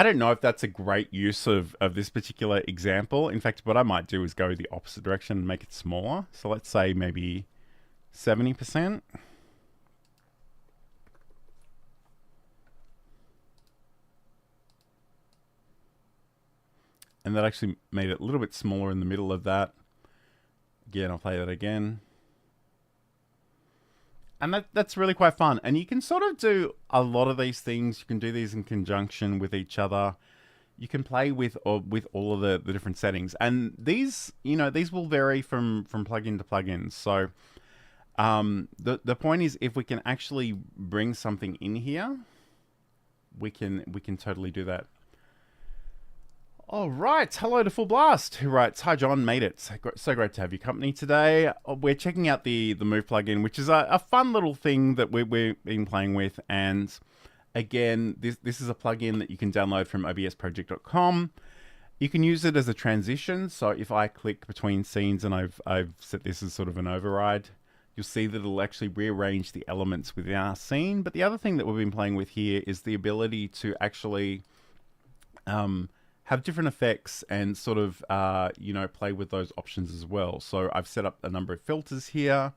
S1: don't know if that's a great use of this particular example. In fact, what I might do is go the opposite direction and make it smaller. So let's say maybe 70%. And that actually made it a little bit smaller in the middle of that. Again, I'll play that again. And that's really quite fun. And you can sort of do a lot of these things. You can do these in conjunction with each other. You can play with all of the different settings. And these, you know, these will vary from plugin to plugin. So the point is, if we can actually bring something in here, we can totally do that. All right, hello to Full Blast, who writes, "Hi John, made it. So great to have your company today." We're checking out the Move plugin, which is a fun little thing that we've been playing with. And again, this is a plugin that you can download from obsproject.com. You can use it as a transition. So if I click between scenes and I've set this as sort of an override, you'll see that it'll actually rearrange the elements within our scene. But the other thing that we've been playing with here is the ability to actually have different effects and sort of, you know, play with those options as well. So I've set up a number of filters here.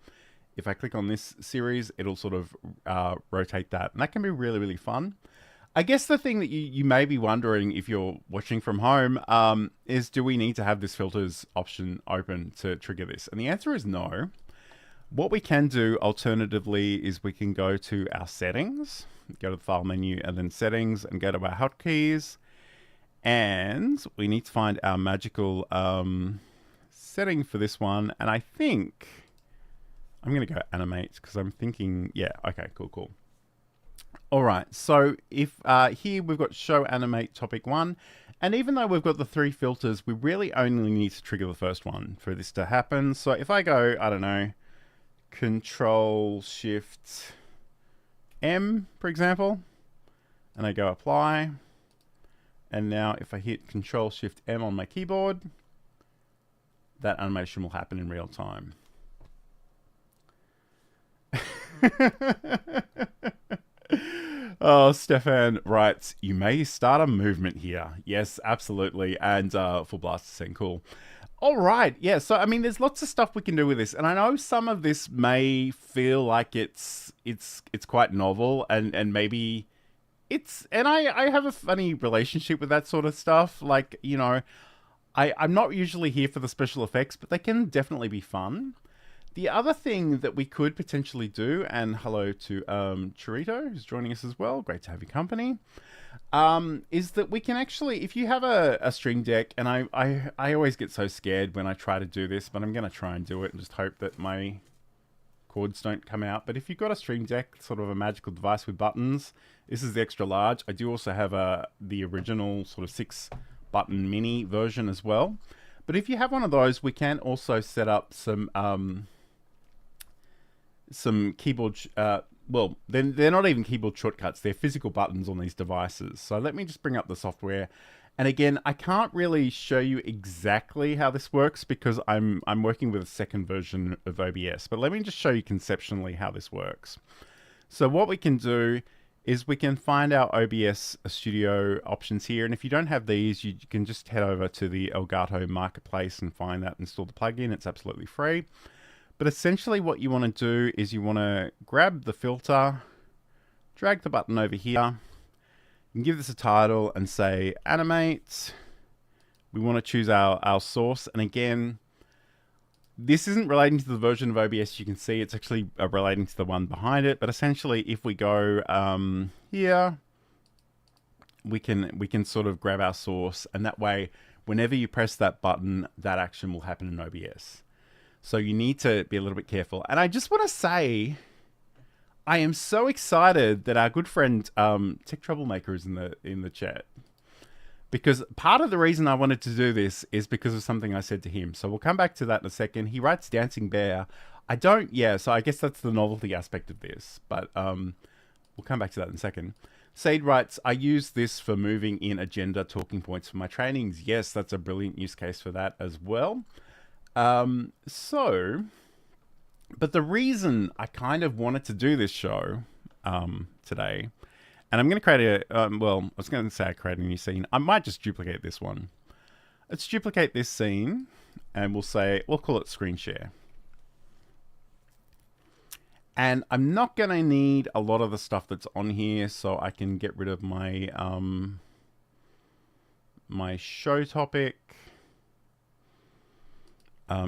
S1: If I click on this series, it'll sort of rotate that. And that can be really, really fun. I guess the thing that you may be wondering if you're watching from home is, do we need to have this filters option open to trigger this? And the answer is no. What we can do alternatively is we can go to our settings, go to the file menu and then settings and go to our hotkeys. And we need to find our magical setting for this one. And I think I'm going to go animate because I'm thinking, yeah, okay, cool. All right, so if here we've got show animate topic 1, and even though we've got the 3 filters, we really only need to trigger the first one for this to happen. So if I go, I don't know, Control Shift M, for example, and I go apply, and now if I hit Control Shift M on my keyboard, that animation will happen in real time. Oh, Stefan writes, you may start a movement here. Yes, absolutely. And Full Blast is saying cool. All right. Yeah. So, I mean, there's lots of stuff we can do with this. And I know some of this may feel like it's quite novel and maybe and I have a funny relationship with that sort of stuff. Like, you know, I'm not usually here for the special effects, but they can definitely be fun. The other thing that we could potentially do, and hello to Churrito, who's joining us as well, great to have your company, is that we can actually, if you have a Stream Deck, and I always get so scared when I try to do this, but I'm going to try and do it and just hope that my cords don't come out. But if you've got a Stream Deck, sort of a magical device with buttons, this is the extra large. I do also have the original sort of 6-button mini version as well. But if you have one of those, we can also set up some keyboard, well, they're not even keyboard shortcuts, they're physical buttons on these devices. So let me just bring up the software. And again, I can't really show you exactly how this works because I'm working with a second version of OBS, but let me just show you conceptually how this works. So what we can do is we can find our OBS Studio options here. And if you don't have these, you can just head over to the Elgato Marketplace and find that, install the plugin. It's absolutely free. But essentially what you want to do is you want to grab the filter, drag the button over here, and give this a title and say animate. We want to choose our source. And again, this isn't relating to the version of OBS you can see. It's actually relating to the one behind it. But essentially, if we go here, we can sort of grab our source. And that way, whenever you press that button, that action will happen in OBS. So you need to be a little bit careful. And I just want to say, I am so excited that our good friend Tech Troublemaker is in the chat. Because part of the reason I wanted to do this is because of something I said to him. So we'll come back to that in a second. He writes Dancing Bear. So I guess that's the novelty aspect of this. But we'll come back to that in a second. Sade writes, I use this for moving in agenda talking points for my trainings. Yes, that's a brilliant use case for that as well. But the reason I kind of wanted to do this show today, and I'm going to create I was going to say I create a new scene. I might just duplicate this one. Let's duplicate this scene, and we'll call it screen share. And I'm not going to need a lot of the stuff that's on here, so I can get rid of my my show topic.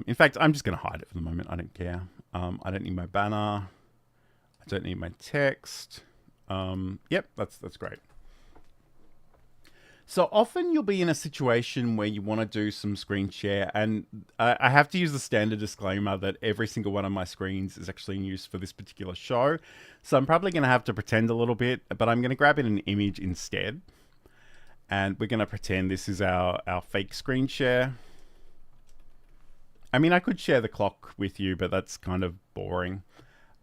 S1: In fact, I'm just going to hide it for the moment. I don't care. I don't need my banner. I don't need my text. Yep, that's great. So often you'll be in a situation where you want to do some screen share, and I have to use the standard disclaimer that every single one of my screens is actually in use for this particular show. So I'm probably going to have to pretend a little bit, but I'm going to grab in an image instead. And we're going to pretend this is our fake screen share. I mean, I could share the clock with you, but that's kind of boring.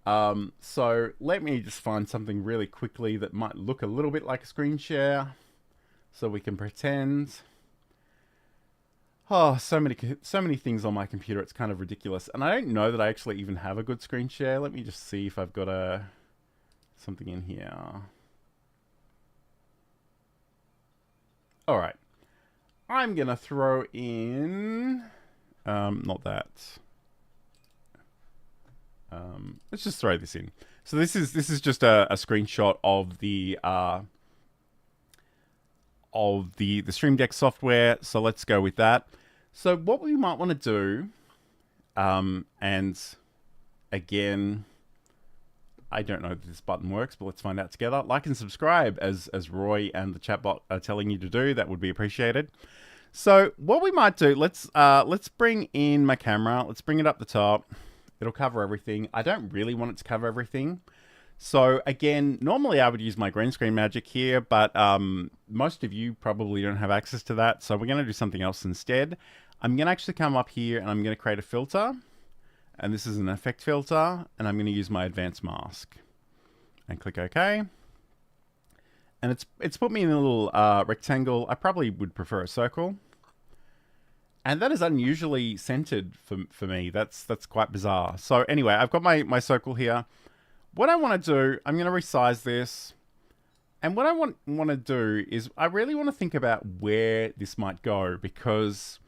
S1: So let me just find something really quickly that might look a little bit like a screen share, so we can pretend. Oh, so many things on my computer. It's kind of ridiculous, and I don't know that I actually even have a good screen share. Let me just see if I've got something in here. All right, I'm gonna throw in. Not that. Let's just throw this in. So this is just a screenshot of the of the Stream Deck software. So let's go with that. So what we might want to do, and again, I don't know if this button works, but let's find out together. Like and subscribe, as Roy and the chatbot are telling you to do. That would be appreciated. So what we might do, let's bring in my camera. Let's bring it up the top. It'll cover everything. I don't really want it to cover everything. So again, normally I would use my green screen magic here, but most of you probably don't have access to that. So we're going to do something else instead. I'm going to actually come up here and I'm going to create a filter. And this is an effect filter. And I'm going to use my advanced mask. And click OK. And it's put me in a little rectangle. I probably would prefer a circle. And that is unusually centered for me. That's quite bizarre. So anyway, I've got my circle here. What I want to do, I'm going to resize this. And what I want to do is I really want to think about where this might go, because,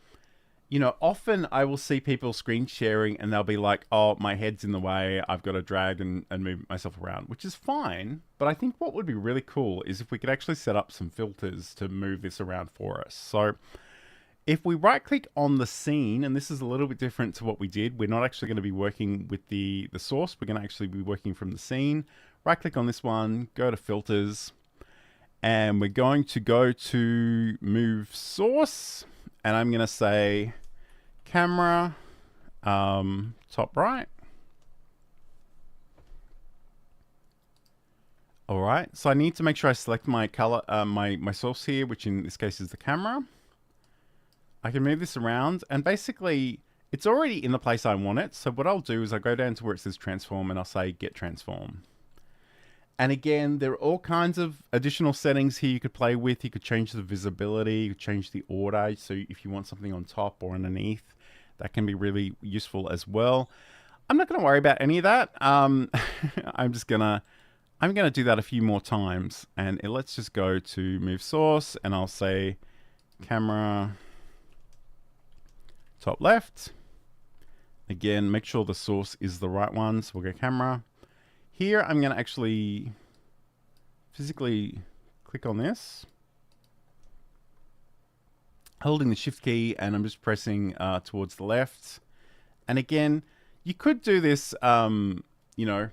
S1: you know, often I will see people screen sharing and they'll be like, oh, my head's in the way. I've got to drag and move myself around, which is fine. But I think what would be really cool is if we could actually set up some filters to move this around for us. So if we right click on the scene, and this is a little bit different to what we did, we're not actually going to be working with the source. We're going to actually be working from the scene. Right click on this one, go to filters, and we're going to go to move source. And I'm going to say camera, top right. All right, so I need to make sure I select my color, my source here, which in this case is the camera. I can move this around, and basically it's already in the place I want it. So what I'll do is I go down to where it says transform and I'll say get transform. And again, there are all kinds of additional settings here you could play with. You could change the visibility, you could change the order. So if you want something on top or underneath, that can be really useful as well. I'm not going to worry about any of that. I'm going to do that a few more times. And let's just go to move source, and I'll say camera top left. Again, make sure the source is the right one. So we'll go camera. Here, I'm going to actually physically click on this, holding the shift key, and I'm just pressing towards the left. And again, you could do this, you know,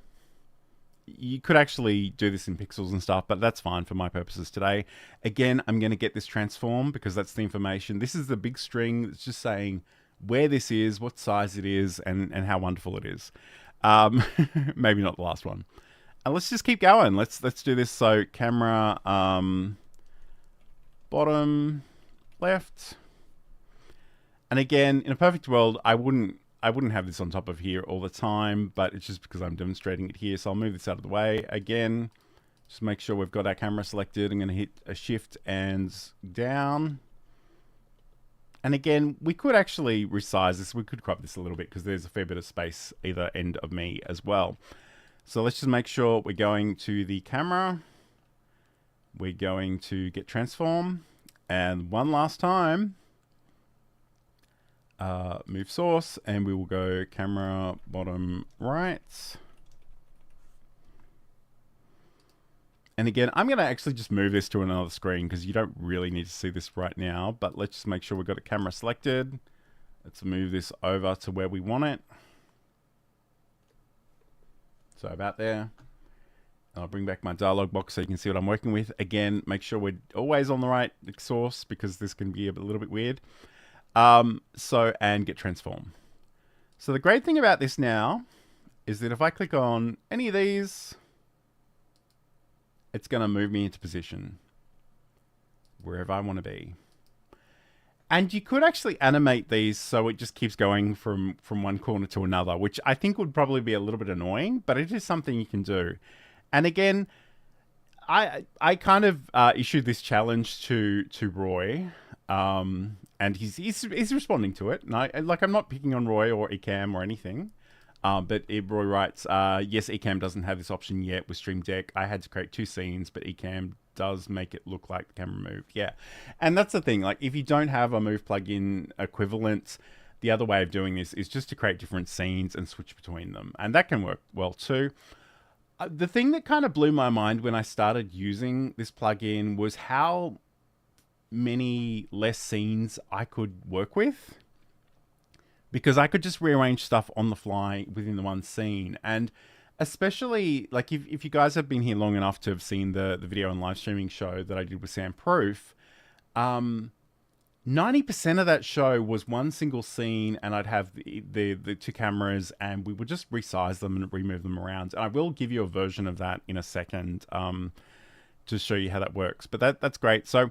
S1: you could actually do this in pixels and stuff, but that's fine for my purposes today. Again, I'm going to get this transform because that's the information. This is the big string that's just saying where this is, what size it is, and how wonderful it is. Maybe not the last one. And let's just keep going. Let's do this. So camera bottom left. And again, in a perfect world, I wouldn't have this on top of here all the time, but it's just because I'm demonstrating it here. So I'll move this out of the way. Again, just make sure we've got our camera selected. I'm going to hit a shift and down. And again, we could actually resize this. We could crop this a little bit because there's a fair bit of space either end of me as well. So let's just make sure we're going to the camera. We're going to get transform. And one last time, move source, and we will go camera bottom right. And again, I'm going to actually just move this to another screen because you don't really need to see this right now, but let's just make sure we've got the camera selected. Let's move this over to where we want it. So about there. I'll bring back my dialog box so you can see what I'm working with. Again, make sure we're always on the right source because this can be a little bit weird. And get transform. So the great thing about this now is that if I click on any of these, it's going to move me into position wherever I want to be. And you could actually animate these so it just keeps going from one corner to another, which I think would probably be a little bit annoying, but it is something you can do. And again, I kind of issued this challenge to Roy, and he's responding to it. And I'm not picking on Roy or Ecamm or anything. But Roy writes, yes, Ecamm doesn't have this option yet with Stream Deck. I had to create 2 scenes, but Ecamm does make it look like the camera moved. Yeah. And that's the thing. Like, if you don't have a Move plugin equivalent, the other way of doing this is just to create different scenes and switch between them. And that can work well too. The thing that kind of blew my mind when I started using this plugin was how many less scenes I could work with, because I could just rearrange stuff on the fly within the one scene. And especially, like, if you guys have been here long enough to have seen the video and live streaming show that I did with Sam Proof, 90% of that show was one single scene, and I'd have the two cameras, and we would just resize them and remove them around. And I will give you a version of that in a second to show you how that works. But that's great. So,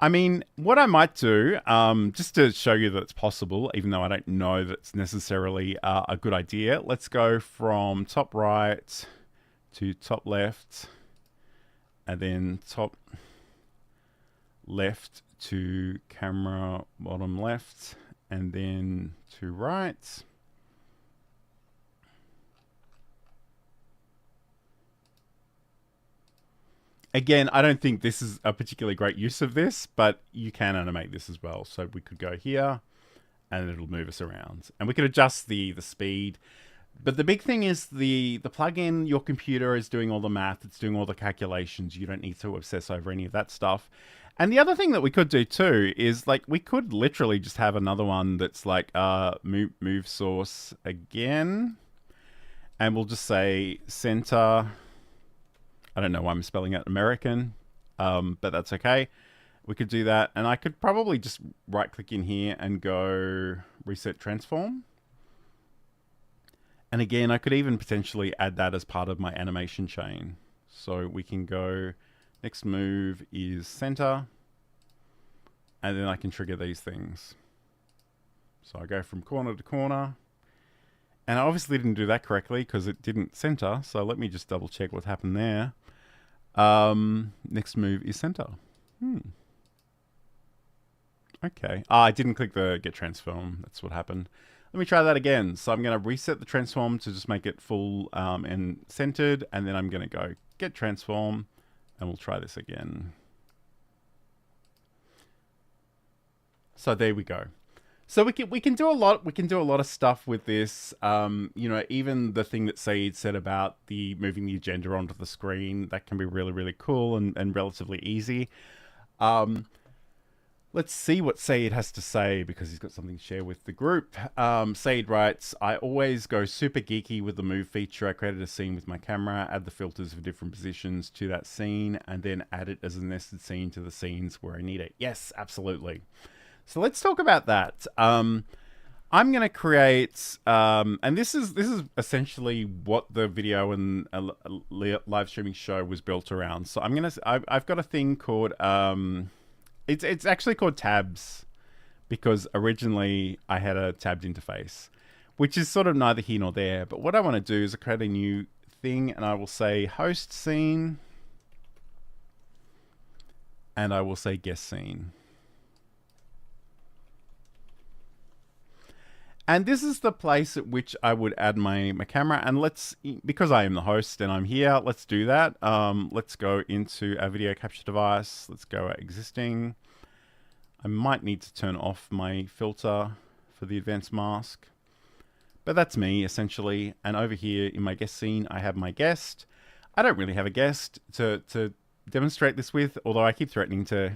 S1: I mean, what I might do, just to show you that it's possible, even though I don't know that it's necessarily a good idea, let's go from top right to top left, and then top left to camera bottom left, and then to right. Again, I don't think this is a particularly great use of this, but you can animate this as well. So we could go here, and it'll move us around. And we could adjust the speed. But the big thing is the plugin, your computer is doing all the math. It's doing all the calculations. You don't need to obsess over any of that stuff. And the other thing that we could do too is, like, we could literally just have another one that's like move source again. And we'll just say center. I don't know why I'm spelling it American, but that's okay. We could do that. And I could probably just right click in here and go reset transform. And again, I could even potentially add that as part of my animation chain. So we can go, next move is center. And then I can trigger these things. So I go from corner to corner. And I obviously didn't do that correctly because it didn't center. So let me just double check what happened there. Next move is center. Okay. I didn't click the get transform. That's what happened. Let me try that again. So I'm going to reset the transform to just make it full and centered. And then I'm going to go get transform. And we'll try this again. So there we go. So we can do a lot. We can do a lot of stuff with this. You know, even the thing that Saeed said about the moving the agenda onto the screen, that can be really, really cool and relatively easy. Let's see what Saeed has to say, because he's got something to share with the group. Saeed writes, I always go super geeky with the move feature. I created a scene with my camera, add the filters for different positions to that scene, and then add it as a nested scene to the scenes where I need it. Yes, absolutely. So let's talk about that. I'm going to create, and this is essentially what the video and live streaming show was built around. So I've got a thing called, it's actually called tabs, because originally I had a tabbed interface, which is sort of neither here nor there. But what I want to do is create a new thing, and I will say host scene, and I will say guest scene. And this is the place at which I would add my camera. And because I am the host and I'm here, let's do that. Let's go into our video capture device. Let's go at existing. I might need to turn off my filter for the advanced mask. But that's me, essentially. And over here in my guest scene, I have my guest. I don't really have a guest to demonstrate this with, although I keep threatening to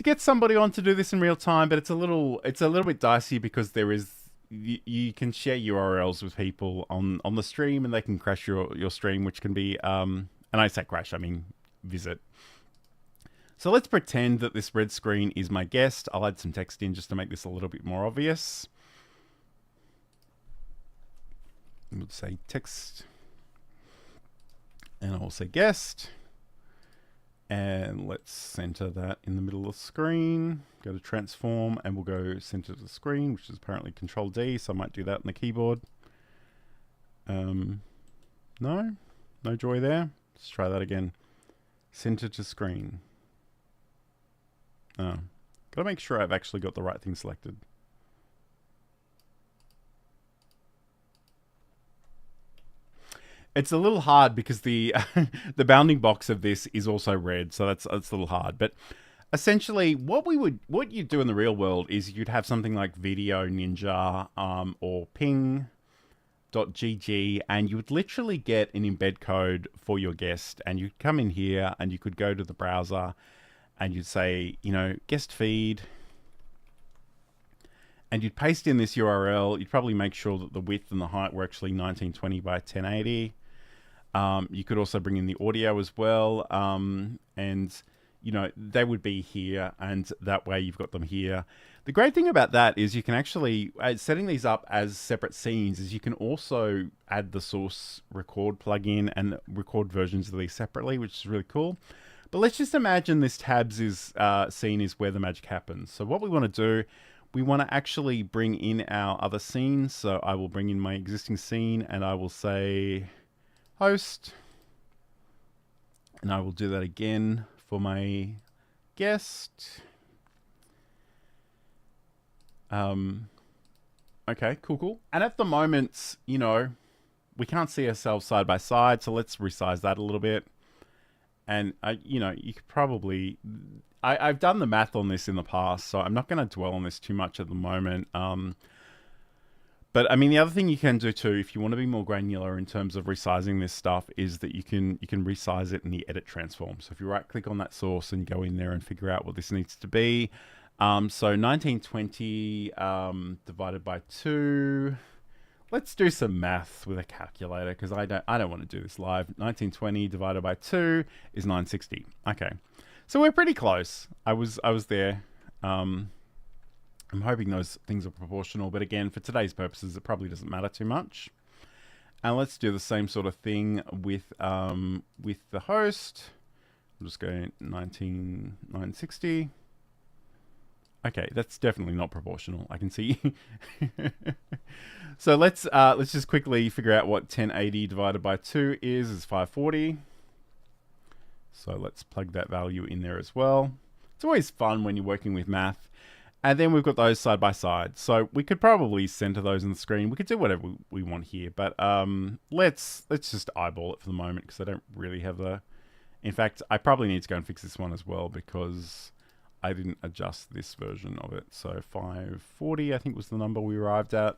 S1: get somebody on to do this in real time, but it's a little bit dicey, because you can share URLs with people on the stream, and they can crash your stream, which can be and I say crash, I mean visit. So let's pretend that this red screen is my guest. I'll add some text in just to make this a little bit more obvious. We'll say text, and I'll say guest. And let's center that in the middle of the screen. Go to transform, and we'll go center to the screen, which is apparently Control D. So I might do that on the keyboard. No joy there. Let's try that again. Center to screen. Oh, gotta make sure I've actually got the right thing selected. It's a little hard because the the bounding box of this is also red, so that's a little hard. But essentially, what you'd do in the real world is you'd have something like Video Ninja or Ping.org guest.gg, and you would literally get an embed code for your guest, and you'd come in here and you could go to the browser and you'd say, you know, guest feed, and you'd paste in this URL. You'd probably make sure that the width and the height were actually 1920 by 1080. You could also bring in the audio as well, and you know, they would be here, and that way you've got them here. The great thing about that is you can actually, setting these up as separate scenes, is you can also add the source record plugin and record versions of these separately, which is really cool. But let's just imagine this tabs is scene is where the magic happens. So what we want to do, we want to actually bring in our other scenes. So I will bring in my existing scene and I will say host, and I will do that again for my guest. Okay, cool. And at the moment, you know, we can't see ourselves side by side, so let's resize that a little bit. And you know, you could probably, I've done the math on this in the past, so I'm not going to dwell on this too much at the moment. But I mean, the other thing you can do too, if you want to be more granular in terms of resizing this stuff, is that you can resize it in the edit transform. So if you right click on that source and go in there and figure out what this needs to be. So 1920 divided by 2. Let's do some math with a calculator, because I don't want to do this live. 1920 divided by 2 is 960. Okay, so we're pretty close. I was there. I'm hoping those things are proportional, but again, for today's purposes, it probably doesn't matter too much. And let's do the same sort of thing with the host. I'll just go 960. Okay, that's definitely not proportional. I can see. So let's just quickly figure out what 1080 divided by 2 is 540. So let's plug that value in there as well. It's always fun when you're working with math. And then we've got those side by side. So we could probably center those on the screen. We could do whatever we want here, but let's just eyeball it for the moment, because I don't really have the. In fact, I probably need to go and fix this one as well, because I didn't adjust this version of it. So 540, I think, was the number we arrived at.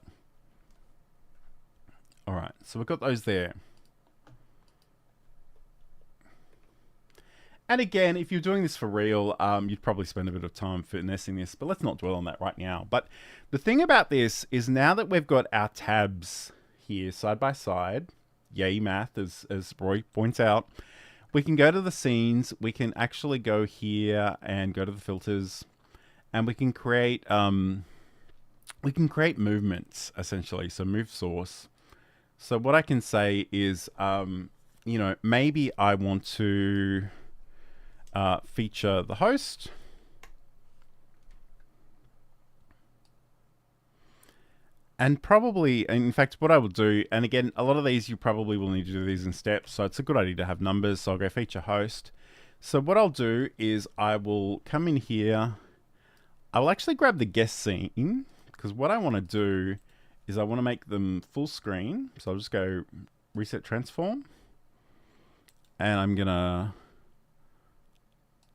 S1: All right, so we've got those there. And again, if you're doing this for real, you'd probably spend a bit of time finessing this, but let's not dwell on that right now. But the thing about this is, now that we've got our tabs here side by side, yay math, as Roy points out, we can go to the scenes, we can actually go here and go to the filters, and we can create movements, essentially. So move source. So what I can say is, you know, maybe I want to feature the host. And probably, in fact, what I will do, and again, a lot of these you probably will need to do these in steps, so it's a good idea to have numbers. So I'll go feature host. So what I'll do is I will come in here. I will actually grab the guest scene, because what I want to do is I want to make them full screen. So I'll just go reset transform. And I'm going to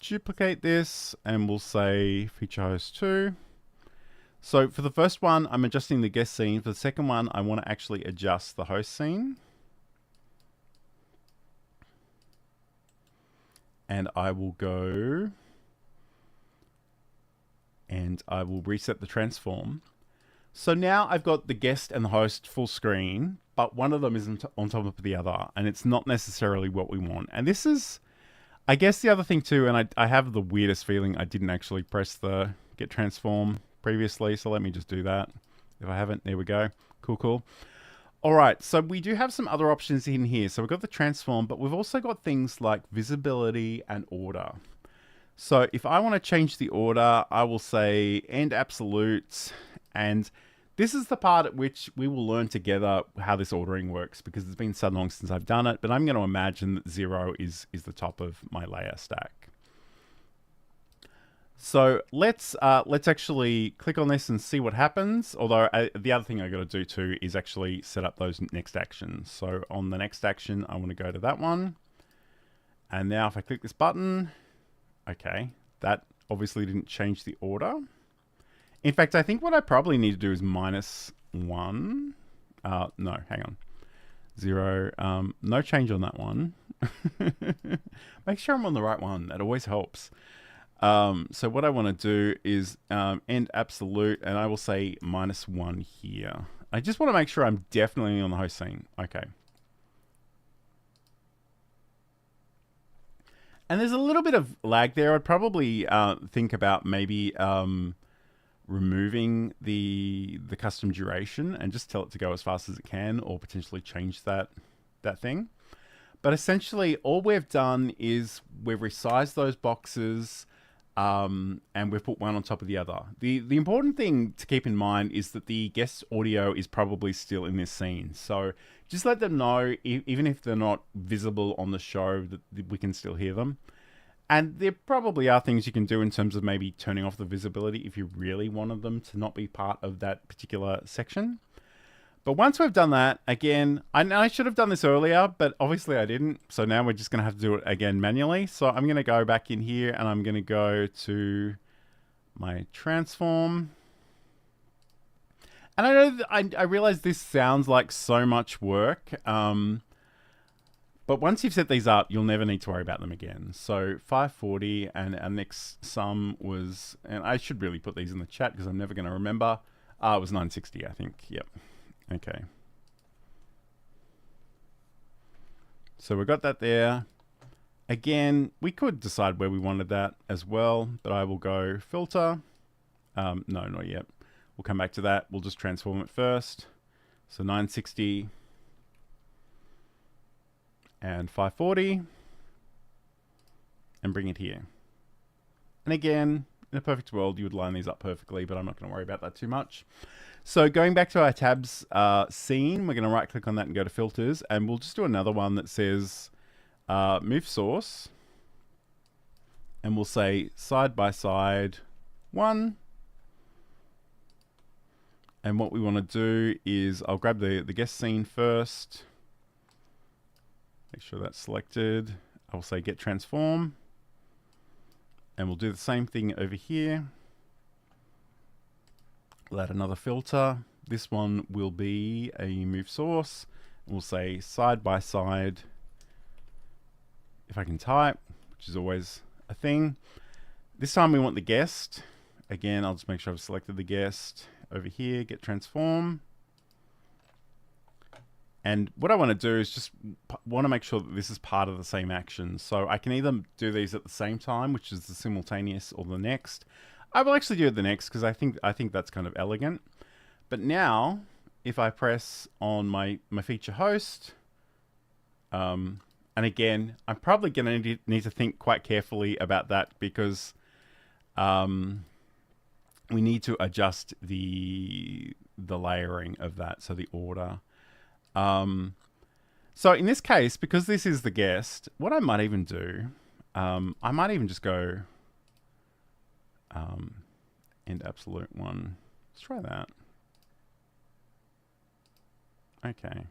S1: duplicate this, and we'll say feature host 2. So for the first one, I'm adjusting the guest scene. For the second one, I want to actually adjust the host scene. And I will go and I will reset the transform. So now I've got the guest and the host full screen, but one of them isn't on top of the other, and it's not necessarily what we want. And this is, I guess, the other thing too, and I have the weirdest feeling I didn't actually press the get transform previously, so let me just do that. If I haven't, there we go. Cool. All right, so we do have some other options in here. So we've got the transform, but we've also got things like visibility and order. So if I want to change the order, I will say end absolutes, and this is the part at which we will learn together how this ordering works, because it's been so long since I've done it, but I'm going to imagine that 0 is the top of my layer stack. So let's actually click on this and see what happens. Although the other thing I got to do too is actually set up those next actions. So on the next action, I want to go to that one. And now if I click this button, okay, that obviously didn't change the order. In fact, I think what I probably need to do is -1. No, hang on. 0. No change on that one. Make sure I'm on the right one. That always helps. So what I want to do is end absolute, and I will say -1 here. I just want to make sure I'm definitely on the host scene. Okay. And there's a little bit of lag there. I'd probably think about maybe removing the custom duration and just tell it to go as fast as it can, or potentially change that thing. But essentially, all we've done is we've resized those boxes, and we've put one on top of the other. The important thing to keep in mind is that the guest audio is probably still in this scene. So just let them know, even if they're not visible on the show, that we can still hear them. And there probably are things you can do in terms of maybe turning off the visibility if you really wanted them to not be part of that particular section. But once we've done that, again, I should have done this earlier, but obviously I didn't. So now we're just going to have to do it again manually. So I'm going to go back in here and I'm going to go to my transform. And I know I realize this sounds like so much work. But once you've set these up, you'll never need to worry about them again. So 540, and our next sum was, and I should really put these in the chat because I'm never going to remember. It was 960, I think. Yep. Okay. So we got that there. Again, we could decide where we wanted that as well, but I will go filter. No, not yet. We'll come back to that. We'll just transform it first. So 960 and 540 and bring it here. And again, in a perfect world, you would line these up perfectly, but I'm not going to worry about that too much. So going back to our tabs scene, we're going to right click on that and go to filters, and we'll just do another one that says move source, and we'll say side by side 1. And what we want to do is I'll grab the guest scene first. Make sure that's selected. I will say get transform. And we'll do the same thing over here. We'll add another filter. This one will be a move source. We'll say side by side, if I can type, which is always a thing. This time we want the guest. Again, I'll just make sure I've selected the guest. Over here, get transform. And what I want to do is just want to make sure that this is part of the same action. So I can either do these at the same time, which is the simultaneous, or the next. I will actually do the next because I think that's kind of elegant. But now, if I press on my feature host, and again, I'm probably going to need to think quite carefully about that because we need to adjust the layering of that, so the order. So in this case, because this is the guest, what I might even do, I might even just go end absolute 1. Let's try that. Okay.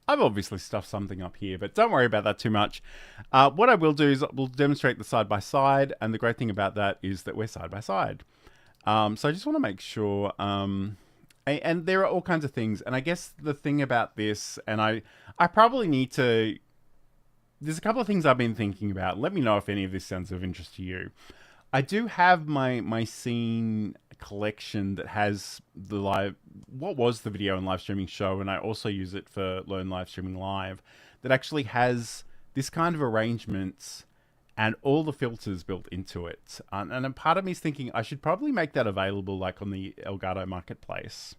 S1: I've obviously stuffed something up here, but don't worry about that too much. What I will do is we'll demonstrate the side by side, and the great thing about that is that we're side by side. So I just want to make sure, and there are all kinds of things, and I guess the thing about this, and I probably need to, there's a couple of things I've been thinking about. Let me know if any of this sounds of interest to you. I do have my scene collection that has the what was the video and live streaming show, and I also use it for Learn Live Streaming Live, that actually has this kind of arrangements and all the filters built into it. And a part of me is thinking I should probably make that available like on the Elgato Marketplace.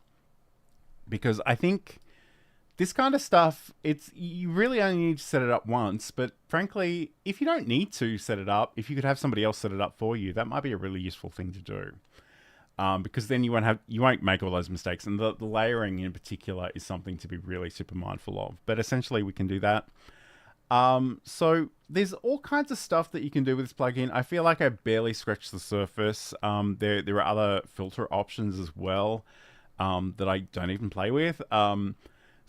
S1: Because I think this kind of stuff, you really only need to set it up once. But frankly, if you don't need to set it up, if you could have somebody else set it up for you, that might be a really useful thing to do. Because then you won't make all those mistakes. And the layering in particular is something to be really super mindful of. But essentially we can do that. So there's all kinds of stuff that you can do with this plugin. I feel like I barely scratched the surface. There are other filter options as well that I don't even play with.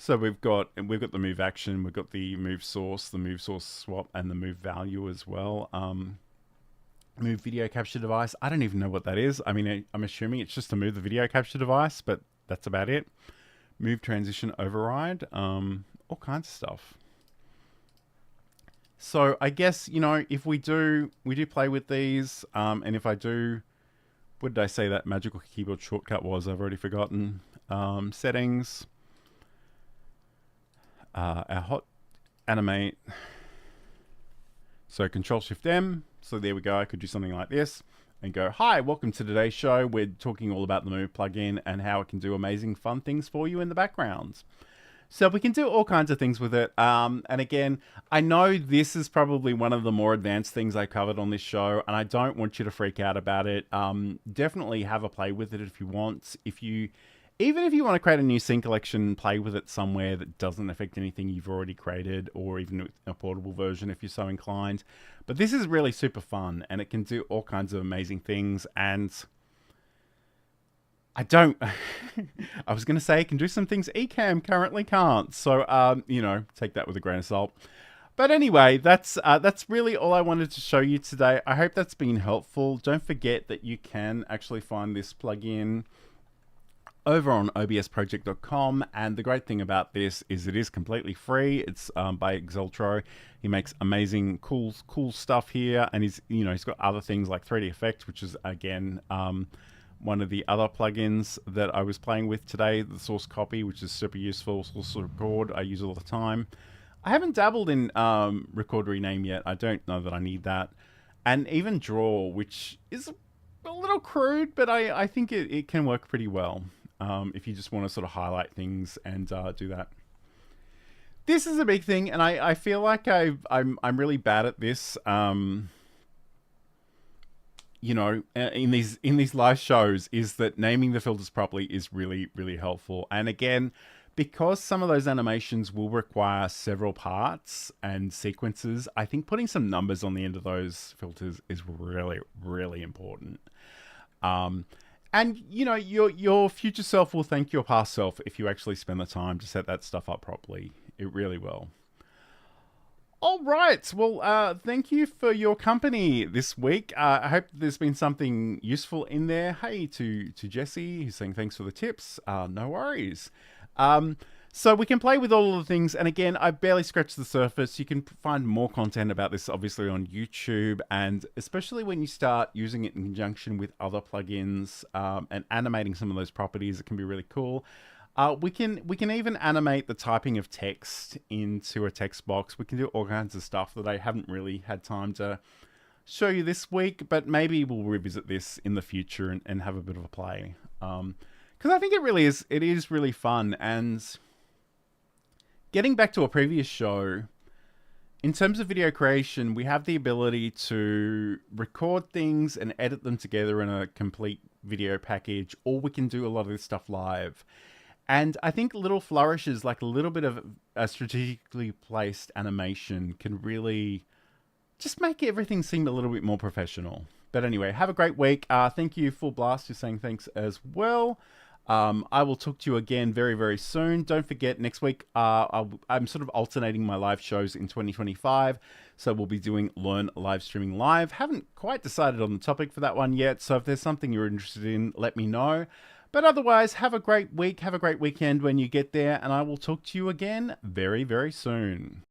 S1: So we've got the move action, we've got the move source swap, and the move value as well. Move video capture device. I don't even know what that is. I mean, I'm assuming it's just to move the video capture device, but that's about it. Move transition override, all kinds of stuff. So I guess, you know, if we do play with these, and if I do, what did I say that magical keyboard shortcut was? I've already forgotten. Settings, our hot animate. So Control-Shift-M. So there we go. I could do something like this and go, hi, welcome to today's show. We're talking all about the Move plugin and how it can do amazing fun things for you in the background. So we can do all kinds of things with it. And again, I know this is probably one of the more advanced things I covered on this show, and I don't want you to freak out about it. Definitely have a play with it if you want. Even if you want to create a new scene collection, play with it somewhere that doesn't affect anything you've already created, or even a portable version if you're so inclined. But this is really super fun, and it can do all kinds of amazing things. And I was going to say it can do some things Ecamm currently can't. So, you know, take that with a grain of salt. But anyway, that's really all I wanted to show you today. I hope that's been helpful. Don't forget that you can actually find this plugin over on obsproject.com, and the great thing about this is it is completely free. It's by Xultro. He makes amazing, cool stuff here, and he's got other things like 3D Effect, which is again one of the other plugins that I was playing with today, the source copy, which is super useful. Source record, I use all the time. I haven't dabbled in record rename yet. I don't know that I need that. And even draw, which is a little crude, but I think it can work pretty well if you just want to sort of highlight things and do that. This is a big thing, and I feel like I'm really bad at this. You know, in these live shows, is that naming the filters properly is really, really helpful. And again, because some of those animations will require several parts and sequences, I think putting some numbers on the end of those filters is really, really important. And you know, your future self will thank your past self if you actually spend the time to set that stuff up properly. It really will. All right. Well, thank you for your company this week. I hope there's been something useful in there. Hey, to Jesse, who's saying thanks for the tips. No worries. So we can play with all of the things. And again, I barely scratched the surface. You can find more content about this, obviously, on YouTube. And especially when you start using it in conjunction with other plugins and animating some of those properties, it can be really cool. We can even animate the typing of text into a text box. We can do all kinds of stuff that I haven't really had time to show you this week, but maybe we'll revisit this in the future and have a bit of a play. Because I think it is really fun. And getting back to a previous show, in terms of video creation, we have the ability to record things and edit them together in a complete video package, or we can do a lot of this stuff live. And I think little flourishes, like a little bit of a strategically placed animation, can really just make everything seem a little bit more professional. But anyway, have a great week. Thank you, Full Blast, for saying thanks as well. I will talk to you again very, very soon. Don't forget, next week, I'm sort of alternating my live shows in 2025. So we'll be doing Learn Live Streaming Live. Haven't quite decided on the topic for that one yet. So if there's something you're interested in, let me know. But otherwise, have a great week, have a great weekend when you get there, and I will talk to you again very, very soon.